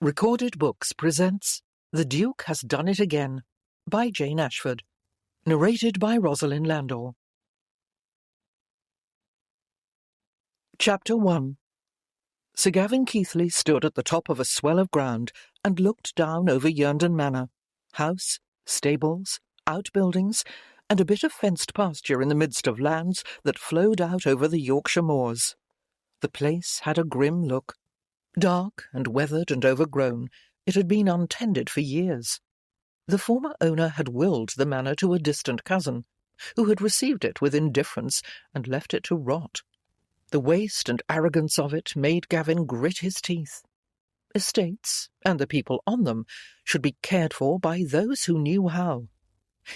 Recorded Books presents The Duke Has Done It Again by Jane Ashford. Narrated by Rosalind Landor. Chapter 1. Sir Gavin Keithley stood at the top of a swell of ground and looked down over Yerndon Manor, house, stables, outbuildings, and a bit of fenced pasture in the midst of lands that flowed out over the Yorkshire moors. The place had a grim look. Dark and weathered and overgrown, it had been untended for years. The former owner had willed the manor to a distant cousin, who had received it with indifference and left it to rot. The waste and arrogance of it made Gavin grit his teeth. Estates, and the people on them, should be cared for by those who knew how.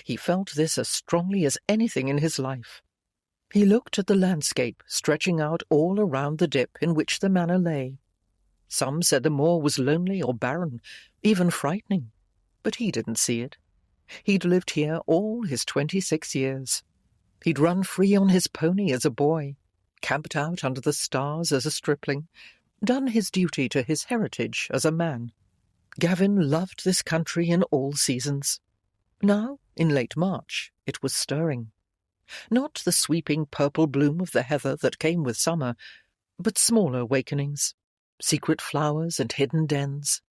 He felt this as strongly as anything in his life. He looked at the landscape stretching out all around the dip in which the manor lay. Some said the moor was lonely or barren, even frightening, but he didn't see it. He'd lived here all his 26 years. He'd run free on his pony as a boy, camped out under the stars as a stripling, done his duty to his heritage as a man. Gavin loved this country in all seasons. Now, in late March, it was stirring. Not the sweeping purple bloom of the heather that came with summer, but smaller wakenings. Secret flowers and hidden dens,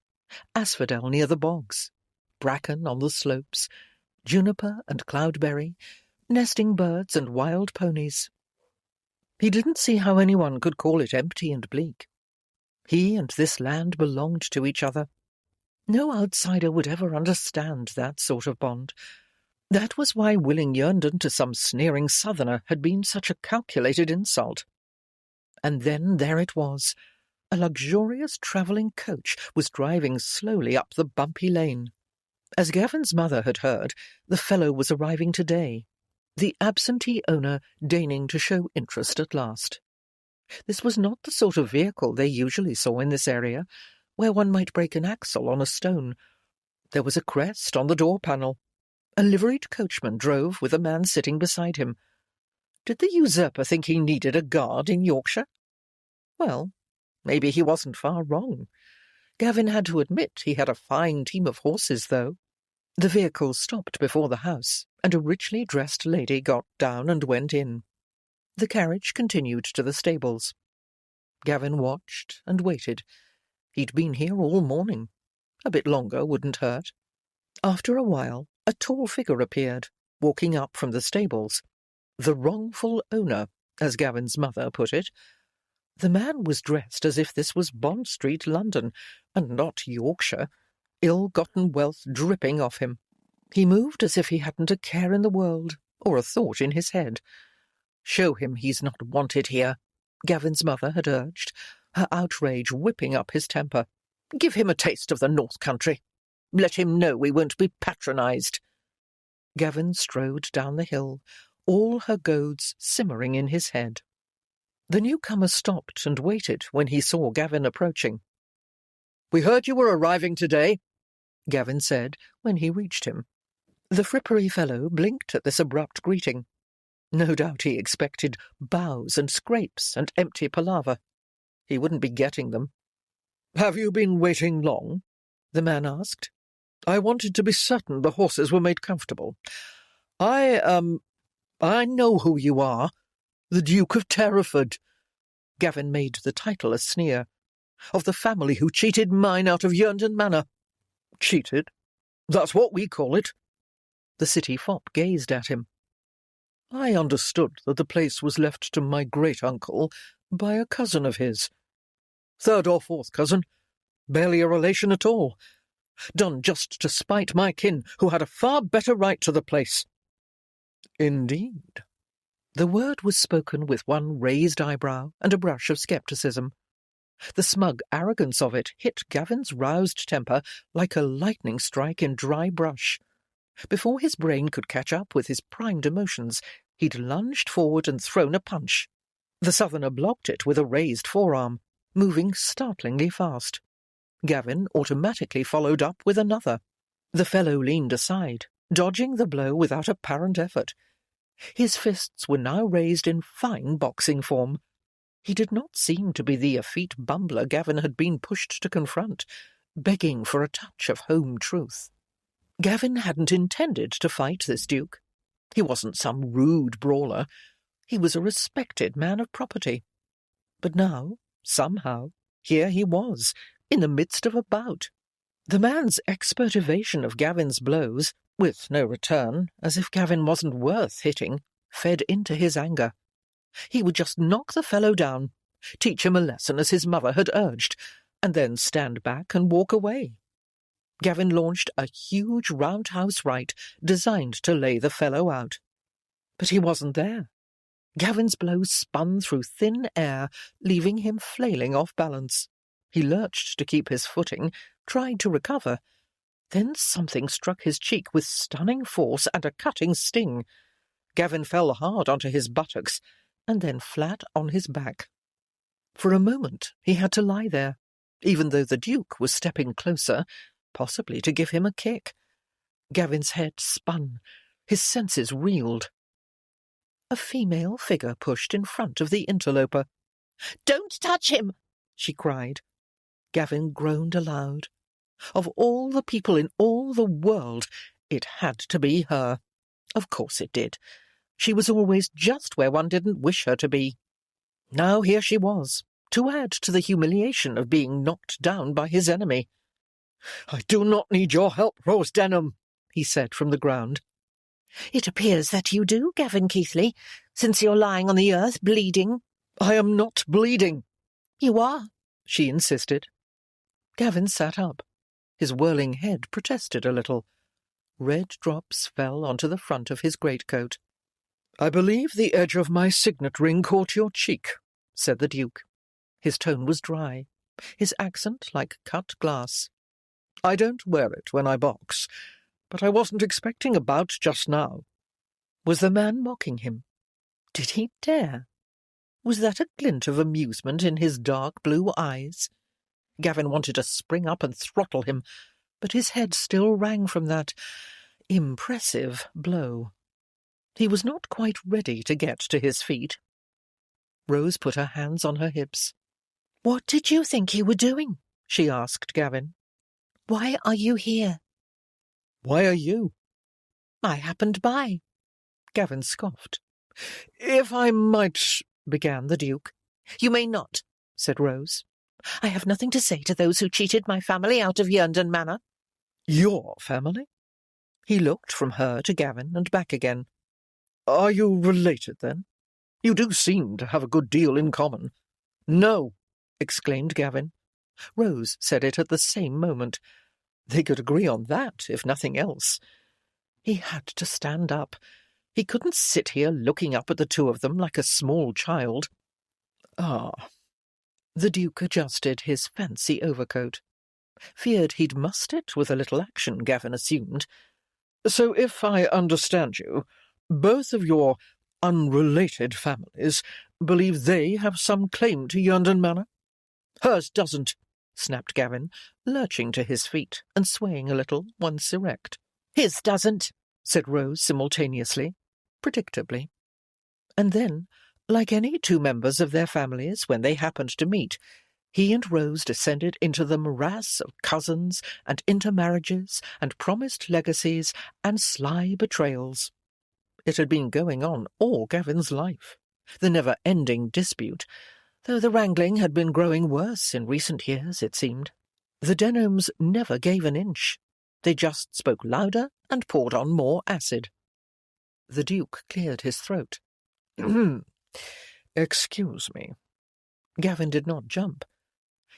asphodel near the bogs, bracken on the slopes, juniper and cloudberry, nesting birds and wild ponies. He didn't see how anyone could call it empty and bleak. He and this land belonged to each other. No outsider would ever understand that sort of bond. That was why willing Yerndon to some sneering southerner had been such a calculated insult. And then there it was. A luxurious travelling coach was driving slowly up the bumpy lane. As Gavin's mother had heard, the fellow was arriving today, the absentee owner deigning to show interest at last. This was not the sort of vehicle they usually saw in this area, where one might break an axle on a stone. There was a crest on the door panel. A liveried coachman drove with a man sitting beside him. Did the usurper think he needed a guard in Yorkshire? Well, maybe he wasn't far wrong. Gavin had to admit he had a fine team of horses, though. The vehicle stopped before the house, and a richly dressed lady got down and went in. The carriage continued to the stables. Gavin watched and waited. He'd been here all morning. A bit longer wouldn't hurt. After a while, a tall figure appeared, walking up from the stables. The wrongful owner, as Gavin's mother put it. The man was dressed as if this was Bond Street, London, and not Yorkshire, ill-gotten wealth dripping off him. He moved as if he hadn't a care in the world, or a thought in his head. "Show him he's not wanted here," Gavin's mother had urged, her outrage whipping up his temper. "Give him a taste of the North Country. Let him know we won't be patronised." Gavin strode down the hill, all her goads simmering in his head. The newcomer stopped and waited when he saw Gavin approaching. "We heard you were arriving today," Gavin said when he reached him. The frippery fellow blinked at this abrupt greeting. No doubt he expected bows and scrapes and empty palaver. He wouldn't be getting them. "Have you been waiting long?" the man asked. "I wanted to be certain the horses were made comfortable. I know who you are. The Duke of Terraford." Gavin made the title a sneer. "Of the family who cheated mine out of Yerndon Manor." "Cheated? That's what we call it." The city fop gazed at him. "I understood that the place was left to my great-uncle by a cousin of his. Third or fourth cousin. Barely a relation at all. Done just to spite my kin, who had a far better right to the place." "Indeed." The word was spoken with one raised eyebrow and a brush of scepticism. The smug arrogance of it hit Gavin's roused temper like a lightning strike in dry brush. Before his brain could catch up with his primed emotions, he'd lunged forward and thrown a punch. The southerner blocked it with a raised forearm, moving startlingly fast. Gavin automatically followed up with another. The fellow leaned aside, dodging the blow without apparent effort. His fists were now raised in fine boxing form. He did not seem to be the effete bumbler Gavin had been pushed to confront. begging for a touch of home truth. Gavin hadn't intended to fight this duke. He wasn't some rude brawler. He was a respected man of property. But now, somehow, here he was, in the midst of a bout. The man's expert evasion of Gavin's blows, with no return, as if Gavin wasn't worth hitting, fed into his anger. He would just knock the fellow down, teach him a lesson as his mother had urged, and then stand back and walk away. Gavin launched a huge roundhouse right designed to lay the fellow out. But he wasn't there. Gavin's blows spun through thin air, leaving him flailing off balance. He lurched to keep his footing, tried to recover. Then something struck his cheek with stunning force and a cutting sting. Gavin fell hard onto his buttocks, and then flat on his back. For a moment he had to lie there, even though the Duke was stepping closer, possibly to give him a kick. Gavin's head spun. His senses reeled. A female figure pushed in front of the interloper. "Don't touch him!" she cried. Gavin groaned aloud. Of all the people in all the world, it had to be her. Of course it did. She was always just where one didn't wish her to be. Now here she was, to add to the humiliation of being knocked down by his enemy. "I do not need your help, Rose Denham," he said from the ground. "It appears that you do, Gavin Keithley, since you're lying on the earth bleeding." "I am not bleeding." "You are," she insisted. Gavin sat up. His whirling head protested a little. Red drops fell onto the front of his greatcoat. "I believe the edge of my signet ring caught your cheek," said the Duke. His tone was dry, his accent like cut glass. "I don't wear it when I box, but I wasn't expecting a bout just now." Was the man mocking him? Did he dare? Was that a glint of amusement in his dark blue eyes? Gavin wanted to spring up and throttle him, but his head still rang from that impressive blow. He was not quite ready to get to his feet. Rose put her hands on her hips. "What did you think you were doing?" she asked Gavin. "Why are you here?" "Why are you?" "I happened by." Gavin scoffed. "If I might—" began the Duke. "You may not," said Rose. "I have nothing to say to those who cheated my family out of Yerndon Manor." "Your family?" He looked from her to Gavin and back again. "Are you related, then? You do seem to have a good deal in common." "No," exclaimed Gavin. Rose said it at the same moment. They could agree on that, if nothing else. He had to stand up. He couldn't sit here looking up at the two of them like a small child. "Ah." The Duke adjusted his fancy overcoat. Feared he'd mussed it with a little action, Gavin assumed. "So if I understand you, both of your unrelated families believe they have some claim to Yerndon Manor?" "Hers doesn't," snapped Gavin, lurching to his feet and swaying a little, once erect. "His doesn't," said Rose simultaneously, predictably. And then, like any two members of their families when they happened to meet, he and Rose descended into the morass of cousins and intermarriages and promised legacies and sly betrayals. It had been going on all Gavin's life, the never-ending dispute, though the wrangling had been growing worse in recent years, it seemed. The Denhams never gave an inch. They just spoke louder and poured on more acid. The Duke cleared his throat. "Excuse me." Gavin did not jump.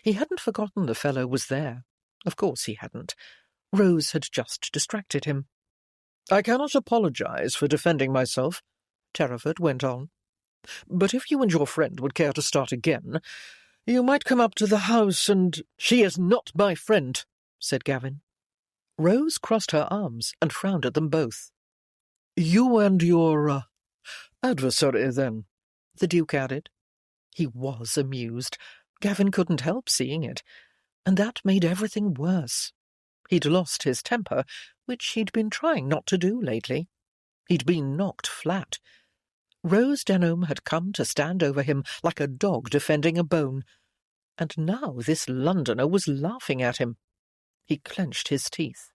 He hadn't forgotten the fellow was there. Of course he hadn't. Rose had just distracted him. "I cannot apologize for defending myself," Terraford went on. "But if you and your friend would care to start again, you might come up to the house and—" "She is not my friend," said Gavin. Rose crossed her arms and frowned at them both. "You and your adversary, then," the Duke added. He was amused. Gavin couldn't help seeing it, and that made everything worse. He'd lost his temper, which he'd been trying not to do lately. He'd been knocked flat. Rose Denham had come to stand over him like a dog defending a bone, and now this Londoner was laughing at him. He clenched his teeth.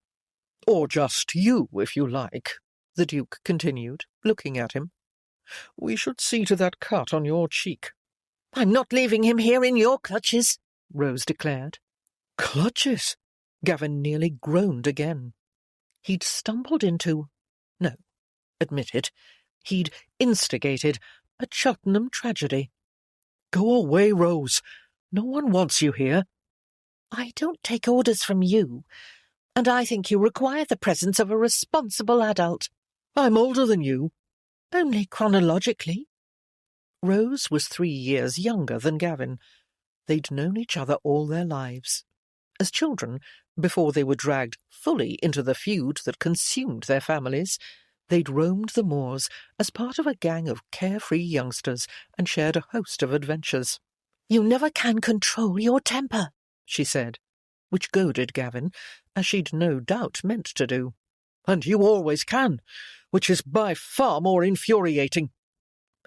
"Or just you, if you like," the Duke continued, looking at him. "We should see to that cut on your cheek." "I'm not leaving him here in your clutches," Rose declared. Clutches? Gavin nearly groaned again. He'd stumbled into... No, admit it. He'd instigated a Cheltenham tragedy. "Go away, Rose. No one wants you here." "I don't take orders from you, and I think you require the presence of a responsible adult." "I'm older than you." "Only chronologically." Rose was 3 years younger than Gavin. They'd known each other all their lives. As children, before they were dragged fully into the feud that consumed their families, they'd roamed the moors as part of a gang of carefree youngsters and shared a host of adventures. "You never can control your temper," she said, which goaded Gavin, as she'd no doubt meant to do. "And you always can, which is by far more infuriating."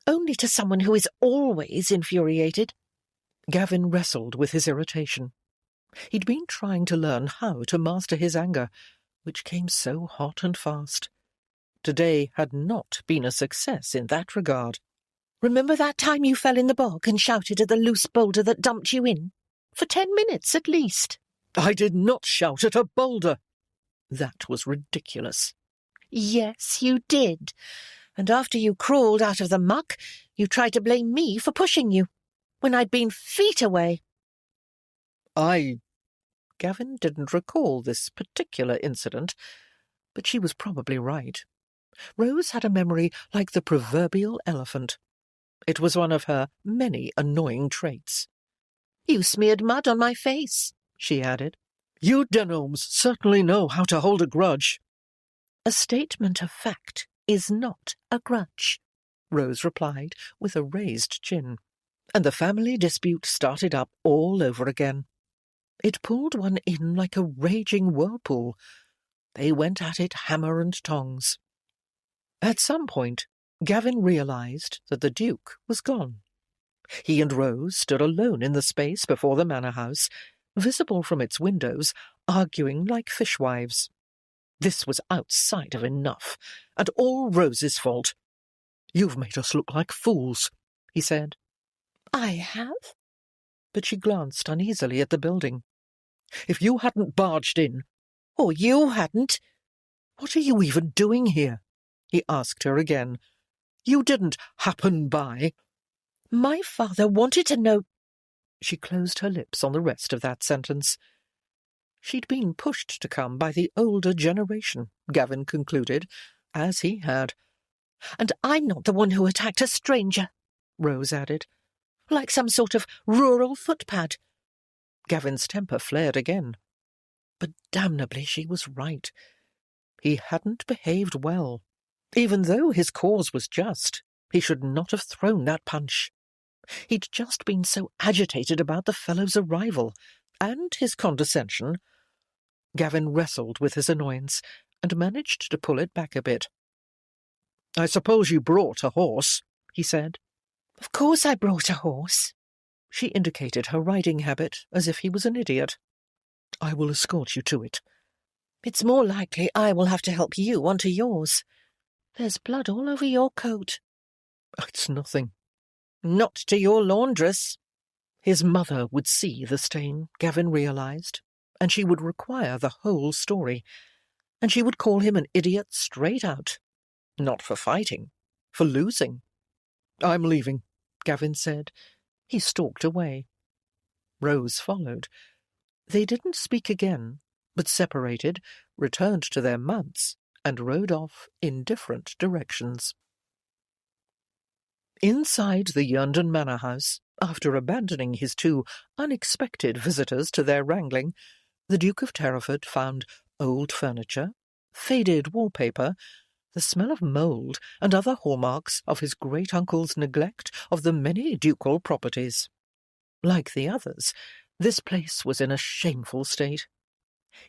"Only to someone who is always infuriated." Gavin wrestled with his irritation. He'd been trying to learn how to master his anger, which came so hot and fast. Today had not been a success in that regard. "Remember that time you fell in the bog and shouted at the loose boulder that dumped you in? For 10 minutes at least." "I did not shout at a boulder." That was ridiculous. "Yes, you did. And after you crawled out of the muck, you tried to blame me for pushing you, when I'd been feet away." Gavin didn't recall this particular incident, but she was probably right. Rose had a memory like the proverbial elephant. It was one of her many annoying traits. "You smeared mud on my face," she added. "You Denholms certainly know how to hold a grudge." "A statement of fact is not a grudge," Rose replied with a raised chin, and the family dispute started up all over again. It pulled one in like a raging whirlpool. They went at it hammer and tongs. At some point, Gavin realised that the Duke was gone. He and Rose stood alone in the space before the manor house, visible from its windows, arguing like fishwives. This was outside of enough, and all Rose's fault. "You've made us look like fools," he said. "I have?" But she glanced uneasily at the building. "If you hadn't barged in—" "Or you hadn't." "What are you even doing here?" he asked her again. "You didn't happen by—" "My father wanted to know—" She closed her lips on the rest of that sentence. She'd been pushed to come by the older generation, Gavin concluded, as he had. "And I'm not the one who attacked a stranger," Rose added. "Like some sort of rural footpad." Gavin's temper flared again. But damnably she was right. He hadn't behaved well. Even though his cause was just, he should not have thrown that punch. He'd just been so agitated about the fellow's arrival, and his condescension. Gavin wrestled with his annoyance, and managed to pull it back a bit. "I suppose you brought a horse," he said. "Of course I brought a horse." She indicated her riding habit, as if he was an idiot. "I will escort you to it." "It's more likely I will have to help you onto yours. There's blood all over your coat." "It's nothing." "Not to your laundress." His mother would see the stain, Gavin realised, and she would require the whole story, and she would call him an idiot straight out. Not for fighting, for losing. "I'm leaving," Gavin said. He stalked away. Rose followed. They didn't speak again, but separated, returned to their mounts, and rode off in different directions. Inside the Yerndon Manor House, after abandoning his 2 unexpected visitors to their wrangling, the Duke of Terraford found old furniture, faded wallpaper, the smell of mould and other hallmarks of his great-uncle's neglect of the many ducal properties. Like the others, this place was in a shameful state.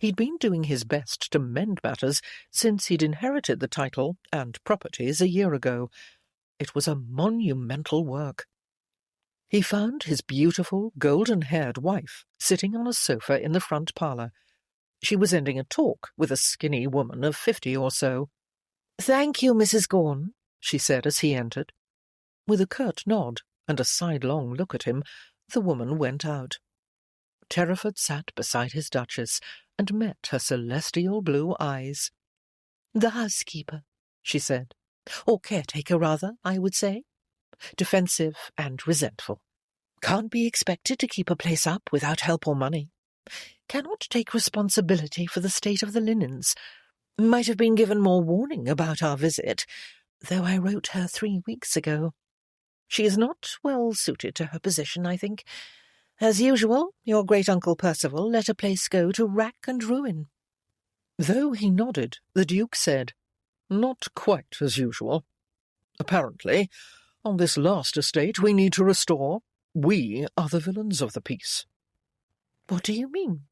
He'd been doing his best to mend matters since he'd inherited the title and properties a year ago. It was a monumental work. He found his beautiful, golden-haired wife sitting on a sofa in the front parlour. She was ending a talk with a skinny woman of 50 or so. "Thank you, Mrs. Gorn," she said as he entered. With a curt nod and a sidelong look at him, the woman went out. Terraford sat beside his Duchess and met her celestial blue eyes. "The housekeeper," she said. "Or caretaker, rather, I would say. Defensive and resentful. Can't be expected to keep a place up without help or money. Cannot take responsibility for the state of the linens. Might have been given more warning about our visit, though I wrote her 3 weeks ago. She is not well suited to her position, I think. As usual, your great-uncle Percival let a place go to rack and ruin." Though he nodded, the Duke said, "Not quite as usual. Apparently, on this last estate we need to restore. We are the villains of the piece." "What do you mean?"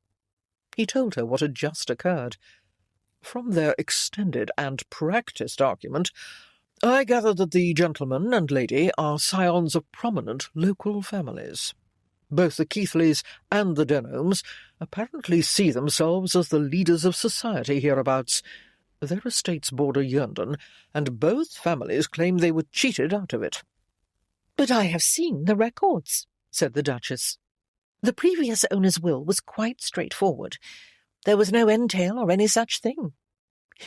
He told her what had just occurred. From their extended and practised argument, I gathered that the gentleman and lady are scions of prominent local families. Both the Keithleys and the Denholms apparently see themselves as the leaders of society hereabouts. Their estates border Yerndon, and both families claim they were cheated out of it. "But I have seen the records," said the Duchess. "The previous owner's will was quite straightforward. There was no entail or any such thing.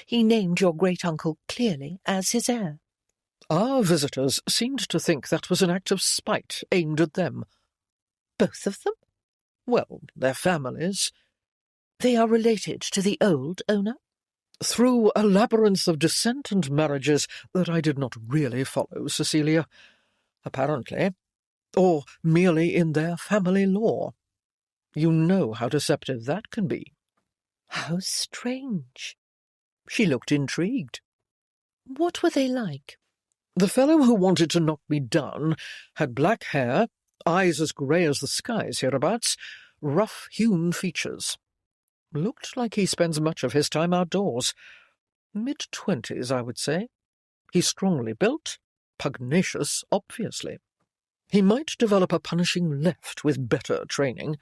He named your great-uncle clearly as his heir." Our visitors seemed to think that was an act of spite aimed at them. "Both of them?" "Well, their families." "They are related to the old owner?" "Through a labyrinth of descent and marriages that I did not really follow, Cecilia. Apparently. Or merely in their family law. You know how deceptive that can be." "How strange." She looked intrigued. "What were they like?" "The fellow who wanted to knock me down had black hair, eyes as grey as the skies hereabouts, rough-hewn features. Looked like he spends much of his time outdoors. Mid-20s, I would say. He's strongly built, pugnacious, obviously. He might develop a punishing left with better training.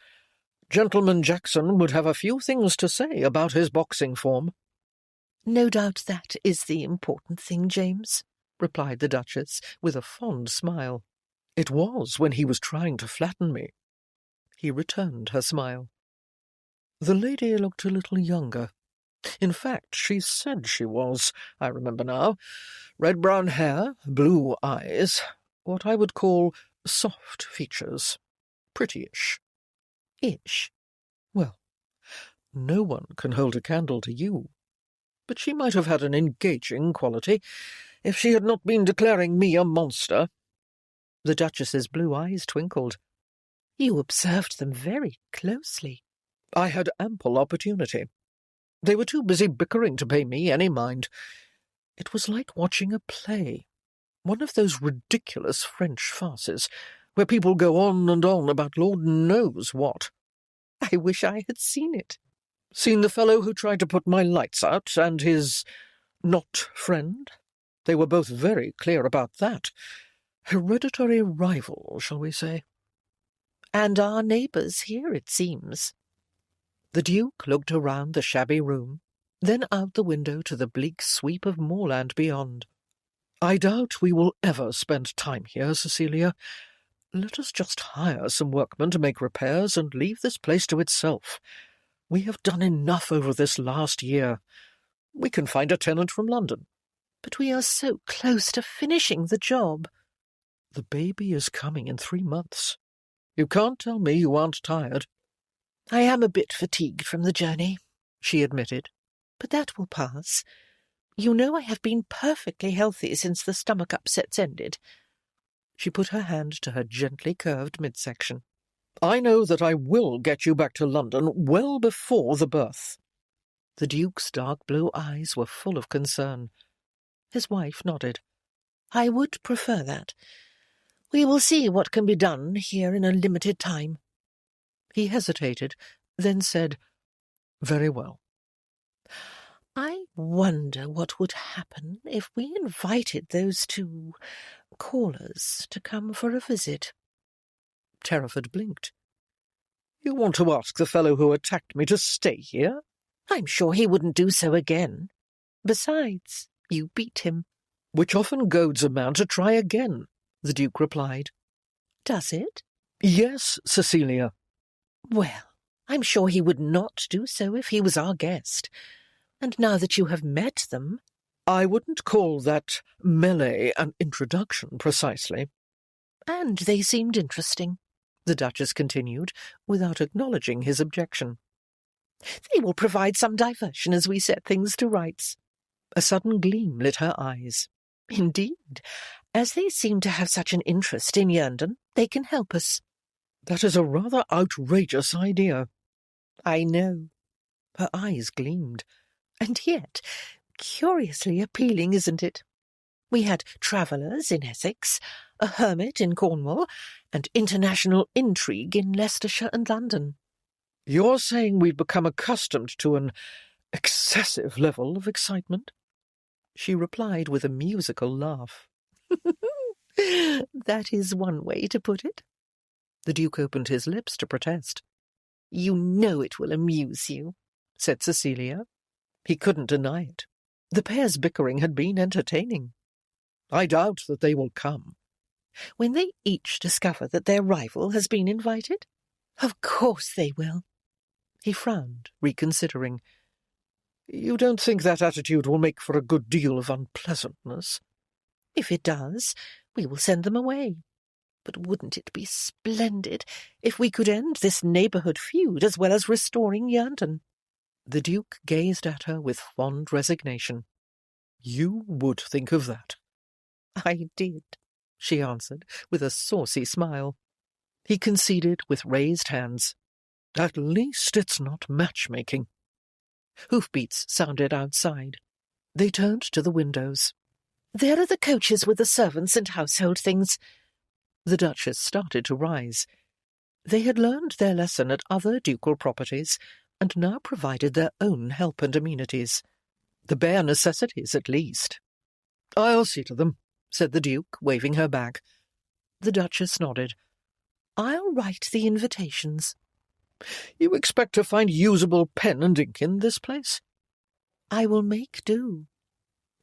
Gentleman Jackson would have a few things to say about his boxing form." "No doubt that is the important thing, James," replied the Duchess, with a fond smile. "It was when he was trying to flatten me." He returned her smile. The lady looked a little younger. In fact, she said she was, I remember now. Red-brown hair, blue eyes, what I would call soft features. Pretty-ish. "Ish." Well, no one can hold a candle to you. But she might have had an engaging quality if she had not been declaring me a monster." The Duchess's blue eyes twinkled. "You observed them very closely." "I had ample opportunity. They were too busy bickering to pay me any mind. It was like watching a play, one of those ridiculous French farces, where people go on and on about Lord knows what." "I wish I had seen it." "Seen the fellow who tried to put my lights out, and his not-friend? They were both very clear about that. Hereditary rival, shall we say?" "And our neighbours here, it seems." The Duke looked around the shabby room, then out the window to the bleak sweep of moorland beyond. "I doubt we will ever spend time here, Cecilia. Let us just hire some workmen to make repairs and leave this place to itself. We have done enough over this last year. We can find a tenant from London." "But we are so close to finishing the job." "The baby is coming in 3 months. You can't tell me you aren't tired." "I am a bit fatigued from the journey," she admitted, "but that will pass. You know I have been perfectly healthy since the stomach upsets ended." She put her hand to her gently curved midsection. "I know that I will get you back to London well before the birth." The Duke's dark blue eyes were full of concern. His wife nodded. "I would prefer that. We will see what can be done here in a limited time." He hesitated, then said, "Very well." "I wonder what would happen if we invited those two callers to come for a visit." Terraford blinked. "You want to ask the fellow who attacked me to stay here?" I'm sure he wouldn't do so again. Besides, you beat him. Which often goads a man to try again, the Duke replied. Does it? Yes, Cecilia. Well, I'm sure he would not do so if he was our guest. And now that you have met them— I wouldn't call that melee an introduction, precisely. And they seemed interesting, the Duchess continued, without acknowledging his objection. They will provide some diversion as we set things to rights. A sudden gleam lit her eyes. Indeed, as they seem to have such an interest in Yerndon, they can help us. That is a rather outrageous idea. I know. Her eyes gleamed. And yet, curiously appealing, isn't it? We had travellers in Essex, a hermit in Cornwall, and international intrigue in Leicestershire and London. You're saying we've become accustomed to an excessive level of excitement? She replied with a musical laugh. That is one way to put it. The Duke opened his lips to protest. You know it will amuse you, said Cecilia. He couldn't deny it. The pair's bickering had been entertaining. I doubt that they will come. When they each discover that their rival has been invited? Of course they will. He frowned, reconsidering. You don't think that attitude will make for a good deal of unpleasantness? If it does, we will send them away. But wouldn't it be splendid if we could end this neighbourhood feud as well as restoring Yerndon? The Duke gazed at her with fond resignation. You would think of that. I did, she answered, with a saucy smile. He conceded with raised hands. At least it's not matchmaking. Hoofbeats sounded outside. They turned to the windows. There are the coaches with the servants and household things. The Duchess started to rise. They had learned their lesson at other ducal properties, and now provided their own help and amenities. The bare necessities, at least. I'll see to them, said the Duke, waving her back. The Duchess nodded. I'll write the invitations. You expect to find usable pen and ink in this place? I will make do.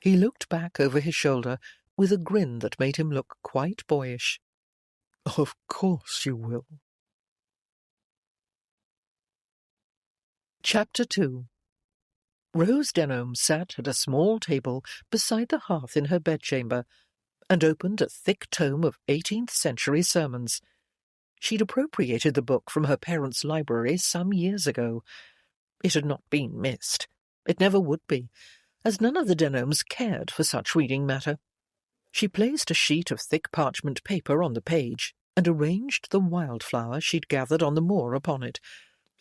He looked back over his shoulder with a grin that made him look quite boyish. Of course you will. Chapter 2. Rose Denham sat at a small table beside the hearth in her bedchamber and opened a thick tome of 18th-century sermons. She'd appropriated the book from her parents' library some years ago. It had not been missed. It never would be, as none of the Denhams cared for such reading matter. She placed a sheet of thick parchment paper on the page and arranged the wildflower she'd gathered on the moor upon it,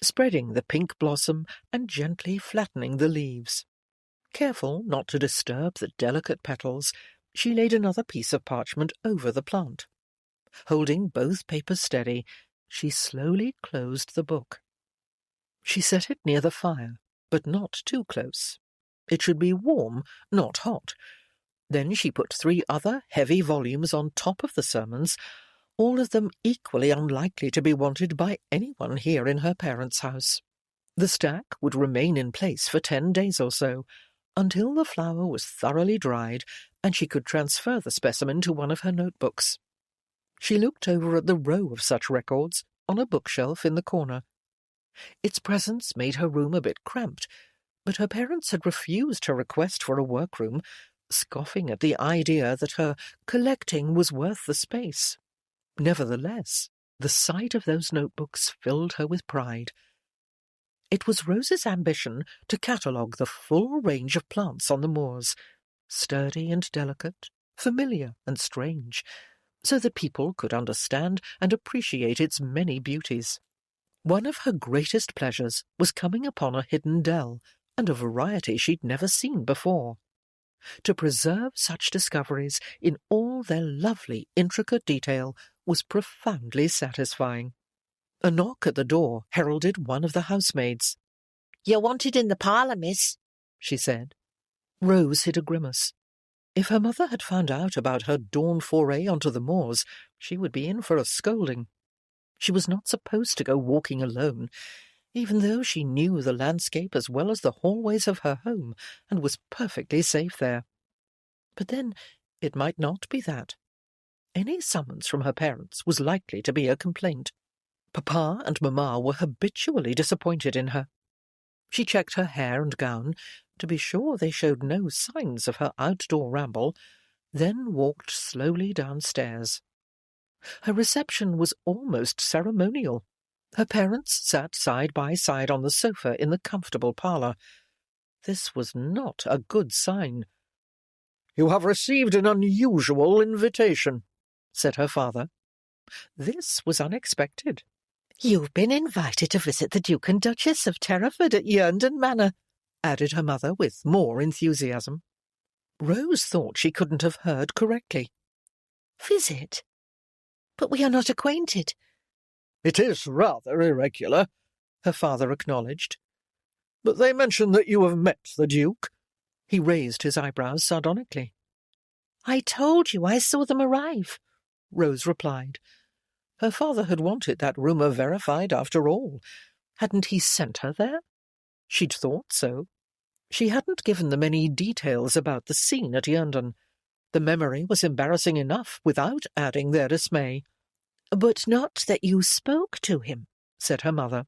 spreading the pink blossom and gently flattening the leaves. Careful not to disturb the delicate petals, she laid another piece of parchment over the plant. Holding both papers steady, she slowly closed the book. She set it near the fire, but not too close. It should be warm, not hot. Then she put 3 other heavy volumes on top of the sermons, all of them equally unlikely to be wanted by anyone here in her parents' house. The stack would remain in place for 10 days or so, until the flower was thoroughly dried and she could transfer the specimen to one of her notebooks. She looked over at the row of such records on a bookshelf in the corner. Its presence made her room a bit cramped, but her parents had refused her request for a workroom, scoffing at the idea that her collecting was worth the space. Nevertheless, the sight of those notebooks filled her with pride. It was Rose's ambition to catalogue the full range of plants on the moors, sturdy and delicate, familiar and strange, so that people could understand and appreciate its many beauties. One of her greatest pleasures was coming upon a hidden dell, and a variety she'd never seen before. To preserve such discoveries in all their lovely, intricate detail was profoundly satisfying. A knock at the door heralded one of the housemaids. "You're wanted in the parlour, miss," she said. Rose hid a grimace. If her mother had found out about her dawn foray onto the moors, she would be in for a scolding. She was not supposed to go walking alone. even though she knew the landscape as well as the hallways of her home and was perfectly safe there. But then it might not be that. Any summons from her parents was likely to be a complaint. Papa and Mamma were habitually disappointed in her. She checked her hair and gown to be sure they showed no signs of her outdoor ramble, then walked slowly downstairs. Her reception was almost ceremonial. Her parents sat side by side on the sofa in the comfortable parlour. This was not a good sign. "You have received an unusual invitation," said her father. This was unexpected. "You've been invited to visit the Duke and Duchess of Terraford at Yerndon Manor," added her mother with more enthusiasm. Rose thought she couldn't have heard correctly. "Visit? But we are not acquainted." "It is rather irregular," her father acknowledged. "But they mention that you have met the Duke." He raised his eyebrows sardonically. "I told you I saw them arrive," Rose replied. Her father had wanted that rumour verified after all. Hadn't he sent her there? She'd thought so. She hadn't given them any details about the scene at Yerndon. The memory was embarrassing enough without adding their dismay. "But not that you spoke to him," said her mother.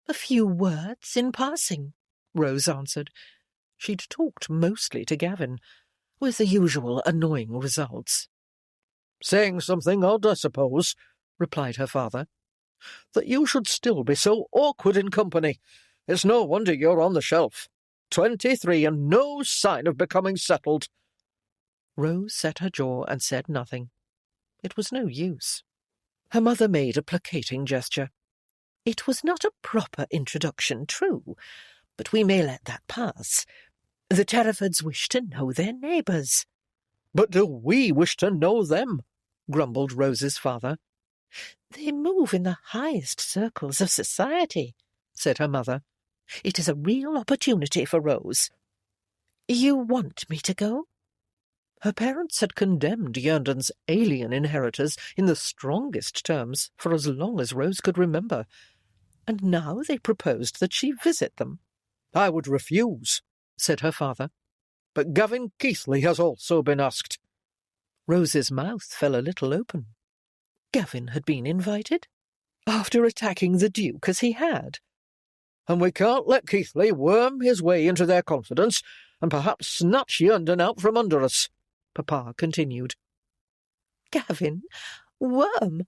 "A few words in passing," Rose answered. She'd talked mostly to Gavin, with the usual annoying results. "Saying something odd, I suppose," replied her father. "That you should still be so awkward in company. It's no wonder you're on the shelf. 23 and no sign of becoming settled." Rose set her jaw and said nothing. It was no use. Her mother made a placating gesture. "It was not a proper introduction, true, but we may let that pass. The Terrafords wish to know their neighbours." "But do we wish to know them?" grumbled Rose's father. "They move in the highest circles of society," said her mother. "It is a real opportunity for Rose. You want me to go?" Her parents had condemned Yerndon's alien inheritors in the strongest terms for as long as Rose could remember, and now they proposed that she visit them. "I would refuse," said her father. "But Gavin Keithley has also been asked." Rose's mouth fell a little open. Gavin had been invited? After attacking the Duke as he had? "And we can't let Keithley worm his way into their confidence and perhaps snatch Yerndon out from under us," Papa continued. "Gavin? Worm?"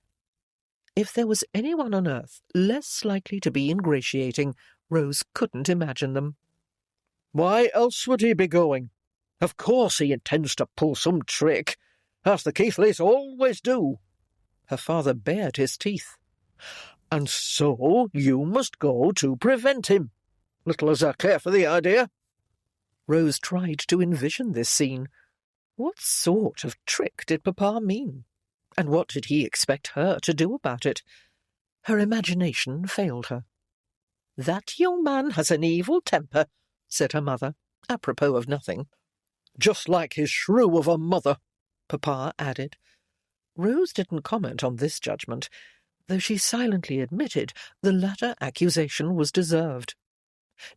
If there was anyone on earth less likely to be ingratiating, Rose couldn't imagine them. "Why else would he be going? Of course he intends to pull some trick, as the Keithleys always do." Her father bared his teeth. "And so you must go to prevent him, little as I care for the idea." Rose tried to envision this scene. What sort of trick did Papa mean? And what did he expect her to do about it? Her imagination failed her. "That young man has an evil temper," said her mother, apropos of nothing. "Just like his shrew of a mother," Papa added. Rose didn't comment on this judgment, though she silently admitted the latter accusation was deserved.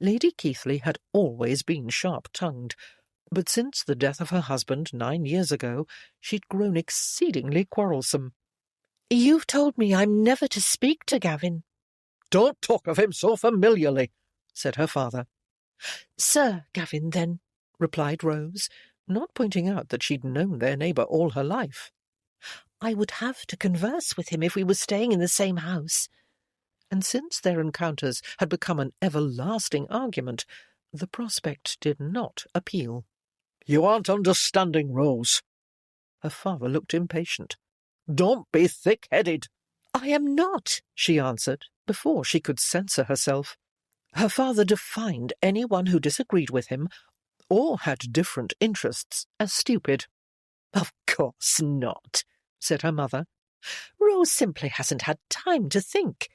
Lady Keithley had always been sharp-tongued, but since the death of her husband 9 years ago, she'd grown exceedingly quarrelsome. "You've told me I'm never to speak to Gavin." "Don't talk of him so familiarly," said her father. "Sir Gavin, then," replied Rose, not pointing out that she'd known their neighbour all her life. "I would have to converse with him if we were staying in the same house." And since their encounters had become an everlasting argument, the prospect did not appeal. "You aren't understanding, Rose." Her father looked impatient. "Don't be thick-headed." "I am not," she answered, before she could censor herself. Her father defined anyone who disagreed with him, or had different interests, as stupid. "Of course not," said her mother. "Rose simply hasn't had time to think."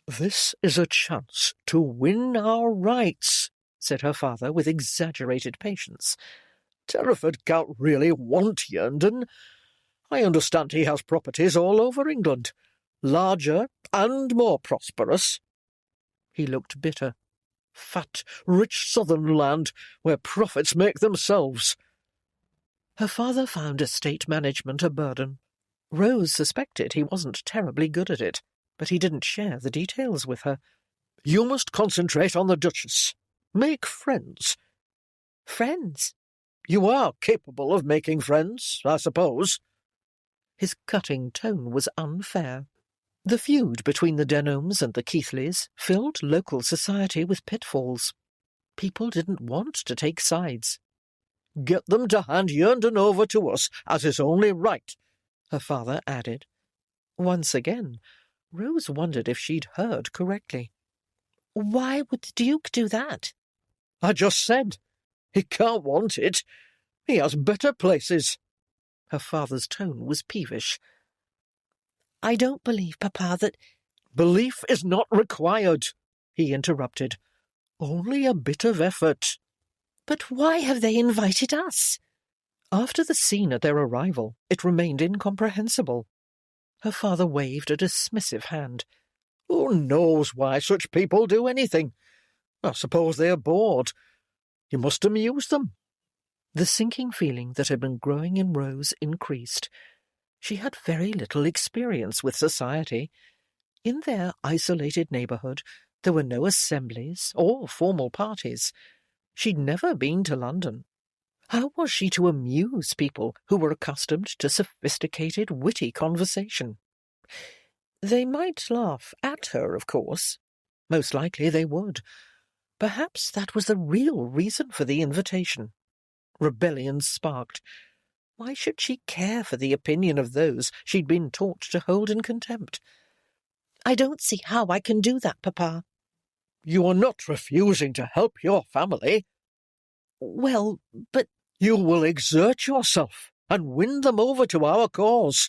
"This is a chance to win our rights," said her father with exaggerated patience. "Terraford can't really want Yerndon. I understand he has properties all over England, larger and more prosperous." He looked bitter. Fat, rich southern land, where profits make themselves. Her father found estate management a burden. Rose suspected he wasn't terribly good at it, but he didn't share the details with her. You must concentrate on the Duchess. Make friends. Friends? You are capable of making friends, I suppose. His cutting tone was unfair. The feud between the Denhams and the Keithleys filled local society with pitfalls. People didn't want to take sides. Get them to hand Yerndon over to us, as is only right, her father added. Once again, Rose wondered if she'd heard correctly. Why would the Duke do that? I just said. He can't want it. He has better places. Her father's tone was peevish. I don't believe, Papa, that— Belief is not required, he interrupted. Only a bit of effort. But why have they invited us? After the scene at their arrival, it remained incomprehensible. Her father waved a dismissive hand. Who knows why such people do anything? I suppose they are bored. You must amuse them. The sinking feeling that had been growing in Rose increased. She had very little experience with society. In their isolated neighbourhood, there were no assemblies or formal parties. She'd never been to London. How was she to amuse people who were accustomed to sophisticated, witty conversation? They might laugh at her, of course. Most likely they would. Perhaps that was the real reason for the invitation. Rebellion sparked. Why should she care for the opinion of those she'd been taught to hold in contempt? I don't see how I can do that, Papa. You are not refusing to help your family. Well, but— You will exert yourself and win them over to our cause.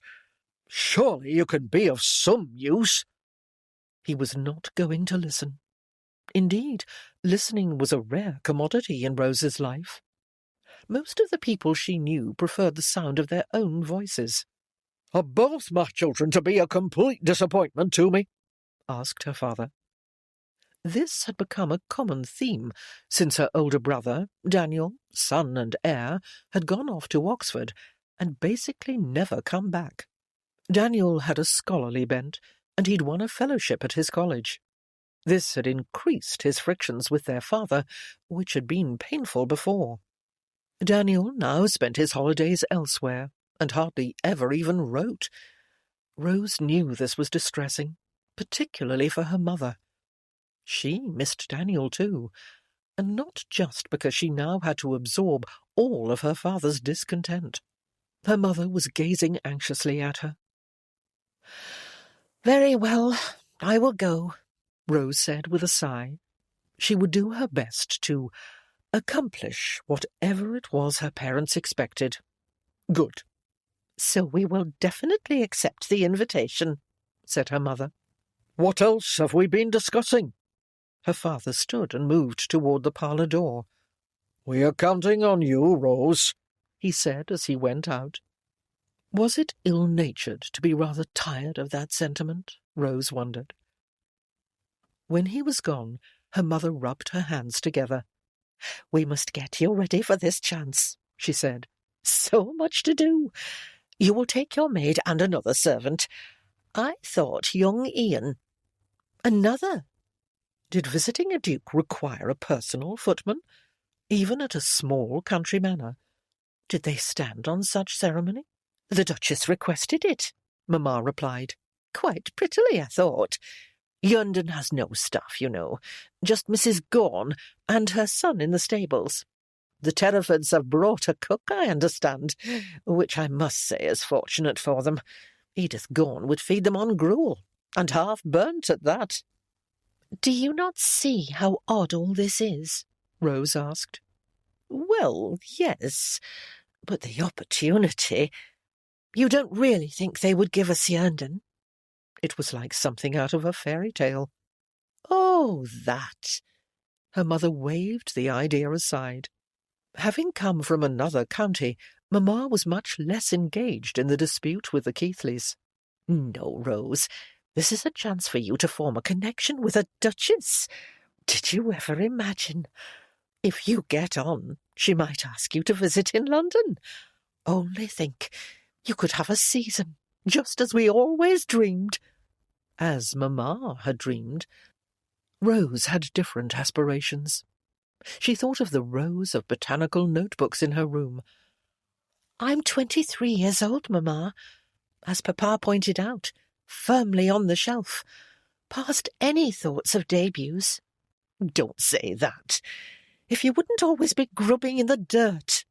Surely you can be of some use. He was not going to listen. Indeed, listening was a rare commodity in Rose's life. Most of the people she knew preferred the sound of their own voices. Are both my children to be a complete disappointment to me? Asked her father. This had become a common theme since her older brother, Daniel, son and heir, had gone off to Oxford and basically never come back. Daniel had a scholarly bent, and he'd won a fellowship at his college. This had increased his frictions with their father, which had been painful before. Daniel now spent his holidays elsewhere, and hardly ever even wrote. Rose knew this was distressing, particularly for her mother. She missed Daniel too, and not just because she now had to absorb all of her father's discontent. Her mother was gazing anxiously at her. Very well, I will go, Rose said with a sigh. She would do her best to accomplish whatever it was her parents expected. Good. So we will definitely accept the invitation, said her mother. What else have we been discussing? Her father stood and moved toward the parlour door. We are counting on you, Rose, he said as he went out. Was it ill-natured to be rather tired of that sentiment? Rose wondered. When he was gone, her mother rubbed her hands together. We must get you ready for this chance, she said. So much to do. You will take your maid and another servant. I thought young Ian. Another? Did visiting a duke require a personal footman, even at a small country manor? Did they stand on such ceremony? The Duchess requested it, Mamma replied. Quite prettily, I thought. Yerndon has no staff, you know, just Mrs. Gaunt and her son in the stables. The Terrafords have brought a cook, I understand, which I must say is fortunate for them. Edith Gaunt would feed them on gruel, and half burnt at that. Do you not see how odd all this is? Rose asked. Well, yes, but the opportunity— You don't really think they would give us Yerndon? It was like something out of a fairy tale. Oh, that! Her mother waved the idea aside. Having come from another county, Mamma was much less engaged in the dispute with the Keithleys. No, Rose, This is a chance for you to form a connection with a duchess. Did you ever imagine? If you get on, she might ask you to visit in London. Only think, you could have a season, just as we always dreamed. As Mamma had dreamed. Rose had different aspirations. She thought of the rows of botanical notebooks in her room. I'm 23 years old, Mamma, as Papa pointed out, firmly on the shelf, past any thoughts of debuts. Don't say that. If you wouldn't always be grubbing in the dirt.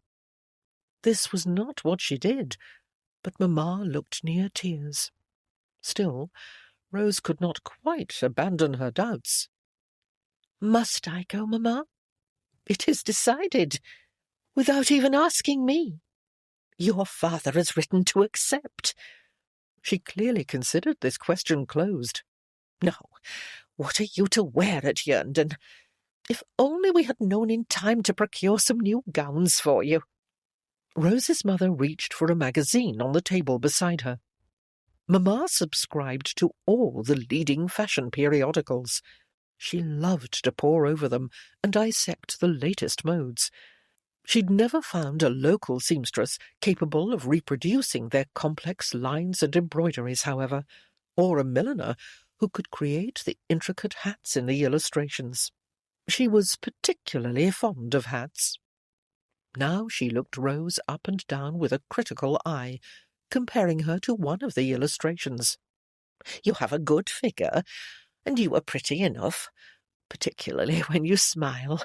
This was not what she did, but Mamma looked near tears. Still, Rose could not quite abandon her doubts. Must I go, Mamma? It is decided, without even asking me. Your father has written to accept. She clearly considered this question closed. Now, what are you to wear at Yerndon? If only we had known in time to procure some new gowns for you. Rose's mother reached for a magazine on the table beside her. Mamma subscribed to all the leading fashion periodicals. She loved to pore over them and dissect the latest modes. She'd never found a local seamstress capable of reproducing their complex lines and embroideries, however, or a milliner who could create the intricate hats in the illustrations. She was particularly fond of hats. Now she looked Rose up and down with a critical eye, comparing her to one of the illustrations. You have a good figure, and you are pretty enough, particularly when you smile.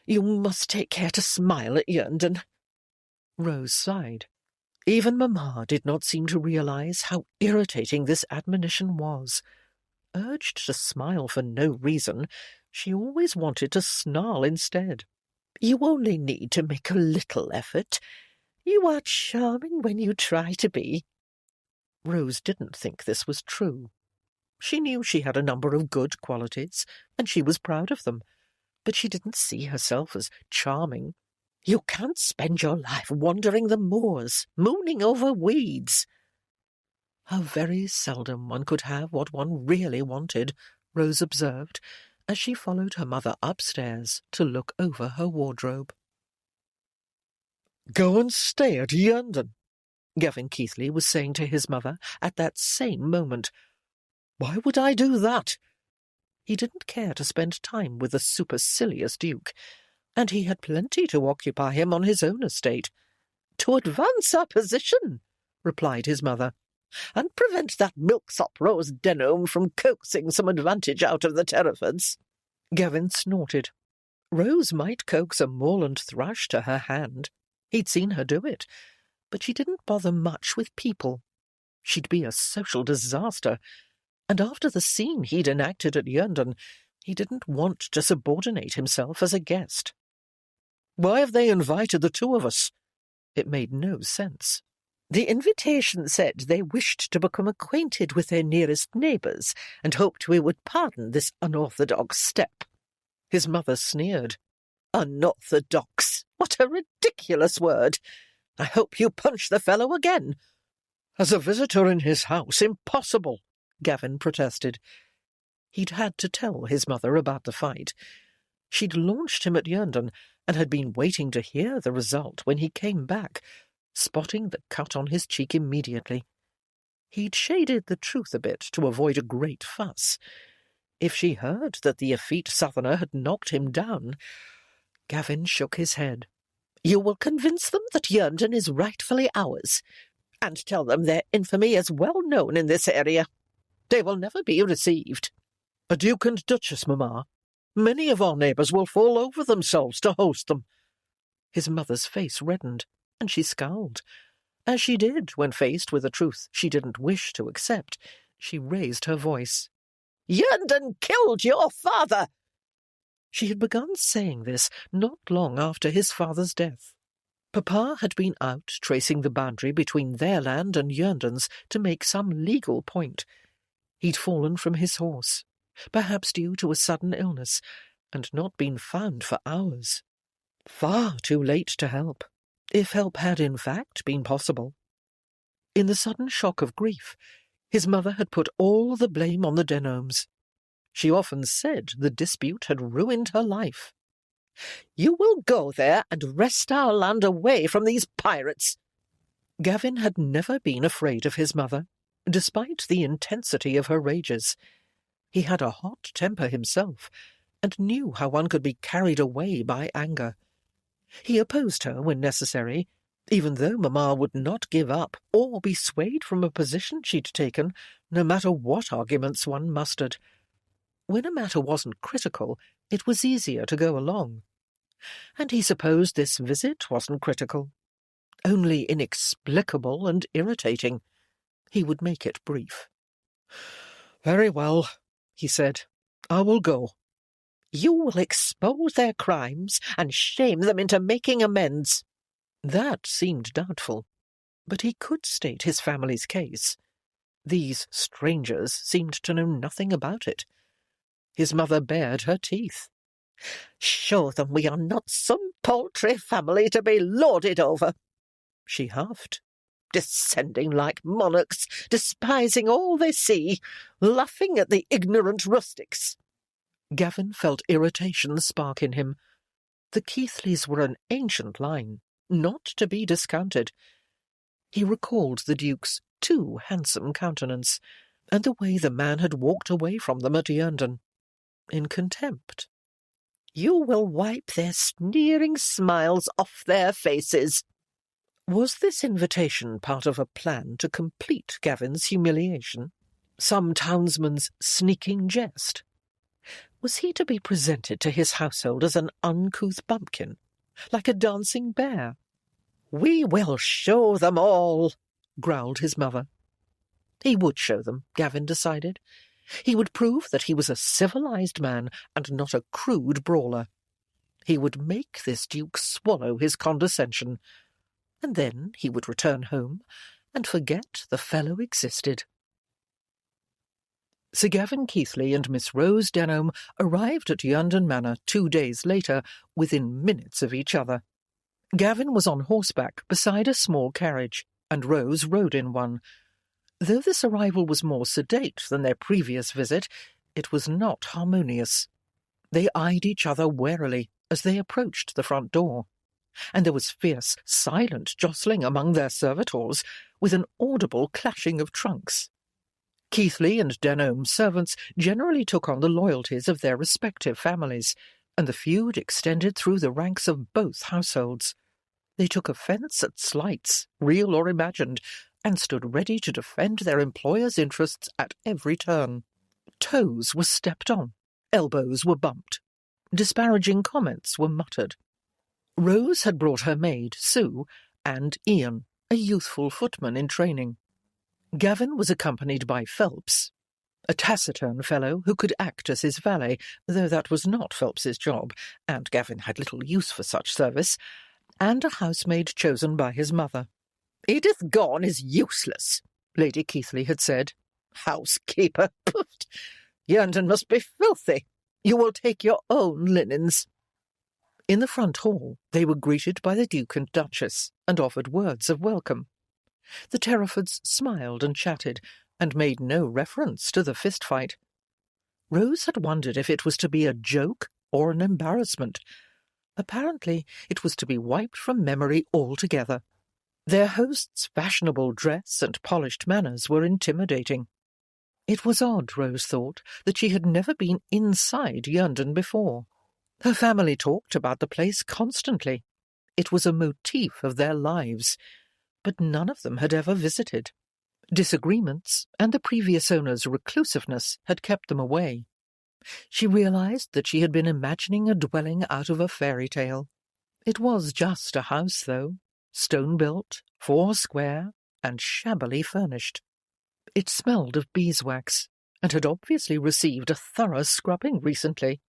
You must take care to smile at Yerndon. Rose sighed. Even Mamma did not seem to realize how irritating this admonition was. Urged to smile for no reason, she always wanted to snarl instead. You only need to make a little effort. You are charming when you try to be. Rose didn't think this was true. She knew she had a number of good qualities, and she was proud of them, but she didn't see herself as charming. You can't spend your life wandering the moors, mooning over weeds. How very seldom one could have what one really wanted, Rose observed, as she followed her mother upstairs to look over her wardrobe. Go and stay at Yerndon, Gavin Keithley was saying to his mother at that same moment. Why would I do that? He didn't care to spend time with the supercilious Duke, and he had plenty to occupy him on his own estate. To advance our position, replied his mother, and prevent that milksop Rose Denham from coaxing some advantage out of the Terefords. Gavin snorted. Rose might coax a moorland thrush to her hand. He'd seen her do it, but she didn't bother much with people. She'd be a social disaster, and after the scene he'd enacted at Yerndon, he didn't want to subordinate himself as a guest. Why have they invited the two of us? It made no sense. The invitation said they wished to become acquainted with their nearest neighbours, and hoped we would pardon this unorthodox step. His mother sneered. Unorthodox! What a ridiculous word! I hope you punch the fellow again. As a visitor in his house, impossible, Gavin protested. He'd had to tell his mother about the fight. She'd launched him at Yerndon, and had been waiting to hear the result when he came back, spotting the cut on his cheek immediately. He'd shaded the truth a bit to avoid a great fuss. If she heard that the effete southerner had knocked him down... Gavin shook his head. You will convince them that Yerndon is rightfully ours, and tell them their infamy is well known in this area. They will never be received. A duke and duchess, Mamma. Many of our neighbours will fall over themselves to host them. His mother's face reddened, and she scowled. As she did when faced with a truth she didn't wish to accept, she raised her voice. Yerndon killed your father! She had begun saying this not long after his father's death. Papa had been out tracing the boundary between their land and Yerndon's to make some legal point. He'd fallen from his horse, perhaps due to a sudden illness, and not been found for hours. Far too late to help, if help had in fact been possible. In the sudden shock of grief, His mother had put all the blame on the Denholms. She often said the dispute had ruined her life. "You will go there and wrest our land away from these pirates." Gavin had never been afraid of his mother, despite the intensity of her rages. He had a hot temper himself, and knew how one could be carried away by anger. He opposed her when necessary, even though Mamma would not give up or be swayed from a position she'd taken, no matter what arguments one mustered. When a matter wasn't critical, it was easier to go along. And he supposed this visit wasn't critical, only inexplicable and irritating. He would make it brief. "Very well," he said. "I will go." "You will expose their crimes and shame them into making amends." That seemed doubtful, but he could state his family's case. These strangers seemed to know nothing about it. His mother bared her teeth. "Show them we are not some paltry family to be lorded over." She huffed. "Descending like monarchs, despising all they see, laughing at the ignorant rustics." Gavin felt irritation spark in him. The Keithleys were an ancient line, not to be discounted. He recalled the Duke's too handsome countenance, and the way the man had walked away from them at Yerndon, in contempt. "You will wipe their sneering smiles off their faces." Was this invitation part of a plan to complete Gavin's humiliation? Some townsman's sneaking jest? Was he to be presented to his household as an uncouth bumpkin, like a dancing bear? "We will show them all," growled his mother. He would show them, Gavin decided. He would prove that he was a civilized man and not a crude brawler. He would make this Duke swallow his condescension, and then he would return home and forget the fellow existed. Sir Gavin Keithley and Miss Rose Denholm arrived at Yerndon Manor 2 days later, within minutes of each other. Gavin was on horseback beside a small carriage, and Rose rode in one. Though this arrival was more sedate than their previous visit, it was not harmonious. They eyed each other warily as they approached the front door, and there was fierce, silent jostling among their servitors, with an audible clashing of trunks. Keithley and Denholm's servants generally took on the loyalties of their respective families, and the feud extended through the ranks of both households. They took offence at slights, real or imagined, and stood ready to defend their employers' interests at every turn. Toes were stepped on, elbows were bumped, disparaging comments were muttered. Rose had brought her maid, Sue, and Ian, a youthful footman in training. Gavin was accompanied by Phelps, a taciturn fellow who could act as his valet, though that was not Phelps's job, and Gavin had little use for such service, and a housemaid chosen by his mother. "Edith Gaunt is useless," Lady Keithley had said. "Housekeeper, poof! Yerndon must be filthy. You will take your own linens." In the front hall they were greeted by the Duke and Duchess, and offered words of welcome. The Terrafords smiled and chatted, and made no reference to the fist-fight. Rose had wondered if it was to be a joke or an embarrassment. Apparently it was to be wiped from memory altogether. Their host's fashionable dress and polished manners were intimidating. It was odd, Rose thought, that she had never been inside Yerndon before. Her family talked about the place constantly. It was a motif of their lives, but none of them had ever visited. Disagreements and the previous owner's reclusiveness had kept them away. She realized that she had been imagining a dwelling out of a fairy tale. It was just a house, though, stone-built, 4 square, and shabbily furnished. It smelled of beeswax, and had obviously received a thorough scrubbing recently.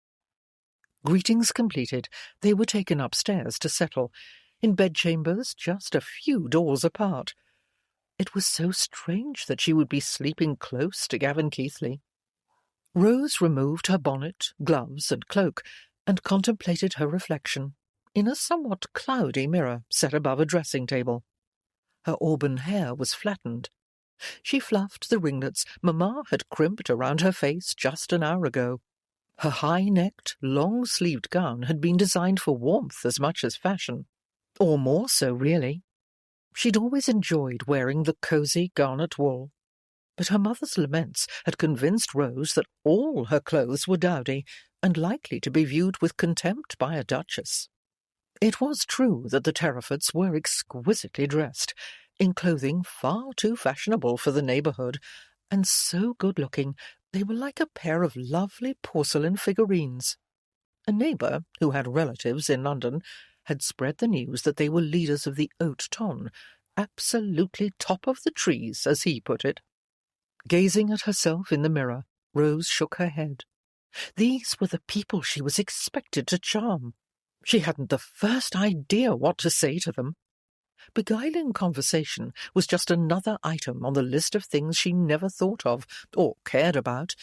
Greetings completed, they were taken upstairs to settle, in bedchambers just a few doors apart. It was so strange that she would be sleeping close to Gavin Keithley. Rose removed her bonnet, gloves, and cloak, and contemplated her reflection, in a somewhat cloudy mirror set above a dressing-table. Her auburn hair was flattened, She fluffed the ringlets Mamma had crimped around her face just an hour ago. Her high-necked, long-sleeved gown had been designed for warmth as much as fashion. Or more so, really. She'd always enjoyed wearing the cosy garnet wool. But her mother's laments had convinced Rose that all her clothes were dowdy and likely to be viewed with contempt by a duchess. It was true that the Terrafords were exquisitely dressed, in clothing far too fashionable for the neighbourhood, and so good-looking they were like a pair of lovely porcelain figurines. A neighbour, who had relatives in London, had spread the news that they were leaders of the haute ton, absolutely top of the trees, as he put it. Gazing at herself in the mirror, Rose shook her head. These were the people she was expected to charm. She hadn't the first idea what to say to them. Beguiling conversation was just another item on the list of things she never thought of or cared about.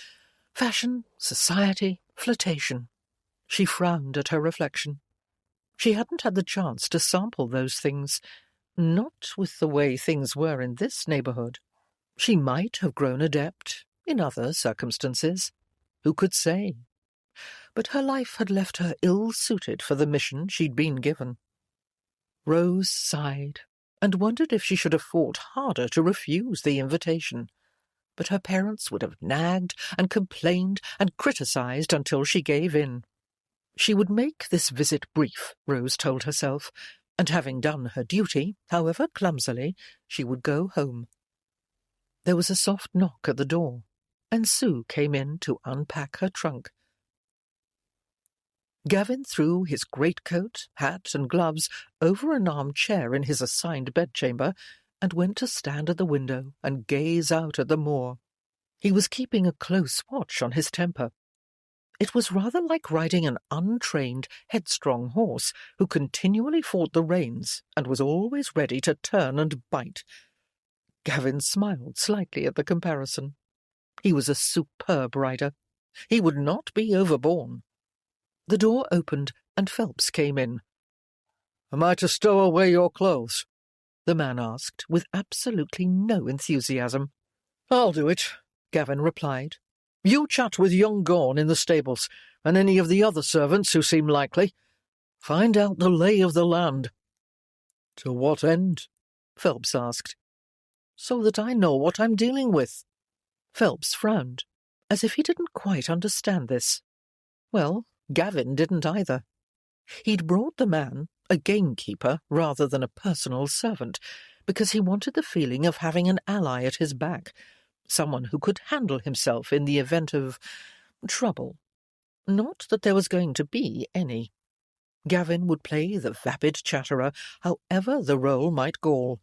Fashion, society, flirtation. She frowned at her reflection. She hadn't had the chance to sample those things, not with the way things were in this neighbourhood. She might have grown adept in other circumstances. Who could say? But her life had left her ill-suited for the mission she'd been given. Rose sighed and wondered if she should have fought harder to refuse the invitation. But her parents would have nagged and complained and criticised until she gave in. She would make this visit brief, Rose told herself, and having done her duty, however clumsily, she would go home. There was a soft knock at the door, and Sue came in to unpack her trunk. Gavin threw his greatcoat, hat, and gloves over an armchair in his assigned bedchamber and went to stand at the window and gaze out at the moor. He was keeping a close watch on his temper. It was rather like riding an untrained, headstrong horse who continually fought the reins and was always ready to turn and bite. Gavin smiled slightly at the comparison. He was a superb rider. He would not be overborne. The door opened and Phelps came in. "Am I to stow away your clothes?" the man asked, with absolutely no enthusiasm. "I'll do it," Gavin replied. "You chat with young Gorn in the stables, and any of the other servants who seem likely. Find out the lay of the land." "To what end?" Phelps asked. "So that I know what I'm dealing with." Phelps frowned, as if he didn't quite understand this. Well, Gavin didn't either. He'd brought the man, a gamekeeper rather than a personal servant, because he wanted the feeling of having an ally at his back, someone who could handle himself in the event of trouble. Not that there was going to be any. Gavin would play the vapid chatterer, however the role might gall.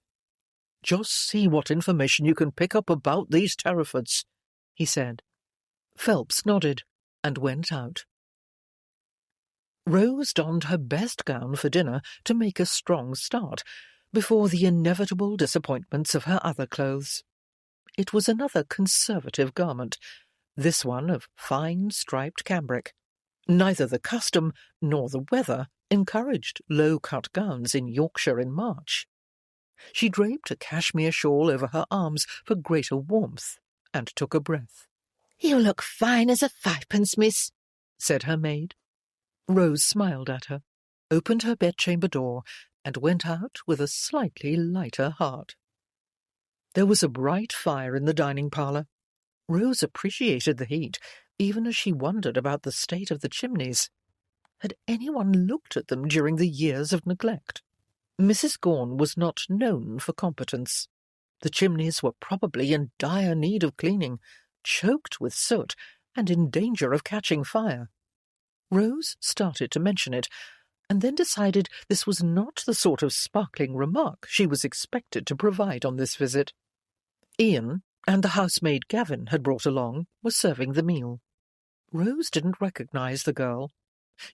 "Just see what information you can pick up about these Terrafords," he said. Phelps nodded and went out. Rose donned her best gown for dinner to make a strong start, before the inevitable disappointments of her other clothes. It was another conservative garment, this one of fine striped cambric. Neither the custom nor the weather encouraged low-cut gowns in Yorkshire in March. She draped a cashmere shawl over her arms for greater warmth, and took a breath. "You look fine as a fivepence, miss," said her maid. Rose smiled at her, opened her bedchamber door, and went out with a slightly lighter heart. There was a bright fire in the dining parlour. Rose appreciated the heat, even as she wondered about the state of the chimneys. Had anyone looked at them during the years of neglect? Mrs. Gorn was not known for competence. The chimneys were probably in dire need of cleaning, choked with soot, and in danger of catching fire. Rose started to mention it, and then decided this was not the sort of sparkling remark she was expected to provide on this visit. Ian and the housemaid Gavin had brought along were serving the meal. Rose didn't recognise the girl.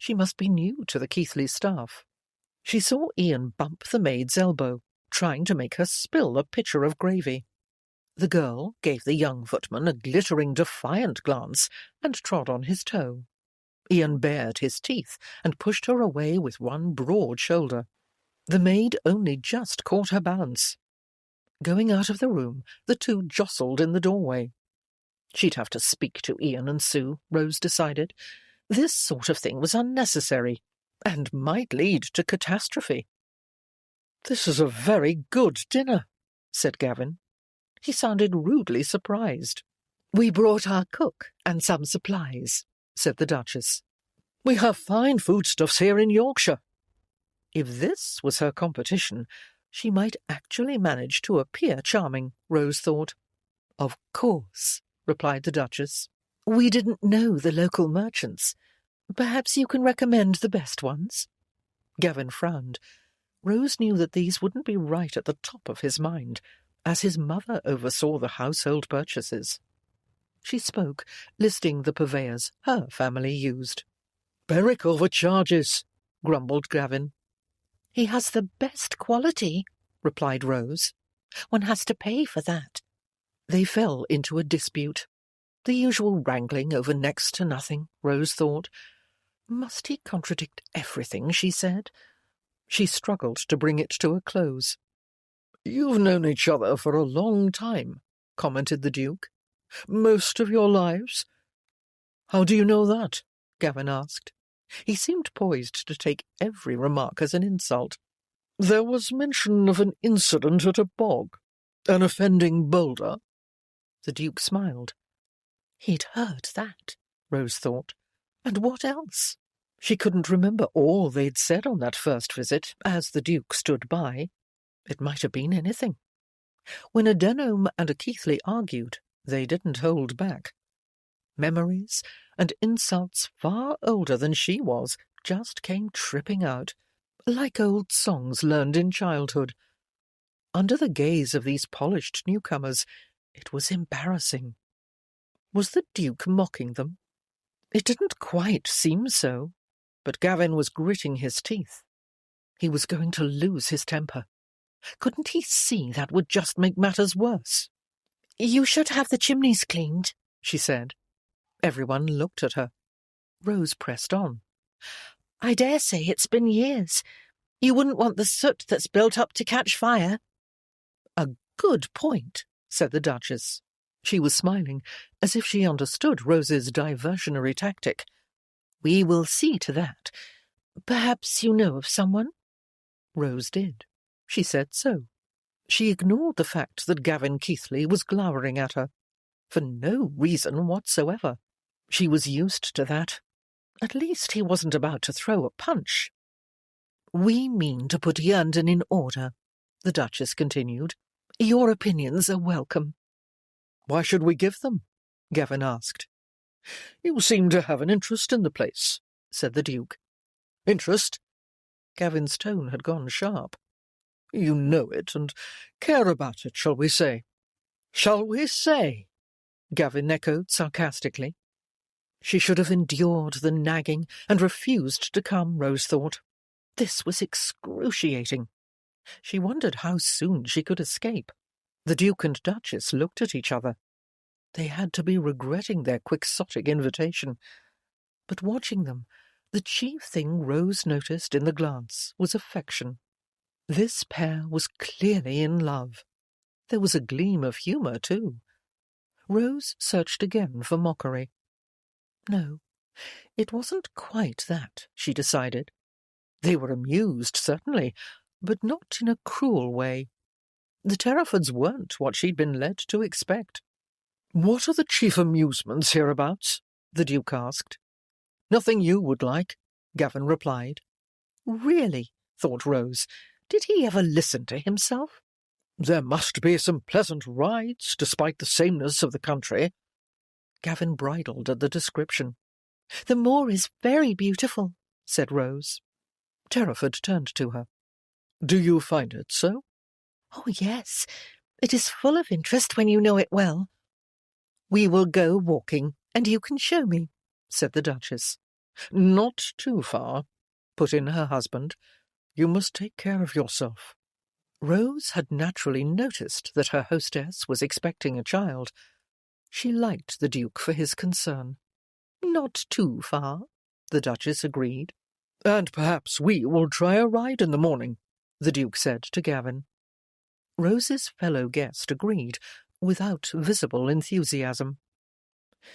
She must be new to the Keighley staff. She saw Ian bump the maid's elbow, trying to make her spill a pitcher of gravy. The girl gave the young footman a glittering, defiant glance and trod on his toe. Ian bared his teeth and pushed her away with one broad shoulder. The maid only just caught her balance. Going out of the room, the two jostled in the doorway. She'd have to speak to Ian and Sue, Rose decided. This sort of thing was unnecessary, and might lead to catastrophe. "This is a very good dinner," said Gavin. He sounded rudely surprised. "We brought our cook and some supplies," said the Duchess. "We have fine foodstuffs here in Yorkshire." If this was her competition, she might actually manage to appear charming, Rose thought. "Of course," replied the Duchess. "We didn't know the local merchants. Perhaps you can recommend the best ones?" Gavin frowned. Rose knew that these wouldn't be right at the top of his mind, as his mother oversaw the household purchases. She spoke, listing the purveyors her family used. "Berwick overcharges," grumbled Gavin. "He has the best quality," replied Rose. "One has to pay for that." They fell into a dispute. The usual wrangling over next to nothing, Rose thought. Must he contradict everything she said? She struggled to bring it to a close. "You've known each other for a long time," commented the Duke. "Most of your lives?" "How do you know that?" Gavin asked. He seemed poised to take every remark as an insult. "There was mention of an incident at a bog, an offending boulder." The Duke smiled. He'd heard that, Rose thought. And what else? She couldn't remember all they'd said on that first visit, as the Duke stood by. It might have been anything. When a Denham and a Keighley argued, they didn't hold back. Memories and insults far older than she was just came tripping out, like old songs learned in childhood. Under the gaze of these polished newcomers, it was embarrassing. Was the Duke mocking them? It didn't quite seem so, but Gavin was gritting his teeth. He was going to lose his temper. Couldn't he see that would just make matters worse? "You should have the chimneys cleaned," she said. Everyone looked at her. Rose pressed on. "I dare say it's been years. You wouldn't want the soot that's built up to catch fire." "A good point," said the Duchess. She was smiling, as if she understood Rose's diversionary tactic. "We will see to that. Perhaps you know of someone?" Rose did. She said so. She ignored the fact that Gavin Keighley was glowering at her. For no reason whatsoever. She was used to that. At least he wasn't about to throw a punch. "We mean to put Yernden in order," the Duchess continued. "Your opinions are welcome." "Why should we give them?" Gavin asked. "You seem to have an interest in the place," said the Duke. "Interest?" Gavin's tone had gone sharp. "You know it, and care about it, shall we say?" "Shall we say?" Gavin echoed sarcastically. She should have endured the nagging and refused to come, Rose thought. This was excruciating. She wondered how soon she could escape. The Duke and Duchess looked at each other. They had to be regretting their quixotic invitation. But watching them, the chief thing Rose noticed in the glance was affection. This pair was clearly in love. There was a gleam of humour, too. Rose searched again for mockery. No, it wasn't quite that, she decided. They were amused, certainly, but not in a cruel way. The Terrafords weren't what she'd been led to expect. "What are the chief amusements hereabouts?" the Duke asked. "Nothing you would like," Gavin replied. Really, thought Rose, did he ever listen to himself? "There must be some pleasant rides, despite the sameness of the country." Gavin bridled at the description. "The moor is very beautiful," said Rose. Terraford turned to her. "Do you find it so?" "Oh, yes. It is full of interest when you know it well." "We will go walking, and you can show me," said the Duchess. "Not too far," put in her husband. "You must take care of yourself." Rose had naturally noticed that her hostess was expecting a child. She liked the Duke for his concern. "Not too far," the Duchess agreed. "And perhaps we will try a ride in the morning," the Duke said to Gavin. Rose's fellow guest agreed, without visible enthusiasm.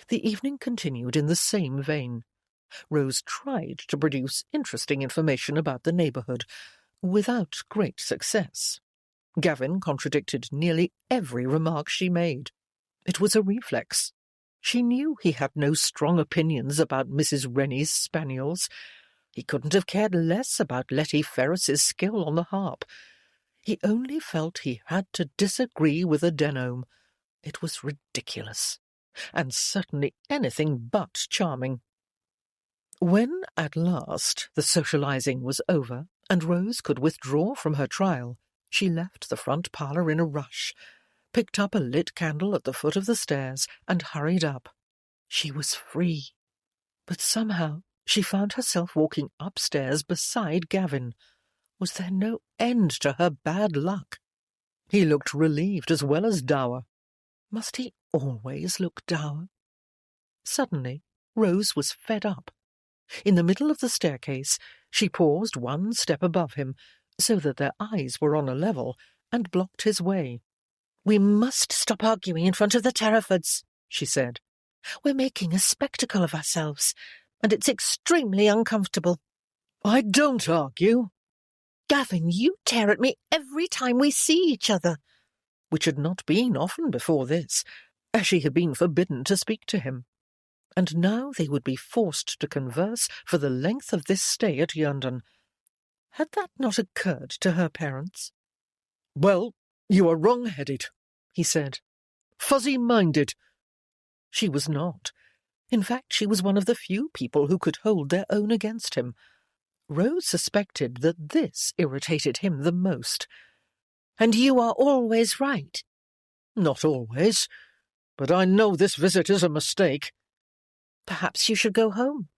The evening continued in the same vein. Rose tried to produce interesting information about the neighbourhood, without great success. Gavin contradicted nearly every remark she made. It was a reflex. She knew he had no strong opinions about Mrs. Rennie's spaniels. He couldn't have cared less about Letty Ferris's skill on the harp. He only felt he had to disagree with a Denome. It was ridiculous, and certainly anything but charming. When, at last, the socializing was over, and Rose could withdraw from her trial, she left the front parlour in a rush, picked up a lit candle at the foot of the stairs, and hurried up. She was free. But somehow she found herself walking upstairs beside Gavin. Was there no end to her bad luck? He looked relieved as well as dour. Must he always look dour? Suddenly, Rose was fed up. In the middle of the staircase, she paused one step above him, so that their eyes were on a level, and blocked his way. "We must stop arguing in front of the Terrafords," she said. "We're making a spectacle of ourselves, and it's extremely uncomfortable." "I don't argue." "Gavin, you tear at me every time we see each other," which had not been often before this, as she had been forbidden to speak to him. And now they would be forced to converse for the length of this stay at Yundon. Had that not occurred to her parents? "Well, you are wrong-headed," he said. "Fuzzy-minded." She was not. In fact, she was one of the few people who could hold their own against him. Rose suspected that this irritated him the most. "And you are always right." "Not always. But I know this visit is a mistake." "Perhaps you should go home."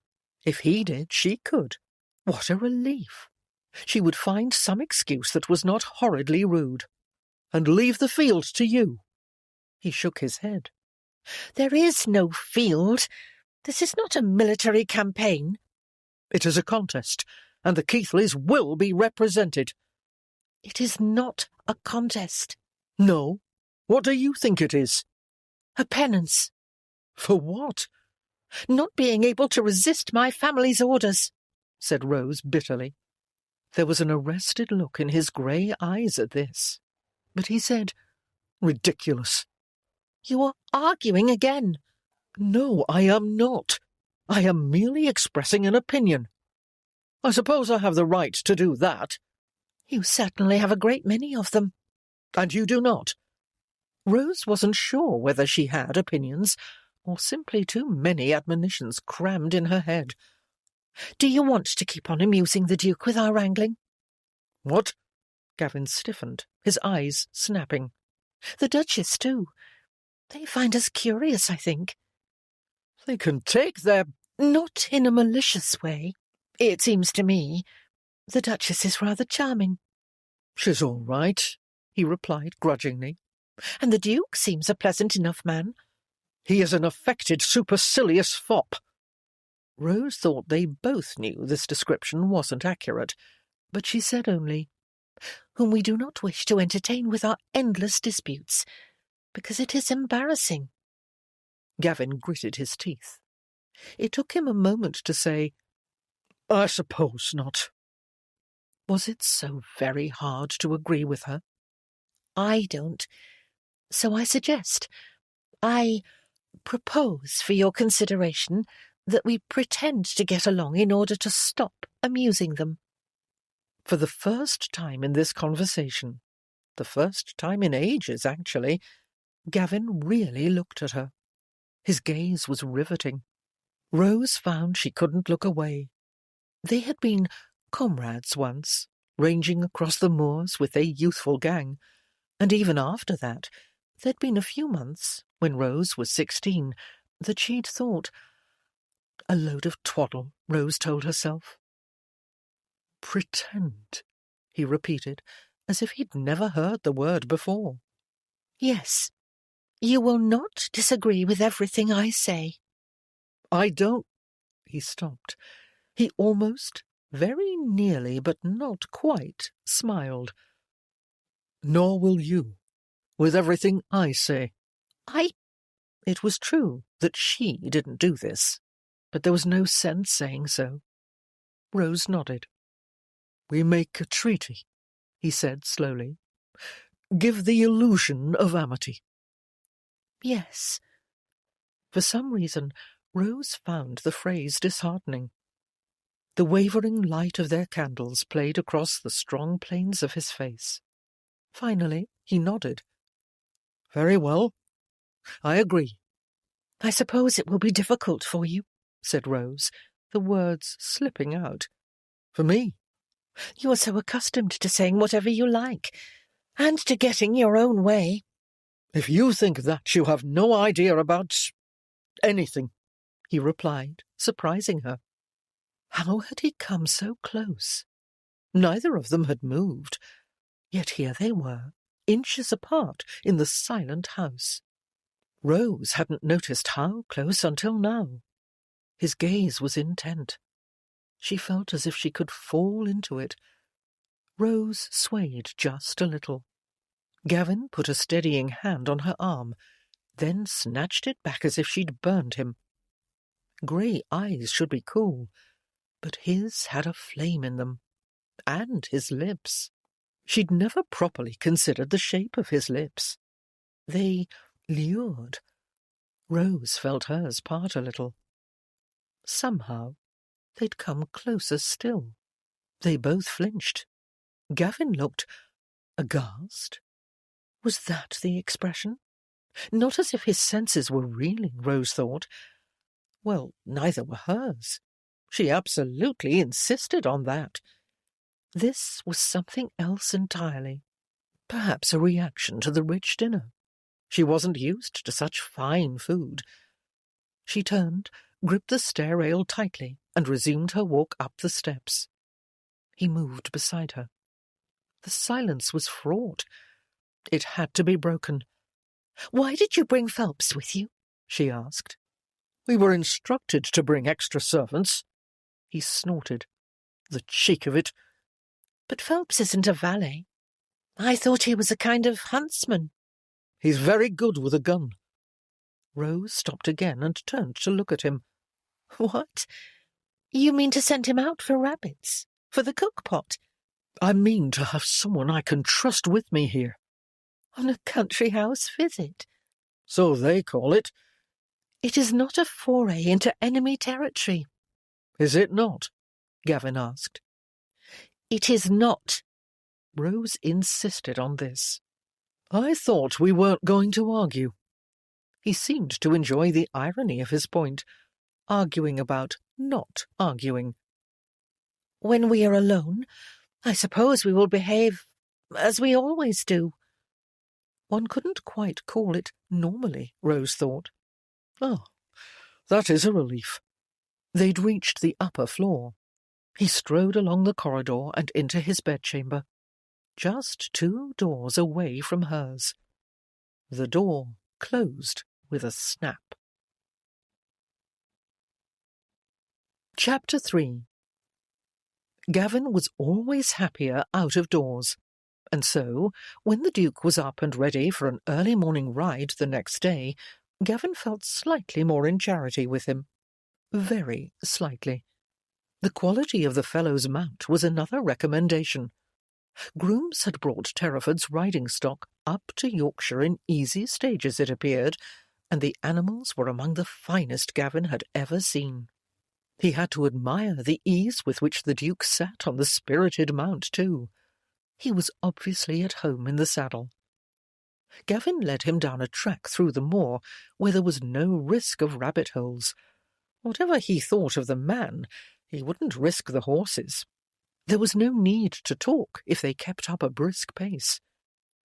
If he did, she could. What a relief! She would find some excuse that was not horridly rude. "And leave the field to you." He shook his head. "There is no field. This is not a military campaign." "It is a contest, and the Keithleys will be represented." "It is not a contest." "No? What do you think it is?" "A penance." "For what?" "Not being able to resist my family's orders," said Rose bitterly. There was an arrested look in his grey eyes at this. But he said, "Ridiculous." "You are arguing again." "No, I am not. I am merely expressing an opinion. I suppose I have the right to do that." "You certainly have a great many of them." "And you do not?" Rose wasn't sure whether she had opinions, or simply too many admonitions crammed in her head. "Do you want to keep on amusing the Duke with our wrangling?" "What?" Gavin stiffened, his eyes snapping. "The Duchess, too. They find us curious, I think." "They can take their—" "Not in a malicious way, it seems to me. The Duchess is rather charming." "She's all right," he replied grudgingly. "And the Duke seems a pleasant enough man." "He is an affected, supercilious fop." Rose thought they both knew this description wasn't accurate, but she said only, "Whom we do not wish to entertain with our endless disputes, because it is embarrassing." Gavin gritted his teeth. It took him a moment to say, "I suppose not." Was it so very hard to agree with her? "I don't. So I suggest, I propose for your consideration, that we pretend to get along in order to stop amusing them." For the first time in this conversation, the first time in ages, actually, Gavin really looked at her. His gaze was riveting. Rose found she couldn't look away. They had been comrades once, ranging across the moors with their youthful gang, and even after that, there'd been a few months, when Rose was 16, that she'd thought— a load of twaddle, Rose told herself. "Pretend," he repeated, as if he'd never heard the word before. "Yes. You will not disagree with everything I say." "I don't—" He stopped. He almost, very nearly, but not quite, smiled. Nor will you, with everything I say. It was true that she didn't do this, but there was no sense saying so. Rose nodded. We make a treaty, he said slowly. Give the illusion of amity. Yes. For some reason, Rose found the phrase disheartening. The wavering light of their candles played across the strong planes of his face. Finally, he nodded. Very well. I agree. I suppose it will be difficult for you, said Rose, the words slipping out. For me? You are so accustomed to saying whatever you like, and to getting your own way. If you think that, you have no idea about anything, he replied, surprising her. How had he come so close? Neither of them had moved, yet here they were, inches apart in the silent house. Rose hadn't noticed how close until now. His gaze was intent. She felt as if she could fall into it. Rose swayed just a little. Gavin put a steadying hand on her arm, then snatched it back as if she'd burned him. Grey eyes should be cool, but his had a flame in them. And his lips. She'd never properly considered the shape of his lips. They lured. Rose felt hers part a little. Somehow, they'd come closer still. They both flinched. Gavin looked aghast. Was that the expression? Not as if his senses were reeling, Rose thought. Well, neither were hers. She absolutely insisted on that. This was something else entirely. Perhaps a reaction to the rich dinner. She wasn't used to such fine food. She turned, gripped the stair rail tightly, and resumed her walk up the steps. He moved beside her. The silence was fraught. It had to be broken. "Why did you bring Phelps with you?" she asked. We were instructed to bring extra servants. He snorted. The cheek of it. But Phelps isn't a valet. I thought he was a kind of huntsman. He's very good with a gun. Rose stopped again and turned to look at him. What? You mean to send him out for rabbits? For the cook-pot? I mean to have someone I can trust with me here. On a country house visit? So they call it. It is not a foray into enemy territory. Is it not? Gavin asked. It is not. Rose insisted on this. I thought we weren't going to argue. He seemed to enjoy the irony of his point, arguing about not arguing. When we are alone, I suppose we will behave as we always do. One couldn't quite call it normally, Rose thought. Oh, that is a relief. They'd reached the upper floor. He strode along the corridor and into his bedchamber, just 2 doors away from hers. The door closed with a snap. Chapter 3. Gavin was always happier out of doors, and so, when the Duke was up and ready for an early morning ride the next day, Gavin felt slightly more in charity with him. Very slightly. The quality of the fellow's mount was another recommendation. Grooms had brought Terraford's riding stock up to Yorkshire in easy stages, it appeared, and the animals were among the finest Gavin had ever seen. He had to admire the ease with which the Duke sat on the spirited mount, too. He was obviously at home in the saddle. Gavin led him down a track through the moor, where there was no risk of rabbit holes. Whatever he thought of the man, he wouldn't risk the horses. There was no need to talk if they kept up a brisk pace.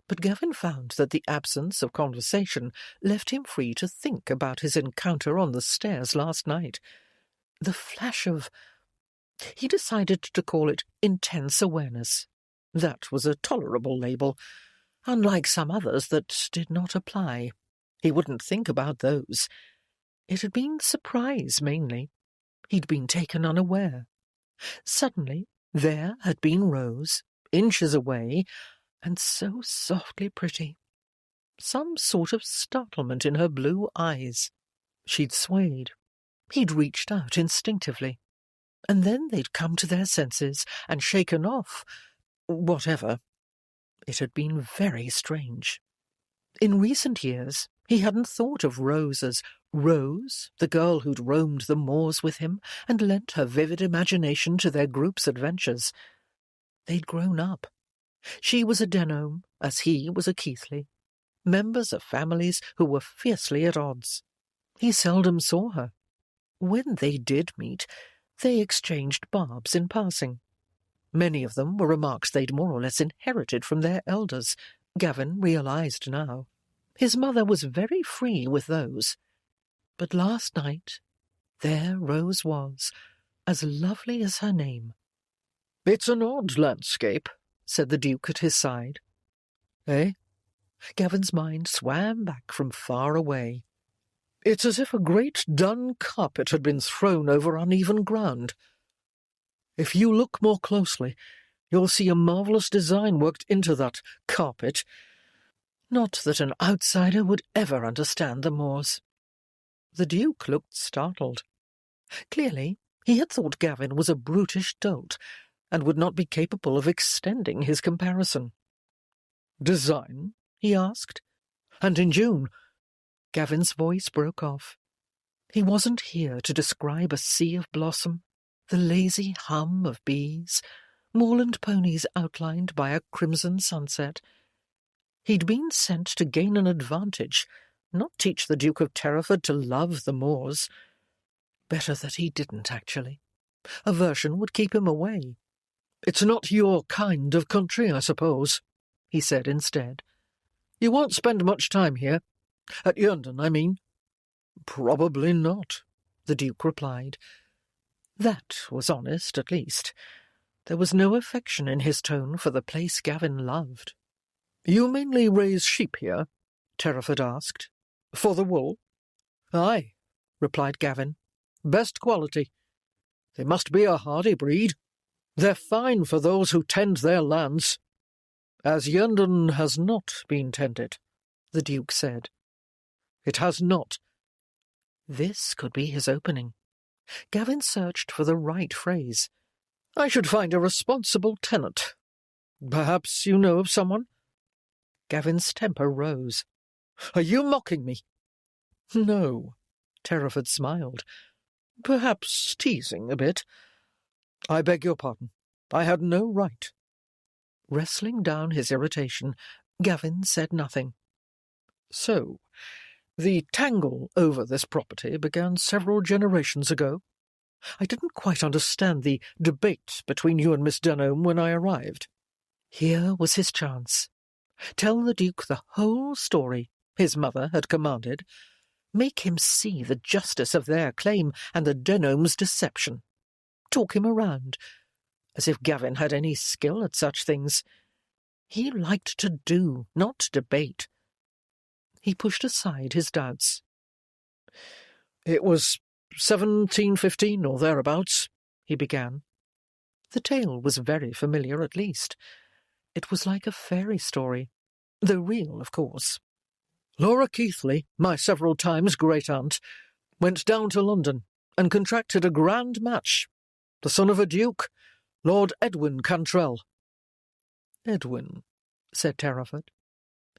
But Gavin found that the absence of conversation left him free to think about his encounter on the stairs last night. The flash of... He decided to call it intense awareness. That was a tolerable label, unlike some others that did not apply. He wouldn't think about those. It had been surprise, mainly. He'd been taken unaware. Suddenly, there had been Rose, inches away, and so softly pretty. Some sort of startlement in her blue eyes. She'd swayed. He'd reached out instinctively. And then they'd come to their senses and shaken off whatever. It had been very strange. In recent years, he hadn't thought of Rose as Rose, the girl who'd roamed the moors with him and lent her vivid imagination to their group's adventures. They'd grown up. She was a Denholm, as he was a Keighley, members of families who were fiercely at odds. He seldom saw her. When they did meet, they exchanged barbs in passing. Many of them were remarks they'd more or less inherited from their elders, Gavin realised now. His mother was very free with those. But last night, there Rose was, as lovely as her name. "It's an odd landscape," said the Duke at his side. "Eh?" Gavin's mind swam back from far away. "It's as if a great dun carpet had been thrown over uneven ground. If you look more closely, you'll see a marvellous design worked into that carpet. Not that an outsider would ever understand the moors." The Duke looked startled. Clearly, he had thought Gavin was a brutish dolt, and would not be capable of extending his comparison. "Design?" he asked. "And in June?" Gavin's voice broke off. He wasn't here to describe a sea of blossom, the lazy hum of bees, moorland ponies outlined by a crimson sunset. He'd been sent to gain an advantage, not teach the Duke of Terraford to love the moors. Better that he didn't, actually. Aversion would keep him away. "It's not your kind of country, I suppose," he said instead. "You won't spend much time here. At Yundon, I mean." "Probably not," the Duke replied. That was honest, at least. There was no affection in his tone for the place Gavin loved. "You mainly raise sheep here?" Terraford asked. "For the wool?" "Aye," replied Gavin. "Best quality. They must be a hardy breed. They're fine for those who tend their lands. As Yundon has not been tended," the Duke said. "It has not." This could be his opening. Gavin searched for the right phrase. "I should find a responsible tenant. Perhaps you know of someone?" Gavin's temper rose. "Are you mocking me?" "No," Terraford smiled. "Perhaps teasing a bit. I beg your pardon. I had no right." Wrestling down his irritation, Gavin said nothing. "So, the tangle over this property began several generations ago. I didn't quite understand the debate between you and Miss Denholm when I arrived." Here was his chance. Tell the Duke the whole story, his mother had commanded. Make him see the justice of their claim and the Denholm's deception. Talk him around, as if Gavin had any skill at such things. He liked to do, not debate. He pushed aside his doubts. "It was 1715 or thereabouts," he began. The tale was very familiar, at least. It was like a fairy story, though real, of course. "Laura Keighley, my several times great-aunt, went down to London and contracted a grand match. The son of a duke, Lord Edwin Cantrell." "Edwin," said Terraford.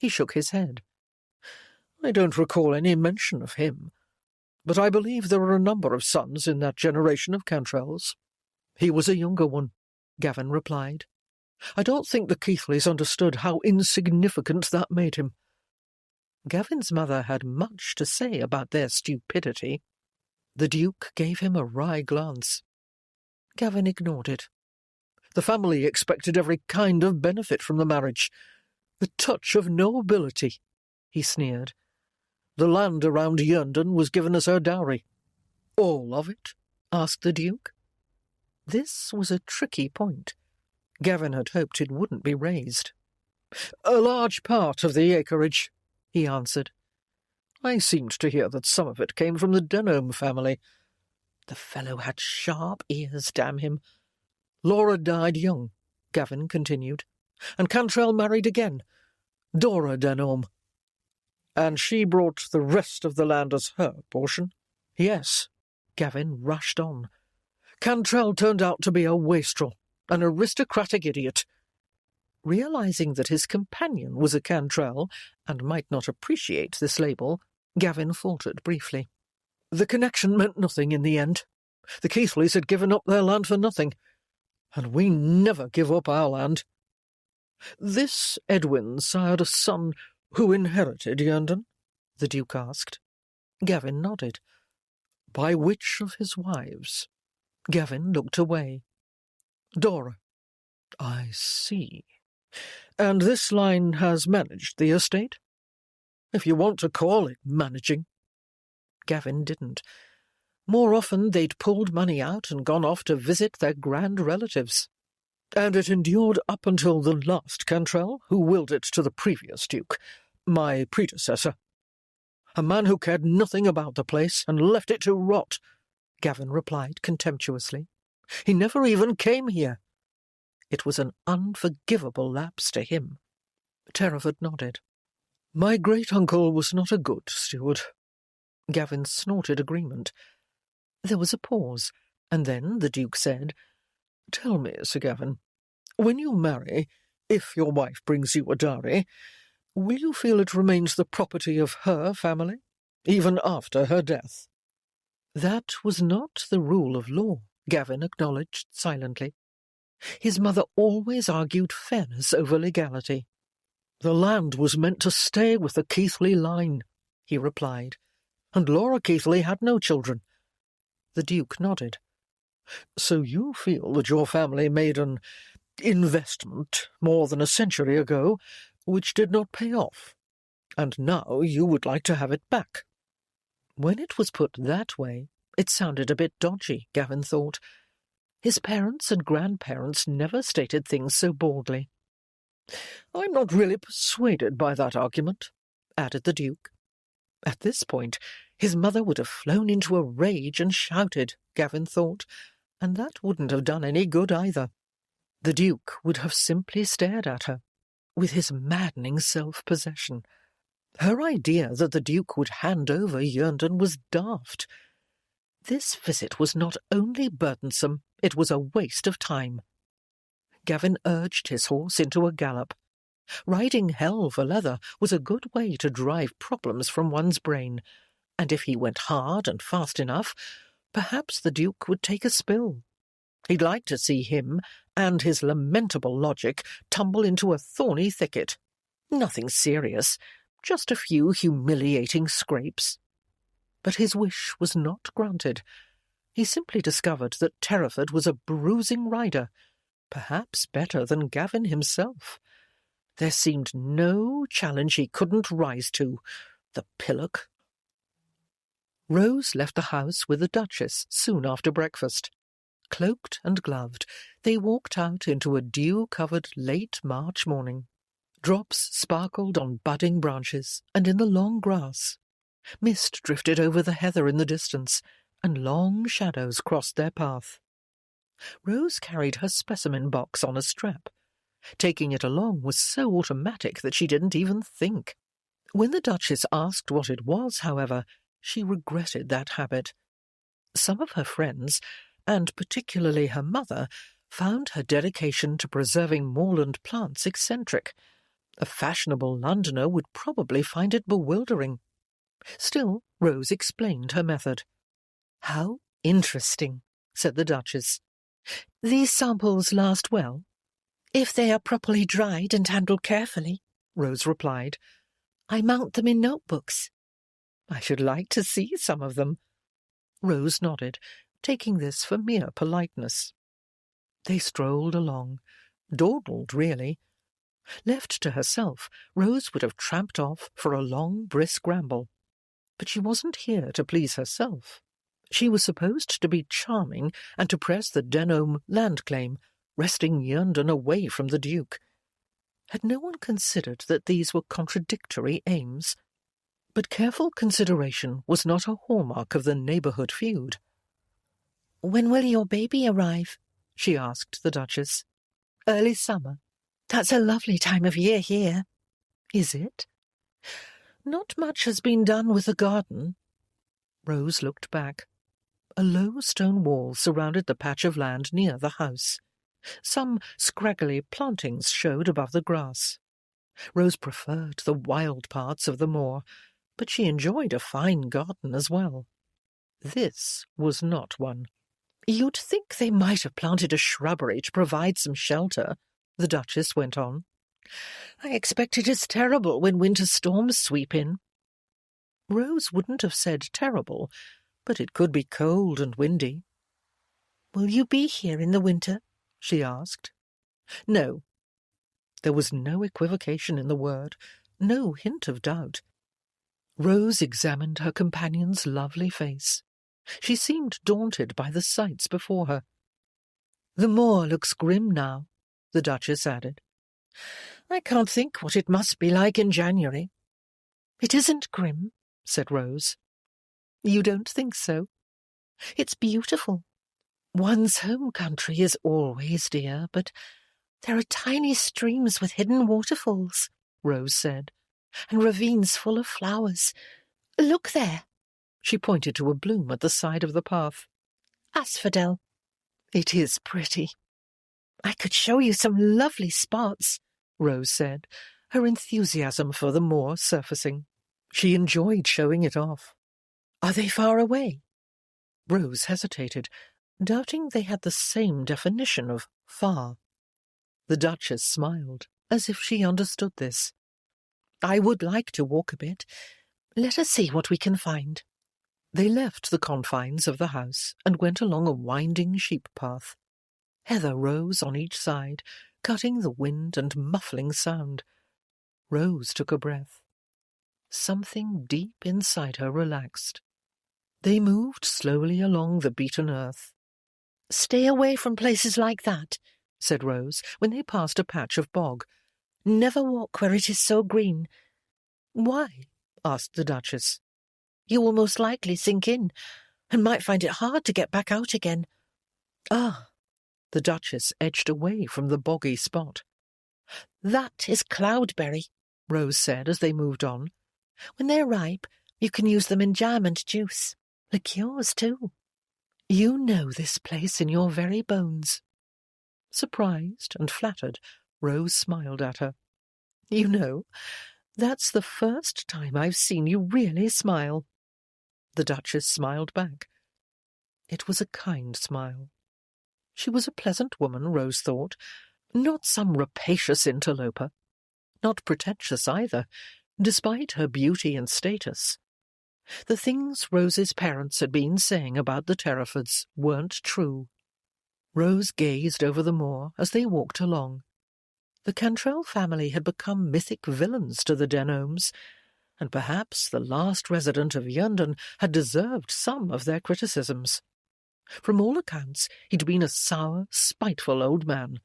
He shook his head. "I don't recall any mention of him, but I believe there are a number of sons in that generation of Cantrells." "He was a younger one," Gavin replied. "I don't think the Keithleys understood how insignificant that made him." Gavin's mother had much to say about their stupidity. The Duke gave him a wry glance. Gavin ignored it. "The family expected every kind of benefit from the marriage. The touch of nobility," he sneered. "The land around Yundon was given as her dowry." "All of it?" asked the Duke. This was a tricky point. Gavin had hoped it wouldn't be raised. "A large part of the acreage," he answered. "I seemed to hear that some of it came from the Denholm family." The fellow had sharp ears, damn him. "Laura died young," Gavin continued. And Cantrell married again, Dora Denholm. And she brought the rest of the land as her portion? Yes. Gavin rushed on. Cantrell turned out to be a wastrel, an aristocratic idiot. Realising that his companion was a Cantrell, and might not appreciate this label, Gavin faltered briefly. The connection meant nothing in the end. The Keithleys had given up their land for nothing, and we never give up our land. This Edwin sired a son who inherited Yerndon? The Duke asked. Gavin nodded. By which of his wives? Gavin looked away. Dora. I see. And this line has managed the estate? If you want to call it managing. Gavin didn't. More often they'd pulled money out and gone off to visit their grand relatives. And it endured up until the last Cantrell, who willed it to the previous Duke, my predecessor. A man who cared nothing about the place and left it to rot, Gavin replied contemptuously. He never even came here. It was an unforgivable lapse to him. Terraford nodded. My great-uncle was not a good steward. Gavin snorted agreement. There was a pause, and then the Duke said, Tell me, Sir Gavin, when you marry, if your wife brings you a dowry, will you feel it remains the property of her family, even after her death? That was not the rule of law, Gavin acknowledged silently. His mother always argued fairness over legality. The land was meant to stay with the Keithley line, he replied, and Laura Keithley had no children. The Duke nodded. So you feel that your family made an investment more than a century ago which did not pay off, and now you would like to have it back. When it was put that way, it sounded a bit dodgy, Gavin thought. His parents and grandparents never stated things so baldly. I'm not really persuaded by that argument, added the Duke. At this point, his mother would have flown into a rage and shouted, Gavin thought, and that wouldn't have done any good either. The Duke would have simply stared at her, with his maddening self-possession. Her idea that the Duke would hand over Yerndon was daft. This visit was not only burdensome, it was a waste of time. Gavin urged his horse into a gallop. Riding hell for leather was a good way to drive problems from one's brain, and if he went hard and fast enough, perhaps the Duke would take a spill. He'd like to see him and his lamentable logic tumble into a thorny thicket. Nothing serious, just a few humiliating scrapes. But his wish was not granted. He simply discovered that Terraford was a bruising rider, perhaps better than Gavin himself. There seemed no challenge he couldn't rise to, the pillock. Rose left the house with the Duchess soon after breakfast. Cloaked and gloved, they walked out into a dew-covered late March morning. Drops sparkled on budding branches and in the long grass. Mist drifted over the heather in the distance, and long shadows crossed their path. Rose carried her specimen box on a strap. Taking it along was so automatic that she didn't even think. When the Duchess asked what it was, however, she regretted that habit. Some of her friends, and particularly her mother, found her dedication to preserving moorland plants eccentric. A fashionable Londoner would probably find it bewildering. Still, Rose explained her method. "How interesting," said the Duchess. "These samples last well?" "If they are properly dried and handled carefully," Rose replied. "I mount them in notebooks." "I should like to see some of them." Rose nodded, taking this for mere politeness. They strolled along, dawdled really. Left to herself, Rose would have tramped off for a long, brisk ramble. But she wasn't here to please herself. She was supposed to be charming and to press the Denholm land claim, wresting Yerndon away from the Duke. Had no one considered that these were contradictory aims? But careful consideration was not a hallmark of the neighbourhood feud. "When will your baby arrive?" she asked the Duchess. "Early summer." That's a lovely time of year here. Is it? Not much has been done with the garden. Rose looked back. A low stone wall surrounded the patch of land near the house. Some scraggly plantings showed above the grass. Rose preferred the wild parts of the moor, but she enjoyed a fine garden as well. This was not one. You'd think they might have planted a shrubbery to provide some shelter, the Duchess went on. I expect it is terrible when winter storms sweep in. Rose wouldn't have said terrible, but it could be cold and windy. Will you be here in the winter? She asked. No. There was no equivocation in the word, no hint of doubt. Rose examined her companion's lovely face. She seemed daunted by the sights before her. The moor looks grim now, the Duchess added. I can't think what it must be like in January. It isn't grim, said Rose. You don't think so? It's beautiful. One's home country is always dear, but there are tiny streams with hidden waterfalls, Rose said, and ravines full of flowers. Look there. She pointed to a bloom at the side of the path. Asphodel. It is pretty. I could show you some lovely spots, Rose said, her enthusiasm for the moor surfacing. She enjoyed showing it off. Are they far away? Rose hesitated, doubting they had the same definition of far. The Duchess smiled, as if she understood this. I would like to walk a bit. Let us see what we can find. They left the confines of the house and went along a winding sheep path. Heather rose on each side, cutting the wind and muffling sound. Rose took a breath. Something deep inside her relaxed. They moved slowly along the beaten earth. Stay away from places like that, said Rose, when they passed a patch of bog. Never walk where it is so green. Why? Asked the Duchess. You will most likely sink in, and might find it hard to get back out again. Ah! The Duchess edged away from the boggy spot. That is cloudberry, Rose said as they moved on. When they're ripe, you can use them in jam and juice. Liqueurs, too. You know this place in your very bones. Surprised and flattered, Rose smiled at her. You know, that's the first time I've seen you really smile. The Duchess smiled back. It was a kind smile. She was a pleasant woman, Rose thought, not some rapacious interloper. Not pretentious either, despite her beauty and status. The things Rose's parents had been saying about the Terrafords weren't true. Rose gazed over the moor as they walked along. The Cantrell family had become mythic villains to the Denholms, and perhaps the last resident of London had deserved some of their criticisms. From all accounts, he'd been a sour, spiteful old man,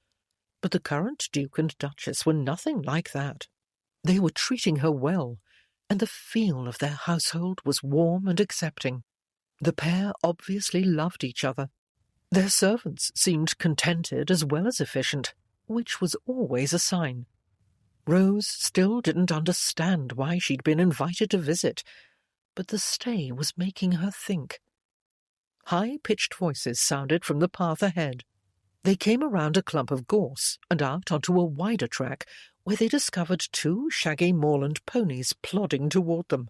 but the current Duke and Duchess were nothing like that. They were treating her well, and the feel of their household was warm and accepting. The pair obviously loved each other. Their servants seemed contented as well as efficient, which was always a sign. Rose still didn't understand why she'd been invited to visit, but the stay was making her think. High-pitched voices sounded from the path ahead. They came around a clump of gorse and out onto a wider track where they discovered two shaggy moorland ponies plodding toward them.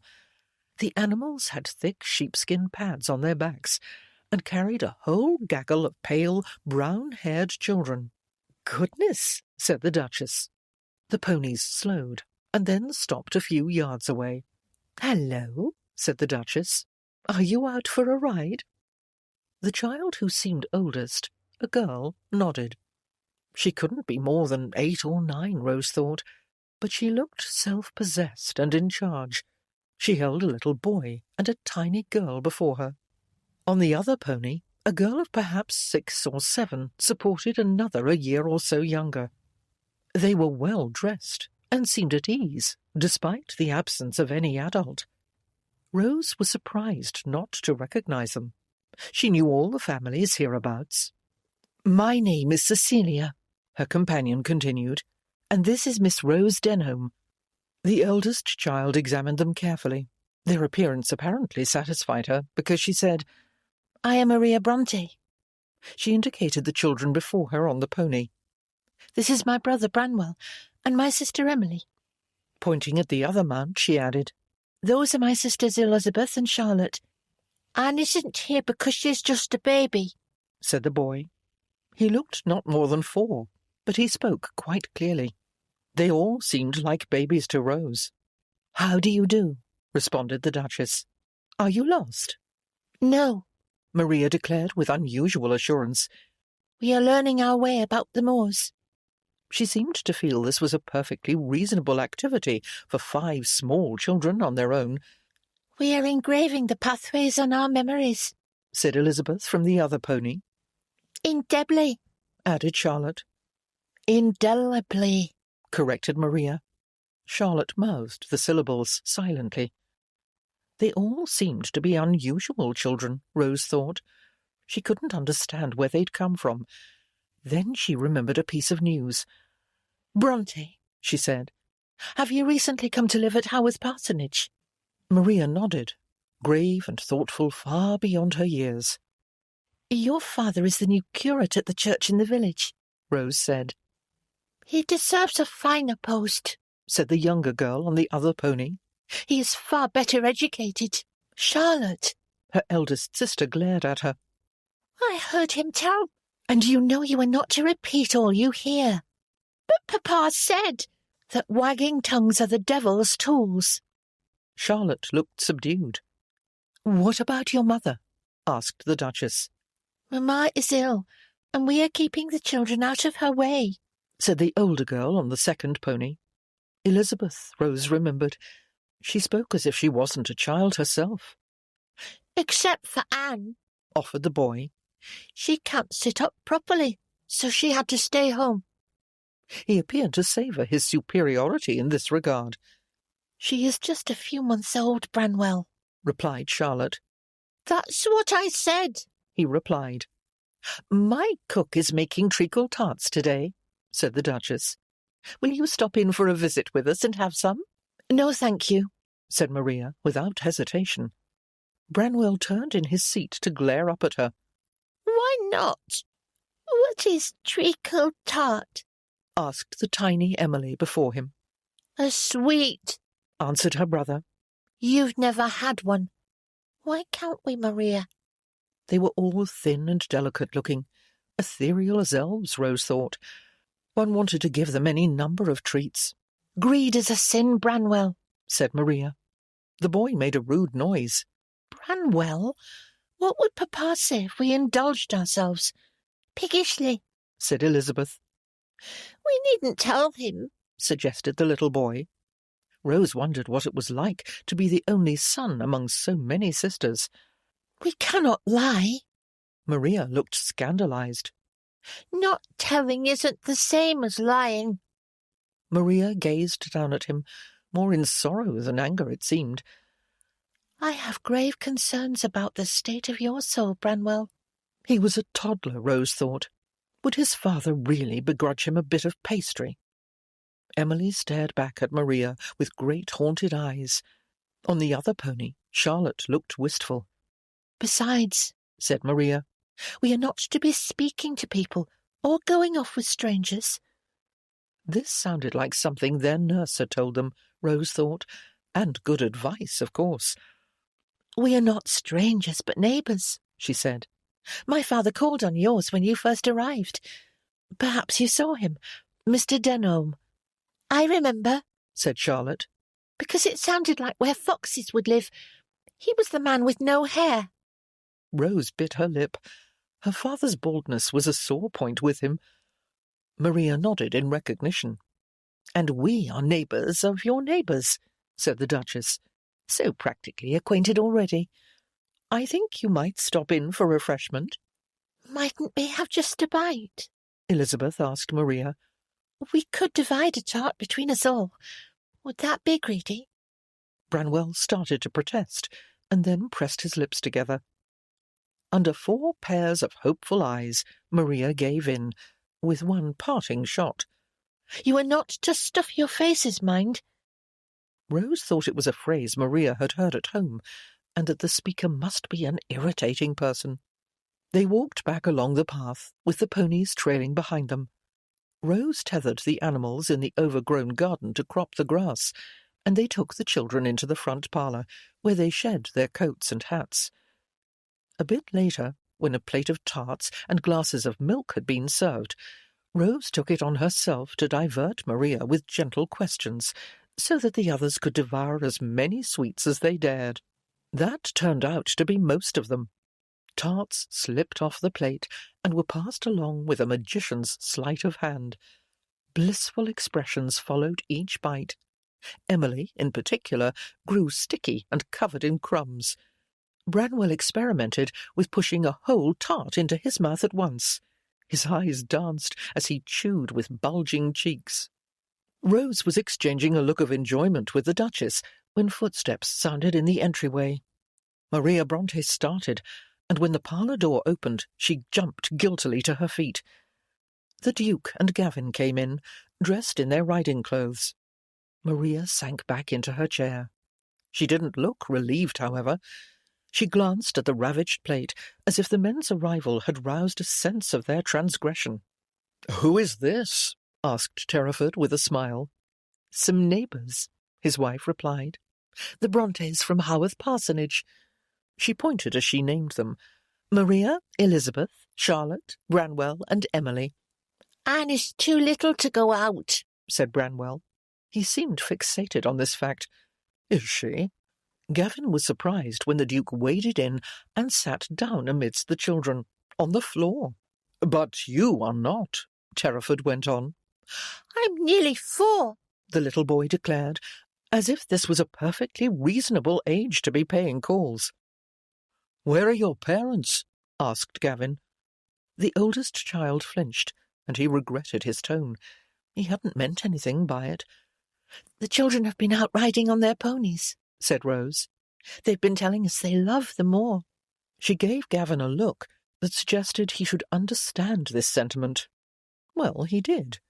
The animals had thick sheepskin pads on their backs and carried a whole gaggle of pale, brown-haired children. "Goodness," said the Duchess. The ponies slowed and then stopped a few yards away. "Hello," said the Duchess. "Are you out for a ride?" The child who seemed oldest, a girl, nodded. She couldn't be more than 8 or 9, Rose thought, but she looked self-possessed and in charge. She held a little boy and a tiny girl before her. On the other pony, a girl of perhaps 6 or 7 supported another a year or so younger. They were well dressed and seemed at ease, despite the absence of any adult. Rose was surprised not to recognize them. She knew all the families hereabouts. "My name is Cecilia," her companion continued, And this is Miss Rose Denholm." The eldest child examined them carefully. Their appearance apparently satisfied her, because she said, "I am Maria Bronte." She indicated the children before her on the pony. "This is my brother Branwell, and my sister Emily." Pointing at the other man, she added, "Those are my sisters Elizabeth and Charlotte." "Anne isn't here because she's just a baby," said the boy. He looked not more than 4, but he spoke quite clearly. They all seemed like babies to Rose. "How do you do?" responded the Duchess. "Are you lost?" "No," Maria declared with unusual assurance. "We are learning our way about the moors." She seemed to feel this was a perfectly reasonable activity for 5 small children on their own. "We are engraving the pathways on our memories," said Elizabeth from the other pony. "Indelibly," added Charlotte. "Indelibly," corrected Maria. Charlotte mouthed the syllables silently. They all seemed to be unusual children, Rose thought. She couldn't understand where they'd come from. Then she remembered a piece of news. "Bronte," she said, "have you recently come to live at Haworth Parsonage?" Maria nodded, grave and thoughtful far beyond her years. "Your father is the new curate at the church in the village," Rose said. "He deserves a finer post," said the younger girl on the other pony. "He is far better educated." "Charlotte," her eldest sister glared at her. "I heard him tell." "And you know you are not to repeat all you hear." "But Papa said that wagging tongues are the devil's tools." Charlotte looked subdued. "What about your mother?" asked the Duchess. "Mamma is ill, and we are keeping the children out of her way," said the older girl on the second pony. Elizabeth, Rose remembered. She spoke as if she wasn't a child herself. "Except for Anne," offered the boy. "She can't sit up properly, so she had to stay home." He appeared to savour his superiority in this regard. "She is just a few months old, Branwell," replied Charlotte. "That's what I said," he replied. "My cook is making treacle tarts today," said the Duchess. "Will you stop in for a visit with us and have some?" "No, thank you," said Maria without hesitation. Branwell turned in his seat to glare up at her. "Why not? What is treacle tart?" asked the tiny Emily before him. "A sweet," answered her brother. "You've never had one. Why can't we, Maria?" They were all thin and delicate-looking, ethereal as elves, Rose thought. One wanted to give them any number of treats. "Greed is a sin, Branwell," said Maria. The boy made a rude noise. "Branwell, what would Papa say if we indulged ourselves?" "Piggishly," said Elizabeth. "We needn't tell him," suggested the little boy. Rose wondered what it was like to be the only son among so many sisters. "We cannot lie." Maria looked scandalized. "Not telling isn't the same as lying." Maria gazed down at him, more in sorrow than anger, it seemed. "I have grave concerns about the state of your soul, Branwell." He was a toddler, Rose thought. Would his father really begrudge him a bit of pastry? Emily stared back at Maria with great haunted eyes. On the other pony, Charlotte looked wistful. "Besides," said Maria, "we are not to be speaking to people or going off with strangers." This sounded like something their nurse had told them, Rose thought, and good advice, of course. "We are not strangers, but neighbours," she said. "My father called on yours when you first arrived. Perhaps you saw him, Mr. Denholm." "I remember," said Charlotte, "because it sounded like where foxes would live. He was the man with no hair." Rose bit her lip. Her father's baldness was a sore point with him. Maria nodded in recognition. "And we are neighbours of your neighbours," said the Duchess. "So practically acquainted already. I think you might stop in for refreshment." "Mightn't we have just a bite?" Elizabeth asked Maria. "We could divide a tart between us all. Would that be greedy?" Branwell started to protest, and then pressed his lips together. Under 4 pairs of hopeful eyes, Maria gave in, with one parting shot. You are not to stuff your faces, mind." Rose thought it was a phrase Maria had heard at home, and that the speaker must be an irritating person. They walked back along the path, with the ponies trailing behind them. Rose tethered the animals in the overgrown garden to crop the grass, and they took the children into the front parlour, where they shed their coats and hats. A bit later, when a plate of tarts and glasses of milk had been served, Rose took it on herself to divert Maria with gentle questions, so that the others could devour as many sweets as they dared. That turned out to be most of them. Tarts slipped off the plate and were passed along with a magician's sleight of hand. Blissful expressions followed each bite. Emily, in particular, grew sticky and covered in crumbs. Branwell experimented with pushing a whole tart into his mouth at once. His eyes danced as he chewed with bulging cheeks. Rose was exchanging a look of enjoyment with the Duchess when footsteps sounded in the entryway. Maria Bronte started, and when the parlour door opened, she jumped guiltily to her feet. The Duke and Gavin came in, dressed in their riding clothes. Maria sank back into her chair. She didn't look relieved, however. She glanced at the ravaged plate, as if the men's arrival had roused a sense of their transgression. "Who is this?" asked Terraford with a smile. "Some neighbours," his wife replied. "The Brontes from Haworth Parsonage." She pointed as she named them. "Maria, Elizabeth, Charlotte, Branwell, and Emily." "Anne is too little to go out," said Branwell. He seemed fixated on this fact. "Is she?" Gavin was surprised when the Duke waded in and sat down amidst the children, on the floor. "But you are not," Terraford went on. "I'm nearly 4, the little boy declared, as if this was a perfectly reasonable age to be paying calls. "Where are your parents?" asked Gavin. The oldest child flinched, and he regretted his tone. He hadn't meant anything by it. "The children have been out riding on their ponies," said Rose. "They've been telling us they love the moor." She gave Gavin a look that suggested he should understand this sentiment. Well, he did.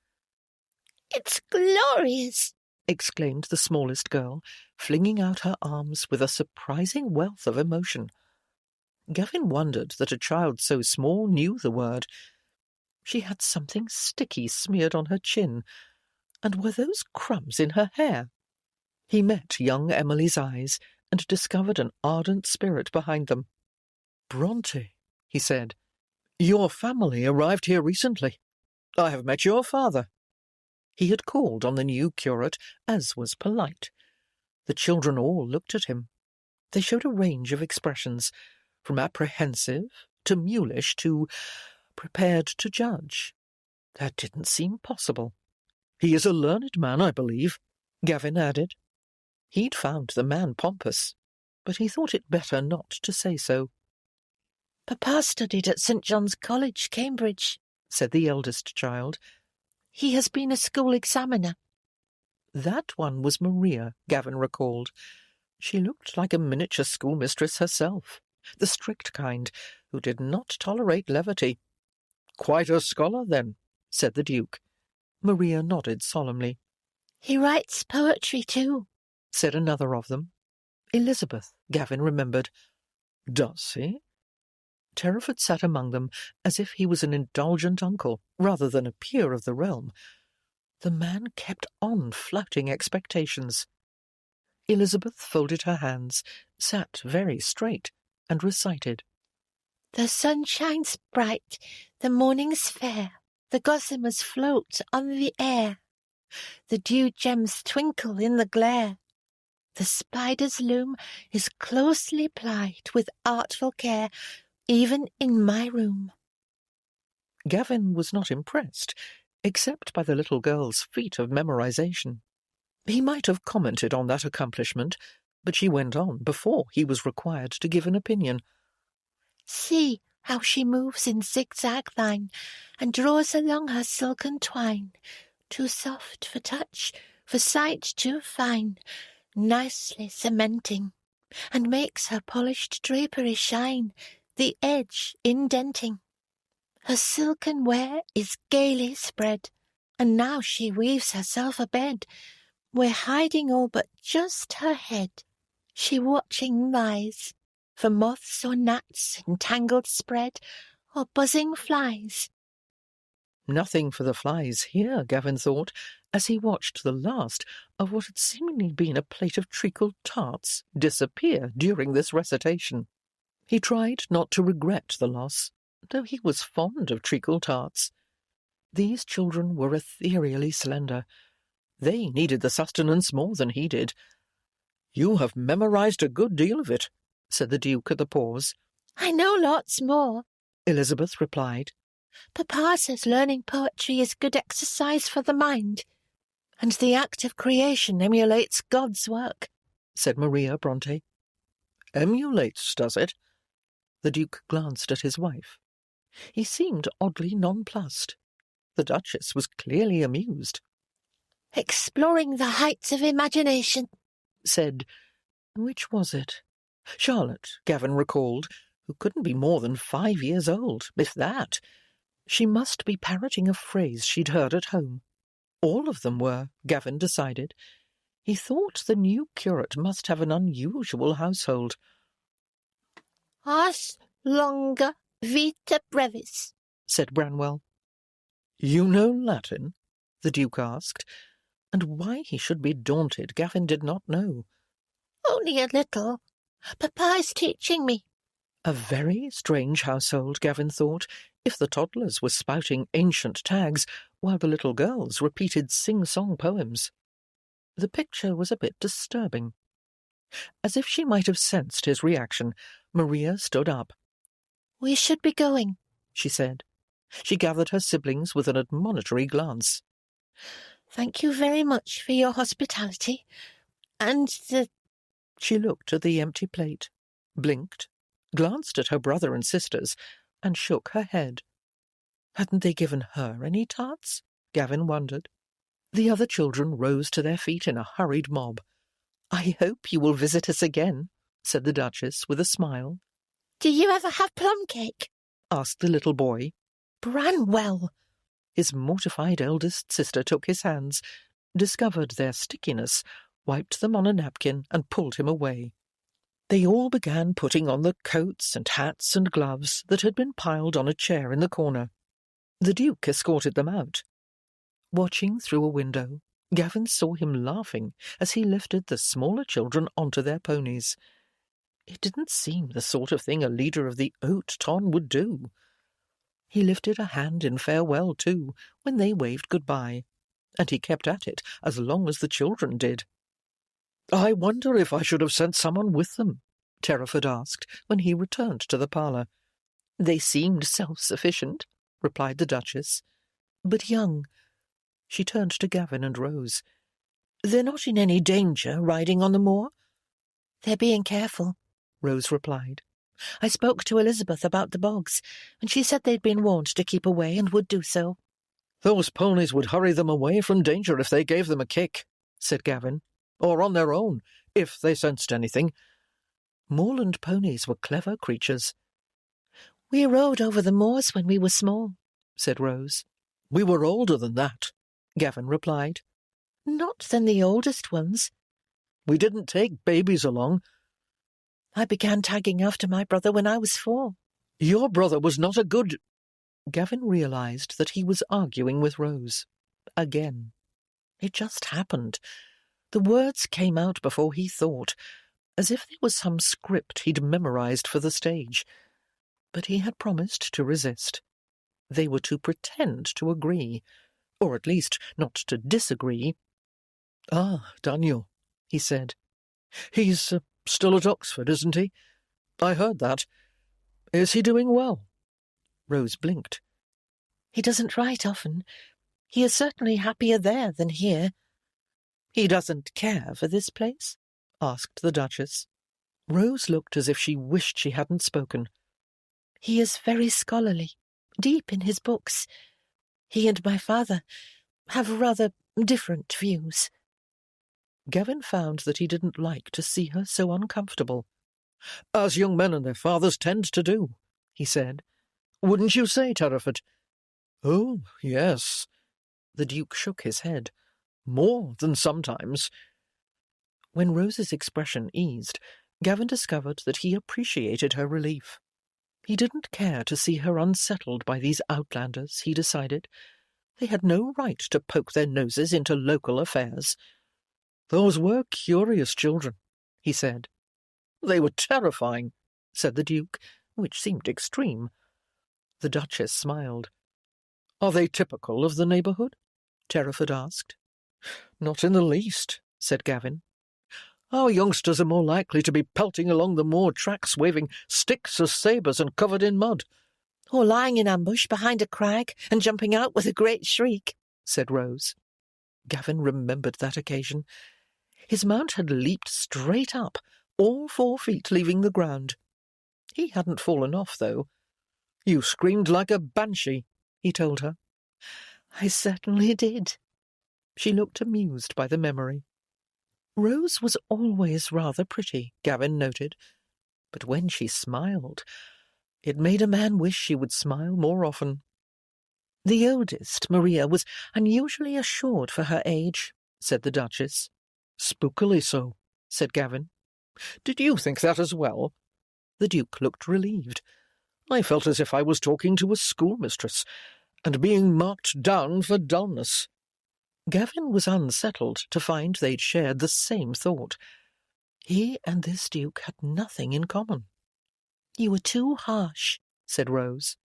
"It's glorious!" exclaimed the smallest girl, flinging out her arms with a surprising wealth of emotion. Gavin wondered that a child so small knew the word. She had something sticky smeared on her chin, and were those crumbs in her hair? He met young Emily's eyes and discovered an ardent spirit behind them. "Bronte," he said, "your family arrived here recently. I have met your father." He had called on the new curate, as was polite. The children all looked at him. They showed a range of expressions, from apprehensive to mulish to prepared to judge. That didn't seem possible. "He is a learned man, I believe," Gavin added. He'd found the man pompous, but he thought it better not to say so. "Papa studied at St. John's College, Cambridge," said the eldest child. "He has been a school examiner." That one was Maria, Gavin recalled. She looked like a miniature schoolmistress herself, the strict kind, who did not tolerate levity. "Quite a scholar, then," said the Duke. Maria nodded solemnly. "He writes poetry, too," said another of them. Elizabeth, Gavin remembered. "Does he?" Terraford sat among them as if he was an indulgent uncle rather than a peer of the realm. The man kept on flouting expectations. Elizabeth folded her hands, sat very straight, and recited. "The sun shines bright, the morning's fair, the gossamers float on the air, the dew gems twinkle in the glare, the spider's loom is closely plied with artful care, even in my room." Gavin was not impressed, except by the little girl's feat of memorization. He might have commented on that accomplishment, but she went on before he was required to give an opinion. "See how she moves in zigzag line, and draws along her silken twine, too soft for touch, for sight too fine, nicely cementing, and makes her polished drapery shine, the edge indenting. Her silken wear is gaily spread, And now she weaves herself a bed. We're hiding all but just her head. She watching lies, for moths or gnats in tangled spread, or buzzing flies. Nothing for the flies here, Gavin thought, as he watched the last of what had seemingly been a plate of treacle tarts disappear during this recitation. He tried not to regret the loss, though he was fond of treacle tarts. These children were ethereally slender. They needed the sustenance more than he did. "You have memorized a good deal of it," said the Duke at the pause. I know lots more, Elizabeth replied. Papa says learning poetry is good exercise for the mind, and the act of creation emulates God's work, said Maria Bronte. Emulates, does it? The Duke glanced at his wife. He seemed oddly nonplussed. The Duchess was clearly amused. Exploring the heights of imagination, said, which was it? Charlotte, Gavin recalled, who couldn't be more than 5 years old, if that. She must be parroting a phrase she'd heard at home. All of them were, Gavin decided. He thought the new curate must have an unusual household. Ars longa vita brevis, said Branwell. You know Latin? The Duke asked, and why he should be daunted Gavin did not know. Only a little. Papa is teaching me. A very strange household, Gavin thought, if the toddlers were spouting ancient tags while the little girls repeated sing-song poems. The picture was a bit disturbing. As if she might have sensed his reaction, Maria stood up. We should be going, she said. She gathered her siblings with an admonitory glance. Thank you very much for your hospitality, and the... She looked at the empty plate, blinked, glanced at her brother and sisters, and shook her head. Hadn't they given her any tarts? Gavin wondered. The other children rose to their feet in a hurried mob. I hope you will visit us again, said the Duchess with a smile. Do you ever have plum cake? Asked the little boy. Branwell. His mortified eldest sister took his hands, discovered their stickiness, wiped them on a napkin, and pulled him away. They all began putting on the coats and hats and gloves that had been piled on a chair in the corner. The Duke escorted them out. Watching through a window, Gavin saw him laughing as he lifted the smaller children onto their ponies. It didn't seem the sort of thing a leader of the Haute Ton would do. He lifted a hand in farewell, too, when they waved goodbye, and he kept at it as long as the children did. I wonder if I should have sent someone with them, Terraford asked when he returned to the parlour. They seemed self-sufficient, replied the Duchess, but young. She turned to Gavin and Rose. They're not in any danger riding on the moor? They're being careful, Rose replied. I spoke to Elizabeth about the bogs, and she said they'd been warned to keep away and would do so. Those ponies would hurry them away from danger if they gave them a kick, said Gavin, or on their own, if they sensed anything. Moorland ponies were clever creatures. We rode over the moors when we were small, said Rose. We were older than that, Gavin replied. Not than the oldest ones. We didn't take babies along. I began tagging after my brother when I was 4. Your brother was not a good... Gavin realised that he was arguing with Rose. Again. It just happened. The words came out before he thought, as if there was some script he'd memorised for the stage. But he had promised to resist. They were to pretend to agree, or at least not to disagree. Ah, Daniel, he said. He's still at Oxford, isn't he? I heard that. Is he doing well? Rose blinked. He doesn't write often. He is certainly happier there than here. He doesn't care for this place? Asked the Duchess. Rose looked as if she wished she hadn't spoken. He is very scholarly, deep in his books. He and my father have rather different views. Gavin found that he didn't like to see her so uncomfortable. As young men and their fathers tend to do, he said. Wouldn't you say, Terraford? Oh, yes. The Duke shook his head. "More than sometimes." When Rose's expression eased, Gavin discovered that he appreciated her relief. He didn't care to see her unsettled by these outlanders, he decided. They had no right to poke their noses into local affairs. "Those were curious children," he said. "They were terrifying," said the Duke, which seemed extreme. The Duchess smiled. "Are they typical of the neighbourhood?" Terraford asked. "Not in the least," said Gavin. "Our youngsters are more likely to be pelting along the moor tracks, waving sticks as sabres and covered in mud." "Or lying in ambush behind a crag and jumping out with a great shriek," said Rose. Gavin remembered that occasion. His mount had leaped straight up, all 4 feet leaving the ground. He hadn't fallen off, though. "You screamed like a banshee," he told her. "I certainly did." She looked amused by the memory. Rose was always rather pretty, Gavin noted, but when she smiled, it made a man wish she would smile more often. "The oldest, Maria, was unusually assured for her age," said the Duchess. "Spookily so," said Gavin. "Did you think that as well?" The Duke looked relieved. "I felt as if I was talking to a schoolmistress, and being marked down for dullness." Gavin was unsettled to find they'd shared the same thought. He and this Duke had nothing in common. "You were too harsh," said Rose.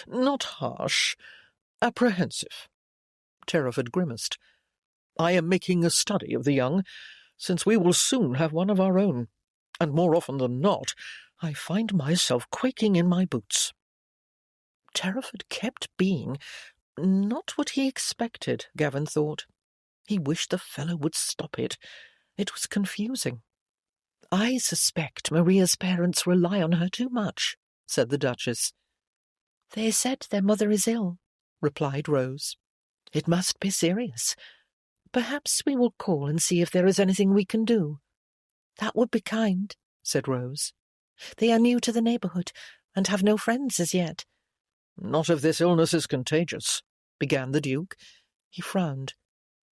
"Not harsh. Apprehensive." Terraford grimaced. "I am making a study of the young, since we will soon have one of our own, and more often than not, I find myself quaking in my boots." Terraford kept being not what he expected, Gavin thought. He wished the fellow would stop it. It was confusing. "I suspect Maria's parents rely on her too much," said the Duchess. "They said their mother is ill," replied Rose. "It must be serious. Perhaps we will call and see if there is anything we can do." "That would be kind," said Rose. "They are new to the neighbourhood, and have no friends as yet." "Not if this illness is contagious," began the Duke. He frowned.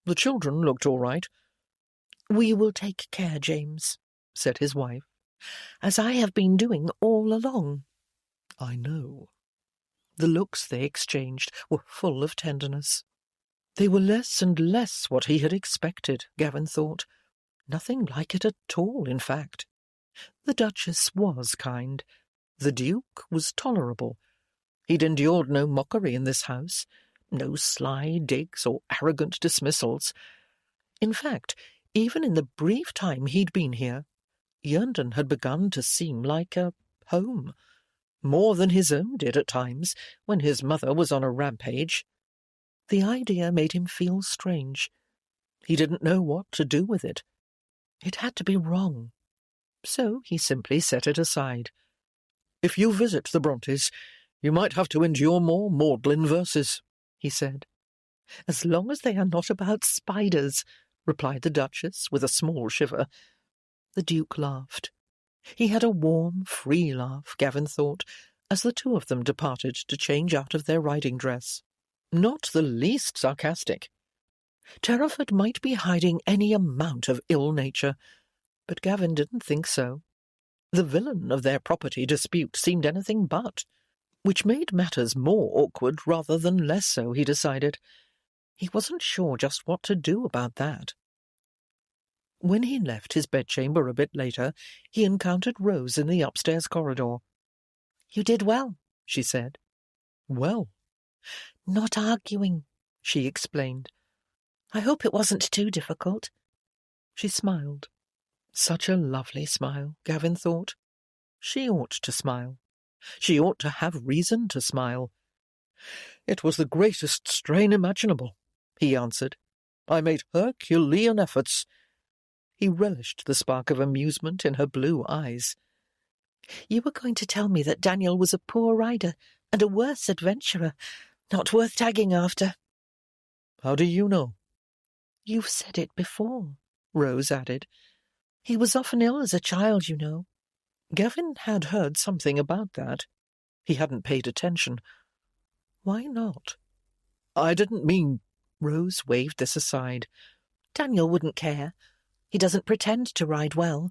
"The children looked all right." "We will take care, James," said his wife, "as I have been doing all along." "I know." The looks they exchanged were full of tenderness. They were less and less what he had expected, Gavin thought. Nothing like it at all, in fact. The Duchess was kind. The Duke was tolerable. He'd endured no mockery in this house, no sly digs or arrogant dismissals. In fact, even in the brief time he'd been here, Yerndon had begun to seem like a home, more than his own did at times when his mother was on a rampage. The idea made him feel strange. He didn't know what to do with it. It had to be wrong. So he simply set it aside. "If you visit the Brontes, you might have to endure more maudlin verses," he said. "As long as they are not about spiders," replied the Duchess with a small shiver. The Duke laughed. He had a warm, free laugh, Gavin thought, as the two of them departed to change out of their riding dress. Not the least sarcastic. Terraford might be hiding any amount of ill nature, but Gavin didn't think so. The villain of their property dispute seemed anything but, which made matters more awkward rather than less so, he decided. He wasn't sure just what to do about that. When he left his bedchamber a bit later, he encountered Rose in the upstairs corridor. "You did well," she said. "Well?" "Not arguing," she explained. "I hope it wasn't too difficult." She smiled. Such a lovely smile, Gavin thought. She ought to smile. She ought to have reason to smile. "It was the greatest strain imaginable," he answered. "I made Herculean efforts." He relished the spark of amusement in her blue eyes. "You were going to tell me that Daniel was a poor rider and a worse adventurer, not worth tagging after." "How do you know?" "You've said it before," Rose added. "He was often ill as a child, you know." Gavin had heard something about that. He hadn't paid attention. Why not? "I didn't mean Rose waved this aside. Daniel wouldn't care. He doesn't pretend to ride well,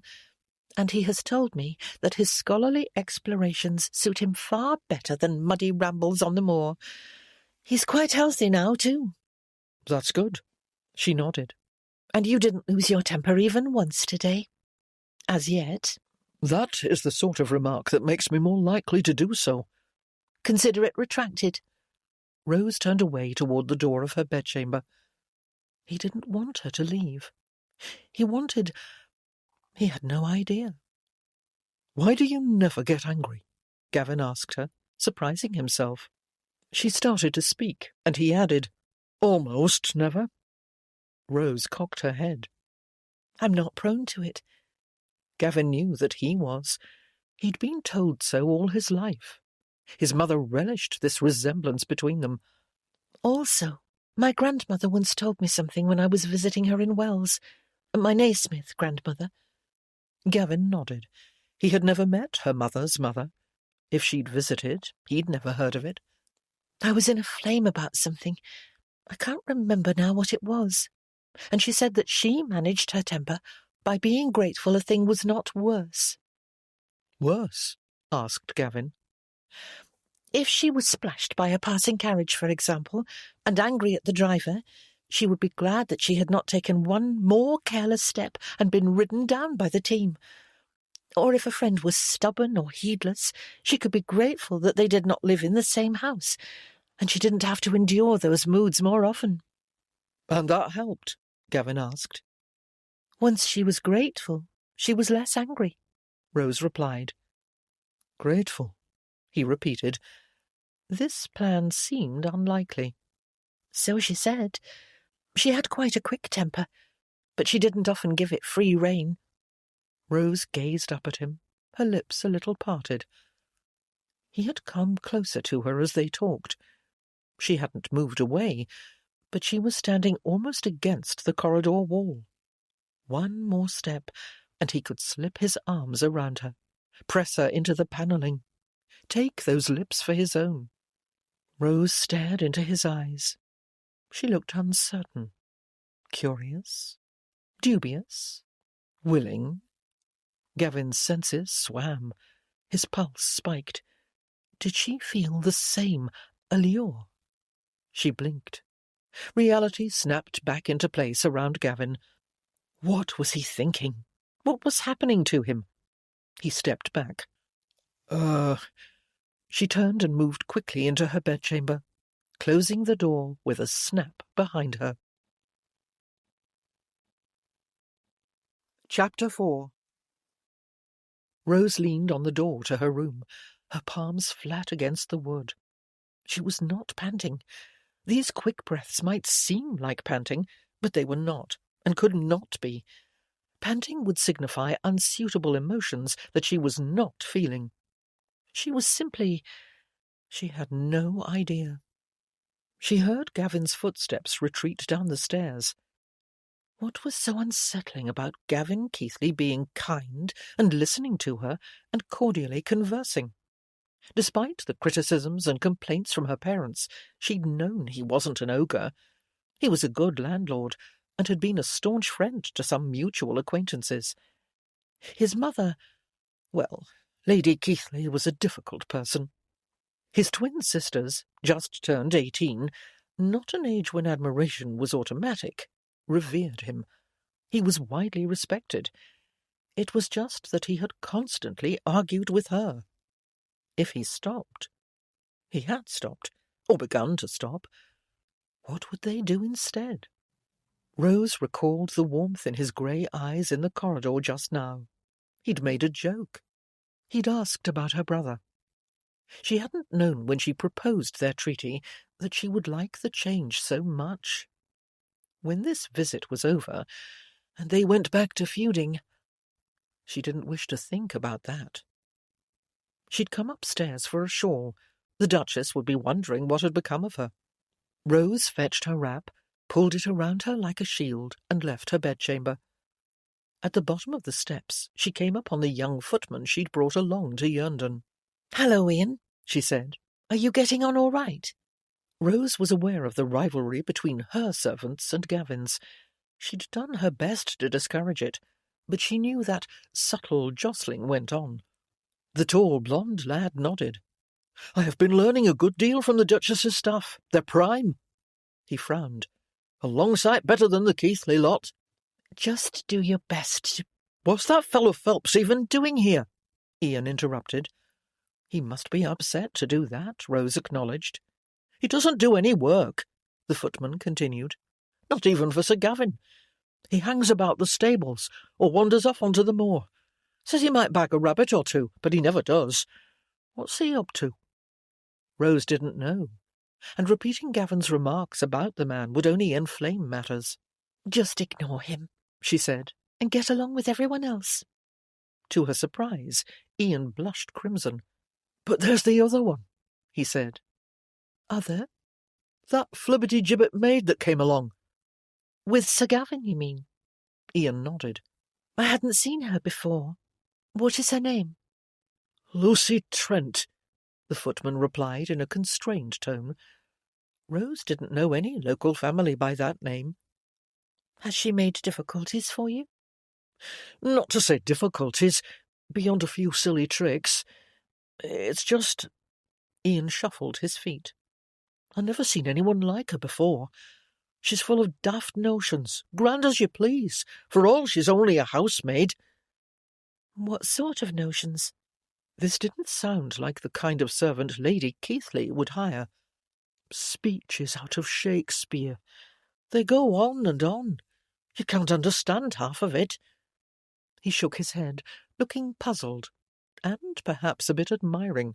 and he has told me that his scholarly explorations suit him far better than muddy rambles on the moor. He's quite healthy now, too. That's good. She nodded. And you didn't lose your temper even once today? As yet. That is the sort of remark that makes me more likely to do so. Consider it retracted. Rose turned away toward the door of her bedchamber. He didn't want her to leave. He had no idea. Why do you never get angry? Gavin asked her, surprising himself. She started to speak, and he added, Almost never. Rose cocked her head. I'm not prone to it. Gavin knew that he was. He'd been told so all his life. His mother relished this resemblance between them. Also, my grandmother once told me something when I was visiting her in Wells. My Naismith grandmother. Gavin nodded. He had never met her mother's mother. If she'd visited, he'd never heard of it. I was in a flame about something. I can't remember now what it was. And she said that she managed her temper by being grateful a thing was not worse. Worse? Asked Gavin. If she was splashed by a passing carriage, for example, and angry at the driver, she would be glad that she had not taken one more careless step and been ridden down by the team. Or if a friend was stubborn or heedless, she could be grateful that they did not live in the same house, and she didn't have to endure those moods more often. And that helped? Gavin asked. Once she was grateful, she was less angry, Rose replied. Grateful, he repeated. This plan seemed unlikely. So she said. She had quite a quick temper, but she didn't often give it free rein. Rose gazed up at him, her lips a little parted. He had come closer to her as they talked. She hadn't moved away, but she was standing almost against the corridor wall. One more step, and he could slip his arms around her, press her into the panelling, take those lips for his own. Rose stared into his eyes. She looked uncertain, curious, dubious, willing. Gavin's senses swam. His pulse spiked. Did she feel the same allure? She blinked. Reality snapped back into place around Gavin. What was he thinking? What was happening to him? He stepped back. She turned and moved quickly into her bedchamber, closing the door with a snap behind her. Chapter 4. Rose leaned on the door to her room, her palms flat against the wood. She was not panting. These quick breaths might seem like panting, but they were not, and could not be. Panting would signify unsuitable emotions that she was not feeling. She had no idea. She heard Gavin's footsteps retreat down the stairs. What was so unsettling about Gavin Keithley being kind and listening to her and cordially conversing? Despite the criticisms and complaints from her parents, she'd known he wasn't an ogre. He was a good landlord and had been a staunch friend to some mutual acquaintances. His mother, well, Lady Keithley was a difficult person. His twin sisters, just turned 18, not an age when admiration was automatic, revered him. He was widely respected. It was just that he had constantly argued with her. If he stopped, he had stopped, or begun to stop, what would they do instead? Rose recalled the warmth in his grey eyes in the corridor just now. He'd made a joke. He'd asked about her brother. She hadn't known when she proposed their treaty that she would like the change so much. When this visit was over, and they went back to feuding, she didn't wish to think about that. She'd come upstairs for a shawl. The Duchess would be wondering what had become of her. Rose fetched her wrap, pulled it around her like a shield, and left her bedchamber. At the bottom of the steps, she came upon the young footman she'd brought along to Yerndon. "Hello, Ian," she said. "Are you getting on all right?" Rose was aware of the rivalry between her servants and Gavin's. She'd done her best to discourage it, but she knew that subtle jostling went on. The tall blonde lad nodded. "I have been learning a good deal from the Duchess's staff. They're prime." He frowned. "A long sight better than the Keithley lot." "Just do your best to—" "What's that fellow Phelps even doing here?" Ian interrupted. He must be upset to do that, Rose acknowledged. "He doesn't do any work," the footman continued. "Not even for Sir Gavin. He hangs about the stables, or wanders off onto the moor. Says he might bag a rabbit or two, but he never does. What's he up to?" Rose didn't know, and repeating Gavin's remarks about the man would only inflame matters. "Just ignore him," she said, "and get along with everyone else." To her surprise, Ian blushed crimson. "But there's the other one," he said. "Other? "That flibberty-gibbet maid that came along." With Sir Gavin, you mean?" Ian nodded. "I hadn't seen her before. What is her name?" "Lucy Trent," the footman replied in a constrained tone. Rose didn't know any local family by that name. "Has she made difficulties for you?" "Not to say difficulties, beyond a few silly tricks. It's just—" Ian shuffled his feet. "I've never seen anyone like her before. She's full of daft notions, grand as you please, for all she's only a housemaid." "What sort of notions?" This didn't sound like the kind of servant Lady Keithley would hire. "Speeches out of Shakespeare. They go on and on. You can't understand half of it." He shook his head, looking puzzled, and perhaps a bit admiring.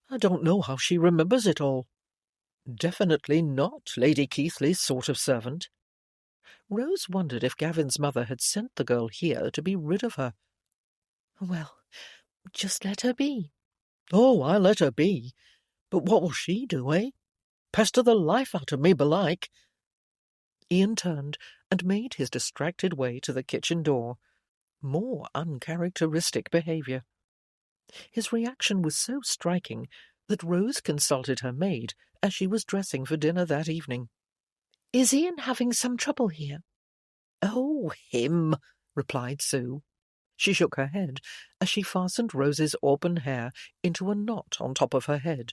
"I don't know how she remembers it all. Definitely not Lady Keithley's sort of servant." Rose wondered if Gavin's mother had sent the girl here to be rid of her. "Well, just let her be." "Oh, I'll let her be. But what will she do, eh? Pester the life out of me, belike." Ian turned and made his distracted way to the kitchen door. More uncharacteristic behaviour. His reaction was so striking that Rose consulted her maid as she was dressing for dinner that evening. "Is Ian having some trouble here?" "Oh, him," replied Sue. She shook her head as she fastened Rose's auburn hair into a knot on top of her head,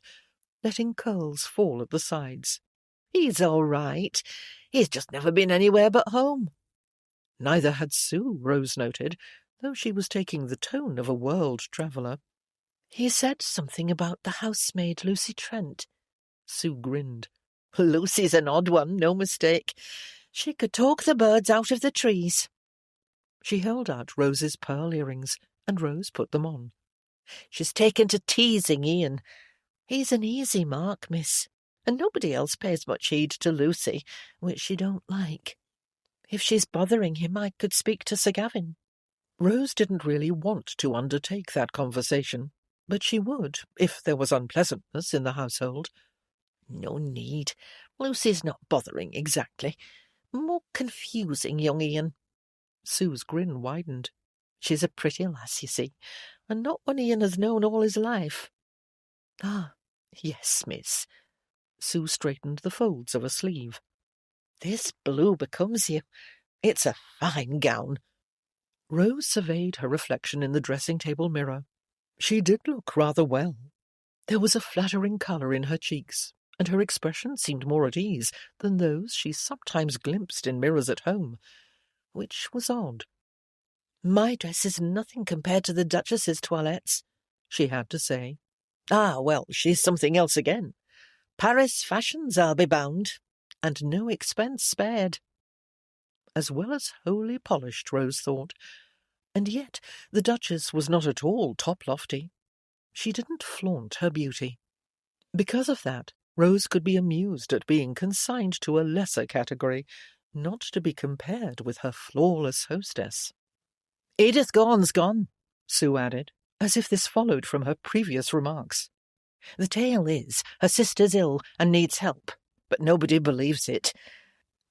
letting curls fall at the sides. "He's all right. He's just never been anywhere but home." Neither had Sue, Rose noted, though she was taking the tone of a world traveller. "He said something about the housemaid, Lucy Trent." Sue grinned. "Lucy's an odd one, no mistake. She could talk the birds out of the trees." She held out Rose's pearl earrings, and Rose put them on. "She's taken to teasing Ian. He's an easy mark, miss, and nobody else pays much heed to Lucy, which she don't like. If she's bothering him, I could speak to Sir Gavin." Rose didn't really want to undertake that conversation, but she would if there was unpleasantness in the household. "No need. Lucy's not bothering exactly. More confusing, young Ian." Sue's grin widened. "She's a pretty lass, you see, and not one Ian has known all his life." "Ah, yes, miss." Sue straightened the folds of a sleeve. "This blue becomes you. It's a fine gown." Rose surveyed her reflection in the dressing-table mirror. She did look rather well. There was a flattering colour in her cheeks, and her expression seemed more at ease than those she sometimes glimpsed in mirrors at home, which was odd. "My dress is nothing compared to the Duchess's toilettes," she had to say. "Ah, well, she's something else again. Paris fashions, I'll be bound, and no expense spared." As well as wholly polished, Rose thought, and yet the Duchess was not at all top-lofty. She didn't flaunt her beauty. Because of that, Rose could be amused at being consigned to a lesser category, not to be compared with her flawless hostess. "Edith Gaunt's gone," Sue added, as if this followed from her previous remarks. "The tale is her sister's ill and needs help, but nobody believes it.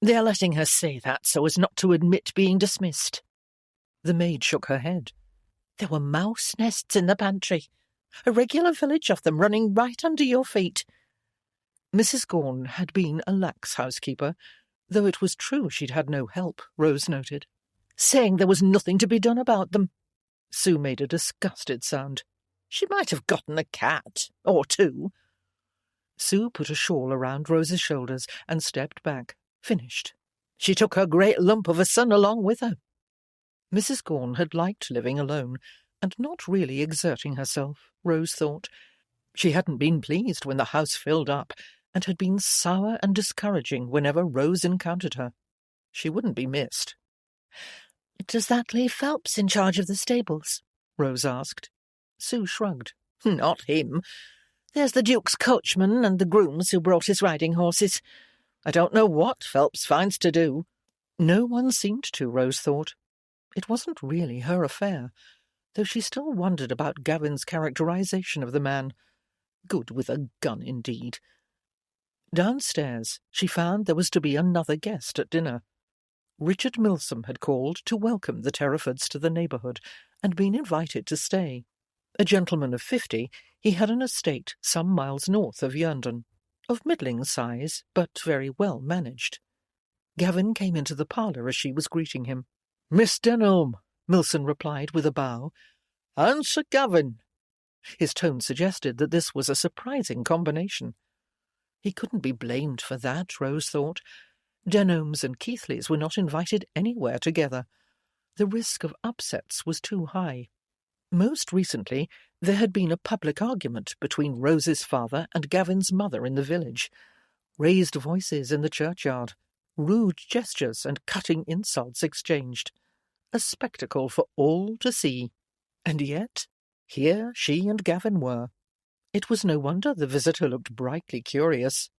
They're letting her say that so as not to admit being dismissed." The maid shook her head. "There were mouse nests in the pantry. A regular village of them running right under your feet." Mrs. Gaunt had been a lax housekeeper, though it was true she'd had no help, Rose noted. Saying there was nothing to be done about them. Sue made a disgusted sound. She might have gotten a cat, or two. Sue put a shawl around Rose's shoulders and stepped back, finished. She took her great lump of a son along with her. Mrs. Gaunt had liked living alone, and not really exerting herself, Rose thought. She hadn't been pleased when the house filled up, and had been sour and discouraging whenever Rose encountered her. She wouldn't be missed. "Does that leave Phelps in charge of the stables?" Rose asked. Sue shrugged. "Not him. There's the Duke's coachman and the grooms who brought his riding horses. I don't know what Phelps finds to do." No one seemed to, Rose thought. It wasn't really her affair, though she still wondered about Gavin's characterization of the man. Good with a gun, indeed. Downstairs, she found there was to be another guest at dinner. Richard Milsom had called to welcome the Terrafords to the neighbourhood, and been invited to stay. A gentleman of 50, he had an estate some miles north of Yerndon, of middling size, but very well managed. Gavin came into the parlour as she was greeting him. "Miss Denholm," Milson replied with a bow. "And Sir Gavin." His tone suggested that this was a surprising combination. He couldn't be blamed for that, Rose thought. Denholms and Keithleys were not invited anywhere together. The risk of upsets was too high. Most recently, there had been a public argument between Rose's father and Gavin's mother in the village. Raised voices in the churchyard, rude gestures and cutting insults exchanged. A spectacle for all to see. And yet, here she and Gavin were. It was no wonder the visitor looked brightly curious.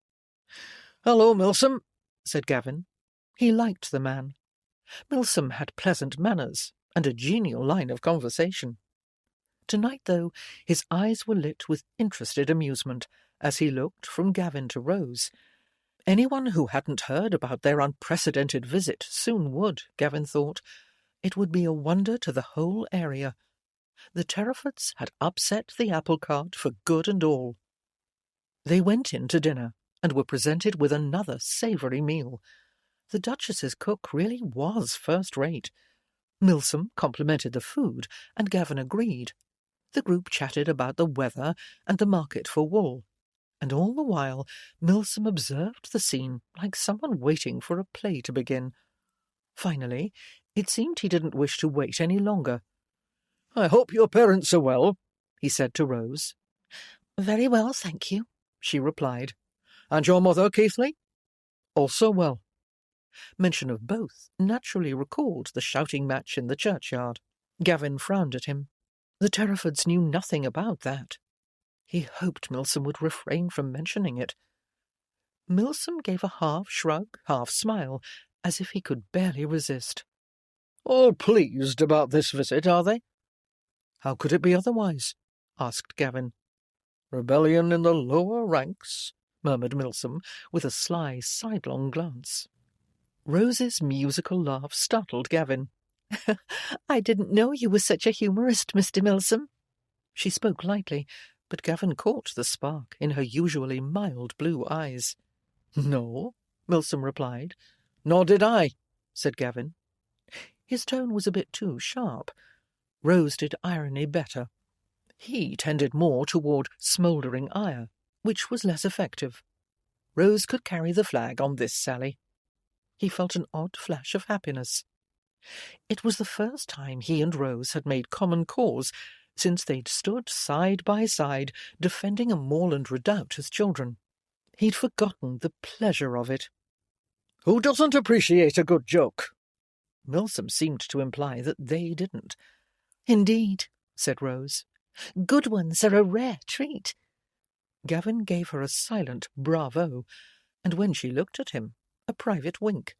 "Hello, Milsom," said Gavin. He liked the man. Milsom had pleasant manners and a genial line of conversation. Tonight, though, his eyes were lit with interested amusement as he looked from Gavin to Rose. Anyone who hadn't heard about their unprecedented visit soon would, Gavin thought. It would be a wonder to the whole area. The Terrafords had upset the apple cart for good and all. They went in to dinner and were presented with another savoury meal. The Duchess's cook really was first-rate. Milsom complimented the food, and Gavin agreed. The group chatted about the weather and the market for wool, and all the while Milsom observed the scene like someone waiting for a play to begin. Finally, it seemed he didn't wish to wait any longer. "I hope your parents are well," he said to Rose. "Very well, thank you," she replied. "And your mother, Keithley?" "Also well." Mention of both naturally recalled the shouting match in the churchyard. Gavin frowned at him. The Terrafords knew nothing about that. He hoped Milsom would refrain from mentioning it. Milsom gave a half-shrug, half-smile, as if he could barely resist. "All pleased about this visit, are they?" "How could it be otherwise?" asked Gavin. "Rebellion in the lower ranks," murmured Milsom, with a sly, sidelong glance. Rose's musical laugh startled Gavin. "I didn't know you were such a humorist, Mr. Milsom." She spoke lightly, but Gavin caught the spark in her usually mild blue eyes. "No," Milsom replied. "Nor did I," said Gavin. His tone was a bit too sharp. Rose did irony better. He tended more toward smouldering ire, which was less effective. Rose could carry the flag on this sally. He felt an odd flash of happiness. It was the first time he and Rose had made common cause since they'd stood side by side defending a moorland redoubt as children. He'd forgotten the pleasure of it. "Who doesn't appreciate a good joke?" Milsom seemed to imply that they didn't. "Indeed," said Rose. "Good ones are a rare treat." Gavin gave her a silent bravo, and when she looked at him, a private wink.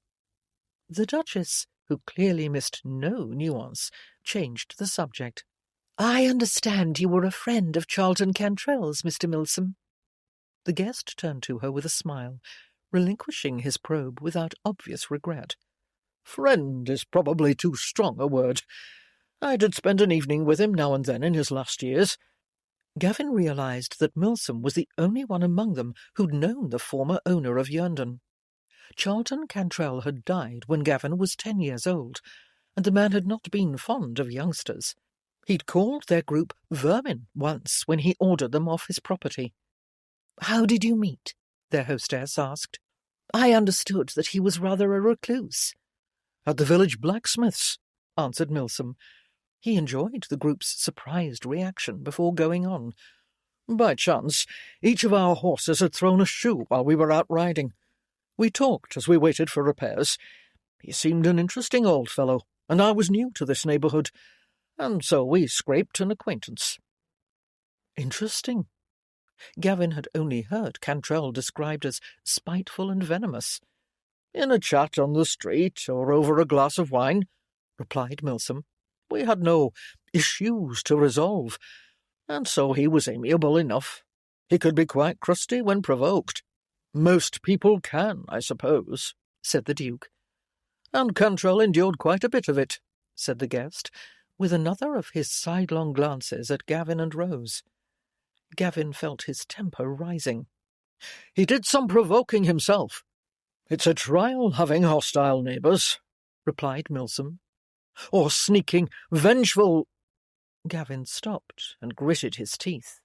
The Duchess, who clearly missed no nuance, changed the subject. "I understand you were a friend of Charlton Cantrell's, Mr. Milsom." The guest turned to her with a smile, relinquishing his probe without obvious regret. "Friend is probably too strong a word. I did spend an evening with him now and then in his last years. Gavin realised that Milsom was the only one among them who'd known the former owner of Yerndon. Charlton Cantrell had died when Gavin was 10 years old, and the man had not been fond of youngsters. He'd called their group vermin once when he ordered them off his property. "How did you meet?" their hostess asked. "I understood that he was rather a recluse." "At the village blacksmith's," answered Milsom. He enjoyed the group's surprised reaction before going on. "By chance, each of our horses had thrown a shoe while we were out riding. We talked as we waited for repairs. He seemed an interesting old fellow, and I was new to this neighbourhood, and so we scraped an acquaintance." Interesting. Gavin had only heard Cantrell described as spiteful and venomous. "In a chat on the street or over a glass of wine," replied Milsom. "We had no issues to resolve, and so he was amiable enough. He could be quite crusty when provoked." "Most people can, I suppose," said the Duke. "And Cantrell endured quite a bit of it," said the guest, with another of his sidelong glances at Gavin and Rose. Gavin felt his temper rising. "He did some provoking himself." "It's a trial having hostile neighbours," replied Milsom. "Or sneaking, vengeful—" Gavin stopped and gritted his teeth.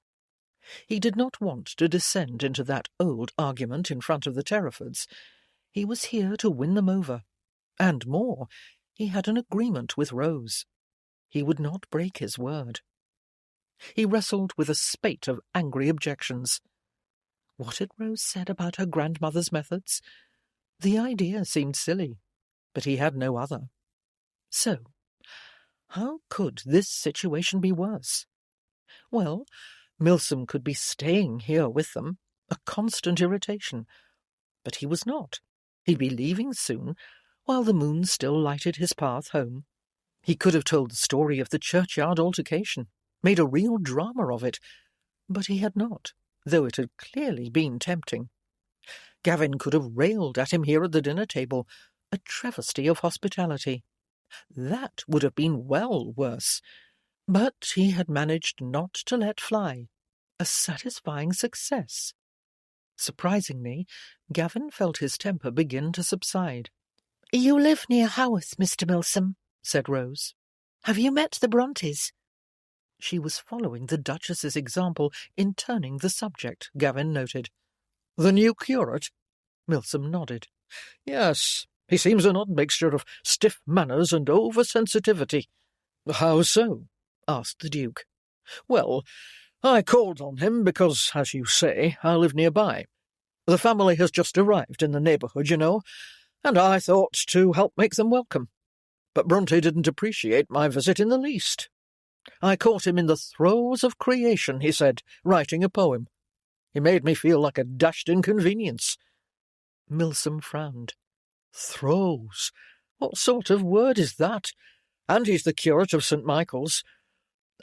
He did not want to descend into that old argument in front of the Terrafords. He was here to win them over. And more, he had an agreement with Rose. He would not break his word. He wrestled with a spate of angry objections. What had Rose said about her grandmother's methods? The idea seemed silly, but he had no other. So, how could this situation be worse? Well, Milsom could be staying here with them, a constant irritation. But he was not. He'd be leaving soon, while the moon still lighted his path home. He could have told the story of the churchyard altercation, made a real drama of it, but he had not, though it had clearly been tempting. Gavin could have railed at him here at the dinner table, a travesty of hospitality. That would have been well worse. But he had managed not to let fly. A satisfying success. Surprisingly, Gavin felt his temper begin to subside. "You live near Haworth, Mr. Milsom," said Rose. "Have you met the Brontes?" She was following the Duchess's example in turning the subject, Gavin noted. "The new curate?" Milsom nodded. "Yes, he seems an odd mixture of stiff manners and over-sensitivity." "How so?" asked the Duke. "Well, I called on him because, as you say, I live nearby. The family has just arrived in the neighbourhood, you know, and I thought to help make them welcome. But Bronte didn't appreciate my visit in the least. I caught him in the throes of creation, he said, writing a poem. He made me feel like a dashed inconvenience." Milsom frowned. "Throes? What sort of word is that? And he's the curate of St. Michael's.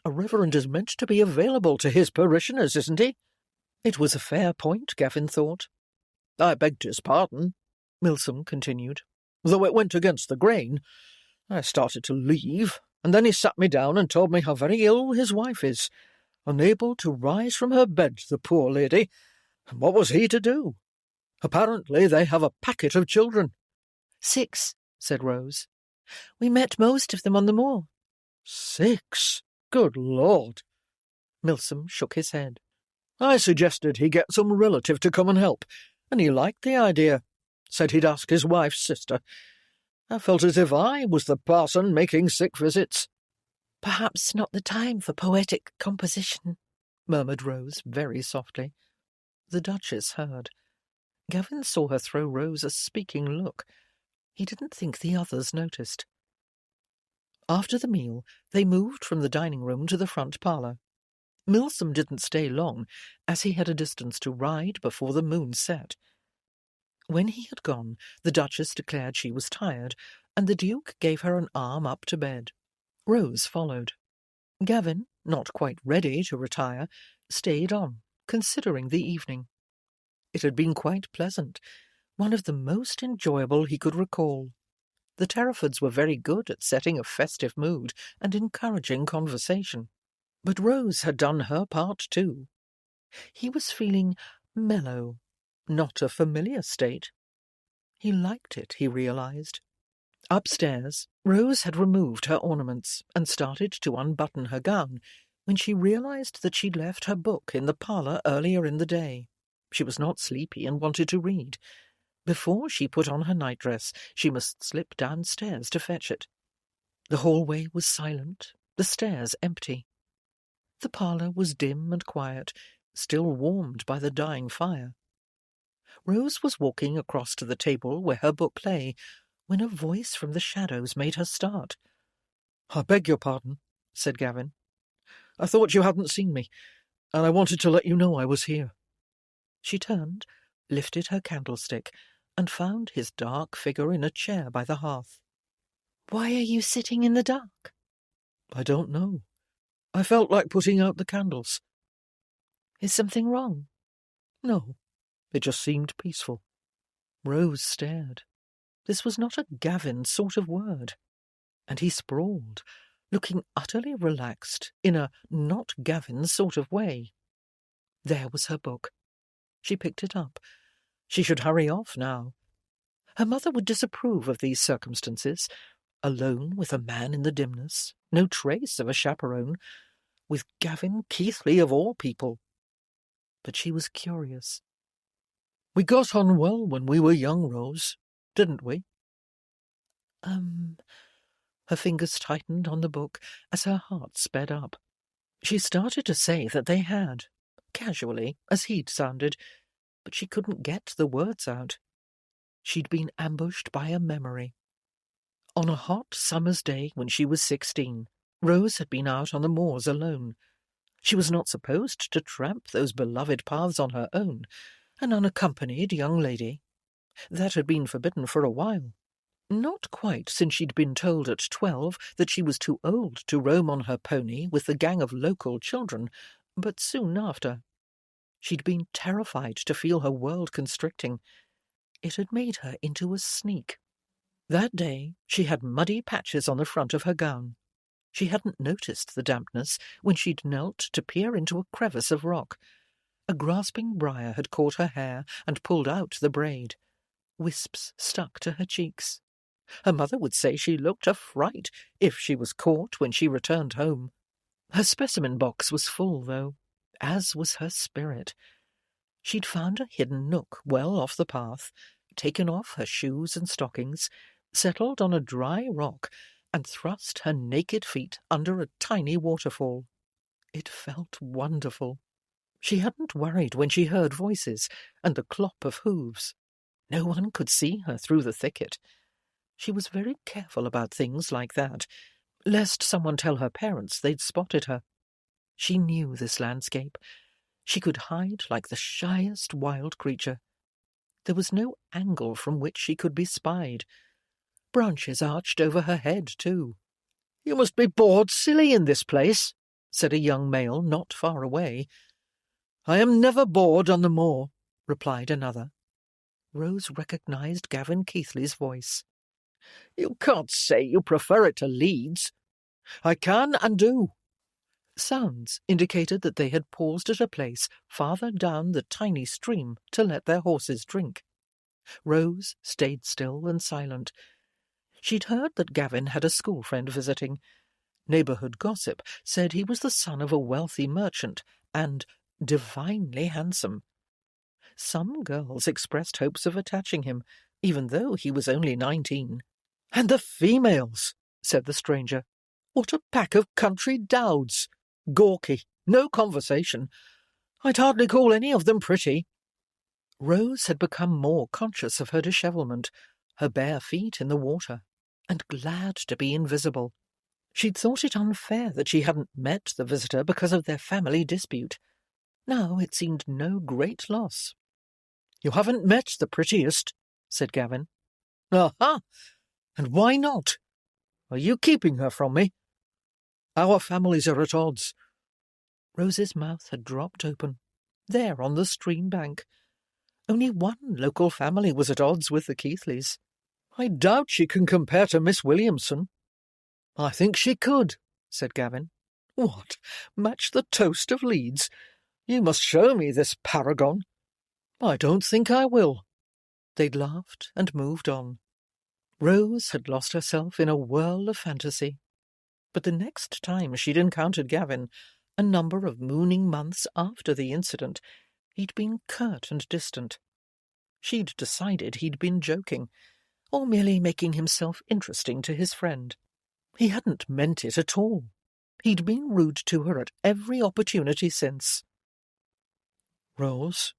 A reverend is meant to be available to his parishioners, isn't he?" It was a fair point, Gavin thought. "I begged his pardon," Milsom continued, "though it went against the grain. I started to leave, and then he sat me down and told me how very ill his wife is, unable to rise from her bed, the poor lady. And what was he to do? Apparently they have a packet of children." "6," said Rose. "We met most of them on the moor." "6? Good Lord!" Milsom shook his head. "I suggested he get some relative to come and help, and he liked the idea. Said he'd ask his wife's sister. I felt as if I was the parson making sick visits." "Perhaps not the time for poetic composition," murmured Rose very softly. The Duchess heard. Gavin saw her throw Rose a speaking look. He didn't think the others noticed. After the meal, they moved from the dining-room to the front parlour. Milsom didn't stay long, as he had a distance to ride before the moon set. When he had gone, the Duchess declared she was tired, and the Duke gave her an arm up to bed. Rose followed. Gavin, not quite ready to retire, stayed on, considering the evening. It had been quite pleasant, one of the most enjoyable he could recall. The Terrafords were very good at setting a festive mood and encouraging conversation. But Rose had done her part too. He was feeling mellow, not a familiar state. He liked it, he realized. Upstairs, Rose had removed her ornaments and started to unbutton her gown when she realized that she'd left her book in the parlour earlier in the day. She was not sleepy and wanted to read. Before she put on her nightdress, she must slip downstairs to fetch it. The hallway was silent, the stairs empty. The parlour was dim and quiet, still warmed by the dying fire. Rose was walking across to the table where her book lay, when a voice from the shadows made her start. "I beg your pardon," said Gavin. "I thought you hadn't seen me, and I wanted to let you know I was here." She turned, lifted her candlestick, and found his dark figure in a chair by the hearth. "Why are you sitting in the dark?" "I don't know. I felt like putting out the candles." "Is something wrong?" "No, it just seemed peaceful." Rose stared. This was not a Gavin sort of word. And he sprawled, looking utterly relaxed in a not Gavin sort of way. There was her book. She picked it up. She should hurry off now. Her mother would disapprove of these circumstances. Alone with a man in the dimness, no trace of a chaperone, with Gavin Keithley of all people. But she was curious. "We got on well when we were young, Rose, didn't we?" Her fingers tightened on the book as her heart sped up. She started to say that they had, casually, as he'd sounded, but she couldn't get the words out. She'd been ambushed by a memory. On a hot summer's day when she was 16, Rose had been out on the moors alone. She was not supposed to tramp those beloved paths on her own, an unaccompanied young lady. That had been forbidden for a while. Not quite since she'd been told at 12 that she was too old to roam on her pony with the gang of local children, but soon after. She'd been terrified to feel her world constricting. It had made her into a sneak. That day she had muddy patches on the front of her gown. She hadn't noticed the dampness when she'd knelt to peer into a crevice of rock. A grasping briar had caught her hair and pulled out the braid. Wisps stuck to her cheeks. Her mother would say she looked a fright if she was caught when she returned home. Her specimen box was full, though, as was her spirit. She'd found a hidden nook well off the path, taken off her shoes and stockings, settled on a dry rock, and thrust her naked feet under a tiny waterfall. It felt wonderful. She hadn't worried when she heard voices and the clop of hooves. No one could see her through the thicket. She was very careful about things like that, lest someone tell her parents they'd spotted her. She knew this landscape. She could hide like the shyest wild creature. There was no angle from which she could be spied. Branches arched over her head, too. "You must be bored silly in this place," said a young male not far away. "I am never bored on the moor," replied another. Rose recognised Gavin Keithley's voice. "You can't say you prefer it to Leeds." "I can and do." Sounds indicated that they had paused at a place farther down the tiny stream to let their horses drink. Rose stayed still and silent. She'd heard that Gavin had a school friend visiting. Neighbourhood gossip said he was the son of a wealthy merchant and divinely handsome. Some girls expressed hopes of attaching him, even though he was only 19. "And the females," said the stranger. "What a pack of country dowds! Gawky, no conversation. I'd hardly call any of them pretty." Rose had become more conscious of her dishevelment, her bare feet in the water, and glad to be invisible. She'd thought it unfair that she hadn't met the visitor because of their family dispute. Now it seemed no great loss. "You haven't met the prettiest," said Gavin. "Aha! And why not? Are you keeping her from me?" "Our families are at odds." Rose's mouth had dropped open, there on the stream bank. Only one local family was at odds with the Keithleys. "I doubt she can compare to Miss Williamson." "I think she could," said Gavin. What? Match the toast of Leeds? You must show me this paragon. I don't think I will. They'd laughed and moved on. Rose had lost herself in a whirl of fantasy. But the next time she'd encountered Gavin, a number of mooning months after the incident, he'd been curt and distant. She'd decided he'd been joking, or merely making himself interesting to his friend. He hadn't meant it at all. He'd been rude to her at every opportunity since. Rose?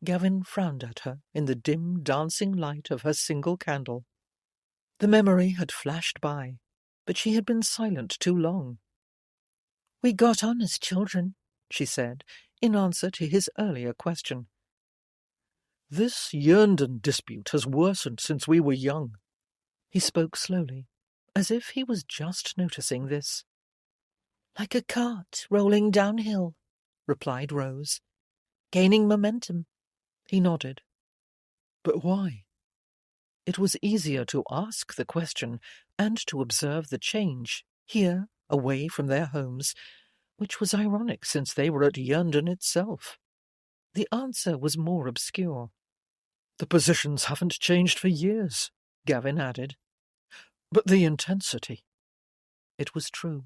Gavin frowned at her in the dim, dancing light of her single candle. The memory had flashed by, but she had been silent too long. "We got on as children," she said, in answer to his earlier question. This Yernden dispute has worsened since we were young. He spoke slowly, as if he was just noticing this. "Like a cart rolling downhill," replied Rose. "Gaining momentum." He nodded. But why? It was easier to ask the question and to observe the change, here, away from their homes, which was ironic since they were at Yernden itself. The answer was more obscure. The positions haven't changed for years, Gavin added. But the intensity. It was true.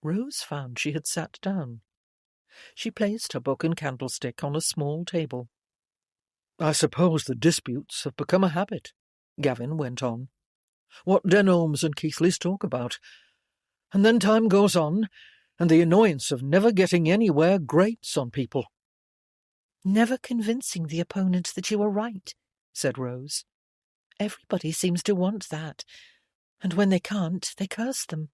Rose found she had sat down. She placed her book and candlestick on a small table. I suppose the disputes have become a habit, Gavin went on. What Denholmes and Keithleys talk about. And then time goes on, and the annoyance of never getting anywhere grates on people. "Never convincing the opponent that you were right," said Rose. "Everybody seems to want that, and when they can't, they curse them."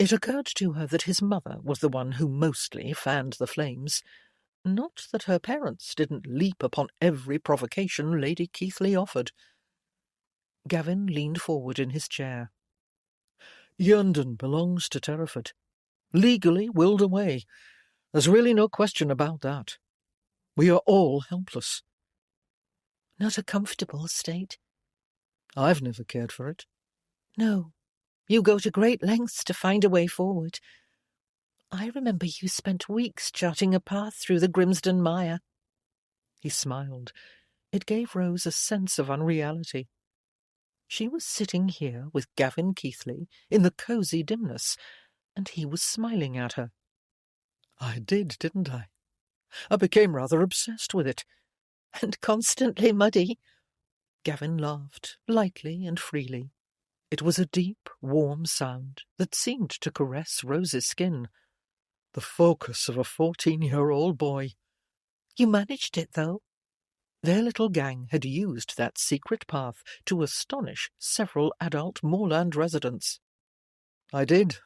It occurred to her that his mother was the one who mostly fanned the flames. Not that her parents didn't leap upon every provocation Lady Keithley offered. Gavin leaned forward in his chair. Yernden belongs to Terraford. Legally willed away. There's really no question about that. We are all helpless. "Not a comfortable state." I've never cared for it. "No. You go to great lengths to find a way forward. I remember you spent weeks charting a path through the Grimsden mire." He smiled. It gave Rose a sense of unreality. She was sitting here with Gavin Keithley in the cosy dimness, and he was smiling at her. I did, didn't I? I became rather obsessed with it. "And constantly muddy." Gavin laughed, lightly and freely. It was a deep, warm sound that seemed to caress Rose's skin. The focus of a 14-year-old boy. "You managed it, though." Their little gang had used that secret path to astonish several adult moorland residents. I did.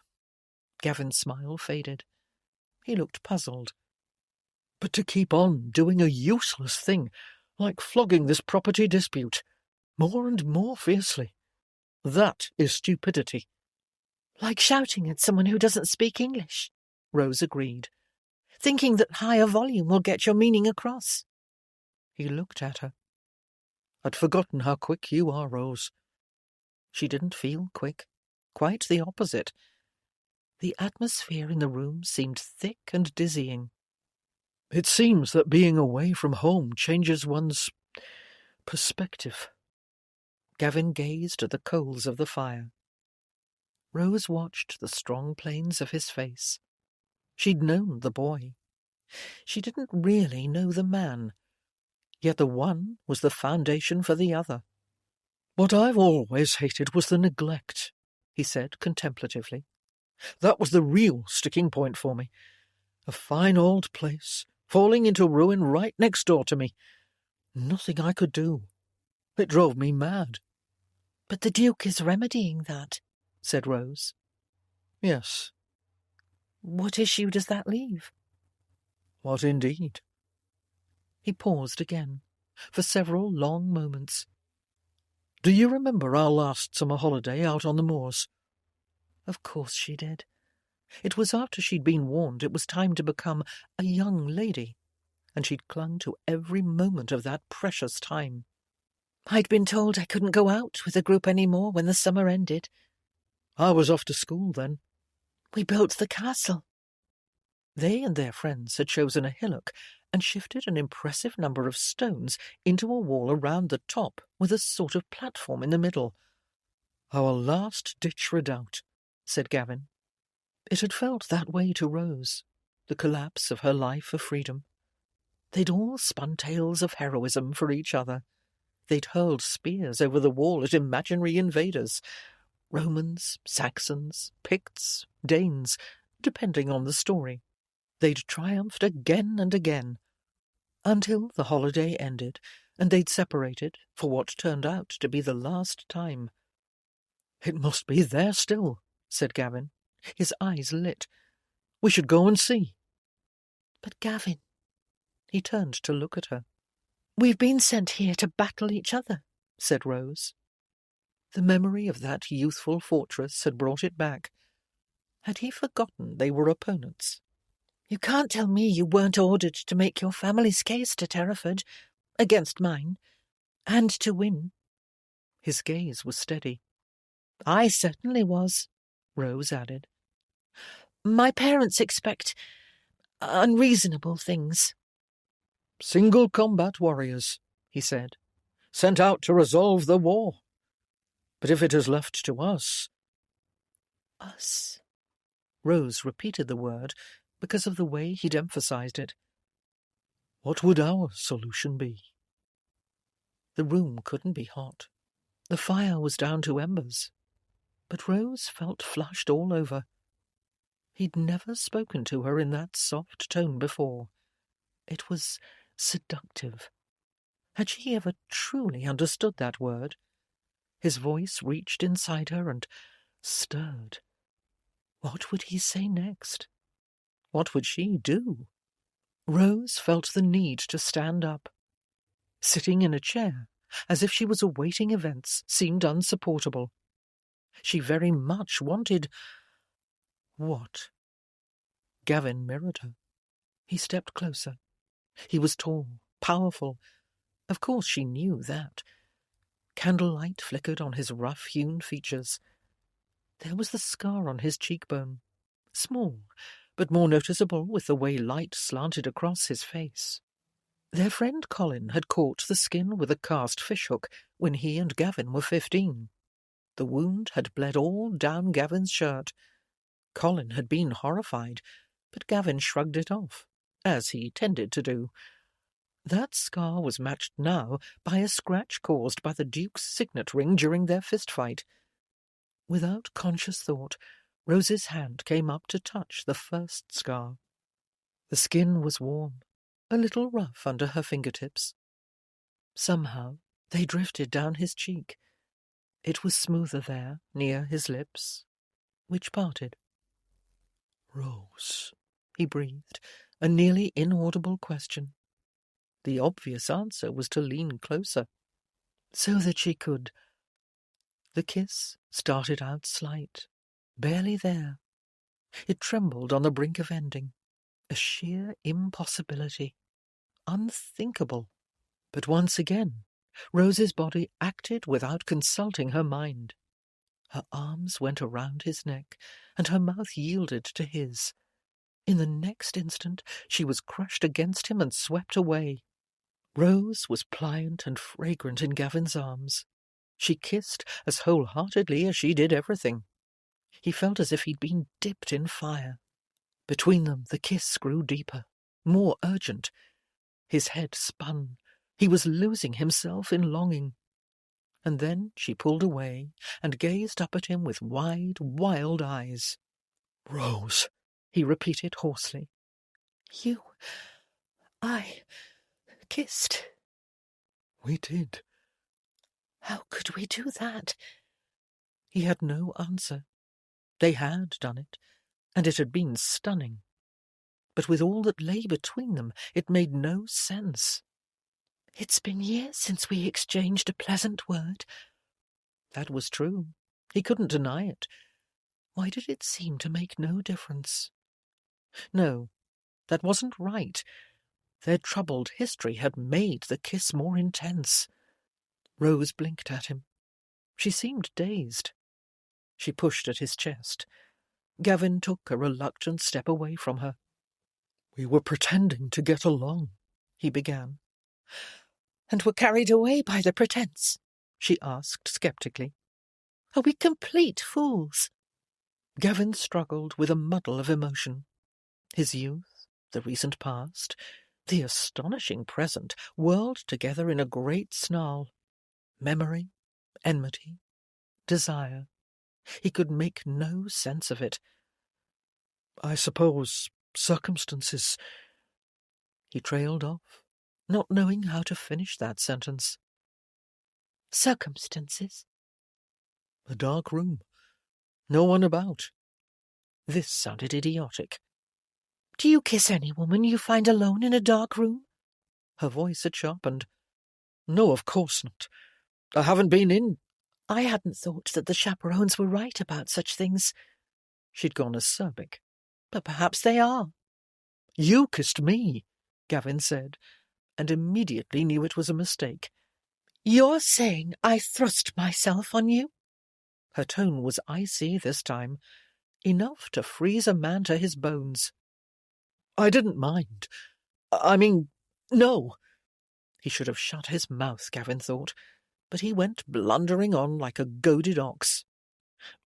Gavin's smile faded. He looked puzzled. But to keep on doing a useless thing, like flogging this property dispute, more and more fiercely, that is stupidity. "Like shouting at someone who doesn't speak English," Rose agreed. "Thinking that higher volume will get your meaning across." He looked at her. I'd forgotten how quick you are, Rose. She didn't feel quick. Quite the opposite. The atmosphere in the room seemed thick and dizzying. It seems that being away from home changes one's perspective. Gavin gazed at the coals of the fire. Rose watched the strong planes of his face. She'd known the boy. She didn't really know the man. Yet the one was the foundation for the other. What I've always hated was the neglect, he said contemplatively. That was the real sticking point for me. A fine old place, falling into ruin right next door to me. Nothing I could do. It drove me mad. "But the Duke is remedying that," said Rose. Yes. "What issue does that leave?" What indeed? He paused again, for several long moments. Do you remember our last summer holiday out on the moors? Of course she did. It was after she'd been warned it was time to become a young lady, and she'd clung to every moment of that precious time. "I'd been told I couldn't go out with the group any more when the summer ended." I was off to school then. We built the castle. They and their friends had chosen a hillock and shifted an impressive number of stones into a wall around the top with a sort of platform in the middle. "Our last-ditch redoubt," said Gavin. It had felt that way to Rose, the collapse of her life for freedom. They'd all spun tales of heroism for each other. They'd hurled spears over the wall at imaginary invaders. Romans, Saxons, Picts, Danes, depending on the story. They'd triumphed again and again, until the holiday ended and they'd separated for what turned out to be the last time. "It must be there still," said Gavin. His eyes lit. "We should go and see." "But Gavin," he turned to look at her. "we've been sent here to battle each other," said Rose. The memory of that youthful fortress had brought it back. Had he forgotten they were opponents? "You can't tell me you weren't ordered to make your family's case to Terraford, against mine, and to win." His gaze was steady. "I certainly was," Rose added. "My parents expect unreasonable things." "Single combat warriors," he said, "sent out to resolve the war. But if it is left to us—" "Us." Rose repeated the word because of the way he'd emphasized it. "What would our solution be?" The room couldn't be hot. The fire was down to embers. But Rose felt flushed all over. He'd never spoken to her in that soft tone before. It was seductive. Had she ever truly understood that word? His voice reached inside her and stirred. What would he say next? What would she do? Rose felt the need to stand up. Sitting in a chair, as if she was awaiting events, seemed unsupportable. She very much wanted... what? Gavin mirrored her. He stepped closer. He was tall, powerful. Of course she knew that. Candlelight flickered on his rough-hewn features. There was the scar on his cheekbone, small, but more noticeable with the way light slanted across his face. Their friend Colin had caught the skin with a cast fishhook when he and Gavin were 15. The wound had bled all down Gavin's shirt. Colin had been horrified, but Gavin shrugged it off, as he tended to do. That scar was matched now by a scratch caused by the Duke's signet ring during their fistfight. Without conscious thought, Rose's hand came up to touch the first scar. The skin was warm, a little rough under her fingertips. Somehow they drifted down his cheek. It was smoother there, near his lips, which parted. "Rose," he breathed, a nearly inaudible question. The obvious answer was to lean closer, so that she could. The kiss started out slight, barely there. It trembled on the brink of ending. A sheer impossibility. Unthinkable. But once again, Rose's body acted without consulting her mind. Her arms went around his neck, and her mouth yielded to his. In the next instant, she was crushed against him and swept away. Rose was pliant and fragrant in Gavin's arms. She kissed as wholeheartedly as she did everything. He felt as if he'd been dipped in fire. Between them, the kiss grew deeper, more urgent. His head spun. He was losing himself in longing. And then she pulled away and gazed up at him with wide, wild eyes. "Rose," he repeated hoarsely. I kissed." "We did." "How could we do that?" He had no answer. They had done it, and it had been stunning. But with all that lay between them, it made no sense. "It's been years since we exchanged a pleasant word." That was true. He couldn't deny it. Why did it seem to make no difference? No, that wasn't right. Their troubled history had made the kiss more intense. Rose blinked at him. She seemed dazed. She pushed at his chest. Gavin took a reluctant step away from her. "We were pretending to get along," he began. "And were carried away by the pretence?" she asked sceptically. "Are we complete fools?" Gavin struggled with a muddle of emotion. His youth, the recent past, the astonishing present, whirled together in a great snarl. Memory, enmity, desire. He could make no sense of it. "I suppose circumstances—" He trailed off, not knowing how to finish that sentence. "Circumstances?" "A dark room. No one about." This sounded idiotic. "Do you kiss any woman you find alone in a dark room?" Her voice had sharpened. "No, of course not. I haven't been in—" "I hadn't thought that the chaperones were right about such things." She'd gone acerbic. "But perhaps they are." "You kissed me," Gavin said, and immediately knew it was a mistake. "You're saying I thrust myself on you?" Her tone was icy this time, enough to freeze a man to his bones. "I didn't mind. I mean, no." He should have shut his mouth, Gavin thought, but he went blundering on like a goaded ox.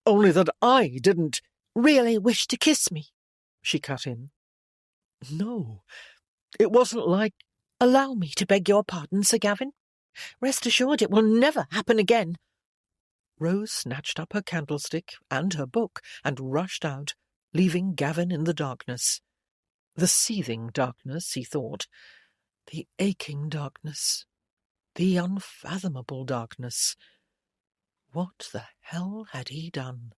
"Only that I didn't—" "Really wish to kiss me?" she cut in. "No, it wasn't like—" "Allow me to beg your pardon, Sir Gavin. Rest assured it will never happen again." Rose snatched up her candlestick and her book and rushed out, leaving Gavin in the darkness. The seething darkness, he thought. The aching darkness. The unfathomable darkness. What the hell had he done?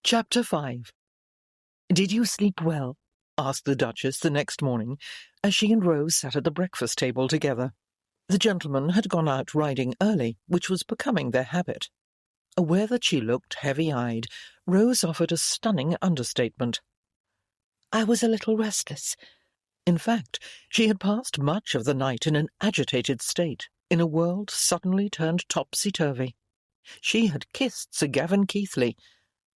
Chapter 5. "Did you sleep well?" asked the Duchess the next morning, as she and Rose sat at the breakfast table together. The gentlemen had gone out riding early, which was becoming their habit. Aware that she looked heavy-eyed, Rose offered a stunning understatement. "I was a little restless." In fact, she had passed much of the night in an agitated state, in a world suddenly turned topsy-turvy. She had kissed Sir Gavin Keithley,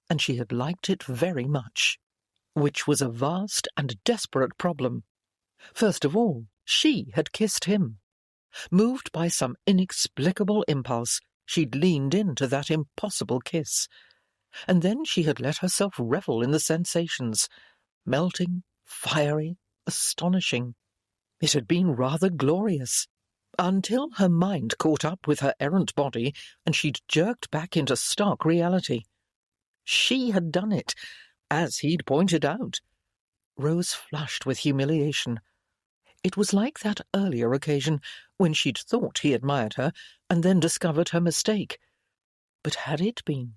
and she had liked it very much, which was a vast and desperate problem. First of all, she had kissed him. Moved by some inexplicable impulse, she'd leaned into that impossible kiss. And then she had let herself revel in the sensations, melting, fiery, astonishing. It had been rather glorious, until her mind caught up with her errant body and she'd jerked back into stark reality. She had done it, as he'd pointed out. Rose flushed with humiliation. It was like that earlier occasion when she'd thought he admired her and then discovered her mistake. But had it been?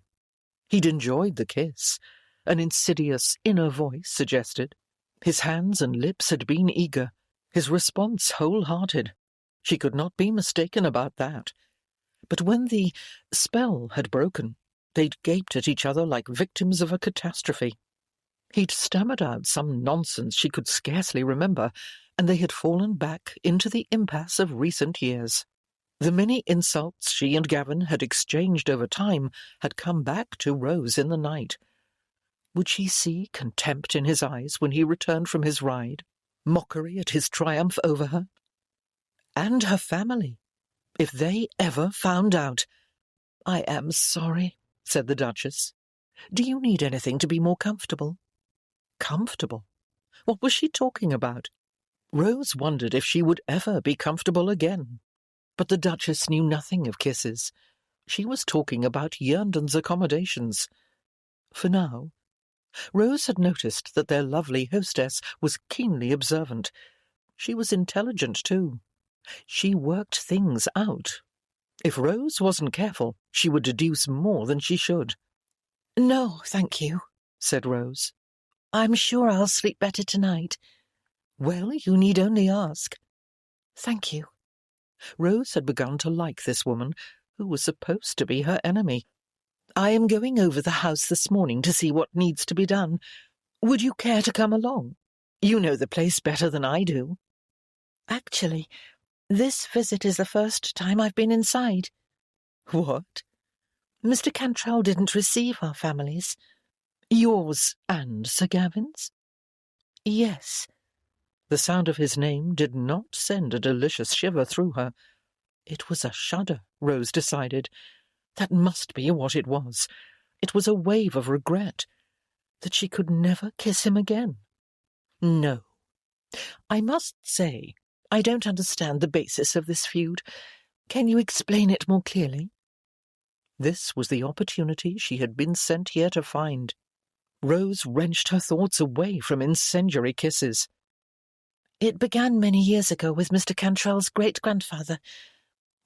He'd enjoyed the kiss, an insidious inner voice suggested. His hands and lips had been eager, his response wholehearted. She could not be mistaken about that. But when the spell had broken, they'd gaped at each other like victims of a catastrophe. He'd stammered out some nonsense she could scarcely remember, and they had fallen back into the impasse of recent years. The many insults she and Gavin had exchanged over time had come back to Rose in the night. Would she see contempt in his eyes when he returned from his ride, mockery at his triumph over her? And her family, if they ever found out. "I am sorry," said the Duchess. "Do you need anything to be more comfortable?" Comfortable? What was she talking about? Rose wondered if she would ever be comfortable again. But the Duchess knew nothing of kisses. She was talking about Yerndon's accommodations. For now, Rose had noticed that their lovely hostess was keenly observant. She was intelligent, too. She worked things out. If Rose wasn't careful, she would deduce more than she should. "No, thank you," said Rose. "I'm sure I'll sleep better tonight." "Well, you need only ask." "Thank you." Rose had begun to like this woman, who was supposed to be her enemy. "I am going over the house this morning to see what needs to be done. Would you care to come along? You know the place better than I do." "Actually, this visit is the first time I've been inside." "What?" Mr. Cantrell didn't receive our families. Yours and Sir Gavin's? Yes. The sound of his name did not send a delicious shiver through her. It was a shudder, Rose decided. That must be what it was. It was a wave of regret. That she could never kiss him again. No. I must say, I don't understand the basis of this feud. Can you explain it more clearly? This was the opportunity she had been sent here to find. Rose wrenched her thoughts away from incendiary kisses. It began many years ago with Mr. Cantrell's great-grandfather.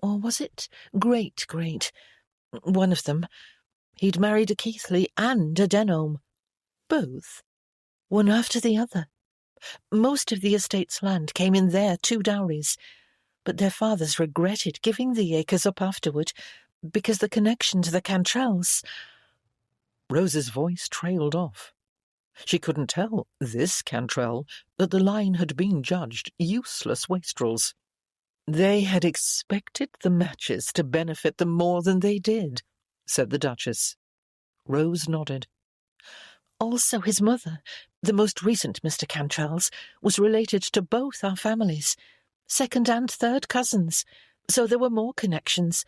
Or was it great-great? One of them. He'd married a Keighley and a Denholm. Both. One after the other. Most of the estate's land came in their 2 dowries, but their fathers regretted giving the acres up afterward because the connection to the Cantrells... Rose's voice trailed off. She couldn't tell this Cantrell that the line had been judged useless wastrels. They had expected the matches to benefit them more than they did, said the Duchess. Rose nodded. Also his mother, the most recent Mr. Cantrell's, was related to both our families, 2nd and 3rd cousins, so there were more connections,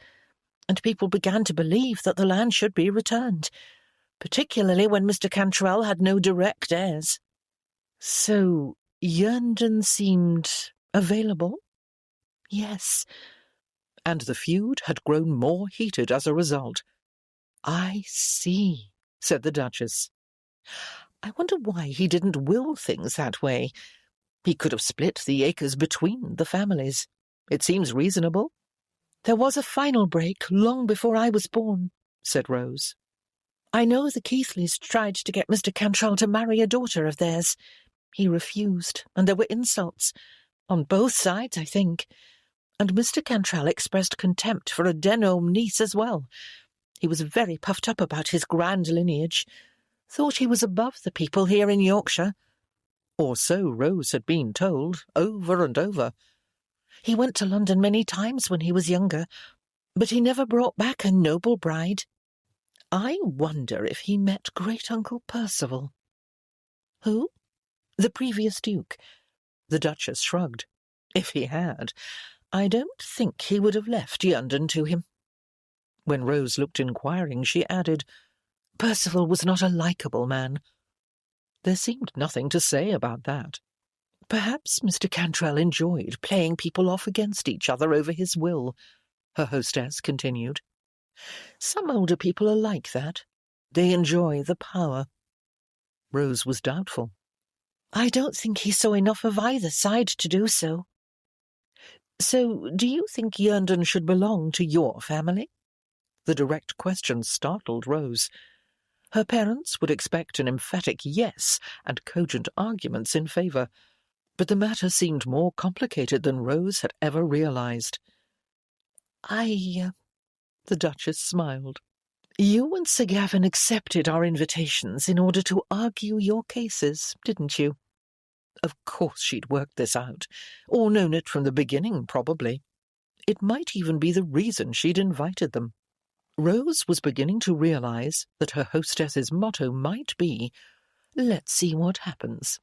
and people began to believe that the land should be returned, particularly when Mr. Cantrell had no direct heirs. So Yerndon seemed available? Yes. And the feud had grown more heated as a result. I see, said the Duchess. I wonder why he didn't will things that way. He could have split the acres between the families. It seems reasonable. There was a final break long before I was born, said Rose. I know the Keithleys tried to get Mr. Cantrell to marry a daughter of theirs. He refused, and there were insults. On both sides, I think. And Mr. Cantrell expressed contempt for a Denholm niece as well. He was very puffed up about his grand lineage. Thought he was above the people here in Yorkshire. Or so Rose had been told, over and over. He went to London many times when he was younger, but he never brought back a noble bride. I wonder if he met Great-uncle Percival. Who? The previous Duke. The Duchess shrugged. If he had, I don't think he would have left Yerndon to him. When Rose looked inquiring, she added, Percival was not a likeable man. There seemed nothing to say about that. Perhaps Mr. Cantrell enjoyed playing people off against each other over his will, her hostess continued. Some older people are like that. They enjoy the power. Rose was doubtful. I don't think he saw enough of either side to do so. So, do you think Yerndon should belong to your family? The direct question startled Rose. Her parents would expect an emphatic yes and cogent arguments in favour, but the matter seemed more complicated than Rose had ever realised. The Duchess smiled. You and Sir Gavin accepted our invitations in order to argue your cases, didn't you? Of course she'd worked this out, or known it from the beginning, probably. It might even be the reason she'd invited them. Rose was beginning to realise that her hostess's motto might be, let's see what happens.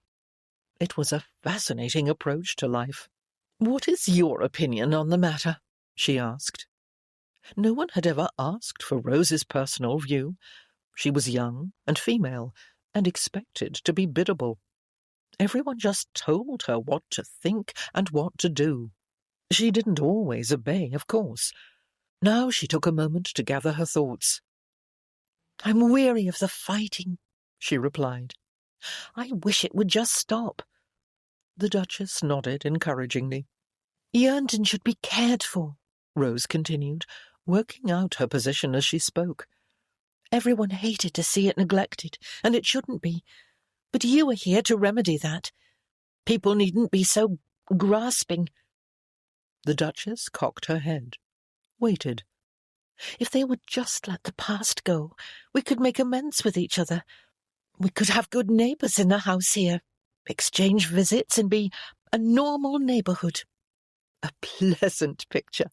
It was a fascinating approach to life. What is your opinion on the matter? She asked. No one had ever asked for Rose's personal view. She was young and female, and expected to be biddable. Everyone just told her what to think and what to do. She didn't always obey, of course. Now she took a moment to gather her thoughts. I'm weary of the fighting, she replied. I wish it would just stop. The Duchess nodded encouragingly. Yerndon should be cared for, Rose continued, working out her position as she spoke. Everyone hated to see it neglected, and it shouldn't be. But you are here to remedy that. People needn't be so grasping. The Duchess cocked her head, waited. If they would just let the past go, we could make amends with each other. We could have good neighbours in the house here, exchange visits and be a normal neighbourhood. A pleasant picture.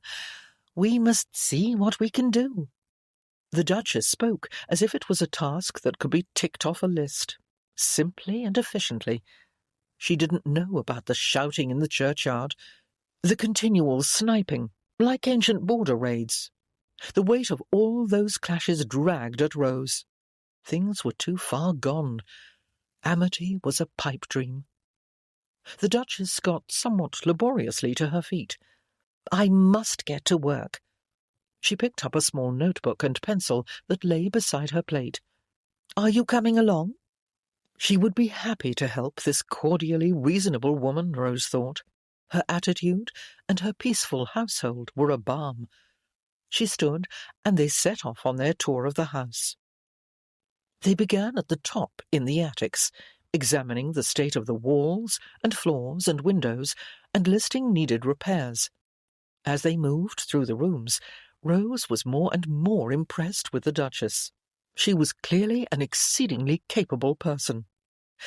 We must see what we can do. The Duchess spoke as if it was a task that could be ticked off a list, simply and efficiently. She didn't know about the shouting in the churchyard, the continual sniping, like ancient border raids. The weight of all those clashes dragged at Rose. Things were too far gone. Amity was a pipe dream. The Duchess got somewhat laboriously to her feet. I must get to work. She picked up a small notebook and pencil that lay beside her plate. Are you coming along? She would be happy to help this cordially reasonable woman, Rose thought. Her attitude and her peaceful household were a balm. She stood, and they set off on their tour of the house. They began at the top in the attics, examining the state of the walls and floors and windows, and listing needed repairs. As they moved through the rooms, Rose was more and more impressed with the Duchess. She was clearly an exceedingly capable person.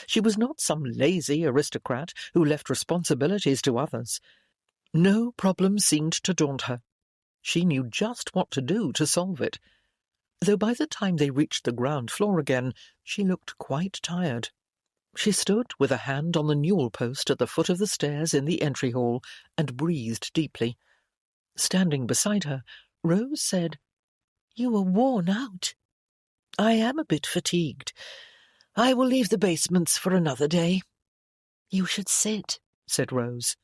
She was not some lazy aristocrat who left responsibilities to others. No problem seemed to daunt her. She knew just what to do to solve it, though by the time they reached the ground floor again, she looked quite tired. She stood with a hand on the newel post at the foot of the stairs in the entry hall and breathed deeply. Standing beside her, Rose said, You are worn out. I am a bit fatigued. I will leave the basements for another day. You should sit, said Rose.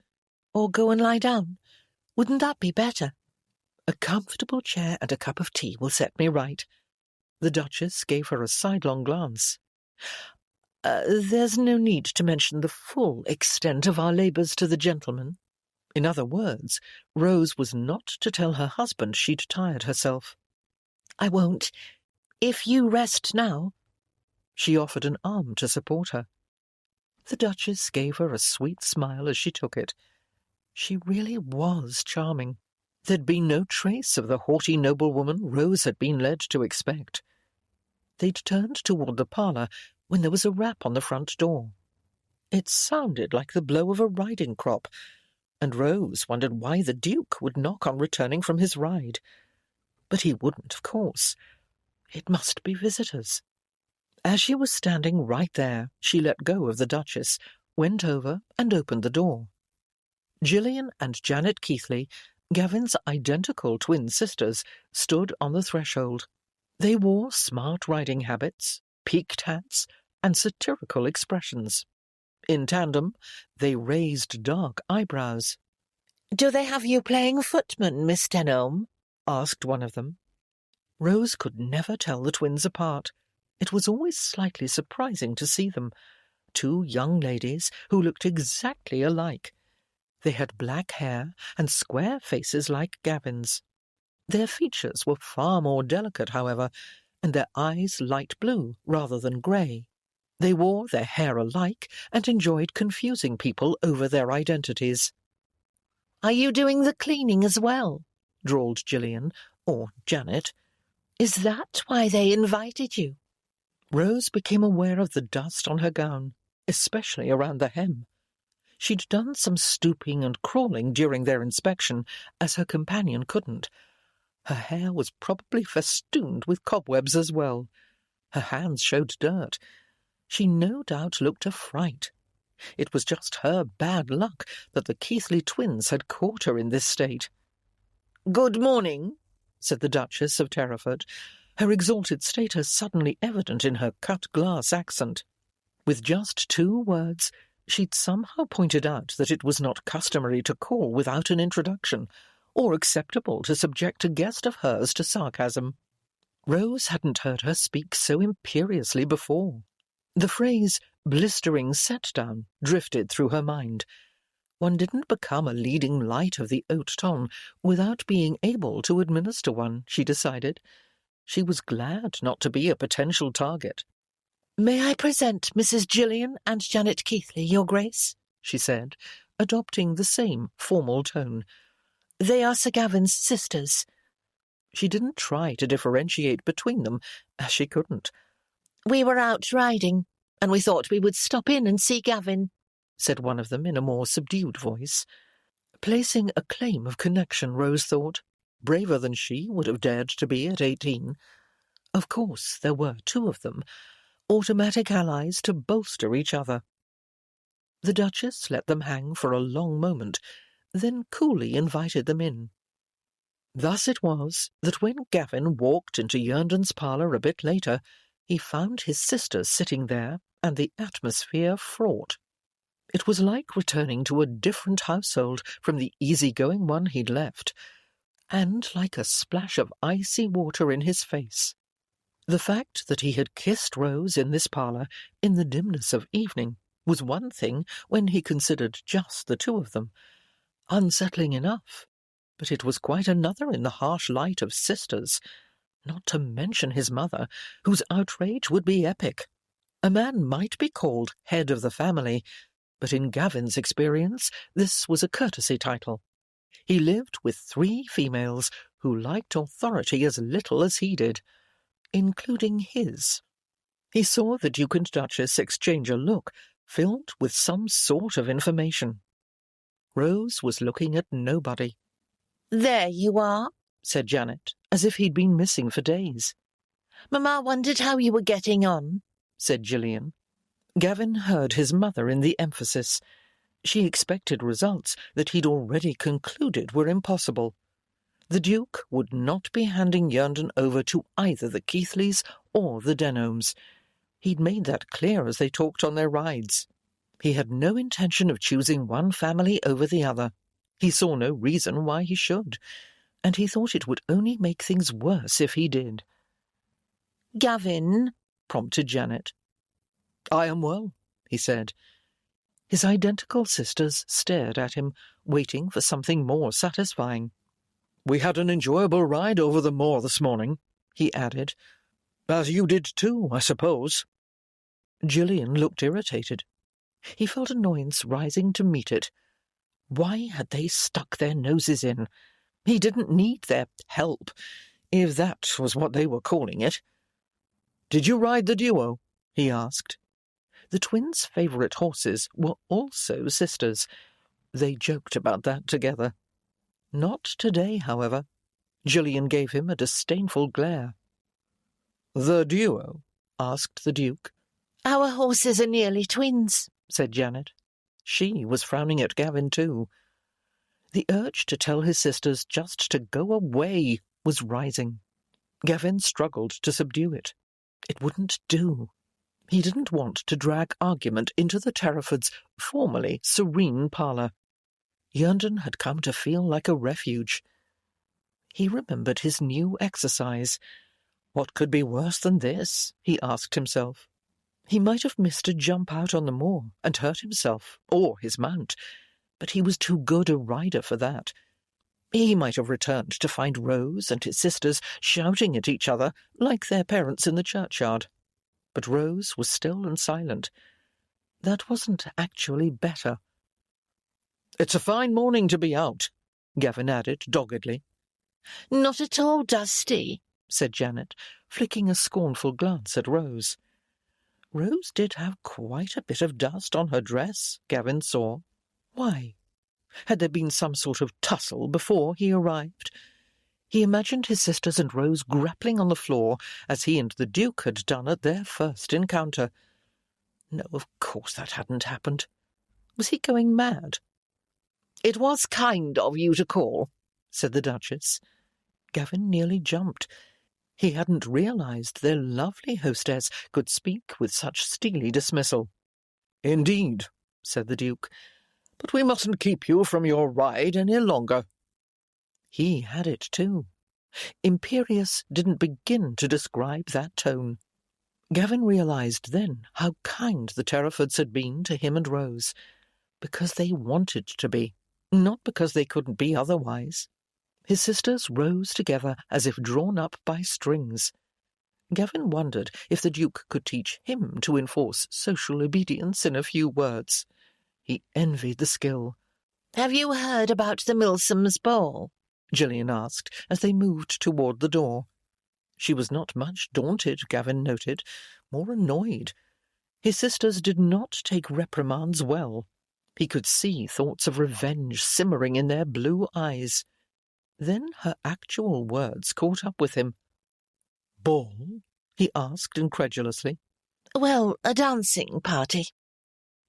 Or go and lie down. Wouldn't that be better? A comfortable chair and a cup of tea will set me right. The Duchess gave her a sidelong glance. There's no need to mention the full extent of our labours to the gentleman. In other words, Rose was not to tell her husband she'd tired herself. I won't. If you rest now. She offered an arm to support her. The Duchess gave her a sweet smile as she took it. She really was charming. There'd been no trace of the haughty noblewoman Rose had been led to expect. They'd turned toward the parlour when there was a rap on the front door. It sounded like the blow of a riding crop, and Rose wondered why the Duke would knock on returning from his ride. But he wouldn't, of course. It must be visitors. As she was standing right there, she let go of the Duchess, went over and opened the door. Gillian and Janet Keithley, Gavin's identical twin sisters, stood on the threshold. They wore smart riding habits, peaked hats, and satirical expressions. In tandem, they raised dark eyebrows. Do they have you playing footman, Miss Denholm? Asked one of them. Rose could never tell the twins apart. It was always slightly surprising to see them. Two young ladies who looked exactly alike. They had black hair and square faces like Gavin's. Their features were far more delicate, however, and their eyes light blue rather than grey. They wore their hair alike and enjoyed confusing people over their identities. Are you doing the cleaning as well? Drawled Gillian, or Janet. Is that why they invited you? Rose became aware of the dust on her gown, especially around the hem. She'd done some stooping and crawling during their inspection, as her companion couldn't. Her hair was probably festooned with cobwebs as well. Her hands showed dirt. She no doubt looked a fright. It was just her bad luck that the Keithley twins had caught her in this state. "Good morning," said the Duchess of Terraford, her exalted status suddenly evident in her cut-glass accent. With just 2 words, she'd somehow pointed out that it was not customary to call without an introduction, or acceptable to subject a guest of hers to sarcasm. Rose hadn't heard her speak so imperiously before. The phrase blistering set-down drifted through her mind. One didn't become a leading light of the haute ton without being able to administer one, she decided. She was glad not to be a potential target. "May I present Mrs. Gillian and Janet Keithley, Your Grace?" she said, adopting the same formal tone. "They are Sir Gavin's sisters." She didn't try to differentiate between them, as she couldn't. "We were out riding, and we thought we would stop in and see Gavin," said one of them in a more subdued voice. Placing a claim of connection, Rose thought, braver than she would have dared to be at 18. Of course, there were two of them, automatic allies to bolster each other. The Duchess let them hang for a long moment, then coolly invited them in. Thus it was that when Gavin walked into Yerndon's parlour a bit later, he found his sisters sitting there and the atmosphere fraught. It was like returning to a different household from the easy-going one he'd left, and like a splash of icy water in his face. The fact that he had kissed Rose in this parlour in the dimness of evening was one thing when he considered just the two of them, unsettling enough, but it was quite another in the harsh light of sisters, not to mention his mother, whose outrage would be epic. A man might be called head of the family, but in Gavin's experience this was a courtesy title. He lived with 3 females who liked authority as little as he did, including his. He saw the Duke and Duchess exchange a look filled with some sort of information. Rose was looking at nobody. "There you are," said Janet, as if he'd been missing for days. "Mamma wondered how you were getting on," said Gillian. Gavin heard his mother in the emphasis. She expected results that he'd already concluded were impossible. The Duke would not be handing Yerndon over to either the Keithleys or the Denholms. He'd made that clear as they talked on their rides. He had no intention of choosing one family over the other. He saw no reason why he should, and he thought it would only make things worse if he did. "Gavin," prompted Janet. "I am well," he said. His identical sisters stared at him, waiting for something more satisfying. "We had an enjoyable ride over the moor this morning," he added. "As you did too, I suppose." Gillian looked irritated. He felt annoyance rising to meet it. Why had they stuck their noses in? He didn't need their help, if that was what they were calling it. "Did you ride the duo?" he asked. The twins' favourite horses were also sisters. They joked about that together. Not today, however. Gillian gave him a disdainful glare. "The duo?" asked the Duke. "Our horses are nearly twins," said Janet. She was frowning at Gavin too. The urge to tell his sisters just to go away was rising. Gavin struggled to subdue it. It wouldn't do. He didn't want to drag argument into the Terrafords' formerly serene parlour. Yerndon had come to feel like a refuge. He remembered his new exercise. What could be worse than this, he asked himself. He might have missed a jump out on the moor and hurt himself, or his mount, but he was too good a rider for that. He might have returned to find Rose and his sisters shouting at each other like their parents in the churchyard. But Rose was still and silent. That wasn't actually better. "It's a fine morning to be out," Gavin added doggedly. "Not at all dusty," said Janet, flicking a scornful glance at Rose. Rose did have quite a bit of dust on her dress, Gavin saw. Why? Had there been some sort of tussle before he arrived? He imagined his sisters and Rose grappling on the floor as he and the Duke had done at their first encounter. No, of course that hadn't happened. Was he going mad? "It was kind of you to call," said the Duchess. Gavin nearly jumped. He hadn't realised their lovely hostess could speak with such steely dismissal. "Indeed," said the Duke, "but we mustn't keep you from your ride any longer." He had it too. Imperious didn't begin to describe that tone. Gavin realised then how kind the Terrafords had been to him and Rose, because they wanted to be, not because they couldn't be otherwise. His sisters rose together as if drawn up by strings. Gavin wondered if the Duke could teach him to enforce social obedience in a few words. He envied the skill. "Have you heard about the Milsoms' ball?" Gillian asked as they moved toward the door. She was not much daunted, Gavin noted, more annoyed. His sisters did not take reprimands well. He could see thoughts of revenge simmering in their blue eyes. Then her actual words caught up with him. Ball? He asked incredulously. Well, a dancing party.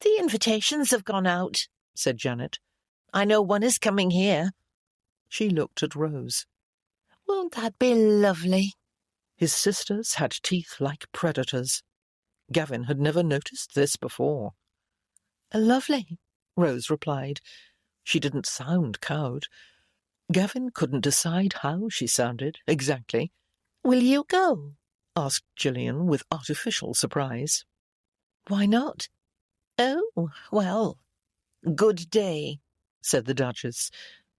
The invitations have gone out, said Janet. I know one is coming here. She looked at Rose. Won't that be lovely? His sisters had teeth like predators. Gavin had never noticed this before. Lovely, Rose replied. She didn't sound cowed. Gavin couldn't decide how she sounded exactly. Will you go? Asked Gillian with artificial surprise. Why not? Oh, well. Good day, said the Duchess.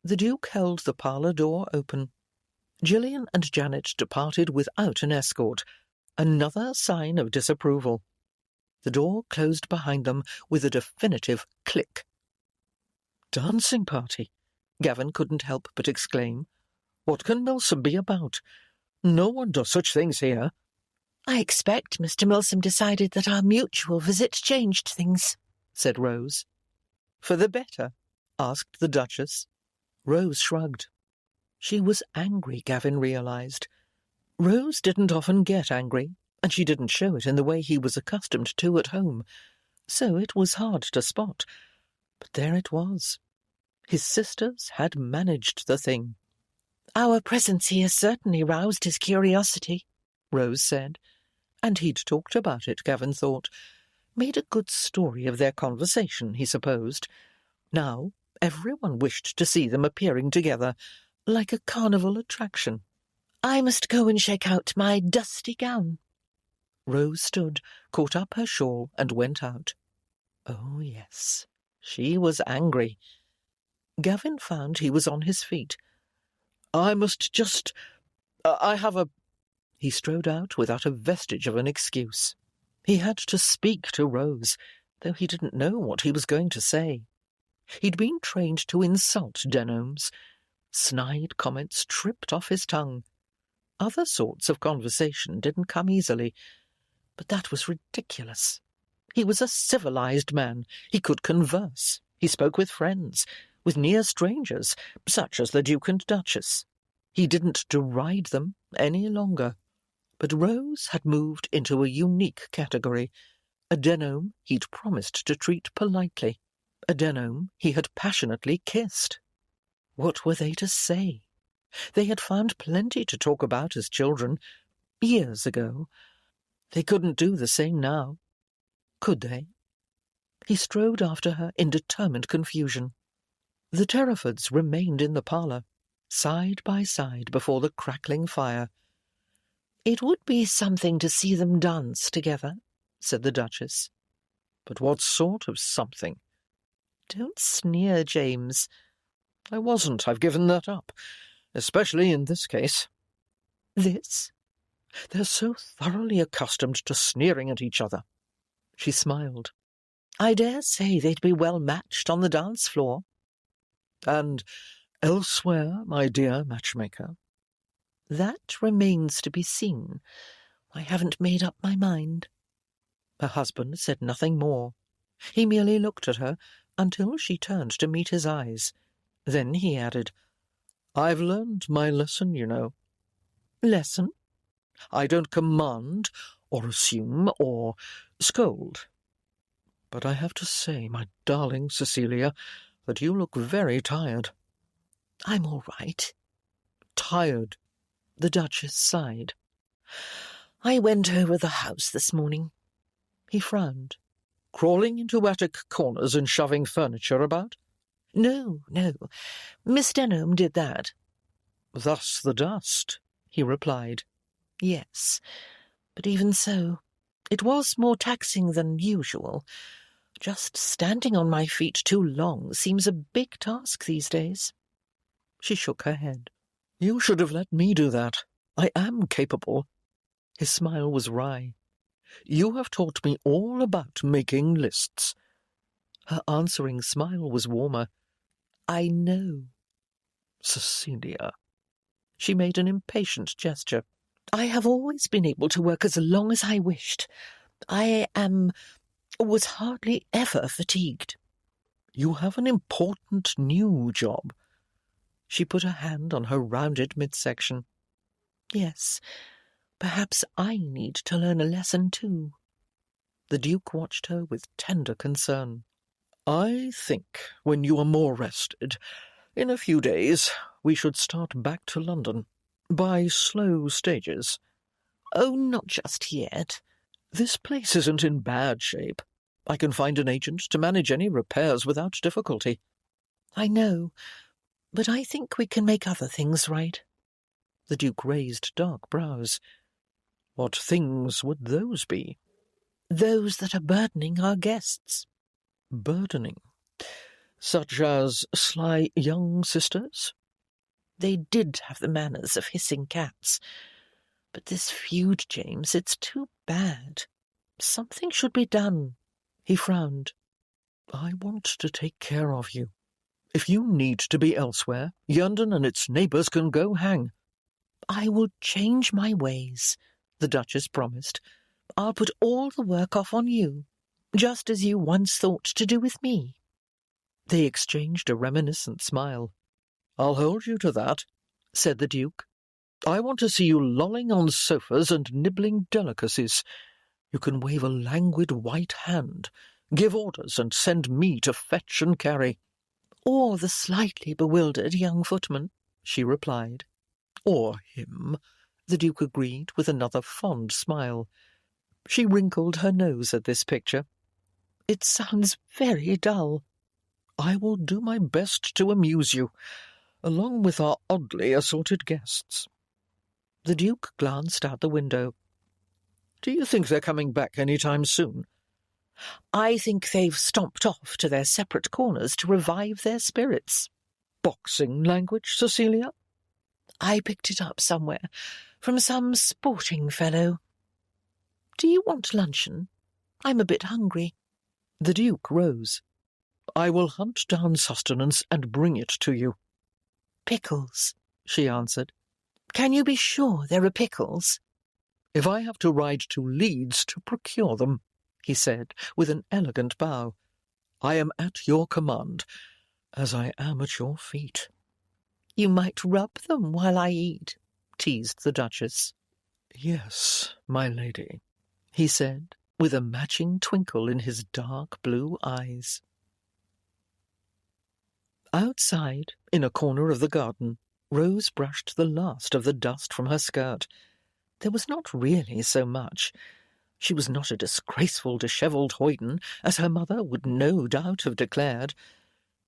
The Duke held the parlour door open. Gillian and Janet departed without an escort, another sign of disapproval. The door closed behind them with a definitive click. Dancing party? Gavin couldn't help but exclaim. What can Milsom be about? No one does such things here. I expect Mr. Milsom decided that our mutual visit changed things, said Rose. For the better? Asked the Duchess. Rose shrugged. She was angry, Gavin realised. Rose didn't often get angry, and she didn't show it in the way he was accustomed to at home, so it was hard to spot. But there it was. His sisters had managed the thing. Our presence here certainly roused his curiosity, Rose said. And he'd talked about it, Gavin thought. Made a good story of their conversation, he supposed. Now everyone wished to see them appearing together, like a carnival attraction. I must go and shake out my dusty gown. Rose stood, caught up her shawl, and went out. Oh, yes, she was angry. Gavin found he was on his feet. I must just... I have a... He strode out without a vestige of an excuse. He had to speak to Rose, though he didn't know what he was going to say. He'd been trained to insult Denholmes. Snide comments tripped off his tongue. Other sorts of conversation didn't come easily, but that was ridiculous. He was a civilized man. He could converse. He spoke with friends, with near strangers, such as the Duke and Duchess. He didn't deride them any longer. But Rose had moved into a unique category, a Denholme he'd promised to treat politely, a Denholme he had passionately kissed. What were they to say? They had found plenty to talk about as children, years ago. They couldn't do the same now. Could they? He strode after her in determined confusion. The Terrafords remained in the parlour, side by side before the crackling fire. It would be something to see them dance together, said the Duchess. But what sort of something? Don't sneer, James. I wasn't. I've given that up, especially in this case. This? They're so thoroughly accustomed to sneering at each other. She smiled. I dare say they'd be well matched on the dance floor. And elsewhere, my dear matchmaker? That remains to be seen. I haven't made up my mind. Her husband said nothing more. He merely looked at her until she turned to meet his eyes. Then he added, I've learned my lesson, you know. Lesson? I don't command, or assume, or scold. But I have to say, my darling Cecilia, that you look very tired. I'm all right. Tired. The Duchess sighed. I went over the house this morning. He frowned. Crawling into attic corners and shoving furniture about? No. Miss Denholme did that. Thus the dust, he replied. Yes, but even so, it was more taxing than usual. Just standing on my feet too long seems a big task these days. She shook her head. You should have let me do that. I am capable. His smile was wry. You have taught me all about making lists. Her answering smile was warmer. I know. Cecilia. She made an impatient gesture. I have always been able to work as long as I wished. Was hardly ever fatigued. You have an important new job. She put a hand on her rounded midsection. Yes, Perhaps I need to learn a lesson too. The Duke watched her with tender concern. I think when you are more rested, in a few days, we should start back to London, by slow stages. Oh, not just yet. This place isn't in bad shape. I can find an agent to manage any repairs without difficulty. I know, but I think we can make other things right. The Duke raised dark brows. What things would those be? Those that are burdening our guests. Burdening? Such as sly young sisters? They did have the manners of hissing cats. But this feud, James, it's too bad. Something should be done. He frowned. I want to take care of you. If you need to be elsewhere, London and its neighbours can go hang. I will change my ways, the Duchess promised. I'll put all the work off on you, just as you once thought to do with me. They exchanged a reminiscent smile. I'll hold you to that, said the Duke. I want to see you lolling on sofas and nibbling delicacies. You can wave a languid white hand, give orders and send me to fetch and carry. Or the slightly bewildered young footman, she replied. Or him, the Duke agreed with another fond smile. She wrinkled her nose at this picture. It sounds very dull. I will do my best to amuse you, along with our oddly assorted guests. The Duke glanced out the window. Do you think they're coming back any time soon? I think they've stomped off to their separate corners to revive their spirits. Boxing language, Cecilia? I picked it up somewhere, from some sporting fellow. Do you want luncheon? I'm a bit hungry. The Duke rose. I will hunt down sustenance and bring it to you. Pickles, she answered. Can you be sure there are pickles? If I have to ride to Leeds to procure them, he said, with an elegant bow, I am at your command, as I am at your feet. You might rub them while I eat, teased the Duchess. Yes, my lady, he said, with a matching twinkle in his dark blue eyes. Outside, in a corner of the garden, Rose brushed the last of the dust from her skirt. There was not really so much. She was not a disgraceful, dishevelled hoyden, as her mother would no doubt have declared.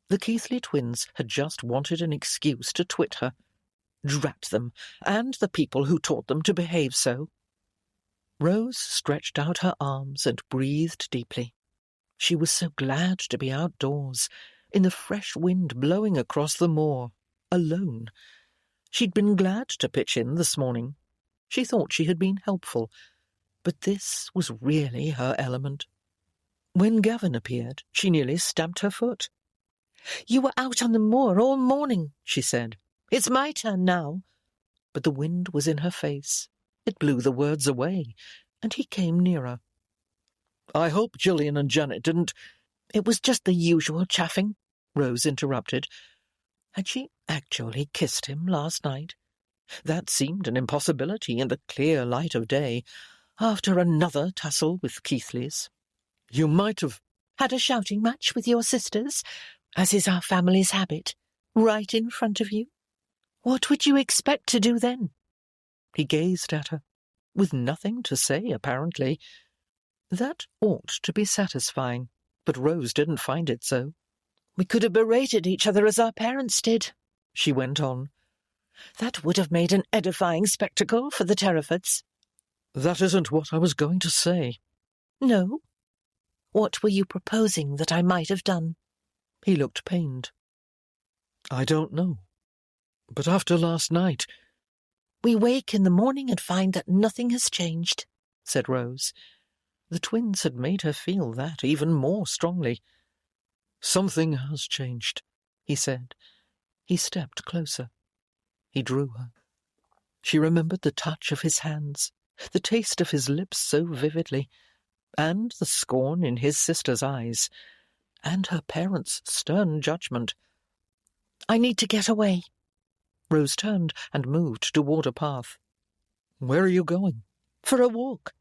The Keithley twins had just wanted an excuse to twit her. Drat them, and the people who taught them to behave so. Rose stretched out her arms and breathed deeply. She was so glad to be outdoors, in the fresh wind blowing across the moor, alone. She'd been glad to pitch in this morning. She thought she had been helpful, but this was really her element. When Gavin appeared, she nearly stamped her foot. You were out on the moor all morning, she said. It's my turn now. But the wind was in her face. It blew the words away, and he came nearer. I hope Gillian and Janet didn't— It was just the usual chaffing, Rose interrupted. Had she actually kissed him last night? That seemed an impossibility in the clear light of day, after another tussle with Keithleys. You might have— Had a shouting match with your sisters, as is our family's habit, right in front of you. What would you expect to do then? He gazed at her, with nothing to say, apparently. That ought to be satisfying, but Rose didn't find it so. We could have berated each other as our parents did, she went on. That would have made an edifying spectacle for the Terrafords. That isn't what I was going to say. No? What were you proposing that I might have done? He looked pained. I don't know. But after last night— We wake in the morning and find that nothing has changed, said Rose. The twins had made her feel that even more strongly. Something has changed, he said. He stepped closer. He drew her. She remembered the touch of his hands, the taste of his lips so vividly, and the scorn in his sister's eyes, and her parents' stern judgment. I need to get away. Rose turned and moved toward a path. Where are you going? For a walk.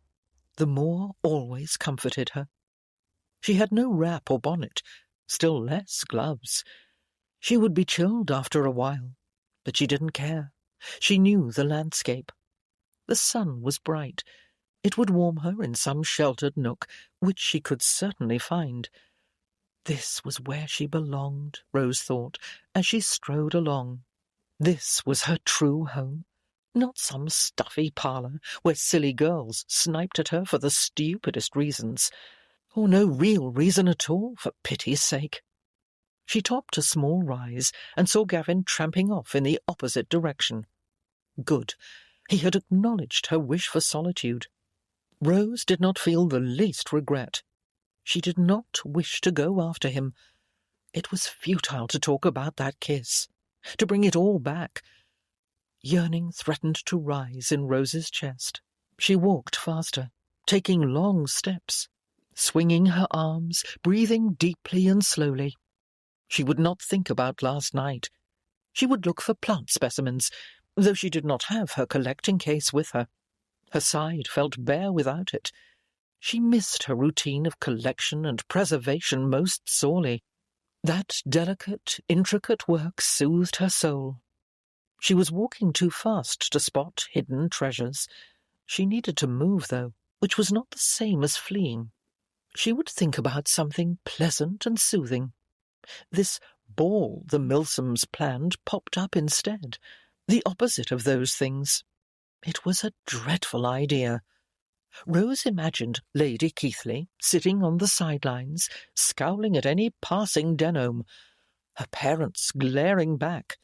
The moor always comforted her. She had no wrap or bonnet, still less gloves. She would be chilled after a while, but she didn't care. She knew the landscape. The sun was bright. It would warm her in some sheltered nook, which she could certainly find. This was where she belonged, Rose thought, as she strode along. This was her true home, not some stuffy parlour where silly girls sniped at her for the stupidest reasons, or no real reason at all, for pity's sake. She topped a small rise and saw Gavin tramping off in the opposite direction. Good. He had acknowledged her wish for solitude. Rose did not feel the least regret. She did not wish to go after him. It was futile to talk about that kiss, to bring it all back. Yearning threatened to rise in Rose's chest. She walked faster, taking long steps, swinging her arms, breathing deeply and slowly. She would not think about last night. She would look for plant specimens, though she did not have her collecting case with her. Her side felt bare without it. She missed her routine of collection and preservation most sorely. That delicate, intricate work soothed her soul. She was walking too fast to spot hidden treasures. She needed to move, though, which was not the same as fleeing. She would think about something pleasant and soothing. This ball the Milsoms planned popped up instead, the opposite of those things. It was a dreadful idea. Rose imagined Lady Keithley sitting on the sidelines, scowling at any passing Denome, her parents glaring back,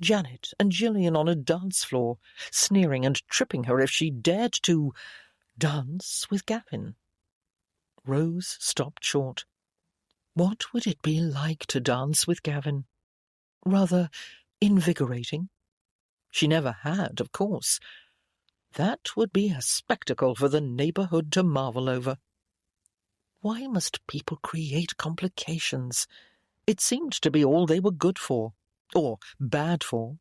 Janet and Gillian on a dance floor, sneering and tripping her if she dared to dance with Gavin. Rose stopped short. What would it be like to dance with Gavin? Rather invigorating. She never had, of course. That would be a spectacle for the neighbourhood to marvel over. Why must people create complications? It seemed to be all they were good for, or bad for.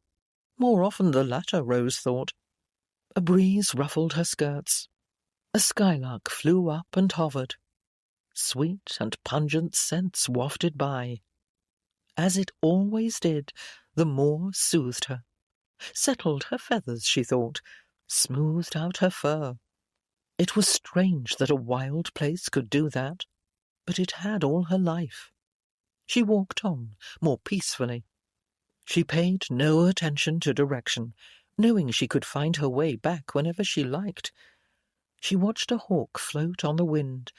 More often the latter, Rose thought. A breeze ruffled her skirts. A skylark flew up and hovered. Sweet and pungent scents wafted by. As it always did, the moor soothed her, settled her feathers, she thought, smoothed out her fur. It was strange that a wild place could do that, but it had all her life. She walked on, more peacefully. She paid no attention to direction, knowing she could find her way back whenever she liked. She watched a hawk float on the wind.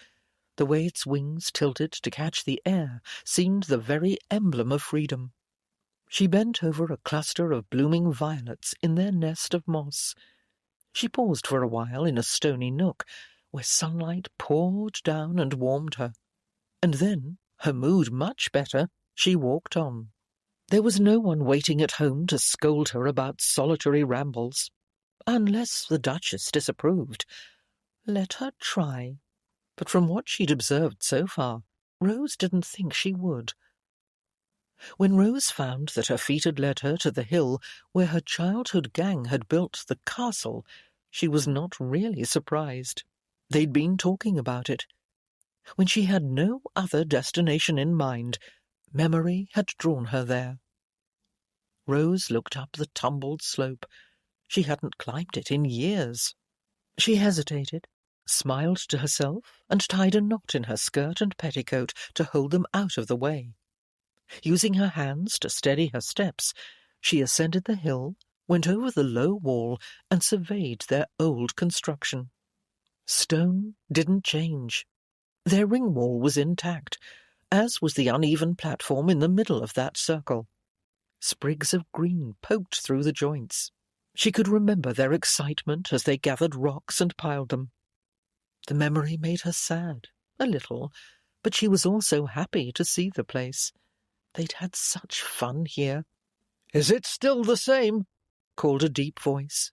The way its wings tilted to catch the air seemed the very emblem of freedom. She bent over a cluster of blooming violets in their nest of moss. She paused for a while in a stony nook, where sunlight poured down and warmed her. And then, her mood much better, she walked on. There was no one waiting at home to scold her about solitary rambles. Unless the Duchess disapproved. Let her try. But from what she'd observed so far, Rose didn't think she would. When Rose found that her feet had led her to the hill where her childhood gang had built the castle, she was not really surprised. They'd been talking about it. When she had no other destination in mind, memory had drawn her there. Rose looked up the tumbled slope. She hadn't climbed it in years. She hesitated, smiled to herself, and tied a knot in her skirt and petticoat to hold them out of the way. Using her hands to steady her steps, she ascended the hill, went over the low wall, and surveyed their old construction. Stone didn't change. Their ring wall was intact, as was the uneven platform in the middle of that circle. Sprigs of green poked through the joints. She could remember their excitement as they gathered rocks and piled them. The memory made her sad, a little, but she was also happy to see the place. They'd had such fun here. "Is it still the same?" called a deep voice.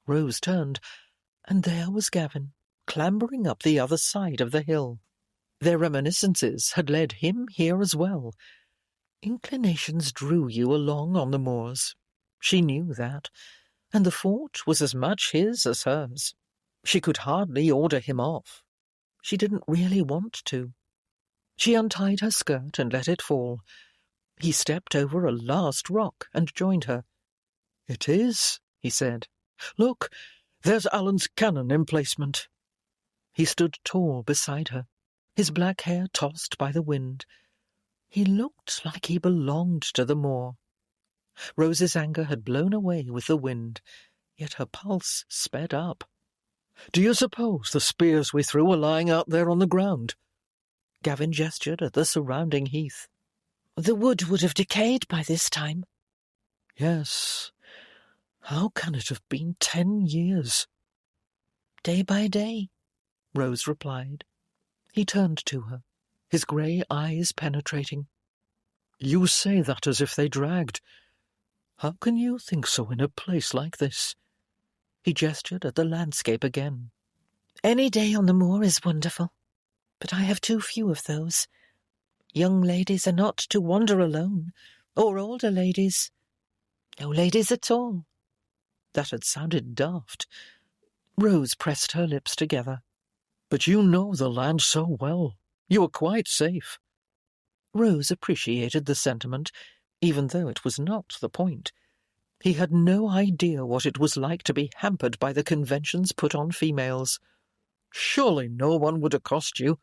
Rose turned, and there was Gavin, clambering up the other side of the hill. Their reminiscences had led him here as well. Inclinations drew you along on the moors. She knew that, and the fort was as much his as hers. She could hardly order him off. She didn't really want to. She untied her skirt and let it fall. He stepped over a last rock and joined her. "It is," he said. "Look, there's Alan's cannon emplacement." He stood tall beside her, his black hair tossed by the wind. He looked like he belonged to the moor. Rose's anger had blown away with the wind, yet her pulse sped up. "Do you suppose the spears we threw are lying out there on the ground?" Gavin gestured at the surrounding heath. "The wood would have decayed by this time." "Yes. How can it have been 10 years?" "Day by day," Rose replied. He turned to her, his grey eyes penetrating. "You say that as if they dragged. How can you think so in a place like this?" He gestured at the landscape again. "Any day on the moor is wonderful, but I have too few of those. Young ladies are not to wander alone, or older ladies. No ladies at all." That had sounded daft. Rose pressed her lips together. "But you know the land so well. You are quite safe." Rose appreciated the sentiment, even though it was not the point. He had no idea what it was like to be hampered by the conventions put on females. "Surely no one would accost you."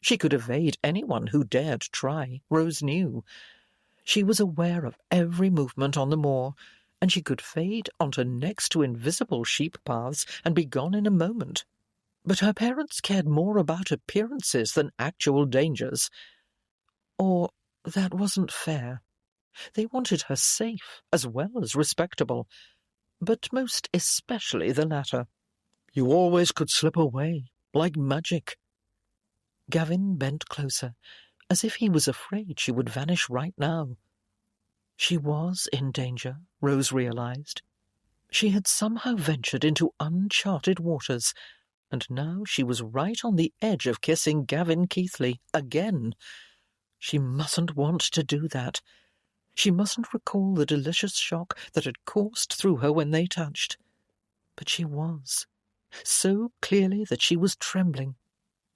She could evade anyone who dared try, Rose knew. She was aware of every movement on the moor, and she could fade onto next to invisible sheep paths and be gone in a moment. But her parents cared more about appearances than actual dangers. Or that wasn't fair. They wanted her safe as well as respectable, but most especially the latter. "You always could slip away, like magic." Gavin bent closer, as if he was afraid she would vanish right now. She was in danger, Rose realized. She had somehow ventured into uncharted waters, and now she was right on the edge of kissing Gavin Keithley again. She mustn't want to do that. She mustn't recall the delicious shock that had coursed through her when they touched. But she was, so clearly that she was trembling.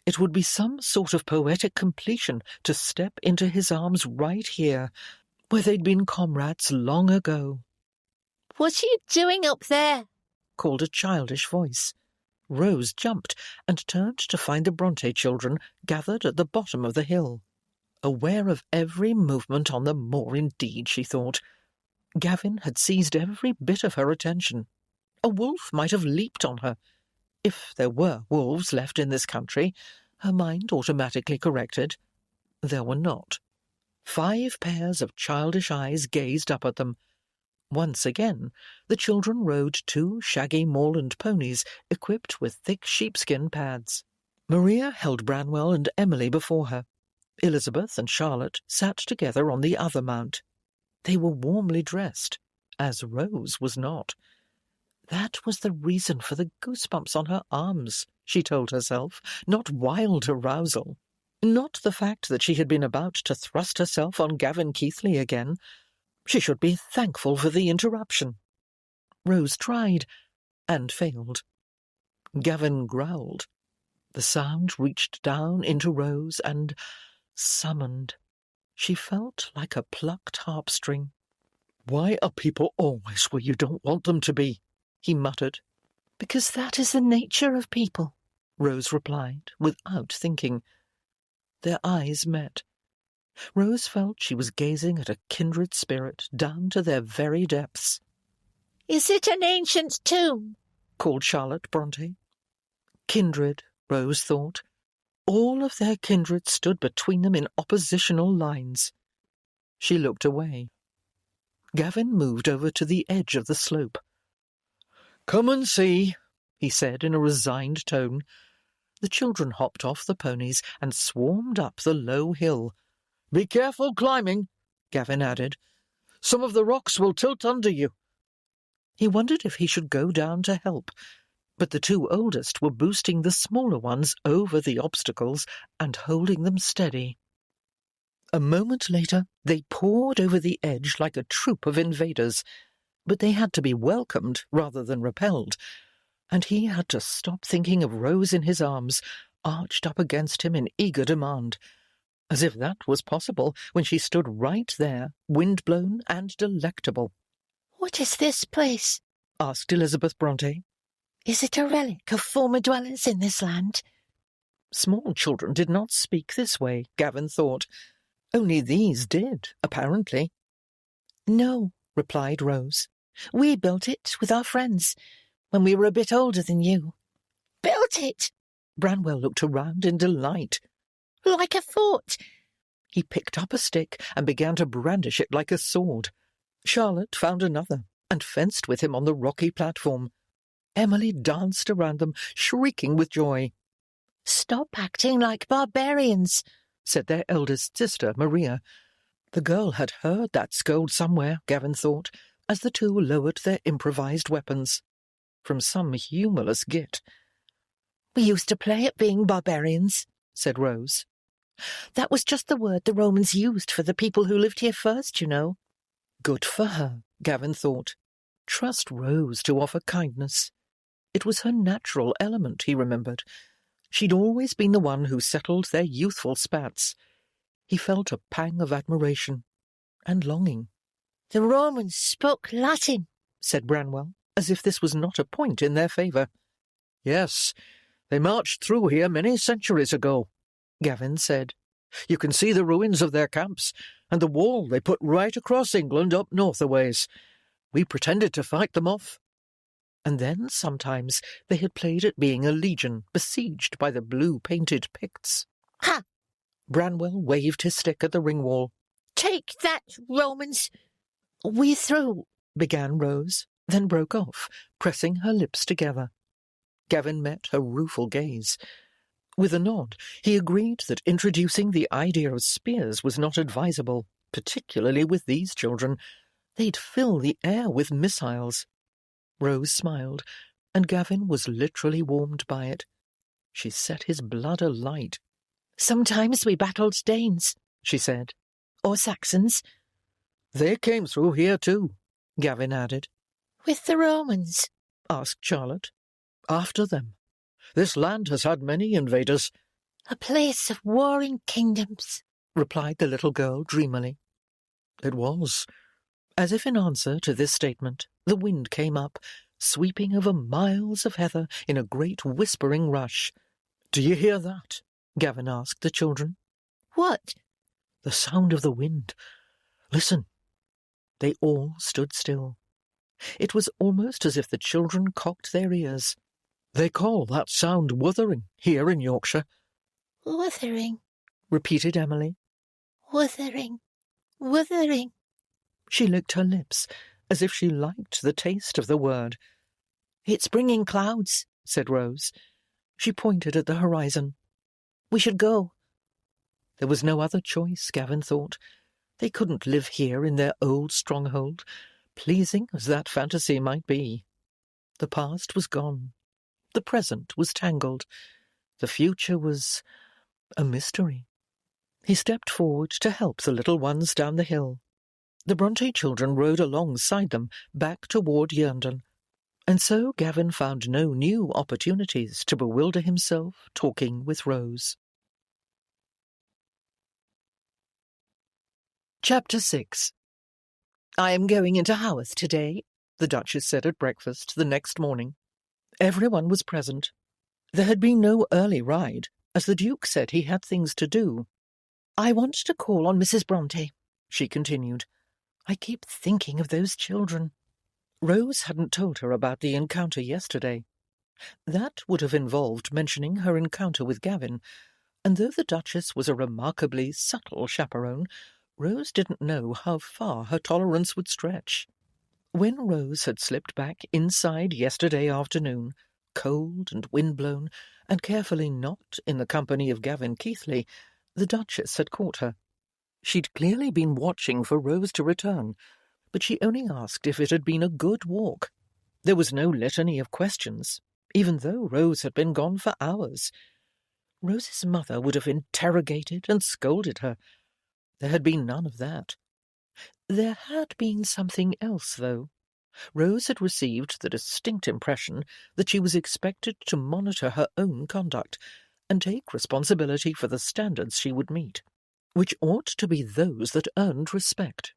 It would be some sort of poetic completion to step into his arms right here, where they'd been comrades long ago. "What are you doing up there?" called a childish voice. Rose jumped and turned to find the Bronte children gathered at the bottom of the hill. Aware of every movement on the moor indeed, she thought. Gavin had seized every bit of her attention. A wolf might have leaped on her. If there were wolves left in this country, her mind automatically corrected. There were not. 5 pairs of childish eyes gazed up at them. Once again, the children rode 2 shaggy moorland ponies equipped with thick sheepskin pads. Maria held Branwell and Emily before her. Elizabeth and Charlotte sat together on the other mount. They were warmly dressed, as Rose was not. That was the reason for the goosebumps on her arms, she told herself, not wild arousal. Not the fact that she had been about to thrust herself on Gavin Keithley again. She should be thankful for the interruption. Rose tried, and failed. Gavin growled. The sound reached down into Rose and summoned. She felt like a plucked harp-string. "Why are people always where you don't want them to be?" he muttered. "Because that is the nature of people," Rose replied, without thinking. Their eyes met. Rose felt she was gazing at a kindred spirit down to their very depths. "Is it an ancient tomb?" called Charlotte Bronte. Kindred, Rose thought. All of their kindred stood between them in oppositional lines. She looked away. Gavin moved over to the edge of the slope. "Come and see," he said in a resigned tone. The children hopped off the ponies and swarmed up the low hill. "Be careful climbing," Gavin added. "Some of the rocks will tilt under you." He wondered if he should go down to help, but the 2 oldest were boosting the smaller ones over the obstacles and holding them steady. A moment later, they poured over the edge like a troop of invaders. but they had to be welcomed rather than repelled, and he had to stop thinking of Rose in his arms, arched up against him in eager demand, as if that was possible when she stood right there, wind-blown and delectable. "What is this place?" asked Elizabeth Bronte. "Is it a relic of former dwellers in this land?" Small children did not speak this way, Gavin thought. Only these did, apparently. "No," replied Rose. "We built it with our friends when we were a bit older than you." "Built it?" Branwell looked around in delight. "Like a fort?" He picked up a stick and began to brandish it like a sword. Charlotte found another and fenced with him on the rocky platform. Emily danced around them, shrieking with joy. "Stop acting like barbarians," said their eldest sister, Maria. The girl had heard that scold somewhere, Gavin thought, as the two lowered their improvised weapons. From some humorless git. "We used to play at being barbarians," said Rose. "That was just the word the Romans used for the people who lived here first, you know." Good for her, Gavin thought. Trust Rose to offer kindness. It was her natural element, he remembered. She'd always been the one who settled their youthful spats. He felt a pang of admiration and longing. "The Romans spoke Latin," said Branwell, as if this was not a point in their favour. "Yes, they marched through here many centuries ago," Gavin said. "You can see the ruins of their camps, and the wall they put right across England up north a ways. We pretended to fight them off." And then sometimes they had played at being a legion besieged by the blue-painted Picts. "Ha!" Branwell waved his stick at the ring wall. "Take that, Romans!" "We're through," began Rose, then broke off, pressing her lips together. Gavin met her rueful gaze. With a nod, he agreed that introducing the idea of spears was not advisable, particularly with these children. They'd fill the air with missiles. Rose smiled, and Gavin was literally warmed by it. She set his blood alight. "Sometimes we battled Danes," she said, "or Saxons." "They came through here too," Gavin added. "With the Romans?" asked Charlotte. "After them. This land has had many invaders." "A place of warring kingdoms," replied the little girl dreamily. It was. As if in answer to this statement, the wind came up, sweeping over miles of heather in a great whispering rush. "Do you hear that?" Gavin asked the children. "What?" "The sound of the wind. Listen." They all stood still. It was almost as if the children cocked their ears. "They call that sound wuthering here in Yorkshire." "Wuthering," repeated Emily. "Wuthering, wuthering." She licked her lips, as if she liked the taste of the word. "It's bringing clouds," said Rose. She pointed at the horizon. "We should go." There was no other choice, Gavin thought. They couldn't live here in their old stronghold, pleasing as that fantasy might be. The past was gone. The present was tangled. The future was a mystery. He stepped forward to help the little ones down the hill. The Bronte children rode alongside them, back toward Yerndon, and so Gavin found no new opportunities to bewilder himself talking with Rose. Chapter 6. "I am going into Haworth today," the Duchess said at breakfast the next morning. Everyone was present. There had been no early ride, as the Duke said he had things to do. "I want to call on Mrs. Bronte," she continued. "I keep thinking of those children." Rose hadn't told her about the encounter yesterday. That would have involved mentioning her encounter with Gavin, and though the Duchess was a remarkably subtle chaperone, Rose didn't know how far her tolerance would stretch. When Rose had slipped back inside yesterday afternoon, cold and windblown, and carefully not in the company of Gavin Keithley, the Duchess had caught her. She'd clearly been watching for Rose to return, but she only asked if it had been a good walk. There was no litany of questions, even though Rose had been gone for hours. Rose's mother would have interrogated and scolded her. There had been none of that. There had been something else, though. Rose had received the distinct impression that she was expected to monitor her own conduct and take responsibility for the standards she would meet, which ought to be those that earned respect.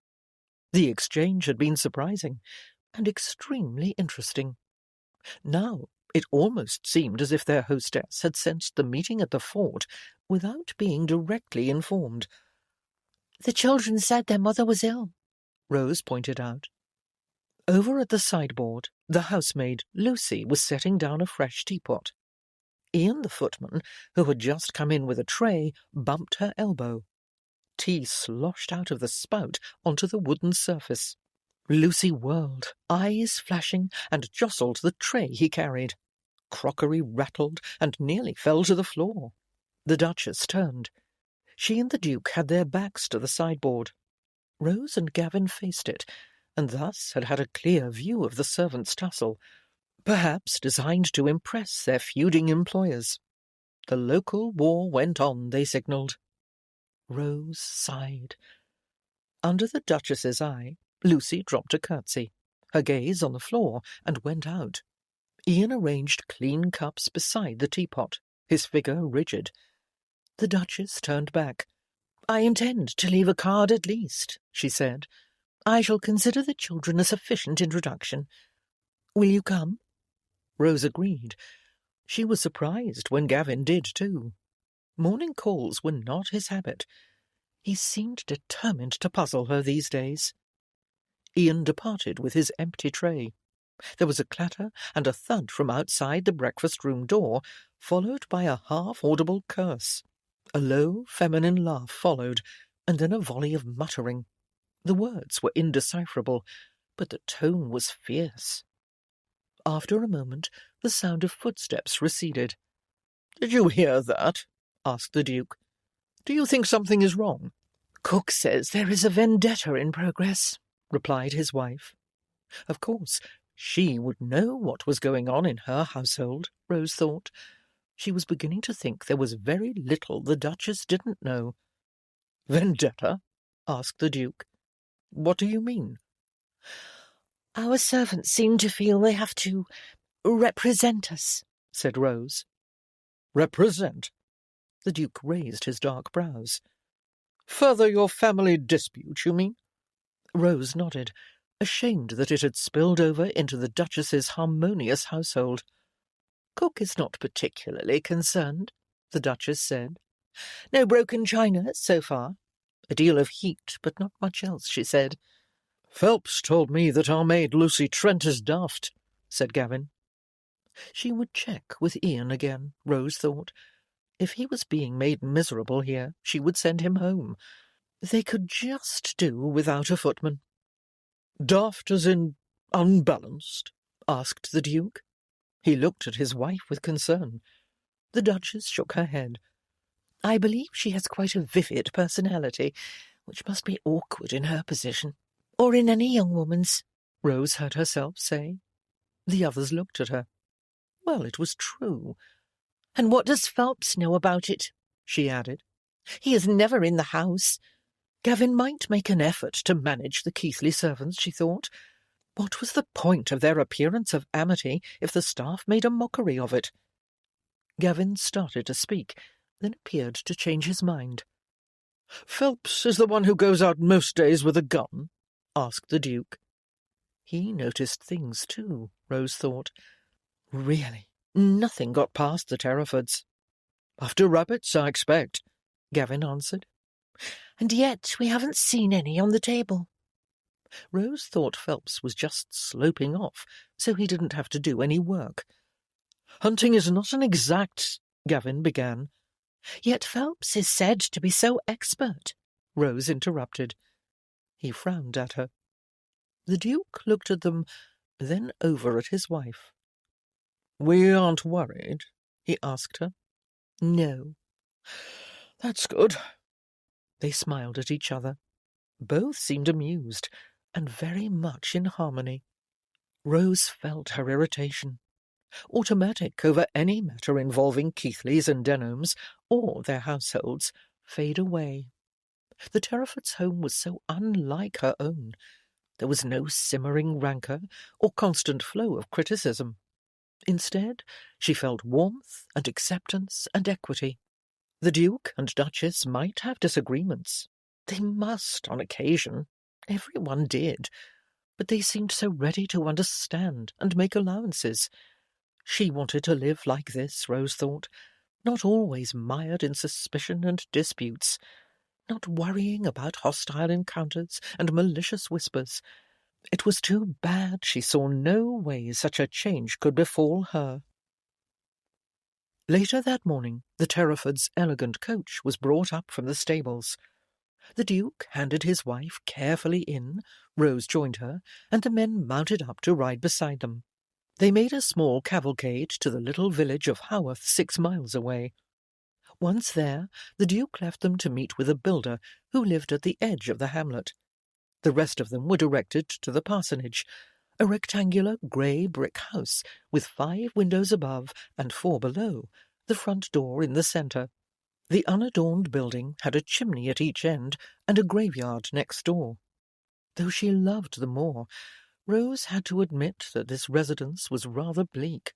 The exchange had been surprising and extremely interesting. Now it almost seemed as if their hostess had sensed the meeting at the fort without being directly informed. "The children said their mother was ill," Rose pointed out. Over at the sideboard, the housemaid, Lucy, was setting down a fresh teapot. Ian, the footman, who had just come in with a tray, bumped her elbow. Tea sloshed out of the spout onto the wooden surface. Lucy whirled, eyes flashing, and jostled the tray he carried. Crockery rattled and nearly fell to the floor. The Duchess turned. She and the Duke had their backs to the sideboard. Rose and Gavin faced it, and thus had a clear view of the servants' tussle, perhaps designed to impress their feuding employers. The local war went on, they signalled. Rose sighed. Under the Duchess's eye, Lucy dropped a curtsy, her gaze on the floor, and went out. Ian arranged clean cups beside the teapot, his figure rigid. The Duchess turned back. "I intend to leave a card at least," she said. "I shall consider the children a sufficient introduction. Will you come?" Rose agreed. She was surprised when Gavin did too. Morning calls were not his habit. He seemed determined to puzzle her these days. Ian departed with his empty tray. There was a clatter and a thud from outside the breakfast-room door, followed by a half-audible curse. A low, feminine laugh followed, and then a volley of muttering. The words were indecipherable, but the tone was fierce. After a moment, the sound of footsteps receded. "Did you hear that?" asked the Duke. "Do you think something is wrong?" "Cook says there is a vendetta in progress," replied his wife. Of course, she would know what was going on in her household, Rose thought. She was beginning to think there was very little the Duchess didn't know. "Vendetta?" asked the Duke. "What do you mean?" "Our servants seem to feel they have to represent us," said Rose. "Represent?" The Duke raised his dark brows. "Further your family dispute, you mean?" Rose nodded, ashamed that it had spilled over into the Duchess's harmonious household. "Cook is not particularly concerned," the Duchess said. "No broken china, so far. A deal of heat, but not much else," she said. "Phelps told me that our maid Lucy Trent is daft," said Gavin. She would check with Ian again, Rose thought. If he was being made miserable here, she would send him home. They could just do without a footman. "Daft as in unbalanced?" asked the Duke. He looked at his wife with concern. The Duchess shook her head. "I believe she has quite a vivid personality, which must be awkward in her position. Or in any young woman's," Rose heard herself say. The others looked at her. Well, it was true. "And what does Phelps know about it?" she added. "He is never in the house. Gavin might make an effort to manage the Keighley servants," she thought. What was the point of their appearance of amity if the staff made a mockery of it? Gavin started to speak, then appeared to change his mind. "Phelps is the one who goes out most days with a gun?" asked the Duke. He noticed things too, Rose thought. Really, nothing got past the Terrafords. "After rabbits, I expect," Gavin answered. "And yet we haven't seen any on the table." Rose thought Phelps was just sloping off, so he didn't have to do any work. "Hunting is not an exact—" Gavin began. "Yet Phelps is said to be so expert," Rose interrupted. He frowned at her. The Duke looked at them, then over at his wife. "We aren't worried?" he asked her. "No." "That's good." They smiled at each other. Both seemed amused, and very much in harmony. Rose felt her irritation, automatic over any matter involving Keithleys and Denhams, or their households, fade away. The Terrafords' home was so unlike her own. There was no simmering rancour or constant flow of criticism. Instead, she felt warmth and acceptance and equity. The Duke and Duchess might have disagreements. They must, on occasion. Everyone did. But they seemed so ready to understand and make allowances. She wanted to live like this, Rose thought, not always mired in suspicion and disputes, not worrying about hostile encounters and malicious whispers. It was too bad she saw no way such a change could befall her. Later that morning, the Terraford's elegant coach was brought up from the stables. The Duke handed his wife carefully in, Rose joined her, and the men mounted up to ride beside them. They made a small cavalcade to the little village of Haworth 6 miles away. Once there, the Duke left them to meet with a builder who lived at the edge of the hamlet. The rest of them were directed to the parsonage, a rectangular grey brick house with 5 windows above and 4 below, the front door in the centre. The unadorned building had a chimney at each end and a graveyard next door. Though she loved the moor, Rose had to admit that this residence was rather bleak.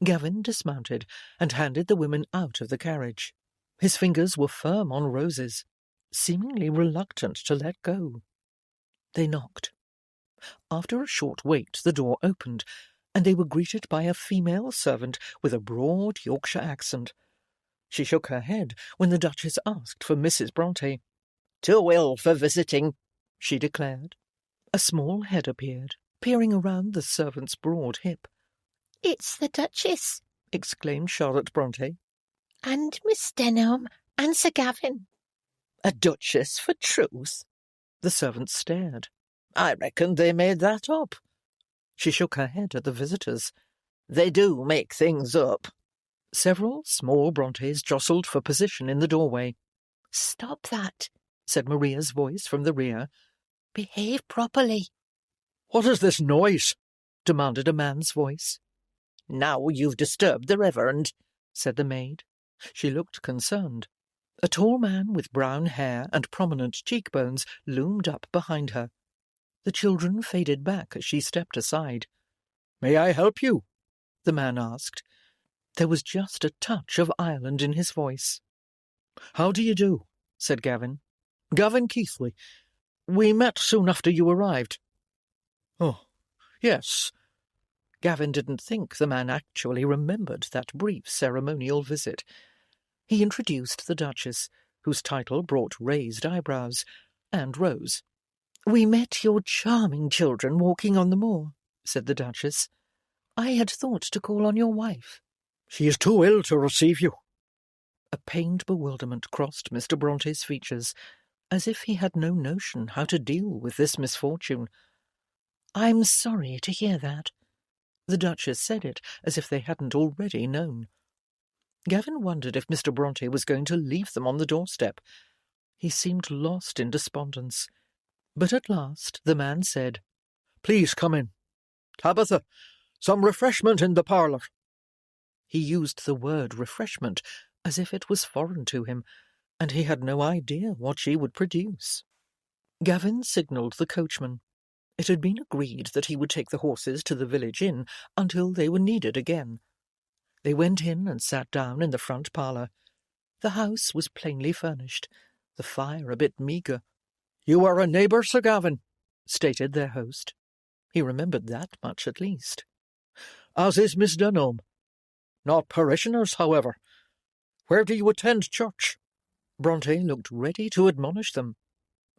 Gavin dismounted and handed the women out of the carriage. His fingers were firm on Rose's, seemingly reluctant to let go. They knocked. After a short wait, the door opened, and they were greeted by a female servant with a broad Yorkshire accent. She shook her head when the Duchess asked for Mrs. Bronte. "Too ill for visiting," she declared. A small head appeared, peering around the servant's broad hip. "It's the Duchess," exclaimed Charlotte Bronte. "And Miss Denham, and Sir Gavin." "A duchess, for truth?" The servant stared. "I reckon they made that up." She shook her head at the visitors. "They do make things up." Several small Brontes jostled for position in the doorway. "Stop that," said Maria's voice from the rear. "Behave properly." "What is this noise?" demanded a man's voice. "Now you've disturbed the Reverend," said the maid. She looked concerned. A tall man with brown hair and prominent cheekbones loomed up behind her. The children faded back as she stepped aside. "May I help you?" the man asked. There was just a touch of Ireland in his voice. "How do you do?" said Gavin. "Gavin Keithley. We met soon after you arrived." "Oh, yes." Gavin didn't think the man actually remembered that brief ceremonial visit. He introduced the Duchess, whose title brought raised eyebrows, and Rose. "We met your charming children walking on the moor," said the Duchess. "I had thought to call on your wife." "She is too ill to receive you." A pained bewilderment crossed Mr. Bronte's features, as if he had no notion how to deal with this misfortune. "I'm sorry to hear that." The Duchess said it as if they hadn't already known. Gavin wondered if Mr. Bronte was going to leave them on the doorstep. He seemed lost in despondence. But at last the man said, "Please come in. Tabitha, some refreshment in the parlour." He used the word refreshment as if it was foreign to him, and he had no idea what she would produce. Gavin signalled the coachman. It had been agreed that he would take the horses to the village inn until they were needed again. They went in and sat down in the front parlour. The house was plainly furnished, the fire a bit meagre. "You are a neighbour, Sir Gavin," stated their host. He remembered that much at least. "As is Miss Denham. Not parishioners, however. Where do you attend church?" Bronte looked ready to admonish them.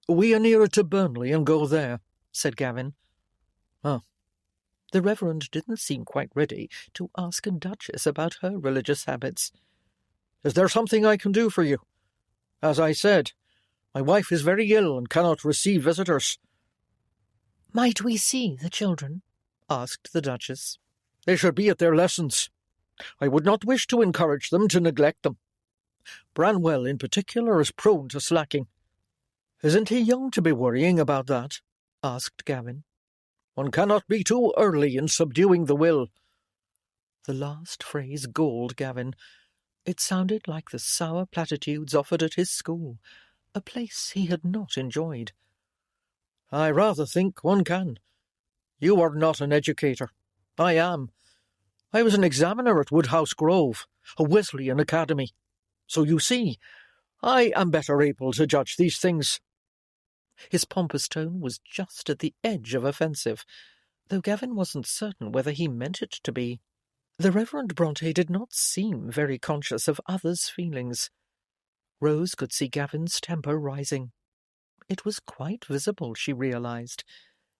"We are nearer to Burnley and go there," said Gavin. "Oh." The Reverend didn't seem quite ready to ask a duchess about her religious habits. "Is there something I can do for you? As I said, my wife is very ill and cannot receive visitors." "Might we see the children?" asked the Duchess. "They should be at their lessons. I would not wish to encourage them to neglect them. Branwell, in particular, is prone to slacking." "Isn't he young to be worrying about that?" asked Gavin. "One cannot be too early in subduing the will." The last phrase galled Gavin. It sounded like the sour platitudes offered at his school, a place he had not enjoyed. I rather think one can. You are not an educator. I am. I was an examiner at Woodhouse Grove, a Wesleyan academy. So you see, I am better able to judge these things. His pompous tone was just at the edge of offensive, though Gavin wasn't certain whether he meant it to be. The Reverend Bronte did not seem very conscious of others' feelings. Rose could see Gavin's temper rising. It was quite visible, she realised.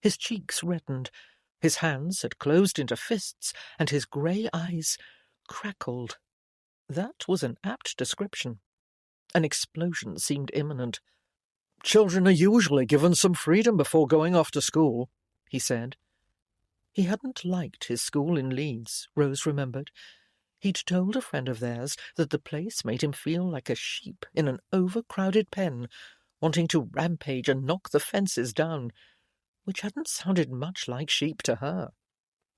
His cheeks reddened, his hands had closed into fists, and his grey eyes crackled. That was an apt description. An explosion seemed imminent. Children are usually given some freedom before going off to school, he said. He hadn't liked his school in Leeds, Rose remembered. He'd told a friend of theirs that the place made him feel like a sheep in an overcrowded pen, wanting to rampage and knock the fences down, which hadn't sounded much like sheep to her.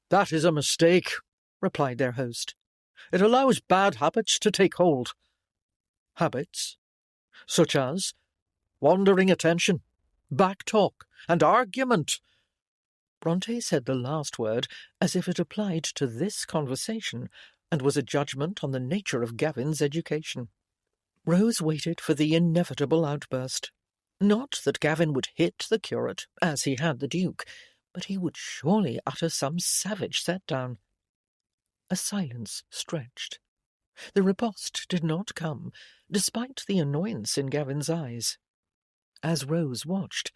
That is a mistake, replied their host. It allows bad habits to take hold. Habits such as wandering attention, back talk, and argument. Bronte said the last word as if it applied to this conversation and was a judgment on the nature of Gavin's education. Rose waited for the inevitable outburst. Not that Gavin would hit the curate, as he had the Duke, but he would surely utter some savage set-down. A silence stretched. The riposte did not come, despite the annoyance in Gavin's eyes. As Rose watched,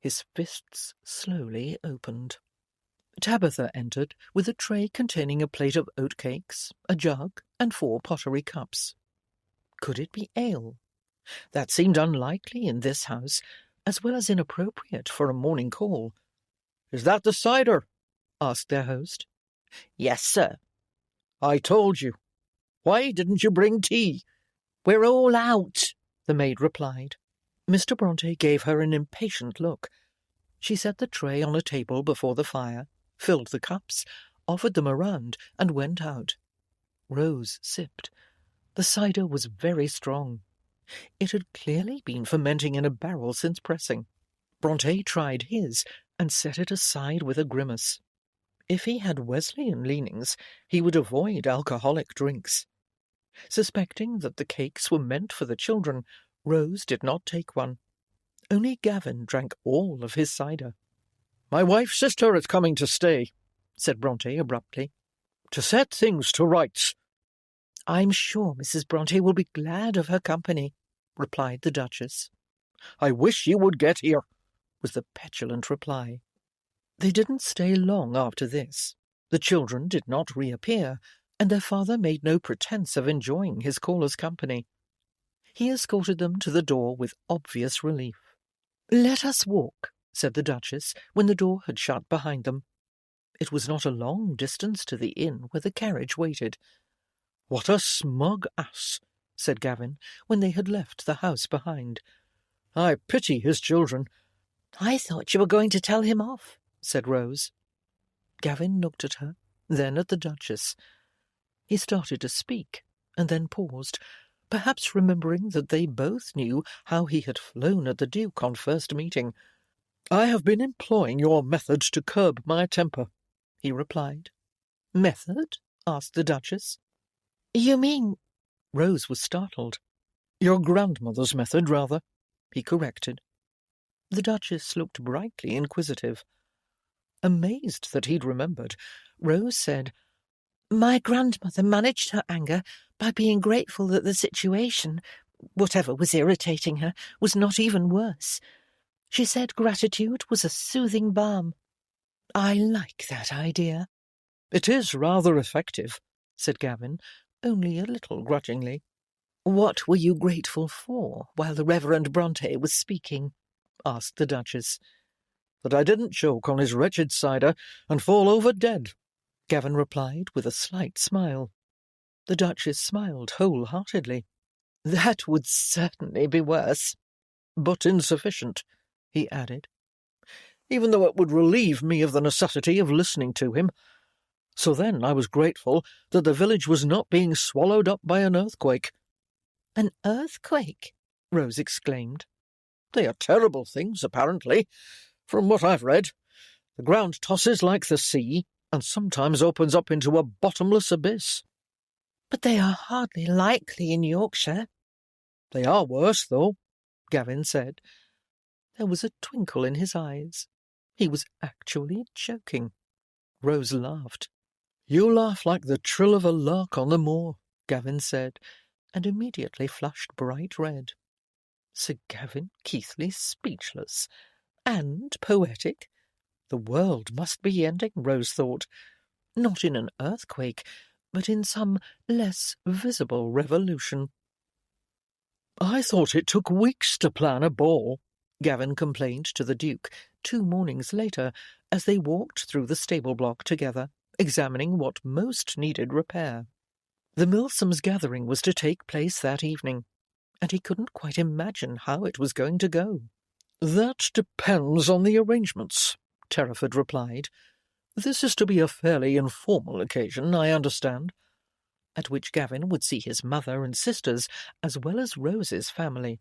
his fists slowly opened. Tabitha entered with a tray containing a plate of oatcakes, a jug, and 4 pottery cups. Could it be ale? That seemed unlikely in this house, as well as inappropriate for a morning call. "Is that the cider?" asked their host. "Yes, sir." "I told you. Why didn't you bring tea?" "We're all out," the maid replied. Mr. Bronte gave her an impatient look. She set the tray on a table before the fire, filled the cups, offered them around, and went out. Rose sipped. The cider was very strong. It had clearly been fermenting in a barrel since pressing. Bronte tried his and set it aside with a grimace. If he had Wesleyan leanings, he would avoid alcoholic drinks. Suspecting that the cakes were meant for the children, Rose did not take one. Only Gavin drank all of his cider. "My wife's sister is coming to stay," said Bronte abruptly, "to set things to rights." "I'm sure Mrs. Bronte will be glad of her company," replied the Duchess. "I wish you would get here," was the petulant reply. They didn't stay long after this. The children did not reappear, and their father made no pretence of enjoying his caller's company. He escorted them to the door with obvious relief. "Let us walk," said the Duchess, when the door had shut behind them. It was not a long distance to the inn where the carriage waited. "What a smug ass," said Gavin, when they had left the house behind. "I pity his children." "I thought you were going to tell him off," said Rose. Gavin looked at her, then at the Duchess. He started to speak, and then paused, perhaps remembering that they both knew how he had flown at the Duke on first meeting. "I have been employing your method to curb my temper," he replied. "Method?" asked the Duchess. You mean—" Rose was startled. "Your grandmother's method, rather," he corrected. The Duchess looked brightly inquisitive. Amazed that he'd remembered, Rose said, My grandmother managed her anger by being grateful that the situation, whatever was irritating her, was not even worse. She said gratitude was a soothing balm. I like that idea." "It is rather effective," said Gavin, only a little grudgingly. "What were you grateful for while the Reverend Bronte was speaking?" asked the Duchess. "That I didn't choke on his wretched cider and fall over dead," Gavin replied with a slight smile. The Duchess smiled wholeheartedly. "That would certainly be worse." "But insufficient," he added, "even though it would relieve me of the necessity of listening to him. So then I was grateful that the village was not being swallowed up by an earthquake." "An earthquake?" Rose exclaimed. "They are terrible things, apparently. From what I've read, the ground tosses like the sea and sometimes opens up into a bottomless abyss. But they are hardly likely in Yorkshire. They are worse, though, Gavin said. There was a twinkle in his eyes. He was actually joking. Rose laughed. You laugh like the trill of a lark on the moor, Gavin said, and immediately flushed bright red. Sir Gavin Keithley speechless. And poetic. The world must be ending, Rose thought. Not in an earthquake, but in some less visible revolution. I thought it took weeks to plan a ball, Gavin complained to the Duke 2 mornings later as they walked through the stable block together, examining what most needed repair. The Milsoms' gathering was to take place that evening, and he couldn't quite imagine how it was going to go. That depends on the arrangements, Terraford replied. This is to be a fairly informal occasion, I understand. At which Gavin would see his mother and sisters, as well as Rose's family.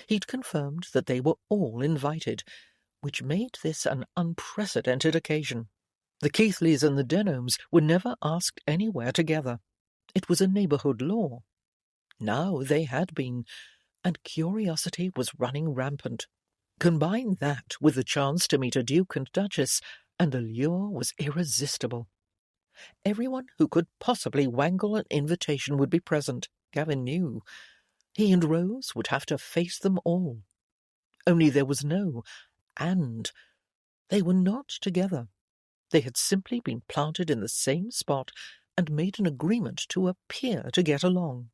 He'd confirmed that they were all invited, which made this an unprecedented occasion. The Keithleys and the Denhams were never asked anywhere together. It was a neighbourhood law. Now they had been, and curiosity was running rampant. Combine that with the chance to meet a Duke and Duchess, and the lure was irresistible. Everyone who could possibly wangle an invitation would be present, Gavin knew. He and Rose would have to face them all. Only there was no and. They were not together. They had simply been planted in the same spot and made an agreement to appear to get along.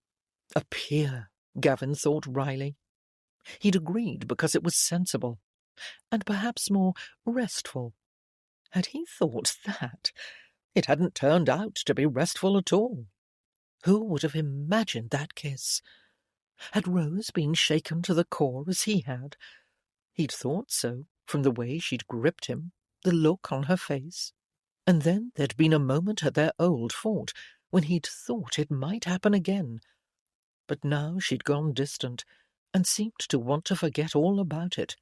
Appear, Gavin thought wryly. He'd agreed because it was sensible, and perhaps more restful. Had he thought that? It hadn't turned out to be restful at all. Who would have imagined that kiss? Had Rose been shaken to the core as he had? He'd thought so, from the way she'd gripped him, the look on her face. And then there'd been a moment at their old fort when he'd thought it might happen again. But now she'd gone distant, and seemed to want to forget all about it.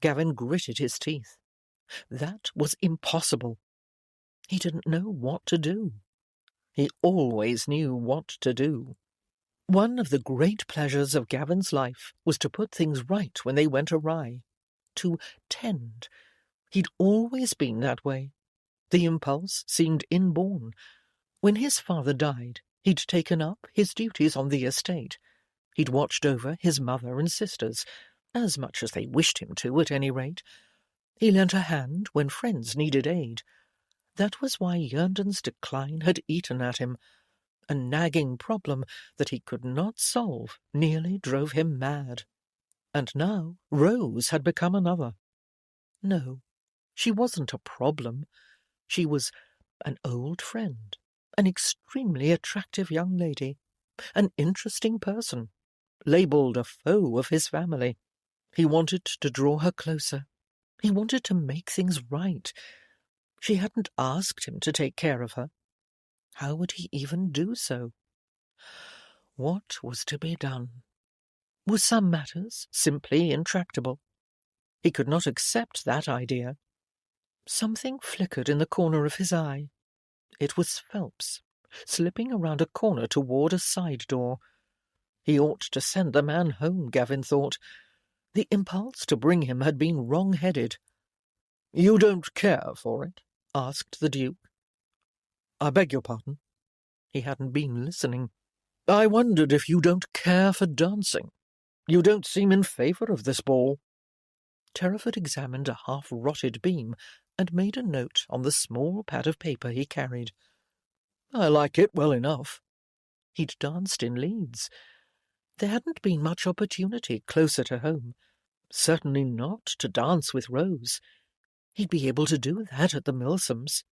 Gavin gritted his teeth. That was impossible. He didn't know what to do. He always knew what to do. One of the great pleasures of Gavin's life was to put things right when they went awry. To tend. He'd always been that way. The impulse seemed inborn. When his father died, he'd taken up his duties on the estate. He'd watched over his mother and sisters, as much as they wished him to, at any rate. He lent a hand when friends needed aid. That was why Yerndon's decline had eaten at him. A nagging problem that he could not solve nearly drove him mad. And now Rose had become another. No, she wasn't a problem. She was an old friend, an extremely attractive young lady, an interesting person, labelled a foe of his family. He wanted to draw her closer. He wanted to make things right. She hadn't asked him to take care of her. How would he even do so? What was to be done? Were some matters simply intractable? He could not accept that idea. Something flickered in the corner of his eye. It was Phelps, slipping around a corner toward a side door. He ought to send the man home, Gavin thought. The impulse to bring him had been wrong-headed. You don't care for it? Asked the Duke. I beg your pardon? He hadn't been listening. I wondered if you don't care for dancing. You don't seem in favour of this ball. Terraford examined a half-rotted beam and made a note on the small pad of paper he carried. I like it well enough. He'd danced in Leeds. There hadn't been much opportunity closer to home. Certainly not to dance with Rose. He'd be able to do that at the Milsoms.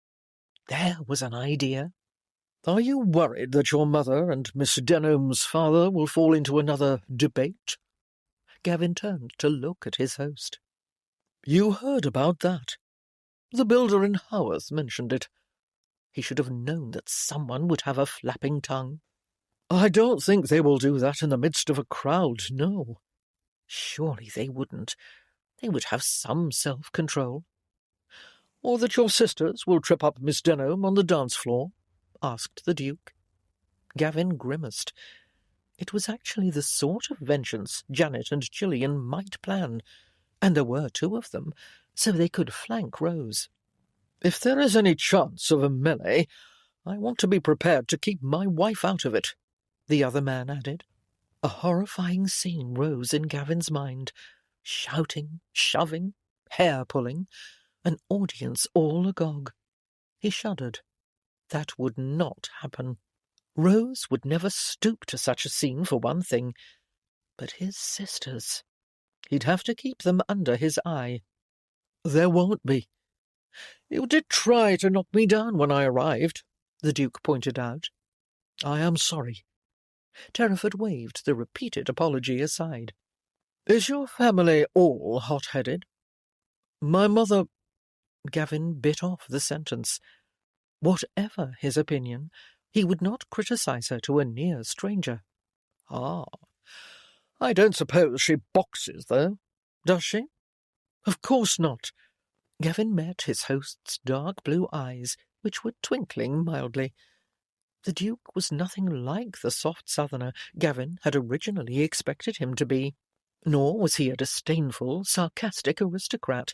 There was an idea. Are you worried that your mother and Miss Denham's father will fall into another debate? Gavin turned to look at his host. You heard about that. The builder in Haworth mentioned it. He should have known that someone would have a flapping tongue. I don't think they will do that in the midst of a crowd, no. Surely they wouldn't. They would have some self-control. "Or that your sisters will trip up Miss Denham on the dance floor?" asked the Duke. Gavin grimaced. It was actually the sort of vengeance Janet and Gillian might plan, and there were two of them, so they could flank Rose. "If there is any chance of a melee, I want to be prepared to keep my wife out of it," the other man added. A horrifying scene rose in Gavin's mind. Shouting, shoving, hair-pulling, an audience all agog. He shuddered. That would not happen. Rose would never stoop to such a scene, for one thing. But his sisters... He'd have to keep them under his eye. "There won't be. You did try to knock me down when I arrived," the Duke pointed out. "I am sorry." Terraford waved the repeated apology aside. "Is your family all hot-headed?" "My mother—" Gavin bit off the sentence. Whatever his opinion, he would not criticize her to a near stranger. "Ah, I don't suppose she boxes, though, does she?" "Of course not." Gavin met his host's dark blue eyes, which were twinkling mildly. The Duke was nothing like the soft southerner Gavin had originally expected him to be, nor was he a disdainful, sarcastic aristocrat.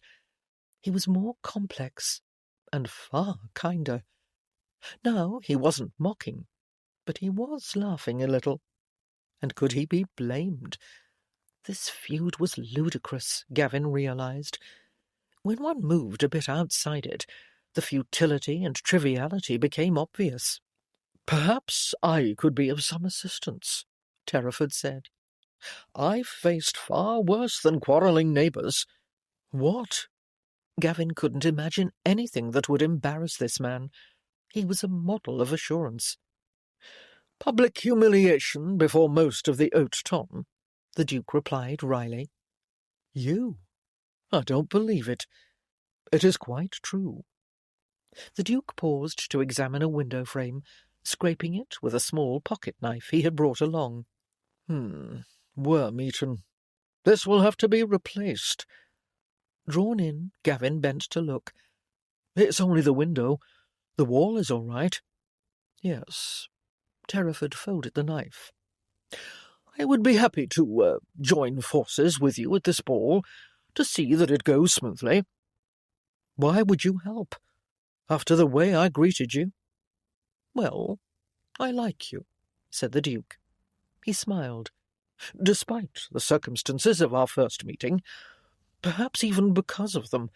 He was more complex, and far kinder. Now he wasn't mocking, but he was laughing a little. And could he be blamed? This feud was ludicrous, Gavin realized. When one moved a bit outside it, the futility and triviality became obvious. "Perhaps I could be of some assistance," Terraford said. "I've faced far worse than quarrelling neighbours." What? Gavin couldn't imagine anything that would embarrass this man. He was a model of assurance. "Public humiliation before most of the haute ton," the Duke replied wryly. "You?" "I don't believe it. It is quite true." The Duke paused to examine a window frame, scraping it with a small pocket-knife he had brought along. Worm-eaten. This will have to be replaced." Drawn in, Gavin bent to look. "It's only the window. The wall is all right." "Yes." Terraford folded the knife. "I would be happy to join forces with you at this ball, to see that it goes smoothly." "Why would you help, after the way I greeted you?" "Well, I like you," said the Duke. He smiled. "Despite the circumstances of our first meeting, perhaps even because of them,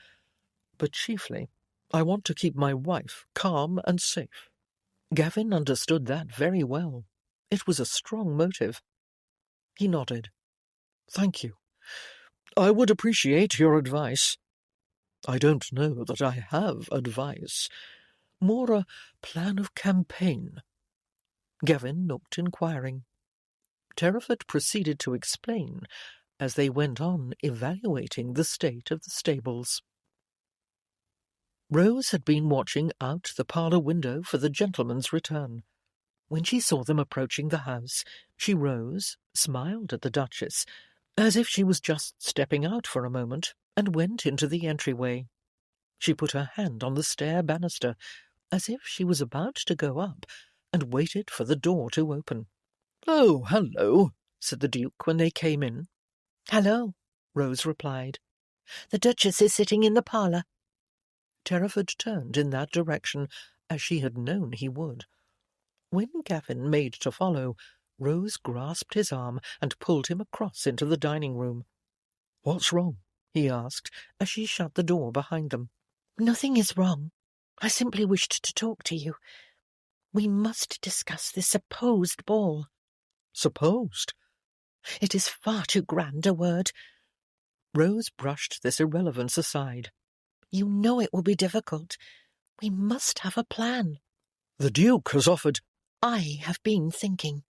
but chiefly I want to keep my wife calm and safe." Gavin understood that very well. It was a strong motive. He nodded. "Thank you. I would appreciate your advice." "I don't know that I have advice. More a plan of campaign." Gavin looked inquiring. Terraford proceeded to explain as they went on evaluating the state of the stables. Rose had been watching out the parlour window for the gentleman's return. When she saw them approaching the house, she rose, smiled at the Duchess, as if she was just stepping out for a moment, and went into the entryway. She put her hand on the stair banister, as if she was about to go up, and waited for the door to open. "Oh, hello," said the Duke when they came in. "Hello," Rose replied. "The Duchess is sitting in the parlour." Terraford turned in that direction, as she had known he would. When Gavin made to follow, Rose grasped his arm and pulled him across into the dining-room. "What's wrong?" he asked, as she shut the door behind them. "Nothing is wrong. I simply wished to talk to you. We must discuss this supposed ball." "Supposed?" "It is far too grand a word." Rose brushed this irrelevance aside. "You know it will be difficult. We must have a plan." "The Duke has offered—" "I have been thinking,"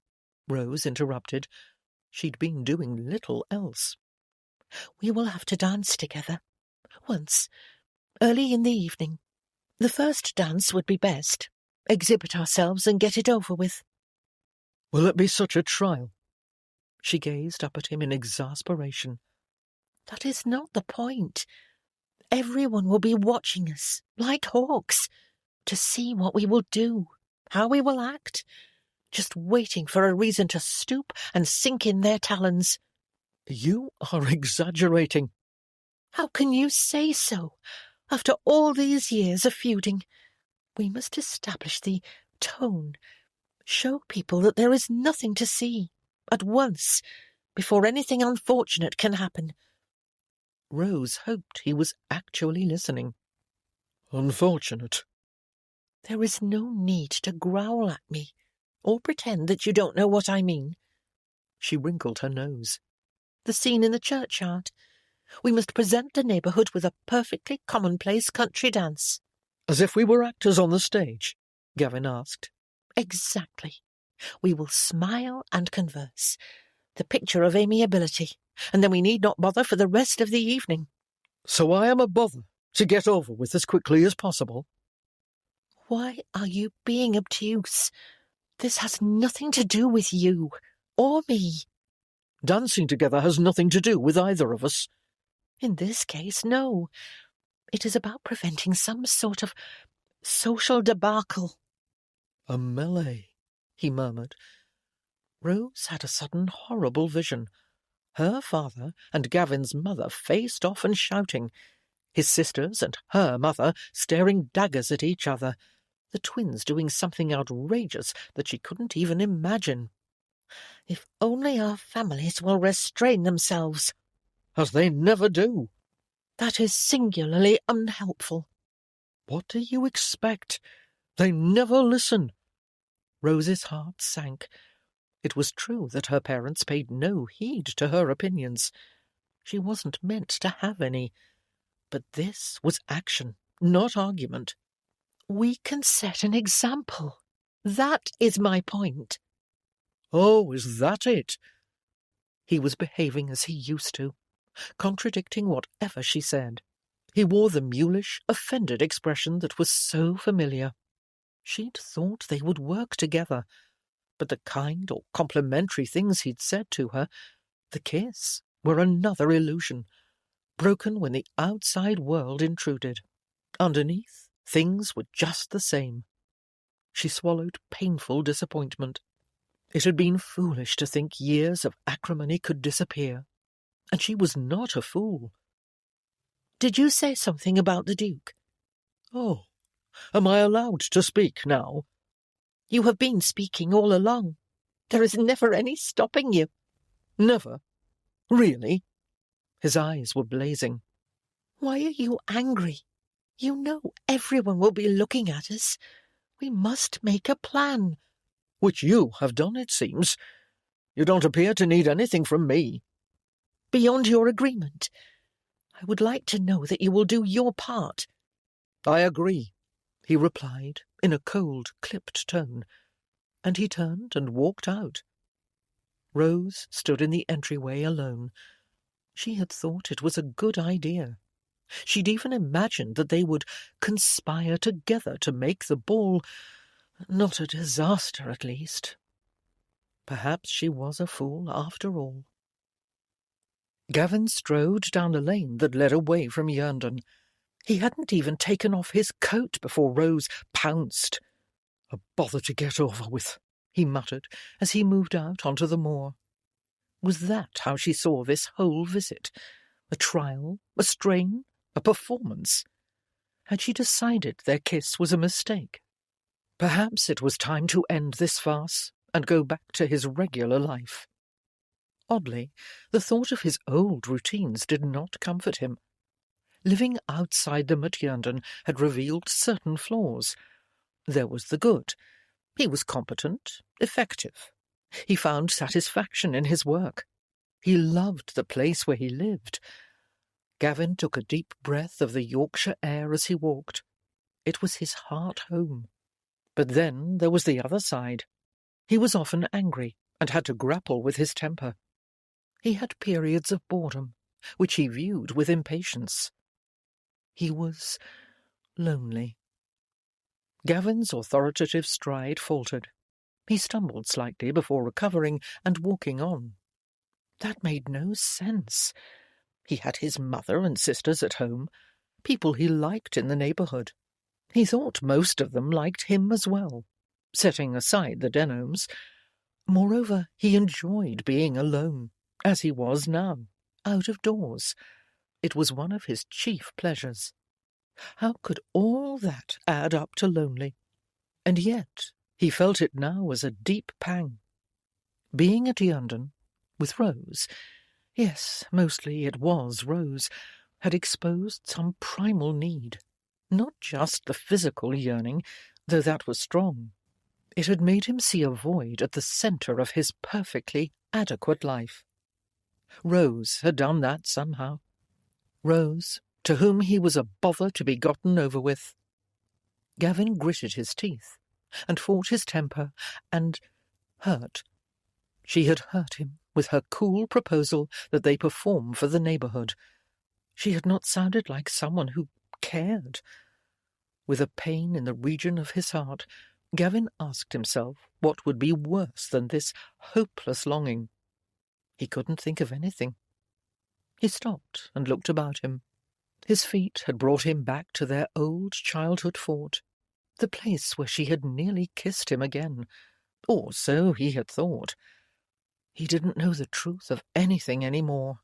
Rose interrupted. She'd been doing little else. "We will have to dance together. Once. Early in the evening. The first dance would be best. Exhibit ourselves and get it over with." "Will it be such a trial?" She gazed up at him in exasperation. That is not the point. Everyone will be watching us, like hawks, to see what we will do, how we will act, just waiting for a reason to stoop and sink in their talons. You are exaggerating. How can you say so? After all these years of feuding, we must establish the tone, show people that there is nothing to see, at once, before anything unfortunate can happen. Rose hoped he was actually listening. Unfortunate. There is no need to growl at me, or pretend that you don't know what I mean. She wrinkled her nose. The scene in the churchyard. We must present the neighbourhood with a perfectly commonplace country dance. As if we were actors on the stage? Gavin asked. Exactly. We will smile and converse. The picture of amiability, and then we need not bother for the rest of the evening. So I am a bother to get over with as quickly as possible? Why are you being obtuse? This has nothing to do with you, or me. Dancing together has nothing to do with either of us. In this case, no. It is about preventing some sort of social debacle. A melee, he murmured. Rose had a sudden horrible vision. Her father and Gavin's mother faced off and shouting, his sisters and her mother staring daggers at each other, the twins doing something outrageous that she couldn't even imagine. If only our families will restrain themselves. As they never do. That is singularly unhelpful. What do you expect? They never listen. Rose's heart sank. It was true that her parents paid no heed to her opinions. She wasn't meant to have any. But this was action, not argument. We can set an example. That is my point. Oh, is that it? He was behaving as he used to, contradicting whatever she said. He wore the mulish, offended expression that was so familiar. She'd thought they would work together, but the kind or complimentary things he'd said to her, the kiss, were another illusion, broken when the outside world intruded. Underneath, things were just the same. She swallowed painful disappointment. It had been foolish to think years of acrimony could disappear, and she was not a fool. Did you say something about the Duke? Oh, am I allowed to speak now? You have been speaking all along. There is never any stopping you. Never? Really? His eyes were blazing. Why are you angry? You know everyone will be looking at us. We must make a plan. Which you have done, it seems. You don't appear to need anything from me. Beyond your agreement. I would like to know that you will do your part. I agree, he replied in a cold, clipped tone, and he turned and walked out. Rose stood in the entryway alone. She had thought it was a good idea. She'd even imagined that they would conspire together to make the ball not a disaster, at least. Perhaps she was a fool after all. Gavin strode down a lane that led away from Yerndon. He hadn't even taken off his coat before Rose pounced. A bother to get over with, he muttered as he moved out onto the moor. Was that how she saw this whole visit? A trial? A strain? A performance? Had she decided their kiss was a mistake? Perhaps it was time to end this farce and go back to his regular life. Oddly, the thought of his old routines did not comfort him. Living outside them at Yerndon had revealed certain flaws. There was the good. He was competent, effective. He found satisfaction in his work. He loved the place where he lived. Gavin took a deep breath of the Yorkshire air as he walked. It was his heart home. But then there was the other side. He was often angry and had to grapple with his temper. He had periods of boredom, which he viewed with impatience. He was lonely. Gavin's authoritative stride faltered. He stumbled slightly before recovering and walking on. That made no sense. He had his mother and sisters at home, people he liked in the neighbourhood. He thought most of them liked him as well, setting aside the Denholms. Moreover, he enjoyed being alone, as he was now, out of doors. It was one of his chief pleasures. How could all that add up to lonely? And yet he felt it now as a deep pang. Being at Yundon, with Rose, yes, mostly it was Rose, had exposed some primal need. Not just the physical yearning, though that was strong. It had made him see a void at the centre of his perfectly adequate life. Rose had done that somehow. Rose, to whom he was a bother to be gotten over with. Gavin gritted his teeth, and fought his temper, and hurt. She had hurt him with her cool proposal that they perform for the neighbourhood. She had not sounded like someone who cared. With a pain in the region of his heart, Gavin asked himself what would be worse than this hopeless longing. He couldn't think of anything. He stopped and looked about him. His feet had brought him back to their old childhood fort, the place where she had nearly kissed him again, or so he had thought. He didn't know the truth of anything any more.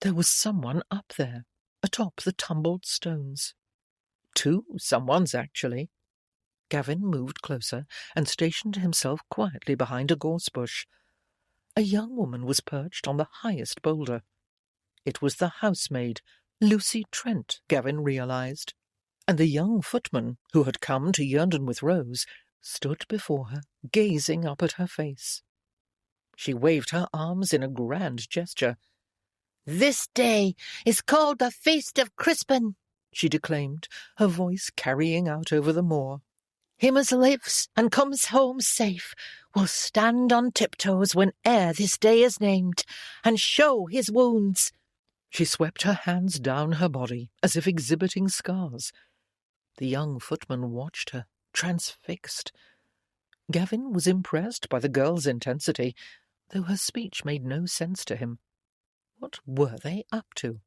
There was someone up there, atop the tumbled stones. Two someones, actually. Gavin moved closer and stationed himself quietly behind a gorse bush. A young woman was perched on the highest boulder. It was the housemaid, Lucy Trent, Gavin realised, and the young footman, who had come to Yundon with Rose, stood before her, gazing up at her face. She waved her arms in a grand gesture. "This day is called the Feast of Crispin," she declaimed, her voice carrying out over the moor. "Him as lives and comes home safe will stand on tiptoes whene'er this day is named, and show his wounds." She swept her hands down her body, as if exhibiting scars. The young footman watched her, transfixed. Gavin was impressed by the girl's intensity, though her speech made no sense to him. What were they up to?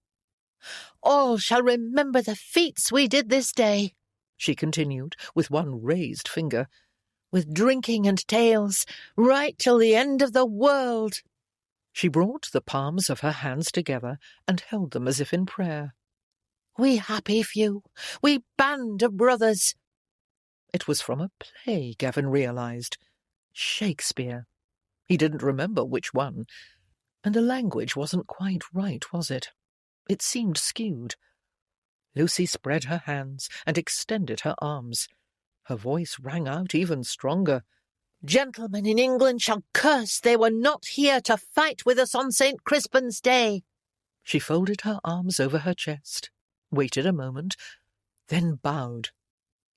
"All shall remember the feats we did this day," she continued, with one raised finger. "with drinking and tales, right till the end of the world." She brought the palms of her hands together and held them as if in prayer. "We happy few, we band of brothers." It was from a play, Gavin realised. Shakespeare. He didn't remember which one. And the language wasn't quite right, was it? It seemed skewed. Lucy spread her hands and extended her arms. Her voice rang out even stronger. "Gentlemen in England shall curse they were not here to fight with us on St. Crispin's Day." She folded her arms over her chest, waited a moment, then bowed.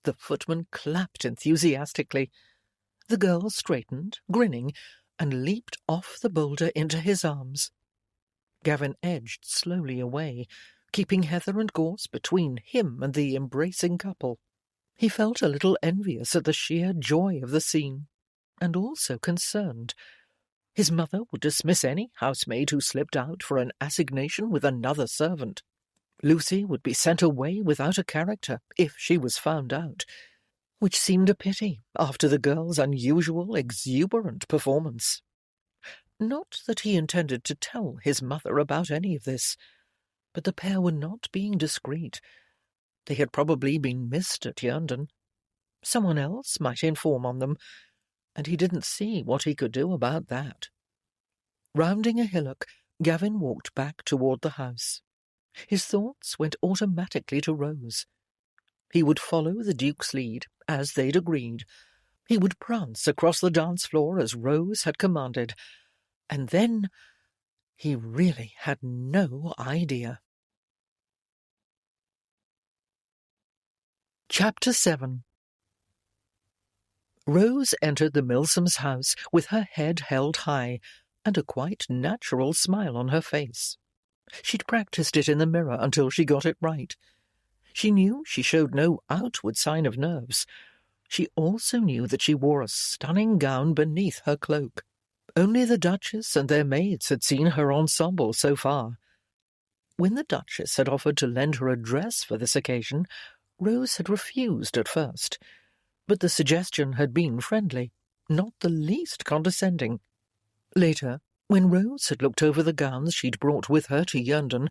The footman clapped enthusiastically. The girl straightened, grinning, and leaped off the boulder into his arms. Gavin edged slowly away, keeping heather and gorse between him and the embracing couple. He felt a little envious at the sheer joy of the scene, and also concerned. His mother would dismiss any housemaid who slipped out for an assignation with another servant. Lucy would be sent away without a character if she was found out, which seemed a pity after the girl's unusual, exuberant performance. Not that he intended to tell his mother about any of this, but the pair were not being discreet. They had probably been missed at Yundon. Someone else might inform on them, and he didn't see what he could do about that. Rounding a hillock, Gavin walked back toward the house. His thoughts went automatically to Rose. He would follow the Duke's lead, as they'd agreed. He would prance across the dance floor as Rose had commanded. And then he really had no idea. Chapter 7. Rose entered the Milsoms' house with her head held high and a quite natural smile on her face. She'd practiced it in the mirror until she got it right. She knew she showed no outward sign of nerves. She also knew that she wore a stunning gown beneath her cloak. Only the Duchess and their maids had seen her ensemble so far. When the Duchess had offered to lend her a dress for this occasion, Rose had refused at first, but the suggestion had been friendly, not the least condescending. Later, when Rose had looked over the gowns she'd brought with her to Yerndon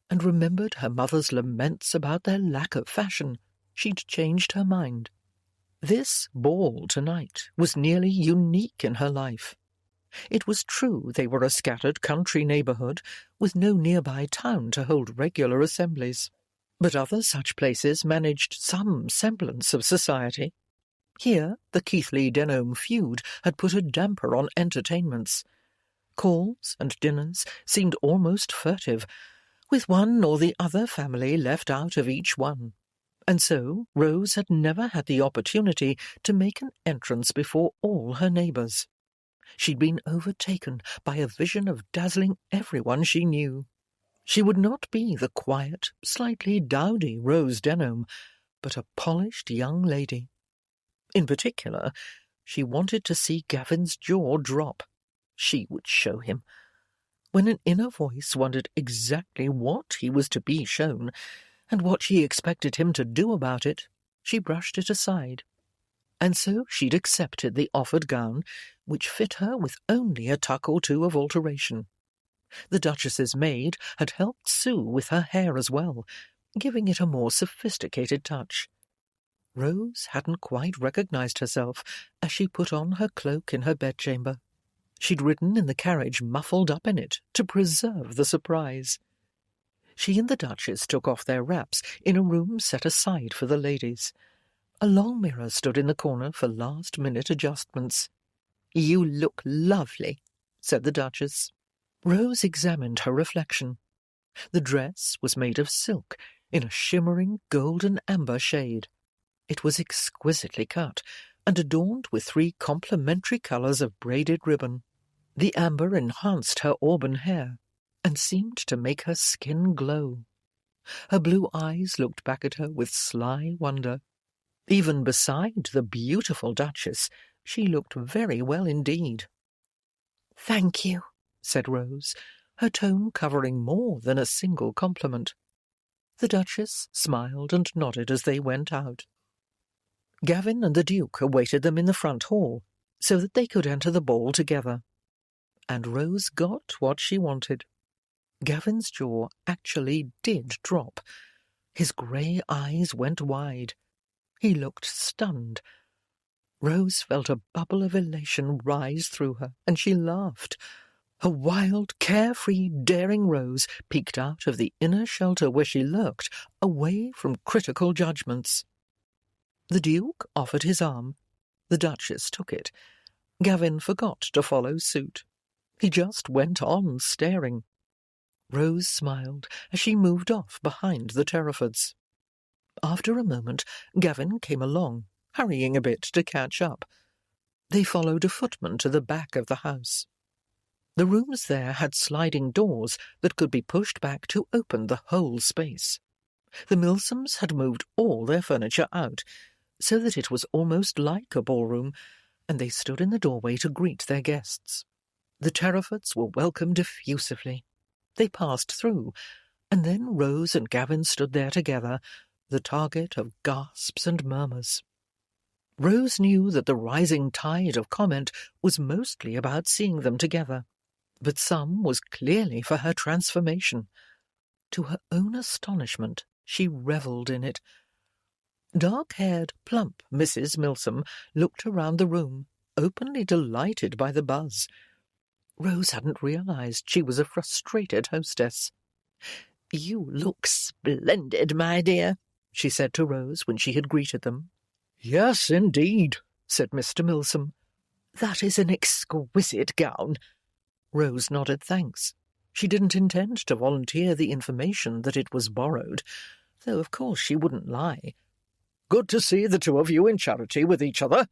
and remembered her mother's laments about their lack of fashion, she'd changed her mind. This ball tonight was nearly unique in her life. It was true they were a scattered country neighbourhood, with no nearby town to hold regular assemblies, but other such places managed some semblance of society. Here the Keighley-Denham feud had put a damper on entertainments. Calls and dinners seemed almost furtive, with one or the other family left out of each one, and so Rose had never had the opportunity to make an entrance before all her neighbours. She'd been overtaken by a vision of dazzling everyone she knew. She would not be the quiet, slightly dowdy Rose Denham, but a polished young lady. In particular, she wanted to see Gavin's jaw drop. She would show him. When an inner voice wondered exactly what he was to be shown, and what she expected him to do about it, she brushed it aside. And so she'd accepted the offered gown, which fit her with only a tuck or two of alteration. The Duchess's maid had helped Sue with her hair as well, giving it a more sophisticated touch. Rose hadn't quite recognised herself as she put on her cloak in her bedchamber. She'd ridden in the carriage muffled up in it to preserve the surprise. She and the Duchess took off their wraps in a room set aside for the ladies. A long mirror stood in the corner for last-minute adjustments. "You look lovely," said the Duchess. Rose examined her reflection. The dress was made of silk, in a shimmering golden amber shade. It was exquisitely cut, and adorned with 3 complementary colours of braided ribbon. The amber enhanced her auburn hair, and seemed to make her skin glow. Her blue eyes looked back at her with sly wonder. Even beside the beautiful Duchess, she looked very well indeed. "Thank you," said Rose, her tone covering more than a single compliment. The Duchess smiled and nodded as they went out. Gavin and the Duke awaited them in the front hall, so that they could enter the ball together. And Rose got what she wanted. Gavin's jaw actually did drop. His grey eyes went wide. He looked stunned. Rose felt a bubble of elation rise through her, and she laughed. A wild, carefree, daring Rose peeked out of the inner shelter where she lurked, away from critical judgments. The Duke offered his arm. The Duchess took it. Gavin forgot to follow suit. He just went on staring. Rose smiled as she moved off behind the Terefords. After a moment, Gavin came along, hurrying a bit to catch up. They followed a footman to the back of the house. The rooms there had sliding doors that could be pushed back to open the whole space. The Milsoms had moved all their furniture out, so that it was almost like a ballroom, and they stood in the doorway to greet their guests. The Terefords were welcomed effusively. They passed through, and then Rose and Gavin stood there together, the target of gasps and murmurs. Rose knew that the rising tide of comment was mostly about seeing them together, but some was clearly for her transformation. To her own astonishment, she revelled in it. Dark-haired, plump Mrs. Milsom looked around the room, openly delighted by the buzz. Rose hadn't realised she was a frustrated hostess. "You look splendid, my dear," she said to Rose when she had greeted them. "Yes, indeed," said Mr. Milsom. "That is an exquisite gown." Rose nodded thanks. She didn't intend to volunteer the information that it was borrowed, though of course she wouldn't lie. "Good to see the two of you in charity with each other,"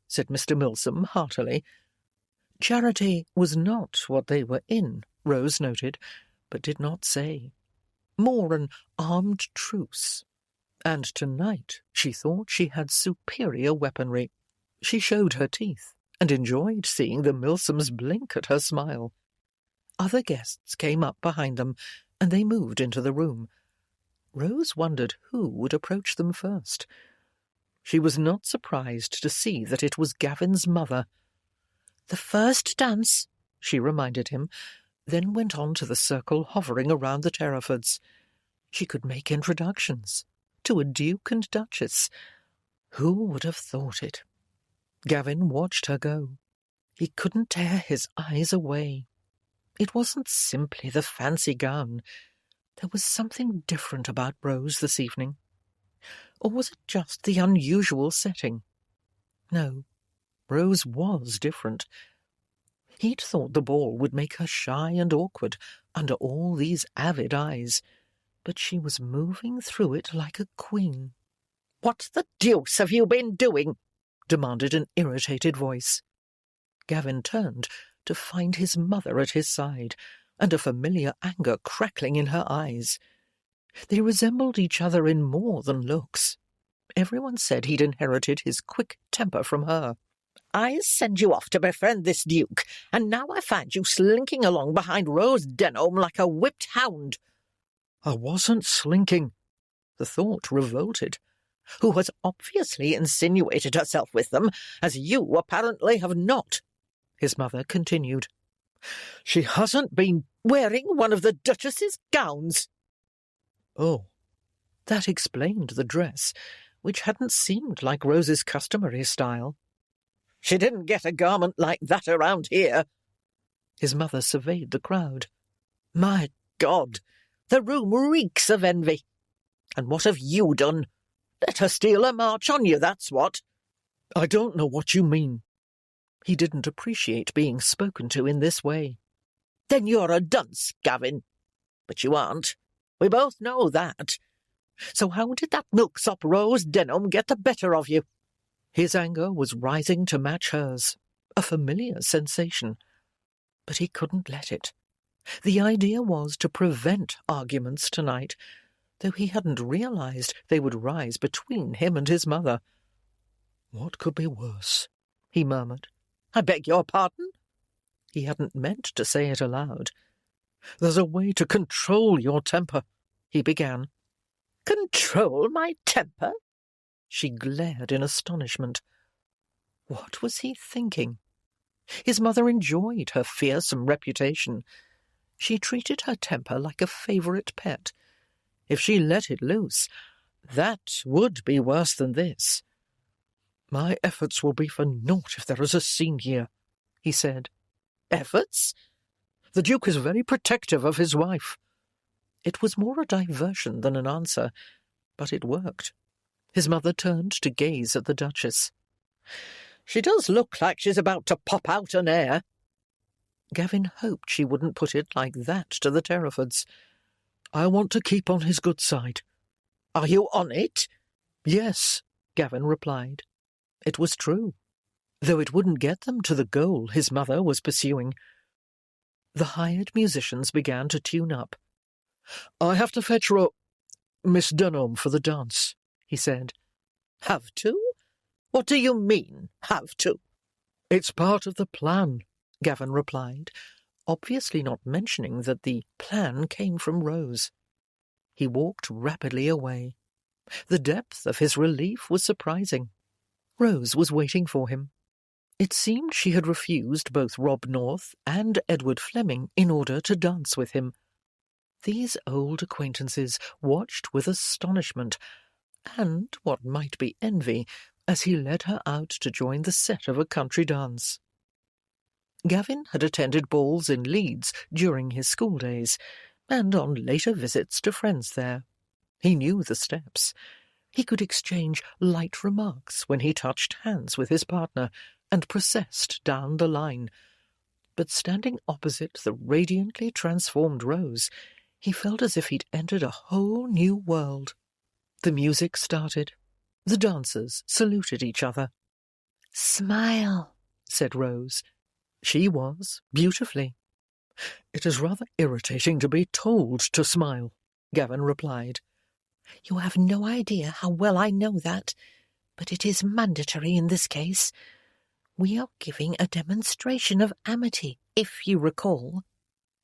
said Mr. Milsom heartily. Charity was not what they were in, Rose noted, but did not say. More an armed truce. And tonight she thought she had superior weaponry. She showed her teeth, and enjoyed seeing the Milsoms blink at her smile. Other guests came up behind them, and they moved into the room. Rose wondered who would approach them first. She was not surprised to see that it was Gavin's mother. "The first dance," she reminded him, then went on to the circle hovering around the Terrafords. She could make introductions to a duke and duchess. Who would have thought it? Gavin watched her go. He couldn't tear his eyes away. It wasn't simply the fancy gown. There was something different about Rose this evening. Or was it just the unusual setting? No, Rose was different. He'd thought the ball would make her shy and awkward under all these avid eyes, but she was moving through it like a queen. "What the deuce have you been doing?" demanded an irritated voice. Gavin turned to find his mother at his side, and a familiar anger crackling in her eyes. They resembled each other in more than looks. Everyone said he'd inherited his quick temper from her. "I send you off to befriend this duke, and now I find you slinking along behind Rose Denholm like a whipped hound." I wasn't slinking. The thought revolted. "Who has obviously insinuated herself with them, as you apparently have not," his mother continued. She hasn't been "Wearing one of the Duchess's gowns." Oh. That explained the dress, which hadn't seemed like Rose's customary style. "She didn't get a garment like that around here." His mother surveyed the crowd. "My God, the room reeks of envy. And what have you done? Let her steal a march on you, that's what." I don't know what you mean. He didn't appreciate being spoken to in this way. "Then you're a dunce, Gavin. But you aren't. We both know that. So how did that milksop Rose Denholm get the better of you?" His anger was rising to match hers, a familiar sensation. But he couldn't let it. The idea was to prevent arguments tonight, though he hadn't realized they would rise between him and his mother. What could be worse? He murmured. "I beg your pardon?" He hadn't meant to say it aloud. There's a way to control your temper, he began. "Control my temper?" She glared in astonishment. What was he thinking? His mother enjoyed her fearsome reputation. She treated her temper like a favourite pet. If she let it loose, that would be worse than this. My efforts will be for naught if there is a scene here, he said. Efforts? The Duke is very protective of his wife. It was more a diversion than an answer, but it worked. His mother turned to gaze at the Duchess. "She does look like she's about to pop out an heir." Gavin hoped she wouldn't put it like that to the Terrafords. I want to keep on his good side. "Are you on it?" "Yes," Gavin replied. It was true, though it wouldn't get them to the goal his mother was pursuing. The hired musicians began to tune up. I have to fetch Miss Denholm for the dance, he said. "Have to? What do you mean, have to?" It's part of the plan, Gavin replied, obviously not mentioning that the plan came from Rose. He walked rapidly away. The depth of his relief was surprising. Rose was waiting for him. It seemed she had refused both Rob North and Edward Fleming in order to dance with him. These old acquaintances watched with astonishment, and what might be envy, as he led her out to join the set of a country dance. Gavin had attended balls in Leeds during his school days, and on later visits to friends there. He knew the steps. He could exchange light remarks when he touched hands with his partner and processed down the line. But standing opposite the radiantly transformed Rose, he felt as if he'd entered a whole new world. The music started. The dancers saluted each other. "Smile," said Rose. She was, beautifully. It is rather irritating to be told to smile, Gavin replied. "You have no idea how well I know that, but it is mandatory in this case. We are giving a demonstration of amity, if you recall."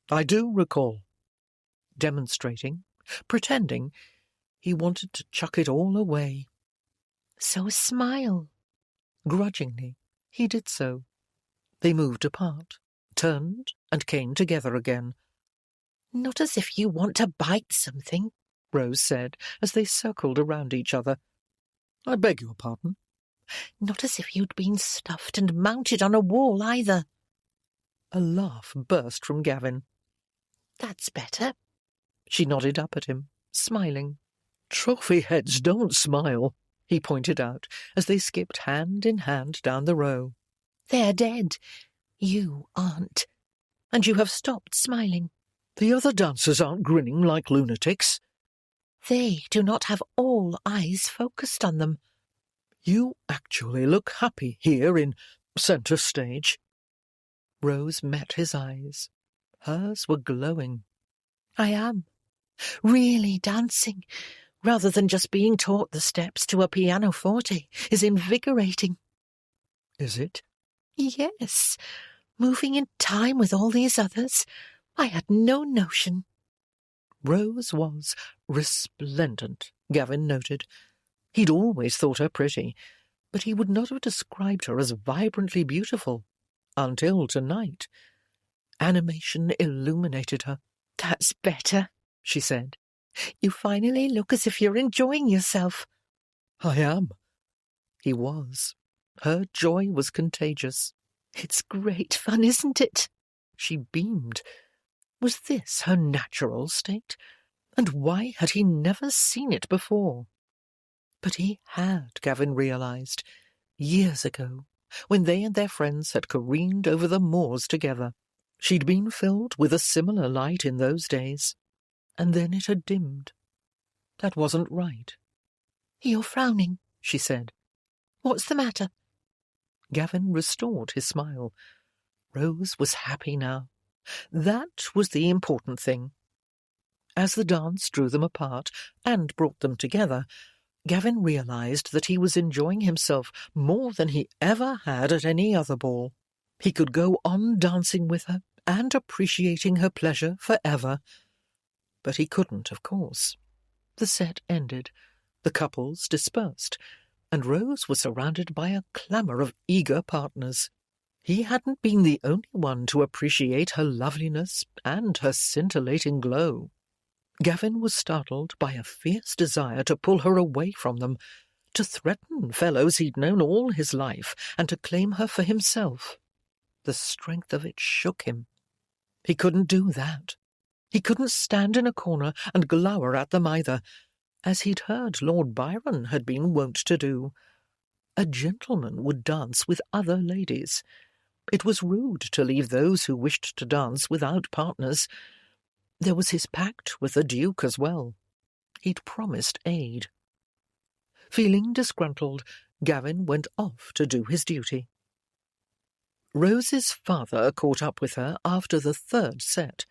I do recall. demonstrating, pretending he wanted to chuck it all away. So smile. Grudgingly, he did so. They moved apart, turned, and came together again. Not as if you want to bite something, Rose said as they circled around each other. I beg your pardon? Not as if you'd been stuffed and mounted on a wall either. A laugh burst from Gavin. That's better. She nodded up at him, smiling. Trophy heads don't smile, he pointed out as they skipped hand in hand down the row. They're dead. You aren't. And you have stopped smiling. The other dancers aren't grinning like lunatics. They do not have all eyes focused on them. You actually look happy here in centre stage. Rose met his eyes. Hers were glowing. I am. Really dancing, rather than just being taught the steps to a pianoforte, is invigorating. Is it? Yes. Moving in time with all these others. I had no notion. Rose was resplendent, Gavin noted. He'd always thought her pretty, but he would not have described her as vibrantly beautiful until tonight. Animation illuminated her. That's better, she said. You finally look as if you're enjoying yourself. I am. He was. Her joy was contagious. It's great fun, isn't it? She beamed. Was this her natural state? And why had he never seen it before? But he had, Gavin realised, years ago, when they and their friends had careened over the moors together. She'd been filled with a similar light in those days, and then it had dimmed. That wasn't right. You're frowning, she said. What's the matter? Gavin restored his smile. Rose was happy now. That was the important thing. As the dance drew them apart and brought them together, Gavin realised that he was enjoying himself more than he ever had at any other ball. He could go on dancing with her and appreciating her pleasure forever. But he couldn't, of course. The set ended, the couples dispersed, and Rose was surrounded by a clamour of eager partners. He hadn't been the only one to appreciate her loveliness and her scintillating glow. Gavin was startled by a fierce desire to pull her away from them, to threaten fellows he'd known all his life, and to claim her for himself. The strength of it shook him. He couldn't do that. He couldn't stand in a corner and glower at them either, as he'd heard Lord Byron had been wont to do. A gentleman would dance with other ladies. It was rude to leave those who wished to dance without partners. There was his pact with the Duke as well. He'd promised aid. Feeling disgruntled, Gavin went off to do his duty. Rose's father caught up with her after the third set.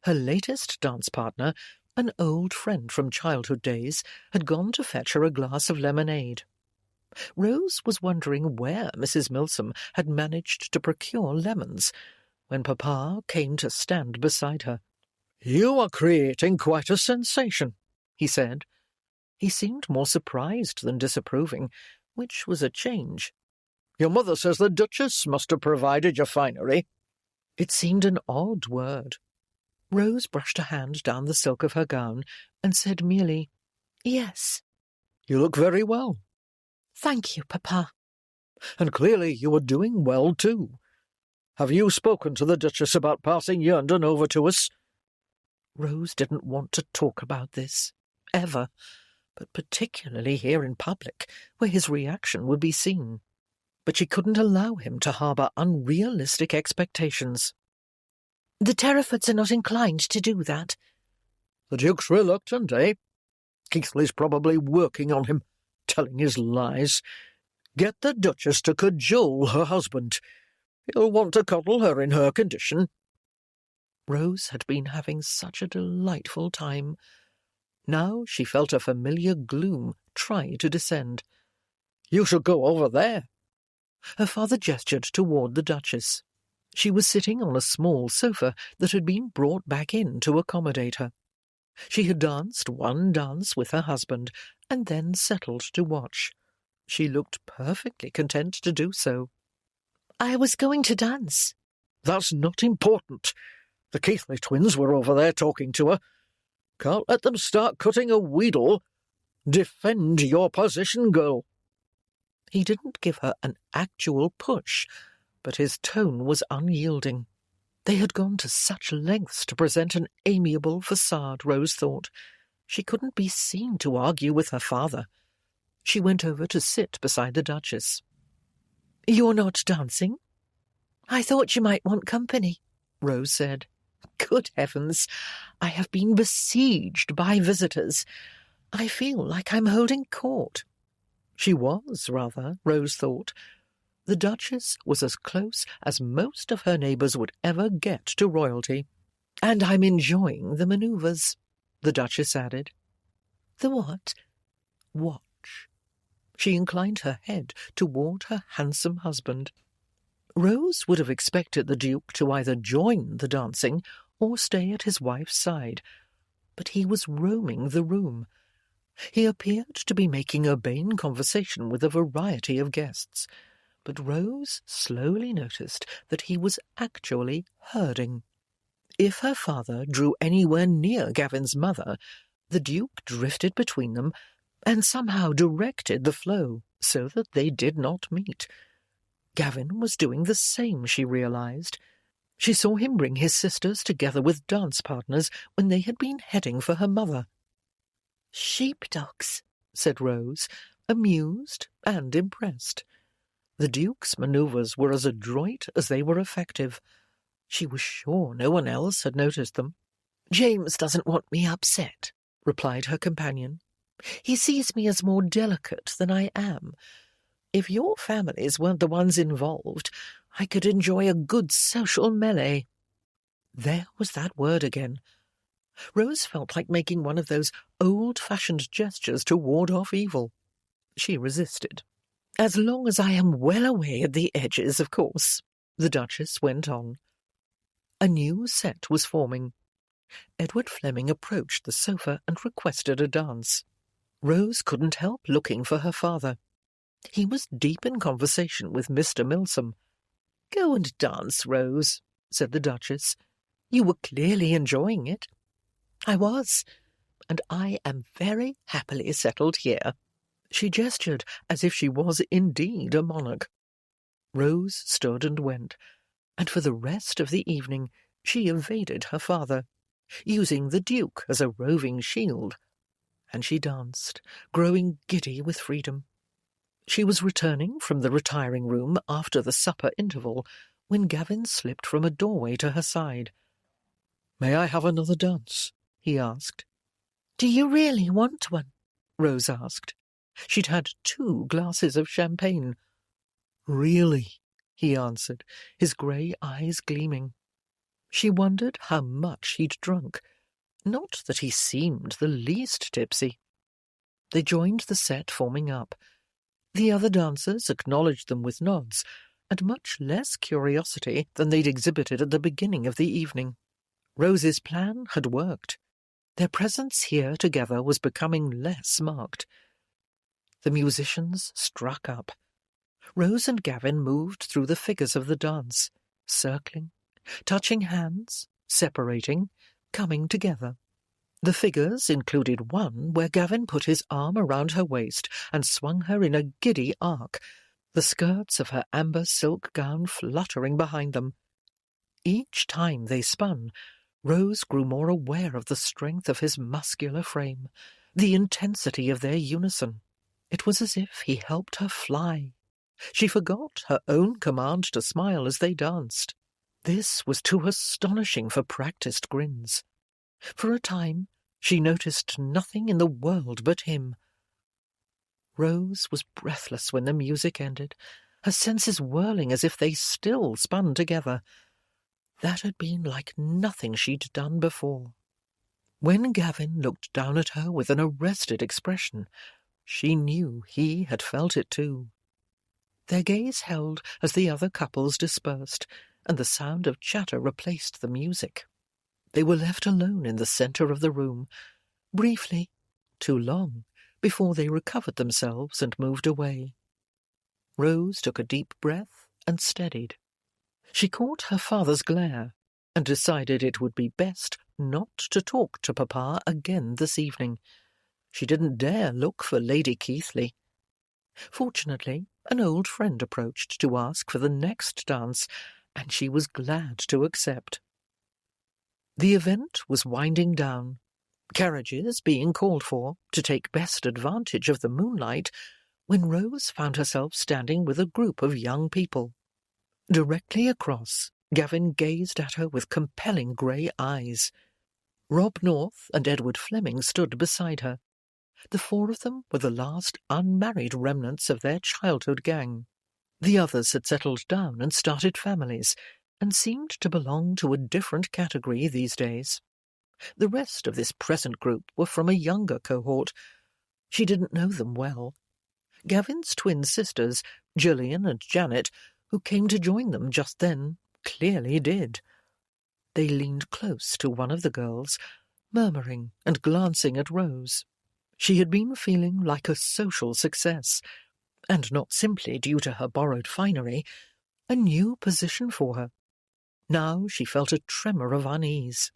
Her latest dance partner, an old friend from childhood days, had gone to fetch her a glass of lemonade. Rose was wondering where Mrs. Milsom had managed to procure lemons when Papa came to stand beside her. You are creating quite a sensation, he said. He seemed more surprised than disapproving, which was a change. Your mother says the Duchess must have provided your finery. It seemed an odd word. Rose brushed a hand down the silk of her gown and said merely, "Yes." You look very well. Thank you, Papa. And clearly you are doing well too. Have you spoken to the Duchess about passing Yerndon over to us? Rose didn't want to talk about this, ever, but particularly here in public, where his reaction would be seen. But she couldn't allow him to harbour unrealistic expectations. The Terrafords are not inclined to do that. The Duke's reluctant, eh? Keithley's probably working on him, telling his lies. Get the Duchess to cajole her husband. He'll want to coddle her in her condition. Rose had been having such a delightful time. Now she felt a familiar gloom try to descend. You should go over there. Her father gestured toward the Duchess. She was sitting on a small sofa that had been brought back in to accommodate her. She had danced one dance with her husband and then settled to watch. She looked perfectly content to do so. "I was going to dance." "That's not important. The Keithley twins were over there talking to her. Can't let them start cutting a wheedle. Defend your position, girl." He didn't give her an actual push, but his tone was unyielding. They had gone to such lengths to present an amiable facade, Rose thought. She couldn't be seen to argue with her father. She went over to sit beside the Duchess. "You're not dancing?" "I thought you might want company," Rose said. "Good heavens, I have been besieged by visitors. I feel like I'm holding court." She was, rather, Rose thought. The Duchess was as close as most of her neighbours would ever get to royalty. "And I'm enjoying the manoeuvres," the Duchess added. "The what?" "Watch." She inclined her head toward her handsome husband. Rose would have expected the Duke to either join the dancing or stay at his wife's side, but he was roaming the room. He appeared to be making urbane conversation with a variety of guests, but Rose slowly noticed that he was actually herding. If her father drew anywhere near Gavin's mother, the Duke drifted between them and somehow directed the flow so that they did not meet. Gavin was doing the same, she realized. She saw him bring his sisters together with dance partners when they had been heading for her mother. "Sheepdogs," said Rose, amused and impressed. The Duke's manoeuvres were as adroit as they were effective. She was sure no one else had noticed them. "James doesn't want me upset," replied her companion. "He sees me as more delicate than I am. If your families weren't the ones involved, I could enjoy a good social melee." There was that word again. Rose felt like making one of those old-fashioned gestures to ward off evil. She resisted. "As long as I am well away at the edges, of course," the Duchess went on. A new set was forming. Edward Fleming approached the sofa and requested a dance. Rose couldn't help looking for her father. He was deep in conversation with Mr. Milsom. "Go and dance, Rose," said the Duchess. "You were clearly enjoying it." "I was, and I am very happily settled here." She gestured as if she was indeed a monarch. Rose stood and went, and for the rest of the evening she evaded her father, using the Duke as a roving shield. And she danced, growing giddy with freedom. She was returning from the retiring room after the supper interval when Gavin slipped from a doorway to her side. "May I have another dance?" he asked. "Do you really want one?" Rose asked. She'd had 2 glasses of champagne. "Really?" he answered, his grey eyes gleaming. She wondered how much he'd drunk. Not that he seemed the least tipsy. They joined the set forming up. The other dancers acknowledged them with nods, and much less curiosity than they'd exhibited at the beginning of the evening. Rose's plan had worked. Their presence here together was becoming less marked. The musicians struck up. Rose and Gavin moved through the figures of the dance, circling, touching hands, separating, coming together. The figures included one where Gavin put his arm around her waist and swung her in a giddy arc, the skirts of her amber silk gown fluttering behind them. Each time they spun, Rose grew more aware of the strength of his muscular frame, the intensity of their unison. It was as if he helped her fly. She forgot her own command to smile as they danced. This was too astonishing for practised grins. For a time, she noticed nothing in the world but him. Rose was breathless when the music ended, her senses whirling as if they still spun together. That had been like nothing she'd done before. When Gavin looked down at her with an arrested expression, she knew he had felt it too. Their gaze held as the other couples dispersed, and the sound of chatter replaced the music. They were left alone in the centre of the room, briefly, too long, before they recovered themselves and moved away. Rose took a deep breath and steadied. She caught her father's glare and decided it would be best not to talk to Papa again this evening. She didn't dare look for Lady Keighley. Fortunately, an old friend approached to ask for the next dance, and she was glad to accept. The event was winding down, carriages being called for to take best advantage of the moonlight, when Rose found herself standing with a group of young people. Directly across, Gavin gazed at her with compelling grey eyes. Rob North and Edward Fleming stood beside her. The four of them were the last unmarried remnants of their childhood gang. The others had settled down and started families, and seemed to belong to a different category these days. The rest of this present group were from a younger cohort. She didn't know them well. Gavin's twin sisters, Gillian and Janet, who came to join them just then, clearly did. They leaned close to one of the girls, murmuring and glancing at Rose. She had been feeling like a social success, and not simply due to her borrowed finery, a new position for her. Now she felt a tremor of unease.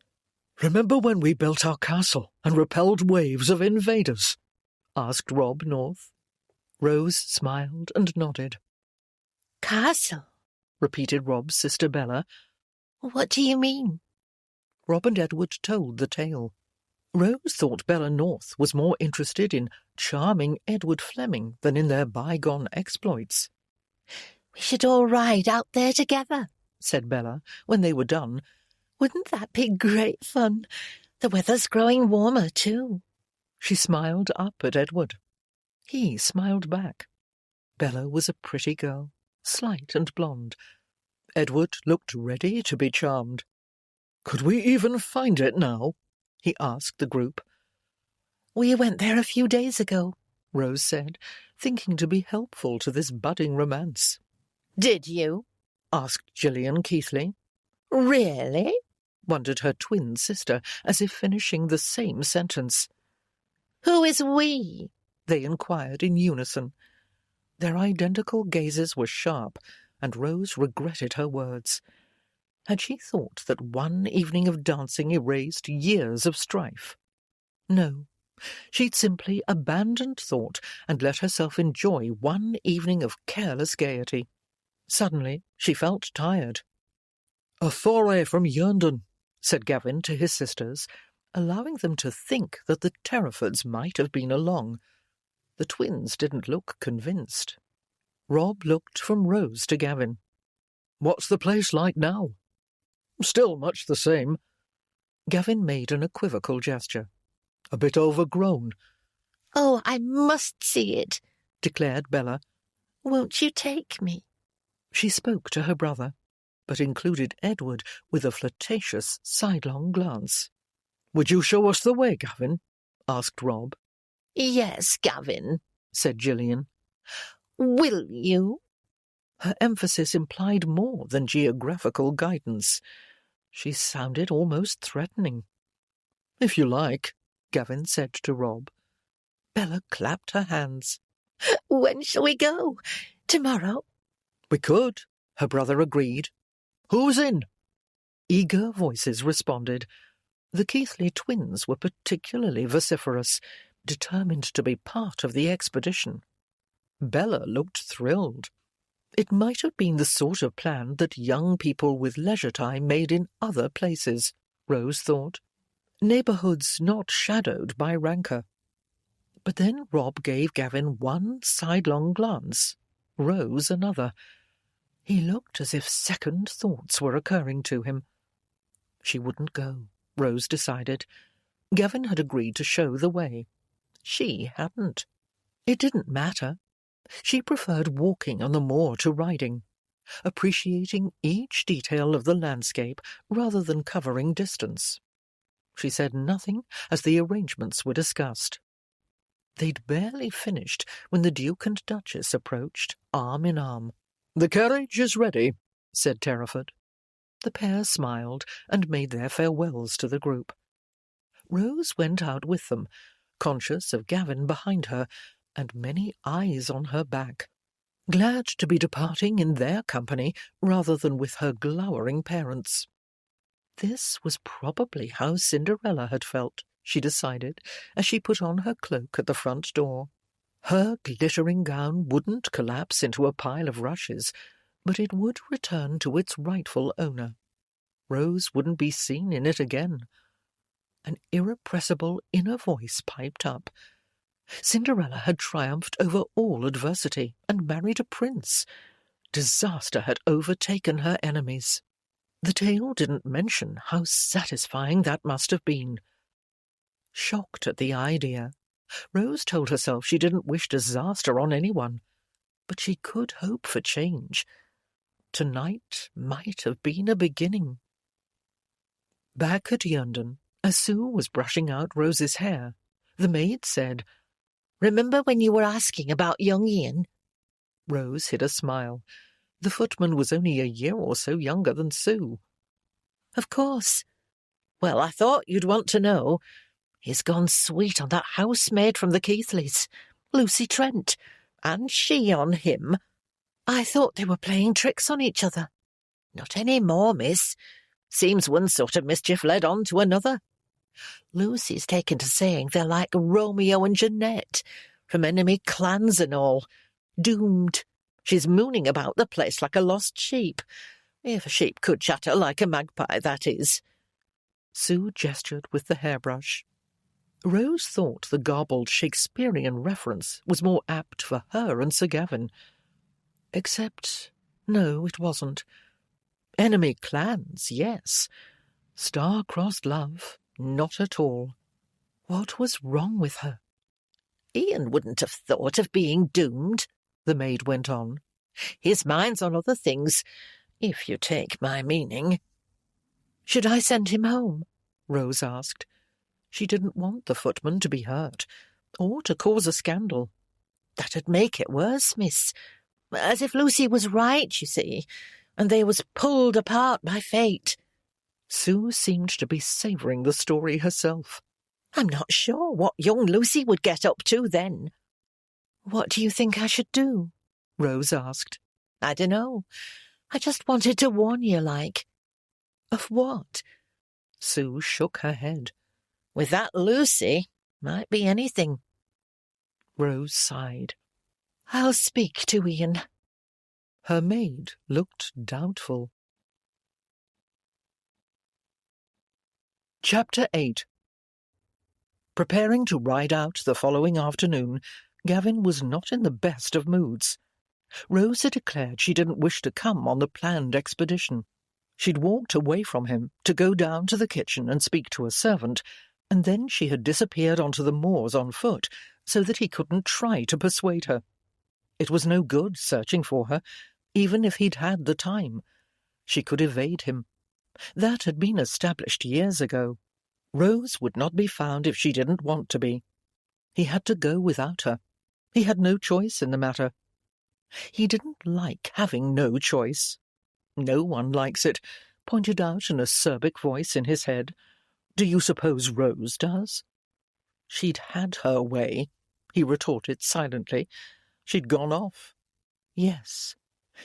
"Remember when we built our castle and repelled waves of invaders?" asked Rob North. Rose smiled and nodded. Castle? Repeated Rob's sister Bella. What do you mean? Rob and Edward told the tale. Rose thought Bella North was more interested in charming Edward Fleming than in their bygone exploits. We should all ride out there together, said Bella, when they were done. Wouldn't that be great fun? The weather's growing warmer, too. She smiled up at Edward. He smiled back. Bella was a pretty girl, slight and blonde. Edward looked ready to be charmed. "Could we even find it now?" he asked the group. We went there a few days ago, Rose said, thinking to be helpful to this budding romance. Did you? Asked Gillian Keighley. Really? Wondered her twin sister, as if finishing the same sentence. Who is we? They inquired in unison. Their identical gazes were sharp, and Rose regretted her words. Had she thought that one evening of dancing erased years of strife? No, she'd simply abandoned thought and let herself enjoy one evening of careless gaiety. Suddenly she felt tired. "A foray from Yerndon," said Gavin to his sisters, allowing them to think that the Terrafords might have been along. The twins didn't look convinced. Rob looked from Rose to Gavin. "What's the place like now?" "Still much the same." Gavin made an equivocal gesture. "A bit overgrown." "Oh, I must see it," declared Bella. "Won't you take me?" She spoke to her brother, but included Edward with a flirtatious sidelong glance. "Would you show us the way, Gavin?" asked Rob. "Yes, Gavin," said Gillian. "Will you?" Her emphasis implied more than geographical guidance. She sounded almost threatening. "If you like," Gavin said to Rob. Bella clapped her hands. "When shall we go? Tomorrow?" "We could," her brother agreed. "Who's in?" Eager voices responded. The Keighley twins were particularly vociferous, determined to be part of the expedition. Bella looked thrilled. It might have been the sort of plan that young people with leisure time made in other places, Rose thought. Neighbourhoods not shadowed by rancour. But then Rob gave Gavin one sidelong glance, Rose another. He looked as if second thoughts were occurring to him. She wouldn't go, Rose decided. Gavin had agreed to show the way. She hadn't. It didn't matter. She preferred walking on the moor to riding, appreciating each detail of the landscape rather than covering distance. She said nothing as the arrangements were discussed. They'd barely finished when the Duke and Duchess approached, arm in arm. "The carriage is ready," said Terraford. The pair smiled and made their farewells to the group. Rose went out with them, conscious of Gavin behind her and many eyes on her back, glad to be departing in their company rather than with her glowering parents. This was probably how Cinderella had felt, she decided, as she put on her cloak at the front door. Her glittering gown wouldn't collapse into a pile of rushes, but it would return to its rightful owner. Rose wouldn't be seen in it again. An irrepressible inner voice piped up. Cinderella had triumphed over all adversity and married a prince. Disaster had overtaken her enemies. The tale didn't mention how satisfying that must have been. Shocked at the idea, Rose told herself she didn't wish disaster on anyone, but she could hope for change. Tonight might have been a beginning. Back at Yerndon, as Sue was brushing out Rose's hair, the maid said, "Remember when you were asking about young Ian?" Rose hid a smile. The footman was only a year or so younger than Sue. "Of course. Well, I thought you'd want to know. He's gone sweet on that housemaid from the Keithleys, Lucy Trent, and she on him. I thought they were playing tricks on each other. Not any more, miss. Seems one sort of mischief led on to another. Lucy's taken to saying they're like Romeo and Jeanette, from enemy clans and all. Doomed. She's mooning about the place like a lost sheep. If a sheep could chatter like a magpie, that is." Sue gestured with the hairbrush. Rose thought the garbled Shakespearean reference was more apt for her and Sir Gavin. Except, no, it wasn't. Enemy clans, yes. Star-crossed love, not at all. What was wrong with her? "Ian wouldn't have thought of being doomed," the maid went on. "His mind's on other things, if you take my meaning." "Should I send him home?" Rose asked. She didn't want the footman to be hurt, or to cause a scandal. "That'd make it worse, miss. As if Lucy was right, you see, and they was pulled apart by fate." Sue seemed to be savouring the story herself. "I'm not sure what young Lucy would get up to then." "What do you think I should do?" Rose asked. "I dunno. I just wanted to warn you, like." "Of what?" Sue shook her head. "With that Lucy, might be anything." Rose sighed. "I'll speak to Ian." Her maid looked doubtful. Chapter 8. Preparing to ride out the following afternoon, Gavin was not in the best of moods. Rose had declared she didn't wish to come on the planned expedition. She'd walked away from him to go down to the kitchen and speak to a servant, and then she had disappeared onto the moors on foot so that he couldn't try to persuade her. It was no good searching for her, even if he'd had the time. She could evade him. That had been established years ago. Rose would not be found if she didn't want to be. He had to go without her. He had no choice in the matter. He didn't like having no choice. "No one likes it," pointed out an acerbic voice in his head. "Do you suppose Rose does?" "She'd had her way," he retorted silently. "She'd gone off." "Yes,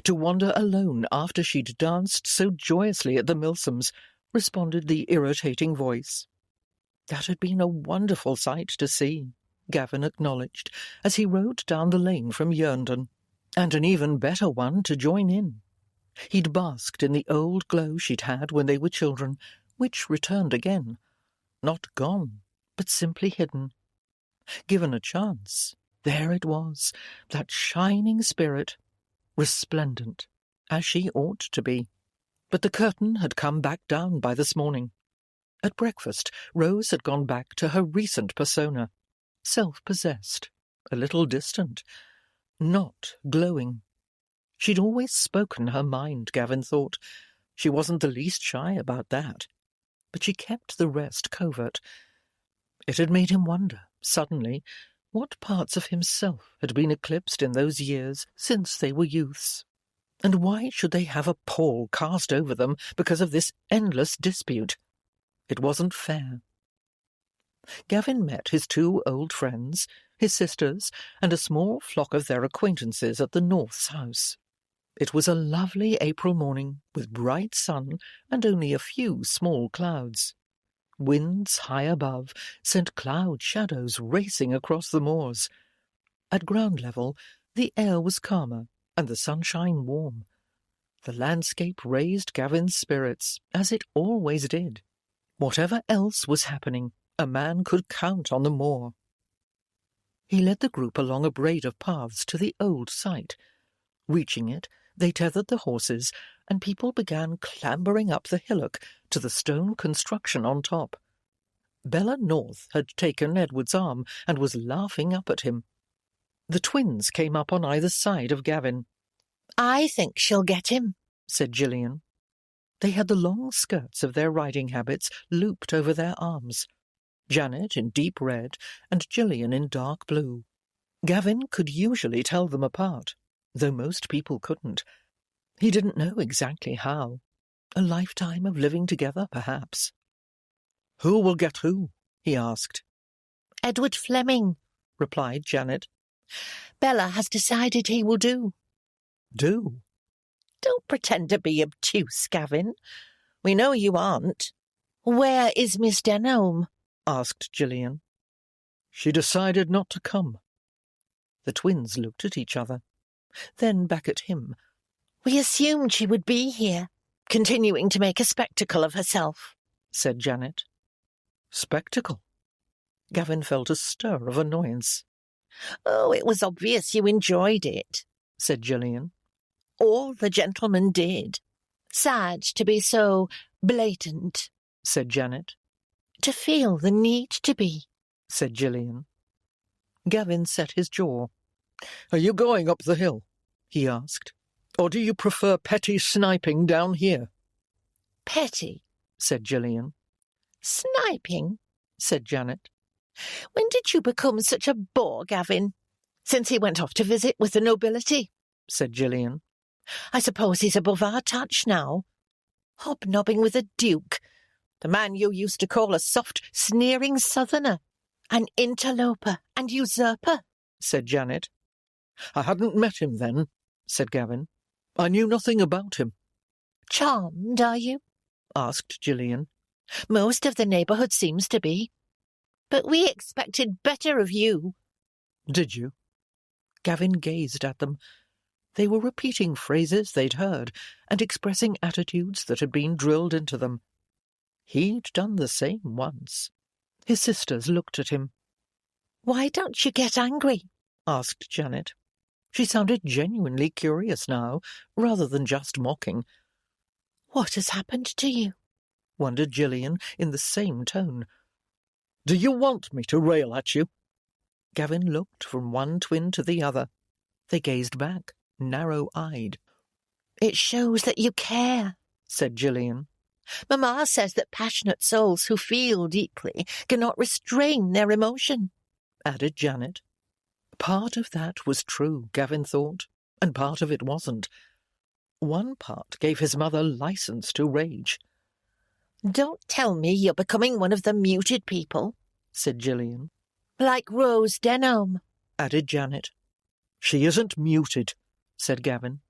to wander alone after she'd danced so joyously at the Milsoms," responded the irritating voice. That had been a wonderful sight to see, Gavin acknowledged, as he rode down the lane from Yerndon, and an even better one to join in. He'd basked in the old glow she'd had when they were children, which returned again. Not gone, but simply hidden. Given a chance, there it was, that shining spirit, resplendent, as she ought to be. But the curtain had come back down by this morning. At breakfast, Rose had gone back to her recent persona, self-possessed, a little distant, not glowing. She'd always spoken her mind, Gavin thought. She wasn't the least shy about that. But she kept the rest covert. It had made him wonder, suddenly, what parts of himself had been eclipsed in those years since they were youths. And why should they have a pall cast over them because of this endless dispute? It wasn't fair. Gavin met his 2 old friends, his sisters, and a small flock of their acquaintances at the North's house. It was a lovely April morning, with bright sun and only a few small clouds. Winds high above sent cloud shadows racing across the moors. At ground level, the air was calmer and the sunshine warm. The landscape raised Gavin's spirits, as it always did. Whatever else was happening, a man could count on the moor. He led the group along a braid of paths to the old site. Reaching it, they tethered the horses, and people began clambering up the hillock to the stone construction on top. Bella North had taken Edward's arm and was laughing up at him. The twins came up on either side of Gavin. "I think she'll get him," said Gillian. They had the long skirts of their riding habits looped over their arms. Janet in deep red and Gillian in dark blue. Gavin could usually tell them apart, though most people couldn't. He didn't know exactly how. A lifetime of living together, perhaps. "Who will get who?" he asked. "Edward Fleming," replied Janet. "Bella has decided he will do." "Do?" Don't pretend to be obtuse, Gavin. We know you aren't. "Where is Miss Denholm?" asked Gillian. "She decided not to come." The twins looked at each other, then back at him. "We assumed she would be here." Continuing to make a spectacle of herself, said Janet. Spectacle? Gavin felt a stir of annoyance. "Oh, it was obvious you enjoyed it," said Gillian. "All the gentlemen did." "Sad to be so blatant," said Janet. "To feel the need to be," said Gillian. Gavin set his jaw. "Are you going up the hill?" he asked. "Or do you prefer petty sniping down here?" "Petty," said Gillian. "Sniping," said Janet. "When did you become such a bore, Gavin?" "Since he went off to visit with the nobility," said Gillian. "I suppose he's above our touch now. Hobnobbing with a duke, the man you used to call a soft, sneering southerner." "An interloper and usurper," said Janet. "I hadn't met him then," said Gavin. "I knew nothing about him." "Charmed, are you?" asked Gillian. "Most of the neighbourhood seems to be. "But we expected better of you." "Did you?" Gavin gazed at them. They were repeating phrases they'd heard and expressing attitudes that had been drilled into them. He'd done the same once. His sisters looked at him. "Why don't you get angry?" asked Janet. She sounded genuinely curious now, rather than just mocking. "What has happened to you?" wondered Gillian in the same tone. "Do you want me to rail at you?" Gavin looked from one twin to the other. They gazed back, narrow-eyed. "It shows that you care," said Gillian. Mamma says that passionate souls who feel deeply cannot restrain their emotion," added Janet. Part of that was true, Gavin thought, and part of it wasn't. One part gave his mother license to rage. "Don't tell me you're becoming one of the muted people," said Gillian. "Like Rose Denholm," added Janet. "She isn't muted," said Gavin.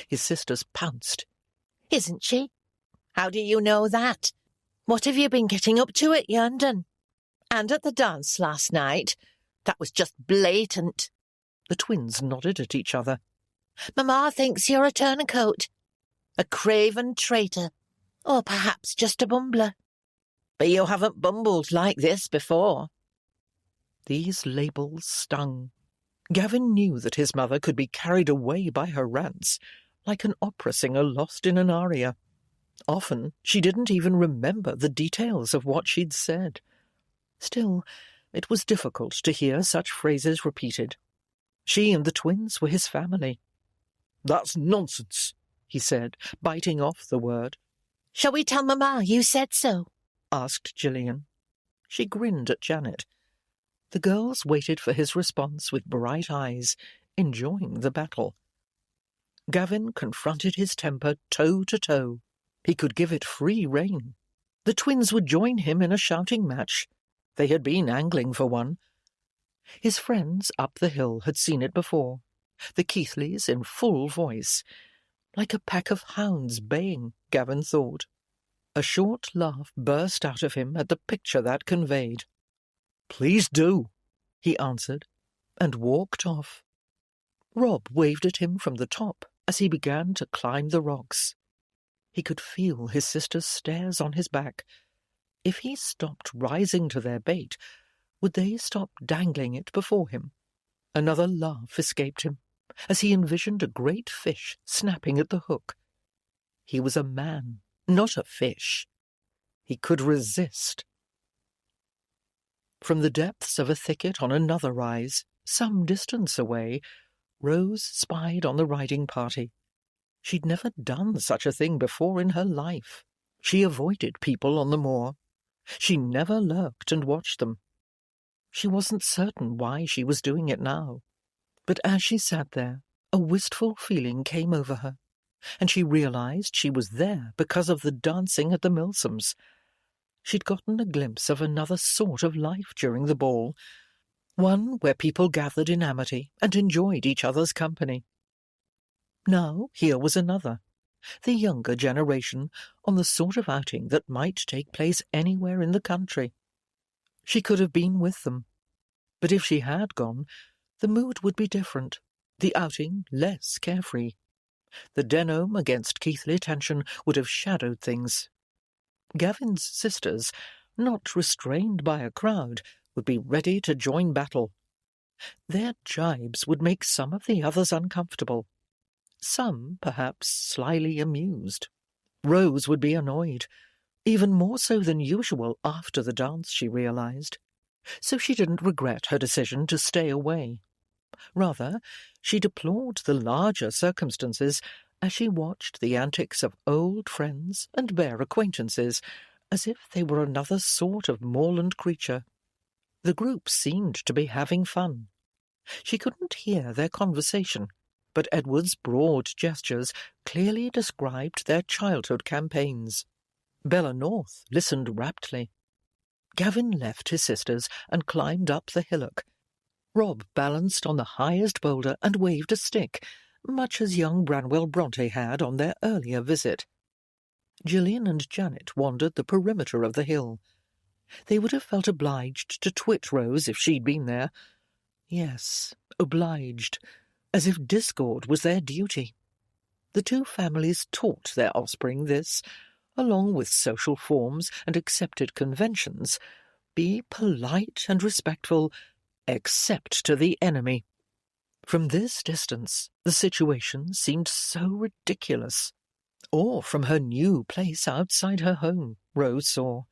His sisters pounced. "Isn't she?" "How do you know that? "What have you been getting up to at Yarndon?" And at the dance last night? That was just blatant." The twins nodded at each other. "Mamma thinks you're a turncoat." "A craven traitor." "Or perhaps just a bumbler." "But you haven't bumbled like this before." These labels stung. Gavin knew that his mother could be carried away by her rants, like an opera singer lost in an aria. Often she didn't even remember the details of what she'd said. Still, it was difficult to hear such phrases repeated. She and the twins were his family. "That's nonsense," he said, biting off the word. "Shall we tell Mamma you said so?" asked Gillian. She grinned at Janet. The girls waited for his response with bright eyes, enjoying the battle. Gavin confronted his temper toe to toe. He could give it free rein. The twins would join him in a shouting match. They had been angling for one. His friends up the hill had seen it before, the Keithleys in full voice. Like a pack of hounds baying, Gavin thought. A short laugh burst out of him at the picture that conveyed. "Please do," he answered, and walked off. Rob waved at him from the top as he began to climb the rocks. He could feel his sister's stares on his back. If he stopped rising to their bait, would they stop dangling it before him? Another laugh escaped him as he envisioned a great fish snapping at the hook. He was a man, not a fish. He could resist. From the depths of a thicket on another rise, some distance away, Rose spied on the riding party. She'd never done such a thing before in her life. She avoided people on the moor. She never lurked and watched them. She wasn't certain why she was doing it now. But as she sat there, a wistful feeling came over her, and she realized she was there because of the dancing at the Milsoms. She'd gotten a glimpse of another sort of life during the ball, one where people gathered in amity and enjoyed each other's company. Now here was another, the younger generation, on the sort of outing that might take place anywhere in the country. She could have been with them, but if she had gone, the mood would be different, the outing less carefree. The Denholm against Keithley tension would have shadowed things. Gavin's sisters, not restrained by a crowd, would be ready to join battle. Their jibes would make some of the others uncomfortable, some perhaps slyly amused. Rose would be annoyed, even more so than usual after the dance, she realized. So she didn't regret her decision to stay away. Rather, she deplored the larger circumstances as she watched the antics of old friends and bare acquaintances, as if they were another sort of moorland creature. The group seemed to be having fun. She couldn't hear their conversation, but Edward's broad gestures clearly described their childhood campaigns. Bella North listened raptly. Gavin left his sisters and climbed up the hillock. Rob balanced on the highest boulder and waved a stick, much as young Branwell Bronte had on their earlier visit. Gillian and Janet wandered the perimeter of the hill. They would have felt obliged to twit Rose if she'd been there. Yes, obliged, as if discord was their duty. The two families taught their offspring this, along with social forms and accepted conventions. Be polite and respectful, except to the enemy. From this distance, the situation seemed so ridiculous. Or from her new place outside her home, Rose saw.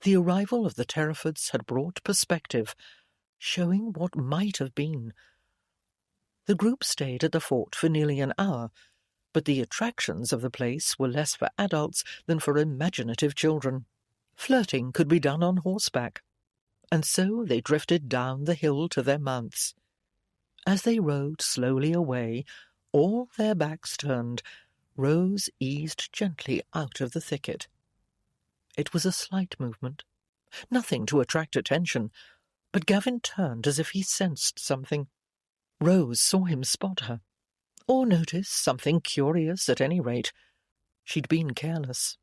The arrival of the Terrafords had brought perspective, showing what might have been. The group stayed at the fort for nearly an hour, but the attractions of the place were less for adults than for imaginative children. Flirting could be done on horseback, and so they drifted down the hill to their mounts. As they rode slowly away, all their backs turned, Rose eased gently out of the thicket. It was a slight movement, nothing to attract attention, but Gavin turned as if he sensed something. Rose saw him spot her, or notice something curious at any rate. She'd been careless.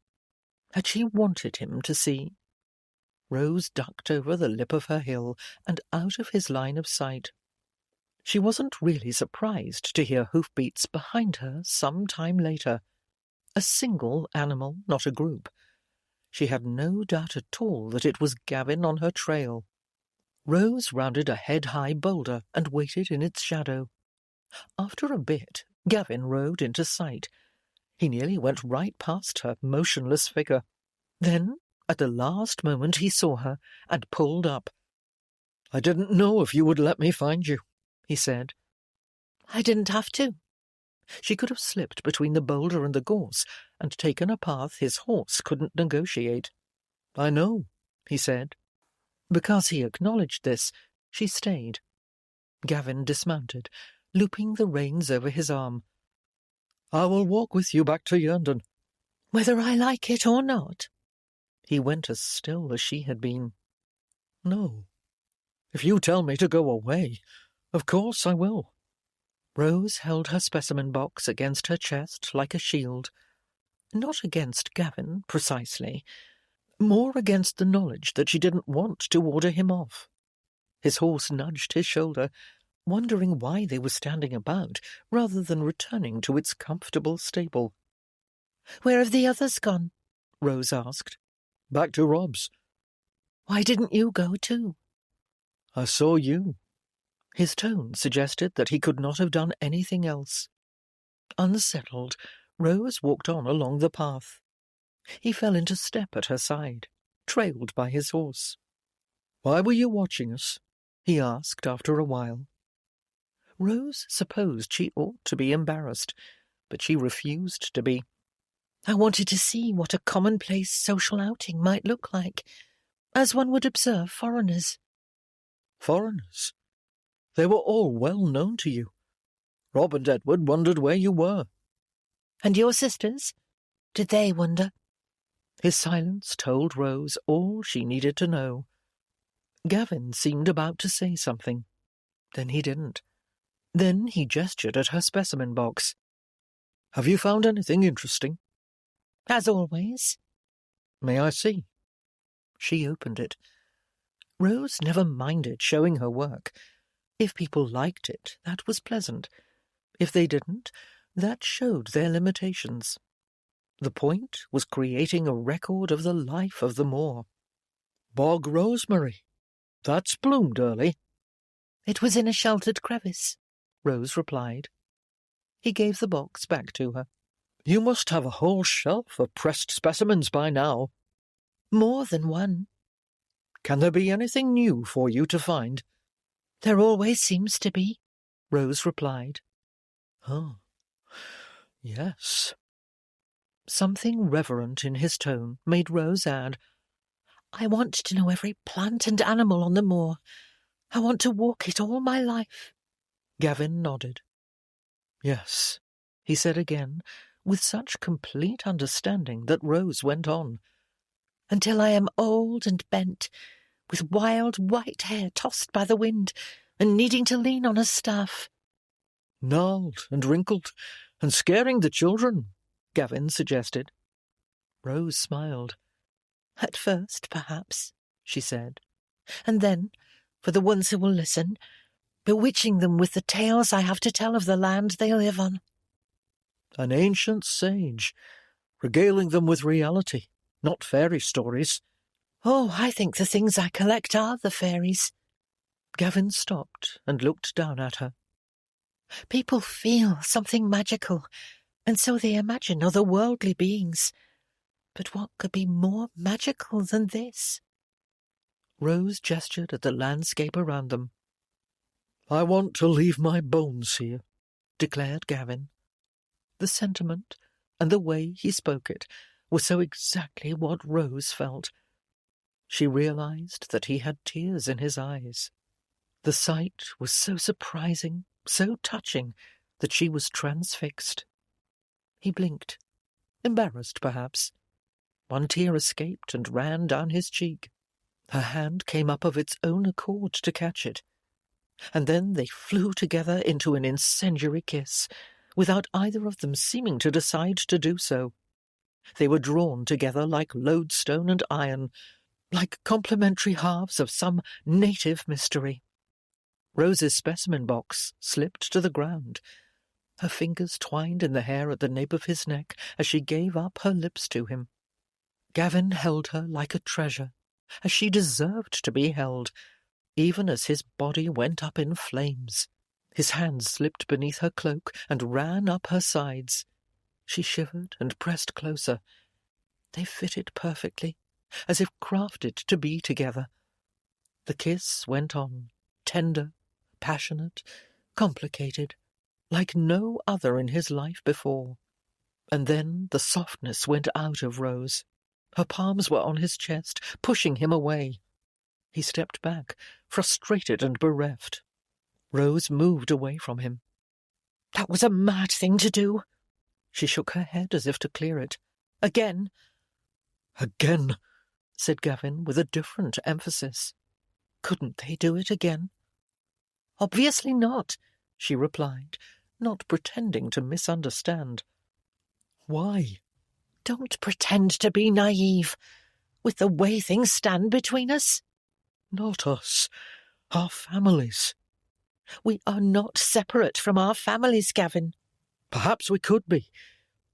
Had she wanted him to see? Rose ducked over the lip of her hill and out of his line of sight. She wasn't really surprised to hear hoofbeats behind her some time later. A single animal, not a group. She had no doubt at all that it was Gavin on her trail. Rose rounded a head-high boulder and waited in its shadow. After a bit, Gavin rode into sight. He nearly went right past her motionless figure. Then, at the last moment, he saw her and pulled up. "I didn't know if you would let me find you," he said. "I didn't have to." She could have slipped between the boulder and the gorse and taken a path his horse couldn't negotiate. "I know," he said. Because he acknowledged this, she stayed. Gavin dismounted, looping the reins over his arm. I will walk with you back to Yerndon. Whether I like it or not? He went as still as she had been. No. If you tell me to go away, of course I will. Rose held her specimen box against her chest like a shield. Not against Gavin, precisely. More against the knowledge that she didn't want to order him off. His horse nudged his shoulder, wondering why they were standing about rather than returning to its comfortable stable. "Where have the others gone?" Rose asked. Back to Rob's. "Why didn't you go too?" I saw you. His tone suggested that he could not have done anything else. Unsettled, Rose walked on along the path. He fell into step at her side, trailed by his horse. Why were you watching us? He asked after a while. Rose supposed she ought to be embarrassed, but she refused to be. "I wanted to see what a commonplace social outing might look like, as one would observe foreigners." Foreigners? They were all well known to you. Rob and Edward wondered where you were. "And your sisters? Did they wonder?" His silence told Rose all she needed to know. Gavin seemed about to say something. Then he didn't. Then he gestured at her specimen box. Have you found anything interesting? "As always." May I see?" She opened it. Rose never minded showing her work. If people liked it, that was pleasant. If they didn't, that showed their limitations. The point was creating a record of the life of the moor. Bog rosemary. That's bloomed early. "It was in a sheltered crevice," Rose replied. He gave the box back to her. You must have a whole shelf of pressed specimens by now. "More than one." Can there be anything new for you to find? "There always seems to be," Rose replied. Oh, yes. Something reverent in his tone made Rose add, "I want to know every plant and animal on the moor. I want to walk it all my life." Gavin nodded. Yes, he said again, with such complete understanding that Rose went on. "Until I am old and bent, with wild white hair tossed by the wind, and needing to lean on a staff." Gnarled and wrinkled, and scaring the children, Gavin suggested. Rose smiled. "At first, perhaps," she said, "and then, for the ones who will listen, bewitching them with the tales I have to tell of the land they live on." An ancient sage, regaling them with reality, not fairy stories. "Oh, I think the things I collect are the fairies." Gavin stopped and looked down at her. "People feel something magical, and so they imagine otherworldly beings. But what could be more magical than this?" Rose gestured at the landscape around them. I want to leave my bones here, declared Gavin. The sentiment and the way he spoke it were so exactly what Rose felt. She realized that he had tears in his eyes. The sight was so surprising, so touching, that she was transfixed. He blinked, embarrassed perhaps. One tear escaped and ran down his cheek. Her hand came up of its own accord to catch it. And then they flew together into an incendiary kiss, without either of them seeming to decide to do so. They were drawn together like lodestone and iron, like complementary halves of some native mystery. Rose's specimen box slipped to the ground. Her fingers twined in the hair at the nape of his neck as she gave up her lips to him. Gavin held her like a treasure, as she deserved to be held, even as his body went up in flames. His hands slipped beneath her cloak and ran up her sides. She shivered and pressed closer. They fitted perfectly, as if crafted to be together. The kiss went on, tender, passionate, complicated, like no other in his life before. And then the softness went out of Rose. Her palms were on his chest, pushing him away. He stepped back, frustrated and bereft. Rose moved away from him. "That was a mad thing to do," She shook her head as if to clear it. Again? Again, said Gavin with a different emphasis. Couldn't they do it again? Obviously not, she replied, not pretending to misunderstand. Why? Don't pretend to be naive. With the way things stand between us. Not us. Our families. We are not separate from our families, Gavin. Perhaps we could be.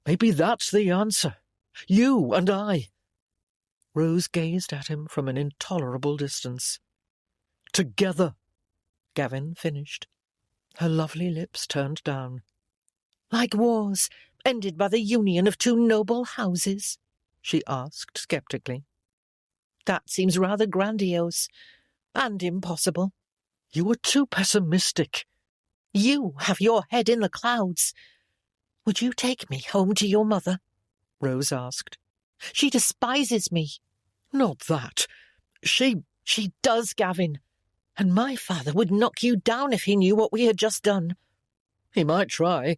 Maybe that's the answer. You and I. Rose gazed at him from an intolerable distance. Together, Gavin finished. Her lovely lips turned down. Like wars, ended by the union of two noble houses? She asked sceptically. That seems rather grandiose and impossible. You were too pessimistic. You have your head in the clouds. Would you take me home to your mother? Rose asked. She despises me. Not that. She does, Gavin. And my father would knock you down if he knew what we had just done. He might try.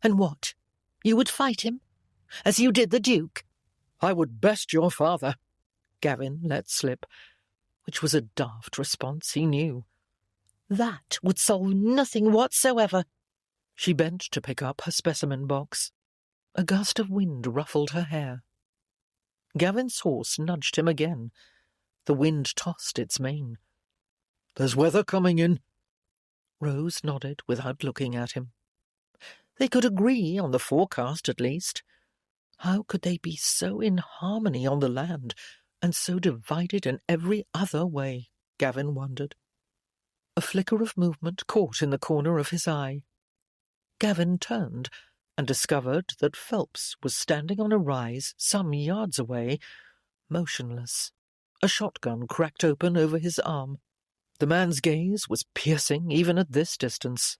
And what? You would fight him? As you did the Duke? I would best your father. Gavin let slip, which was a daft response, he knew. That would solve nothing whatsoever. She bent to pick up her specimen box. A gust of wind ruffled her hair. Gavin's horse nudged him again. The wind tossed its mane. There's weather coming in. Rose nodded without looking at him. They could agree on the forecast at least. How could they be so in harmony on the land and so divided in every other way, Gavin wondered. A flicker of movement caught in the corner of his eye. Gavin turned and discovered that Phelps was standing on a rise some yards away, motionless. A shotgun cracked open over his arm. The man's gaze was piercing even at this distance.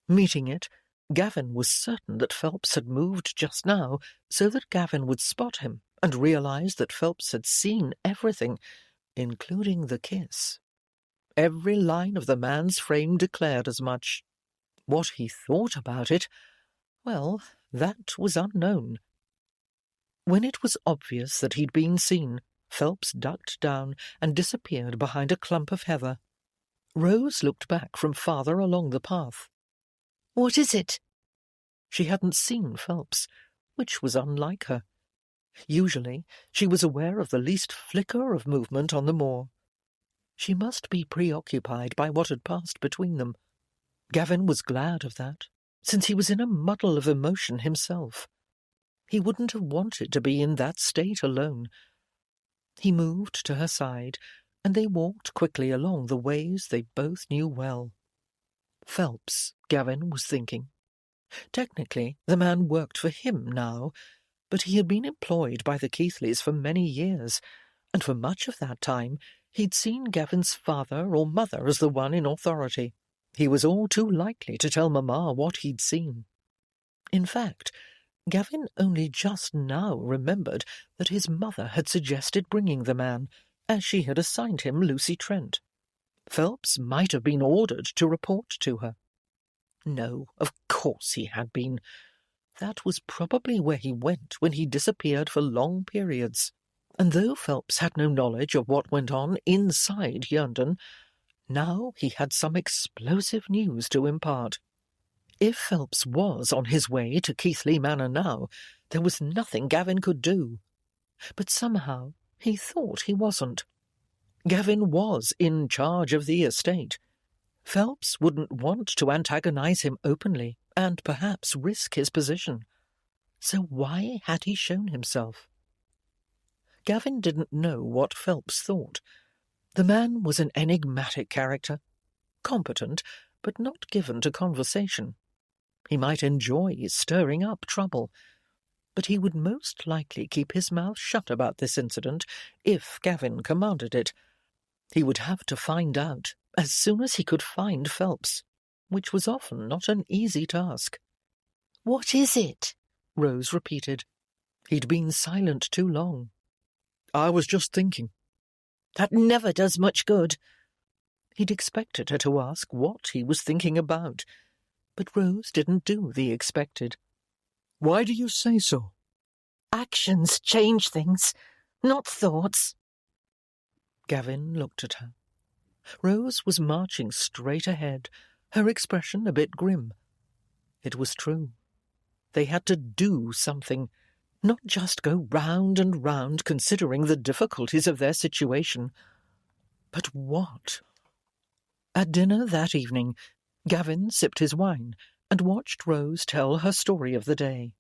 Meeting it, Gavin was certain that Phelps had moved just now so that Gavin would spot him and realize that Phelps had seen everything, including the kiss. Every line of the man's frame declared as much. What he thought about it, well, that was unknown. When it was obvious that he'd been seen, Phelps ducked down and disappeared behind a clump of heather. Rose looked back from farther along the path. What is it? She hadn't seen Phelps, which was unlike her. Usually she was aware of the least flicker of movement on the moor. She must be preoccupied by what had passed between them. Gavin was glad of that, since he was in a muddle of emotion himself. He wouldn't have wanted to be in that state alone. He moved to her side, and they walked quickly along the ways they both knew well. Phelps, Gavin was thinking. Technically, the man worked for him now, but he had been employed by the Keithleys for many years, and for much of that time he'd seen Gavin's father or mother as the one in authority. He was all too likely to tell Mamma what he'd seen. In fact, Gavin only just now remembered that his mother had suggested bringing the man, as she had assigned him Lucy Trent. Phelps might have been ordered to report to her. No, of course he had been. That was probably where he went when he disappeared for long periods. And though Phelps had no knowledge of what went on inside Yerndon, now he had some explosive news to impart. If Phelps was on his way to Keithley Manor now, there was nothing Gavin could do. But somehow he thought he wasn't. Gavin was in charge of the estate. Phelps wouldn't want to antagonize him openly and perhaps risk his position. So why had he shown himself? Gavin didn't know what Phelps thought. The man was an enigmatic character, competent, but not given to conversation. He might enjoy stirring up trouble, but he would most likely keep his mouth shut about this incident if Gavin commanded it. He would have to find out as soon as he could find Phelps, which was often not an easy task. "What is it?" Rose repeated. He'd been silent too long. I was just thinking. That never does much good. He'd expected her to ask what he was thinking about, but Rose didn't do the expected. Why do you say so? Actions change things, not thoughts. Gavin looked at her. Rose was marching straight ahead, her expression a bit grim. It was true. They had to do something, not just go round and round considering the difficulties of their situation. But what? At dinner that evening, Gavin sipped his wine and watched Rose tell her story of the day.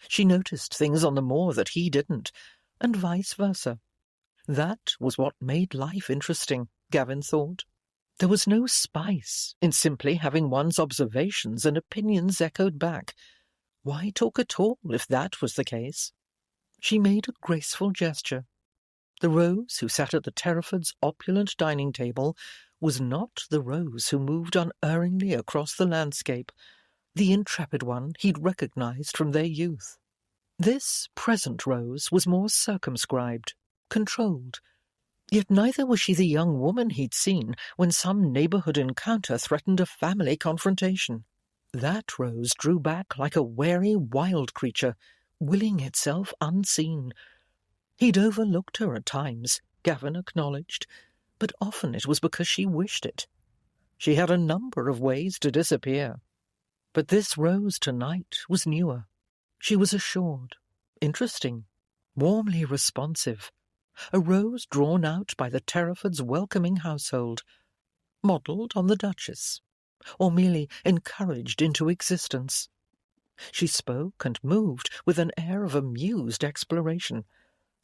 She noticed things on the moor that he didn't, and vice versa. That was what made life interesting, Gavin thought. There was no spice in simply having one's observations and opinions echoed back. Why talk at all if that was the case? She made a graceful gesture. The Rose who sat at the Terrafords' opulent dining table was not the Rose who moved unerringly across the landscape, the intrepid one he'd recognized from their youth. This present Rose was more circumscribed, controlled. Yet neither was she the young woman he'd seen when some neighbourhood encounter threatened a family confrontation. That Rose drew back like a wary wild creature, willing itself unseen. He'd overlooked her at times, Gavin acknowledged, but often it was because she wished it. She had a number of ways to disappear. But this Rose tonight was newer. She was assured, interesting, warmly responsive. A Rose drawn out by the Terrafords' welcoming household, modelled on the Duchess, or merely encouraged into existence. She spoke and moved with an air of amused exploration,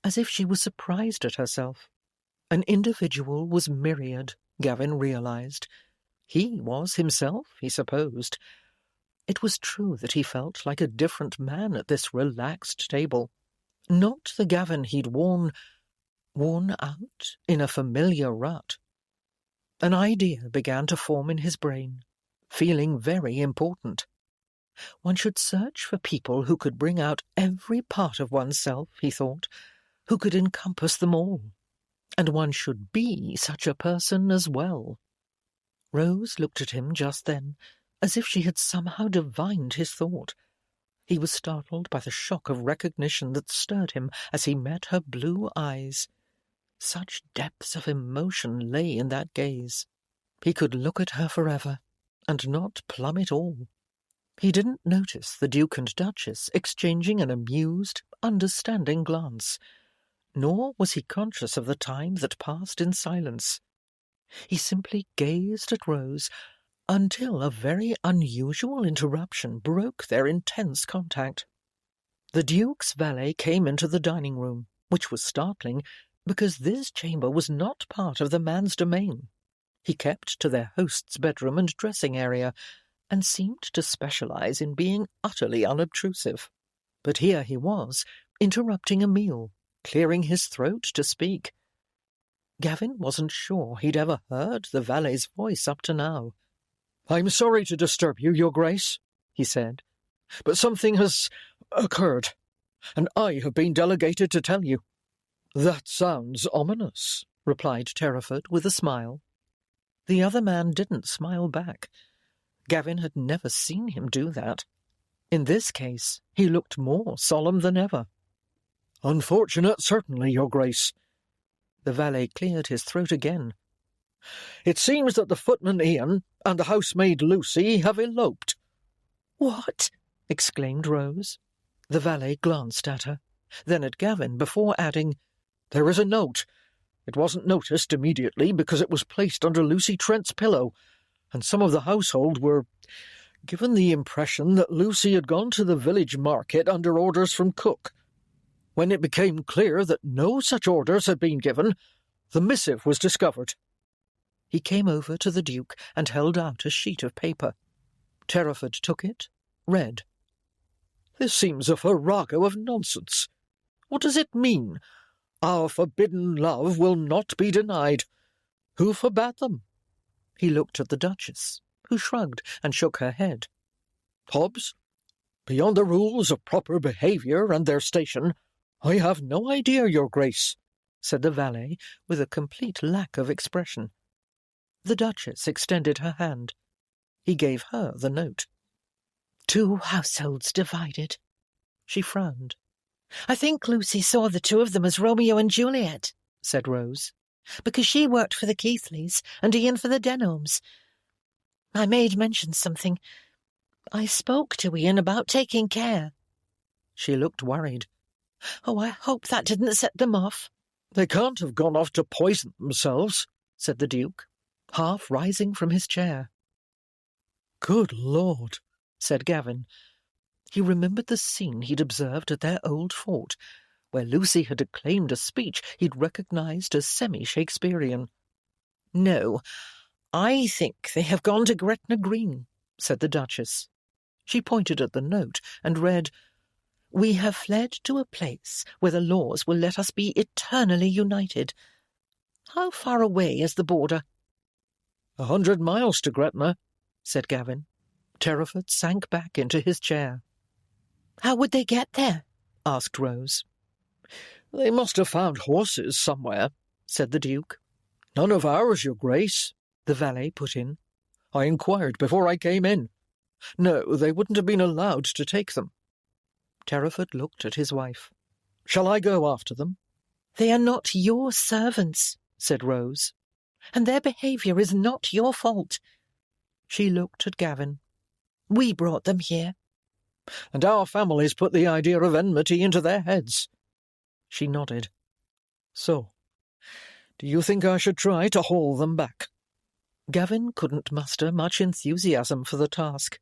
as if she was surprised at herself. An individual was myriad, Gavin realized. He was himself, he supposed. It was true that he felt like a different man at this relaxed table. Not the Gavin he'd worn out in a familiar rut. An idea began to form in his brain, feeling very important. One should search for people who could bring out every part of oneself, he thought, who could encompass them all. And one should be such a person as well. Rose looked at him just then, as if she had somehow divined his thought. He was startled by the shock of recognition that stirred him as he met her blue eyes. Such depths of emotion lay in that gaze. He could look at her forever, and not plummet all. He didn't notice the Duke and Duchess exchanging an amused, understanding glance, nor was he conscious of the time that passed in silence. He simply gazed at Rose until a very unusual interruption broke their intense contact. The Duke's valet came into the dining room, which was startling, because this chamber was not part of the man's domain. He kept to their host's bedroom and dressing area, and seemed to specialize in being utterly unobtrusive. But here he was, interrupting a meal, clearing his throat to speak. Gavin wasn't sure he'd ever heard the valet's voice up to now. "I'm sorry to disturb you, Your Grace," he said, "but something has occurred, and I have been delegated to tell you." "That sounds ominous," replied Terraford with a smile. The other man didn't smile back. Gavin had never seen him do that. In this case, he looked more solemn than ever. "Unfortunate, certainly, Your Grace." The valet cleared his throat again. "It seems that the footman Ian and the housemaid Lucy have eloped." "What?" exclaimed Rose. The valet glanced at her, then at Gavin before adding, "There is a note. It wasn't noticed immediately because it was placed under Lucy Trent's pillow, and some of the household were given the impression that Lucy had gone to the village market under orders from Cook. When it became clear that no such orders had been given, the missive was discovered." He came over to the Duke and held out a sheet of paper. Terraford took it, read. "This seems a farrago of nonsense. What does it mean? Our forbidden love will not be denied. Who forbade them?" He looked at the Duchess, who shrugged and shook her head. "Hobbs, beyond the rules of proper behaviour and their station, I have no idea, Your Grace," said the valet with a complete lack of expression. The Duchess extended her hand. He gave her the note. "Two households divided," She frowned. I think Lucy saw the two of them as Romeo and Juliet, said Rose, because she worked for the Keithleys and Ian for the Denholms. My maid mentioned something. I spoke to Ian about taking care. She looked worried. Oh, I hope that didn't set them off. They can't have gone off to poison themselves, said the Duke, half rising from his chair. Good Lord, said Gavin. He remembered the scene he'd observed at their old fort, where Lucy had acclaimed a speech he'd recognised as semi-Shakespearean. No, I think they have gone to Gretna Green, said the Duchess. She pointed at the note and read, We have fled to a place where the laws will let us be eternally united. How far away is the border? 100 miles to Gretna, said Gavin. Terraford sank back into his chair. How would they get there? asked Rose. They must have found horses somewhere, said the Duke. None of ours, Your Grace, the valet put in. I inquired before I came in. No, they wouldn't have been allowed to take them. Terraford looked at his wife. Shall I go after them? They are not your servants, said Rose, and their behaviour is not your fault. She looked at Gavin. We brought them here. And our families put the idea of enmity into their heads. She nodded. So, do you think I should try to haul them back? Gavin couldn't muster much enthusiasm for the task.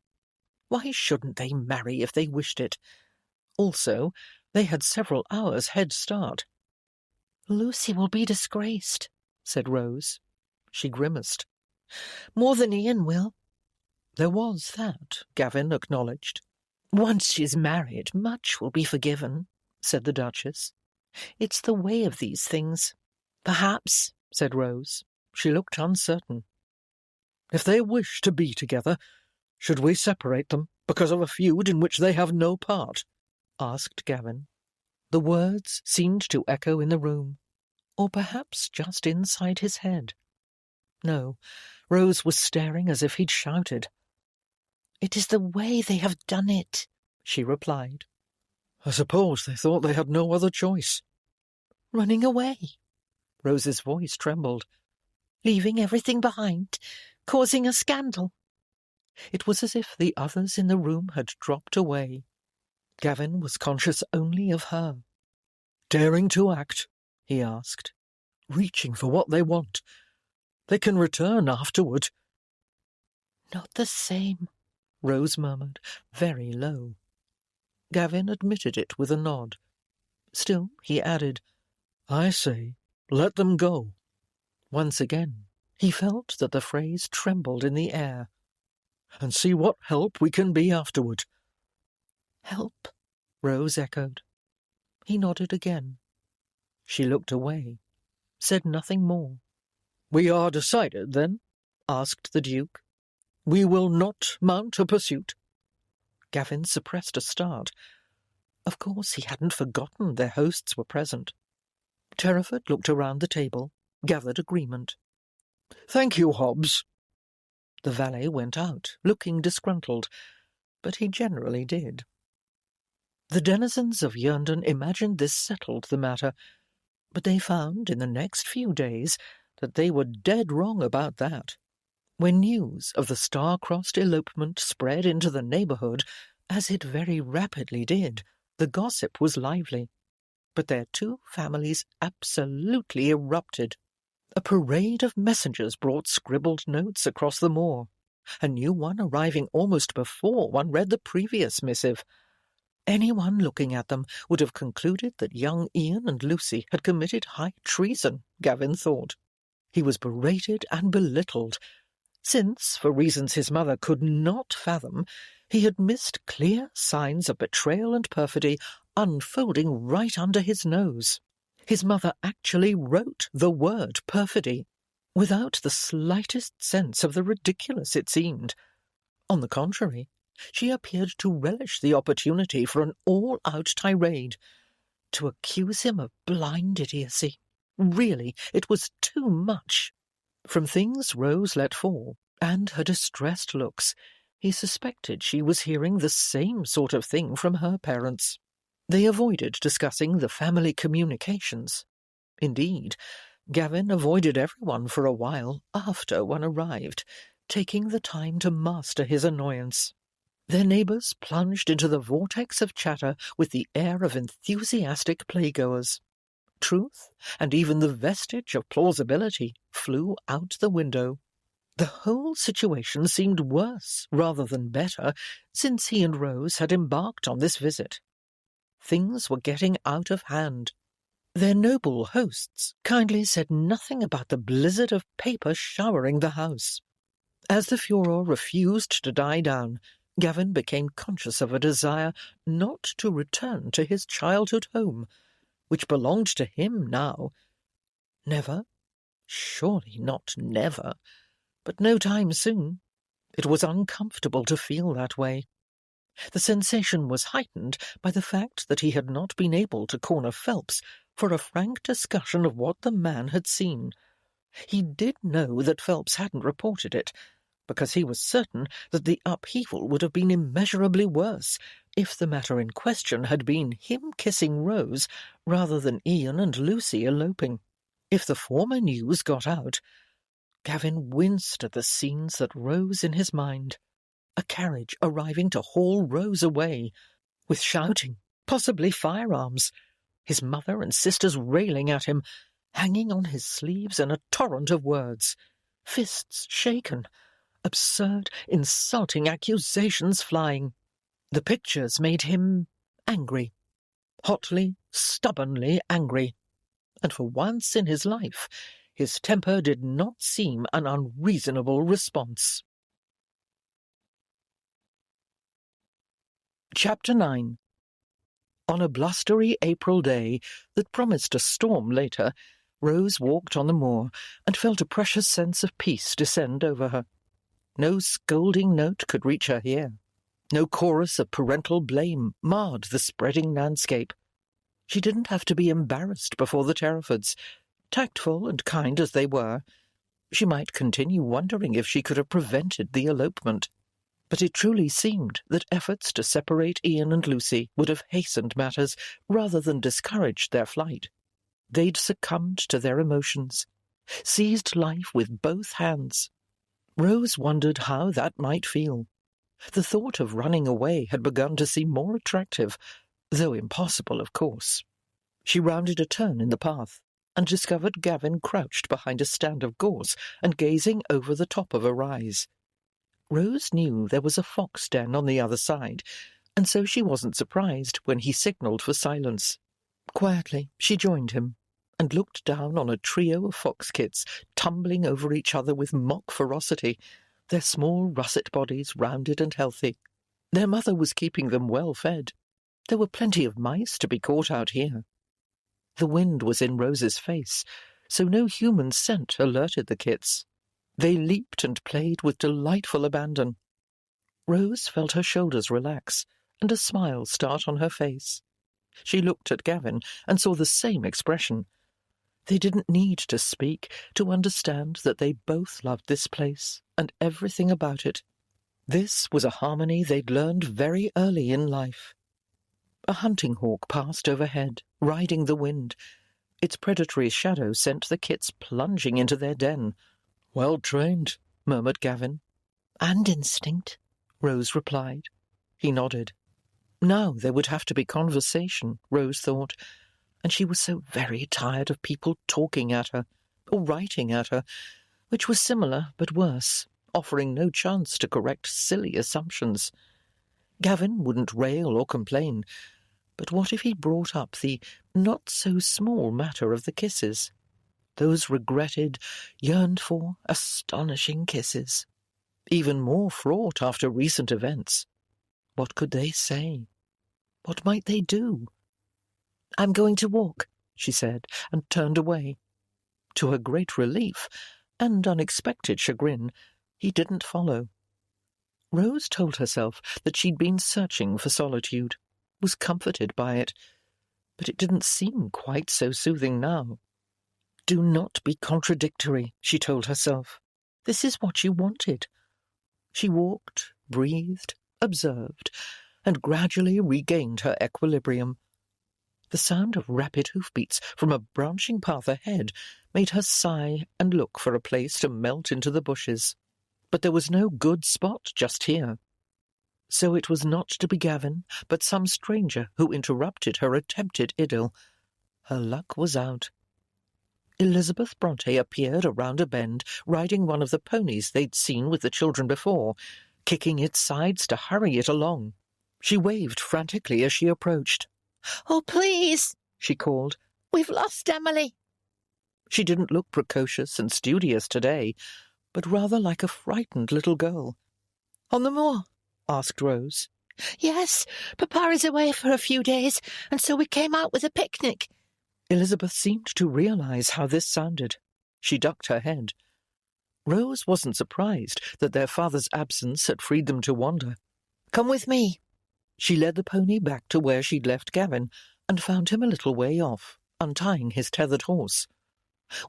Why shouldn't they marry if they wished it? Also, they had several hours' head start. Lucy will be disgraced, said Rose. She grimaced. More than Ian will. There was that, Gavin acknowledged. Once she's married, much will be forgiven, said the Duchess. It's the way of these things. Perhaps, said Rose. She looked uncertain. If they wish to be together, should we separate them because of a feud in which they have no part? Asked Gavin. The words seemed to echo in the room, or perhaps just inside his head. No, Rose was staring as if he'd shouted. It is the way they have done it, she replied. I suppose they thought they had no other choice. Running away. Rose's voice trembled. Leaving everything behind, causing a scandal. It was as if the others in the room had dropped away. Gavin was conscious only of her. Daring to act, he asked. Reaching for what they want. They can return afterward. Not the same, Rose murmured, very low. Gavin admitted it with a nod. Still, he added, I say, let them go. Once again, he felt that the phrase trembled in the air. And see what help we can be afterward. Help, Rose echoed. He nodded again. She looked away, said nothing more. We are decided, then? Asked the Duke. We will not mount a pursuit. Gavin suppressed a start. Of course he hadn't forgotten their hosts were present. Terraford looked around the table, gathered agreement. Thank you, Hobbs. The valet went out, looking disgruntled, but he generally did. The denizens of Yerndon imagined this settled the matter, but they found in the next few days that they were dead wrong about that. When news of the star-crossed elopement spread into the neighbourhood, as it very rapidly did, the gossip was lively. But their two families absolutely erupted. A parade of messengers brought scribbled notes across the moor, a new one arriving almost before one read the previous missive. Anyone looking at them would have concluded that young Ian and Lucy had committed high treason, Gavin thought. He was berated and belittled, since, for reasons his mother could not fathom, he had missed clear signs of betrayal and perfidy unfolding right under his nose. His mother actually wrote the word perfidy, without the slightest sense of the ridiculous it seemed. On the contrary, she appeared to relish the opportunity for an all-out tirade, to accuse him of blind idiocy. Really, it was too much. From things Rose let fall, and her distressed looks, he suspected she was hearing the same sort of thing from her parents. They avoided discussing the family communications. Indeed, Gavin avoided everyone for a while after one arrived, taking the time to master his annoyance. Their neighbours plunged into the vortex of chatter with the air of enthusiastic playgoers. Truth, and even the vestige of plausibility, flew out the window. The whole situation seemed worse rather than better since he and Rose had embarked on this visit. Things were getting out of hand. Their noble hosts kindly said nothing about the blizzard of paper showering the house. As the furor refused to die down, Gavin became conscious of a desire not to return to his childhood home, which belonged to him now. Never? Surely not never. But no time soon. It was uncomfortable to feel that way. The sensation was heightened by the fact that he had not been able to corner Phelps for a frank discussion of what the man had seen. He did know that Phelps hadn't reported it, because he was certain that the upheaval would have been immeasurably worse if the matter in question had been him kissing Rose rather than Ian and Lucy eloping. If the former news got out, Gavin winced at the scenes that rose in his mind. A carriage arriving to haul Rose away, with shouting, possibly firearms, his mother and sisters railing at him, hanging on his sleeves in a torrent of words, fists shaken, absurd, insulting accusations flying. The pictures made him angry, hotly, stubbornly angry, and for once in his life his temper did not seem an unreasonable response. Chapter 9. On a blustery April day that promised a storm later, Rose walked on the moor and felt a precious sense of peace descend over her. No scolding note could reach her ear. No chorus of parental blame marred the spreading landscape. She didn't have to be embarrassed before the Terrafords. Tactful and kind as they were, she might continue wondering if she could have prevented the elopement. But it truly seemed that efforts to separate Ian and Lucy would have hastened matters rather than discouraged their flight. They'd succumbed to their emotions, seized life with both hands. Rose wondered how that might feel. The thought of running away had begun to seem more attractive, though impossible, of course. She rounded a turn in the path and discovered Gavin crouched behind a stand of gorse and gazing over the top of a rise. Rose knew there was a fox den on the other side, and so she wasn't surprised when he signalled for silence. Quietly, she joined him and looked down on a trio of fox kits tumbling over each other with mock ferocity, their small russet bodies rounded and healthy. Their mother was keeping them well fed. There were plenty of mice to be caught out here. The wind was in Rose's face, so no human scent alerted the kits. They leaped and played with delightful abandon. Rose felt her shoulders relax and a smile start on her face. She looked at Gavin and saw the same expression. They didn't need to speak to understand that they both loved this place and everything about it. This was a harmony they'd learned very early in life. A hunting hawk passed overhead, riding the wind. Its predatory shadow sent the kits plunging into their den. "Well trained," murmured Gavin. "And instinct," Rose replied. He nodded. Now there would have to be conversation, Rose thought, and she was so very tired of people talking at her, or writing at her, which was similar but worse, offering no chance to correct silly assumptions. Gavin wouldn't rail or complain, but what if he brought up the not-so-small matter of the kisses? Those regretted, yearned-for, astonishing kisses. Even more fraught after recent events. What could they say? What might they do? "I'm going to walk," she said, and turned away. To her great relief, and unexpected chagrin, he didn't follow. Rose told herself that she'd been searching for solitude, was comforted by it, but it didn't seem quite so soothing now. Do not be contradictory, she told herself. This is what you wanted. She walked, breathed, observed, and gradually regained her equilibrium, The sound of rapid hoofbeats from a branching path ahead made her sigh and look for a place to melt into the bushes. But there was no good spot just here. So it was not to be Gavin, but some stranger who interrupted her attempted idyll. Her luck was out. Elizabeth Bronte appeared around a bend, riding one of the ponies they'd seen with the children before, kicking its sides to hurry it along. She waved frantically as she approached. "Oh, please," she called. "We've lost Emily." She didn't look precocious and studious today, but rather like a frightened little girl. "On the moor?" asked Rose. "Yes, Papa is away for a few days, and so we came out with a picnic." Elizabeth seemed to realise how this sounded. She ducked her head. Rose wasn't surprised that their father's absence had freed them to wander. "Come with me." She led the pony back to where she'd left Gavin and found him a little way off, untying his tethered horse.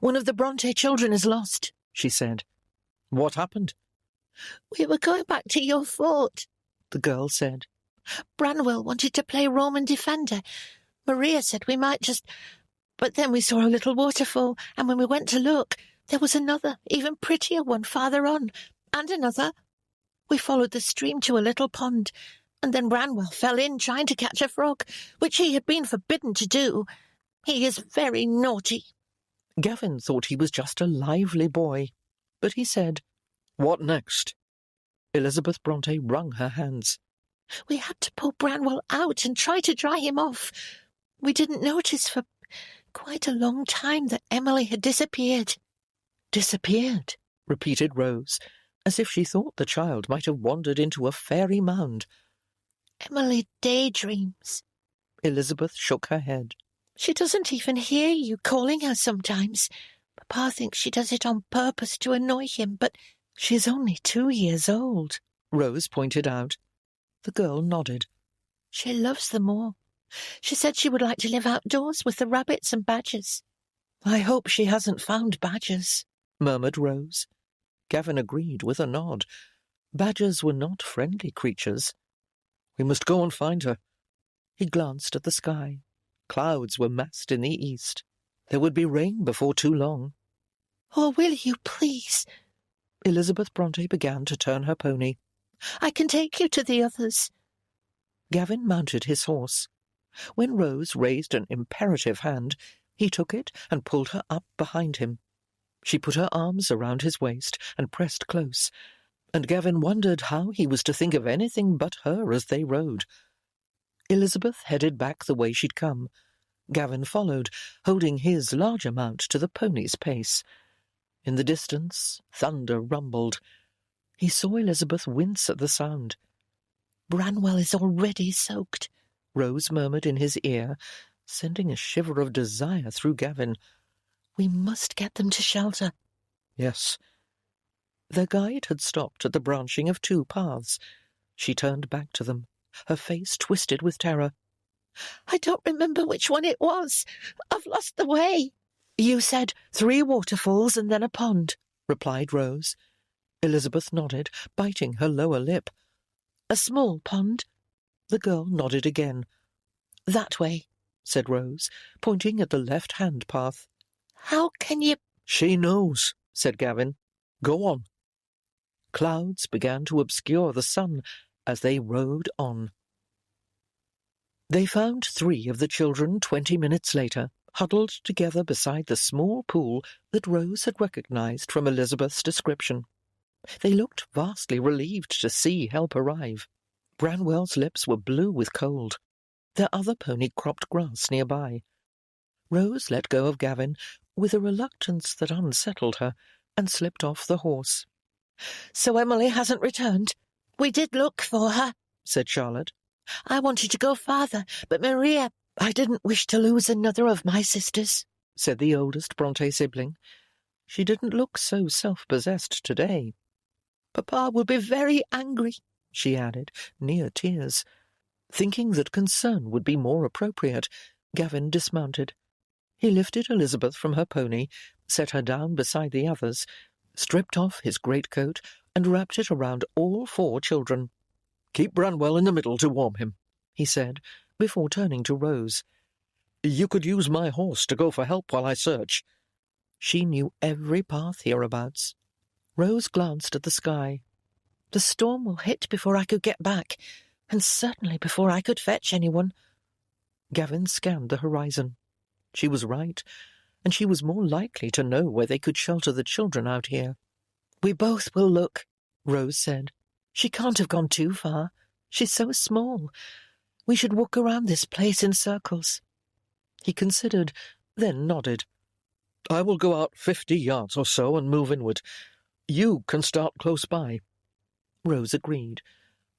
"One of the Bronte children is lost," she said. "What happened?" "We were going back to your fort," the girl said. "Branwell wanted to play Roman defender. Maria said we might just... But then we saw a little waterfall, and when we went to look, there was another, even prettier one farther on, and another. We followed the stream to a little pond, and then Branwell fell in trying to catch a frog, which he had been forbidden to do. He is very naughty." Gavin thought he was just a lively boy, but he said, "What next?" Elizabeth Bronte wrung her hands. "We had to pull Branwell out and try to dry him off. We didn't notice for quite a long time that Emily had disappeared." "Disappeared?" repeated Rose, as if she thought the child might have wandered into a fairy mound. "Emily daydreams." Elizabeth shook her head. "She doesn't even hear you calling her sometimes. Papa thinks she does it on purpose to annoy him, but..." "She's only 2 years old," Rose pointed out. The girl nodded. "She loves them all. She said she would like to live outdoors with the rabbits and badgers." "I hope she hasn't found badgers," murmured Rose. Gavin agreed with a nod. Badgers were not friendly creatures. "We must go and find her." He glanced at the sky. Clouds were massed in the east. There would be rain before too long. "Oh, will you, please?" Elizabeth Bronte began to turn her pony. "I can take you to the others." Gavin mounted his horse. When Rose raised an imperative hand, he took it and pulled her up behind him. She put her arms around his waist and pressed close, and Gavin wondered how he was to think of anything but her as they rode. Elizabeth headed back the way she'd come. Gavin followed, holding his larger mount to the pony's pace. In the distance, thunder rumbled. He saw Elizabeth wince at the sound. "Branwell is already soaked," Rose murmured in his ear, sending a shiver of desire through Gavin. "We must get them to shelter." Yes. Their guide had stopped at the branching of 2 paths. She turned back to them, her face twisted with terror. "I don't remember which one it was. I've lost the way." "You said 3 waterfalls and then a pond," replied Rose. Elizabeth nodded, biting her lower lip. "A small pond?" The girl nodded again. "That way," said Rose, pointing at the left-hand path. "How can you—" "She knows," said Gavin. "Go on." Clouds began to obscure the sun as they rode on. They found 3 of the children 20 minutes later, huddled together beside the small pool that Rose had recognised from Elizabeth's description. They looked vastly relieved to see help arrive. Branwell's lips were blue with cold. Their other pony cropped grass nearby. Rose let go of Gavin with a reluctance that unsettled her and slipped off the horse. "So Emily hasn't returned?" "We did look for her," said Charlotte. "I wanted to go farther, but Maria—" "I didn't wish to lose another of my sisters," said the oldest Bronte sibling. She didn't look so self-possessed today. "Papa will be very angry," she added, near tears. Thinking that concern would be more appropriate, Gavin dismounted. He lifted Elizabeth from her pony, set her down beside the others, stripped off his greatcoat, and wrapped it around all 4 children. "Keep Branwell in the middle to warm him," he said, before turning to Rose. You could use my horse to go for help while I search. She knew every path hereabouts. Rose glanced at the sky. The storm will hit before I could get back, and certainly before I could fetch anyone. Gavin scanned the horizon. She was right, and she was more likely to know where they could shelter the children out here. We both will look, Rose said. She can't have gone too far. She's so small. We should walk around this place in circles. He considered, then nodded. I will go out 50 yards or so and move inward. You can start close by. Rose agreed.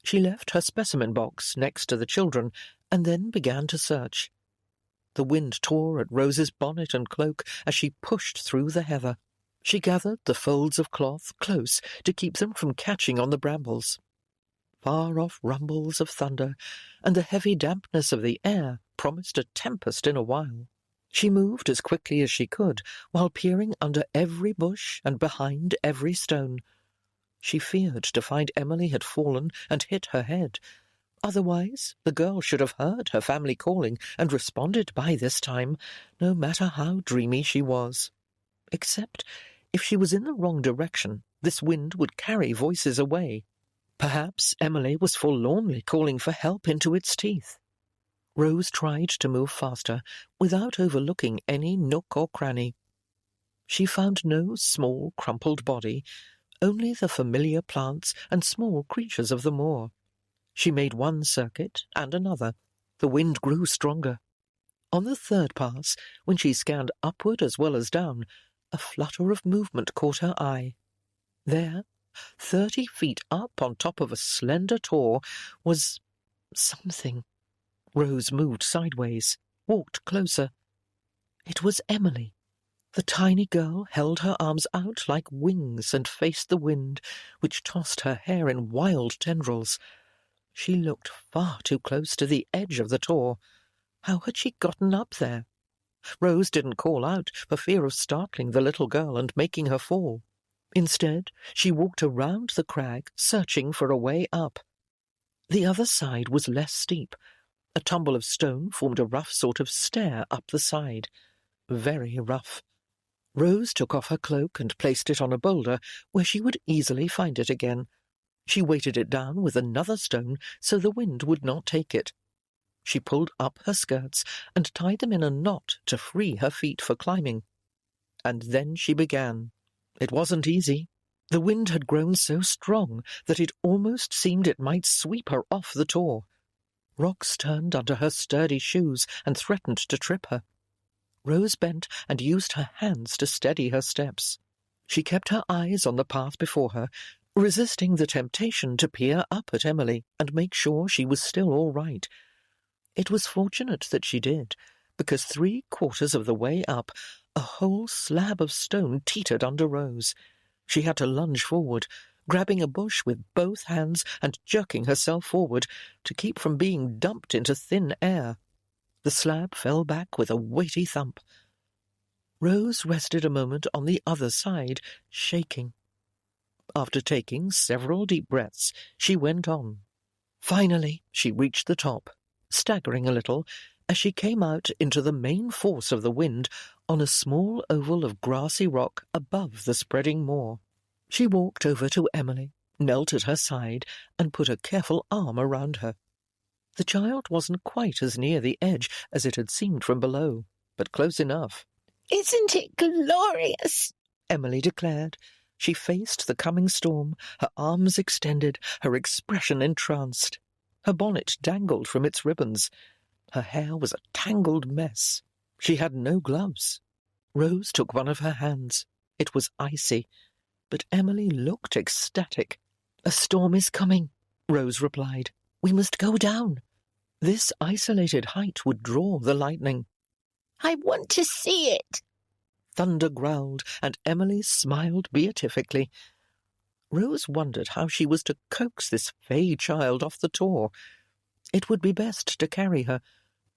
She left her specimen box next to the children and then began to search. The wind tore at Rose's bonnet and cloak as she pushed through the heather. She gathered the folds of cloth close to keep them from catching on the brambles. Far-off rumbles of thunder and the heavy dampness of the air promised a tempest in a while. She moved as quickly as she could, while peering under every bush and behind every stone. She feared to find Emily had fallen and hit her head. Otherwise, the girl should have heard her family calling and responded by this time, no matter how dreamy she was. Except, if she was in the wrong direction, this wind would carry voices away. Perhaps Emily was forlornly calling for help into its teeth. Rose tried to move faster, without overlooking any nook or cranny. She found no small, crumpled body, only the familiar plants and small creatures of the moor. She made one circuit and another. The wind grew stronger. On the third pass, when she scanned upward as well as down, a flutter of movement caught her eye. There, 30 feet up on top of a slender tor, was something. Rose moved sideways, walked closer. It was Emily. The tiny girl held her arms out like wings and faced the wind, which tossed her hair in wild tendrils. She looked far too close to the edge of the tor. How had she gotten up there? Rose didn't call out for fear of startling the little girl and making her fall. Instead, she walked around the crag, searching for a way up. The other side was less steep. A tumble of stone formed a rough sort of stair up the side. Very rough. Rose took off her cloak and placed it on a boulder where she would easily find it again. She weighted it down with another stone so the wind would not take it. She pulled up her skirts and tied them in a knot to free her feet for climbing. And then she began. It wasn't easy. The wind had grown so strong that it almost seemed it might sweep her off the tor. Rocks turned under her sturdy shoes and threatened to trip her. Rose bent and used her hands to steady her steps. She kept her eyes on the path before her, resisting the temptation to peer up at Emily and make sure she was still all right. It was fortunate that she did, because 3/4 of the way up, a whole slab of stone teetered under Rose. She had to lunge forward, grabbing a bush with both hands and jerking herself forward to keep from being dumped into thin air. The slab fell back with a weighty thump. Rose rested a moment on the other side, shaking. After taking several deep breaths, she went on. Finally, she reached the top, staggering a little as she came out into the main force of the wind on a small oval of grassy rock above the spreading moor. She walked over to Emily, knelt at her side, and put a careful arm around her. The child wasn't quite as near the edge as it had seemed from below, but close enough. "Isn't it glorious?" Emily declared. She faced the coming storm, her arms extended, her expression entranced. Her bonnet dangled from its ribbons. Her hair was a tangled mess. She had no gloves. Rose took one of her hands. It was icy, but Emily looked ecstatic. "A storm is coming," Rose replied. "We must go down." This isolated height would draw the lightning. "I want to see it." Thunder growled, and Emily smiled beatifically. Rose wondered how she was to coax this fey child off the tor. It would be best to carry her,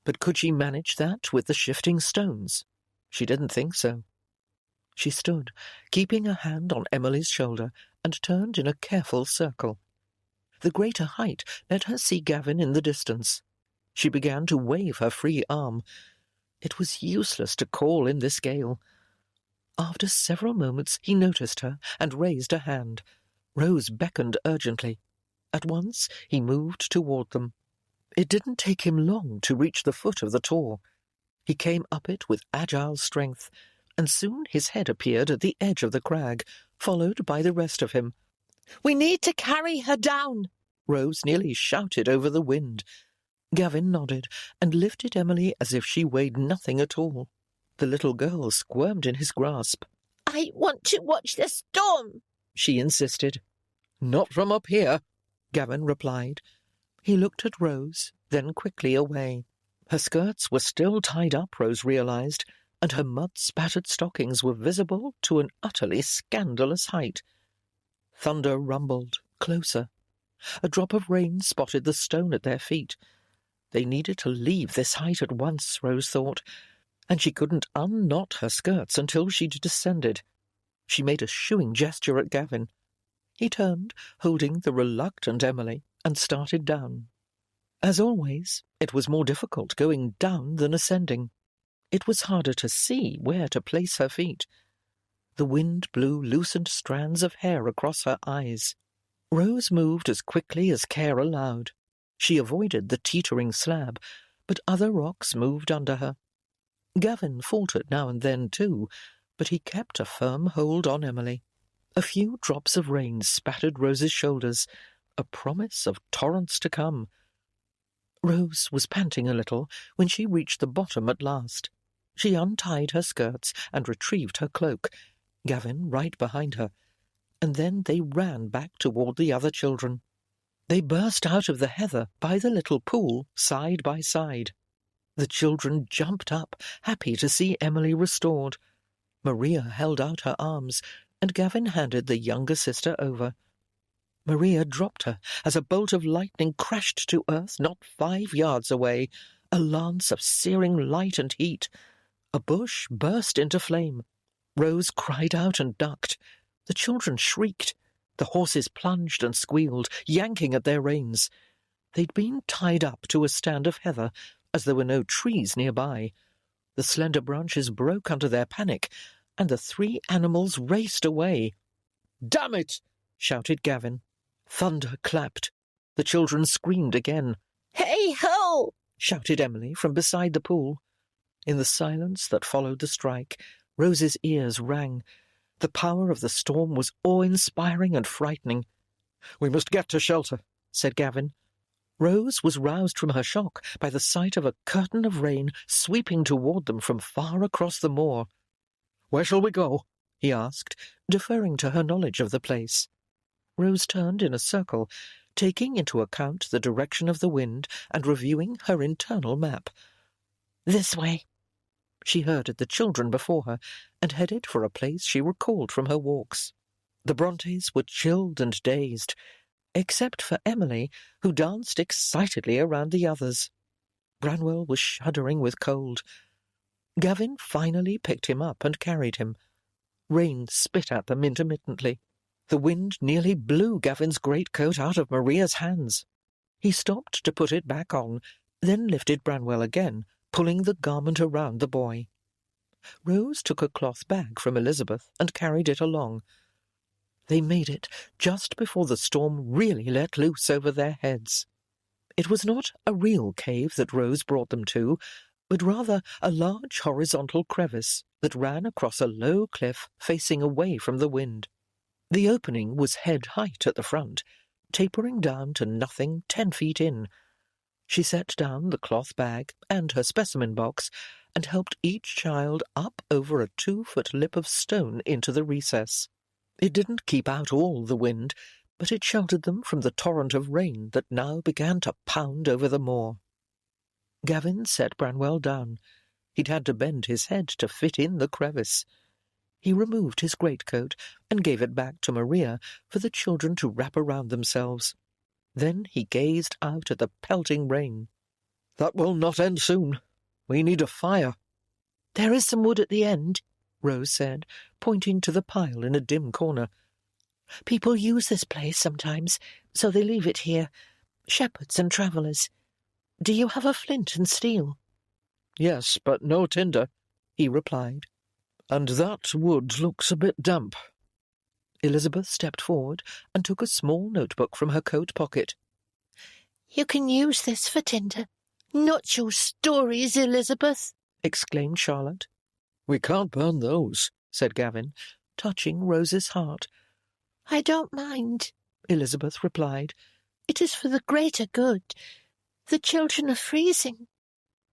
but could she manage that with the shifting stones? She didn't think so. She stood, keeping a hand on Emily's shoulder, and turned in a careful circle. The greater height let her see Gavin in the distance. She began to wave her free arm. It was useless to call in this gale. After several moments he noticed her and raised a hand. Rose beckoned urgently. At once he moved toward them. It didn't take him long to reach the foot of the tor. He came up it with agile strength, and soon his head appeared at the edge of the crag, followed by the rest of him. "We need to carry her down," Rose nearly shouted over the wind. Gavin nodded and lifted Emily as if she weighed nothing at all. The little girl squirmed in his grasp. "I want to watch the storm," she insisted. "Not from up here," Gavin replied. He looked at Rose, then quickly away. Her skirts were still tied up, Rose realized, and her mud-spattered stockings were visible to an utterly scandalous height. Thunder rumbled, closer. A drop of rain spotted the stone at their feet. They needed to leave this height at once, Rose thought, and she couldn't unknot her skirts until she'd descended. She made a shooing gesture at Gavin. He turned, holding the reluctant Emily, and started down. As always, it was more difficult going down than ascending. It was harder to see where to place her feet. The wind blew loosened strands of hair across her eyes. Rose moved as quickly as care allowed. She avoided the teetering slab, but other rocks moved under her. Gavin faltered now and then too, but he kept a firm hold on Emily. A few drops of rain spattered Rose's shoulders, a promise of torrents to come. Rose was panting a little when she reached the bottom at last. She untied her skirts and retrieved her cloak, Gavin right behind her, and then they ran back toward the other children. They burst out of the heather by the little pool, side by side. The children jumped up, happy to see Emily restored. Maria held out her arms, and Gavin handed the younger sister over. Maria dropped her as a bolt of lightning crashed to earth not 5 yards away, a lance of searing light and heat. A bush burst into flame. Rose cried out and ducked. The children shrieked. The horses plunged and squealed, yanking at their reins. They'd been tied up to a stand of heather, as there were no trees nearby. The slender branches broke under their panic, and the 3 animals raced away. "Damn it!" shouted Gavin. Thunder clapped. The children screamed again. "Hey-ho!" shouted Emily from beside the pool. In the silence that followed the strike, Rose's ears rang. The power of the storm was awe-inspiring and frightening. "We must get to shelter," said Gavin. Rose was roused from her shock by the sight of a curtain of rain sweeping toward them from far across the moor. "Where shall we go?" he asked, deferring to her knowledge of the place. Rose turned in a circle, taking into account the direction of the wind and reviewing her internal map. "This way," she herded the children before her and headed for a place she recalled from her walks. The Brontes were chilled and dazed, except for Emily, who danced excitedly around the others. Branwell was shuddering with cold. Gavin finally picked him up and carried him. Rain spit at them intermittently. The wind nearly blew Gavin's greatcoat out of Maria's hands. He stopped to put it back on, then lifted Branwell again, pulling the garment around the boy. Rose took a cloth bag from Elizabeth and carried it along. They made it just before the storm really let loose over their heads. It was not a real cave that Rose brought them to, but rather a large horizontal crevice that ran across a low cliff facing away from the wind. The opening was head-height at the front, tapering down to nothing 10 feet in. She set down the cloth bag and her specimen box and helped each child up over a 2-foot lip of stone into the recess. It didn't keep out all the wind, but it sheltered them from the torrent of rain that now began to pound over the moor. Gavin set Branwell down. He'd had to bend his head to fit in the crevice. He removed his greatcoat and gave it back to Maria for the children to wrap around themselves. Then he gazed out at the pelting rain. "That will not end soon. We need a fire." "There is some wood at the end," Rose said, pointing to the pile in a dim corner. "People use this place sometimes, so they leave it here. Shepherds and travellers. Do you have a flint and steel?" Yes, but no tinder, he replied. And that wood looks a bit damp. Elizabeth stepped forward and took a small notebook from her coat pocket. You can use this for tinder. Not your stories, Elizabeth, exclaimed Charlotte. We can't burn those, said Gavin, touching Rose's heart. I don't mind, Elizabeth replied. It is for the greater good. The children are freezing.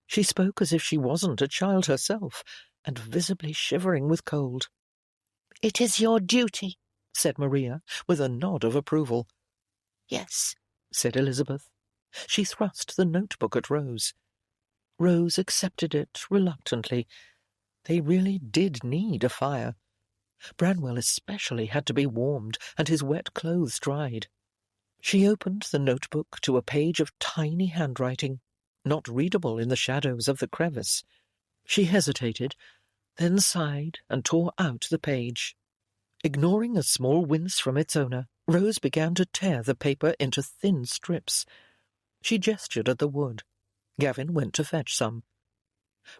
She spoke as if she wasn't a child herself, and visibly shivering with cold. It is your duty, said Maria, with a nod of approval. Yes, said Elizabeth. She thrust the notebook at Rose. Rose accepted it reluctantly. They really did need a fire. Branwell especially had to be warmed and his wet clothes dried. She opened the notebook to a page of tiny handwriting, not readable in the shadows of the crevice. She hesitated, then sighed and tore out the page. Ignoring a small wince from its owner, Rose began to tear the paper into thin strips. She gestured at the wood. Gavin went to fetch some.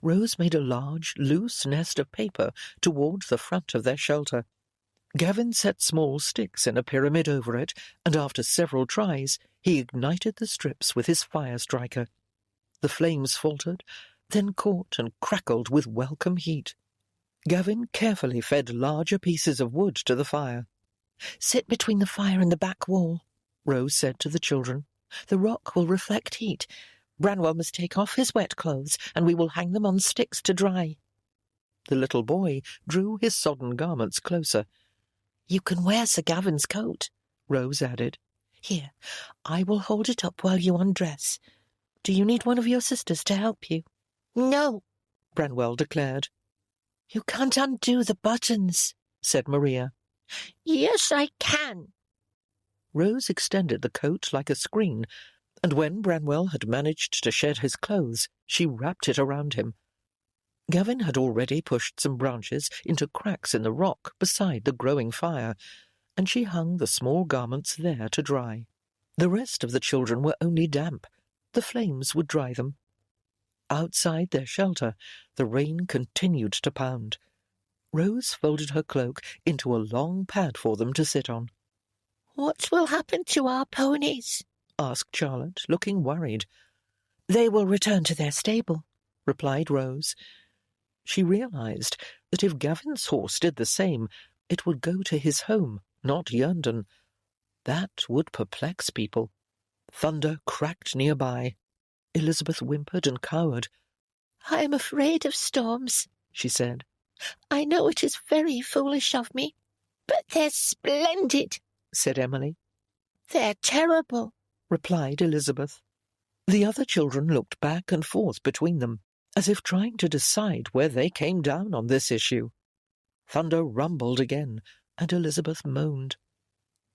Rose made a large, loose nest of paper towards the front of their shelter. Gavin set small sticks in a pyramid over it, and after several tries, he ignited the strips with his fire striker. The flames faltered, then caught and crackled with welcome heat. Gavin carefully fed larger pieces of wood to the fire. "Sit between the fire and the back wall," Rose said to the children. "The rock will reflect heat. Branwell must take off his wet clothes, and we will hang them on sticks to dry." The little boy drew his sodden garments closer. "You can wear Sir Gavin's coat," Rose added. "Here, I will hold it up while you undress. Do you need one of your sisters to help you?" "No," Branwell declared. "You can't undo the buttons," said Maria. "Yes, I can." Rose extended the coat like a screen, and when Branwell had managed to shed his clothes, she wrapped it around him. Gavin had already pushed some branches into cracks in the rock beside the growing fire, and she hung the small garments there to dry. The rest of the children were only damp. The flames would dry them. Outside their shelter, the rain continued to pound. Rose folded her cloak into a long pad for them to sit on. "What will happen to our ponies?" asked Charlotte, looking worried. "They will return to their stable," replied Rose. She realized that if Gavin's horse did the same, it would go to his home, not Yerndon. That would perplex people. Thunder cracked nearby. Elizabeth whimpered and cowered. "I am afraid of storms," she said. "I know it is very foolish of me, but they're splendid," said Emily. "They're terrible," replied Elizabeth. The other children looked back and forth between them, as if trying to decide where they came down on this issue. Thunder rumbled again, and Elizabeth moaned.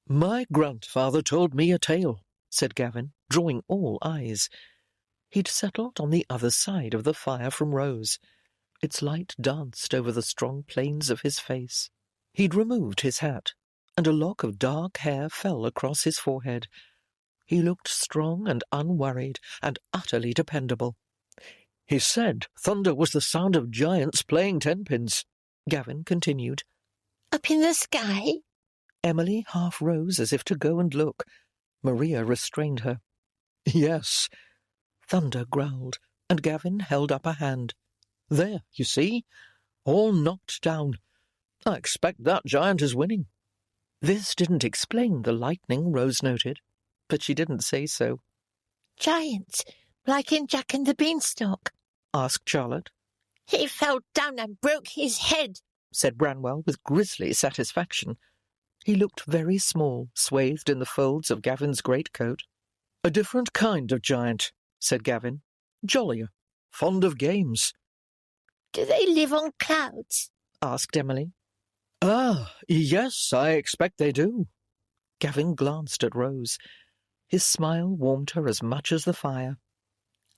"My grandfather told me a tale," said Gavin, drawing all eyes. He'd settled on the other side of the fire from Rose. Its light danced over the strong planes of his face. He'd removed his hat, and a lock of dark hair fell across his forehead. He looked strong and unworried and utterly dependable. "He said thunder was the sound of giants playing tenpins," Gavin continued. "Up in the sky?" Emily half rose as if to go and look. Maria restrained her. "Yes." Thunder growled, and Gavin held up a hand. "There, you see? All knocked down. I expect that giant is winning." This didn't explain the lightning, Rose noted, but she didn't say so. "Giants, like in Jack and the Beanstalk?" asked Charlotte. "He fell down and broke his head," said Branwell with grisly satisfaction. He looked very small, swathed in the folds of Gavin's greatcoat. "A different kind of giant," said Gavin. "Jollier, fond of games." "Do they live on clouds?" asked Emily. "Ah, yes, I expect they do." Gavin glanced at Rose. His smile warmed her as much as the fire.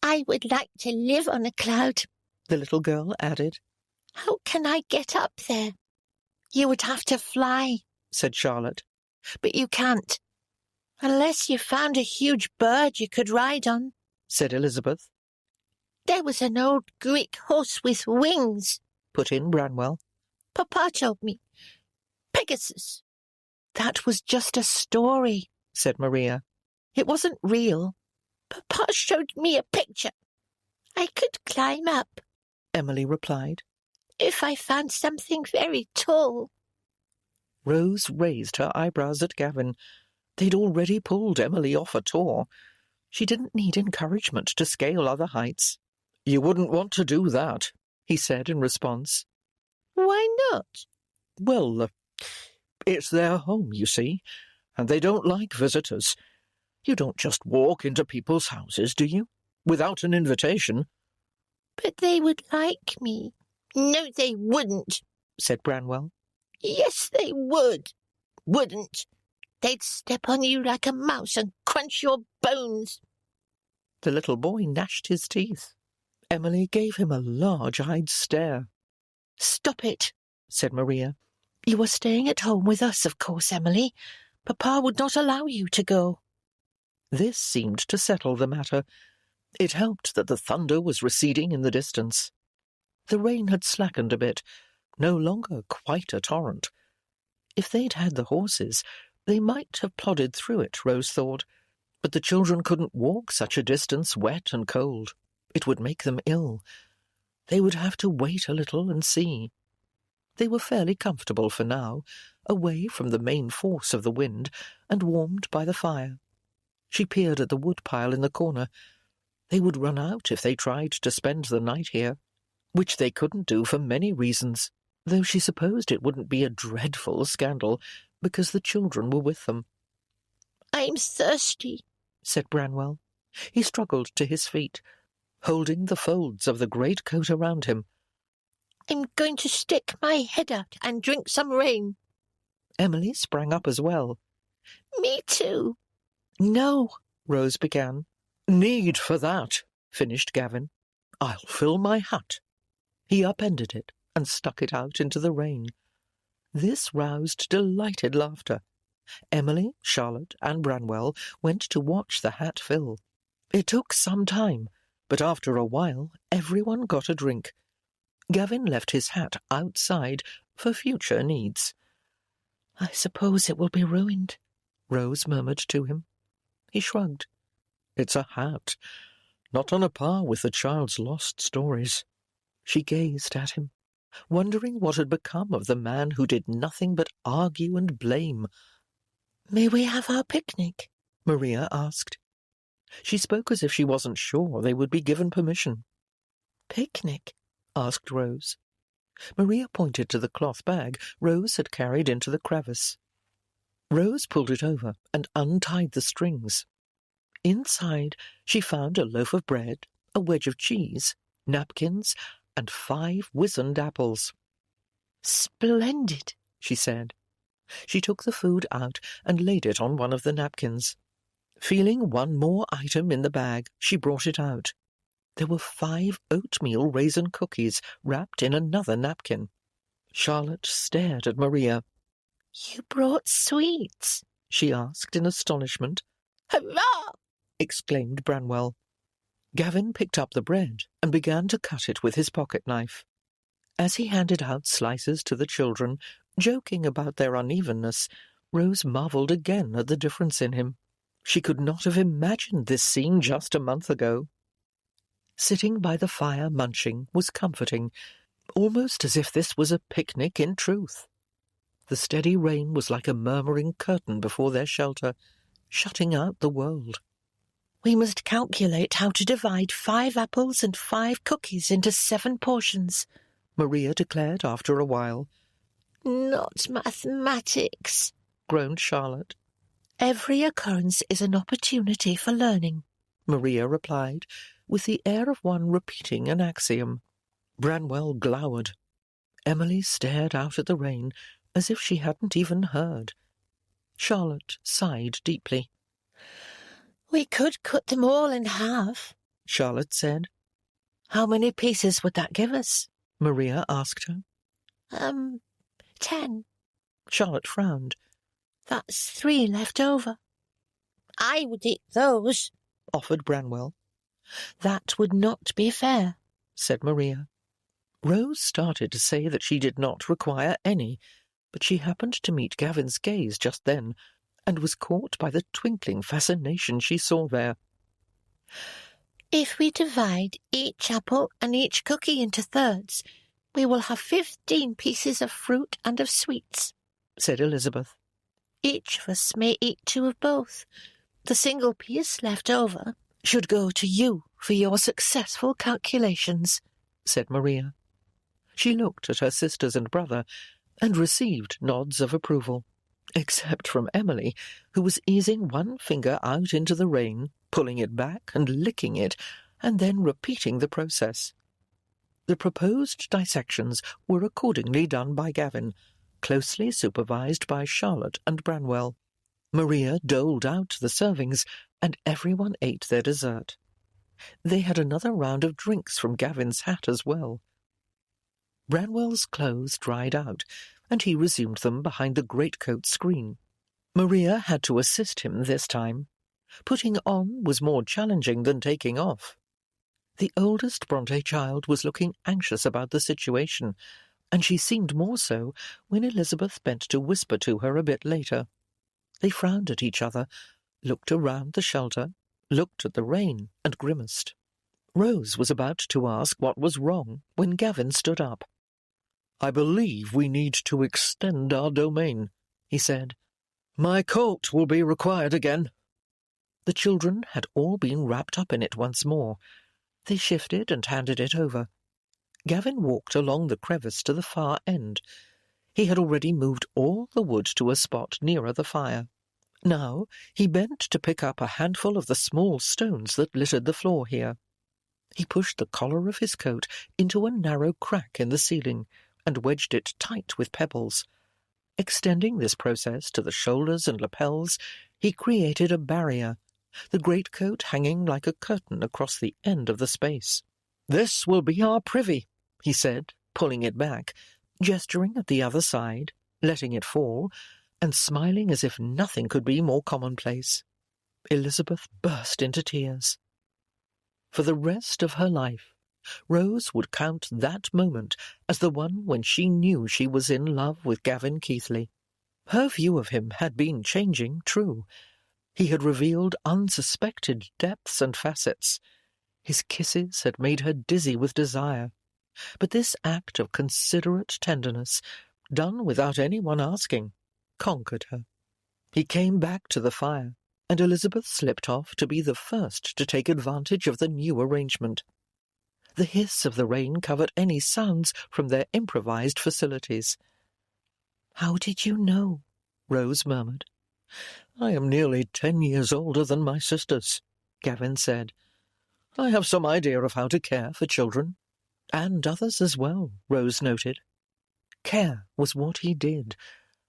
"I would like to live on a cloud," the little girl added. "How can I get up there?" "You would have to fly," said Charlotte. "But you can't. Unless you found a huge bird you could ride on," said Elizabeth. There was an old Greek horse with wings, put in Branwell. Papa told me. Pegasus. That was just a story, said Maria. It wasn't real. Papa showed me a picture. I could climb up, Emily replied. If I found something very tall. Rose raised her eyebrows at Gavin. They'd already pulled Emily off a tour. She didn't need encouragement to scale other heights. You wouldn't want to do that, he said in response. Why not? Well, it's their home, you see, and they don't like visitors. You don't just walk into people's houses, do you? Without an invitation. But they would like me. No, they wouldn't, said Branwell. Yes, they would. Wouldn't. They'd step on you like a mouse and crunch your bones. The little boy gnashed his teeth. Emily gave him a large-eyed stare. Stop it, said Maria. You are staying at home with us, of course, Emily. Papa would not allow you to go. This seemed to settle the matter. It helped that the thunder was receding in the distance. The rain had slackened a bit, no longer quite a torrent. If they'd had the horses, they might have plodded through it, Rose thought, but the children couldn't walk such a distance wet and cold. It would make them ill. They would have to wait a little and see. They were fairly comfortable for now, away from the main force of the wind and warmed by the fire. She peered at the woodpile in the corner. They would run out if they tried to spend the night here, which they couldn't do for many reasons, though she supposed it wouldn't be a dreadful scandal because the children were with them. I'm thirsty, said Branwell. He struggled to his feet, holding the folds of the great coat around him. I'm going to stick my head out and drink some rain. Emily sprang up as well. Me too. No, Rose began. Need for that, finished Gavin. I'll fill my hat. He upended it and stuck it out into the rain. This roused delighted laughter. Emily, Charlotte, and Branwell went to watch the hat fill. It took some time, but after a while everyone got a drink. Gavin left his hat outside for future needs. I suppose it will be ruined, Rose murmured to him. He shrugged. It's a hat, not on a par with the child's lost stories. She gazed at him, wondering what had become of the man who did nothing but argue and blame. May we have our picnic? Maria asked. She spoke as if she wasn't sure they would be given permission. Picnic? Asked Rose. Maria pointed to the cloth bag Rose had carried into the crevice. Rose pulled it over and untied the strings. Inside she found a loaf of bread, a wedge of cheese, napkins, and 5 wizened apples. Splendid, she said. She took the food out and laid it on one of the napkins. Feeling one more item in the bag, she brought it out. There were 5 oatmeal raisin cookies wrapped in another napkin. Charlotte stared at Maria. You brought sweets? She asked in astonishment. Hurrah! Exclaimed Branwell. Gavin picked up the bread and began to cut it with his pocket-knife. As he handed out slices to the children, joking about their unevenness, Rose marvelled again at the difference in him. She could not have imagined this scene just a month ago. Sitting by the fire munching was comforting, almost as if this was a picnic in truth. The steady rain was like a murmuring curtain before their shelter, shutting out the world. We must calculate how to divide 5 apples and 5 cookies into 7 portions, Maria declared after a while. Not mathematics, groaned Charlotte. Every occurrence is an opportunity for learning, Maria replied, with the air of one repeating an axiom. Branwell glowered. Emily stared out at the rain as if she hadn't even heard. Charlotte sighed deeply. We could cut them all in half, Charlotte said. How many pieces would that give us? Maria asked her. 10. Charlotte frowned. That's 3 left over. I would eat those, offered Branwell. That would not be fair, said Maria. Rose started to say that she did not require any, but she happened to meet Gavin's gaze just then, and was caught by the twinkling fascination she saw there. If we divide each apple and each cookie into thirds, we will have 15 pieces of fruit and of sweets, said Elizabeth. Each of us may eat 2 of both. The single piece left over should go to you for your successful calculations, said Maria. She looked at her sisters and brother and received nods of approval, except from Emily, who was easing one finger out into the rain, pulling it back and licking it, and then repeating the process. The proposed dissections were accordingly done by Gavin, closely supervised by Charlotte and Branwell. Maria doled out the servings, and everyone ate their dessert. They had another round of drinks from Gavin's hat as well. Branwell's clothes dried out, and he resumed them behind the greatcoat screen. Maria had to assist him this time. Putting on was more challenging than taking off. The oldest Bronte child was looking anxious about the situation, and she seemed more so when Elizabeth bent to whisper to her a bit later. They frowned at each other, looked around the shelter, looked at the rain, and grimaced. Rose was about to ask what was wrong when Gavin stood up. "I believe we need to extend our domain," he said. "My coat will be required again." The children had all been wrapped up in it once more. They shifted and handed it over. Gavin walked along the crevice to the far end. He had already moved all the wood to a spot nearer the fire. Now he bent to pick up a handful of the small stones that littered the floor here. He pushed the collar of his coat into a narrow crack in the ceiling and wedged it tight with pebbles. Extending this process to the shoulders and lapels, he created a barrier, the greatcoat hanging like a curtain across the end of the space. "This will be our privy," he said, pulling it back, gesturing at the other side, letting it fall, and smiling as if nothing could be more commonplace. Elizabeth burst into tears. For the rest of her life, Rose would count that moment as the one when she knew she was in love with Gavin Keithley. Her view of him had been changing, true. He had revealed unsuspected depths and facets. His kisses had made her dizzy with desire. But this act of considerate tenderness, done without anyone asking, conquered her. He came back to the fire, and Elizabeth slipped off to be the first to take advantage of the new arrangement. The hiss of the rain covered any sounds from their improvised facilities. "How did you know?" Rose murmured. "I am nearly 10 years older than my sisters," Gavin said. "I have some idea of how to care for children." And others as well, Rose noted. Care was what he did,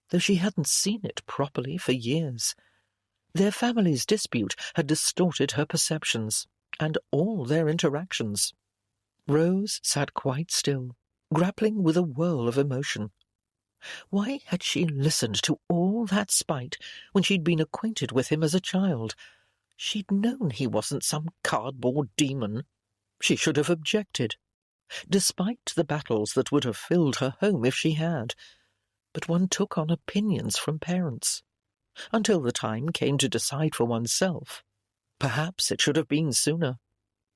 though she hadn't seen it properly for years. Their family's dispute had distorted her perceptions, and all their interactions. Rose sat quite still, grappling with a whirl of emotion. Why had she listened to all that spite when she'd been acquainted with him as a child? She'd known he wasn't some cardboard demon. She should have objected, despite the battles that would have filled her home if she had. But one took on opinions from parents, until the time came to decide for oneself. Perhaps it should have been sooner,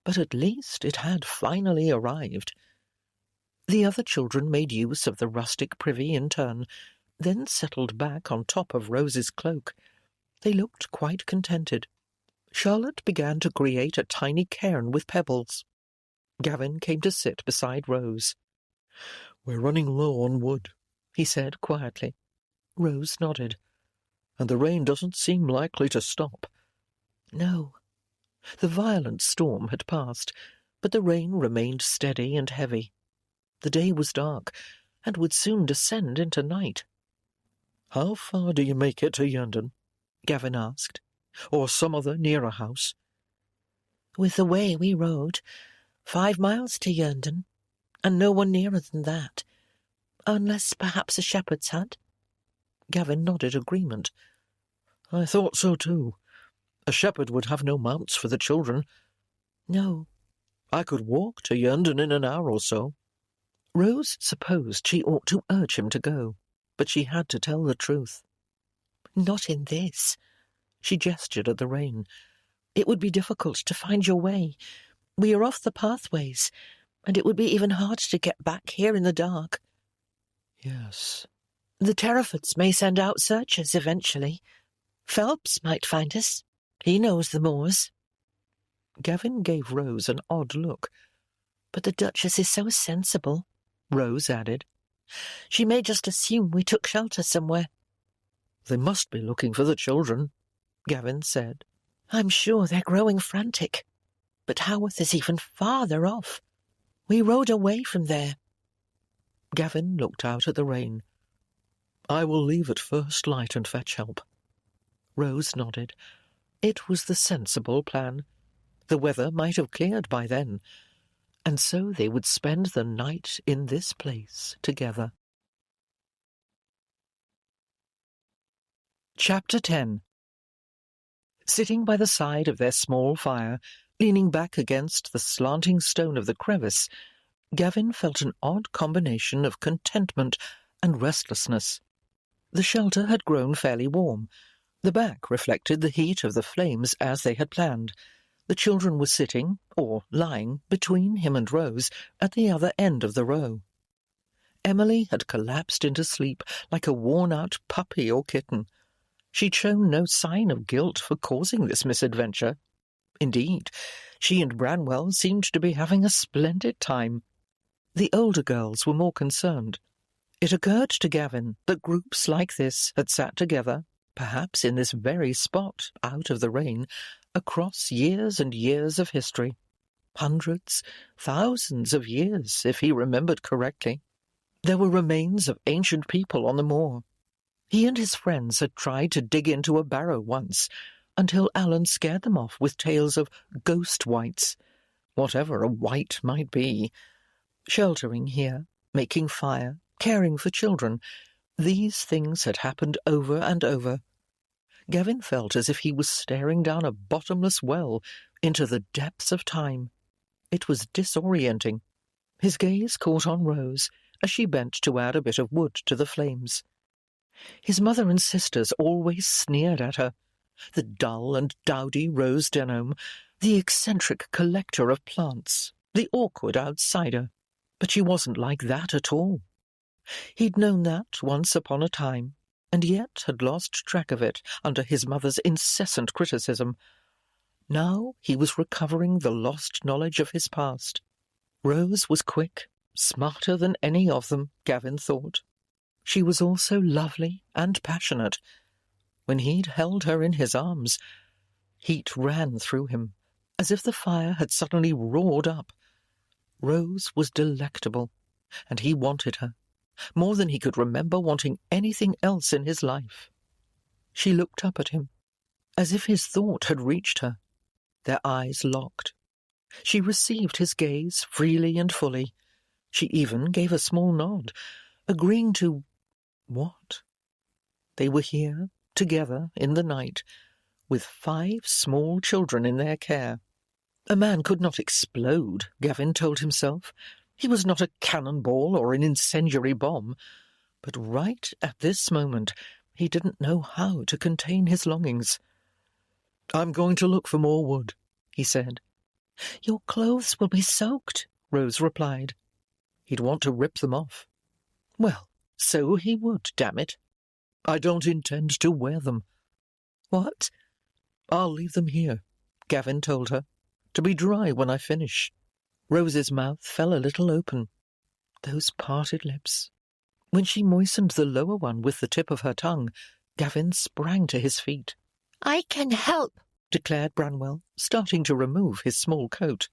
but at least it had finally arrived. The other children made use of the rustic privy in turn, then settled back on top of Rose's cloak. They looked quite contented. Charlotte began to create a tiny cairn with pebbles. Gavin came to sit beside Rose. "We're running low on wood," he said quietly. Rose nodded. "And the rain doesn't seem likely to stop." No. The violent storm had passed, but the rain remained steady and heavy. The day was dark, and would soon descend into night. "How far do you make it to Yerndon?" Gavin asked. "Or some other nearer house?" "With the way we rode, 5 miles to Yerndon, and no one nearer than that, unless perhaps a shepherd's hut." Gavin nodded agreement. "I thought so too. A shepherd would have no mounts for the children. No. I could walk to Yundon in an hour or so. Rose supposed she ought to urge him to go, but she had to tell the truth. Not in this. She gestured at the rain. It would be difficult to find your way. We are off the pathways, and it would be even harder to get back here in the dark. Yes. The Terrafords may send out searchers eventually. Phelps might find us. He knows the moors. Gavin gave Rose an odd look. But the Duchess is so sensible, Rose added. She may just assume we took shelter somewhere. They must be looking for the children, Gavin said. I'm sure they're growing frantic. But Haworth is even farther off. We rode away from there. Gavin looked out at the rain. I will leave at first light and fetch help. Rose nodded. It was the sensible plan. The weather might have cleared by then, and so they would spend the night in this place together. Chapter 10. Sitting by the side of their small fire, leaning back against the slanting stone of the crevice, Gavin felt an odd combination of contentment and restlessness. The shelter had grown fairly warm. The back reflected the heat of the flames as they had planned. The children were sitting, or lying, between him and Rose at the other end of the row. Emily had collapsed into sleep like a worn-out puppy or kitten. She'd shown no sign of guilt for causing this misadventure. Indeed, she and Branwell seemed to be having a splendid time. The older girls were more concerned. It occurred to Gavin that groups like this had sat together, perhaps in this very spot, out of the rain, across years and years of history. Hundreds, thousands of years, if he remembered correctly. There were remains of ancient people on the moor. He and his friends had tried to dig into a barrow once, until Alan scared them off with tales of ghost wights, whatever a wight might be. Sheltering here, making fire, caring for children, these things had happened over and over. Gavin felt as if he was staring down a bottomless well into the depths of time. It was disorienting. His gaze caught on Rose as she bent to add a bit of wood to the flames. His mother and sisters always sneered at her. The dull and dowdy Rose Denham, the eccentric collector of plants, the awkward outsider. But she wasn't like that at all. He'd known that once upon a time, and yet had lost track of it under his mother's incessant criticism. Now he was recovering the lost knowledge of his past. Rose was quick, smarter than any of them, Gavin thought. She was also lovely and passionate. When he'd held her in his arms, heat ran through him, as if the fire had suddenly roared up. Rose was delectable, and he wanted her, more than he could remember wanting anything else in his life. She looked up at him, as if his thought had reached her. Their eyes locked. She received his gaze freely and fully. She even gave a small nod, agreeing to what? They were here, together, in the night, with 5 small children in their care. A man could not explode, Gavin told himself. He was not a cannonball or an incendiary bomb. But right at this moment, he didn't know how to contain his longings. "I'm going to look for more wood," he said. "Your clothes will be soaked," Rose replied. He'd want to rip them off. Well, so he would, damn it. "I don't intend to wear them." "What?" "I'll leave them here," Gavin told her, "to be dry when I finish." Rose's mouth fell a little open. Those parted lips. When she moistened the lower one with the tip of her tongue, Gavin sprang to his feet. "I can help," declared Branwell, starting to remove his small coat.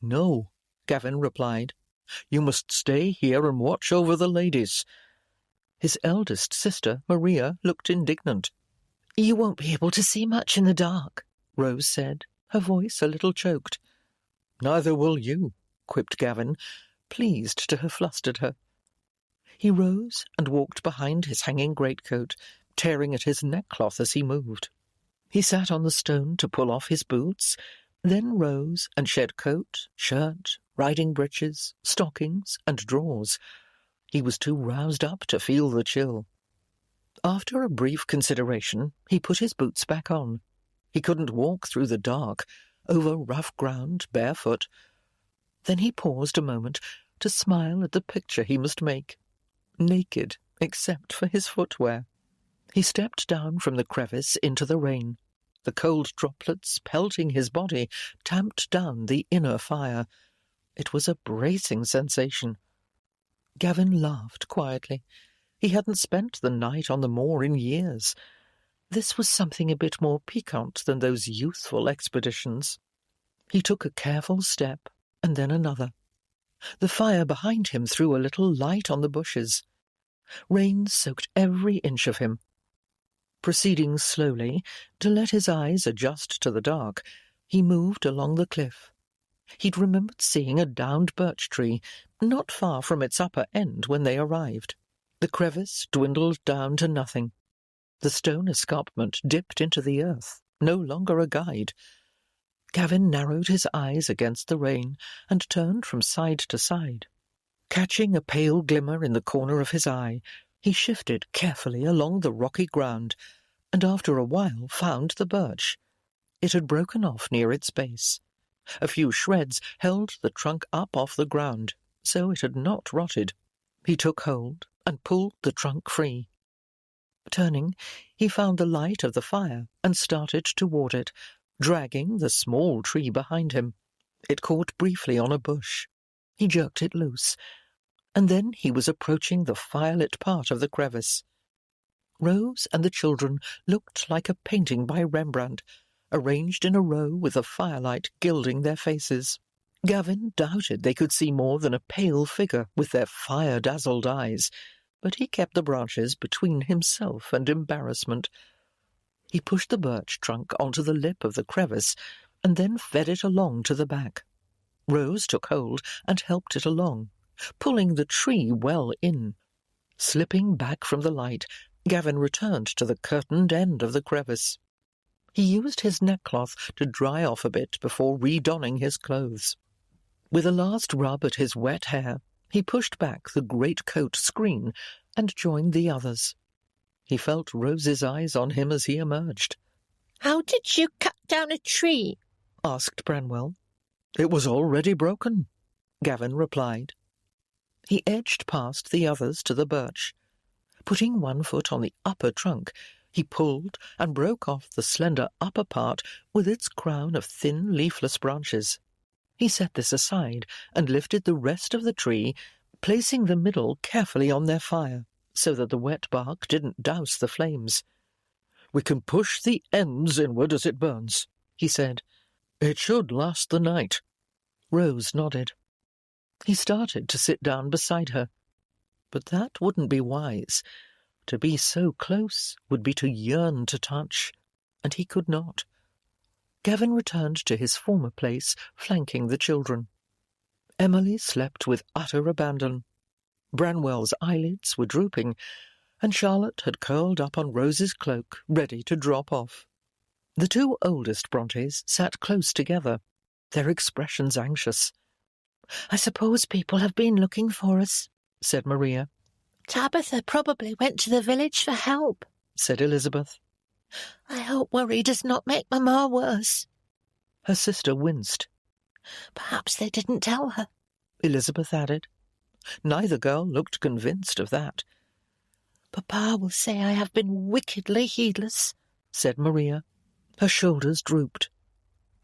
"No," Gavin replied. "You must stay here and watch over the ladies." His eldest sister, Maria, looked indignant. "You won't be able to see much in the dark," Rose said, her voice a little choked. "Neither will you," quipped Gavin, pleased to have flustered her. He rose and walked behind his hanging greatcoat, tearing at his neckcloth as he moved. He sat on the stone to pull off his boots, then rose and shed coat, shirt, riding breeches, stockings, and drawers. He was too roused up to feel the chill. After a brief consideration, he put his boots back on. He couldn't walk through the dark, over rough ground, barefoot. Then he paused a moment to smile at the picture he must make, naked except for his footwear. He stepped down from the crevice into the rain. The cold droplets pelting his body tamped down the inner fire. It was a bracing sensation. Gavin laughed quietly. He hadn't spent the night on the moor in years. This was something a bit more piquant than those youthful expeditions. He took a careful step, and then another. The fire behind him threw a little light on the bushes. Rain soaked every inch of him. Proceeding slowly, to let his eyes adjust to the dark, he moved along the cliff. He'd remembered seeing a downed birch tree not far from its upper end when they arrived. The crevice dwindled down to nothing. The stone escarpment dipped into the earth, no longer a guide. Gavin narrowed his eyes against the rain and turned from side to side. Catching a pale glimmer in the corner of his eye, he shifted carefully along the rocky ground, and after a while found the birch. It had broken off near its base. A few shreds held the trunk up off the ground, so it had not rotted. He took hold and pulled the trunk free. Turning, he found the light of the fire and started toward it, dragging the small tree behind him. It caught briefly on a bush. He jerked it loose, and then he was approaching the firelit part of the crevice. Rose and the children looked like a painting by Rembrandt, arranged in a row with the firelight gilding their faces. Gavin doubted they could see more than a pale figure with their fire-dazzled eyes, but he kept the branches between himself and embarrassment. He pushed the birch trunk onto the lip of the crevice and then fed it along to the back. Rose took hold and helped it along, pulling the tree well in. Slipping back from the light, Gavin returned to the curtained end of the crevice. He used his neckcloth to dry off a bit before redonning his clothes. With a last rub at his wet hair, he pushed back the greatcoat screen and joined the others. He felt Rose's eyes on him as he emerged. "How did you cut down a tree?" asked Branwell. "It was already broken," Gavin replied. He edged past the others to the birch. Putting one foot on the upper trunk, he pulled and broke off the slender upper part with its crown of thin, leafless branches. He set this aside and lifted the rest of the tree, placing the middle carefully on their fire, so that the wet bark didn't douse the flames. "We can push the ends inward as it burns," he said. "It should last the night." Rose nodded. He started to sit down beside her. But that wouldn't be wise. To be so close would be to yearn to touch, and he could not. Gavin returned to his former place, flanking the children. Emily slept with utter abandon. Branwell's eyelids were drooping, and Charlotte had curled up on Rose's cloak, ready to drop off. The two oldest Brontes sat close together, their expressions anxious. "I suppose people have been looking for us," said Maria. "Tabitha probably went to the village for help," said Elizabeth. "I hope worry does not make Mamma worse." Her sister winced. "Perhaps they didn't tell her," Elizabeth added. Neither girl looked convinced of that. "Papa will say I have been wickedly heedless," said Maria. Her shoulders drooped.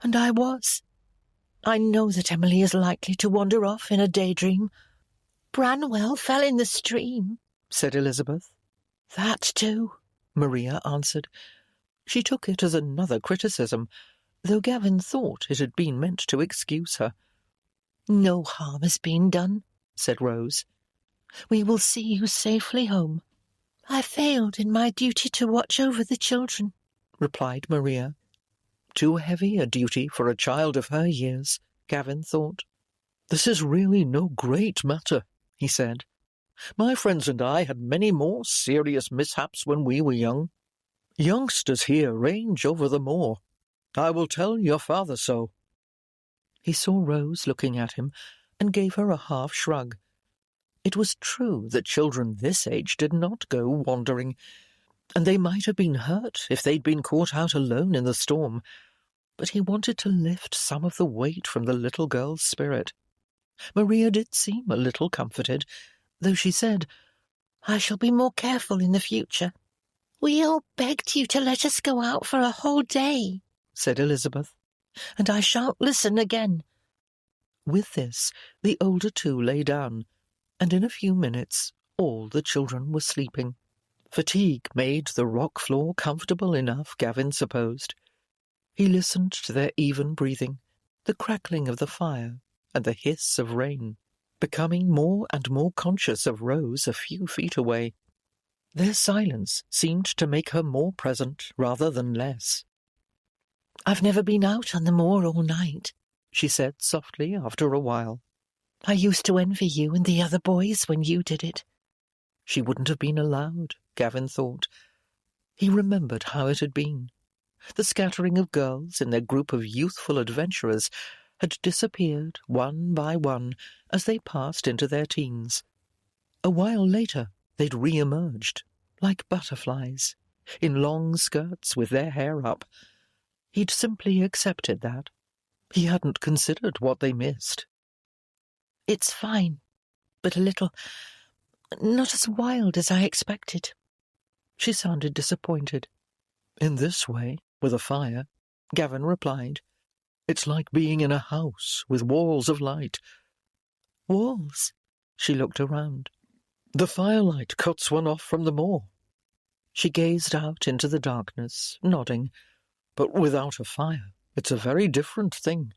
"And I was. I know that Emily is likely to wander off in a daydream. Branwell fell in the stream," said Elizabeth. "That too," Maria answered. She took it as another criticism, though Gavin thought it had been meant to excuse her. "No harm has been done," said Rose. "We will see you safely home." "I failed in my duty to watch over the children," replied Maria. Too heavy a duty for a child of her years, Gavin thought. "This is really no great matter," he said. "My friends and I had many more serious mishaps when we were young. Youngsters here range over the moor. I will tell your father so. He saw Rose looking at him and gave her a half shrug. It was true that children this age did not go wandering, and they might have been hurt if they'd been caught out alone in the storm, but he wanted to lift some of the weight from the little girl's spirit. Maria did seem a little comforted, though she said, "I shall be more careful in the future." "We all begged you to let us go out for a whole day," said Elizabeth. "and I shan't listen again." With this, the older two lay down, and in a few minutes all the children were sleeping. Fatigue made the rock floor comfortable enough, Gavin supposed. He listened to their even breathing, the crackling of the fire, and the hiss of rain, becoming more and more conscious of Rose a few feet away. Their silence seemed to make her more present rather than less. "I've never been out on the moor all night," she said softly after a while. "I used to envy you and the other boys when you did it." She wouldn't have been allowed, Gavin thought. He remembered how it had been. The scattering of girls in their group of youthful adventurers had disappeared one by one as they passed into their teens. A while later they'd re-emerged, like butterflies, in long skirts with their hair up. He'd simply accepted that. He hadn't considered what they missed. "It's fine, but a little... not as wild as I expected." She sounded disappointed. "In this way, with a fire," Gavin replied. "It's like being in a house with walls of light." "Walls?" She looked around. "The firelight cuts one off from the moor." She gazed out into the darkness, nodding. "But without a fire, it's a very different thing."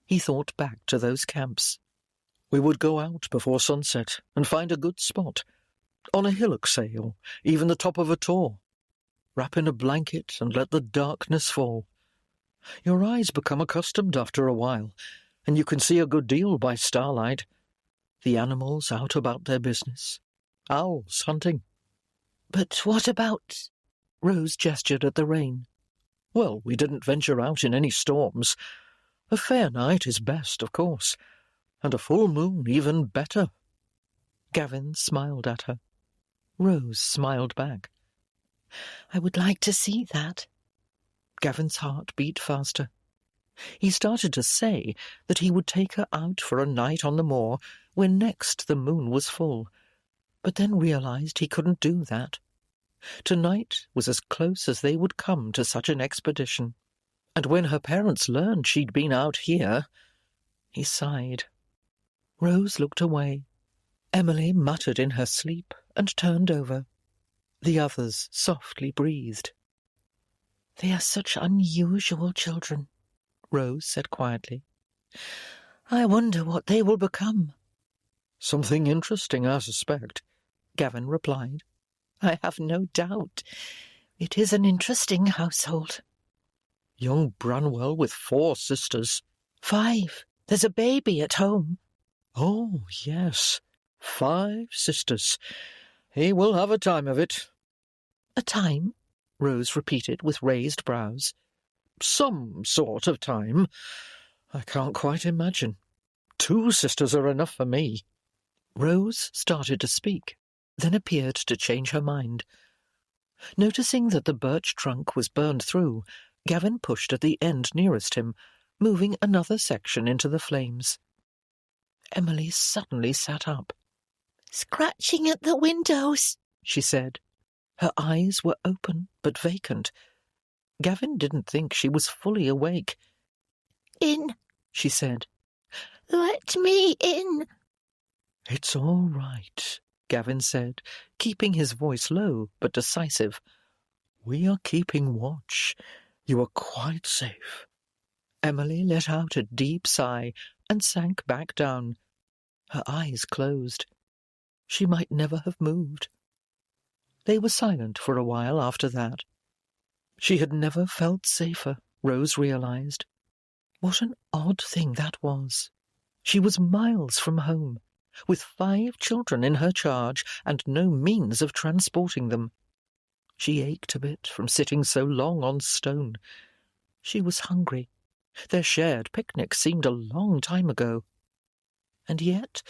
He thought back to those camps. We would go out before sunset and find a good spot, on a hillock, say, or even the top of a tor. Wrap in a blanket and let the darkness fall. Your eyes become accustomed after a while, and you can see a good deal by starlight. The animals out about their business. Owls hunting. "But what about—" Rose gestured at the rain. "Well, we didn't venture out in any storms. A fair night is best, of course, and a full moon even better." Gavin smiled at her. Rose smiled back. "I would like to see that." Gavin's heart beat faster. He started to say that he would take her out for a night on the moor when next the moon was full, but then realized he couldn't do that. Tonight was as close as they would come to such an expedition, and when her parents learned she'd been out here, he sighed. Rose looked away. Emily muttered in her sleep and turned over. The others softly breathed. "They are such unusual children," Rose said quietly. "I wonder what they will become." "Something interesting, I suspect," Gavin replied. "I have no doubt. It is an interesting household." "Young Branwell with 4 sisters." 5. There's a baby at home." "Oh, yes, 5 sisters. He will have a time of it." "A time?" Rose repeated with raised brows. "Some sort of time. I can't quite imagine. 2 sisters are enough for me." Rose started to speak, then appeared to change her mind. Noticing that the birch trunk was burned through, Gavin pushed at the end nearest him, moving another section into the flames. Emily suddenly sat up. "Scratching at the windows," she said. Her eyes were open but vacant. Gavin didn't think she was fully awake. "In," she said. "let me in." "It's all right," Gavin said, keeping his voice low but decisive. "We are keeping watch. You are quite safe." Emily let out a deep sigh and sank back down. Her eyes closed. She might never have moved. They were silent for a while after that. She had never felt safer, Rose realized. What an odd thing that was. She was miles from home, with 5 children in her charge and no means of transporting them. She ached a bit from sitting so long on stone. She was hungry. Their shared picnic seemed a long time ago. And yet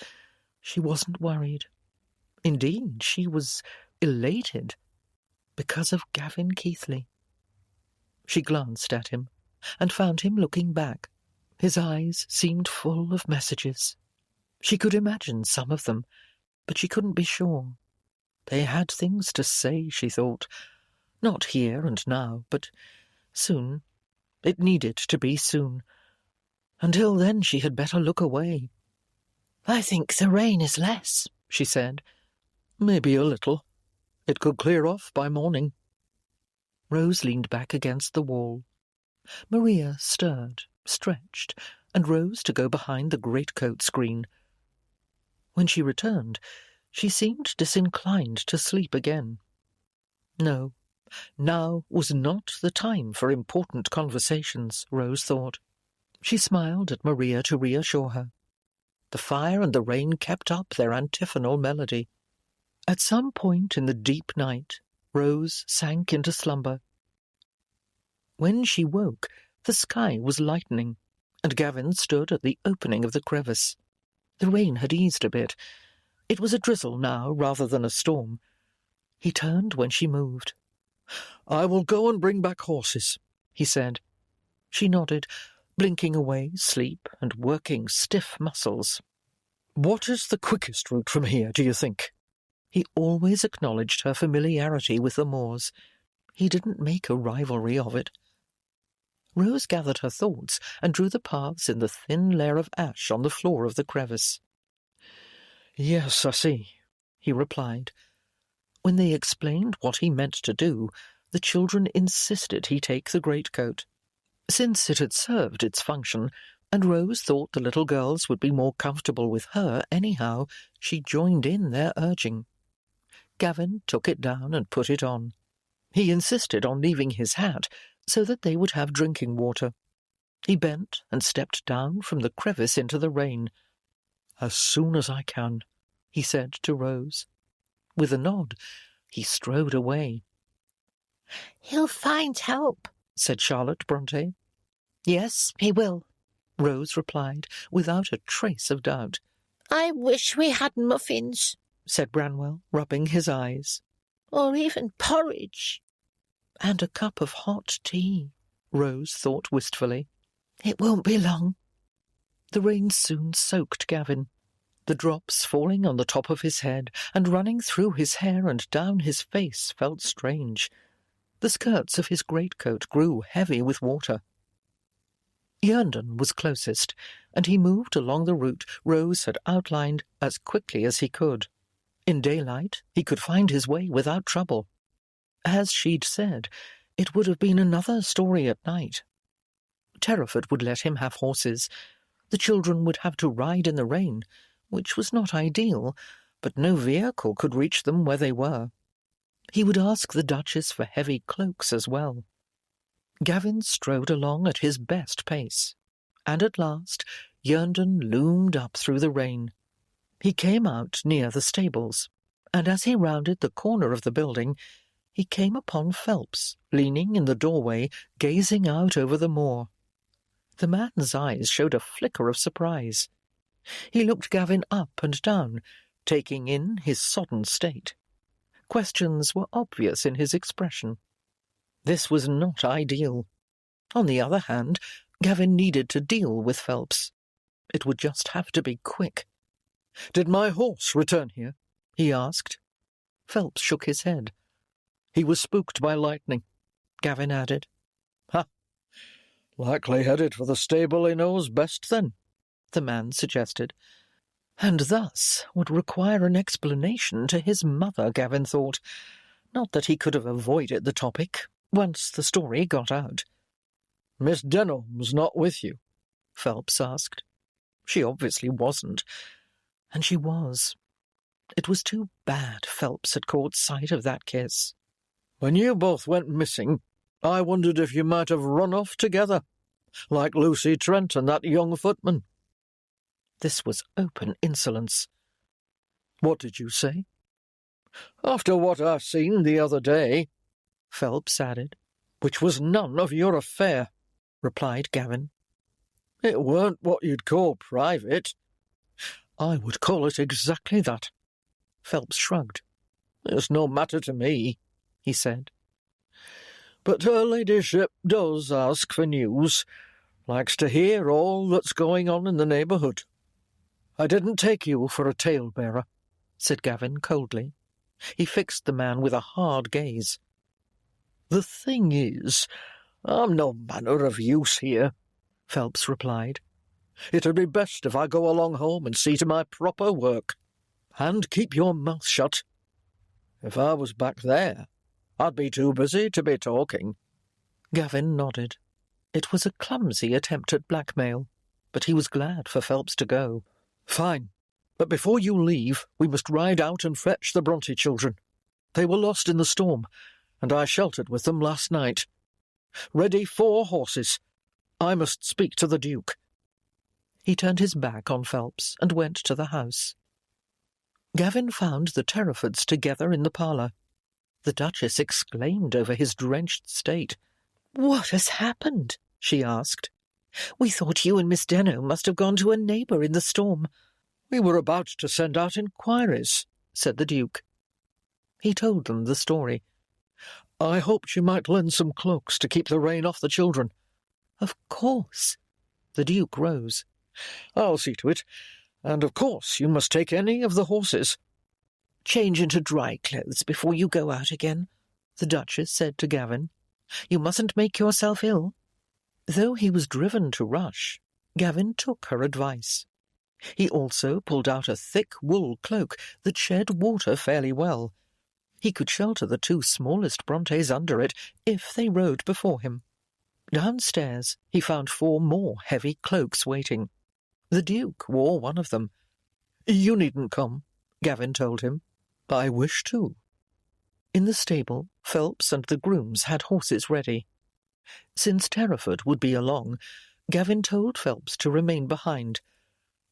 she wasn't worried. Indeed, she was elated because of Gavin Keithley. She glanced at him and found him looking back. His eyes seemed full of messages. She could imagine some of them, but she couldn't be sure. They had things to say, she thought. Not here and now, but soon. It needed to be soon. Until then she had better look away. "I think the rain is less," she said. "Maybe a little. It could clear off by morning." Rose leaned back against the wall. Maria stirred, stretched, and rose to go behind the greatcoat screen. When she returned, she seemed disinclined to sleep again. No, now was not the time for important conversations, Rose thought. She smiled at Maria to reassure her. The fire and the rain kept up their antiphonal melody. At some point in the deep night, Rose sank into slumber. When she woke, the sky was lightening, and Gavin stood at the opening of the crevice. The rain had eased a bit. It was a drizzle now rather than a storm. He turned when she moved. "I will go and bring back horses," he said. She nodded, blinking away sleep and working stiff muscles. "What is the quickest route from here, do you think?" He always acknowledged her familiarity with the moors. He didn't make a rivalry of it. Rose gathered her thoughts and drew the paths in the thin layer of ash on the floor of the crevice. "Yes, I see," he replied. When they explained what he meant to do, the children insisted he take the greatcoat. Since it had served its function, and Rose thought the little girls would be more comfortable with her anyhow, she joined in their urging. Gavin took it down and put it on. He insisted on leaving his hat so that they would have drinking water. He bent and stepped down from the crevice into the rain. "As soon as I can," he said to Rose. With a nod, he strode away. "He'll find help," said Charlotte Bronte. "Yes, he will," Rose replied, without a trace of doubt. "I wish we had muffins." said Branwell, rubbing his eyes. "Or even porridge." And a cup of hot tea, Rose thought wistfully. "It won't be long." The rain soon soaked Gavin, the drops falling on the top of his head and running through his hair and down his face felt strange. The skirts of his greatcoat grew heavy with water. Yerndon was closest, and he moved along the route Rose had outlined as quickly as he could. In daylight, he could find his way without trouble. As she'd said, it would have been another story at night. Terraford would let him have horses. The children would have to ride in the rain, which was not ideal, but no vehicle could reach them where they were. He would ask the Duchess for heavy cloaks as well. Gavin strode along at his best pace, and at last Yerndon loomed up through the rain. He came out near the stables, and as he rounded the corner of the building, he came upon Phelps, leaning in the doorway, gazing out over the moor. The man's eyes showed a flicker of surprise. He looked Gavin up and down, taking in his sodden state. Questions were obvious in his expression. This was not ideal. On the other hand, Gavin needed to deal with Phelps. It would just have to be quick. "Did my horse return here?" he asked. Phelps shook his head. "He was spooked by lightning," Gavin added. "Ha! Likely headed for the stable he knows best, then," the man suggested. And thus would require an explanation to his mother, Gavin thought. Not that he could have avoided the topic, once the story got out. "Miss Denham's not with you?" Phelps asked. She obviously wasn't. And she was. It was too bad Phelps had caught sight of that kiss. "When you both went missing, I wondered if you might have run off together, like Lucy Trent and that young footman." This was open insolence. "What did you say?" "After what I seen the other day," Phelps added. "which was none of your affair," replied Gavin. It weren't what you'd call private. I would call it exactly that. Phelps shrugged. It's no matter to me, he said. But her ladyship does ask for news, likes to hear all that's going on in the neighbourhood. I didn't take you for a talebearer, said Gavin coldly. He fixed the man with a hard gaze. The thing is, I'm no manner of use here, Phelps replied. It'd be best if I go along home and see to my proper work. And keep your mouth shut. If I was back there, I'd be too busy to be talking. Gavin nodded. It was a clumsy attempt at blackmail, but he was glad for Phelps to go. Fine, but before you leave, we must ride out and fetch the Bronte children. They were lost in the storm, and I sheltered with them last night. Ready 4 horses. I must speak to the Duke. He turned his back on Phelps and went to the house. Gavin found the Terrafords together in the parlour. The Duchess exclaimed over his drenched state. "What has happened?" she asked. "We thought you and Miss Denno must have gone to a neighbour in the storm." "We were about to send out inquiries," said the Duke. He told them the story. "I hoped you might lend some cloaks to keep the rain off the children." "Of course." The Duke rose. "I'll see to it. And of course you must take any of the horses." "Change into dry clothes before you go out again," the Duchess said to Gavin. "You mustn't make yourself ill." Though he was driven to rush, Gavin took her advice. He also pulled out a thick wool cloak that shed water fairly well. He could shelter the 2 smallest Brontes under it if they rode before him. Downstairs he found 4 more heavy cloaks waiting. The Duke wore one of them. "You needn't come," Gavin told him. "I wish to." In the stable, Phelps and the grooms had horses ready. Since Terraford would be along, Gavin told Phelps to remain behind.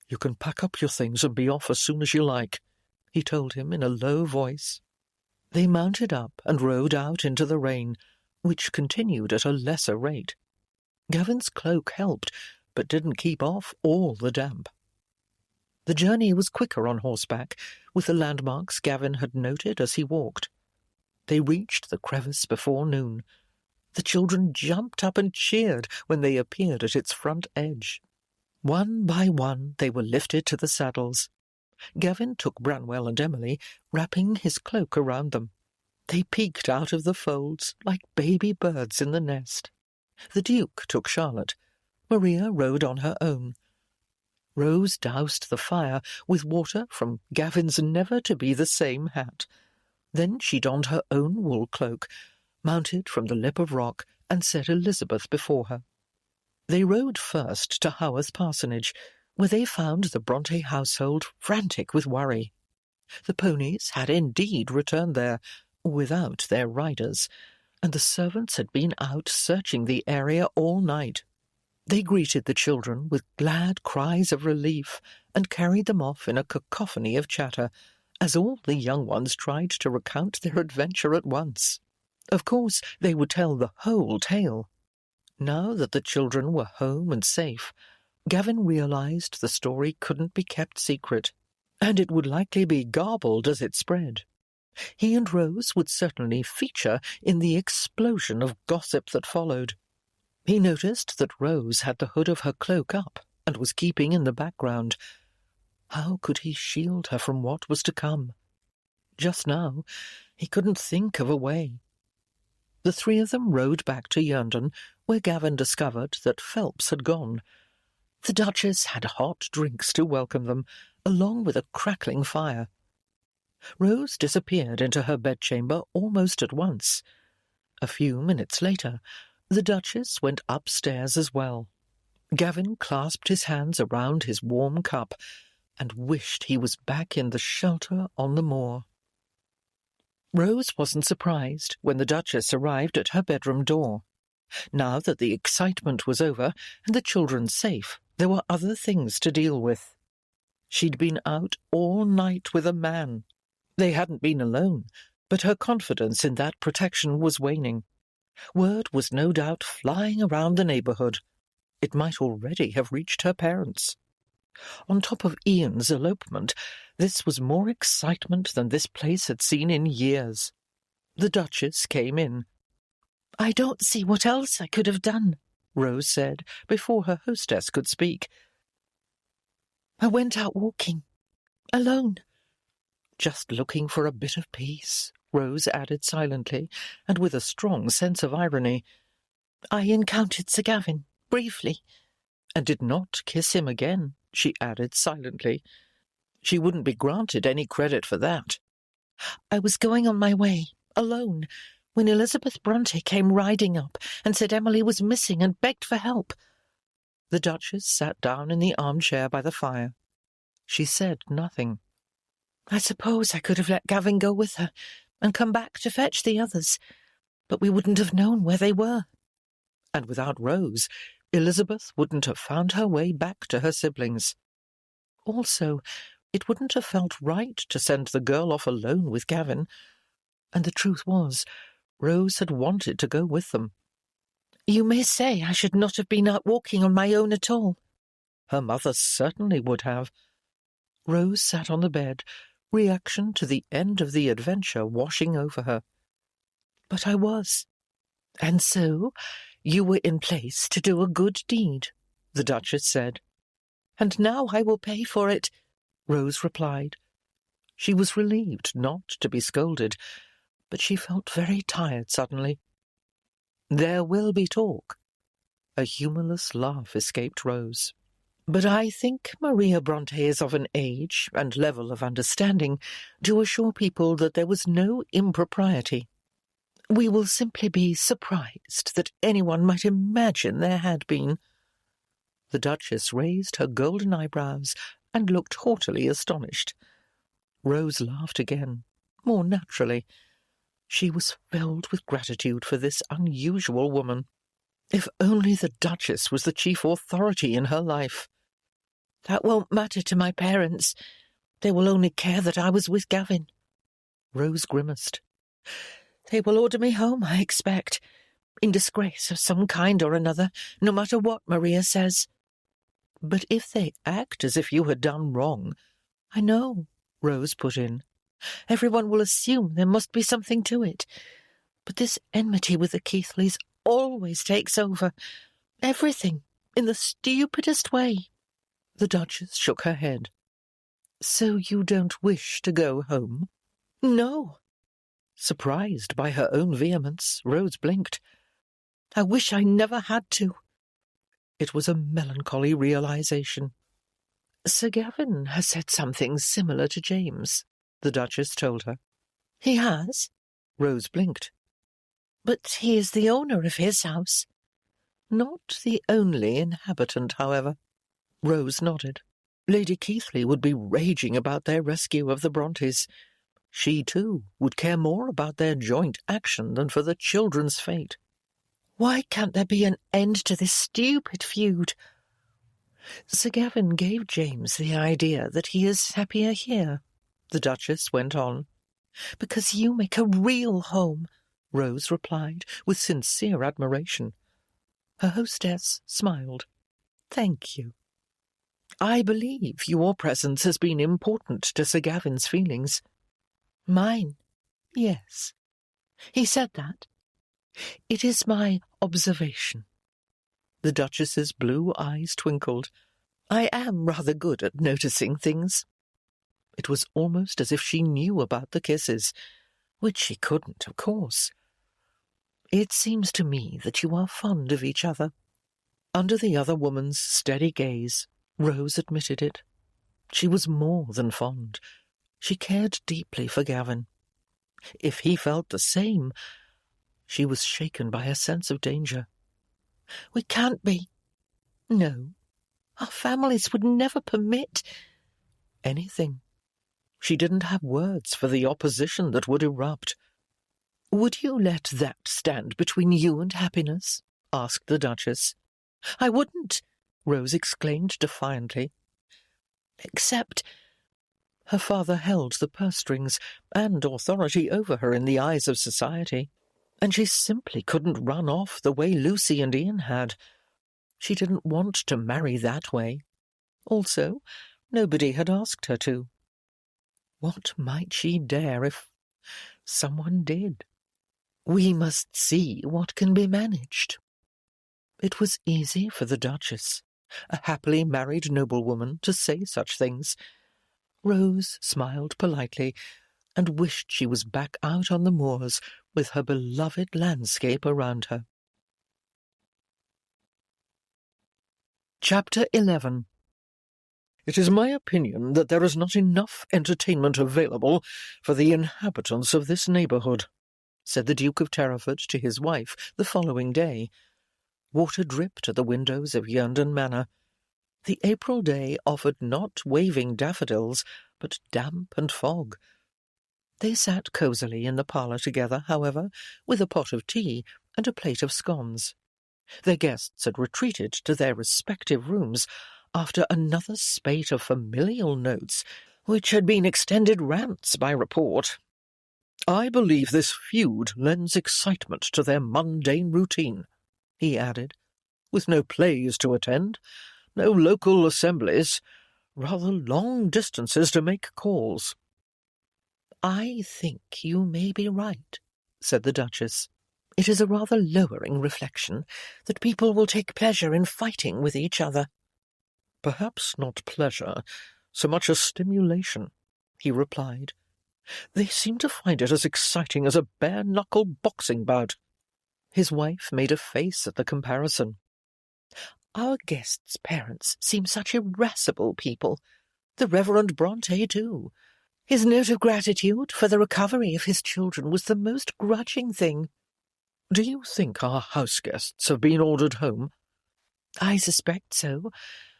"You can pack up your things and be off as soon as you like," he told him in a low voice. They mounted up and rode out into the rain, which continued at a lesser rate. Gavin's cloak helped, but didn't keep off all the damp. The journey was quicker on horseback, with the landmarks Gavin had noted as he walked. They reached the crevice before noon. The children jumped up and cheered when they appeared at its front edge. One by one they were lifted to the saddles. Gavin took Branwell and Emily, wrapping his cloak around them. They peeked out of the folds like baby birds in the nest. The Duke took Charlotte. Maria rode on her own. Rose doused the fire with water from Gavin's never-to-be-the-same hat. Then she donned her own wool cloak, mounted from the lip of rock, and set Elizabeth before her. They rode first to Haworth Parsonage, where they found the Bronte household frantic with worry. The ponies had indeed returned there, without their riders, and the servants had been out searching the area all night. They greeted the children with glad cries of relief and carried them off in a cacophony of chatter, as all the young ones tried to recount their adventure at once. Of course, they would tell the whole tale. Now that the children were home and safe, Gavin realized the story couldn't be kept secret, and it would likely be garbled as it spread. He and Rose would certainly feature in the explosion of gossip that followed. He noticed that Rose had the hood of her cloak up and was keeping in the background. How could he shield her from what was to come? Just now, he couldn't think of a way. The 3 of them rode back to Yerndon, where Gavin discovered that Phelps had gone. The Duchess had hot drinks to welcome them, along with a crackling fire. Rose disappeared into her bedchamber almost at once. A few minutes later, the Duchess went upstairs as well. Gavin clasped his hands around his warm cup and wished he was back in the shelter on the moor. Rose wasn't surprised when the Duchess arrived at her bedroom door. Now that the excitement was over and the children safe, there were other things to deal with. She'd been out all night with a man. They hadn't been alone, but her confidence in that protection was waning. Word was no doubt flying around the neighbourhood. It might already have reached her parents. On top of Ian's elopement, this was more excitement than this place had seen in years. The Duchess came in. "I don't see what else I could have done," Rose said, before her hostess could speak. "I went out walking, alone." Just looking for a bit of peace, Rose added silently, and with a strong sense of irony. "I encountered Sir Gavin, briefly." And did not kiss him again, she added silently. She wouldn't be granted any credit for that. "I was going on my way, alone, when Elizabeth Bronte came riding up and said Emily was missing and begged for help." The Duchess sat down in the armchair by the fire. She said nothing. "I suppose I could have let Gavin go with her and come back to fetch the others, but we wouldn't have known where they were." And without Rose, Elizabeth wouldn't have found her way back to her siblings. Also, it wouldn't have felt right to send the girl off alone with Gavin. And the truth was, Rose had wanted to go with them. "You may say I should not have been out walking on my own at all." Her mother certainly would have. Rose sat on the bed, reaction to the end of the adventure washing over her. "But I was. And so you were in place to do a good deed," the Duchess said. "And now I will pay for it," Rose replied. She was relieved not to be scolded, but she felt very tired suddenly. "There will be talk." A humourless laugh escaped Rose. "But I think Maria Bronte is of an age and level of understanding to assure people that there was no impropriety. We will simply be surprised that anyone might imagine there had been." The Duchess raised her golden eyebrows and looked haughtily astonished. Rose laughed again, more naturally. She was filled with gratitude for this unusual woman. If only the Duchess was the chief authority in her life. "That won't matter to my parents. They will only care that I was with Gavin." Rose grimaced. "They will order me home, I expect, in disgrace of some kind or another, no matter what Maria says." "But if they act as if you had done wrong—" "I know," Rose put in. "Everyone will assume there must be something to it. But this enmity with the Keithleys always takes over. Everything, in the stupidest way." The Duchess shook her head. "So you don't wish to go home?" "No." Surprised by her own vehemence, Rose blinked. "I wish I never had to." It was a melancholy realization. "Sir Gavin has said something similar to James," the Duchess told her. "He has?" Rose blinked. "But he is the owner of his house." "Not the only inhabitant, however." Rose nodded. Lady Keithley would be raging about their rescue of the Brontes. She, too, would care more about their joint action than for the children's fate. "Why can't there be an end to this stupid feud?" "Sir Gavin gave James the idea that he is happier here," the Duchess went on. "Because you make a real home," Rose replied, with sincere admiration. Her hostess smiled. "Thank you. I believe your presence has been important to Sir Gavin's feelings." "Mine?" "Yes." "He said that?" "It is my observation." The Duchess's blue eyes twinkled. "I am rather good at noticing things." It was almost as if she knew about the kisses, which she couldn't, of course. "It seems to me that you are fond of each other." Under the other woman's steady gaze, Rose admitted it. She was more than fond. She cared deeply for Gavin. If he felt the same, she was shaken by a sense of danger. "We can't be." "No." "Our families would never permit—" "Anything." She didn't have words for the opposition that would erupt. "Would you let that stand between you and happiness?" asked the Duchess. "I wouldn't," Rose exclaimed defiantly. "Except—" Her father held the purse strings and authority over her in the eyes of society, and she simply couldn't run off the way Lucy and Ian had. She didn't want to marry that way. Also, nobody had asked her to. What might she dare if someone did? We must see what can be managed. It was easy for the Duchess, a happily married noblewoman, to say such things. Rose smiled politely and wished she was back out on the moors with her beloved landscape around her. Chapter 11. It is my opinion that there is not enough entertainment available for the inhabitants of this neighbourhood, said the Duke of Terraford to his wife the following day. Water dripped at the windows of Yerndon Manor. The April day offered not waving daffodils, but damp and fog. They sat cosily in the parlour together, however, with a pot of tea and a plate of scones. Their guests had retreated to their respective rooms after another spate of familial notes, which had been extended rants by report. I believe this feud lends excitement to their mundane routine, he added, with no plays to attend, no local assemblies, rather long distances to make calls. I think you may be right, said the Duchess. It is a rather lowering reflection that people will take pleasure in fighting with each other. Perhaps not pleasure, so much as stimulation, he replied. They seem to find it as exciting as a bare-knuckle boxing bout. His wife made a face at the comparison. Our guest's parents seem such irascible people. The Reverend Bronte, too. His note of gratitude for the recovery of his children was the most grudging thing. Do you think our house guests have been ordered home? I suspect so,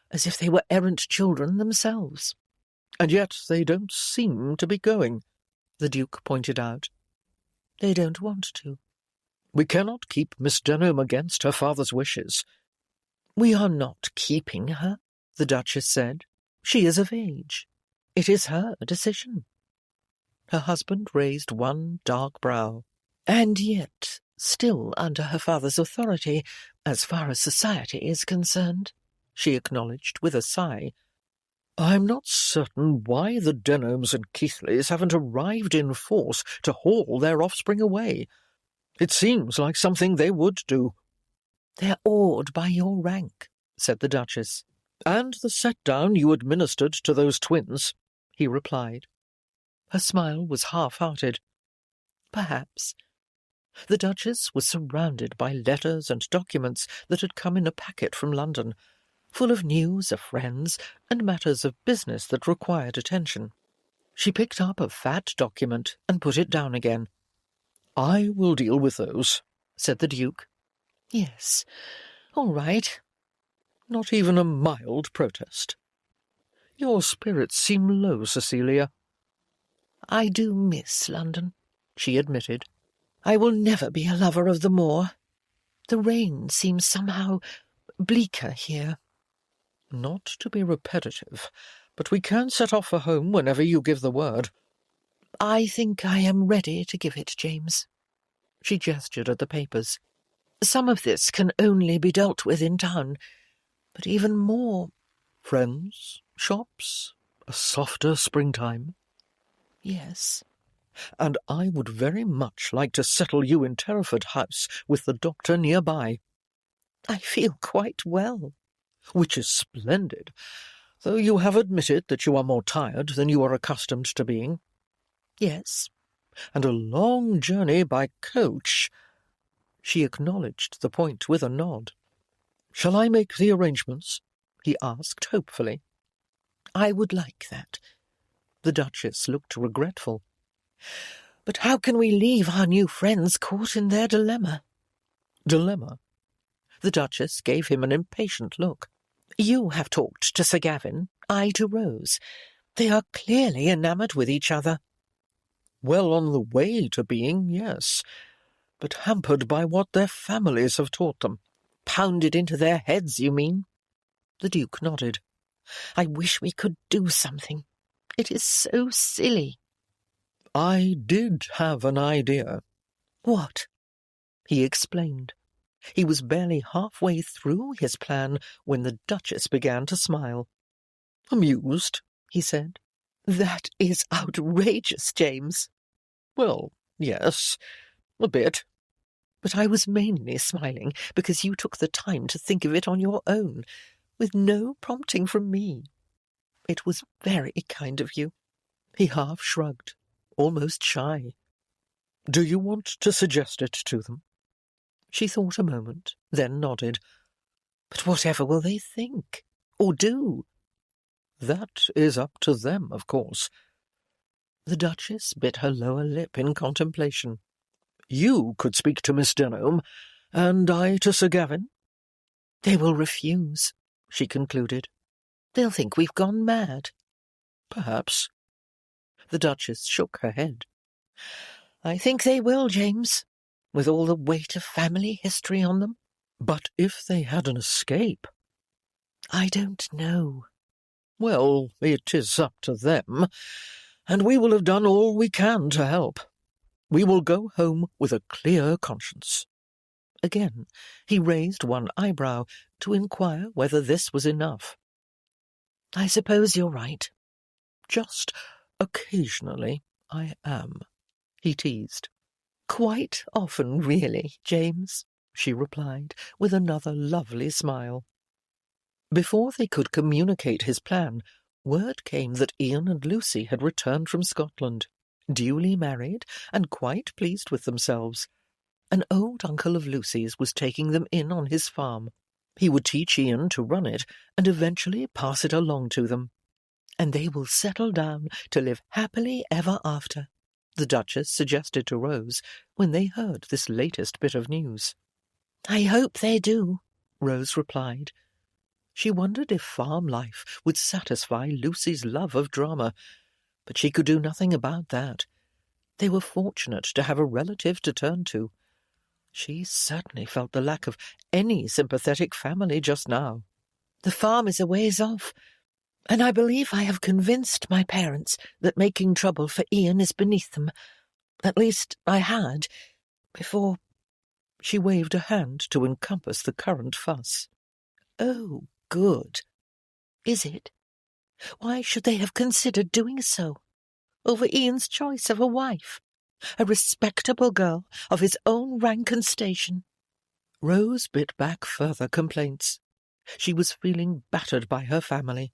as if they were errant children themselves. And yet they don't seem to be going, the Duke pointed out. They don't want to. We cannot keep Miss Denham against her father's wishes. We are not keeping her, the Duchess said. She is of age. It is her decision. Her husband raised one dark brow. And yet, still under her father's authority, as far as society is concerned, she acknowledged with a sigh. I'm not certain why the Denhams and Keithleys haven't arrived in force to haul their offspring away. It seems like something they would do. They're awed by your rank, said the Duchess. And the set-down you administered to those twins, he replied. Her smile was half-hearted. Perhaps. The Duchess was surrounded by letters and documents that had come in a packet from London, full of news of friends and matters of business that required attention. She picked up a fat document and put it down again. I will deal with those, said the Duke. Yes, all right. Not even a mild protest. Your spirits seem low, Cecilia. I do miss London, she admitted. I will never be a lover of the moor. The rain seems somehow bleaker here. Not to be repetitive, but we can set off for home whenever you give the word. I think I am ready to give it, James. She gestured at the papers. Some of this can only be dealt with in town, but even more... Friends, shops, a softer springtime. Yes. And I would very much like to settle you in Terraford House with the doctor nearby. I feel quite well. Which is splendid, though you have admitted that you are more tired than you are accustomed to being. Yes. And a long journey by coach. She acknowledged the point with a nod. Shall I make the arrangements? He asked hopefully. I would like that. The Duchess looked regretful. But how can we leave our new friends caught in their dilemma? Dilemma? The Duchess gave him an impatient look. You have talked to Sir Gavin, I to Rose. They are clearly enamoured with each other. Well on the way to being, yes, but hampered by what their families have taught them. Pounded into their heads, you mean? The Duke nodded. I wish we could do something. It is so silly. I did have an idea. What? He explained. He was barely halfway through his plan when the Duchess began to smile. "Amused?" he said. "That is outrageous, James." "Well, yes, a bit." "But I was mainly smiling because you took the time to think of it on your own, with no prompting from me. It was very kind of you." He half shrugged, almost shy. "Do you want to suggest it to them?" She thought a moment, then nodded. "But whatever will they think, or do?" "That is up to them, of course." The Duchess bit her lower lip in contemplation. "You could speak to Miss Denham, and I to Sir Gavin." "They will refuse," she concluded. "They'll think we've gone mad." "Perhaps." The Duchess shook her head. "I think they will, James, with all the weight of family history on them." "But if they had an escape?" "I don't know." "Well, it is up to them, and we will have done all we can to help. We will go home with a clear conscience." Again he raised one eyebrow to inquire whether this was enough. "I suppose you're right." "Just occasionally I am," he teased. "Quite often, really, James," she replied, with another lovely smile. Before they could communicate his plan, word came that Ian and Lucy had returned from Scotland, duly married and quite pleased with themselves. An old uncle of Lucy's was taking them in on his farm. He would teach Ian to run it and eventually pass it along to them. "And they will settle down to live happily ever after," the Duchess suggested to Rose when they heard this latest bit of news. "I hope they do," Rose replied. She wondered if farm life would satisfy Lucy's love of drama, but she could do nothing about that. They were fortunate to have a relative to turn to. She certainly felt the lack of any sympathetic family just now. "The farm is a ways off, and I believe I have convinced my parents that making trouble for Ian is beneath them. At least I had, before—" She waved a hand to encompass the current fuss. "Oh, good. Is it? Why should they have considered doing so? Over Ian's choice of a wife? A respectable girl of his own rank and station?" Rose bit back further complaints. She was feeling battered by her family.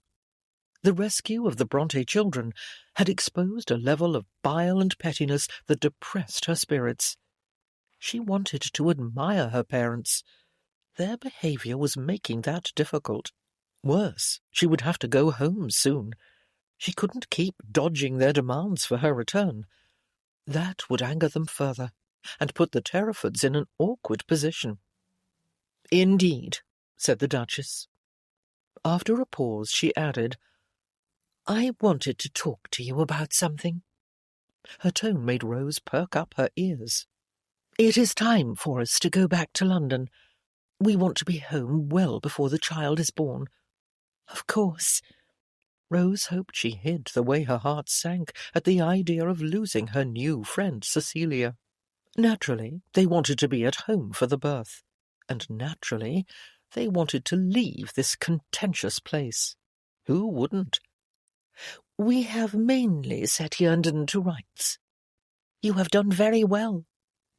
The rescue of the Bronte children had exposed a level of bile and pettiness that depressed her spirits. She wanted to admire her parents. Their behaviour was making that difficult. Worse, she would have to go home soon. She couldn't keep dodging their demands for her return. That would anger them further, and put the Terrafords in an awkward position. "Indeed," said the Duchess. After a pause she added, "I wanted to talk to you about something." Her tone made Rose perk up her ears. "It is time for us to go back to London. We want to be home well before the child is born." "Of course." Rose hoped she hid the way her heart sank at the idea of losing her new friend Cecilia. Naturally, they wanted to be at home for the birth, and naturally, they wanted to leave this contentious place. Who wouldn't? "We have mainly set Yernden to rights. You have done very well."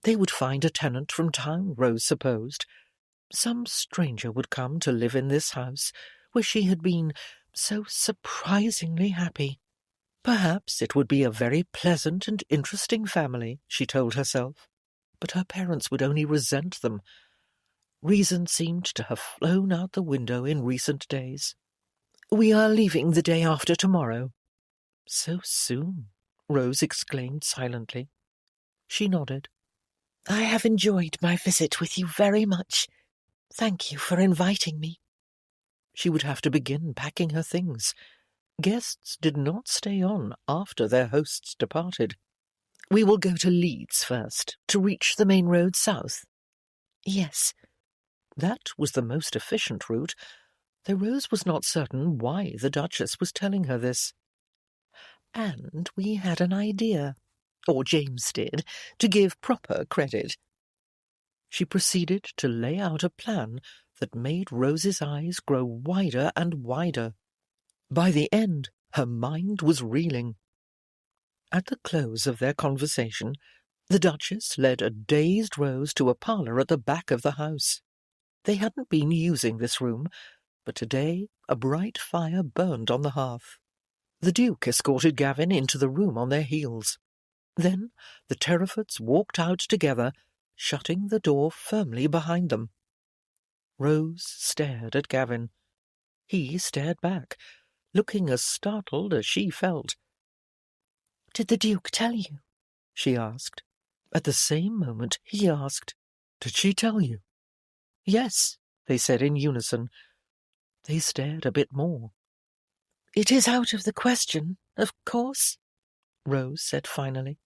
They would find a tenant from town, Rose supposed. Some stranger would come to live in this house, where she had been so surprisingly happy. Perhaps it would be a very pleasant and interesting family, she told herself, but her parents would only resent them. Reason seemed to have flown out the window in recent days. "We are leaving the day after tomorrow." "So soon?" Rose exclaimed silently. She nodded. "I have enjoyed my visit with you very much. Thank you for inviting me." She would have to begin packing her things. Guests did not stay on after their hosts departed. "We will go to Leeds first, to reach the main road south." "Yes." That was the most efficient route, though Rose was not certain why the Duchess was telling her this. "And we had an idea, or James did, to give proper credit." She proceeded to lay out a plan that made Rose's eyes grow wider and wider. By the end, her mind was reeling. At the close of their conversation, the Duchess led a dazed Rose to a parlour at the back of the house. They hadn't been using this room, but today a bright fire burned on the hearth. The Duke escorted Gavin into the room on their heels. Then the Terrafords walked out together, shutting the door firmly behind them. Rose stared at Gavin. He stared back, looking as startled as she felt. "Did the Duke tell you?" she asked. At the same moment he asked, "Did she tell you?" "Yes," they said in unison. They stared a bit more. "It is out of the question, of course," Rose said finally.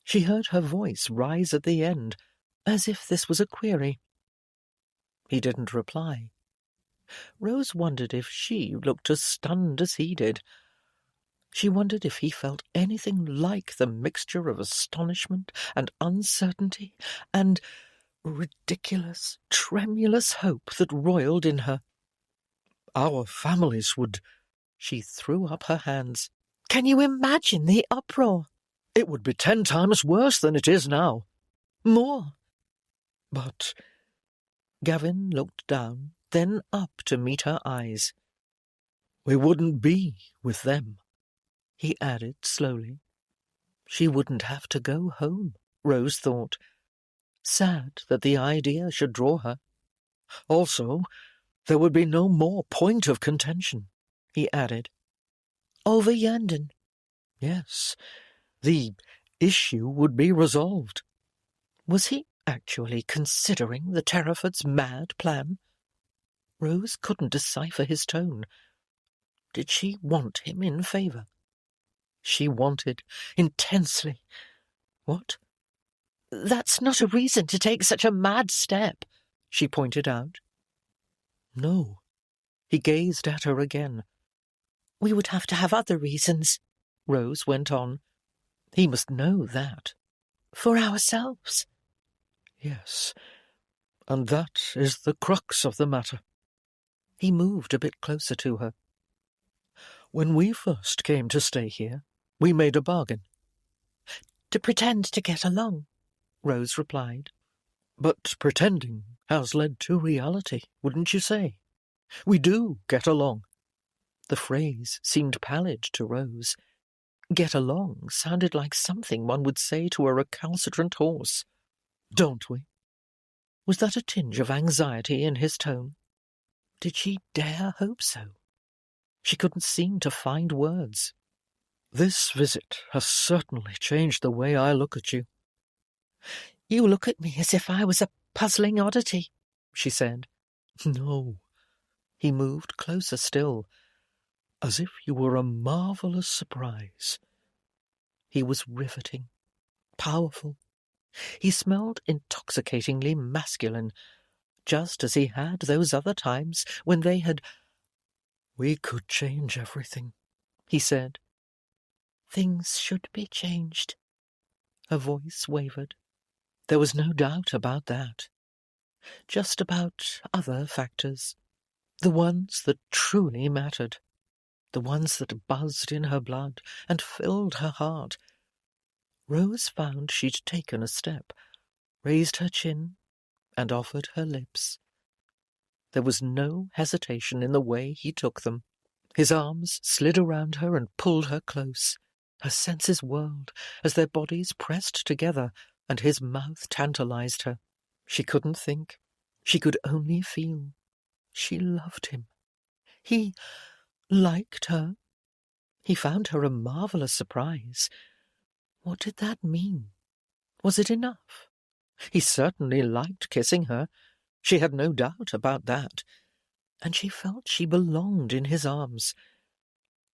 She heard her voice rise at the end, as if this was a query. He didn't reply. Rose wondered if she looked as stunned as he did. She wondered if he felt anything like the mixture of astonishment and uncertainty and ridiculous, tremulous hope that roiled in her. Our families would... She threw up her hands. "Can you imagine the uproar?" It would be 10 times worse than it is now. "More." But... Gavin looked down, then up to meet her eyes. We wouldn't be with them, he added slowly. She wouldn't have to go home, Rose thought. Sad that the idea should draw her. Also, there would be no more point of contention, he added. "Over Yundon?" Yes, the issue would be resolved. Was he actually considering the Terraford's mad plan? Rose couldn't decipher his tone. Did she want him in favour? She wanted, intensely. What? "That's not a reason to take such a mad step," she pointed out. No. He gazed at her again. "We would have to have other reasons," Rose went on. He must know that. "For ourselves." Yes, and that is the crux of the matter. He moved a bit closer to her. When we first came to stay here, we made a bargain. "To pretend to get along," Rose replied. But pretending has led to reality, wouldn't you say? We do get along. The phrase seemed pallid to Rose. Get along sounded like something one would say to a recalcitrant horse. Don't we? Was that a tinge of anxiety in his tone? Did she dare hope so? She couldn't seem to find words. This visit has certainly changed the way I look at you. "You look at me as if I was a puzzling oddity," she said. No. He moved closer still. As if you were a marvellous surprise. He was riveting, powerful. He smelled intoxicatingly masculine, just as he had those other times when they had... We could change everything, he said. "Things should be changed." Her voice wavered. There was no doubt about that. Just about other factors. The ones that truly mattered. The ones that buzzed in her blood and filled her heart. Rose found she'd taken a step, raised her chin, and offered her lips. There was no hesitation in the way he took them. His arms slid around her and pulled her close. Her senses whirled as their bodies pressed together, and his mouth tantalized her. She couldn't think. She could only feel. She loved him. He liked her. He found her a marvellous surprise. What did that mean? Was it enough? He certainly liked kissing her. She had no doubt about that. And she felt she belonged in his arms.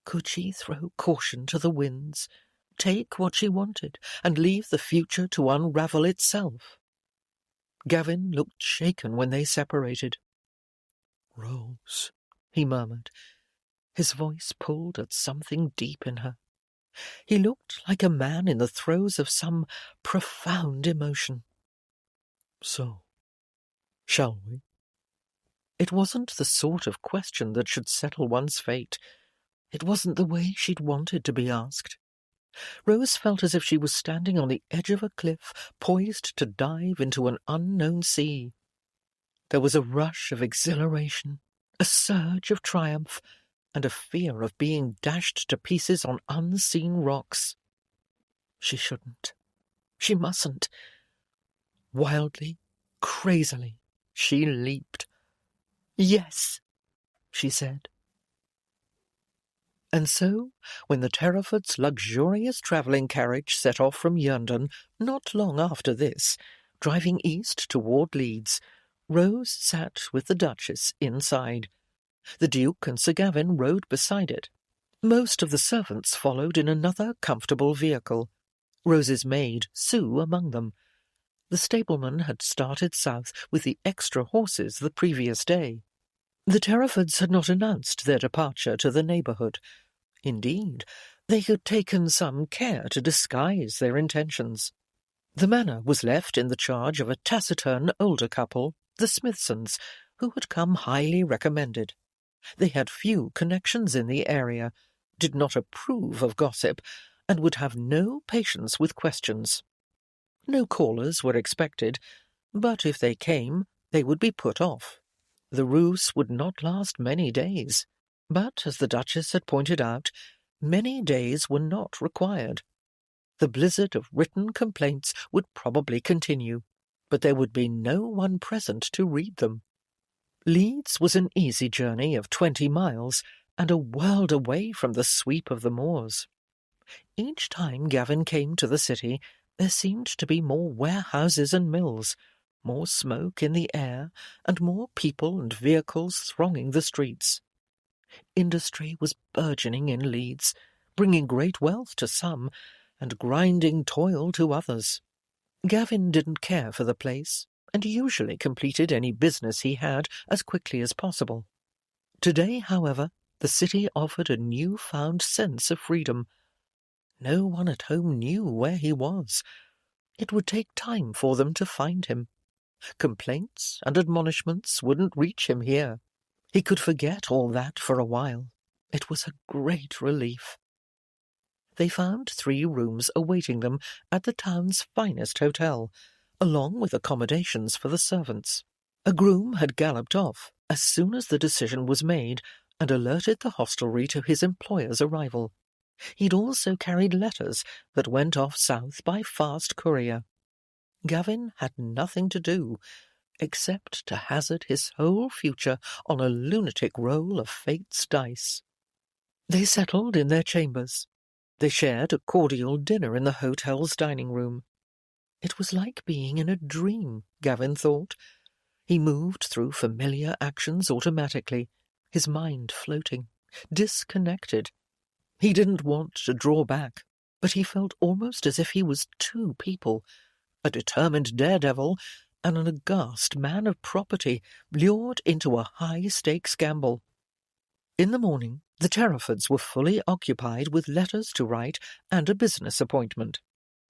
Could she throw caution to the winds, take what she wanted, and leave the future to unravel itself? Gavin looked shaken when they separated. Rose, he murmured. His voice pulled at something deep in her. He looked like a man in the throes of some profound emotion. So, Shall we? It wasn't the sort of question that should settle one's fate. It wasn't the way she'd wanted to be asked. Rose felt as if she was standing on the edge of a cliff, poised to dive into an unknown sea. There was a rush of exhilaration, a surge of triumph, and a fear of being dashed to pieces on unseen rocks. She shouldn't. She mustn't. Wildly, crazily, she leaped. "Yes," she said. And so, when the Terrafords' luxurious travelling carriage set off from Yerndon, not long after this, driving east toward Leeds, Rose sat with the Duchess inside. The Duke and Sir Gavin rode beside it. Most of the servants followed in another comfortable vehicle, Rose's maid, Sue, among them. The stableman had started south with the extra horses the previous day. The Terrafords had not announced their departure to the neighbourhood. Indeed, they had taken some care to disguise their intentions. The manor was left in the charge of a taciturn older couple, the Smithsons, who had come highly recommended. They had few connections in the area, did not approve of gossip, and would have no patience with questions. No callers were expected, but if they came, they would be put off. The ruse would not last many days, but, as the Duchess had pointed out, many days were not required. The blizzard of written complaints would probably continue, but there would be no one present to read them. Leeds was an easy journey of 20 miles, and a world away from the sweep of the moors. Each time Gavin came to the city, there seemed to be more warehouses and mills, more smoke in the air, and more people and vehicles thronging the streets. Industry was burgeoning in Leeds, bringing great wealth to some, and grinding toil to others. Gavin didn't care for the place, and usually completed any business he had as quickly as possible. Today, however, the city offered a new-found sense of freedom. No one at home knew where he was. It would take time for them to find him. Complaints and admonishments wouldn't reach him here. He could forget all that for a while. It was a great relief. They found 3 rooms awaiting them at the town's finest hotel, along with accommodations for the servants. A groom had galloped off as soon as the decision was made and alerted the hostelry to his employer's arrival. He'd also carried letters that went off south by fast courier. Gavin had nothing to do except to hazard his whole future on a lunatic roll of fate's dice. They settled in their chambers. They shared a cordial dinner in the hotel's dining room. It was like being in a dream, Gavin thought. He moved through familiar actions automatically, his mind floating, disconnected. He didn't want to draw back, but he felt almost as if he was 2 people, a determined daredevil and an aghast man of property lured into a high-stakes gamble. In the morning, the Terrafords were fully occupied with letters to write and a business appointment.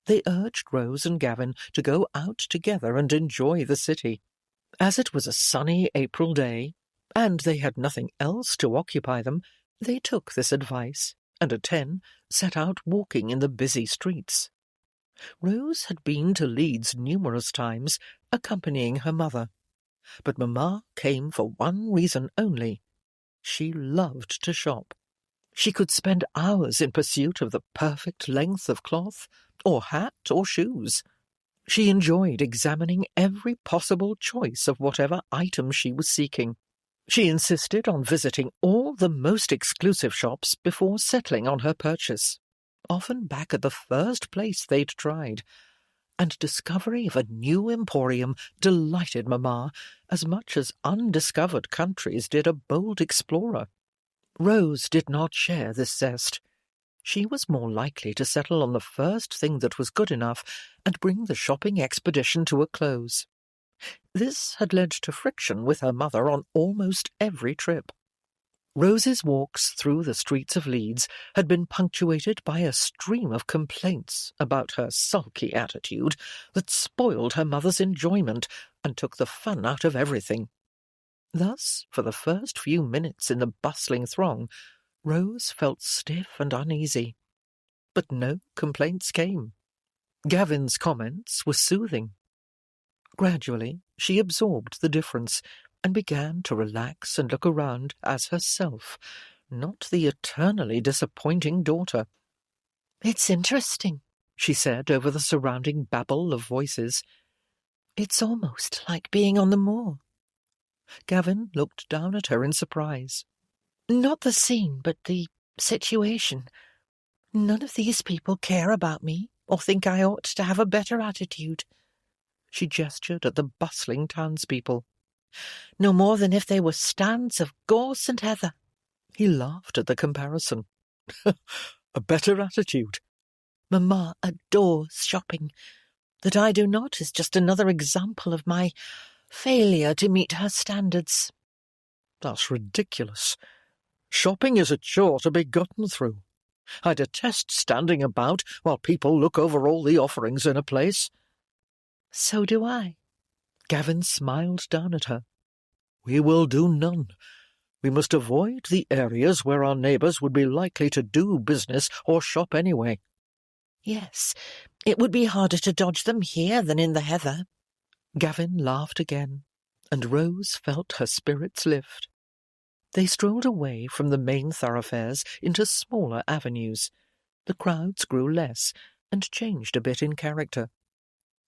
They urged Rose and Gavin to go out together and enjoy the city. As it was a sunny April day, and they had nothing else to occupy them, they took this advice, and at 10 set out walking in the busy streets. Rose had been to Leeds numerous times, accompanying her mother. But Mamma came for one reason only. She loved to shop. She could spend hours in pursuit of the perfect length of cloth, or hat, or shoes. She enjoyed examining every possible choice of whatever item she was seeking. She insisted on visiting all the most exclusive shops before settling on her purchase, often back at the first place they'd tried, and discovery of a new emporium delighted Mamma as much as undiscovered countries did a bold explorer. Rose did not share this zest. She was more likely to settle on the first thing that was good enough and bring the shopping expedition to a close. This had led to friction with her mother on almost every trip. Rose's walks through the streets of Leeds had been punctuated by a stream of complaints about her sulky attitude that spoiled her mother's enjoyment and took the fun out of everything. Thus, for the first few minutes in the bustling throng, Rose felt stiff and uneasy. But no complaints came. Gavin's comments were soothing. Gradually, she absorbed the difference and began to relax and look around as herself, not the eternally disappointing daughter. "It's interesting," she said over the surrounding babble of voices. "It's almost like being on the moor." Gavin looked down at her in surprise. "Not the scene, but the situation. None of these people care about me or think I ought to have a better attitude." She gestured at the bustling townspeople. "No more than if they were stands of gorse and heather." He laughed at the comparison. A better attitude. "Mamma adores shopping. That I do not is just another example of my failure to meet her standards." "That's ridiculous. Shopping is a chore to be gotten through. I detest standing about while people look over all the offerings in a place." "So do I." Gavin smiled down at her. "We will do none. We must avoid the areas where our neighbours would be likely to do business or shop anyway." "Yes, it would be harder to dodge them here than in the heather." Gavin laughed again, and Rose felt her spirits lift. They strolled away from the main thoroughfares into smaller avenues. The crowds grew less and changed a bit in character.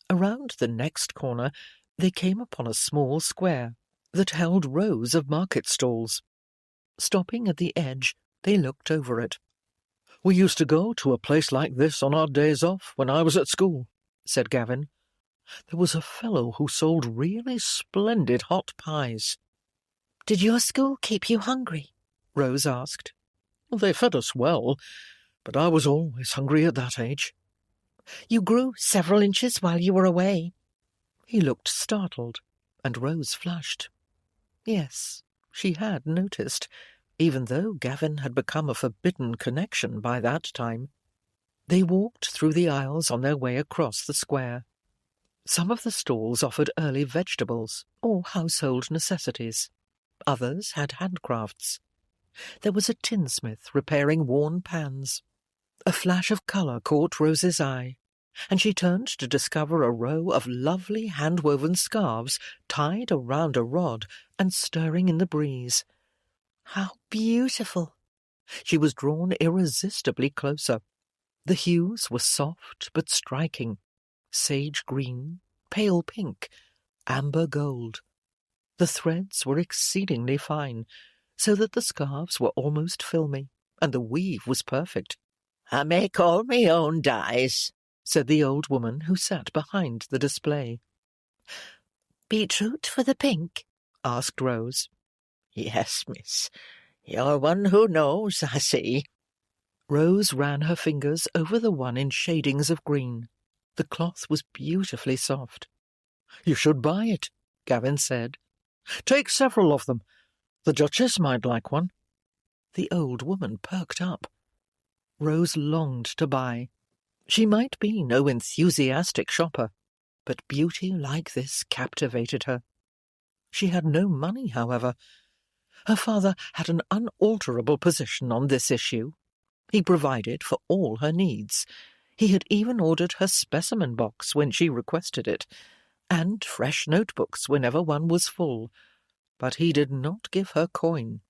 Around the next corner they came upon a small square that held rows of market stalls. Stopping at the edge, they looked over it. "We used to go to a place like this on our days off when I was at school," said Gavin. "There was a fellow who sold really splendid hot pies." "Did your school keep you hungry?" Rose asked. "They fed us well, but I was always hungry at that age." "You grew several inches while you were away." He looked startled, and Rose flushed. Yes, she had noticed, even though Gavin had become a forbidden connection by that time. They walked through the aisles on their way across the square. Some of the stalls offered early vegetables or household necessities. Others had handcrafts. There was a tinsmith repairing worn pans. A flash of colour caught Rose's eye, and she turned to discover a row of lovely hand-woven scarves tied around a rod and stirring in the breeze. "How beautiful!" She was drawn irresistibly closer. The hues were soft but striking. Sage green, pale pink, amber gold. The threads were exceedingly fine, so that the scarves were almost filmy, and the weave was perfect. "I make all my own dyes," said the old woman who sat behind the display. "Beetroot for the pink?" asked Rose. "Yes, miss. You're one who knows, I see." Rose ran her fingers over the one in shadings of green. The cloth was beautifully soft. "You should buy it," Gavin said. "Take several of them. The Duchess might like one." The old woman perked up. Rose longed to buy. She might be no enthusiastic shopper, but beauty like this captivated her. She had no money, however. Her father had an unalterable position on this issue. He provided for all her needs. He had even ordered her specimen box when she requested it, and fresh notebooks whenever one was full, but he did not give her coin.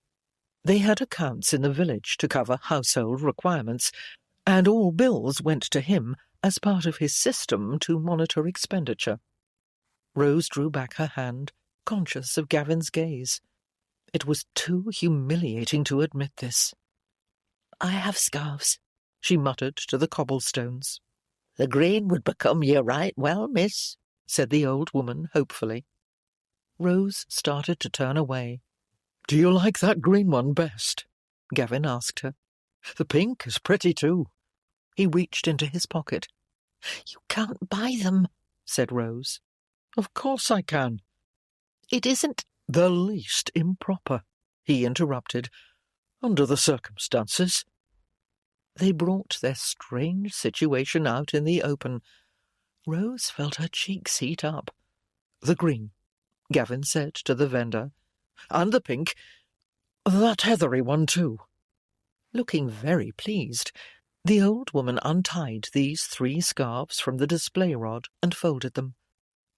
They had accounts in the village to cover household requirements, and all bills went to him as part of his system to monitor expenditure. Rose drew back her hand, conscious of Gavin's gaze. It was too humiliating to admit this. "I have scarves," she muttered to the cobblestones. "The green would become you right well, miss," said the old woman hopefully. Rose started to turn away. "Do you like that green one best?" Gavin asked her. "The pink is pretty too." He reached into his pocket. "You can't buy them," said Rose. "Of course I can." "It isn't—" "The least improper," he interrupted, under the circumstances. They brought their strange situation out in the open. Rose felt her cheeks heat up. The green, Gavin said to the vendor, and the pink, that heathery one too. Looking very pleased, the old woman untied these 3 scarves from the display rod and folded them.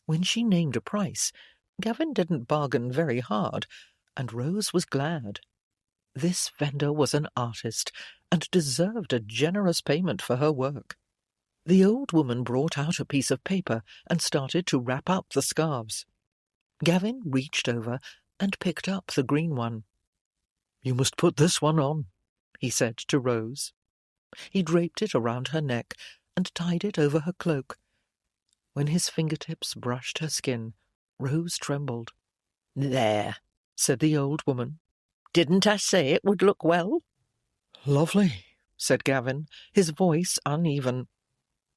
When she named a price, Gavin didn't bargain very hard, and Rose was glad. This vendor was an artist, and deserved a generous payment for her work. The old woman brought out a piece of paper and started to wrap up the scarves. Gavin reached over and picked up the green one. "You must put this one on," he said to Rose. He draped it around her neck and tied it over her cloak. When his fingertips brushed her skin, Rose trembled. "There," said the old woman. "Didn't I say it would look well?" "Lovely," said Gavin, his voice uneven.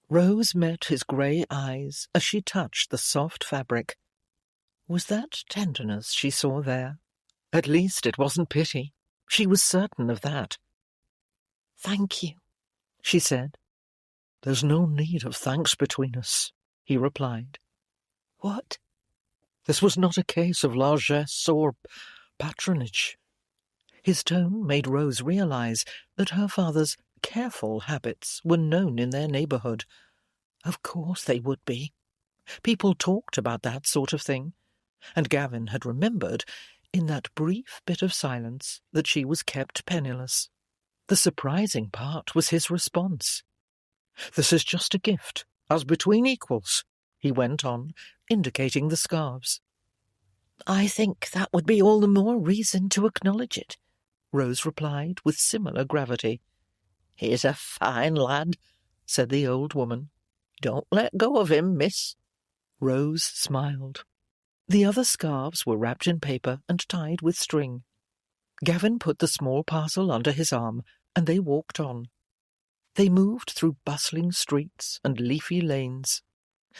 Rose met his grey eyes as she touched the soft fabric. Was that tenderness she saw there? At least it wasn't pity. She was certain of that. "Thank you," she said. "There's no need of thanks between us," he replied. "What?" "This was not a case of largesse or patronage." His tone made Rose realize that her father's careful habits were known in their neighbourhood. Of course they would be. People talked about that sort of thing, and Gavin had remembered, in that brief bit of silence, that she was kept penniless. The surprising part was his response. "This is just a gift, as between equals," he went on, indicating the scarves. "I think that would be all the more reason to acknowledge it," Rose replied with similar gravity. "He's a fine lad," said the old woman. "Don't let go of him, miss." Rose smiled. The other scarves were wrapped in paper and tied with string. Gavin put the small parcel under his arm, and they walked on. They moved through bustling streets and leafy lanes.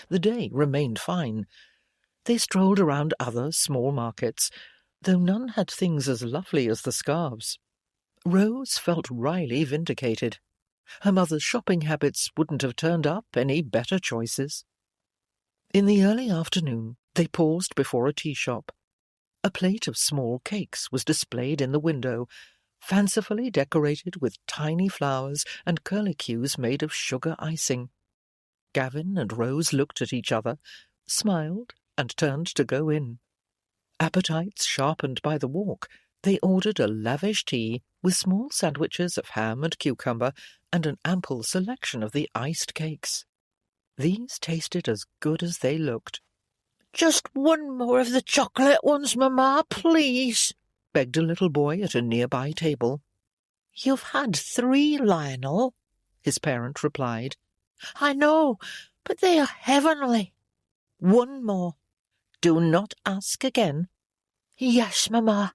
The day remained fine. They strolled around other small markets, though none had things as lovely as the scarves. Rose felt wryly vindicated. Her mother's shopping habits wouldn't have turned up any better choices. In the early afternoon, they paused before a tea shop. A plate of small cakes was displayed in the window, fancifully decorated with tiny flowers and curlicues made of sugar icing. Gavin and Rose looked at each other, smiled, and turned to go in. Appetites sharpened by the walk, they ordered a lavish tea with small sandwiches of ham and cucumber and an ample selection of the iced cakes. These tasted as good as they looked. "Just one more of the chocolate ones, Mamma, please," begged a little boy at a nearby table. "You've had 3, Lionel," his parent replied. "I know, but they are heavenly." "One more. Do not ask again." "Yes, Mamma."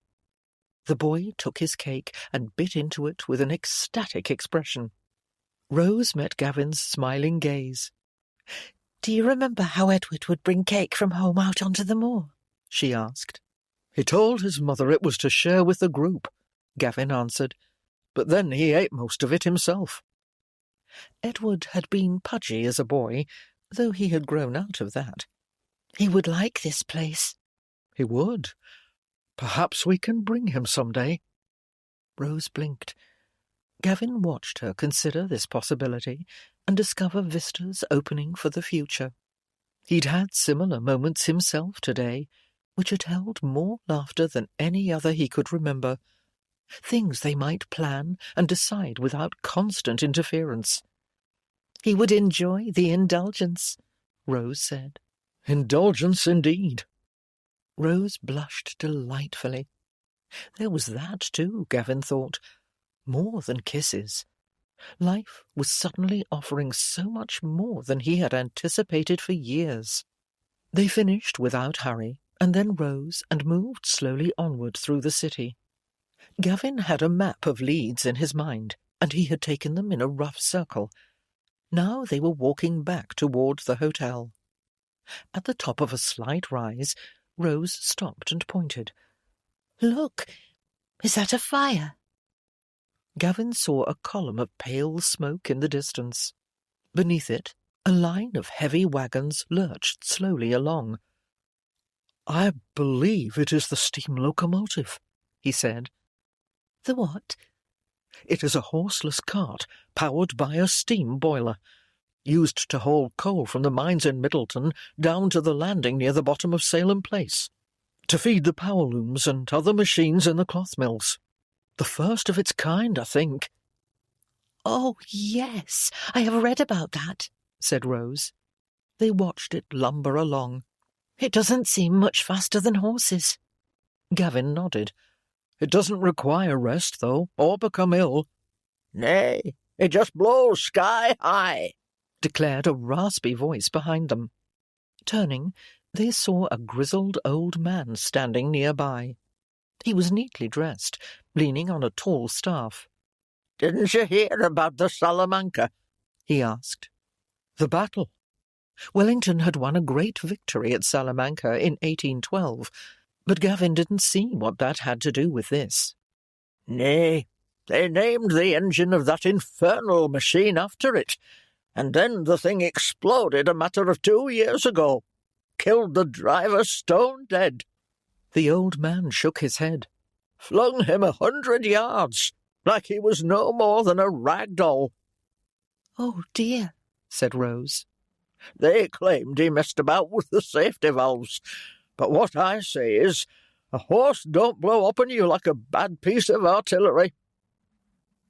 The boy took his cake and bit into it with an ecstatic expression. Rose met Gavin's smiling gaze. "Do you remember how Edward would bring cake from home out onto the moor?" she asked. "He told his mother it was to share with the group," Gavin answered, "but then he ate most of it himself." Edward had been pudgy as a boy, though he had grown out of that. "He would like this place." "He would. Perhaps we can bring him some day." Rose blinked. Gavin watched her consider this possibility and discover vistas opening for the future. He'd had similar moments himself today, which had held more laughter than any other he could remember. Things they might plan and decide without constant interference. He would enjoy the indulgence, Rose said. "Indulgence indeed." Rose blushed delightfully. There was that too, Gavin thought. More than kisses. Life was suddenly offering so much more than he had anticipated for years. They finished without hurry, and then rose and moved slowly onward through the city. Gavin had a map of Leeds in his mind, and he had taken them in a rough circle. Now they were walking back toward the hotel. At the top of a slight rise, Rose stopped and pointed. "Look, is that a fire?" Gavin saw a column of pale smoke in the distance. Beneath it, a line of heavy wagons lurched slowly along. "I believe it is the steam locomotive," he said. "The what?" "It is a horseless cart powered by a steam boiler, used to haul coal from the mines in Middleton down to the landing near the bottom of Salem Place, to feed the power looms and other machines in the cloth mills. The first of its kind, I think." "Oh, yes, I have read about that," said Rose. They watched it lumber along. "It doesn't seem much faster than horses." Gavin nodded. "It doesn't require rest, though, or become ill." "Nay, it just blows sky high," declared a raspy voice behind them. Turning, they saw a grizzled old man standing nearby. He was neatly dressed, leaning on a tall staff. "Didn't you hear about the Salamanca?" he asked. "The battle?" Wellington had won a great victory at Salamanca in 1812, but Gavin didn't see what that had to do with this. "Nay, they named the engine of that infernal machine after it, and then the thing exploded a matter of 2 years ago. Killed the driver stone dead." The old man shook his head. "Flung him 100 yards, like he was no more than a rag doll." "Oh, dear," said Rose. "They claimed he messed about with the safety valves, but what I say is, a horse don't blow up on you like a bad piece of artillery."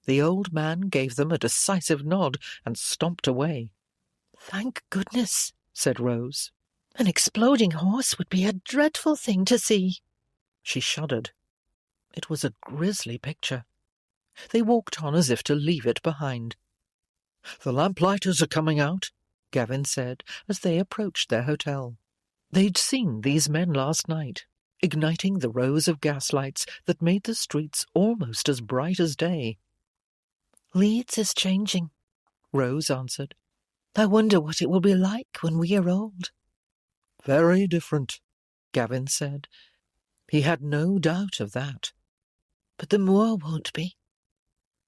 The old man gave them a decisive nod and stomped away. "Thank goodness," said Rose. "An exploding horse would be a dreadful thing to see." She shuddered. It was a grisly picture. They walked on as if to leave it behind. "The lamplighters are coming out," Gavin said as they approached their hotel. They'd seen these men last night, igniting the rows of gaslights that made the streets almost as bright as day. "Leeds is changing," Rose answered. "I wonder what it will be like when we are old." "Very different," Gavin said. He had no doubt of that. "But the moor won't be."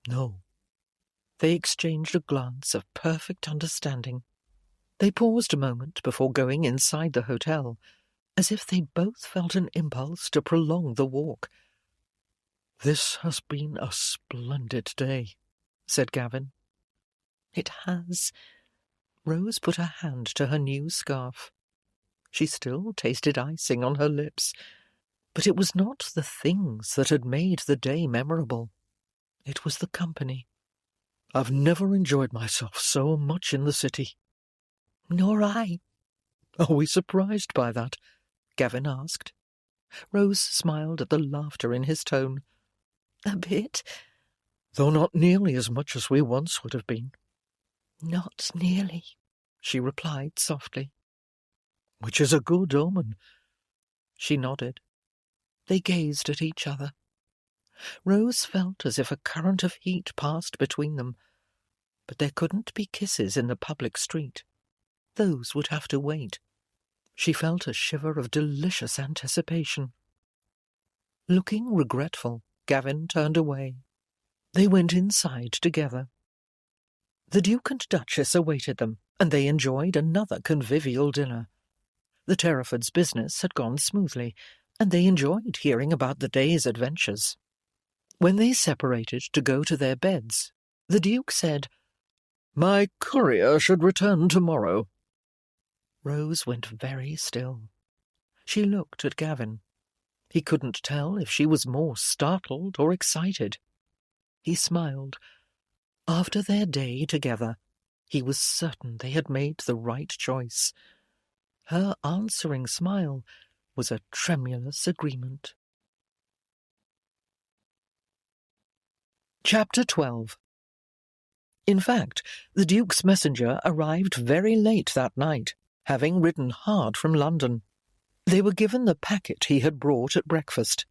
"No." They exchanged a glance of perfect understanding. They paused a moment before going inside the hotel, as if they both felt an impulse to prolong the walk. "This has been a splendid day," said Gavin. "It has." Rose put her hand to her new scarf. She still tasted icing on her lips, but it was not the things that had made the day memorable. It was the company. "I've never enjoyed myself so much in the city." "Nor I." "Are we surprised by that?" Gavin asked. Rose smiled at the laughter in his tone. "A bit." "Though not nearly as much as we once would have been." "Not nearly," she replied softly. "Which is a good omen." She nodded. They gazed at each other. Rose felt as if a current of heat passed between them, but there couldn't be kisses in the public street. Those would have to wait. She felt a shiver of delicious anticipation. Looking regretful, Gavin turned away. They went inside together. The Duke and Duchess awaited them, and they enjoyed another convivial dinner. The Terrafords' business had gone smoothly, and they enjoyed hearing about the day's adventures. When they separated to go to their beds, the Duke said, "My courier should return tomorrow." Rose went very still. She looked at Gavin. He couldn't tell if she was more startled or excited. He smiled. After their day together, he was certain they had made the right choice. Her answering smile was a tremulous agreement. Chapter 12. In fact, the Duke's messenger arrived very late that night, having ridden hard from London. They were given the packet he had brought at breakfast,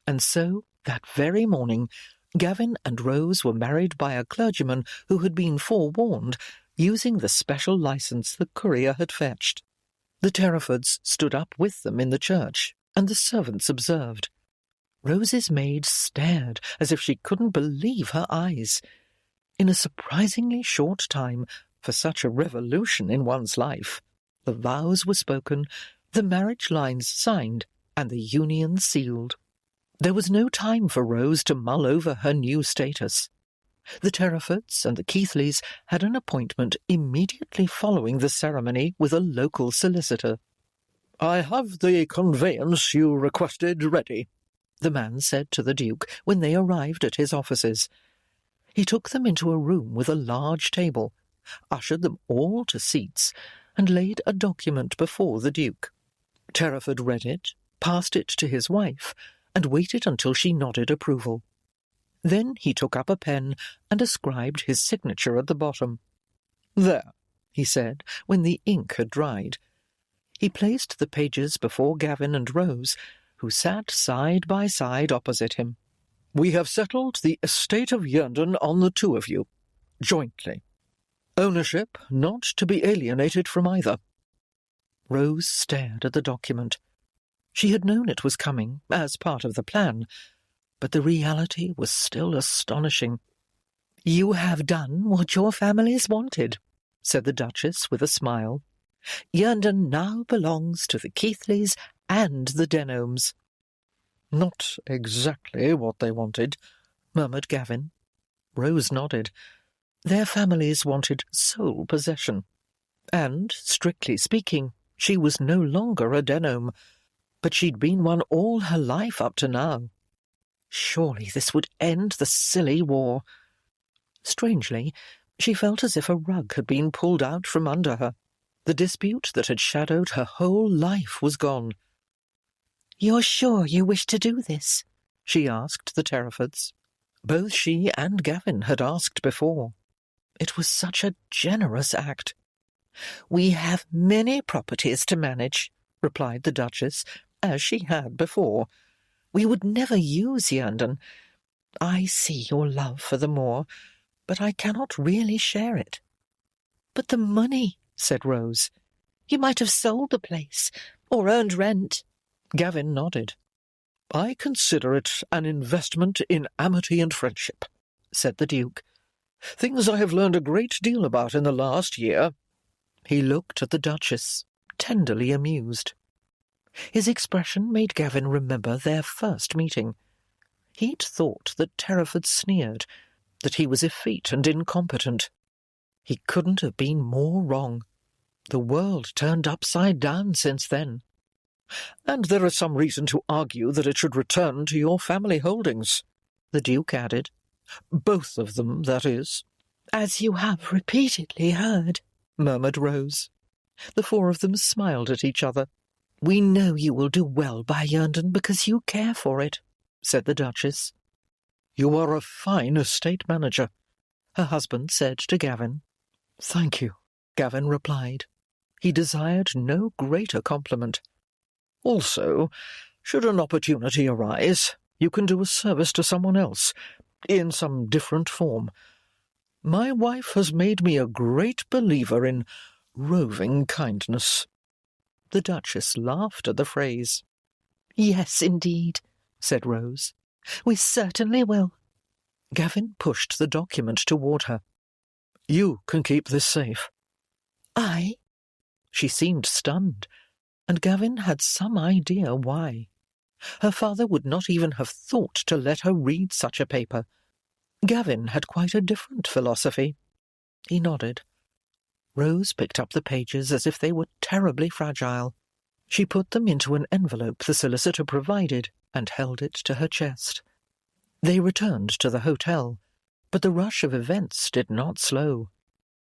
and so, that very morning, Gavin and Rose were married by a clergyman who had been forewarned, using the special licence the courier had fetched. The Terrafords stood up with them in the church, and the servants observed. Rose's maid stared as if she couldn't believe her eyes. In a surprisingly short time, for such a revolution in one's life, the vows were spoken, the marriage lines signed, and the union sealed. There was no time for Rose to mull over her new status. The Terrafords and the Keithleys had an appointment immediately following the ceremony with a local solicitor. "I have the conveyance you requested ready," the man said to the Duke when they arrived at his offices. He took them into a room with a large table, ushered them all to seats, and laid a document before the Duke. Terraford read it, passed it to his wife, and waited until she nodded approval. Then he took up a pen and ascribed his signature at the bottom. "There," he said, when the ink had dried. He placed the pages before Gavin and Rose, who sat side by side opposite him. "We have settled the estate of Yerndon on the two of you, jointly. Ownership not to be alienated from either." Rose stared at the document. She had known it was coming, as part of the plan, but the reality was still astonishing. "You have done what your families wanted," said the Duchess with a smile. "Yerndon now belongs to the Keithleys and the Denholms." "Not exactly what they wanted," murmured Gavin. Rose nodded. Their families wanted sole possession. And, strictly speaking, she was no longer a Denholm, but she'd been one all her life up to now. Surely this would end the silly war. Strangely, she felt as if a rug had been pulled out from under her. The dispute that had shadowed her whole life was gone. "You're sure you wish to do this?" she asked the Terrafords. Both she and Gavin had asked before. It was such a generous act. "We have many properties to manage," replied the Duchess, as she had before. "We would never use Yerndon. I see your love for the moor, but I cannot really share it." "But the money," said Rose. "You might have sold the place, or earned rent." Gavin nodded. "I consider it an investment in amity and friendship," said the Duke. "Things I have learned a great deal about in the last year." He looked at the Duchess, tenderly amused. His expression made Gavin remember their first meeting. He'd thought that Terraford sneered, that he was effete and incompetent. He couldn't have been more wrong. The world turned upside down since then. "And there is some reason to argue that it should return to your family holdings," the Duke added. "Both of them, that is." "As you have repeatedly heard," murmured Rose. The four of them smiled at each other. "We know you will do well by Yerndon because you care for it," said the Duchess. "You are a fine estate manager," her husband said to Gavin. "Thank you," Gavin replied. He desired no greater compliment. "Also, should an opportunity arise, you can do a service to someone else, in some different form. My wife has made me a great believer in roving kindness." The Duchess laughed at the phrase. "Yes, indeed," said Rose. "We certainly will." Gavin pushed the document toward her. "You can keep this safe." "I?" She seemed stunned, and Gavin had some idea why. Her father would not even have thought to let her read such a paper. Gavin had quite a different philosophy. He nodded. Rose picked up the pages as if they were terribly fragile. She put them into an envelope the solicitor provided and held it to her chest. They returned to the hotel, but the rush of events did not slow.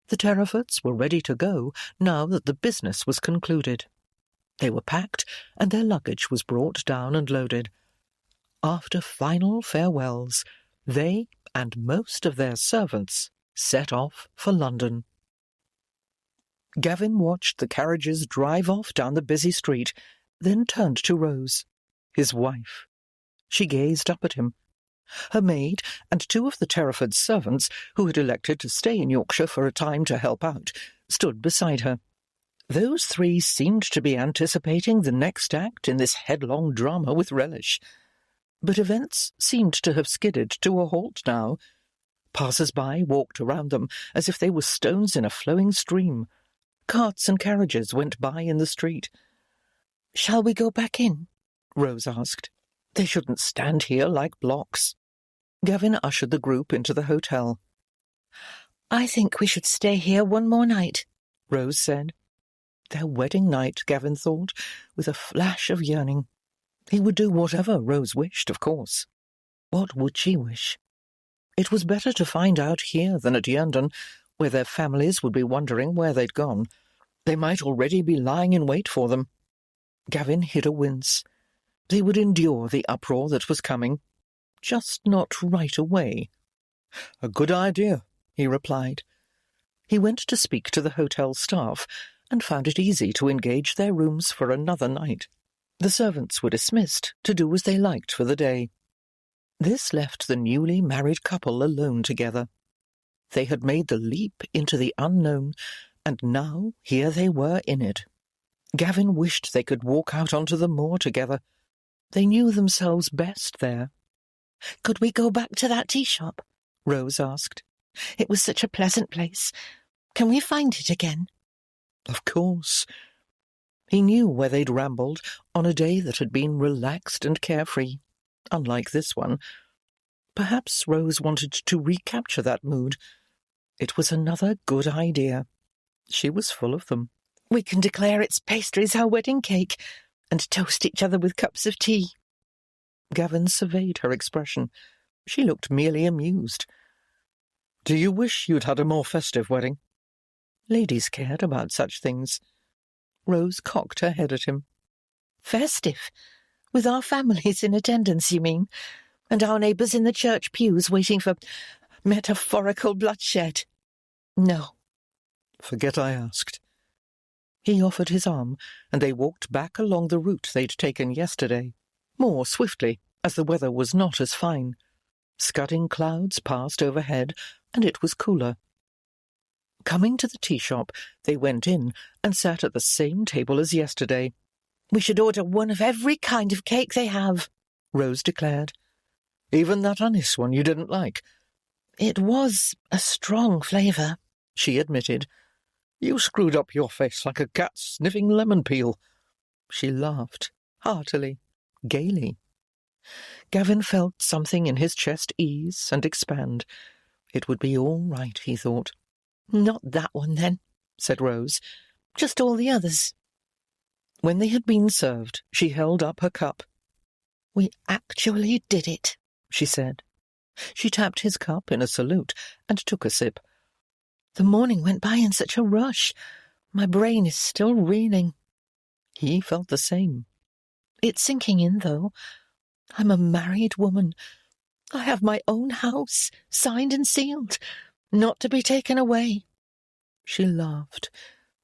The Terrafords were ready to go now that the business was concluded. They were packed, and their luggage was brought down and loaded. After final farewells, they and most of their servants set off for London. Gavin watched the carriages drive off down the busy street, then turned to Rose, his wife. She gazed up at him. Her maid and two of the Terraford servants, who had elected to stay in Yorkshire for a time to help out, stood beside her. Those three seemed to be anticipating the next act in this headlong drama with relish. But events seemed to have skidded to a halt now. Passers-by walked around them as if they were stones in a flowing stream. Carts and carriages went by in the street. "Shall we go back in?" Rose asked. They shouldn't stand here like blocks. Gavin ushered the group into the hotel. "I think we should stay here one more night," Rose said. Their wedding night, Gavin thought, with a flash of yearning. He would do whatever Rose wished, of course. What would she wish? It was better to find out here than at Yerndon, where their families would be wondering where they'd gone. They might already be lying in wait for them. Gavin hid a wince. They would endure the uproar that was coming, just not right away. "A good idea," he replied. He went to speak to the hotel staff and found it easy to engage their rooms for another night. The servants were dismissed to do as they liked for the day. This left the newly married couple alone together. They had made the leap into the unknown, and now here they were in it. Gavin wished they could walk out onto the moor together. They knew themselves best there. "Could we go back to that tea shop?" Rose asked. "It was such a pleasant place. Can we find it again?" Of course. He knew where they'd rambled on a day that had been relaxed and carefree, unlike this one. Perhaps Rose wanted to recapture that mood. It was another good idea. She was full of them. "We can declare its pastries our wedding cake, and toast each other with cups of tea." Gavin surveyed her expression. She looked merely amused. "Do you wish you'd had a more festive wedding?" Ladies cared about such things. Rose cocked her head at him. "Festive? With our families in attendance, you mean? And our neighbours in the church pews waiting for metaphorical bloodshed? No." "Forget I asked." He offered his arm, and they walked back along the route they'd taken yesterday, more swiftly, as the weather was not as fine. Scudding clouds passed overhead, and it was cooler. Coming to the tea shop, they went in and sat at the same table as yesterday. "We should order one of every kind of cake they have," Rose declared. "Even that anise one you didn't like?" "It was a strong flavour," she admitted. "You screwed up your face like a cat sniffing lemon peel." She laughed, heartily, gaily. Gavin felt something in his chest ease and expand. It would be all right, he thought. "Not that one, then," said Rose. "Just all the others." When they had been served, she held up her cup. "We actually did it," she said. She tapped his cup in a salute and took a sip. "The morning went by in such a rush. My brain is still reeling." He felt the same. "It's sinking in, though. I'm a married woman. I have my own house, signed and sealed, not to be taken away." She laughed.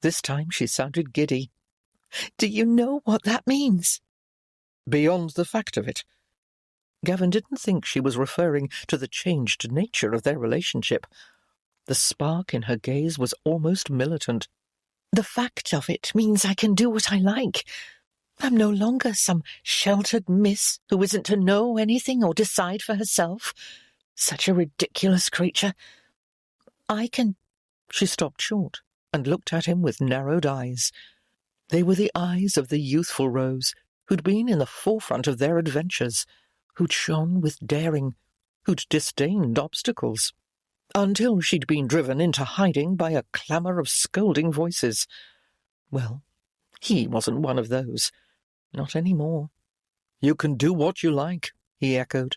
This time she sounded giddy. "Do you know what that means?" "Beyond the fact of it." Gavin didn't think she was referring to the changed nature of their relationship. The spark in her gaze was almost militant. "The fact of it means I can do what I like. I'm no longer some sheltered miss who isn't to know anything or decide for herself. Such a ridiculous creature. I can—" She stopped short and looked at him with narrowed eyes. They were the eyes of the youthful Rose, who'd been in the forefront of their adventures, who'd shone with daring, who'd disdained obstacles, until she'd been driven into hiding by a clamour of scolding voices. Well, he wasn't one of those. Not any more. "You can do what you like," he echoed.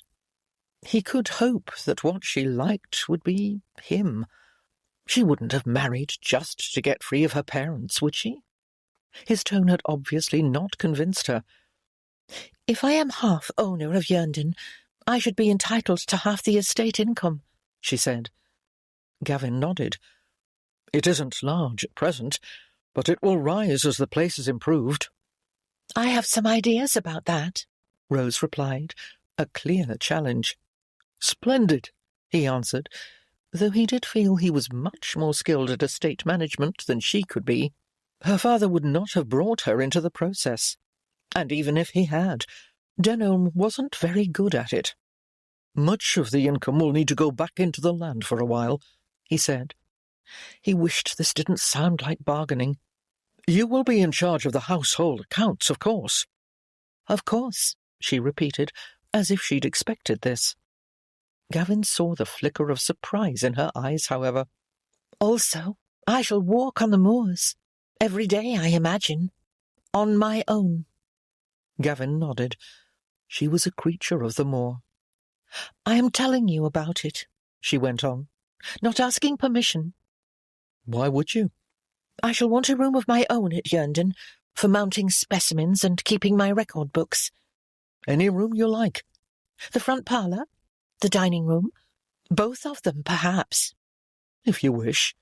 He could hope that what she liked would be him. She wouldn't have married just to get free of her parents, would she? His tone had obviously not convinced her. "If I am half owner of Yerndon, I should be entitled to half the estate income," she said. Gavin nodded. "It isn't large at present, but it will rise as the place is improved." "I have some ideas about that," Rose replied, a clear challenge. "Splendid," he answered, though he did feel he was much more skilled at estate management than she could be. Her father would not have brought her into the process. And even if he had, Denholm wasn't very good at it. Much of the income will need to go back into the land for a while, he said. He wished this didn't sound like bargaining. You will be in charge of the household accounts, of course. Of course, she repeated, as if she'd expected this. Gavin saw the flicker of surprise in her eyes, however. Also, I shall walk on the moors. Every day, I imagine. On my own. Gavin nodded. She was a creature of the moor. I am telling you about it, she went on, not asking permission. Why would you? I shall want a room of my own at Yerndon, for mounting specimens and keeping my record books. Any room you like. The front parlour? The dining room? Both of them, perhaps. If you wish.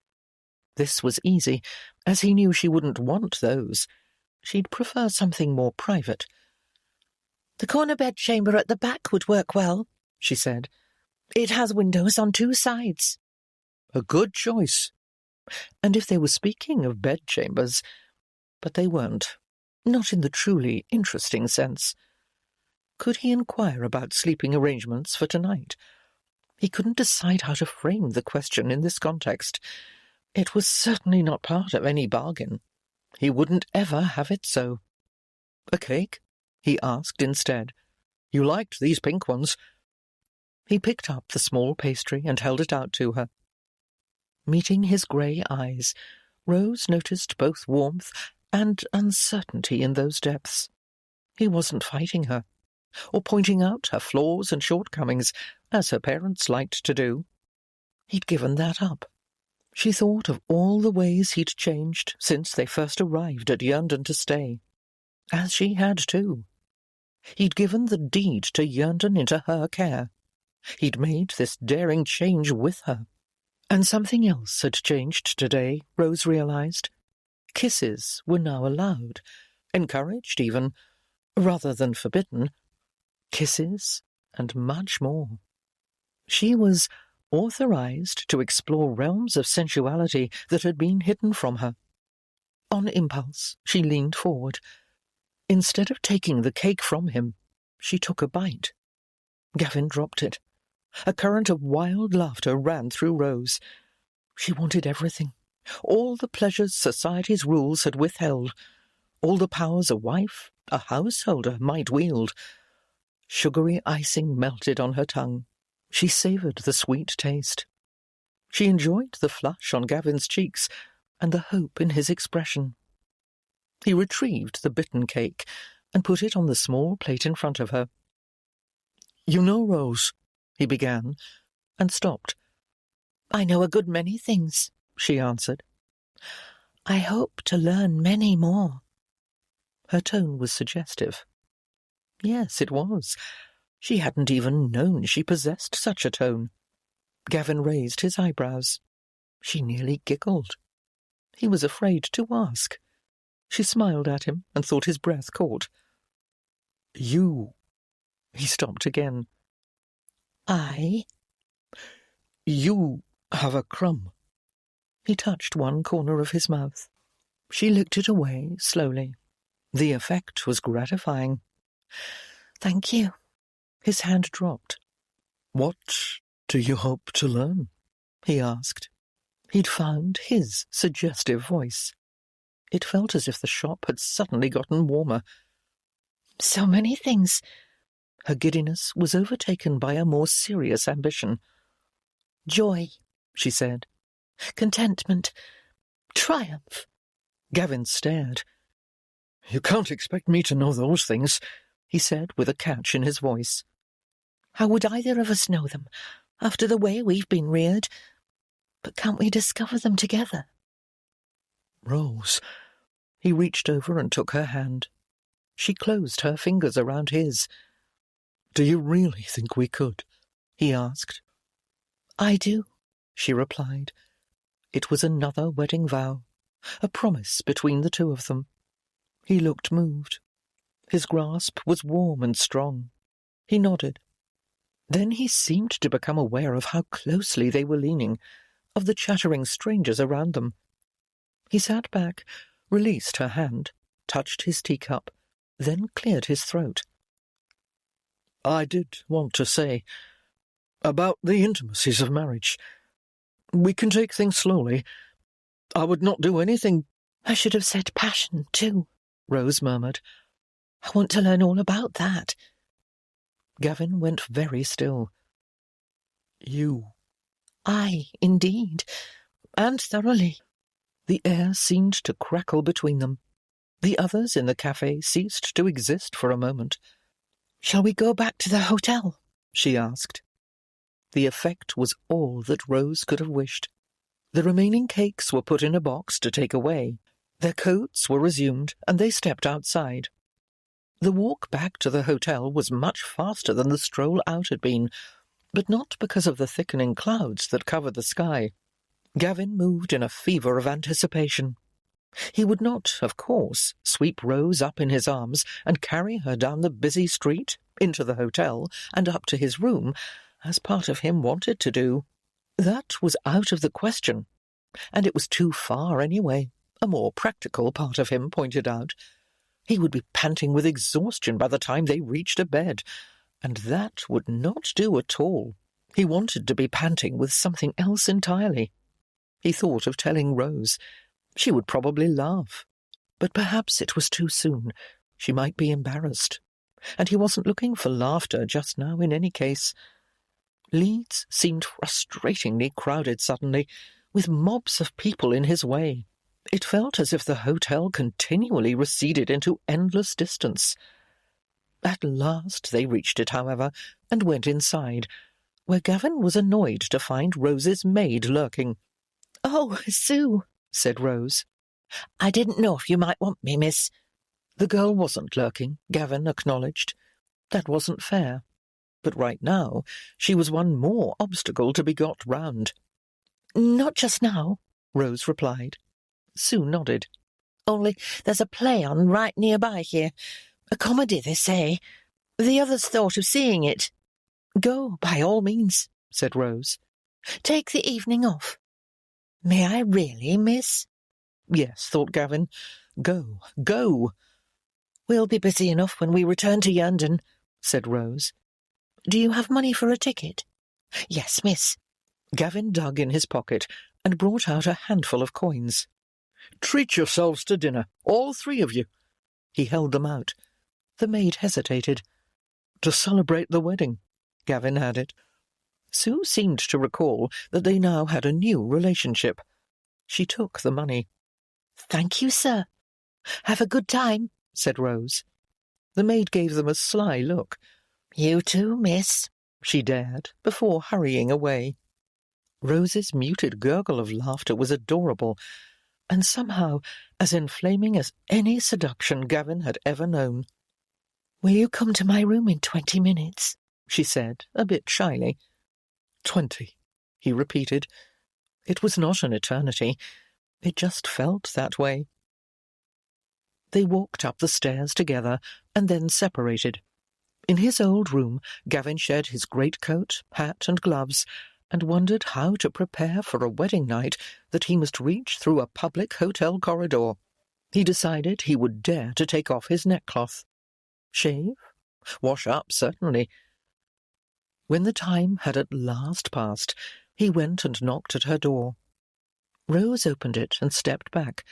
This was easy, as he knew she wouldn't want those. She'd prefer something more private. The corner bedchamber at the back would work well, she said. It has windows on 2 sides. A good choice. And if they were speaking of bedchambers, but they weren't, not in the truly interesting sense. Could he inquire about sleeping arrangements for tonight? He couldn't decide how to frame the question in this context. It was certainly not part of any bargain. He wouldn't ever have it so. A cake? He asked instead. You liked these pink ones. He picked up the small pastry and held it out to her. Meeting his grey eyes, Rose noticed both warmth and uncertainty in those depths. He wasn't fighting her, or pointing out her flaws and shortcomings, as her parents liked to do. He'd given that up. She thought of all the ways he'd changed since they first arrived at Yerndon to stay, as she had too. He'd given the deed to Yerndon into her care. He'd made this daring change with her. And something else had changed today, Rose realized. Kisses were now allowed, encouraged even, rather than forbidden. Kisses and much more. She was authorized to explore realms of sensuality that had been hidden from her. On impulse, she leaned forward. Instead of taking the cake from him, she took a bite. Gavin dropped it. A current of wild laughter ran through Rose. She wanted everything. All the pleasures society's rules had withheld. All the powers a wife, a householder, might wield. Sugary icing melted on her tongue. She savoured the sweet taste. She enjoyed the flush on Gavin's cheeks and the hope in his expression. He retrieved the bitten cake and put it on the small plate in front of her. You know, Rose, he began, and stopped. I know a good many things, she answered. I hope to learn many more. Her tone was suggestive. Yes, it was. She hadn't even known she possessed such a tone. Gavin raised his eyebrows. She nearly giggled. He was afraid to ask. She smiled at him and thought his breath caught. You... He stopped again. I? You have a crumb. He touched one corner of his mouth. She licked it away slowly. The effect was gratifying. Thank you. His hand dropped. What do you hope to learn? He asked. He'd found his suggestive voice. It felt as if the shop had suddenly gotten warmer. So many things. Her giddiness was overtaken by a more serious ambition. Joy, she said. Contentment. Triumph. Gavin stared. You can't expect me to know those things, he said with a catch in his voice. How would either of us know them, after the way we've been reared? But can't we discover them together? Rose. He reached over and took her hand. She closed her fingers around his. Do you really think we could? He asked. I do, she replied. It was another wedding vow, a promise between the two of them. He looked moved. His grasp was warm and strong. He nodded. Then he seemed to become aware of how closely they were leaning, of the chattering strangers around them. He sat back, released her hand, touched his teacup, then cleared his throat. I did want to say about the intimacies of marriage. We can take things slowly. I would not do anything—" "I should have said passion, too," Rose murmured. "I want to learn all about that." Gavin went very still. "You—" "I, indeed, and thoroughly." The air seemed to crackle between them. The others in the cafe ceased to exist for a moment. "Shall we go back to the hotel?" she asked. The effect was all that Rose could have wished. The remaining cakes were put in a box to take away. Their coats were resumed, and they stepped outside. The walk back to the hotel was much faster than the stroll out had been, but not because of the thickening clouds that covered the sky. Gavin moved in a fever of anticipation. He would not, of course, sweep Rose up in his arms and carry her down the busy street, into the hotel, and up to his room, as part of him wanted to do. That was out of the question, and it was too far anyway, a more practical part of him pointed out. He would be panting with exhaustion by the time they reached a bed, and that would not do at all. He wanted to be panting with something else entirely. He thought of telling Rose. She would probably laugh. But perhaps it was too soon. She might be embarrassed. And he wasn't looking for laughter just now in any case. Leeds seemed frustratingly crowded suddenly, with mobs of people in his way. It felt as if the hotel continually receded into endless distance. At last they reached it, however, and went inside, where Gavin was annoyed to find Rose's maid lurking. "Oh, Sue," said Rose. "I didn't know if you might want me, miss." The girl wasn't lurking, Gavin acknowledged. That wasn't fair. But right now she was one more obstacle to be got round. "Not just now," Rose replied. Sue nodded. "Only there's a play on right nearby here. A comedy, they say. The others thought of seeing it." "Go, by all means," said Rose. "Take the evening off." "May I really, miss?" Yes, thought Gavin. Go, go. "We'll be busy enough when we return to London," said Rose. "Do you have money for a ticket?" "Yes, miss." Gavin dug in his pocket and brought out a handful of coins. "Treat yourselves to dinner, all three of you." He held them out. The maid hesitated. "To celebrate the wedding," Gavin added. Sue seemed to recall that they now had a new relationship. She took the money. "Thank you, sir. Have a good time," said Rose. The maid gave them a sly look. "You too, miss," she dared, before hurrying away. Rose's muted gurgle of laughter was adorable, and somehow as inflaming as any seduction Gavin had ever known. "Will you come to my room in 20 minutes?" she said, a bit shyly. 20, he repeated. It was not an eternity. It just felt that way. They walked up the stairs together and then separated. In his old room, Gavin shed his greatcoat, hat and gloves, and wondered how to prepare for a wedding night that he must reach through a public hotel corridor. He decided he would dare to take off his neckcloth. Shave? Wash up, certainly. When the time had at last passed, he went and knocked at her door. Rose opened it and stepped back.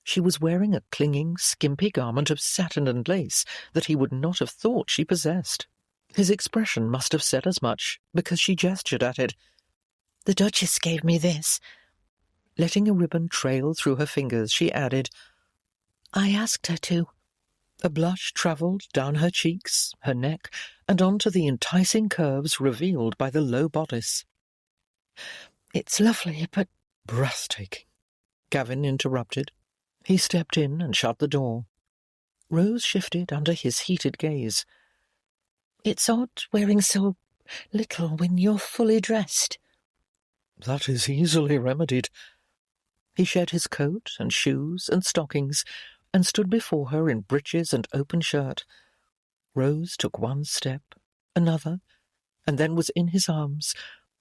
She was wearing a clinging, skimpy garment of satin and lace that he would not have thought she possessed. His expression must have said as much, because she gestured at it. "The Duchess gave me this." Letting a ribbon trail through her fingers, she added, "I asked her to." A blush travelled down her cheeks, her neck, and onto the enticing curves revealed by the low bodice. "It's lovely, but—" "Breathtaking," Gavin interrupted. He stepped in and shut the door. Rose shifted under his heated gaze. "It's odd wearing so little when you're fully dressed." "That is easily remedied." He shed his coat and shoes and stockings and stood before her in breeches and open shirt. Rose took one step, another, and then was in his arms,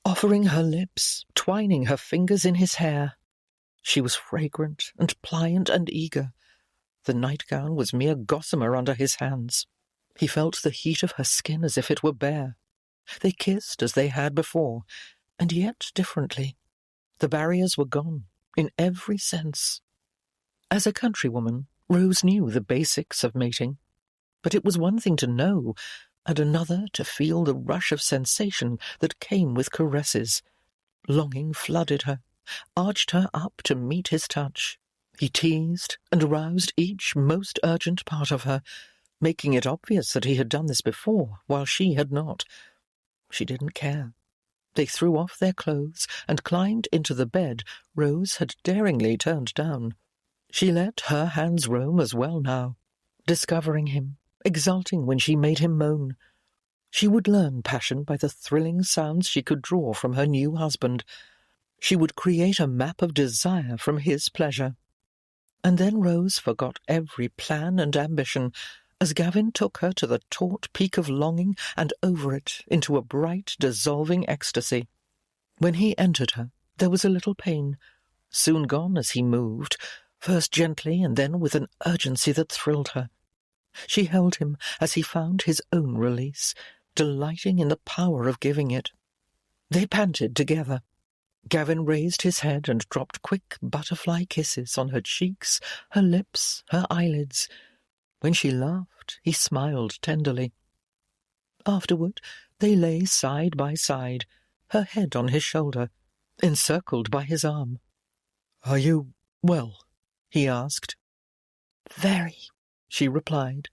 offering her lips, twining her fingers in his hair. She was fragrant and pliant and eager. The nightgown was mere gossamer under his hands. He felt the heat of her skin as if it were bare. They kissed as they had before, and yet differently. The barriers were gone, in every sense. As a countrywoman, Rose knew the basics of mating, but it was one thing to know, and another to feel the rush of sensation that came with caresses. Longing flooded her, arched her up to meet his touch. He teased and aroused each most urgent part of her, making it obvious that he had done this before, while she had not. She didn't care. They threw off their clothes and climbed into the bed Rose had daringly turned down. She let her hands roam as well now, discovering him, exulting when she made him moan. She would learn passion by the thrilling sounds she could draw from her new husband. She would create a map of desire from his pleasure. And then Rose forgot every plan and ambition, as Gavin took her to the taut peak of longing and over it into a bright, dissolving ecstasy. When he entered her, there was a little pain, soon gone as he moved, first gently and then with an urgency that thrilled her. She held him as he found his own release, delighting in the power of giving it. They panted together. Gavin raised his head and dropped quick butterfly kisses on her cheeks, her lips, her eyelids. When she laughed, he smiled tenderly. Afterward, they lay side by side, her head on his shoulder, encircled by his arm. "Are you well?" he asked. "Very," she replied.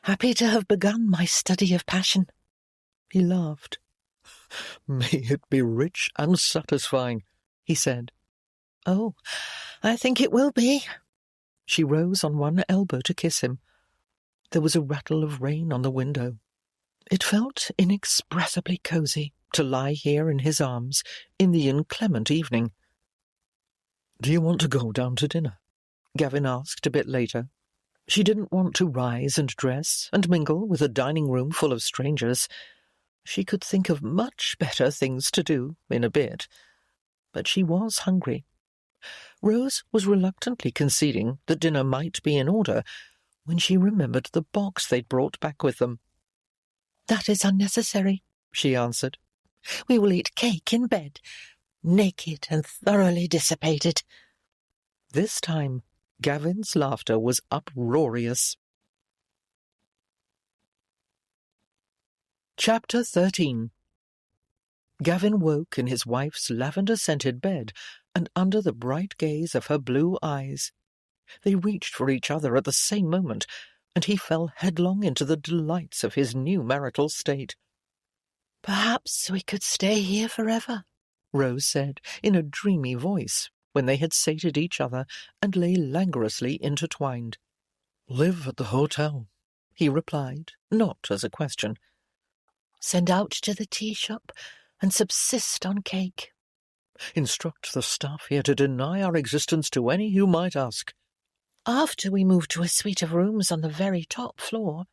"Happy to have begun my study of passion." He laughed. "May it be rich and satisfying," he said. "Oh, I think it will be." She rose on one elbow to kiss him. There was a rattle of rain on the window. It felt inexpressibly cosy to lie here in his arms in the inclement evening. "Do you want to go down to dinner?" Gavin asked a bit later. She didn't want to rise and dress and mingle with a dining room full of strangers. She could think of much better things to do in a bit. But she was hungry. Rose was reluctantly conceding that dinner might be in order when she remembered the box they'd brought back with them. "That is unnecessary," she answered. "We will eat cake in bed, naked and thoroughly dissipated." This time, Gavin's laughter was uproarious. Chapter 13. Gavin woke in his wife's lavender-scented bed and under the bright gaze of her blue eyes. They reached for each other at the same moment, and he fell headlong into the delights of his new marital state. "Perhaps we could stay here forever," Rose said in a dreamy voice when they had sated each other and lay languorously intertwined. "Live at the hotel," he replied, not as a question. "Send out to the tea shop and subsist on cake." "Instruct the staff here to deny our existence to any who might ask." "After we move to a suite of rooms on the very top floor."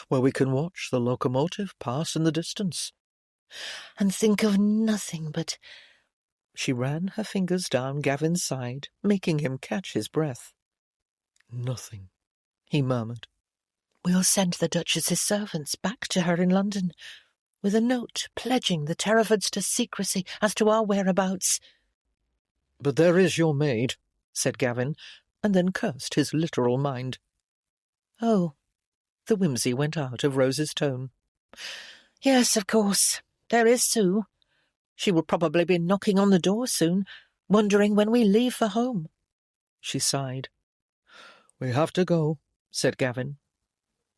"Where we can watch the locomotive pass in the distance." "And think of nothing but—" She ran her fingers down Gavin's side, making him catch his breath. "Nothing," he murmured. "We'll send the Duchess's servants back to her in London, with a note pledging the Terefords to secrecy as to our whereabouts." "But there is your maid," said Gavin, and then cursed his literal mind. "Oh." The whimsy went out of Rose's tone. "Yes, of course. There is Sue. She will probably be knocking on the door soon, wondering when we leave for home." She sighed. "We have to go," said Gavin.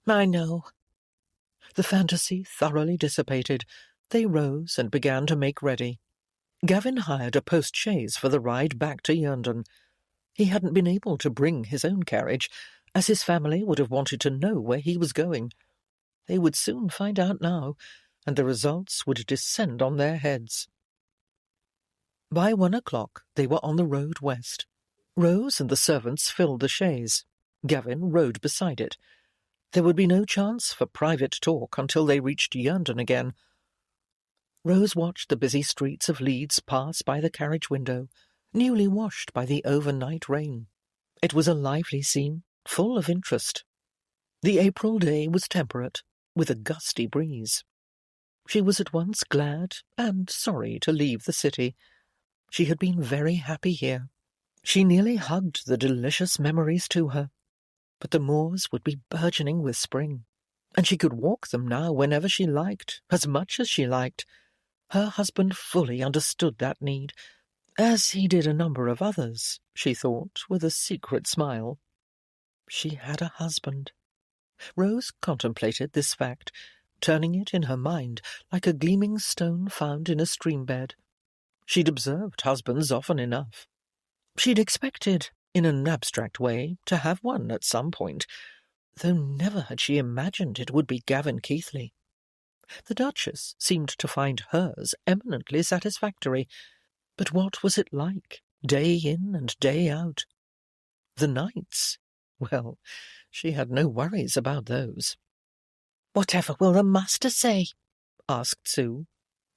"I know." The fantasy thoroughly dissipated, they rose and began to make ready. Gavin hired a post-chaise for the ride back to Yerndon. He hadn't been able to bring his own carriage, as his family would have wanted to know where he was going. They would soon find out now, and the results would descend on their heads. By 1 o'clock they were on the road west. Rose and the servants filled the chaise. Gavin rode beside it. There would be no chance for private talk until they reached Yerndon again. Rose watched the busy streets of Leeds pass by the carriage window, newly washed by the overnight rain. It was a lively scene, full of interest. The April day was temperate, with a gusty breeze. She was at once glad and sorry to leave the city. She had been very happy here. She nearly hugged the delicious memories to her. But the moors would be burgeoning with spring, and she could walk them now whenever she liked, as much as she liked. Her husband fully understood that need, as he did a number of others, she thought, with a secret smile. She had a husband. Rose contemplated this fact, turning it in her mind like a gleaming stone found in a stream-bed. She'd observed husbands often enough. She'd expected, in an abstract way, to have one at some point, though never had she imagined it would be Gavin Keithley. The Duchess seemed to find hers eminently satisfactory, but what was it like, day in and day out? The nights? Well, she had no worries about those. "Whatever will the master say?" asked Sue.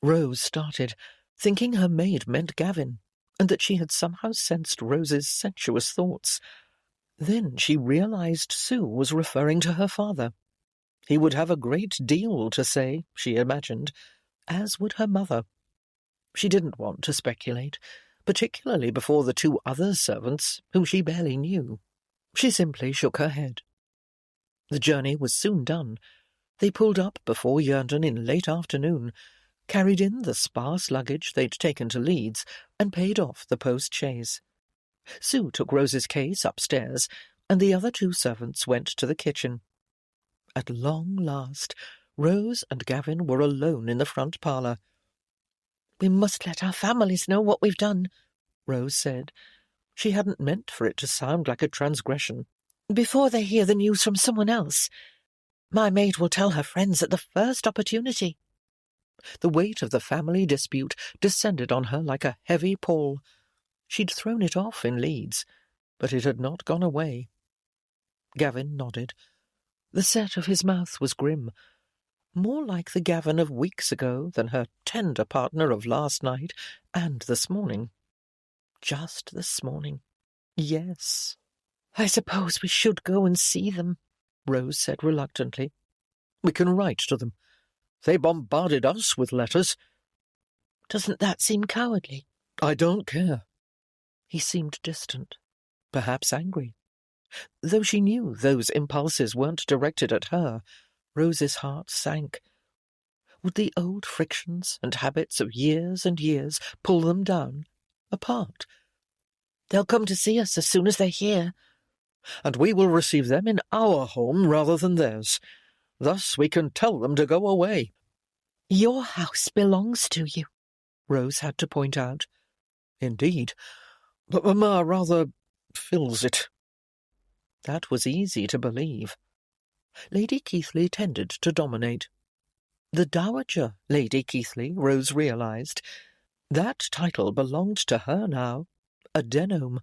Rose started, thinking her maid meant Gavin, and that she had somehow sensed Rose's sensuous thoughts. Then she realized Sue was referring to her father. He would have a great deal to say, she imagined, as would her mother. She didn't want to speculate, particularly before the two other servants, whom she barely knew. She simply shook her head. The journey was soon done. They pulled up before Yerndon in late afternoon, carried in the sparse luggage they'd taken to Leeds, and paid off the post-chaise. Sue took Rose's case upstairs, and the other two servants went to the kitchen. At long last, Rose and Gavin were alone in the front parlour. "We must let our families know what we've done," Rose said. She hadn't meant for it to sound like a transgression. "before they hear the news from someone else. My maid will tell her friends at the first opportunity." The weight of the family dispute descended on her like a heavy pall. She'd thrown it off in Leeds, but it had not gone away. Gavin nodded. The set of his mouth was grim, more like the Gavin of weeks ago than her tender partner of last night and this morning. Just this morning. Yes. "I suppose we should go and see them," Rose said reluctantly. "We can write to them. They bombarded us with letters." "Doesn't that seem cowardly?" "I don't care." He seemed distant, perhaps angry. Though she knew those impulses weren't directed at her, Rose's heart sank. Would the old frictions and habits of years and years pull them down, apart? "They'll come to see us as soon as they hear." "And we will receive them in our home rather than theirs. Thus we can tell them to go away." "Your house belongs to you," Rose had to point out. "Indeed, but Mamma rather fills it." That was easy to believe. Lady Keithley tended to dominate. The Dowager Lady Keithley, Rose realized. That title belonged to her now, a Denholm.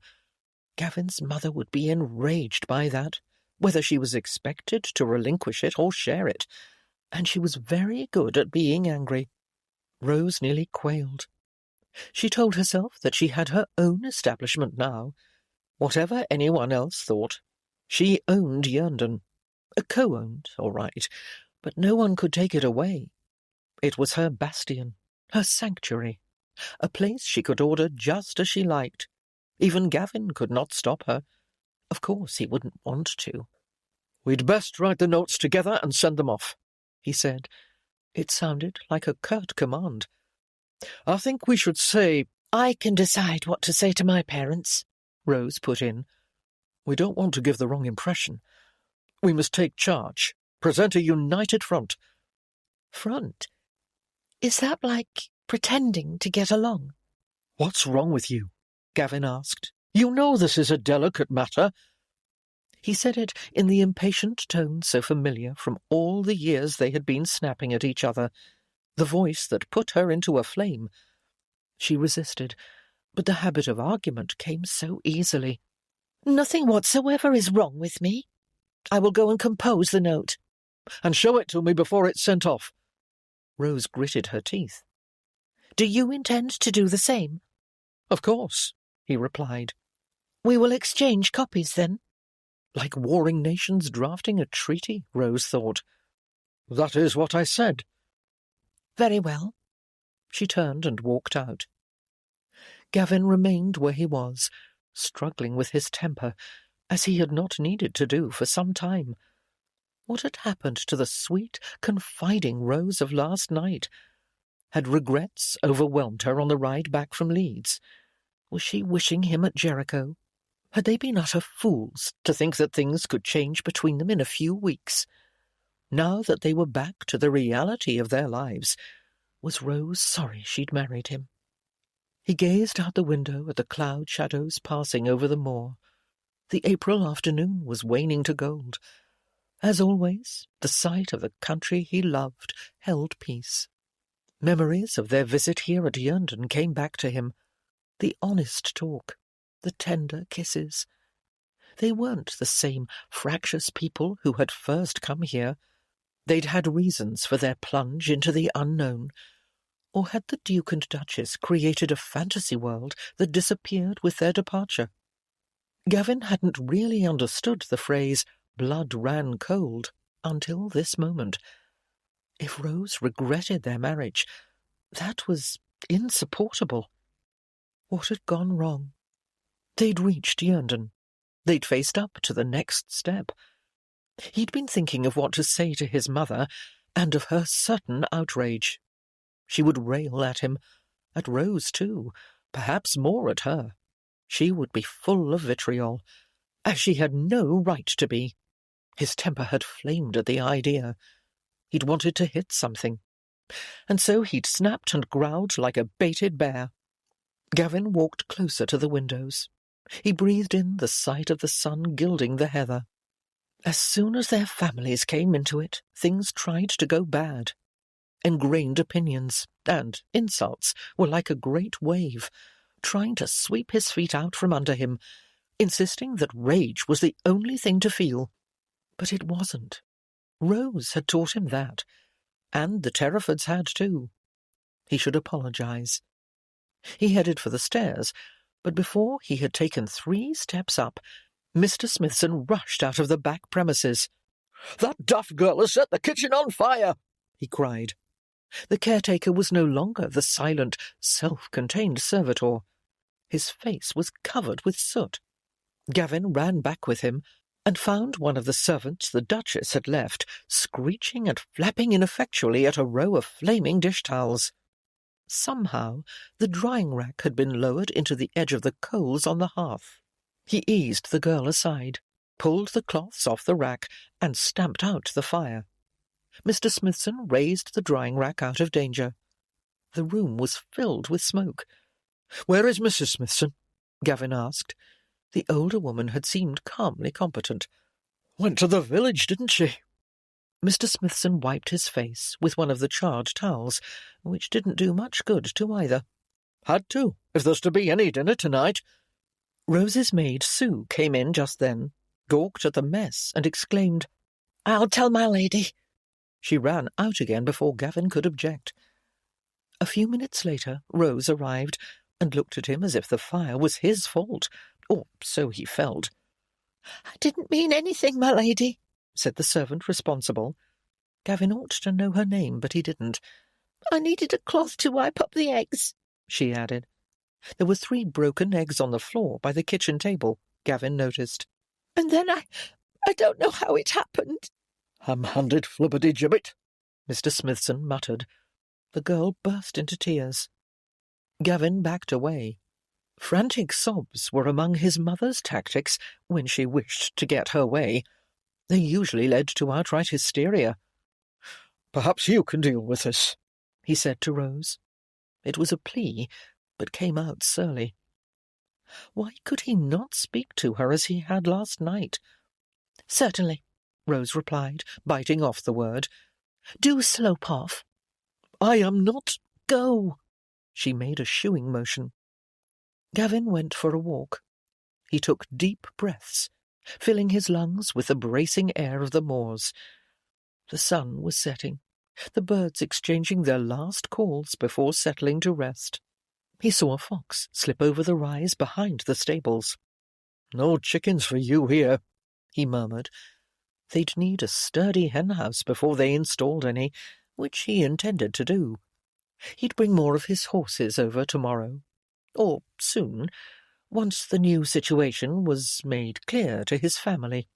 Gavin's mother would be enraged by that, whether she was expected to relinquish it or share it, and she was very good at being angry. Rose nearly quailed. She told herself that she had her own establishment now. Whatever anyone else thought, she owned Yerndon. Co-owned, all right, but no one could take it away. It was her bastion, her sanctuary, a place she could order just as she liked. Even Gavin could not stop her. Of course he wouldn't want to. "We'd best write the notes together and send them off," he said. It sounded like a curt command. "I think we should say—" "I can decide what to say to my parents," Rose put in. "We don't want to give the wrong impression. We must take charge, present a united front." "Front? Is that like pretending to get along?" "What's wrong with you?" Gavin asked. "You know this is a delicate matter." He said it in the impatient tone so familiar from all the years they had been snapping at each other, the voice that put her into a flame. She resisted, but the habit of argument came so easily. "Nothing whatsoever is wrong with me. I will go and compose the note." "And show it to me before it's sent off." Rose gritted her teeth. "Do you intend to do the same?" "Of course," he replied. "We will exchange copies, then?" Like warring nations drafting a treaty, Rose thought. That is what I said. Very well. She turned and walked out. Gavin remained where he was, struggling with his temper, as he had not needed to do for some time. What had happened to the sweet, confiding Rose of last night? Had regrets overwhelmed her on the ride back from Leeds? Was she wishing him at Jericho? Had they been utter fools to think that things could change between them in a few weeks? Now that they were back to the reality of their lives, was Rose sorry she'd married him? He gazed out the window at the cloud shadows passing over the moor. The April afternoon was waning to gold. As always, the sight of the country he loved held peace. Memories of their visit here at Yerndon came back to him. The honest talk, the tender kisses. They weren't the same fractious people who had first come here. They'd had reasons for their plunge into the unknown. Or had the Duke and Duchess created a fantasy world that disappeared with their departure? Gavin hadn't really understood the phrase, blood ran cold, until this moment. If Rose regretted their marriage, that was insupportable. What had gone wrong? They'd reached Yerndon. They'd faced up to the next step. He'd been thinking of what to say to his mother, and of her certain outrage. She would rail at him, at Rose too, perhaps more at her. She would be full of vitriol, as she had no right to be. His temper had flamed at the idea. He'd wanted to hit something, and so he'd snapped and growled like a baited bear. Gavin walked closer to the windows. He breathed in the sight of the sun gilding the heather. As soon as their families came into it, things tried to go bad. Ingrained opinions and insults were like a great wave, trying to sweep his feet out from under him, insisting that rage was the only thing to feel. But it wasn't. Rose had taught him that, and the Terrafords had too. He should apologize. He headed for the stairs, but before he had taken 3 steps up, Mr. Smithson rushed out of the back premises. "That daft girl has set the kitchen on fire!" he cried. The caretaker was no longer the silent, self-contained servitor. His face was covered with soot. Gavin ran back with him, and found one of the servants the Duchess had left screeching and flapping ineffectually at a row of flaming dish-towels. Somehow the drying-rack had been lowered into the edge of the coals on the hearth. He eased the girl aside, pulled the cloths off the rack, and stamped out the fire. Mr. Smithson raised the drying-rack out of danger. The room was filled with smoke. "Where is Mrs. Smithson?" Gavin asked. The older woman had seemed calmly competent. "Went to the village, didn't she?" Mr. Smithson wiped his face with one of the charred towels, which didn't do much good to either. "Had to, if there's to be any dinner tonight." Rose's maid Sue came in just then, gawked at the mess, and exclaimed, "I'll tell my lady." She ran out again before Gavin could object. A few minutes later Rose arrived, and looked at him as if the fire was his fault, or so he felt. "I didn't mean anything, my lady," said the servant responsible. Gavin ought to know her name, but he didn't. "I needed a cloth to wipe up the eggs," she added. There were 3 broken eggs on the floor by the kitchen table, Gavin noticed. "And then I don't know how it happened." "Ham-handed flippity-gibbet," Mr. Smithson muttered. The girl burst into tears. Gavin backed away. Frantic sobs were among his mother's tactics when she wished to get her way. They usually led to outright hysteria. "Perhaps you can deal with this," he said to Rose. It was a plea, but came out surly. Why could he not speak to her as he had last night? "Certainly," Rose replied, biting off the word. "Do slope off." "I am not—" "Go." She made a shooing motion. Gavin went for a walk. He took deep breaths, filling his lungs with the bracing air of the moors. The sun was setting, the birds exchanging their last calls before settling to rest. He saw a fox slip over the rise behind the stables. "No chickens for you here," he murmured. They'd need a sturdy henhouse before they installed any, which he intended to do. He'd bring more of his horses over tomorrow, or soon, once the new situation was made clear to his family.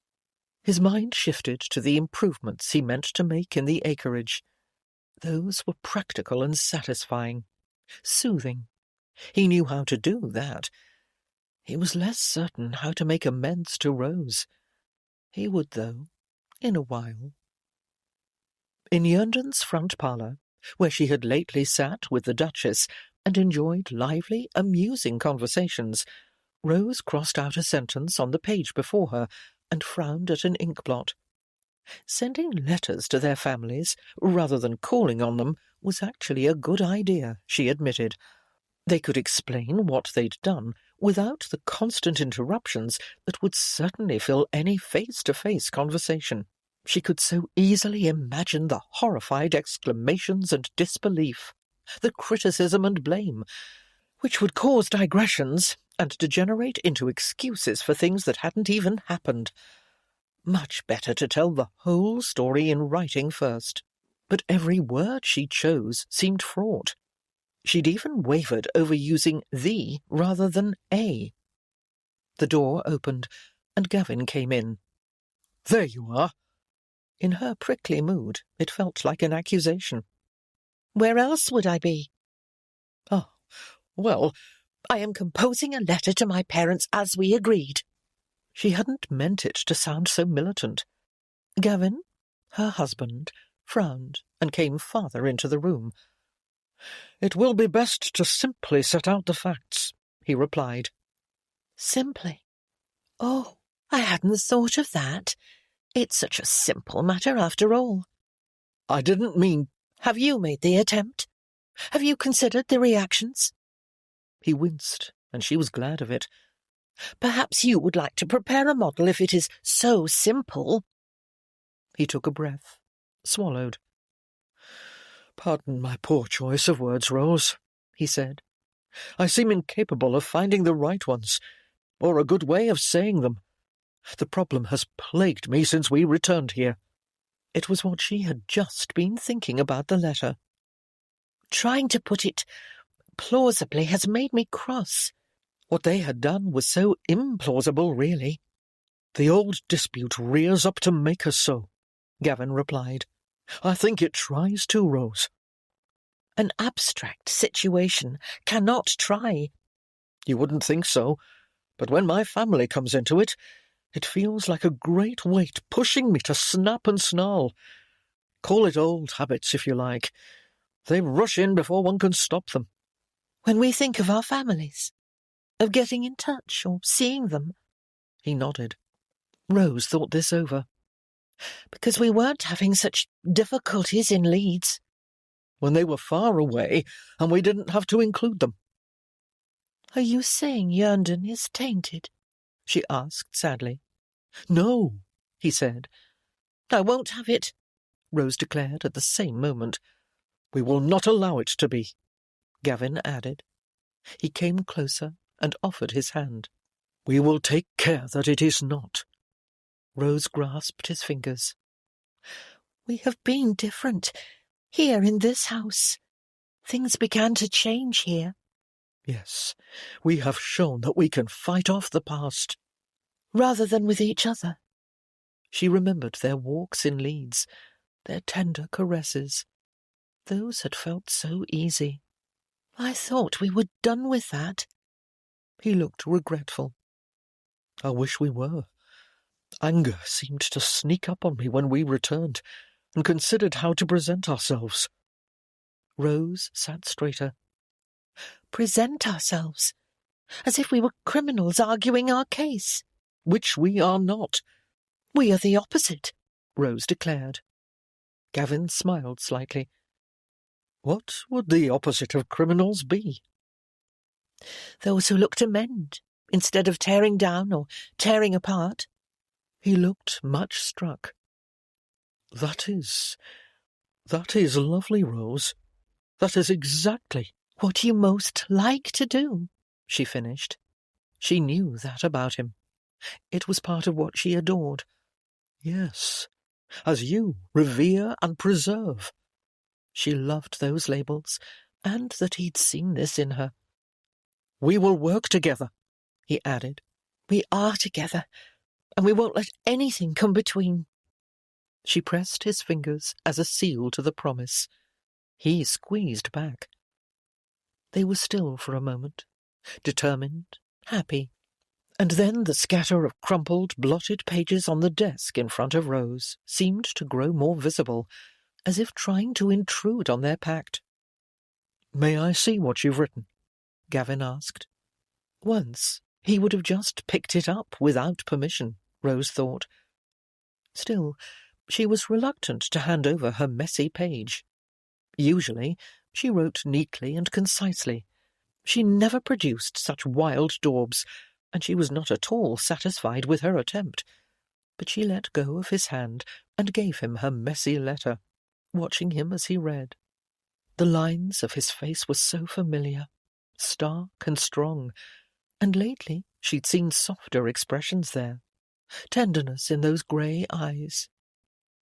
His mind shifted to the improvements he meant to make in the acreage. Those were practical and satisfying, soothing. He knew how to do that. He was less certain how to make amends to Rose. He would, though, in a while. In Yerndon's front parlour, where she had lately sat with the Duchess and enjoyed lively, amusing conversations, Rose crossed out a sentence on the page before her and frowned at an inkblot. Sending letters to their families, rather than calling on them, was actually a good idea, she admitted. They could explain what they'd done without the constant interruptions that would certainly fill any face-to-face conversation. She could so easily imagine the horrified exclamations and disbelief, the criticism and blame, which would cause digressions and degenerate into excuses for things that hadn't even happened. Much better to tell the whole story in writing first. But every word she chose seemed fraught. She'd even wavered over using the rather than a. The door opened, and Gavin came in. "There you are." In her prickly mood, it felt like an accusation. "Where else would I be?" "Oh, well, "I am composing a letter to my parents as we agreed." She hadn't meant it to sound so militant. Gavin, her husband, frowned and came farther into the room. "It will be best to simply set out the facts," he replied. "Simply? Oh, I hadn't thought of that. It's such a simple matter after all." "I didn't mean—" "Have you made the attempt? Have you considered the reactions?" He winced, and she was glad of it. "Perhaps you would like to prepare a model if it is so simple." He took a breath, swallowed. "Pardon my poor choice of words, Rose," he said. "I seem incapable of finding the right ones, or a good way of saying them. The problem has plagued me since we returned here." It was what she had just been thinking about the letter. "Trying to put it plausibly has made me cross. What they had done was so implausible, really." "The old dispute rears up to make us so," Gavin replied. "I think it tries to, Rose." "An abstract situation cannot try." "You wouldn't think so, but when my family comes into it, it feels like a great weight pushing me to snap and snarl. Call it old habits, if you like. They rush in before one can stop them." "When we think of our families, of getting in touch or seeing them?" He nodded. Rose thought this over. "Because we weren't having such difficulties in Leeds." "When they were far away, and we didn't have to include them." "Are you saying Yerndon is tainted?" she asked sadly. "No," he said. "I won't have it," Rose declared at the same moment. "We will not allow it to be," Gavin added. He came closer and offered his hand. "We will take care that it is not." Rose grasped his fingers. "We have been different, here in this house. Things began to change here." "Yes, we have shown that we can fight off the past." "Rather than with each other." She remembered their walks in Leeds, their tender caresses. Those had felt so easy. "I thought we were done with that." He looked regretful. "I wish we were. Anger seemed to sneak up on me when we returned, and considered how to present ourselves." Rose sat straighter. "Present ourselves? As if we were criminals arguing our case." "Which we are not." "We are the opposite," Rose declared. Gavin smiled slightly. "What would the opposite of criminals be?" "Those who look to mend, instead of tearing down or tearing apart." He looked much struck. That is lovely, Rose. That is exactly what you most like to do," she finished. She knew that about him. It was part of what she adored. Yes, as you revere and preserve. She loved those labels, and that he'd seen this in her. We will work together, he added. We are together, and we won't let anything come between. She pressed his fingers as a seal to the promise. He squeezed back. They were still for a moment, determined, happy, and then the scatter of crumpled, blotted pages on the desk in front of Rose seemed to grow more visible, as if trying to intrude on their pact. "May I see what you've written?" Gavin asked. Once he would have just picked it up without permission, Rose thought. Still, she was reluctant to hand over her messy page. Usually, she wrote neatly and concisely. She never produced such wild daubs, and she was not at all satisfied with her attempt. But she let go of his hand and gave him her messy letter, watching him as he read. The lines of his face were so familiar, stark and strong, and lately she'd seen softer expressions there, tenderness in those grey eyes.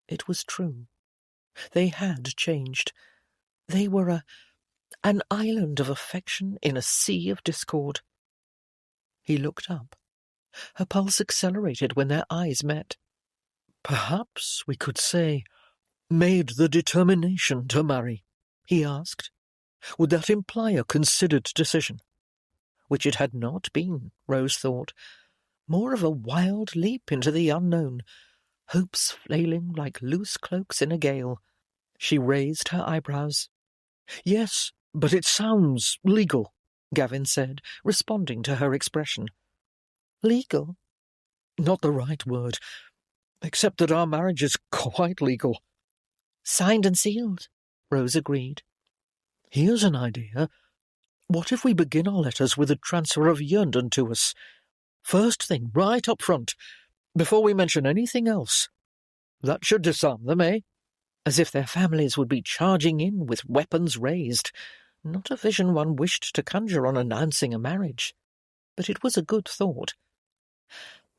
It was true. They had changed. They were an island of affection in a sea of discord. He looked up. Her pulse accelerated when their eyes met. "Perhaps we could say, made the determination to marry," he asked. Would that imply a considered decision? Which it had not been, Rose thought. More of a wild leap into the unknown, hopes flailing like loose cloaks in a gale. She raised her eyebrows. "Yes, but it sounds legal," Gavin said, responding to her expression. "Legal?" "Not the right word, except that our marriage is quite legal." "Signed and sealed," Rose agreed. "Here's an idea. What if we begin our letters with a transfer of Yerndon to us? First thing, right up front, before we mention anything else. That should disarm them, eh?" As if their families would be charging in with weapons raised. Not a vision one wished to conjure on announcing a marriage. But it was a good thought.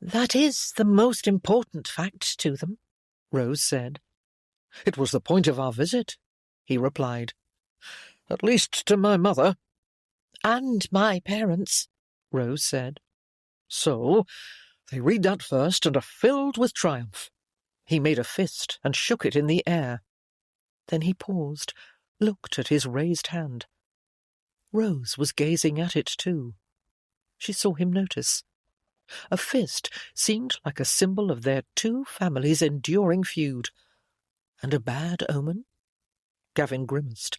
"That is the most important fact to them," Rose said. "It was the point of our visit," he replied. "At least to my mother." "And my parents," Rose said. "So, they read that first and are filled with triumph." He made a fist and shook it in the air. Then he paused, looked at his raised hand. Rose was gazing at it too. She saw him notice. A fist seemed like a symbol of their two families' enduring feud. And a bad omen? Gavin grimaced,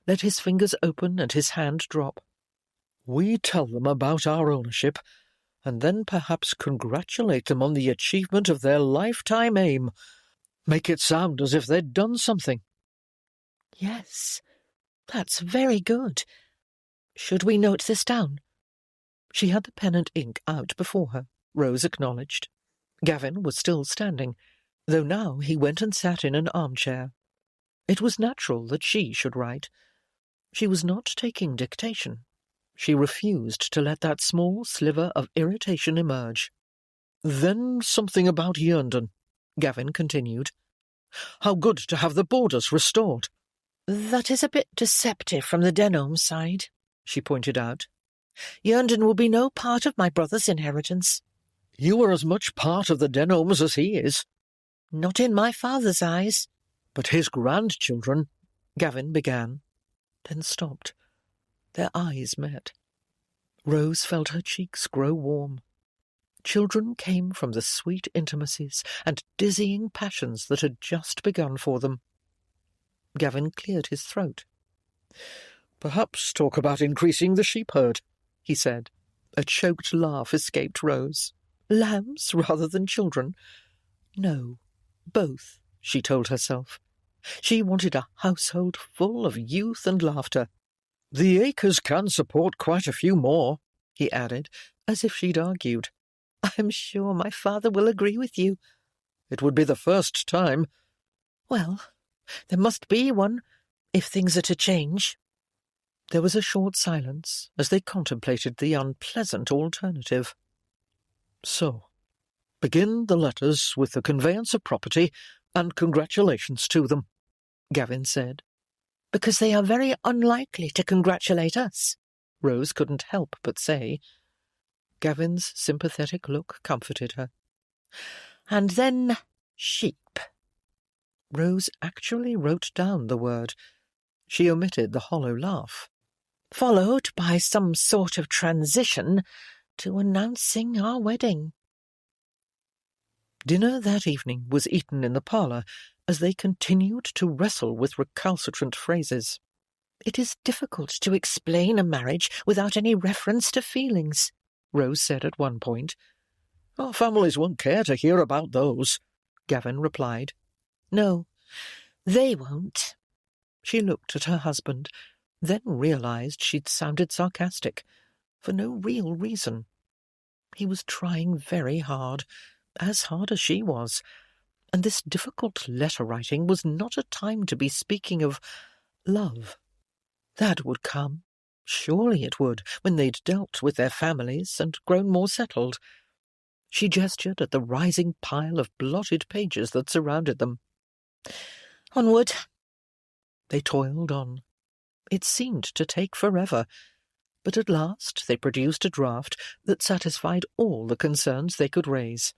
let his fingers open and his hand drop. "We tell them about our ownership, and then perhaps congratulate them on the achievement of their lifetime aim. Make it sound as if they'd done something." "Yes, that's very good. Should we note this down?" She had the pen and ink out before her, Rose acknowledged. Gavin was still standing, though now he went and sat in an armchair. It was natural that she should write. She was not taking dictation. She refused to let that small sliver of irritation emerge. "Then something about Yerndon," Gavin continued. "How good to have the borders restored." "That is a bit deceptive from the Denholm side," she pointed out. "Yerndon will be no part of my brother's inheritance." "You are as much part of the Denholms as he is." "Not in my father's eyes." "But his grandchildren," Gavin began, then stopped. Their eyes met. Rose felt her cheeks grow warm. Children came from the sweet intimacies and dizzying passions that had just begun for them. Gavin cleared his throat. "Perhaps talk about increasing the sheep herd," he said. A choked laugh escaped Rose. "Lambs rather than children?" No, both, she told herself. She wanted a household full of youth and laughter. "The acres can support quite a few more," he added, as if she'd argued. "I'm sure my father will agree with you." "It would be the first time." "Well, there must be one, if things are to change." There was a short silence as they contemplated the unpleasant alternative. "So, Begin the letters with the conveyance of property and congratulations to them, Gavin said. Because they are very unlikely to congratulate us, Rose couldn't help but say. Gavin's sympathetic look comforted her. And then sheep. Rose actually wrote down the word. She omitted the hollow laugh. Followed by some sort of transition to announcing our wedding. Dinner that evening was eaten in the parlour as they continued to wrestle with recalcitrant phrases. It is difficult to explain a marriage without any reference to feelings, Rose said at one point. Our families won't care to hear about those, Gavin replied. No, they won't. She looked at her husband, then realised she'd sounded sarcastic, for no real reason. He was trying very hard, as hard as she was, and this difficult letter-writing was not a time to be speaking of love. That would come. Surely it would, when they'd dealt with their families and grown more settled. She gestured at the rising pile of blotted pages that surrounded them. Onward. They toiled on. It seemed to take forever, but at last they produced a draft that satisfied all the concerns they could raise.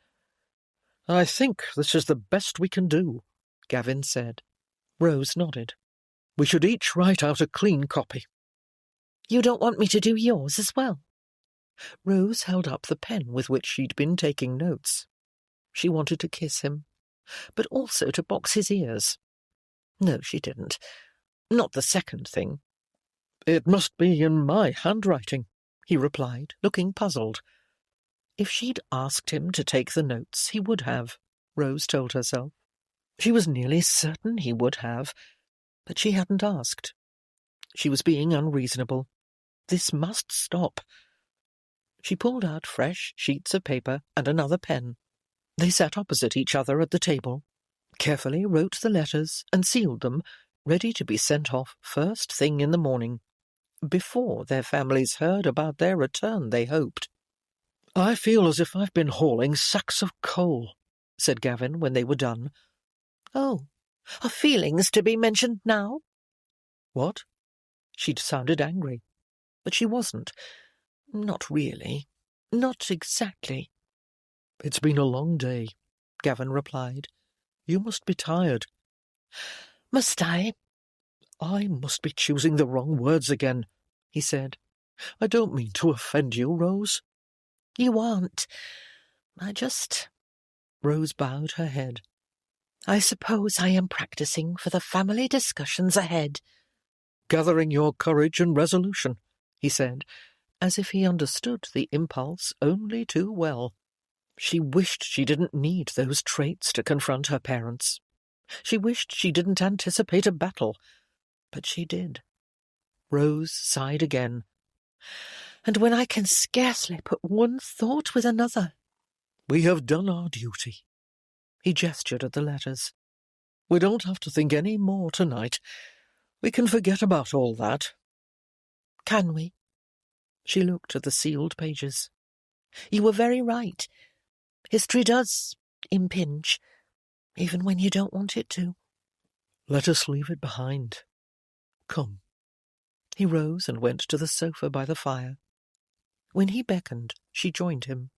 I think this is the best we can do, Gavin said. Rose nodded. We should each write out a clean copy. You don't want me to do yours as well? Rose held up the pen with which she'd been taking notes. She wanted to kiss him, but also to box his ears. No, she didn't. Not the second thing. It must be in my handwriting, he replied, looking puzzled. If she'd asked him to take the notes, he would have, Rose told herself. She was nearly certain he would have, but she hadn't asked. She was being unreasonable. This must stop. She pulled out fresh sheets of paper and another pen. They sat opposite each other at the table, carefully wrote the letters and sealed them, ready to be sent off first thing in the morning, before their families heard about their return, they hoped. I feel as if I've been hauling sacks of coal, said Gavin when they were done. Oh, are feelings to be mentioned now? What? She'd sounded angry, but she wasn't. Not really. Not exactly. It's been a long day, Gavin replied. You must be tired. Must I? I must be choosing the wrong words again, he said. I don't mean to offend you, Rose. You aren't. Rose bowed her head. I suppose I am practicing for the family discussions ahead. Gathering your courage and resolution, he said, as if he understood the impulse only too well. She wished she didn't need those traits to confront her parents. She wished she didn't anticipate a battle, but she did. Rose sighed again. And when I can scarcely put one thought with another. We have done our duty. He gestured at the letters. We don't have to think any more tonight. We can forget about all that. Can we? She looked at the sealed pages. You were very right. History does impinge, even when you don't want it to. Let us leave it behind. Come. He rose and went to the sofa by the fire. When he beckoned, she joined him.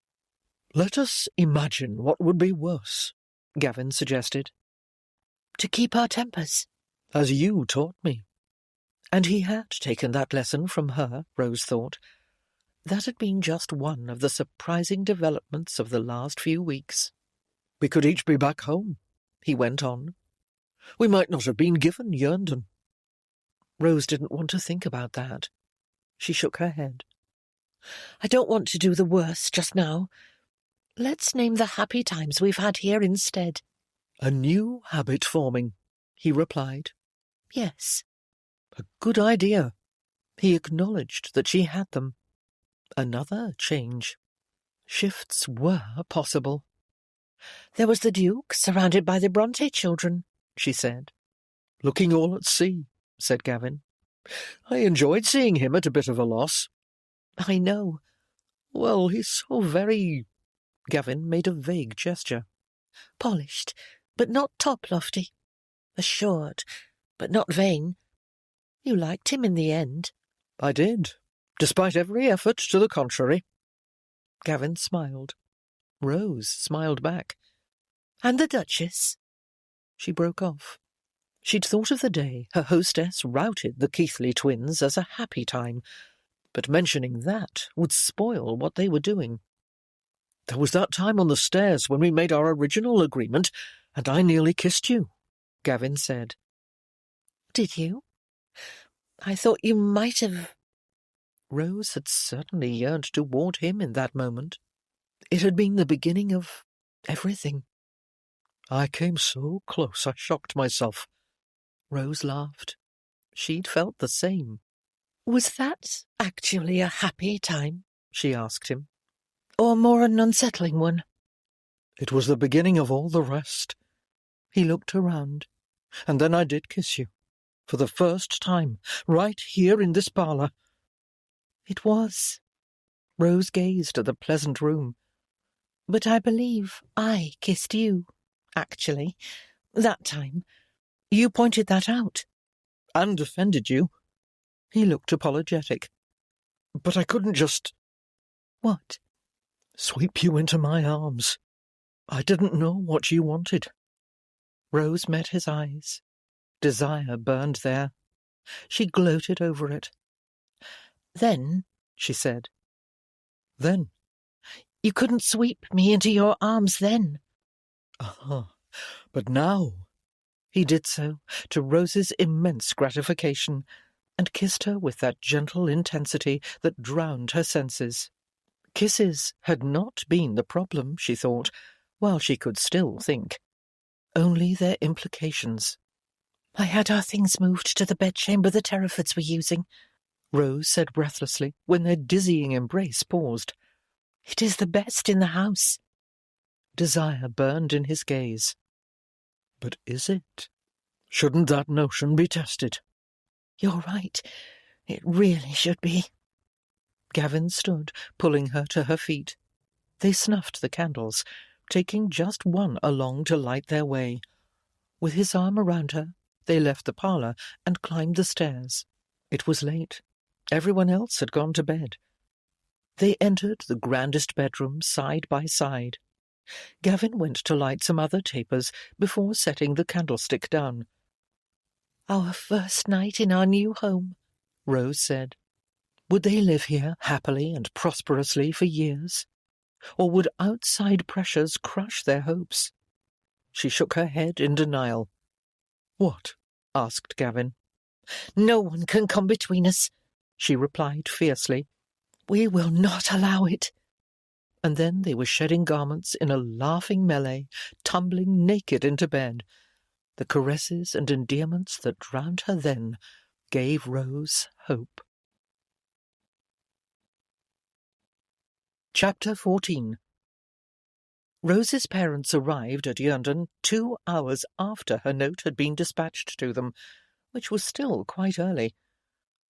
Let us imagine what would be worse, Gavin suggested. To keep our tempers. As you taught me. And he had taken that lesson from her, Rose thought. That had been just one of the surprising developments of the last few weeks. We could each be back home, he went on. We might not have been given Yerndon. Rose didn't want to think about that. She shook her head. I don't want to do the worse just now. Let's name the happy times we've had here instead. A new habit forming, he replied. Yes. A good idea. He acknowledged that she had them. Another change. Shifts were possible. There was the Duke, surrounded by the Bronte children, she said. Looking all at sea, said Gavin. I enjoyed seeing him at a bit of a loss. I know. Well, he's so very Gavin made a vague gesture. Polished, but not top-lofty. Assured, but not vain. You liked him in the end. I did, despite every effort to the contrary. Gavin smiled. Rose smiled back. And the Duchess? She broke off. She'd thought of the day her hostess routed the Keithley twins as a happy time, but mentioning that would spoil what they were doing. There was that time on the stairs when we made our original agreement, and I nearly kissed you, Gavin said. Did you? I thought you might have... Rose had certainly yearned toward him in that moment. It had been the beginning of everything. I came so close I shocked myself. Rose laughed. She'd felt the same. Was that actually a happy time? She asked him. Or more an unsettling one? It was the beginning of all the rest. He looked around. And then I did kiss you. For the first time, right here in this parlour. It was. Rose gazed at the pleasant room. But I believe I kissed you, actually, that time. You pointed that out. And offended you. He looked apologetic. But I couldn't just... What? Sweep you into my arms. I didn't know what you wanted. Rose met his eyes. Desire burned there. She gloated over it. Then, she said. Then? You couldn't sweep me into your arms then. But now... He did so, to Rose's immense gratification, and kissed her with that gentle intensity that drowned her senses. Kisses had not been the problem, she thought, while she could still think. Only their implications. I had our things moved to the bedchamber the Terrafords were using, Rose said breathlessly, when their dizzying embrace paused. It is the best in the house. Desire burned in his gaze. But is it? Shouldn't that notion be tested? You're right. It really should be. Gavin stood, pulling her to her feet. They snuffed the candles, taking just one along to light their way. With his arm around her, they left the parlour and climbed the stairs. It was late. Everyone else had gone to bed. They entered the grandest bedroom side by side. Gavin went to light some other tapers before setting the candlestick down. Our first night in our new home, Rose said. Would they live here happily and prosperously for years? Or would outside pressures crush their hopes? She shook her head in denial. What? Asked Gavin. No one can come between us, she replied fiercely. We will not allow it. And then they were shedding garments in a laughing melee, tumbling naked into bed. The caresses and endearments that drowned her then gave Rose hope. Chapter 14. Rose's parents arrived at Yerndon 2 hours after her note had been dispatched to them, which was still quite early.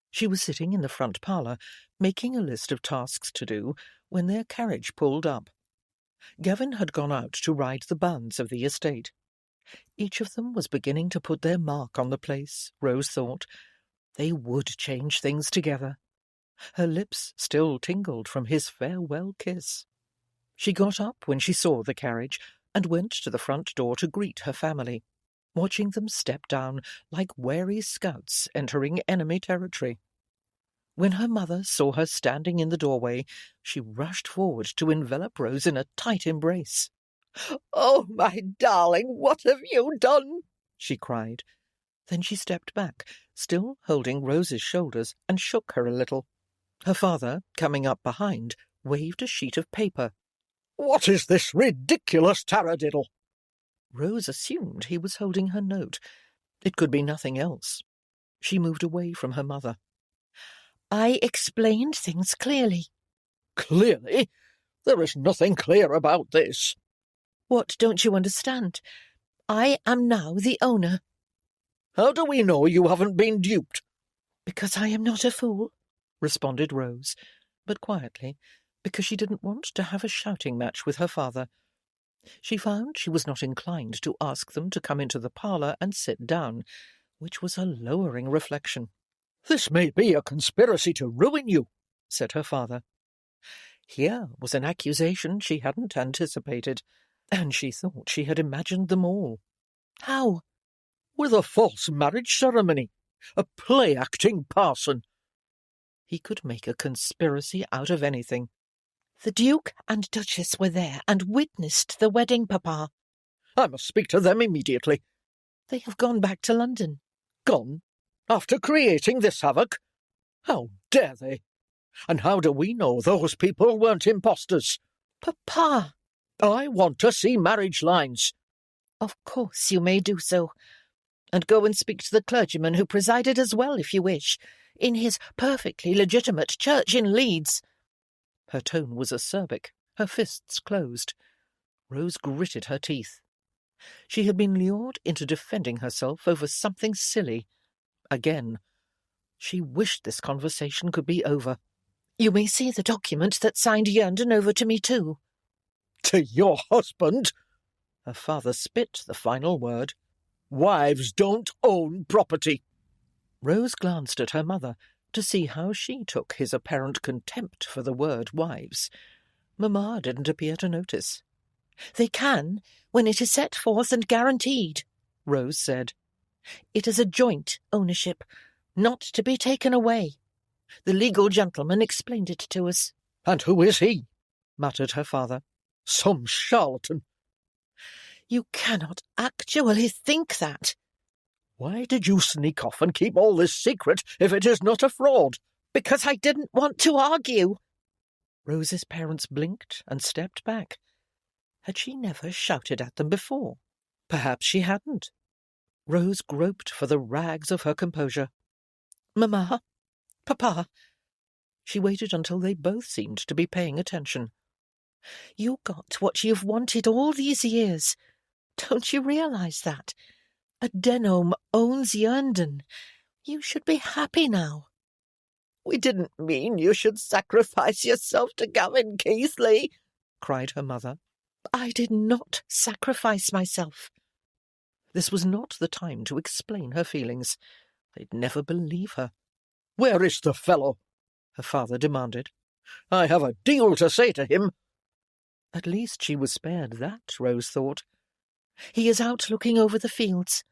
She was sitting in the front parlour, making a list of tasks to do, when their carriage pulled up. Gavin had gone out to ride the bounds of the estate. Each of them was beginning to put their mark on the place, Rose thought. They would change things together. Her lips still tingled from his farewell kiss. She got up when she saw the carriage and went to the front door to greet her family, watching them step down like wary scouts entering enemy territory. When her mother saw her standing in the doorway, she rushed forward to envelop Rose in a tight embrace. "Oh, my darling, what have you done?" she cried. Then she stepped back, still holding Rose's shoulders, and shook her a little. Her father, coming up behind, waved a sheet of paper. "What is this ridiculous taradiddle?" Rose assumed he was holding her note. It could be nothing else. She moved away from her mother. I explained things clearly. Clearly? There is nothing clear about this. What don't you understand? I am now the owner. How do we know you haven't been duped? Because I am not a fool, responded Rose, but quietly, because she didn't want to have a shouting match with her father. She found she was not inclined to ask them to come into the parlour and sit down, which was a lowering reflection. "This may be a conspiracy to ruin you," said her father. Here was an accusation she hadn't anticipated, and she thought she had imagined them all. How? "With a false marriage ceremony. A play-acting parson." He could make a conspiracy out of anything. The Duke and Duchess were there and witnessed the wedding, Papa. "I must speak to them immediately." They have gone back to London. "Gone? After creating this havoc? How dare they? And how do we know those people weren't impostors?" Papa! "I want to see marriage lines." Of course you may do so. And go and speak to the clergyman who presided as well, if you wish, in his perfectly legitimate church in Leeds. Her tone was acerbic, her fists closed. Rose gritted her teeth. She had been lured into defending herself over something silly. Again. She wished this conversation could be over. You may see the document that signed Yerndon over to me too. "To your husband?" Her father spit the final word. "Wives don't own property." Rose glanced at her mother to see how she took his apparent contempt for the word wives. Mamma didn't appear to notice. They can, when it is set forth and guaranteed, Rose said. It is a joint ownership, not to be taken away. The legal gentleman explained it to us. "And who is he?" muttered her father. "Some charlatan." You cannot actually think that. "Why did you sneak off and keep all this secret if it is not a fraud?" Because I didn't want to argue. Rose's parents blinked and stepped back. Had she never shouted at them before? Perhaps she hadn't. Rose groped for the rags of her composure. Mamma, Papa. She waited until they both seemed to be paying attention. You got what you've wanted all these years. Don't you realize that? A Denholm owns Yerndon. You should be happy now. "We didn't mean you should sacrifice yourself to Gavin Keithley," cried her mother. I did not sacrifice myself. This was not the time to explain her feelings. They'd never believe her. "Where is the fellow?" her father demanded. "I have a deal to say to him." At least she was spared that, Rose thought. He is out looking over the fields.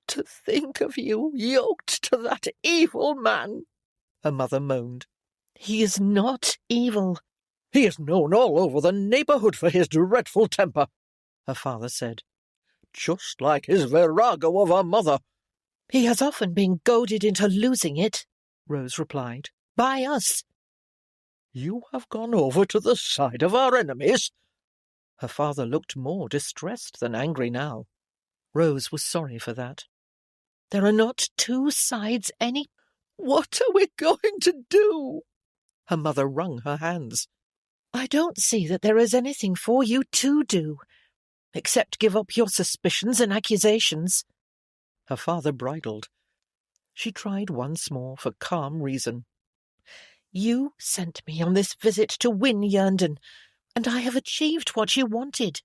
"To think of you yoked to that evil man," her mother moaned. He is not evil. "He is known all over the neighbourhood for his dreadful temper," her father said. "Just like his virago of a mother." He has often been goaded into losing it, Rose replied. By us. "You have gone over to the side of our enemies?" Her father looked more distressed than angry now. Rose was sorry for that. There are not two sides any. "What are we going to do?" Her mother wrung her hands. I don't see that there is anything for you to do, except give up your suspicions and accusations. Her father bridled. She tried once more for calm reason. You sent me on this visit to win Yerndon, and I have achieved what you wanted.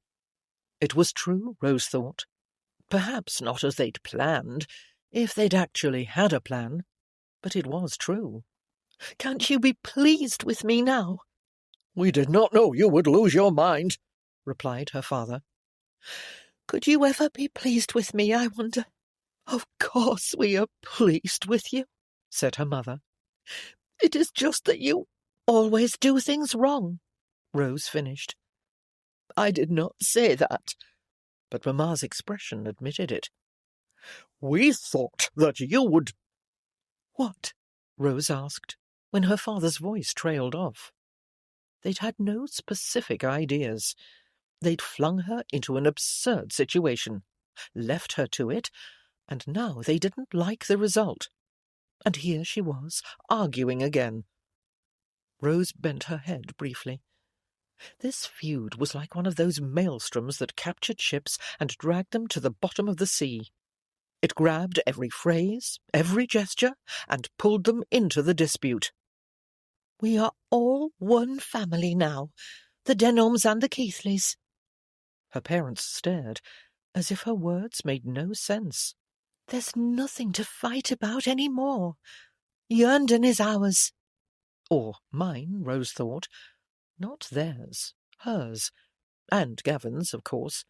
It was true, Rose thought. Perhaps not as they'd planned, if they'd actually had a plan, but it was true. Can't you be pleased with me now? "We did not know you would lose your mind," replied her father. Could you ever be pleased with me, I wonder? "Of course we are pleased with you," said her mother. "It is just that you always do things wrong," Rose finished. "I did not say that," but Mamma's expression admitted it. "We thought that you would—" "What?" Rose asked, when her father's voice trailed off. They'd had no specific ideas. They'd flung her into an absurd situation, left her to it, and now they didn't like the result. And here she was, arguing again. Rose bent her head briefly. This feud was like one of those maelstroms that captured ships and dragged them to the bottom of the sea. It grabbed every phrase, every gesture, and pulled them into the dispute. We are all one family now, the Denholms and the Keithleys. Her parents stared, as if her words made no sense. There's nothing to fight about any more. Yerndon is ours. Or mine, Rose thought. Not theirs, hers. And Gavin's, of course.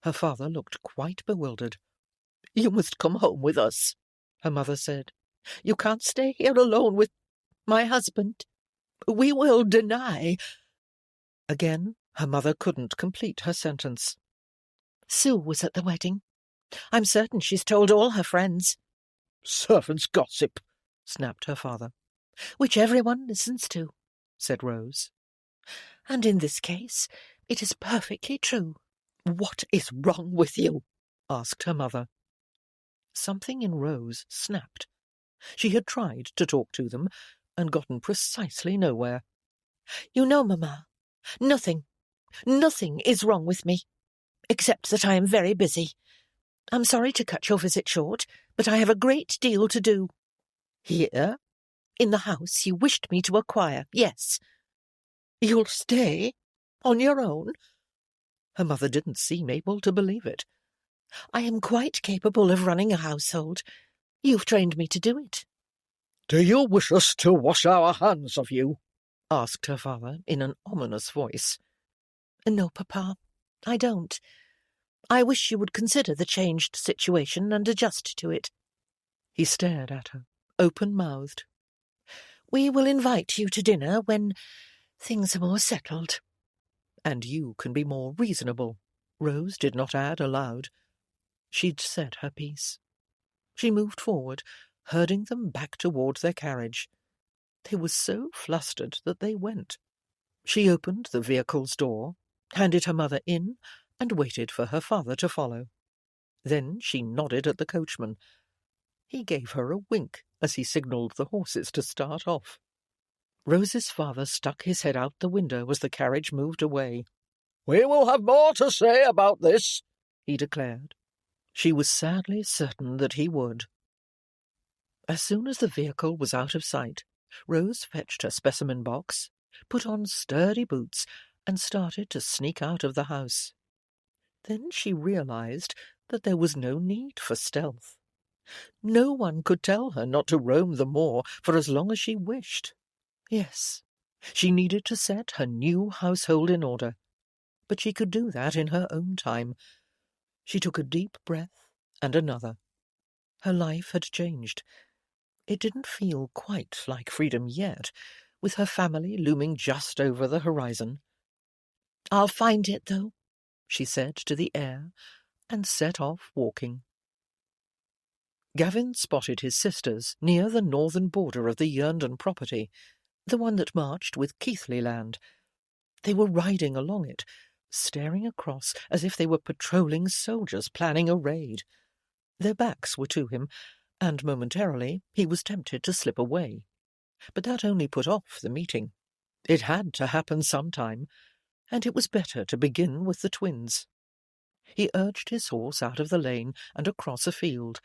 Her father looked quite bewildered. You must come home with us, her mother said. You can't stay here alone with my husband. We will deny. Again, her mother couldn't complete her sentence. Sue was at the wedding. I'm certain she's told all her friends. Servants' gossip, snapped her father. Which everyone listens to, said Rose. And in this case, it is perfectly true. What is wrong with you? Asked her mother. Something in Rose snapped. She had tried to talk to them and gotten precisely nowhere. You know, Mamma, nothing is wrong with me, except that I am very busy. I'm sorry to cut your visit short, but I have a great deal to do. Here? In the house you wished me to acquire, yes. You'll stay? On your own? Her mother didn't seem able to believe it. I am quite capable of running a household. You've trained me to do it. Do you wish us to wash our hands of you? Asked her father in an ominous voice. No, Papa, I don't. I wish you would consider the changed situation and adjust to it. He stared at her, open-mouthed. We will invite you to dinner when things are more settled. And you can be more reasonable, Rose did not add aloud. She'd said her piece. She moved forward, herding them back toward their carriage. They were so flustered that they went. She opened the vehicle's door, handed her mother in, and waited for her father to follow. Then she nodded at the coachman. He gave her a wink as he signalled the horses to start off. Rose's father stuck his head out the window as the carriage moved away. We will have more to say about this, he declared. She was sadly certain that he would. As soon as the vehicle was out of sight, Rose fetched her specimen box, put on sturdy boots, and started to sneak out of the house. Then she realized that there was no need for stealth. No one could tell her not to roam the moor for as long as she wished. Yes, she needed to set her new household in order, but she could do that in her own time. She took a deep breath and another. Her life had changed. It didn't feel quite like freedom yet, with her family looming just over the horizon. I'll find it, though, she said to the air, and set off walking. Gavin spotted his sisters near the northern border of the Yerndon property, the one that marched with Keithley land. They were riding along it, staring across as if they were patrolling soldiers planning a raid. Their backs were to him, and momentarily he was tempted to slip away. But that only put off the meeting. It had to happen sometime, and it was better to begin with the twins. He urged his horse out of the lane and across a field.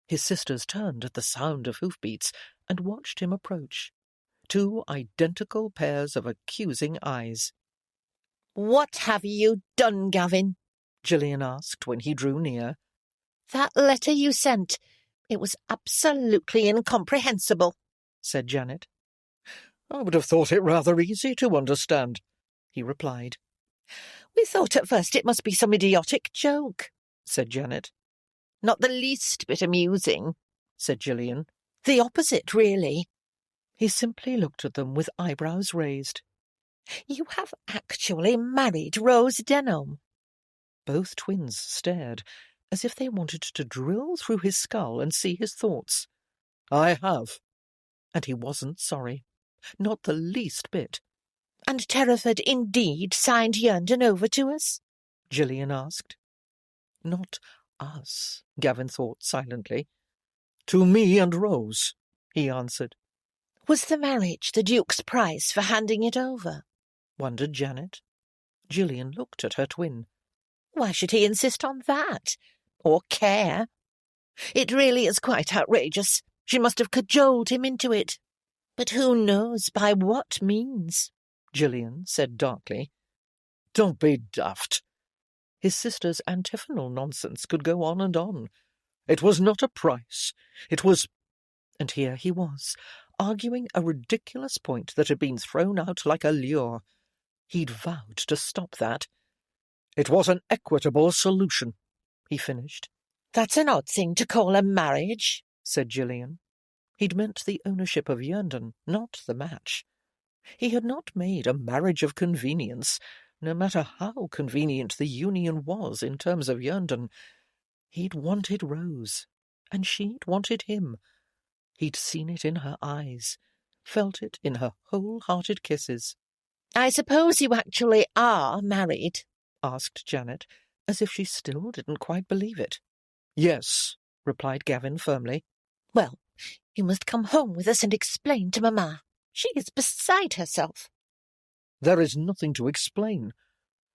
His sisters turned at the sound of hoofbeats and watched him approach. Two identical pairs of accusing eyes. "What have you done, Gavin?" Gillian asked when he drew near. "That letter you sent. It was absolutely incomprehensible," said Janet. I would have thought it rather easy to understand, he replied. We thought at first it must be some idiotic joke, said Janet. Not the least bit amusing, said Gillian. The opposite, really. He simply looked at them with eyebrows raised. You have actually married Rose Denholm. Both twins stared, as if they wanted to drill through his skull and see his thoughts. I have. And he wasn't sorry. Not the least bit. And Terraford indeed signed Yerndon over to us? Gillian asked. Not us, Gavin thought silently. To me and Rose, he answered. Was the marriage the Duke's price for handing it over? Wondered Janet. Gillian looked at her twin. Why should he insist on that? Or care? It really is quite outrageous. She must have cajoled him into it. But who knows by what means? Gillian said darkly. Don't be daft. His sister's antiphonal nonsense could go on and on. It was not a price. It was— And here he was, arguing a ridiculous point that had been thrown out like a lure. He'd vowed to stop that. It was an equitable solution, he finished. That's an odd thing to call a marriage, said Gillian. He'd meant the ownership of Yerndon, not the match. He had not made a marriage of convenience, no matter how convenient the union was in terms of Yerndon. He'd wanted Rose, and she'd wanted him. He'd seen it in her eyes, felt it in her whole-hearted kisses. I suppose you actually are married? Asked Janet, as if she still didn't quite believe it. Yes, replied Gavin firmly. Well, you must come home with us and explain to Mamma. She is beside herself. There is nothing to explain.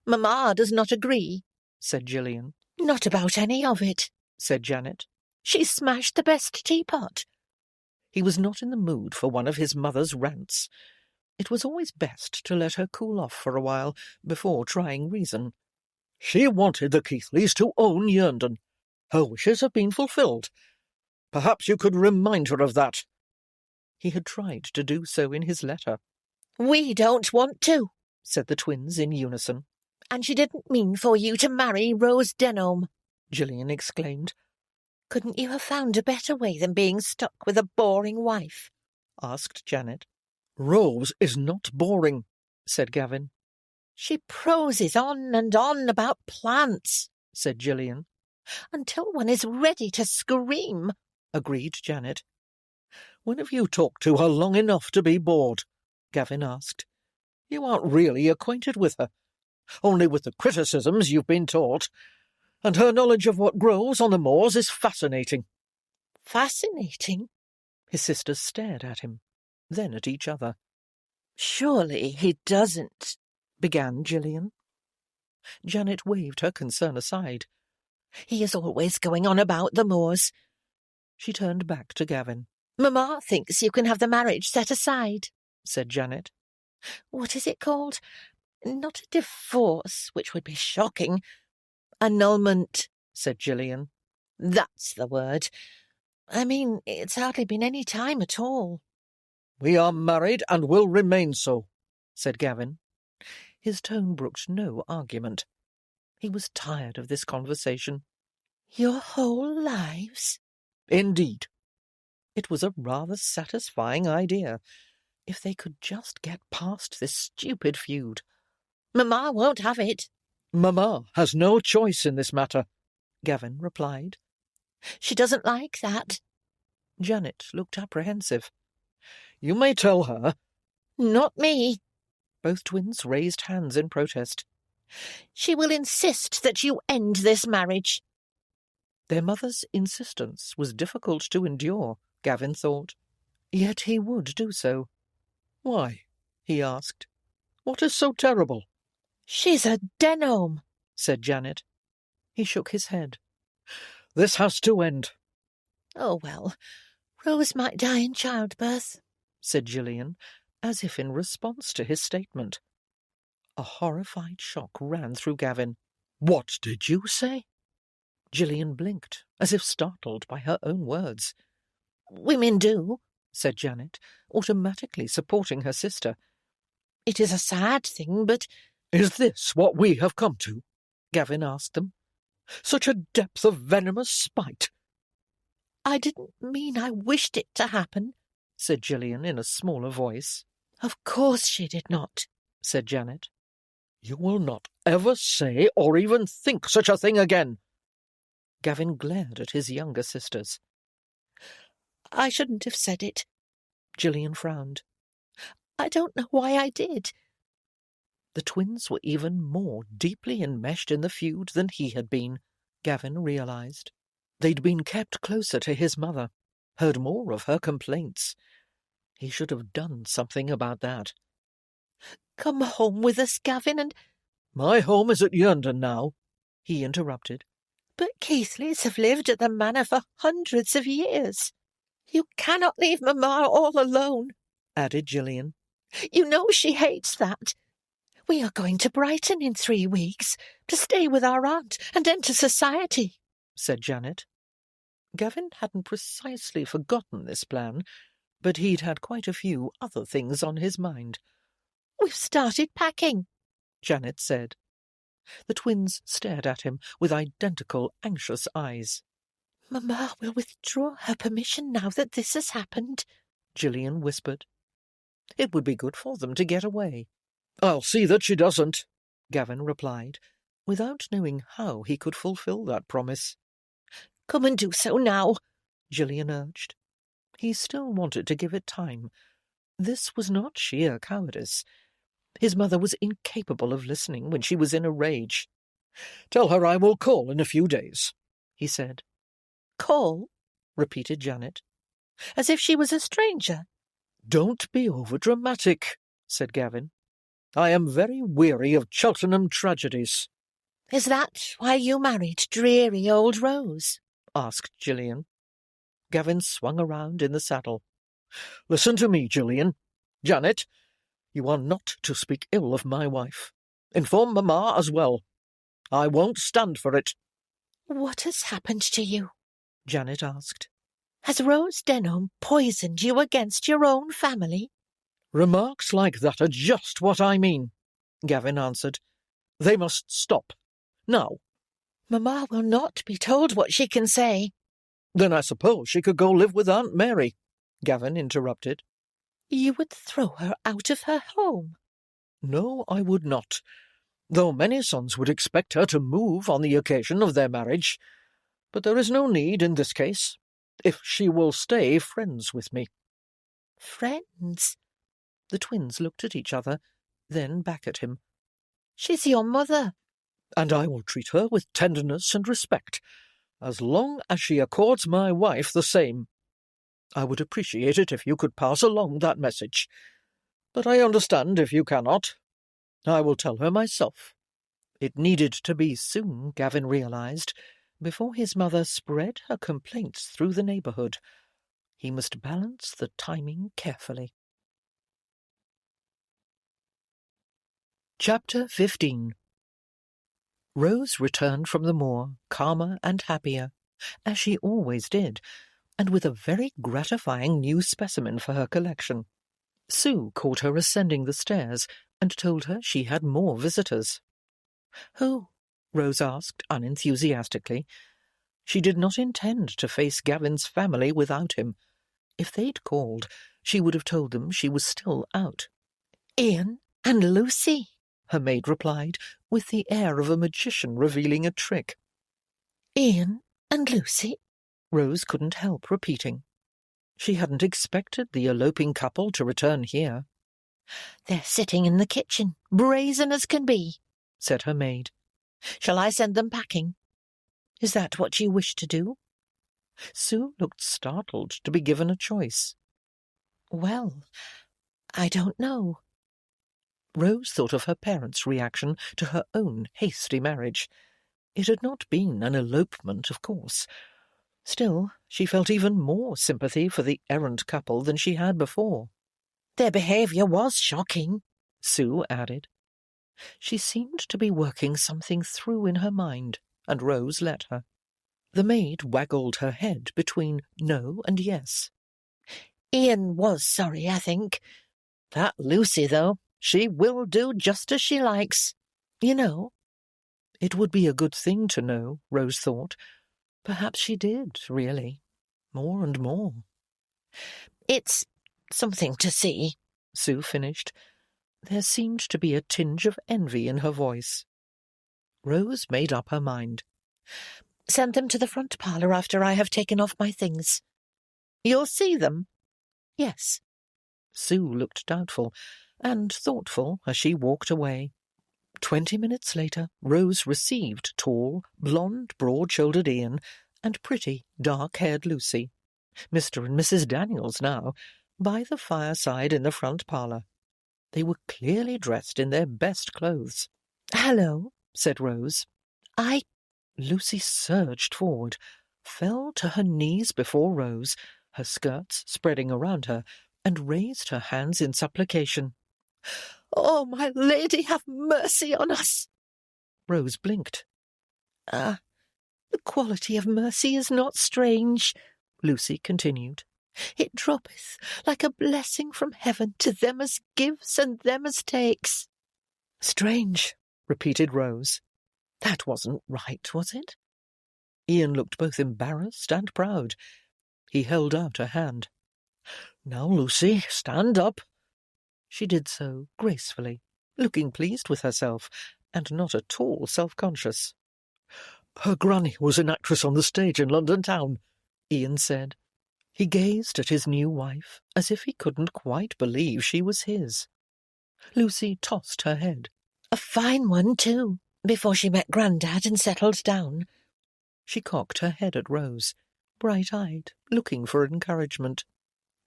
Mamma does not agree, said Gillian. Not about any of it, said Janet. She smashed the best teapot. He was not in the mood for one of his mother's rants. It was always best to let her cool off for a while before trying reason. She wanted the Keithleys to own Yerndon. Her wishes have been fulfilled. Perhaps you could remind her of that. He had tried to do so in his letter. We don't want to, said the twins in unison. And she didn't mean for you to marry Rose Denholm, Gillian exclaimed. Couldn't you have found a better way than being stuck with a boring wife? Asked Janet. Rose is not boring, said Gavin. She proses on and on about plants, said Gillian. Until one is ready to scream, agreed Janet. When have you talked to her long enough to be bored? Gavin asked. You aren't really acquainted with her, only with the criticisms you've been taught, and her knowledge of what grows on the moors is fascinating. Fascinating? His sisters stared at him, then at each other. Surely he doesn't, began Gillian. Janet waved her concern aside. He is always going on about the moors. She turned back to Gavin. Mamma thinks you can have the marriage set aside, said Janet. What is it called? Not a divorce, which would be shocking. Annulment, said Gillian. That's the word. I mean, it's hardly been any time at all. We are married and will remain so, said Gavin. His tone brooked no argument. He was tired of this conversation. Your whole lives? Indeed. It was a rather satisfying idea, if they could just get past this stupid feud. Mamma won't have it. Mamma has no choice in this matter, Gavin replied. She doesn't like that. Janet looked apprehensive. You may tell her. Not me. Both twins raised hands in protest. She will insist that you end this marriage. Their mother's insistence was difficult to endure, Gavin thought. Yet he would do so. Why? He asked. What is so terrible? She's a Denholm, said Janet. He shook his head. This has to end. Oh, well, Rose might die in childbirth, said Gillian, as if in response to his statement. A horrified shock ran through Gavin. What did you say? Gillian blinked, as if startled by her own words. Women do, said Janet, automatically supporting her sister. It is a sad thing, but— Is this what we have come to? Gavin asked them. Such a depth of venomous spite. I didn't mean I wished it to happen, said Gillian in a smaller voice. Of course she did not, said Janet. You will not ever say or even think such a thing again. Gavin glared at his younger sisters. I shouldn't have said it. Gillian frowned. I don't know why I did. The twins were even more deeply enmeshed in the feud than he had been, Gavin realized. They'd been kept closer to his mother, heard more of her complaints. He should have done something about that. Come home with us, Gavin, and— My home is at Yerndon now, he interrupted. But Keithleys have lived at the manor for hundreds of years. You cannot leave Mamma all alone. added Gillian. You know she hates that. We are going to Brighton in 3 weeks, to stay with our aunt and enter society, said Janet. Gavin hadn't precisely forgotten this plan, but he'd had quite a few other things on his mind. We've started packing, Janet said. The twins stared at him with identical anxious eyes. Mamma will withdraw her permission now that this has happened, Gillian whispered. It would be good for them to get away. I'll see that she doesn't, Gavin replied, without knowing how he could fulfill that promise. Come and do so now, Gillian urged. He still wanted to give it time. This was not sheer cowardice. His mother was incapable of listening when she was in a rage. Tell her I will call in a few days, he said. Call, repeated Janet. as if she was a stranger. Don't be over-dramatic, said Gavin. I am very weary of Cheltenham tragedies. Is that why you married dreary old Rose? Asked Gillian. Gavin swung around in the saddle. Listen to me, Gillian. Janet, you are not to speak ill of my wife. Inform Mamma as well. I won't stand for it. What has happened to you? Janet asked. Has Rose Denholm poisoned you against your own family? Remarks like that are just what I mean, Gavin answered. They must stop. Now. Mamma will not be told what she can say. Then I suppose she could go live with Aunt Mary, Gavin interrupted. You would throw her out of her home? No, I would not, though many sons would expect her to move on the occasion of their marriage. But there is no need in this case, if she will stay friends with me. Friends? The twins looked at each other, then back at him. She's your mother. And I will treat her with tenderness and respect, as long as she accords my wife the same. I would appreciate it if you could pass along that message. But I understand if you cannot. I will tell her myself. It needed to be soon, Gavin realized, before his mother spread her complaints through the neighbourhood. He must balance the timing carefully. Chapter 15. Rose returned from the moor, calmer and happier, as she always did, and with a very gratifying new specimen for her collection. Sue caught her ascending the stairs and told her she had more visitors. Who? Rose asked unenthusiastically. She did not intend to face Gavin's family without him. If they'd called, she would have told them she was still out. Ian and Lucy, her maid replied, with the air of a magician revealing a trick. Ian and Lucy? Rose couldn't help repeating. She hadn't expected the eloping couple to return here. They're sitting in the kitchen, brazen as can be, said her maid. Shall I send them packing? Is that what you wish to do? Sue looked startled to be given a choice. Well, I don't know. Rose thought of her parents' reaction to her own hasty marriage. It had not been an elopement, of course. Still, she felt even more sympathy for the errant couple than she had before. Their behaviour was shocking, Sue added. She seemed to be working something through in her mind, and Rose let her. The maid waggled her head between no and yes. Ian was sorry, I think. That Lucy, though, she will do just as she likes, you know. It would be a good thing to know, Rose thought. Perhaps she did, really. More and more. It's something to see, Sue finished. There seemed to be a tinge of envy in her voice. Rose made up her mind. Send them to the front parlour after I have taken off my things. You'll see them? Yes. Sue looked doubtful and thoughtful as she walked away. 20 minutes later, Rose received tall, blonde, broad-shouldered Ian and pretty, dark-haired Lucy, Mr. and Mrs. Daniels now, by the fireside in the front parlour. They were clearly dressed in their best clothes. "Hello," said Rose. Lucy surged forward, fell to her knees before Rose, her skirts spreading around her, and raised her hands in supplication. "Oh, my lady, have mercy on us!" Rose blinked. "Ah, the quality of mercy is not strange," Lucy continued. "It droppeth like a blessing from heaven to them as gives and them as takes." "Strange," repeated Rose. That wasn't right, was it? Ian looked both embarrassed and proud. He held out a hand. "Now, Lucy, stand up." She did so gracefully, looking pleased with herself, and not at all self-conscious. "Her granny was an actress on the stage in London town," Ian said. He gazed at his new wife as if he couldn't quite believe she was his. Lucy tossed her head. "A fine one, too, before she met Grandad and settled down." She cocked her head at Rose, bright-eyed, looking for encouragement.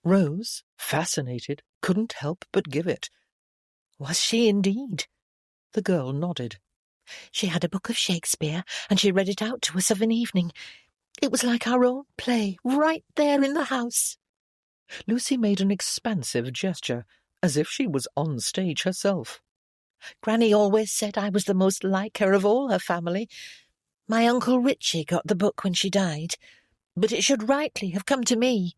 Rose, fascinated, couldn't help but give it. "Was she indeed?" The girl nodded. "She had a book of Shakespeare, and she read it out to us of an evening. It was like our own play, right there in the house." Lucy made an expansive gesture, as if she was on stage herself. "Granny always said I was the most like her of all her family. My Uncle Richie got the book when she died, but it should rightly have come to me."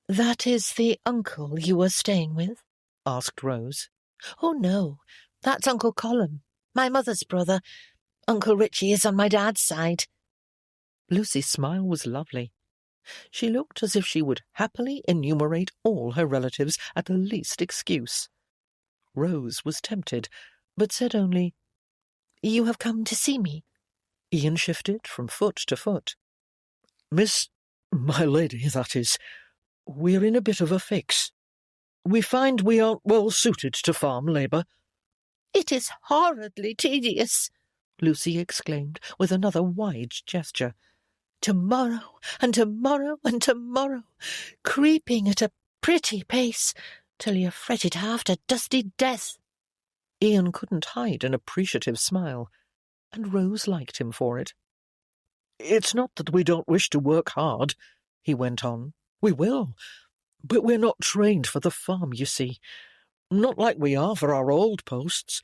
"That is the uncle you were staying with?" asked Rose. "Oh, no, that's Uncle Colum, my mother's brother. Uncle Richie is on my dad's side." Lucy's smile was lovely. She looked as if she would happily enumerate all her relatives at the least excuse. Rose was tempted, but said only, "You have come to see me?" Ian shifted from foot to foot. My lady, that is, we're in a bit of a fix. We find we aren't well suited to farm labour." "It is horridly tedious," Lucy exclaimed with another wide gesture. "Tomorrow and tomorrow and tomorrow, creeping at a pretty pace, till you're fretted half to dusty death." Ian couldn't hide an appreciative smile, and Rose liked him for it. "It's not that we don't wish to work hard," he went on. "We will, but we're not trained for the farm, you see. Not like we are for our old posts.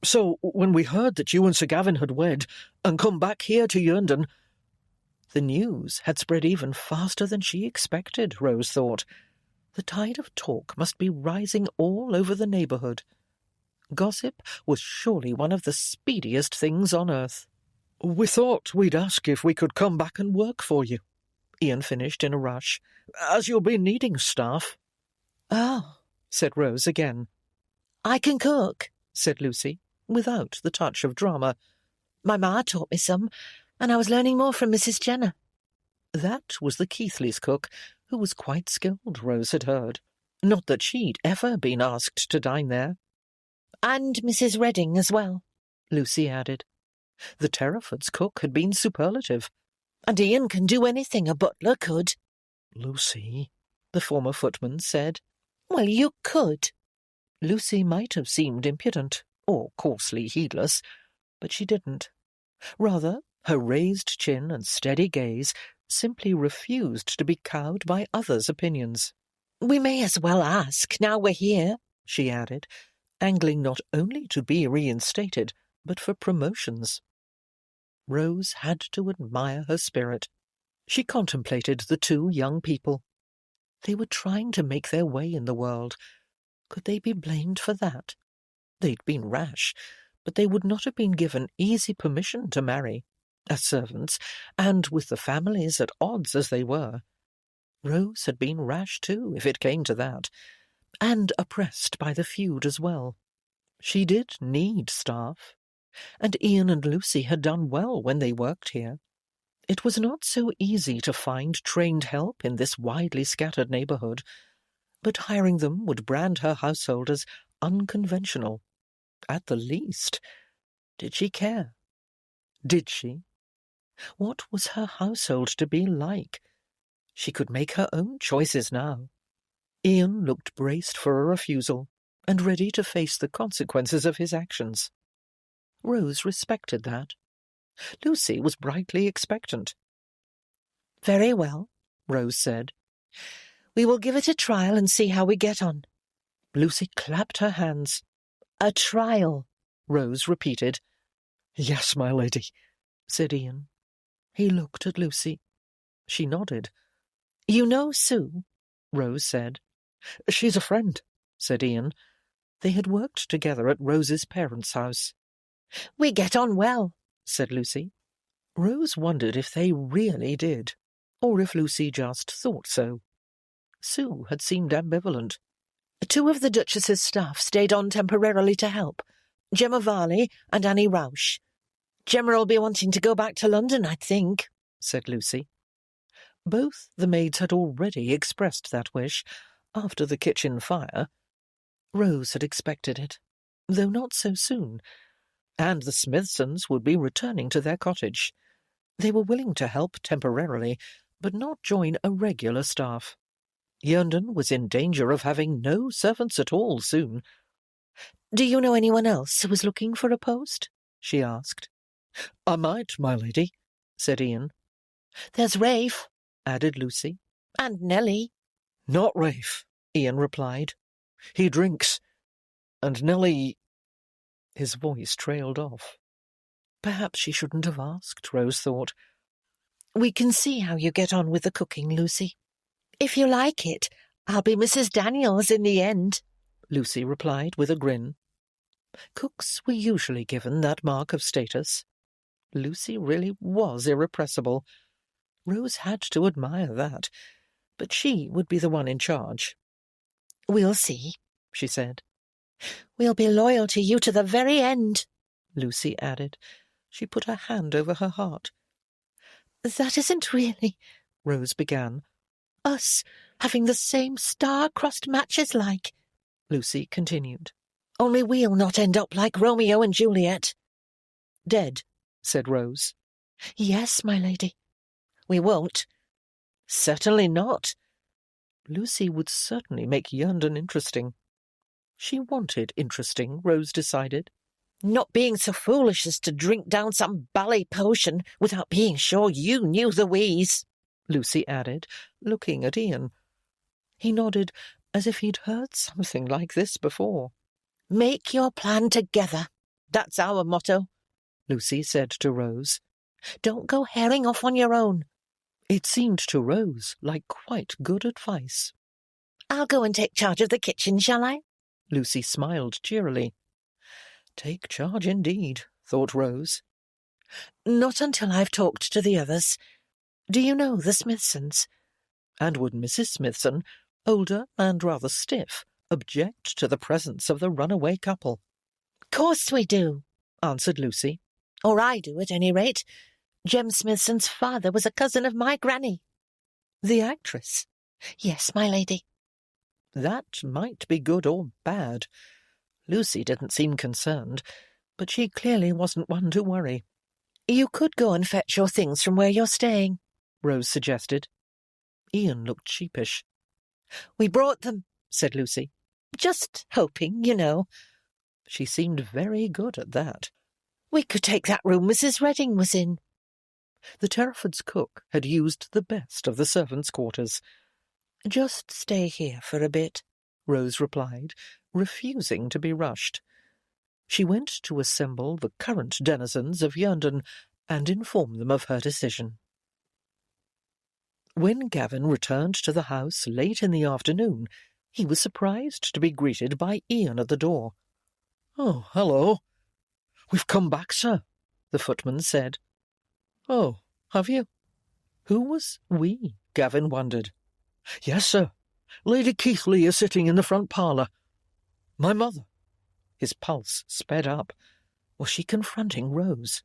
So when we heard that you and Sir Gavin had wed and come back here to Yerndon—" The news had spread even faster than she expected, Rose thought. The tide of talk must be rising all over the neighbourhood. Gossip was surely one of the speediest things on earth. "We thought we'd ask if we could come back and work for you," Ian finished in a rush, "as you'll be needing staff." "Oh," said Rose again. "I can cook," said Lucy, without the touch of drama. "My ma taught me some, and I was learning more from Mrs. Jenner." That was the Keithleys' cook, who was quite skilled, Rose had heard. Not that she'd ever been asked to dine there. "And Mrs. Redding as well," Lucy added. The Terrafords' cook had been superlative. "And Ian can do anything a butler could." "Lucy," the former footman said. "Well, you could." Lucy might have seemed impudent, or coarsely heedless, but she didn't. Rather, her raised chin and steady gaze simply refused to be cowed by others' opinions. "We may as well ask, now we're here," she added, angling not only to be reinstated, but for promotions. Rose had to admire her spirit. She contemplated the two young people. They were trying to make their way in the world. Could they be blamed for that? They'd been rash, but they would not have been given easy permission to marry, as servants, and with the families at odds as they were. Rose had been rash too, if it came to that, and oppressed by the feud as well. She did need staff, and Ian and Lucy had done well when they worked here. It was not so easy to find trained help in this widely scattered neighbourhood, but hiring them would brand her household as unconventional. At the least, did she care? Did she? What was her household to be like? She could make her own choices now. Ian looked braced for a refusal, and ready to face the consequences of his actions. Rose respected that. Lucy was brightly expectant. "Very well," Rose said. We will give it a trial and see how we get on. Lucy clapped her hands. A trial, Rose repeated. Yes, my lady, said Ian. He looked at Lucy. She nodded. You know Sue? Rose said. She's a friend, said Ian. They had worked together at Rose's parents' house. We get on well, said Lucy. Rose wondered if they really did, or if Lucy just thought so. Sue had seemed ambivalent. 2 of the Duchess's staff stayed on temporarily to help, Gemma Varley and Annie Rausch. Gemma'll be wanting to go back to London, I think, said Lucy. Both the maids had already expressed that wish, after the kitchen fire. Rose had expected it, though not so soon, and the Smithsons would be returning to their cottage. They were willing to help temporarily, but not join a regular staff. Yerndon was in danger of having no servants at all soon. Do you know anyone else who was looking for a post? She asked. I might, my lady, said Ian. There's Rafe, added Lucy, and Nellie. Not Rafe, Ian replied. He drinks. And Nellie... His voice trailed off. Perhaps she shouldn't have asked, Rose thought. We can see how you get on with the cooking, Lucy. If you like it, I'll be Mrs. Daniels in the end, Lucy replied with a grin. Cooks were usually given that mark of status. Lucy really was irrepressible. Rose had to admire that, but she would be the one in charge. We'll see, she said. We'll be loyal to you to the very end, Lucy added. She put her hand over her heart. That isn't really, Rose began. Us having the same star-crossed matches like, Lucy continued. Only we'll not end up like Romeo and Juliet. Dead, said Rose. Yes, my lady. We won't. Certainly not. Lucy would certainly make Yerndon interesting. She wanted interesting, Rose decided. Not being so foolish as to drink down some bally potion without being sure you knew the wheeze, Lucy added, looking at Ian. He nodded, as if he'd heard something like this before. Make your plan together. That's our motto, Lucy said to Rose. Don't go herring off on your own. It seemed to Rose like quite good advice. I'll go and take charge of the kitchen, shall I? Lucy smiled cheerily. Take charge indeed, thought Rose. Not until I've talked to the others. Do you know the Smithsons? And would Mrs. Smithson, older and rather stiff, object to the presence of the runaway couple? Course we do, answered Lucy. Or I do, at any rate. Jem Smithson's father was a cousin of my granny. The actress? Yes, my lady. That might be good or bad. Lucy didn't seem concerned, but she clearly wasn't one to worry. You could go and fetch your things from where you're staying, Rose suggested. Ian looked sheepish. We brought them, said Lucy. Just hoping, you know. She seemed very good at that. We could take that room Mrs. Redding was in. The Terrafords' cook had used the best of the servants' quarters. Just stay here for a bit, Rose replied, refusing to be rushed. She went to assemble the current denizens of Yerndon and inform them of her decision. When Gavin returned to the house late in the afternoon, he was surprised to be greeted by Ian at the door. Oh, hello. We've come back, sir, the footman said. Oh, have you? Who was we? Gavin wondered. Yes, sir. Lady Keighley is sitting in the front parlour. My mother. His pulse sped up. Was she confronting Rose?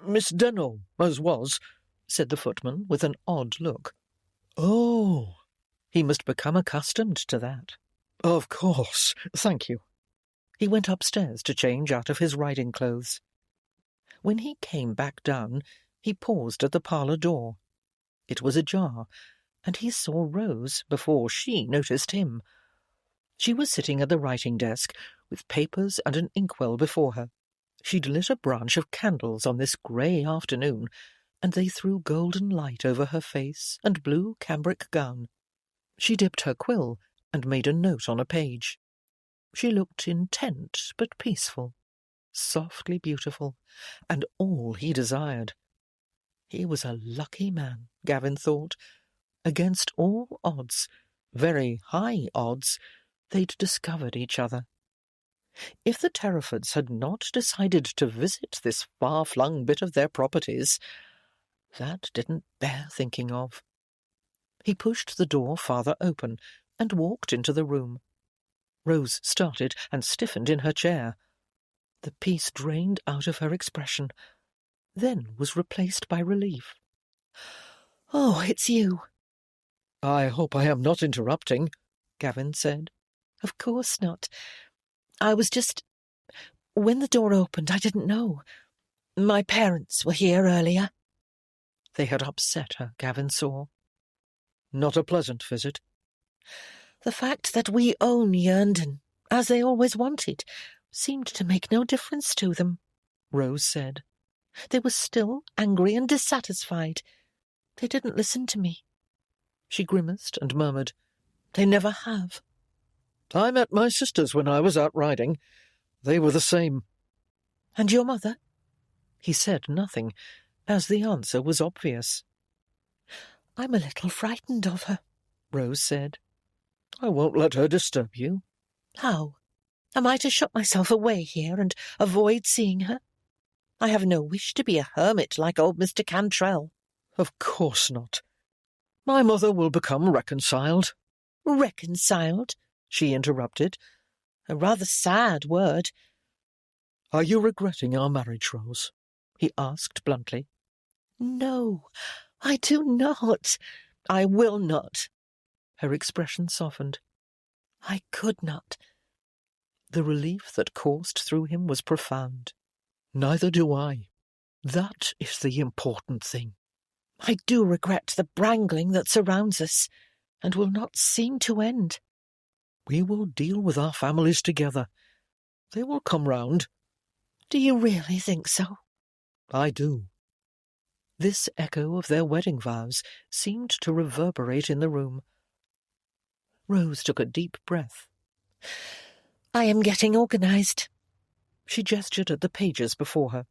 Miss Denholm, as was, said the footman with an odd look. Oh, he must become accustomed to that. Of course, thank you. He went upstairs to change out of his riding clothes. When he came back down, he paused at the parlour door. It was ajar, and he saw Rose before she noticed him. She was sitting at the writing desk, with papers and an inkwell before her. She'd lit a branch of candles on this grey afternoon, and they threw golden light over her face and blue cambric gown. She dipped her quill and made a note on a page. She looked intent but peaceful, softly beautiful, and all he desired. He was a lucky man, Gavin thought. Against all odds, very high odds, they'd discovered each other. If the Terrafords had not decided to visit this far-flung bit of their properties, that didn't bear thinking of. He pushed the door farther open and walked into the room. Rose started and stiffened in her chair. The peace drained out of her expression, then was replaced by relief. "Oh, it's you." I hope I am not interrupting, Gavin said. "Of course not. I was just... When the door opened, I didn't know. My parents were here earlier." They had upset her, Gavin saw. Not a pleasant visit. The fact that we own Yernden, as they always wanted, seemed to make no difference to them, Rose said. They were still angry and dissatisfied. They didn't listen to me. She grimaced and murmured, "They never have." I met my sisters when I was out riding. They were the same. "And your mother?" He said nothing, as the answer was obvious. "I'm a little frightened of her," Rose said. I won't let her disturb you. "How? Am I to shut myself away here and avoid seeing her? I have no wish to be a hermit like old Mr. Cantrell." Of course not. My mother will become reconciled. "Reconciled?" she interrupted. A rather sad word. Are you regretting our marriage, Rose? He asked bluntly. "No, I do not. I will not." Her expression softened. "I could not." The relief that coursed through him was profound. Neither do I. That is the important thing. "I do regret the brangling that surrounds us, and will not seem to end." We will deal with our families together. They will come round. "Do you really think so?" I do." This echo of their wedding vows seemed to reverberate in the room. Rose took a deep breath. "I am getting organised." She gestured at the pages before her,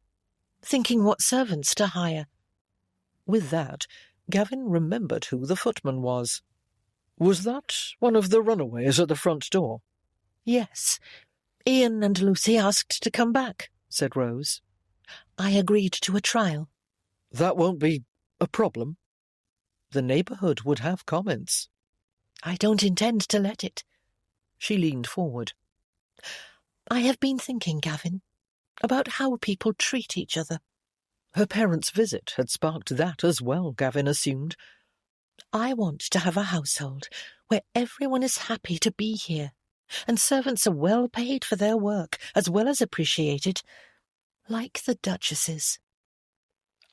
thinking what servants to hire. With that, Gavin remembered who the footman was. Was that one of the runaways at the front door? "Yes. Ian and Lucy asked to come back," said Rose. "I agreed to a trial." That won't be a problem. The neighbourhood would have comments. "I don't intend to let it." She leaned forward. "I have been thinking, Gavin, about how people treat each other." Her parents' visit had sparked that as well, Gavin assumed. "I want to have a household where everyone is happy to be here, and servants are well paid for their work, as well as appreciated, like the Duchesses."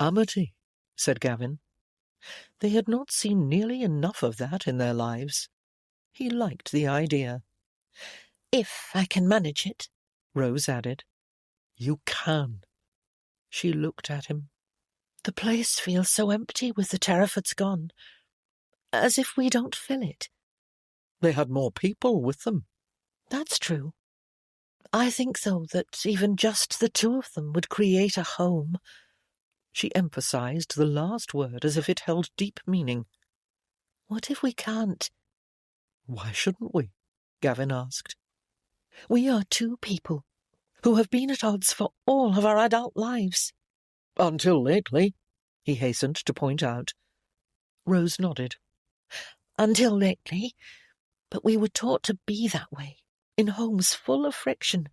Amity, said Gavin. They had not seen nearly enough of that in their lives. He liked the idea. "If I can manage it," Rose added. You can. She looked at him. "The place feels so empty with the Terrafords gone, as if we don't fill it." They had more people with them. "That's true. I think, though, that even just the two of them would create a home." She emphasized the last word as if it held deep meaning. "What if we can't?" Why shouldn't we? Gavin asked. "We are two people who have been at odds for all of our adult lives." Until lately, he hastened to point out. Rose nodded. "Until lately, but we were taught to be that way, in homes full of friction,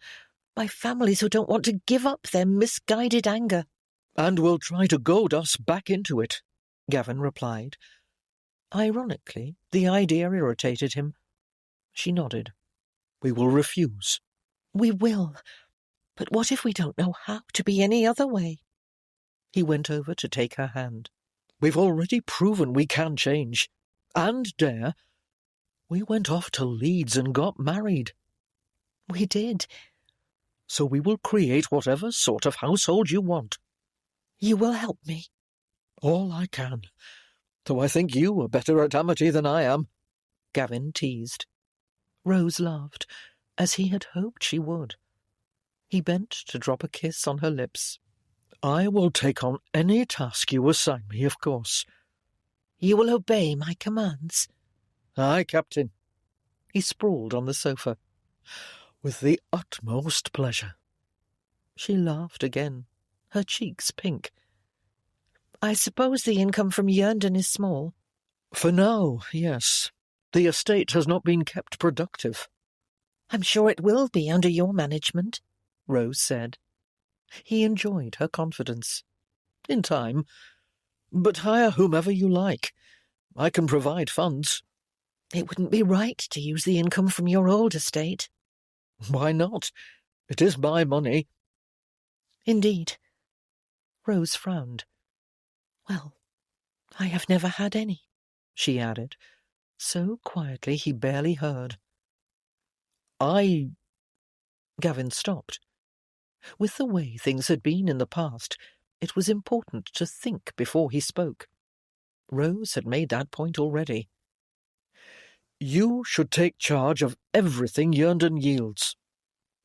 by families who don't want to give up their misguided anger." And will try to goad us back into it, Gavin replied. Ironically, the idea irritated him. She nodded. We will refuse. "We will. But what if we don't know how to be any other way?" He went over to take her hand. We've already proven we can change. And dare. We went off to Leeds and got married. "We did." So we will create whatever sort of household you want. "You will help me?" All I can, though I think you are better at amity than I am. Gavin teased. Rose laughed, as he had hoped she would. He bent to drop a kiss on her lips. I will take on any task you assign me, of course. You will obey my commands? Aye, Captain. He sprawled on the sofa. With the utmost pleasure. She laughed again, her cheeks pink. I suppose the income from Yerndon is small? For now, yes. The estate has not been kept productive. I'm sure it will be under your management, Rose said. He enjoyed her confidence. In time. But hire whomever you like. I can provide funds. It wouldn't be right to use the income from your old estate. Why not? It is my money. Indeed. Rose frowned. Well, I have never had any, she added, so quietly he barely heard. Gavin stopped. With the way things had been in the past, it was important to think before he spoke. Rose had made that point already. You should take charge of everything Yerndon yields.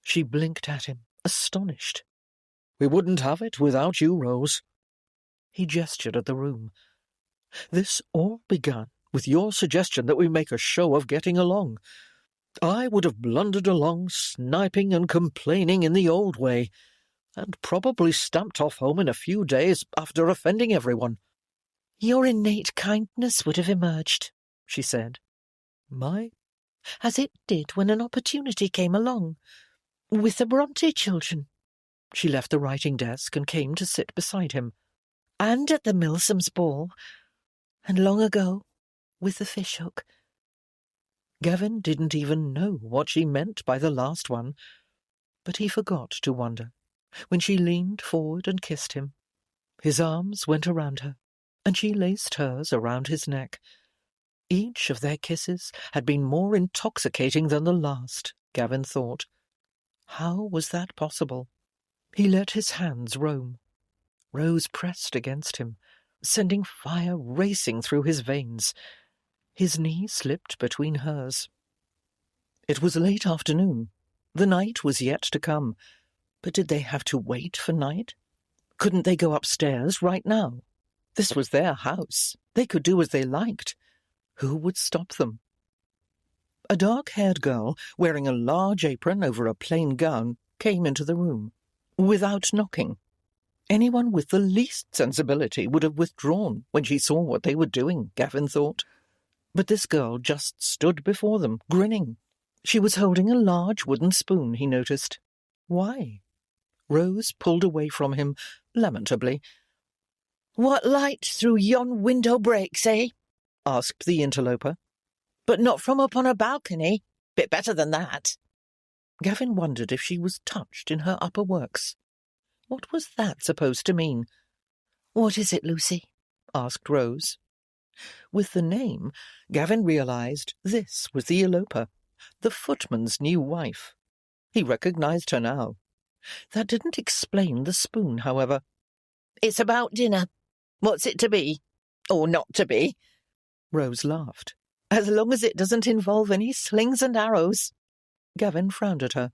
She blinked at him, astonished. We wouldn't have it without you, Rose. He gestured at the room. This all began with your suggestion that we make a show of getting along. I would have blundered along, sniping and complaining in the old way, and probably stamped off home in a few days after offending everyone. Your innate kindness would have emerged, she said. As it did when an opportunity came along. With the Bronte children. She left the writing desk and came to sit beside him. And at the Milsom's ball. And long ago, with the fishhook. Gavin didn't even know what she meant by the last one, but he forgot to wonder when she leaned forward and kissed him. His arms went around her, and she laced hers around his neck. Each of their kisses had been more intoxicating than the last, Gavin thought. How was that possible? He let his hands roam. Rose pressed against him, sending fire racing through his veins. His knee slipped between hers. It was late afternoon. The night was yet to come. But did they have to wait for night? Couldn't they go upstairs right now? This was their house. They could do as they liked. Who would stop them? A dark-haired girl, wearing a large apron over a plain gown, came into the room, without knocking. Anyone with the least sensibility would have withdrawn when she saw what they were doing, Gavin thought. But this girl just stood before them, grinning. She was holding a large wooden spoon, he noticed. Why? Rose pulled away from him, lamentably. What light through yon window breaks, eh? Asked the interloper. But not from upon a balcony. Bit better than that. Gavin wondered if she was touched in her upper works. What was that supposed to mean? What is it, Lucy? Asked Rose. With the name, Gavin realized this was the eloper, the footman's new wife. He recognized her now. That didn't explain the spoon, however. It's about dinner. What's it to be? Or not to be? Rose laughed. As long as it doesn't involve any slings and arrows. Gavin frowned at her.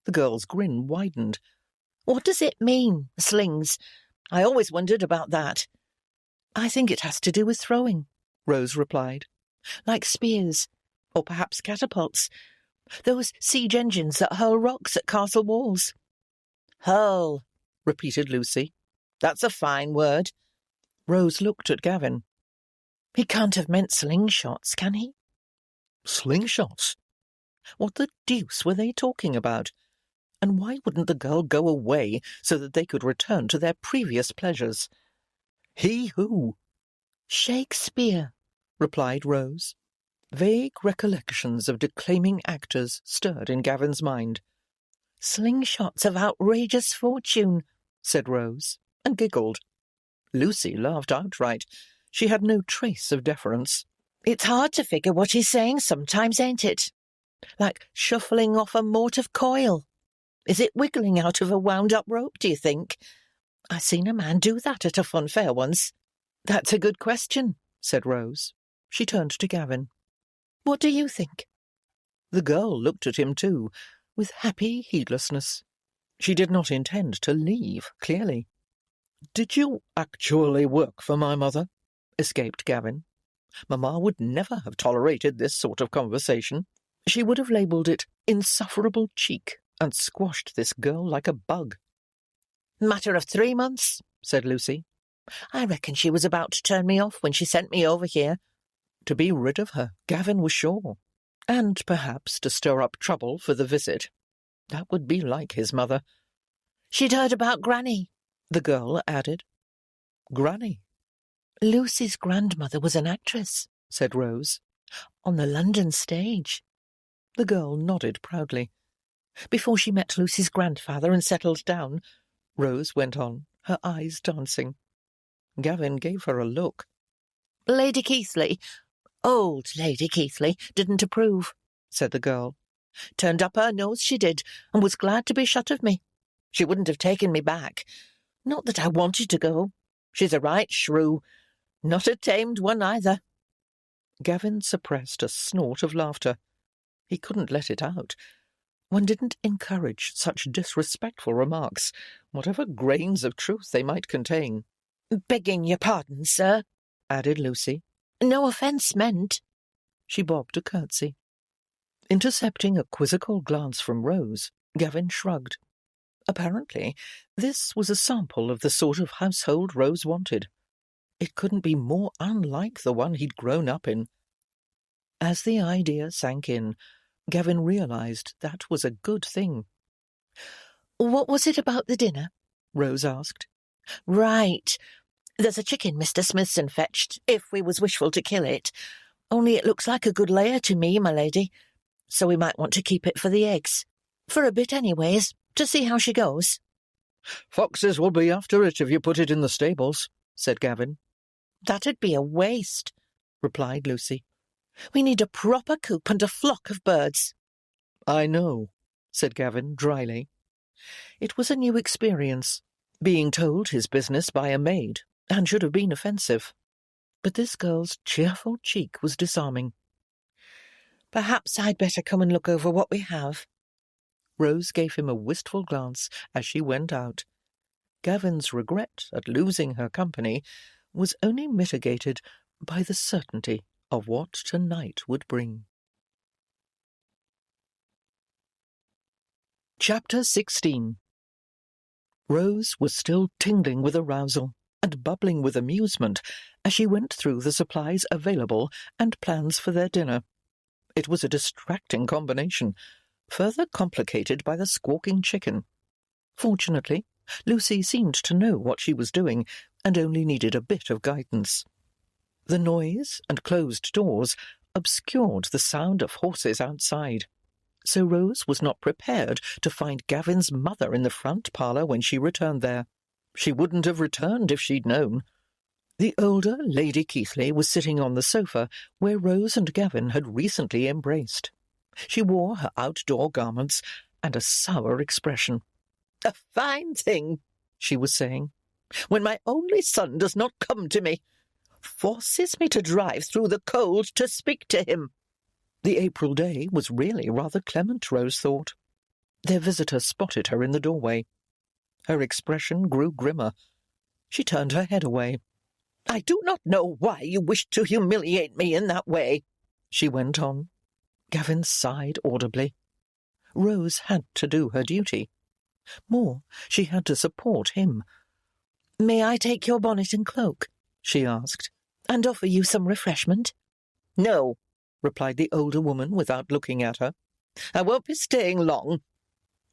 The girl's grin widened. What does it mean, slings? I always wondered about that. I think it has to do with throwing, Rose replied. Like spears, or perhaps catapults. Those siege engines that hurl rocks at castle walls. Hurl, repeated Lucy. That's a fine word. Rose looked at Gavin. He can't have meant slingshots, can he? Slingshots? What the deuce were they talking about? And why wouldn't the girl go away so that they could return to their previous pleasures? He who? Shakespeare, replied Rose. Vague recollections of declaiming actors stirred in Gavin's mind. Slingshots of outrageous fortune, said Rose, and giggled. Lucy laughed outright. She had no trace of deference. It's hard to figure what he's saying sometimes, ain't it? Like shuffling off a mort of coil. Is it wiggling out of a wound-up rope, do you think? I seen a man do that at a fun fair once. That's a good question, said Rose. She turned to Gavin. What do you think?" The girl looked at him too, with happy heedlessness. She did not intend to leave, clearly. "Did you actually work for my mother?" escaped Gavin. Mamma would never have tolerated this sort of conversation. She would have labelled it insufferable cheek and squashed this girl like a bug. "Matter of 3 months," said Lucy. "I reckon she was about to turn me off when she sent me over here." To be rid of her, Gavin was sure, and perhaps to stir up trouble for the visit. That would be like his mother. "She'd heard about Granny," the girl added. Granny? "Lucy's grandmother was an actress," said Rose, "on the London stage." The girl nodded proudly. "Before she met Lucy's grandfather and settled down," Rose went on, her eyes dancing. Gavin gave her a look. "Lady Keithley, old Lady Keithley, didn't approve," said the girl. "Turned up her nose, she did, and was glad to be shut of me. She wouldn't have taken me back. Not that I wanted to go. She's a right shrew. Not a tamed one either." Gavin suppressed a snort of laughter. He couldn't let it out. One didn't encourage such disrespectful remarks, whatever grains of truth they might contain. "Begging your pardon, sir," added Lucy. "No offence meant." She bobbed a curtsy. Intercepting a quizzical glance from Rose, Gavin shrugged. Apparently, this was a sample of the sort of household Rose wanted. It couldn't be more unlike the one he'd grown up in. As the idea sank in, Gavin realised that was a good thing. "What was it about the dinner?" Rose asked. "Right. There's a chicken Mr. Smithson fetched, if we was wishful to kill it. Only it looks like a good layer to me, my lady. So we might want to keep it for the eggs. For a bit anyways, to see how she goes." "Foxes will be after it if you put it in the stables," said Gavin. "That'd be a waste," replied Lucy. "We need a proper coop and a flock of birds." "I know," said Gavin dryly. It was a new experience, being told his business by a maid, and should have been offensive. But this girl's cheerful cheek was disarming. "Perhaps I'd better come and look over what we have." Rose gave him a wistful glance as she went out. Gavin's regret at losing her company was only mitigated by the certainty of what tonight would bring. Chapter 16. Rose was still tingling with arousal and bubbling with amusement as she went through the supplies available and plans for their dinner. It was a distracting combination, further complicated by the squawking chicken. Fortunately, Lucy seemed to know what she was doing and only needed a bit of guidance. The noise and closed doors obscured the sound of horses outside, so Rose was not prepared to find Gavin's mother in the front parlour when she returned there. She wouldn't have returned if she'd known. The older Lady Keithley was sitting on the sofa where Rose and Gavin had recently embraced. She wore her outdoor garments and a sour expression. "A fine thing," she was saying, "when my only son does not come to me. Forces me to drive through the cold to speak to him." The April day was really rather clement, Rose thought. Their visitor spotted her in the doorway. Her expression grew grimmer. She turned her head away. "I do not know why you wish to humiliate me in that way," she went on. Gavin sighed audibly. Rose had to do her duty. More, she had to support him. "May I take your bonnet and cloak?" she asked, "and offer you some refreshment?" "No," replied the older woman without looking at her. "I won't be staying long."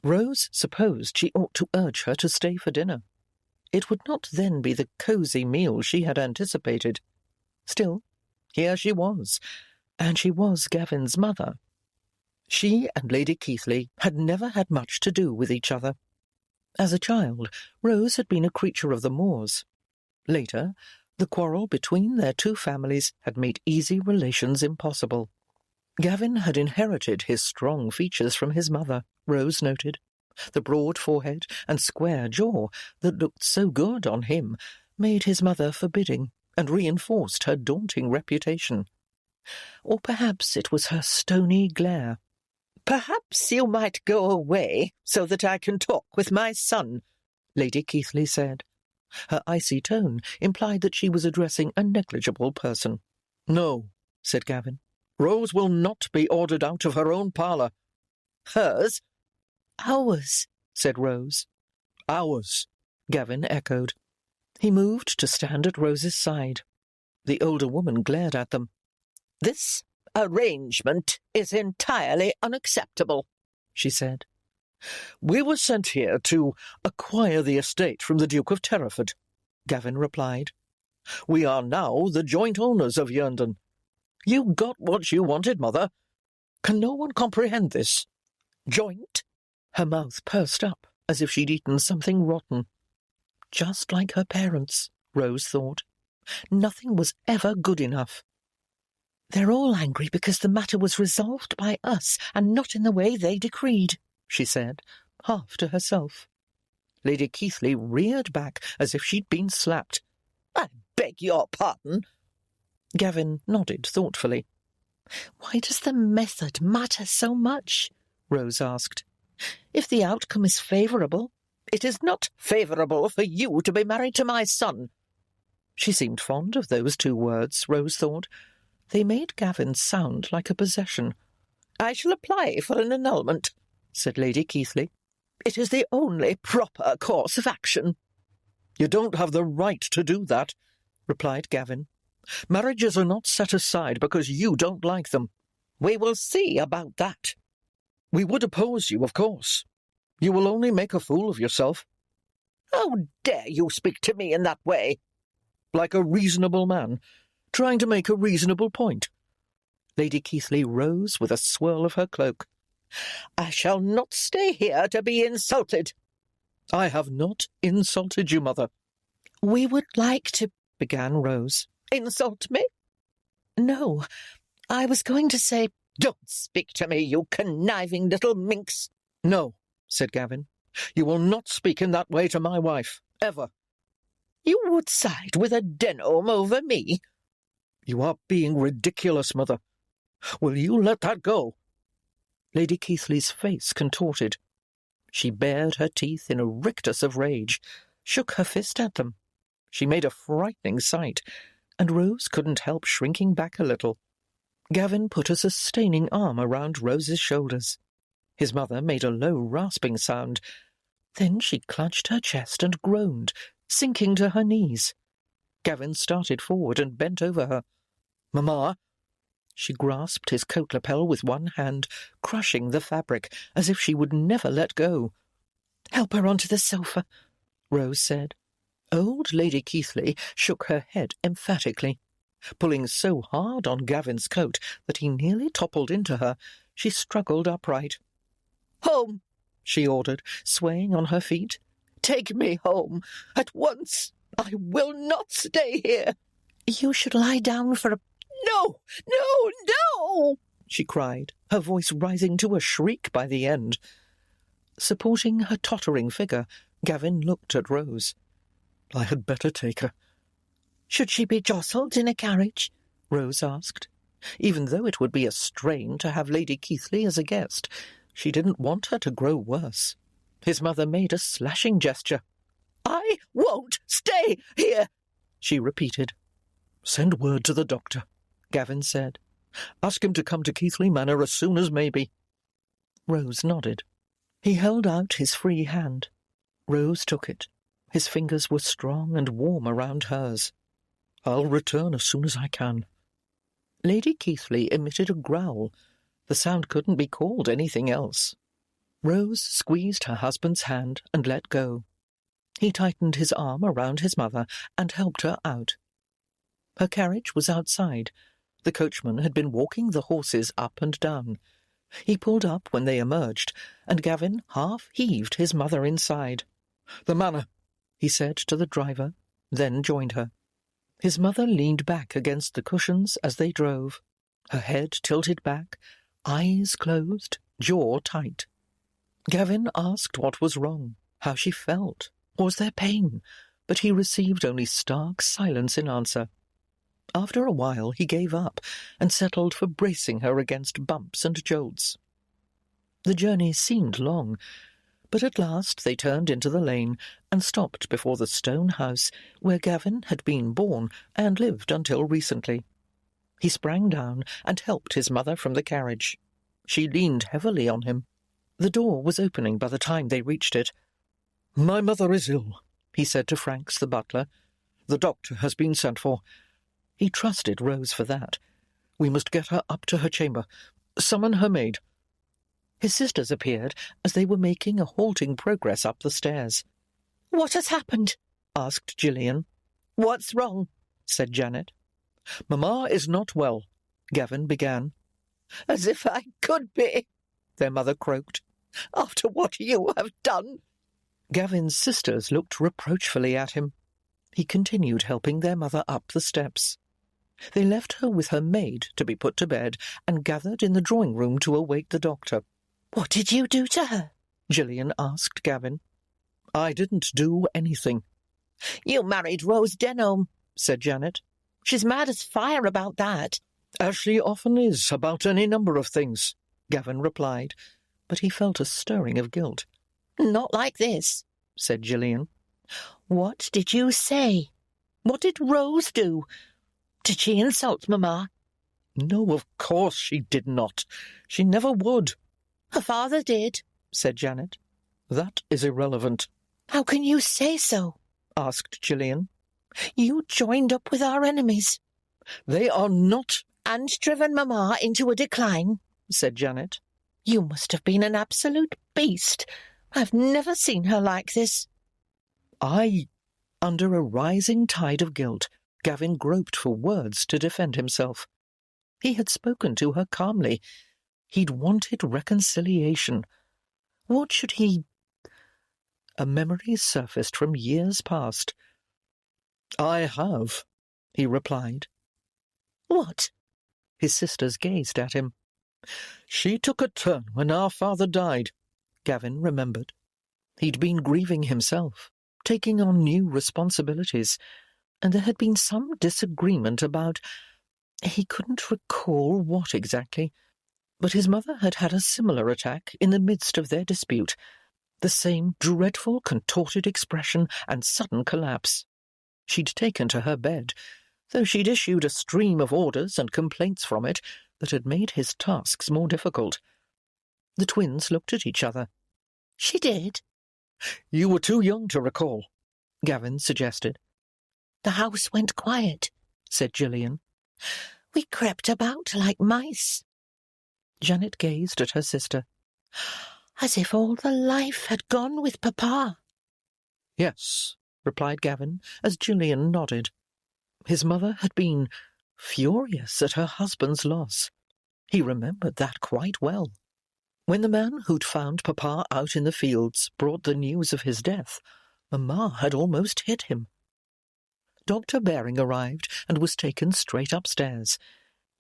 Rose supposed she ought to urge her to stay for dinner. It would not then be the cosy meal she had anticipated. Still, here she was, and she was Gavin's mother. She and Lady Keithley had never had much to do with each other. As a child, Rose had been a creature of the moors. Later, the quarrel between their two families had made easy relations impossible. Gavin had inherited his strong features from his mother, Rose noted. The broad forehead and square jaw that looked so good on him made his mother forbidding and reinforced her daunting reputation. Or perhaps it was her stony glare. "Perhaps you might go away so that I can talk with my son," Lady Keithley said. Her icy tone implied that she was addressing a negligible person. "No," said Gavin. "Rose will not be ordered out of her own parlour." "Hers?" "Ours," said Rose. "Ours," Gavin echoed. He moved to stand at Rose's side. The older woman glared at them. "This arrangement is entirely unacceptable," she said. "We were sent here to acquire the estate from the Duke of Terraford," Gavin replied. "We are now the joint owners of Yerndon. You got what you wanted, Mother. Can no one comprehend this? Joint?" Her mouth pursed up as if she'd eaten something rotten. Just like her parents, Rose thought. Nothing was ever good enough. "They're all angry because the matter was resolved by us and not in the way they decreed," she said, half to herself. Lady Keithley reared back as if she'd been slapped. "I beg your pardon." Gavin nodded thoughtfully. "Why does the method matter so much?" Rose asked. "If the outcome is favourable—" "It is not favourable for you to be married to my son." She seemed fond of those two words, Rose thought. They made Gavin sound like a possession. "I shall apply for an annulment," said Lady Keithley. "It is the only proper course of action." "You don't have the right to do that," replied Gavin. "Marriages are not set aside because you don't like them." "We will see about that." "We would oppose you, of course. You will only make a fool of yourself." "How dare you speak to me in that way?" "Like a reasonable man, trying to make a reasonable point." Lady Keithley rose with a swirl of her cloak. "I shall not stay here to be insulted." "I have not insulted you, Mother." "We would like to—" began Rose. "Insult me?" "No, I was going to say—" "Don't speak to me, you conniving little minx." "No," said Gavin. "You will not speak in that way to my wife, ever." "You would side with a Denholm over me?" "You are being ridiculous, Mother. Will you let that go?" Lady Keithley's face contorted. She bared her teeth in a rictus of rage, shook her fist at them. She made a frightening sight, and Rose couldn't help shrinking back a little. Gavin put a sustaining arm around Rose's shoulders. His mother made a low rasping sound. Then she clutched her chest and groaned, sinking to her knees. Gavin started forward and bent over her. "Mamma!" She grasped his coat lapel with one hand, crushing the fabric as if she would never let go. "Help her onto the sofa," Rose said. Old Lady Keithley shook her head emphatically. Pulling so hard on Gavin's coat that he nearly toppled into her, she struggled upright. "Home," she ordered, swaying on her feet. "Take me home, at once. I will not stay here." "You should lie down for a—" "No, no, no!" she cried, her voice rising to a shriek by the end. Supporting her tottering figure, Gavin looked at Rose. "I had better take her." "Should she be jostled in a carriage?" Rose asked. Even though it would be a strain to have Lady Keithley as a guest, she didn't want her to grow worse. His mother made a slashing gesture. "I won't stay here," she repeated. "Send word to the doctor," Gavin said. "Ask him to come to Keithley Manor as soon as may be." Rose nodded. He held out his free hand. Rose took it. His fingers were strong and warm around hers. "I'll return as soon as I can." Lady Keithley emitted a growl. The sound couldn't be called anything else. Rose squeezed her husband's hand and let go. He tightened his arm around his mother and helped her out. Her carriage was outside. The coachman had been walking the horses up and down. He pulled up when they emerged, and Gavin half heaved his mother inside. "The manor," he said to the driver, then joined her. His mother leaned back against the cushions as they drove, her head tilted back, eyes closed, jaw tight. Gavin asked what was wrong, how she felt. Was there pain? But he received only stark silence in answer. After a while he gave up and settled for bracing her against bumps and jolts. The journey seemed long, but at last they turned into the lane and stopped before the stone house where Gavin had been born and lived until recently. He sprang down and helped his mother from the carriage. She leaned heavily on him. The door was opening by the time they reached it. "My mother is ill," he said to Franks, the butler. "The doctor has been sent for." He trusted Rose for that. "We must get her up to her chamber. Summon her maid." His sisters appeared as they were making a halting progress up the stairs. "What has happened?" asked Gillian. "What's wrong?" said Janet. "Mamma is not well," Gavin began. "As if I could be," their mother croaked. "after what you have done." Gavin's sisters looked reproachfully at him. He continued helping their mother up the steps. They left her with her maid to be put to bed and gathered in the drawing-room to await the doctor. "What did you do to her?" Gillian asked Gavin. "I didn't do anything." "You married Rose Denholm," said Janet. "She's mad as fire about that." "As she often is about any number of things," Gavin replied, but he felt a stirring of guilt. "Not like this," said Gillian. "What did you say? What did Rose do? Did she insult Mamma?" "No, of course she did not. She never would." "Her father did," said Janet. "That is irrelevant." "How can you say so?" asked Gillian. "You joined up with our enemies." "They are not—" "And driven Mamma into a decline," said Janet. "You must have been an absolute beast. I've never seen her like this." Under a rising tide of guilt, Gavin groped for words to defend himself. He had spoken to her calmly. He'd wanted reconciliation. What should he— A memory surfaced from years past. "I have," he replied. "What?" His sisters gazed at him. "She took a turn when our father died," Gavin remembered. He'd been grieving himself, taking on new responsibilities, and there had been some disagreement about— He couldn't recall what exactly, but his mother had had a similar attack in the midst of their dispute, the same dreadful contorted expression and sudden collapse. She'd taken to her bed, though she'd issued a stream of orders and complaints from it that had made his tasks more difficult. The twins looked at each other. "She did?" "You were too young to recall," Gavin suggested. "The house went quiet," said Gillian. "We crept about like mice." Janet gazed at her sister. "As if all the life had gone with Papa." "Yes," replied Gavin, as Gillian nodded. His mother had been furious at her husband's loss. He remembered that quite well. When the man who'd found Papa out in the fields brought the news of his death, Mamma had almost hit him. Dr. Baring arrived and was taken straight upstairs.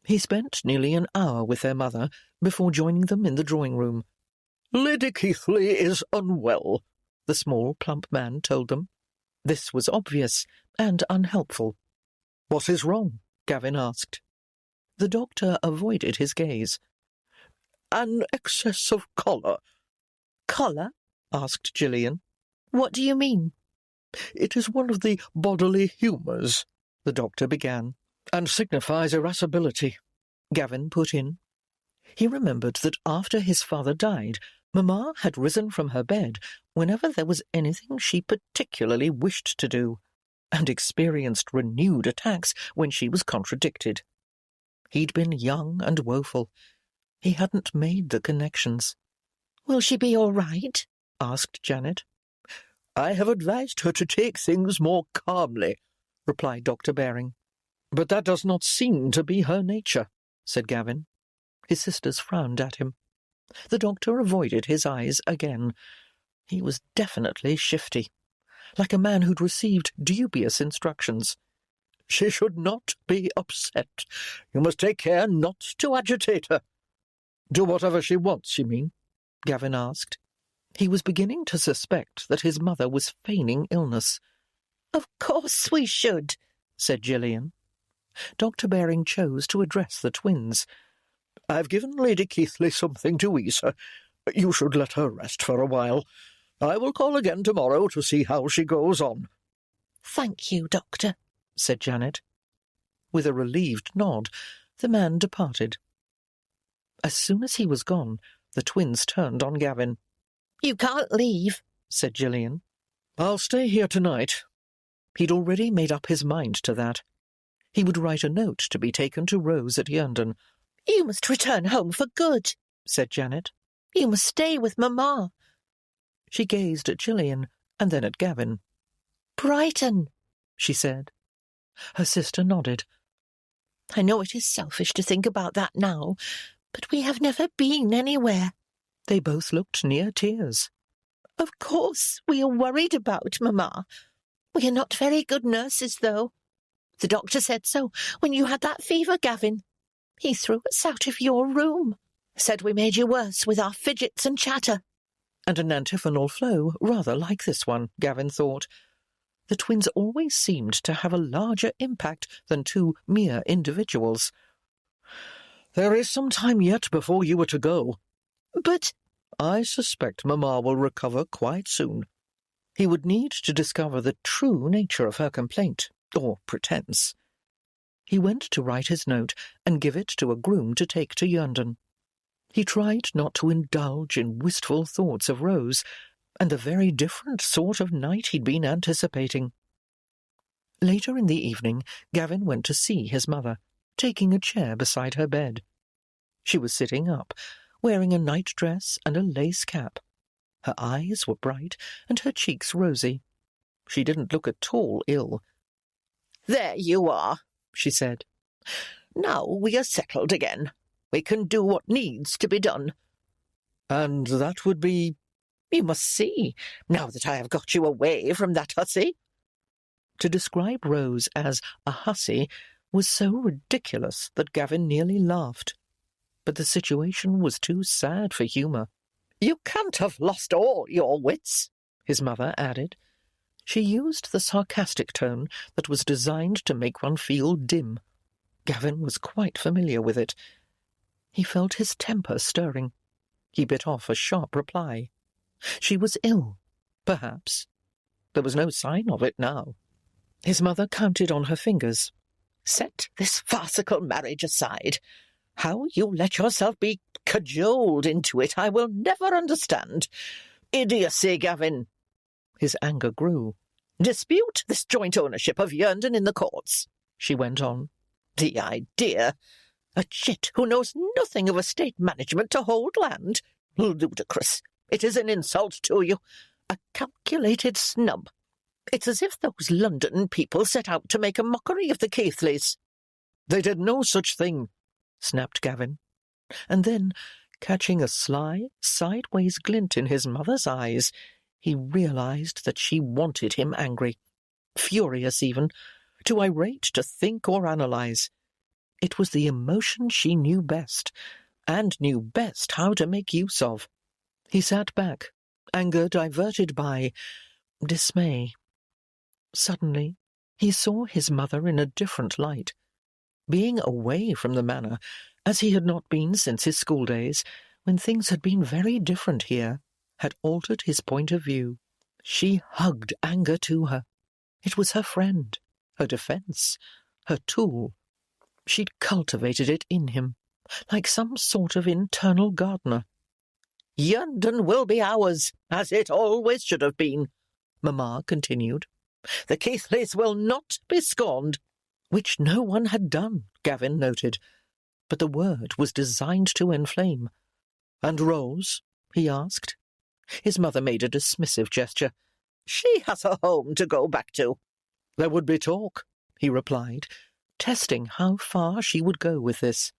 He spent nearly an hour with their mother before joining them in the drawing-room. "Lady Keighley is unwell," the small, plump man told them. This was obvious and unhelpful. "What is wrong?" Gavin asked. The doctor avoided his gaze. "An excess of choler." "Choler?" asked Gillian. "What do you mean?" "It is one of the bodily humours," the doctor began, "and signifies irascibility," Gavin put in. He remembered that after his father died, Mamma had risen from her bed whenever there was anything she particularly wished to do, and experienced renewed attacks when she was contradicted. He'd been young and woeful. He hadn't made the connections. "Will she be all right?" asked Janet. "I have advised her to take things more calmly," replied Dr. Baring. "But that does not seem to be her nature," said Gavin. His sisters frowned at him. The doctor avoided his eyes again. He was definitely shifty, like a man who'd received dubious instructions. "She should not be upset. You must take care not to agitate her." "Do whatever she wants, you mean?" Gavin asked. He was beginning to suspect that his mother was feigning illness. "Of course we should," said Gillian. Dr. Baring chose to address the twins. "I've given Lady Keighley something to ease her. You should let her rest for a while. I will call again tomorrow to see how she goes on." "Thank you, Doctor," said Janet. With a relieved nod, the man departed. As soon as he was gone, the twins turned on Gavin. "You can't leave," said Gillian. "I'll stay here tonight." He'd already made up his mind to that. He would write a note to be taken to Rose at Yerndon. "You must return home for good," said Janet. "You must stay with Mamma." She gazed at Gillian and then at Gavin. "Brighton," she said. Her sister nodded. "I know it is selfish to think about that now, but we have never been anywhere." They both looked near tears. "Of course we are worried about Mamma. We are not very good nurses, though. The doctor said so when you had that fever, Gavin. He threw us out of your room. Said we made you worse with our fidgets and chatter." And an antiphonal flow rather like this one, Gavin thought. The twins always seemed to have a larger impact than two mere individuals. "There is some time yet before you are to go." "But—" "I suspect Mamma will recover quite soon." He would need to discover the true nature of her complaint, or pretence. He went to write his note and give it to a groom to take to Yerndon. He tried not to indulge in wistful thoughts of Rose, and the very different sort of night he'd been anticipating. Later in the evening, Gavin went to see his mother, taking a chair beside her bed. She was sitting up, wearing a night-dress and a lace cap. Her eyes were bright and her cheeks rosy. She didn't look at all ill. "There you are," she said. "Now we are settled again. We can do what needs to be done." "And that would be—" "You must see, now that I have got you away from that hussy." To describe Rose as a hussy was so ridiculous that Gavin nearly laughed. But the situation was too sad for humour. "You can't have lost all your wits," his mother added. She used the sarcastic tone that was designed to make one feel dim. Gavin was quite familiar with it. He felt his temper stirring. He bit off a sharp reply. She was ill, perhaps. There was no sign of it now. His mother counted on her fingers. "Set this farcical marriage aside. How you let yourself be cajoled into it I will never understand. Idiocy, Gavin." His anger grew. "Dispute this joint ownership of Yerndon in the courts," she went on. "The idea! A chit who knows nothing of estate management to hold land. Ludicrous. It is an insult to you. A calculated snub. It's as if those London people set out to make a mockery of the Keithleys." "They did no such thing," snapped Gavin. And then, catching a sly, sideways glint in his mother's eyes, he realized that she wanted him angry, furious even, too irate to think or analyze. It was the emotion she knew best, and knew best how to make use of. He sat back, anger diverted by dismay. Suddenly, he saw his mother in a different light. Being away from the manor, as he had not been since his schooldays, when things had been very different here, had altered his point of view. She hugged anger to her. It was her friend, her defence, her tool. She'd cultivated it in him, like some sort of internal gardener. "Yerndon will be ours, as it always should have been," Mamma continued. "The Keithleys will not be scorned." Which no one had done, Gavin noted, but the word was designed to inflame. "And Rose?" he asked. His mother made a dismissive gesture. "She has a home to go back to." "There would be talk," he replied, testing how far she would go with this.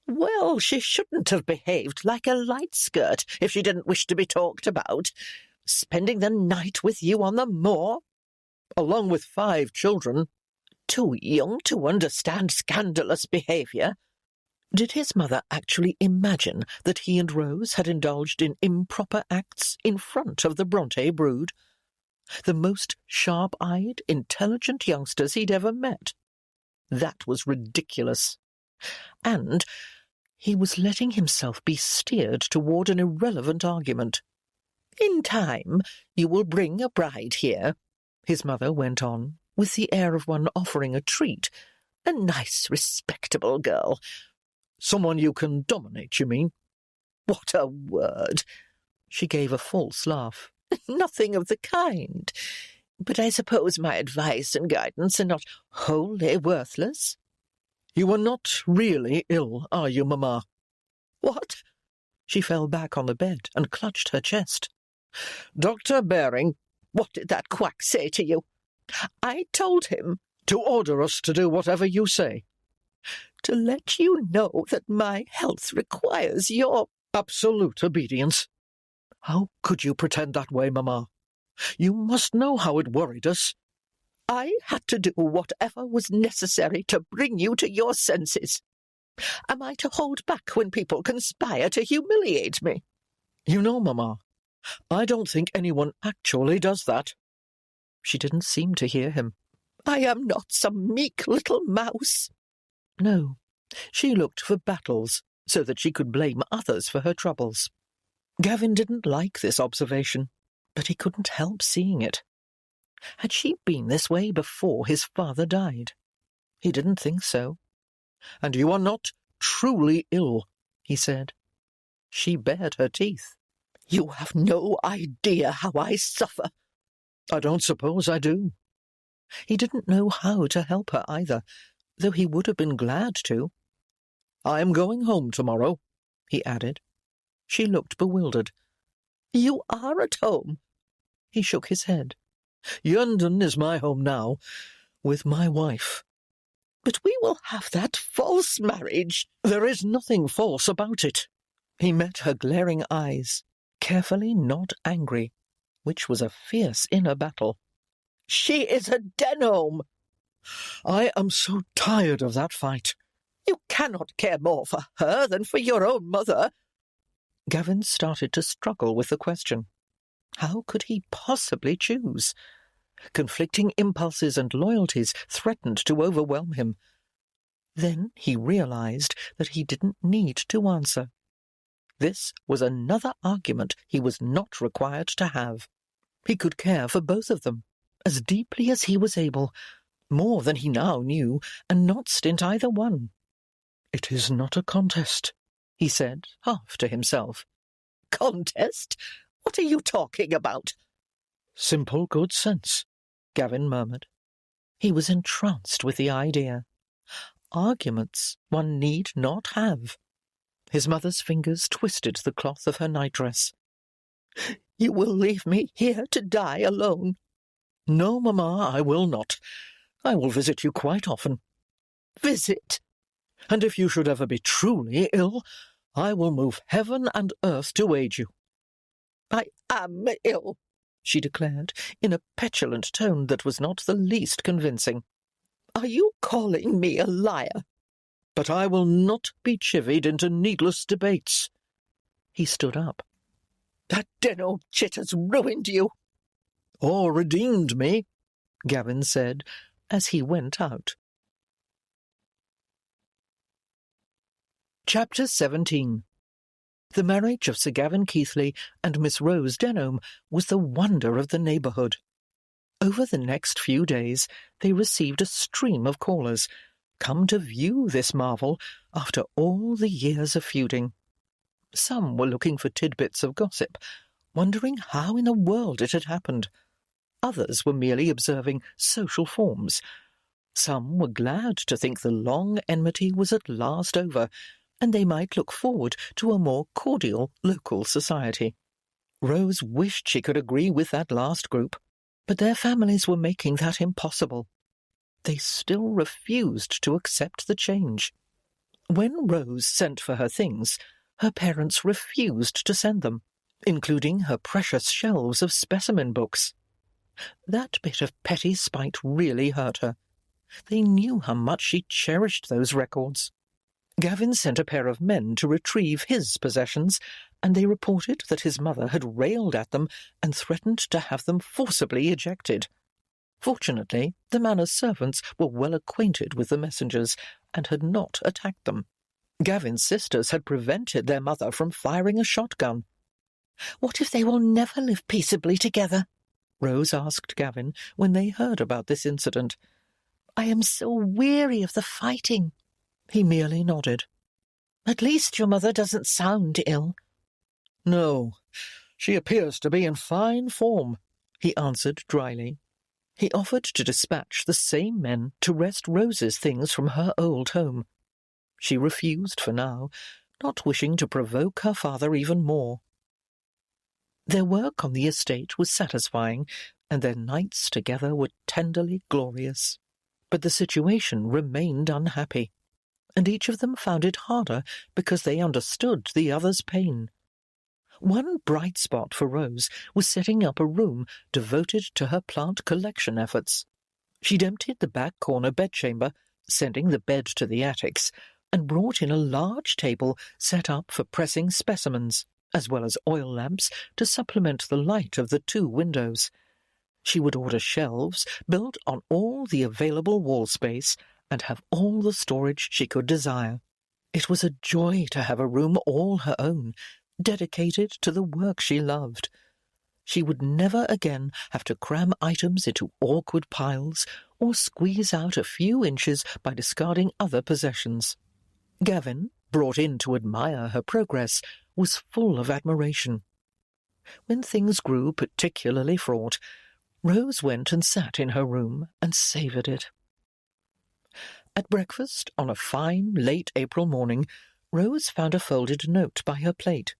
"Well, she shouldn't have behaved like a light skirt if she didn't wish to be talked about. Spending the night with you on the moor." "Along with 5 children." "Too young to understand scandalous behaviour." Did his mother actually imagine that he and Rose had indulged in improper acts in front of the Bronte brood? The most sharp-eyed, intelligent youngsters he'd ever met. That was ridiculous. And he was letting himself be steered toward an irrelevant argument. "In time you will bring a bride here," his mother went on, with the air of one offering a treat. "A nice, respectable girl." "Someone you can dominate, you mean?" "What a word!" She gave a false laugh. "Nothing of the kind. But I suppose my advice and guidance are not wholly worthless." "You are not really ill, are you, Mamma?" "What?" She fell back on the bed and clutched her chest. "Dr. Baring—" "What did that quack say to you?" "I told him—" "To order us to do whatever you say." "To let you know that my health requires your—" "Absolute obedience." "How could you pretend that way, Mamma? You must know how it worried us." "I had to do whatever was necessary to bring you to your senses. Am I to hold back when people conspire to humiliate me?" "You know, Mamma, I don't think anyone actually does that." She didn't seem to hear him. "I am not some meek little mouse." No, she looked for battles so that she could blame others for her troubles. Gavin didn't like this observation, but he couldn't help seeing it. Had she been this way before his father died? He didn't think so. "And you are not truly ill," he said. She bared her teeth. "You have no idea how I suffer." "I don't suppose I do." He didn't know how to help her either, though he would have been glad to. "I am going home tomorrow," he added. She looked bewildered. "You are at home?" He shook his head. "London is my home now, with my wife." "But we will have that false marriage." "There is nothing false about it." He met her glaring eyes, carefully not angry, which was a fierce inner battle. "She is a Denholm." "I am so tired of that fight." "You cannot care more for her than for your own mother." Gavin started to struggle with the question. How could he possibly choose? Conflicting impulses and loyalties threatened to overwhelm him. Then he realized that he didn't need to answer. This was another argument he was not required to have. He could care for both of them, as deeply as he was able, more than he now knew, and not stint either one. "It is not a contest," he said, half to himself. "Contest? What are you talking about?" "Simple good sense," Gavin murmured. He was entranced with the idea. Arguments one need not have. His mother's fingers twisted the cloth of her nightdress. "You will leave me here to die alone?" "No, Mamma, I will not. I will visit you quite often." "Visit?" "And if you should ever be truly ill, I will move heaven and earth to aid you." "I am ill," she declared, in a petulant tone that was not the least convincing. "Are you calling me a liar?" "But I will not be chivied into needless debates." He stood up. "That Denholm chit has ruined you." "Or redeemed me," Gavin said, as he went out. Chapter 17. The marriage of Sir Gavin Keithley and Miss Rose Denholm was the wonder of the neighbourhood. Over the next few days they received a stream of callers, come to view this marvel after all the years of feuding. Some were looking for tidbits of gossip, wondering how in the world it had happened. Others were merely observing social forms. Some were glad to think the long enmity was at last over, and they might look forward to a more cordial local society. Rose wished she could agree with that last group, but their families were making that impossible. They still refused to accept the change. When Rose sent for her things, her parents refused to send them, including her precious shelves of specimen books. That bit of petty spite really hurt her. They knew how much she cherished those records. Gavin sent a pair of men to retrieve his possessions, and they reported that his mother had railed at them and threatened to have them forcibly ejected. Fortunately, the manor's servants were well acquainted with the messengers and had not attacked them. Gavin's sisters had prevented their mother from firing a shotgun. "What if they will never live peaceably together?" Rose asked Gavin when they heard about this incident. "I am so weary of the fighting." He merely nodded. "At least your mother doesn't sound ill." "No, she appears to be in fine form," he answered dryly. He offered to dispatch the same men to wrest Rose's things from her old home. She refused for now, not wishing to provoke her father even more. Their work on the estate was satisfying, and their nights together were tenderly glorious. But the situation remained unhappy, and each of them found it harder because they understood the other's pain. One bright spot for Rose was setting up a room devoted to her plant collection efforts. She'd emptied the back corner bedchamber, sending the bed to the attics, and brought in a large table set up for pressing specimens, as well as oil lamps to supplement the light of the 2 windows. She would order shelves built on all the available wall space and have all the storage she could desire. It was a joy to have a room all her own, dedicated to the work she loved. She would never again have to cram items into awkward piles or squeeze out a few inches by discarding other possessions. Gavin, brought in to admire her progress, was full of admiration. When things grew particularly fraught, Rose went and sat in her room and savoured it. At breakfast, on a fine, late April morning, Rose found a folded note by her plate.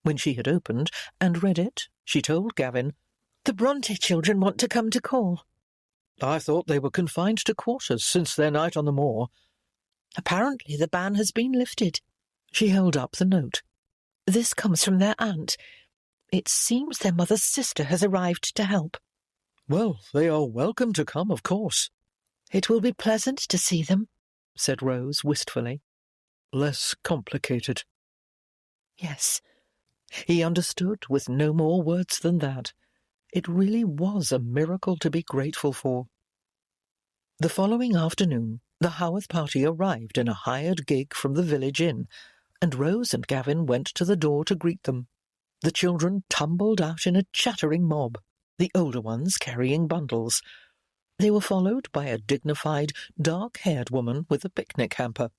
When she had opened and read it, she told Gavin, "The Bronte children want to come to call." "I thought they were confined to quarters since their night on the moor." "Apparently the ban has been lifted." She held up the note. "This comes from their aunt. It seems their mother's sister has arrived to help." "Well, they are welcome to come, of course." "It will be pleasant to see them," said Rose wistfully. "Less complicated." Yes. He understood with no more words than that. It really was a miracle to be grateful for. The following afternoon, the Haworth party arrived in a hired gig from the village inn, and Rose and Gavin went to the door to greet them. The children tumbled out in a chattering mob, the older ones carrying bundles. They were followed by a dignified, dark-haired woman with a picnic hamper.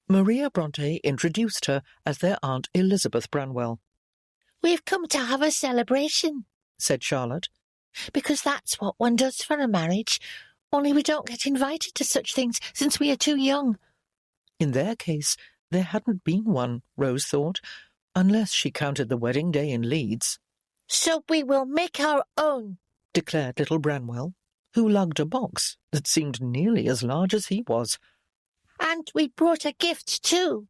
Maria Bronte introduced her as their Aunt Elizabeth Branwell. "We've come to have a celebration," said Charlotte. "because that's what one does for a marriage, only we don't get invited to such things since we are too young." In their case, there hadn't been one, Rose thought, unless she counted the wedding day in Leeds. "So we will make our own," declared little Branwell, who lugged a box that seemed nearly as large as he was. "And we brought a gift too."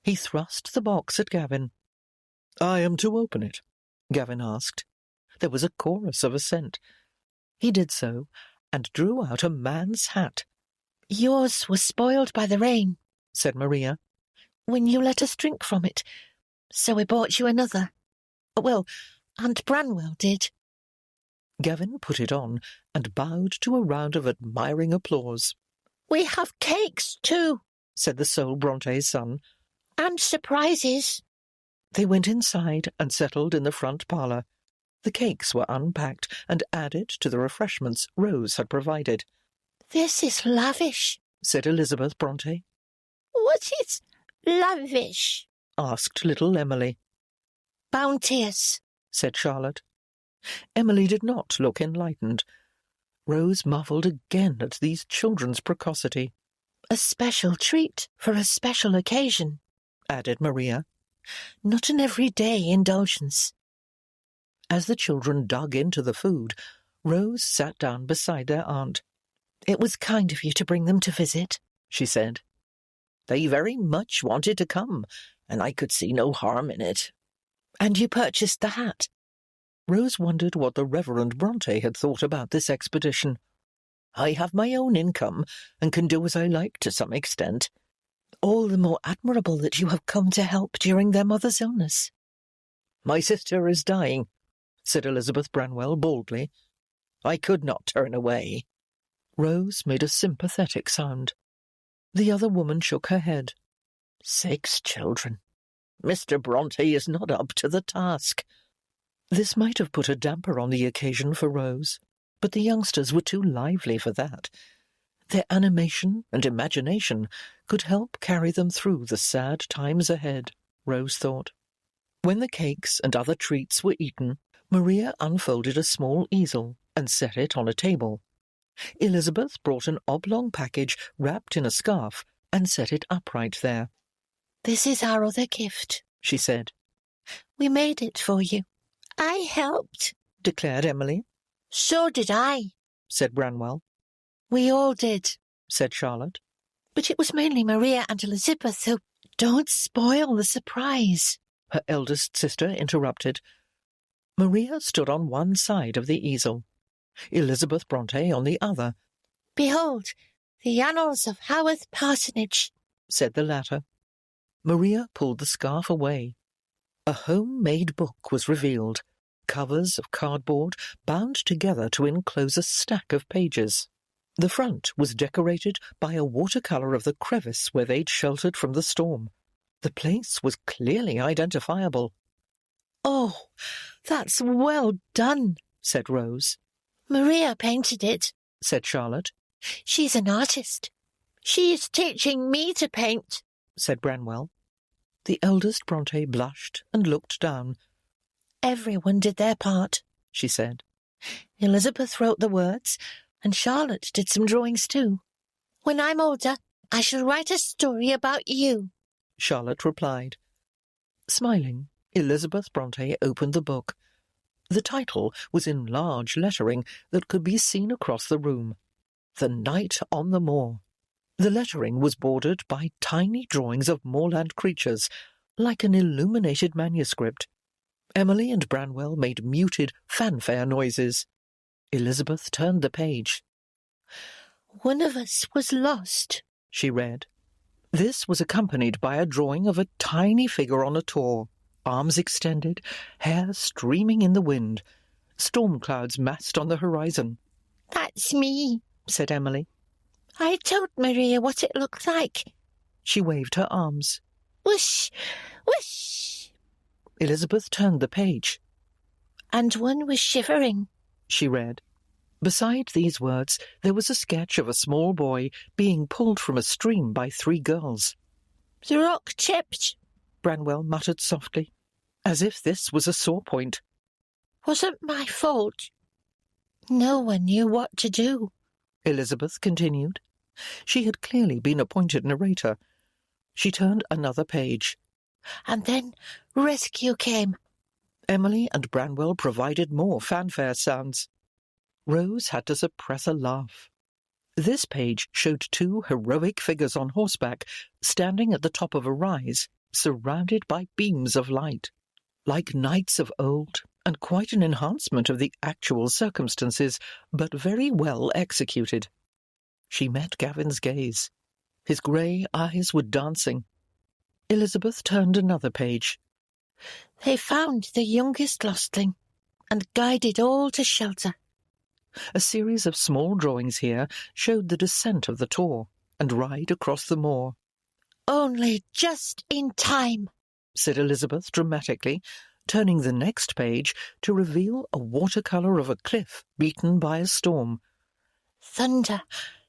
He thrust the box at Gavin. "I am to open it?" Gavin asked. There was a chorus of assent. He did so, and drew out a man's hat. "Yours was spoiled by the rain," said Maria, "when you let us drink from it, so we bought you another. Well, Aunt Branwell did." Gavin put it on and bowed to a round of admiring applause. "We have cakes too," said the sole Bronte's son. "and surprises." They went inside and settled in the front parlour. The cakes were unpacked and added to the refreshments Rose had provided. "This is lavish," said Elizabeth Bronte. "What is lavish?" asked little Emily. "Bounteous," said Charlotte. Emily did not look enlightened. Rose marvelled again at these children's precocity. "A special treat for a special occasion," added Maria. "Not an everyday indulgence." As the children dug into the food, Rose sat down beside their aunt. "It was kind of you to bring them to visit," she said. "They very much wanted to come, and I could see no harm in it." "And you purchased the hat?" Rose wondered what the Reverend Bronte had thought about this expedition. "I have my own income, and can do as I like to some extent." "All the more admirable that you have come to help during their mother's illness." "My sister is dying," said Elizabeth Branwell boldly. I could not turn away." Rose made a sympathetic sound. The other woman shook her head. 6 children. Mr. Bronte is not up to the task. This might have put a damper on the occasion for Rose, but the youngsters were too lively for that. Their animation and imagination could help carry them through the sad times ahead, Rose thought. When the cakes and other treats were eaten, Maria unfolded a small easel and set it on a table. Elizabeth brought an oblong package wrapped in a scarf and set it upright there. "This is our other gift," she said. "We made it for you." "I helped," declared Emily. "So did I," said Branwell. "We all did," said Charlotte. "But it was mainly Maria and Elizabeth who—" "Don't spoil the surprise," her eldest sister interrupted. Maria stood on one side of the easel, Elizabeth Bronte on the other. "Behold, the annals of Haworth Parsonage," said the latter. Maria pulled the scarf away. A homemade book was revealed, covers of cardboard bound together to enclose a stack of pages. The front was decorated by a watercolour of the crevice where they'd sheltered from the storm. The place was clearly identifiable. "Oh, that's well done," said Rose. "Maria painted it," said Charlotte. "She's an artist. She is teaching me to paint," said Branwell. The eldest Bronte blushed and looked down. "Everyone did their part," she said. "Elizabeth wrote the words, and Charlotte did some drawings too. When I'm older, I shall write a story about you," Charlotte replied. Smiling, Elizabeth Bronte opened the book. The title was in large lettering that could be seen across the room. The Night on the Moor. The lettering was bordered by tiny drawings of moorland creatures, like an illuminated manuscript. Emily and Branwell made muted fanfare noises. Elizabeth turned the page. "One of us was lost," she read. This was accompanied by a drawing of a tiny figure on a tor, arms extended, hair streaming in the wind, storm clouds massed on the horizon. "That's me," said Emily. "I told Maria what it looked like." She waved her arms. "Whoosh! Whoosh!" Elizabeth turned the page. "And one was shivering," she read. Beside these words there was a sketch of a small boy being pulled from a stream by 3 girls. "The rock chipped," Branwell muttered softly, as if this was a sore point. "Wasn't my fault. No one knew what to do," Elizabeth continued. She had clearly been appointed narrator. She turned another page. "And then rescue came." Emily and Branwell provided more fanfare sounds. Rose had to suppress a laugh. This page showed 2 heroic figures on horseback, standing at the top of a rise, surrounded by beams of light. Like knights of old, and quite an enhancement of the actual circumstances, but very well executed. She met Gavin's gaze. His grey eyes were dancing. Elizabeth turned another page. "They found the youngest lostling, and guided all to shelter." A series of small drawings here showed the descent of the tor and ride across the moor. "Only just in time," said Elizabeth dramatically, turning the next page to reveal a watercolour of a cliff beaten by a storm. "Thunder,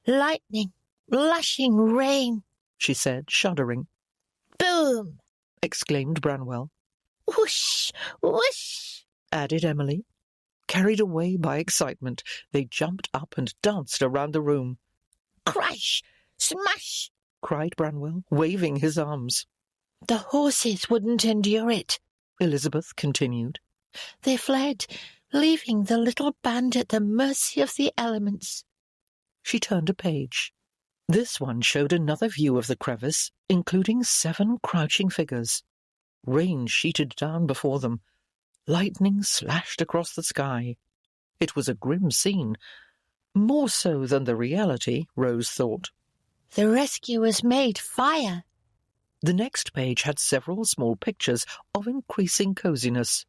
lightning, lashing rain," she said, shuddering. "Boom!" exclaimed Branwell. "Whoosh! Whoosh!" added Emily. Carried away by excitement, they jumped up and danced around the room. "Crash! Smash!" cried Branwell, waving his arms. "The horses wouldn't endure it," Elizabeth continued. "They fled, leaving the little band at the mercy of the elements." She turned a page. This one showed another view of the crevice, including 7 crouching figures. Rain sheeted down before them. Lightning slashed across the sky. It was a grim scene. More so than the reality, Rose thought. "The rescuers made fire." The next page had several small pictures of increasing coziness.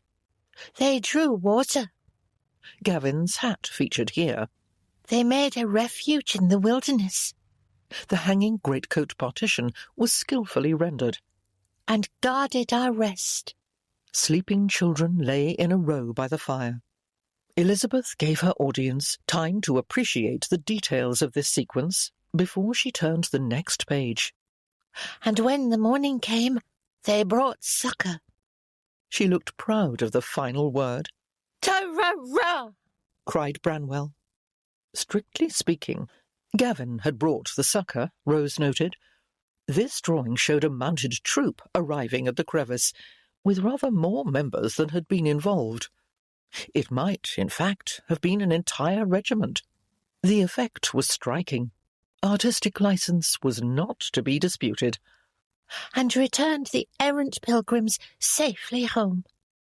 "They drew water." Gavin's hat featured here. They made a refuge in the wilderness. The hanging greatcoat partition was skilfully rendered. And guarded our rest. Sleeping children lay in a row by the fire. Elizabeth gave her audience time to appreciate the details of this sequence before she turned the next page. And when the morning came, they brought succour. She looked proud of the final word. Ta-ra-ra! Cried Branwell. Strictly speaking, Gavin had brought the succour, Rose noted. This drawing showed a mounted troop arriving at the crevice, with rather more members than had been involved. It might, in fact, have been an entire regiment. The effect was striking. Artistic license was not to be disputed. And returned the errant pilgrims safely home,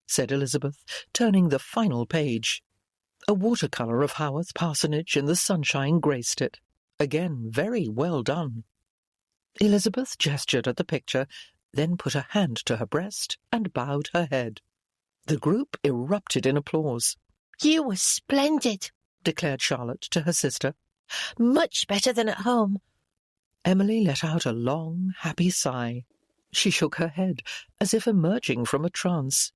said Elizabeth, turning the final page. A watercolour of Haworth Parsonage in the sunshine graced it. Again, very well done. Elizabeth gestured at the picture, then put a hand to her breast and bowed her head. The group erupted in applause. You were splendid, declared Charlotte to her sister. Much better than at home. Emily let out a long, happy sigh. She shook her head, as if emerging from a trance.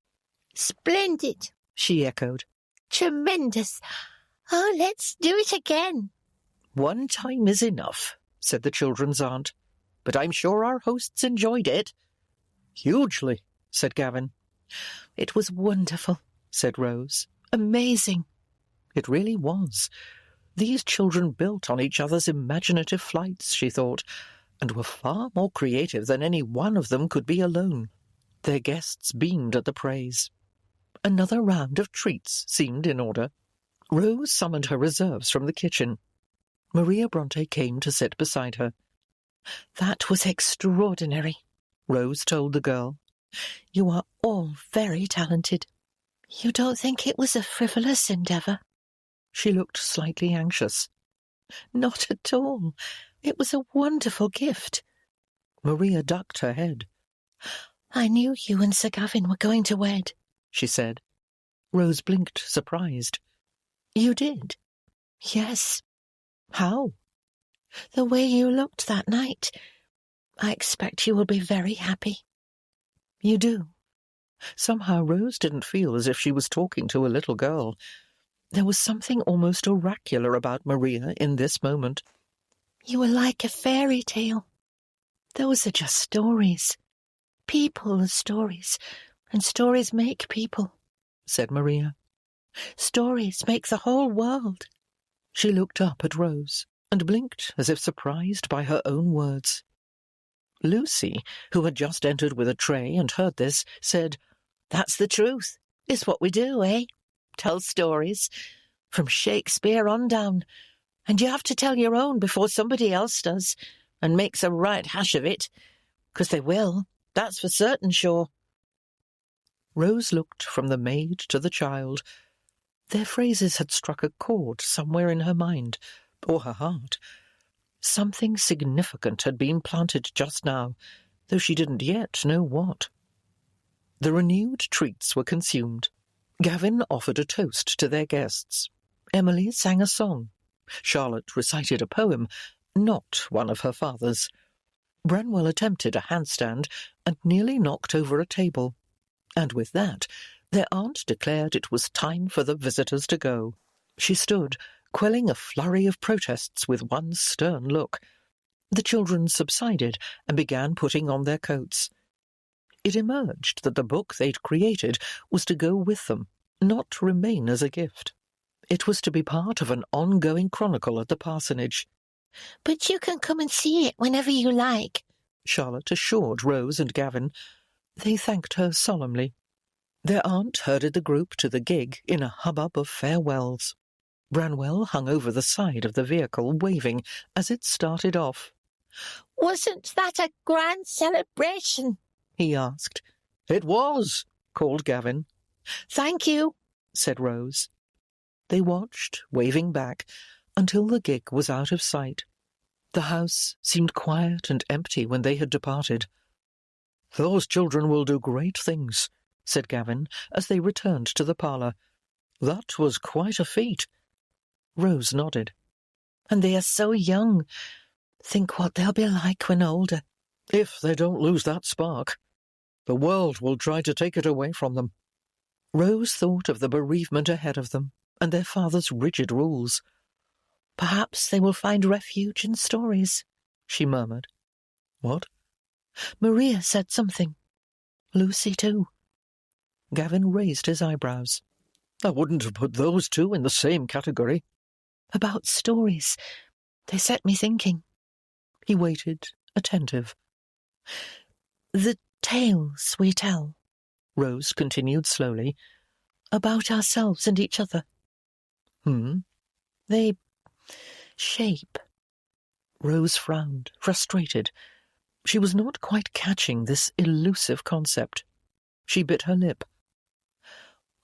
Splendid, she echoed. Tremendous. Oh, let's do it again. One time is enough, said the children's aunt. But I'm sure our hosts enjoyed it. Hugely, said Gavin. It was wonderful, said Rose. Amazing. It really was. These children built on each other's imaginative flights, she thought, and were far more creative than any one of them could be alone. Their guests beamed at the praise. Another round of treats seemed in order. Rose summoned her reserves from the kitchen. Maria Bronte came to sit beside her. That was extraordinary, Rose told the girl. You are all very talented. You don't think it was a frivolous endeavour? She looked slightly anxious. Not at all. It was a wonderful gift. Maria ducked her head. I knew you and Sir Gavin were going to wed, she said. Rose blinked, surprised. You did? Yes. How? The way you looked that night. I expect you will be very happy. You do? Somehow Rose didn't feel as if she was talking to a little girl. There was something almost oracular about Maria in this moment. You were like a fairy tale. Those are just stories. People are stories, and stories make people, said Maria. Stories make the whole world. She looked up at Rose and blinked as if surprised by her own words. Lucy, who had just entered with a tray and heard this, said, That's the truth. It's what we do, eh? Tell stories. From Shakespeare on down. And you have to tell your own before somebody else does, and makes a right hash of it. 'Cause they will. That's for certain sure. Rose looked from the maid to the child. Their phrases had struck a chord somewhere in her mind, or her heart. Something significant had been planted just now, though she didn't yet know what. The renewed treats were consumed. Gavin offered a toast to their guests. Emily sang a song. Charlotte recited a poem, not one of her father's. Branwell attempted a handstand and nearly knocked over a table. And with that, their aunt declared it was time for the visitors to go. She stood, quelling a flurry of protests with one stern look. The children subsided and began putting on their coats. It emerged that the book they'd created was to go with them, not remain as a gift. It was to be part of an ongoing chronicle at the parsonage. But you can come and see it whenever you like, Charlotte assured Rose and Gavin. They thanked her solemnly. Their aunt herded the group to the gig in a hubbub of farewells. Branwell hung over the side of the vehicle, waving as it started off. Wasn't that a grand celebration? He asked. It was, called Gavin. Thank you, said Rose. They watched, waving back, until the gig was out of sight. The house seemed quiet and empty when they had departed. Those children will do great things, said Gavin, as they returned to the parlour. That was quite a feat. Rose nodded. And they are so young. Think what they'll be like when older. If they don't lose that spark, the world will try to take it away from them. Rose thought of the bereavement ahead of them and their father's rigid rules. Perhaps they will find refuge in stories, she murmured. What? Maria said something. Lucy too. Gavin raised his eyebrows. I wouldn't have put those two in the same category. About stories. They set me thinking. He waited, attentive. The tales we tell, Rose continued slowly, about ourselves and each other. They shape. Rose frowned, frustrated. She was not quite catching this elusive concept. She bit her lip.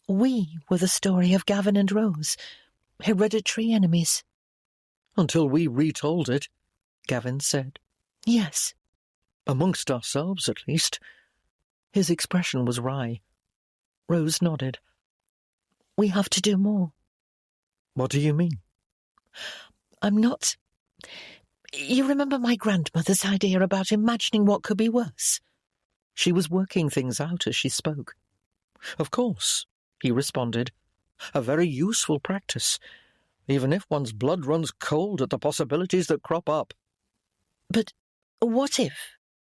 We were the story of Gavin and Rose, hereditary enemies. Until we retold it, Gavin said. Yes. Amongst ourselves, at least. His expression was wry. Rose nodded. We have to do more. What do you mean? I'm not... You remember my grandmother's idea about imagining what could be worse? She was working things out as she spoke. Of course, he responded. A very useful practice, even if one's blood runs cold at the possibilities that crop up. But what if,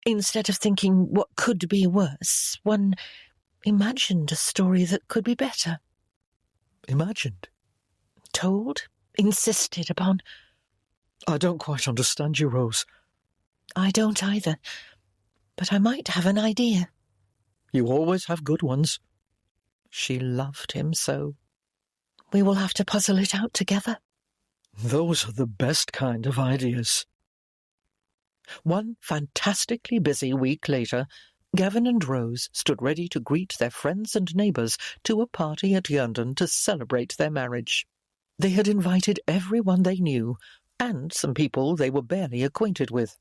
instead of thinking what could be worse, one imagined a story that could be better? Imagined? Told? Insisted upon? I don't quite understand you, Rose. I don't either, but I might have an idea. You always have good ones. She loved him so. We will have to puzzle it out together. Those are the best kind of ideas. One fantastically busy week later, Gavin and Rose stood ready to greet their friends and neighbours to a party at Yerndon to celebrate their marriage. They had invited everyone they knew, and some people they were barely acquainted with.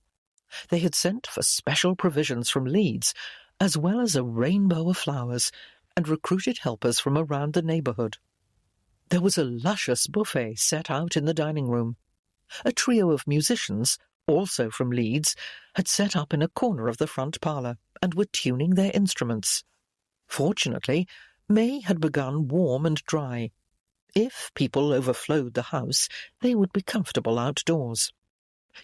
They had sent for special provisions from Leeds, as well as a rainbow of flowers, and recruited helpers from around the neighbourhood. There was a luscious buffet set out in the dining room. A trio of musicians, also from Leeds, had set up in a corner of the front parlour and were tuning their instruments. Fortunately, May had begun warm and dry. If people overflowed the house, they would be comfortable outdoors.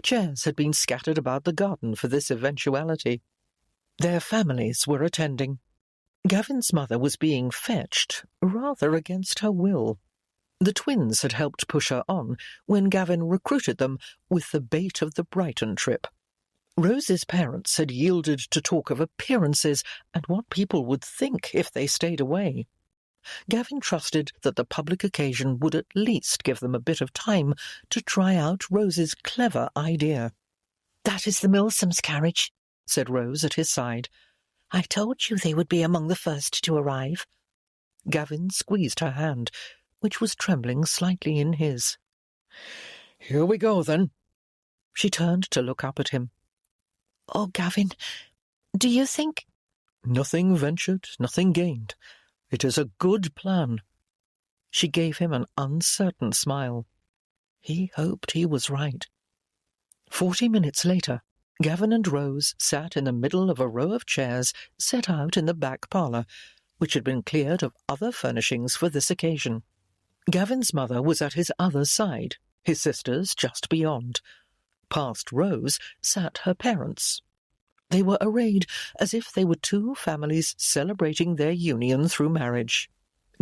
Chairs had been scattered about the garden for this eventuality. Their families were attending. Gavin's mother was being fetched, rather against her will. The twins had helped push her on when Gavin recruited them with the bait of the Brighton trip. Rose's parents had yielded to talk of appearances and what people would think if they stayed away. Gavin trusted that the public occasion would at least give them a bit of time to try out Rose's clever idea. "That is the Milsom's carriage," said Rose at his side. "I told you they would be among the first to arrive." Gavin squeezed her hand, which was trembling slightly in his. "Here we go, then." She turned to look up at him. "Oh, Gavin, do you think—" "Nothing ventured, nothing gained. It is a good plan." She gave him an uncertain smile. He hoped he was right. 40 minutes later, Gavin and Rose sat in the middle of a row of chairs set out in the back parlour, which had been cleared of other furnishings for this occasion. Gavin's mother was at his other side, his sisters just beyond. Past Rose sat her parents. They were arrayed as if they were two families celebrating their union through marriage.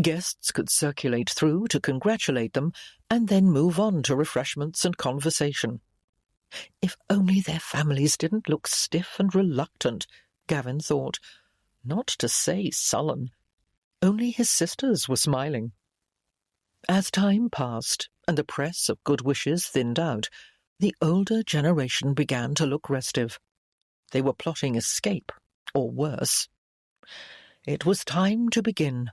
Guests could circulate through to congratulate them and then move on to refreshments and conversation. If only their families didn't look stiff and reluctant, Gavin thought, not to say sullen. Only his sisters were smiling. As time passed and the press of good wishes thinned out, the older generation began to look restive. They were plotting escape, or worse. It was time to begin.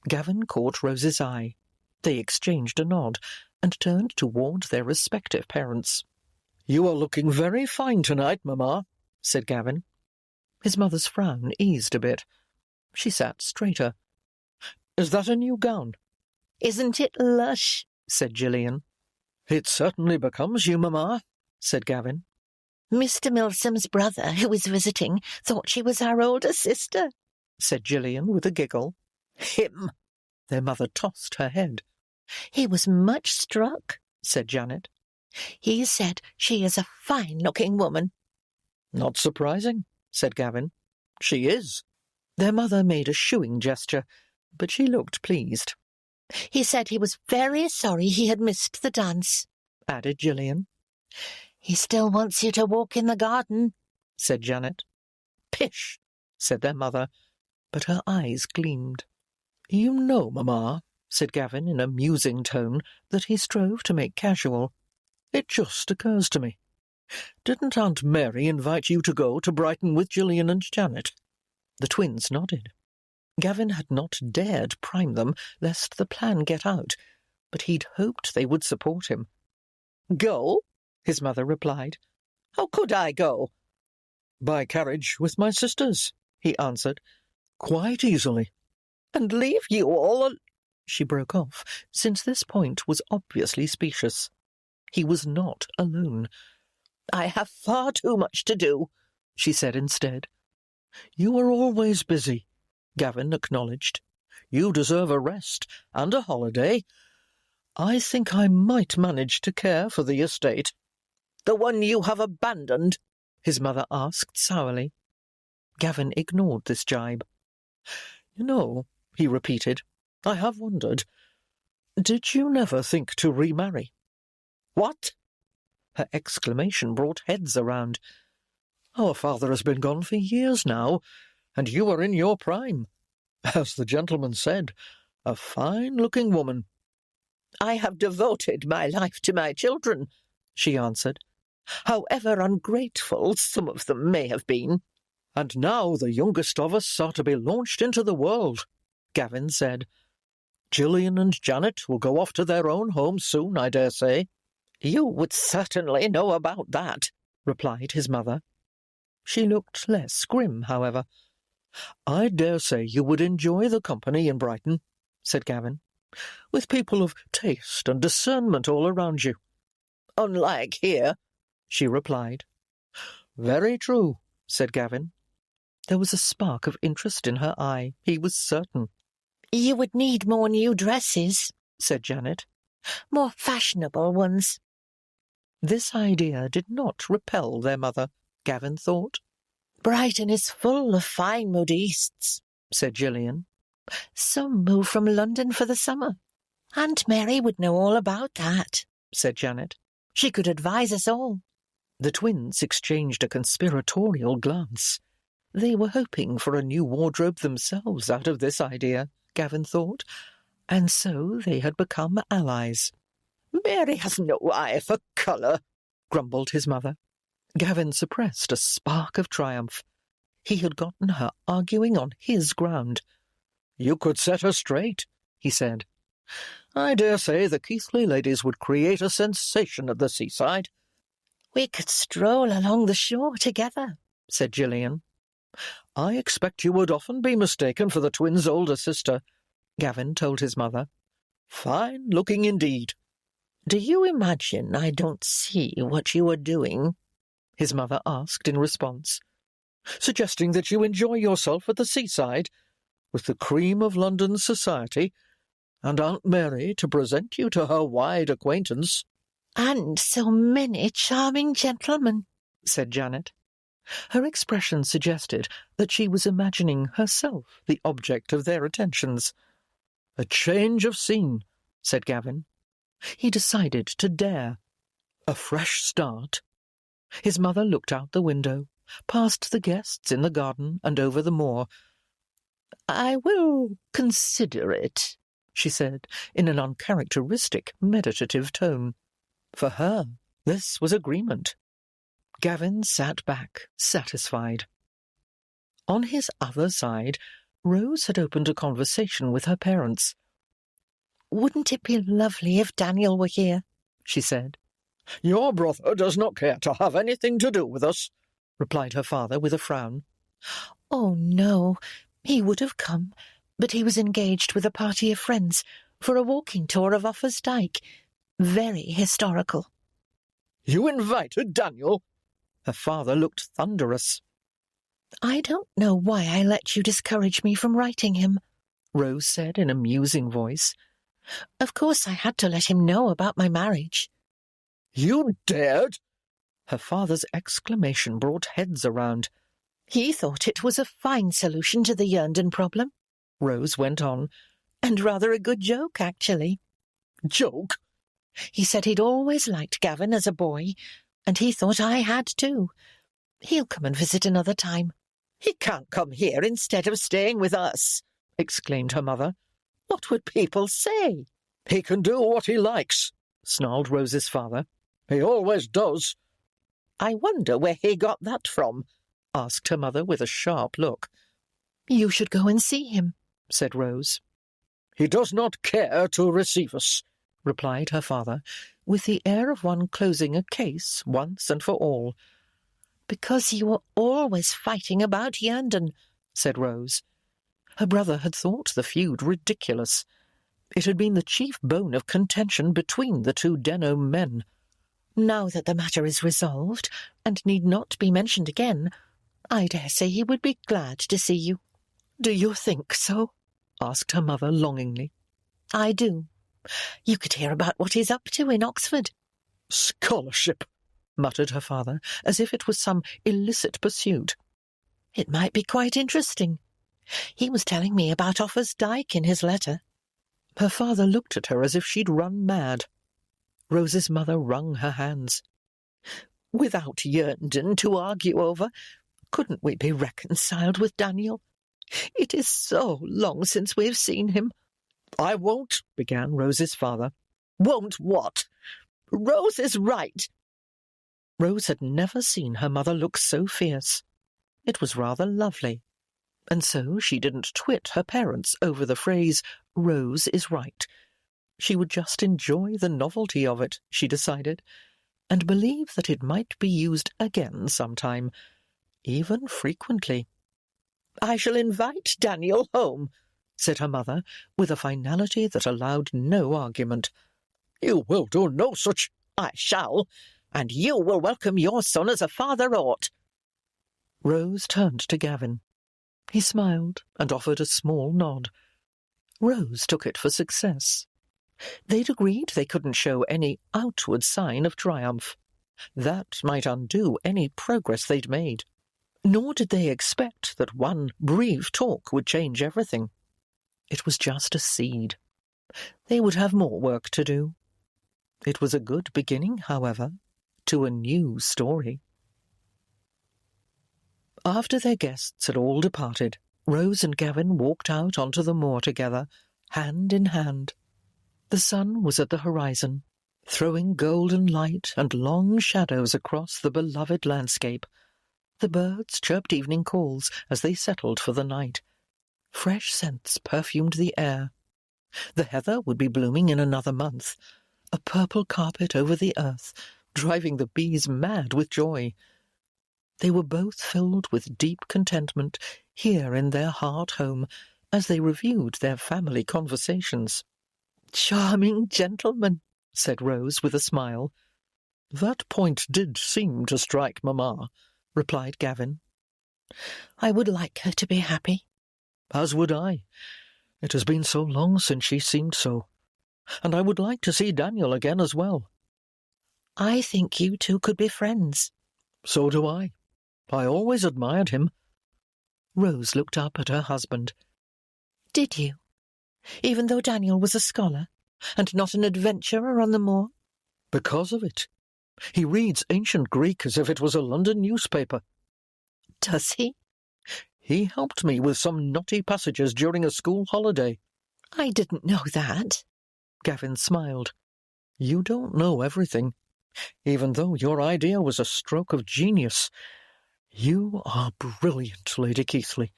Gavin caught Rose's eye. They exchanged a nod and turned toward their respective parents. "You are looking very fine tonight, Mamma," said Gavin. His mother's frown eased a bit. She sat straighter. "Is that a new gown?" Isn't it lush? Said Gillian. It certainly becomes you, Mamma, said Gavin. Mr. Milsom's brother, who was visiting, thought she was our older sister, said Gillian with a giggle. Him! Their mother tossed her head. He was much struck, said Janet. He said she is a fine-looking woman. Not surprising, said Gavin. She is. Their mother made a shooing gesture, but she looked pleased. He said he was very sorry he had missed the dance, added Gillian. He still wants you to walk in the garden, said Janet. Pish, said their mother, but her eyes gleamed. You know, Mamma, said Gavin in a musing tone that he strove to make casual. It just occurs to me. Didn't Aunt Mary invite you to go to Brighton with Gillian and Janet? The twins nodded. Gavin had not dared prime them lest the plan get out, but he'd hoped they would support him. Go? His mother replied. How could I go? By carriage with my sisters, he answered, quite easily. And leave you all She broke off, since this point was obviously specious. He was not alone. I have far too much to do, she said instead. You are always busy, Gavin acknowledged. You deserve a rest and a holiday. I think I might manage to care for the estate. The one you have abandoned? His mother asked sourly. Gavin ignored this jibe. You know, he repeated, I have wondered. Did you never think to remarry? What? Her exclamation brought heads around. Our father has been gone for years now, and you are in your prime. As the gentleman said, a fine-looking woman. I have devoted my life to my children, she answered, however ungrateful some of them may have been. And now the youngest of us are to be launched into the world, Gavin said. Gillian and Janet will go off to their own homes soon, I dare say. You would certainly know about that, replied his mother. She looked less grim, however. I dare say you would enjoy the company in Brighton, said Gavin, with people of taste and discernment all around you. Unlike here, she replied. Very true, said Gavin. There was a spark of interest in her eye, he was certain. You would need more new dresses, said Janet. More fashionable ones. This idea did not repel their mother, Gavin thought. Brighton is full of fine modistes, said Gillian. Some move from London for the summer. Aunt Mary would know all about that, said Janet. She could advise us all. The twins exchanged a conspiratorial glance. They were hoping for a new wardrobe themselves out of this idea, Gavin thought, and so they had become allies. Mary has no eye for colour, grumbled his mother. Gavin suppressed a spark of triumph. He had gotten her arguing on his ground. You could set her straight, he said. I dare say the Keighley ladies would create a sensation at the seaside. We could stroll along the shore together, said Gillian. I expect you would often be mistaken for the twins' older sister, Gavin told his mother. Fine looking indeed. Do you imagine I don't see what you are doing? His mother asked in response. Suggesting that you enjoy yourself at the seaside, with the cream of London society, and Aunt Mary to present you to her wide acquaintance. And so many charming gentlemen, said Janet. Her expression suggested that she was imagining herself the object of their attentions. A change of scene, said Gavin. He decided to dare. A fresh start. His mother looked out the window, past the guests in the garden and over the moor. I will consider it, she said, in an uncharacteristic, meditative tone. For her, this was agreement. Gavin sat back, satisfied. On his other side, Rose had opened a conversation with her parents. Wouldn't it be lovely if Daniel were here? She said. Your brother does not care to have anything to do with us, replied her father with a frown. Oh, no, he would have come, but he was engaged with a party of friends, for a walking tour of Offa's Dyke. Very historical. You invited Daniel? Her father looked thunderous. I don't know why I let you discourage me from writing him, Rose said in a musing voice. Of course I had to let him know about my marriage. You dared? Her father's exclamation brought heads around. He thought it was a fine solution to the Yernden problem, Rose went on. and rather a good joke, actually. Joke? He said he'd always liked Gavin as a boy, and he thought I had too. He'll come and visit another time. He can't come here instead of staying with us, exclaimed her mother. What would people say? He can do what he likes, snarled Rose's father. He always does. I wonder where he got that from, asked her mother with a sharp look. You should go and see him, said Rose. He does not care to receive us, replied her father, with the air of one closing a case once and for all. Because you were always fighting about Yernden, said Rose. Her brother had thought the feud ridiculous. It had been the chief bone of contention between the two Denham men. Now that the matter is resolved, and need not be mentioned again, I dare say he would be glad to see you. Do you think so? Asked her mother longingly. I do. You could hear about what he's up to in Oxford. Scholarship, muttered her father, as if it was some illicit pursuit. It might be quite interesting. He was telling me about Offa's Dyke in his letter. Her father looked at her as if she'd run mad. Rose's mother wrung her hands. Without Yernden to argue over, couldn't we be reconciled with Daniel? It is so long since we've seen him. I won't, began Rose's father. Won't what? Rose is right. Rose had never seen her mother look so fierce. It was rather lovely. And so she didn't twit her parents over the phrase, Rose is right. She would just enjoy the novelty of it, she decided, and believe that it might be used again sometime, even frequently. I shall invite Daniel home, said her mother, with a finality that allowed no argument. You will do no such— I shall, and you will welcome your son as a father ought. Rose turned to Gavin. He smiled and offered a small nod. Rose took it for success. They'd agreed they couldn't show any outward sign of triumph. That might undo any progress they'd made. Nor did they expect that one brief talk would change everything. It was just a seed. They would have more work to do. It was a good beginning, however, to a new story. After their guests had all departed, Rose and Gavin walked out onto the moor together, hand in hand. The sun was at the horizon, throwing golden light and long shadows across the beloved landscape. The birds chirped evening calls as they settled for the night. Fresh scents perfumed the air. The heather would be blooming in another month, a purple carpet over the earth, driving the bees mad with joy. They were both filled with deep contentment here in their heart home as they reviewed their family conversations. "Charming gentleman," said Rose with a smile. "That point did seem to strike Mamma," replied Gavin. "I would like her to be happy." "As would I. It has been so long since she seemed so. And I would like to see Daniel again as well." "I think you two could be friends." "So do I. I always admired him." Rose looked up at her husband. "Did you? Even though Daniel was a scholar, and not an adventurer on the moor?" "Because of it. He reads ancient Greek as if it was a London newspaper." "Does he?" "He helped me with some knotty passages during a school holiday." "I didn't know that." Gavin smiled. "You don't know everything, even though your idea was a stroke of genius. You are brilliant, Lady Keithley."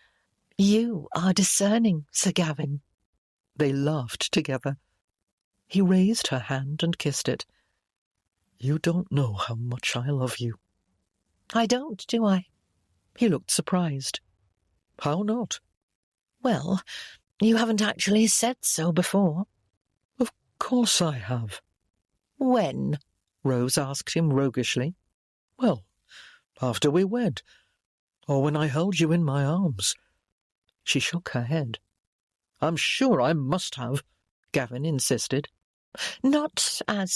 "You are discerning, Sir Gavin." They laughed together. He raised her hand and kissed it. "You don't know how much I love you." "I don't, do I?" He looked surprised. "How not?" "Well, you haven't actually said so before." Course I have. When? Rose asked him roguishly. Well, after we wed, or when I held you in my arms. She shook her head. I'm sure I must have, Gavin insisted. Not as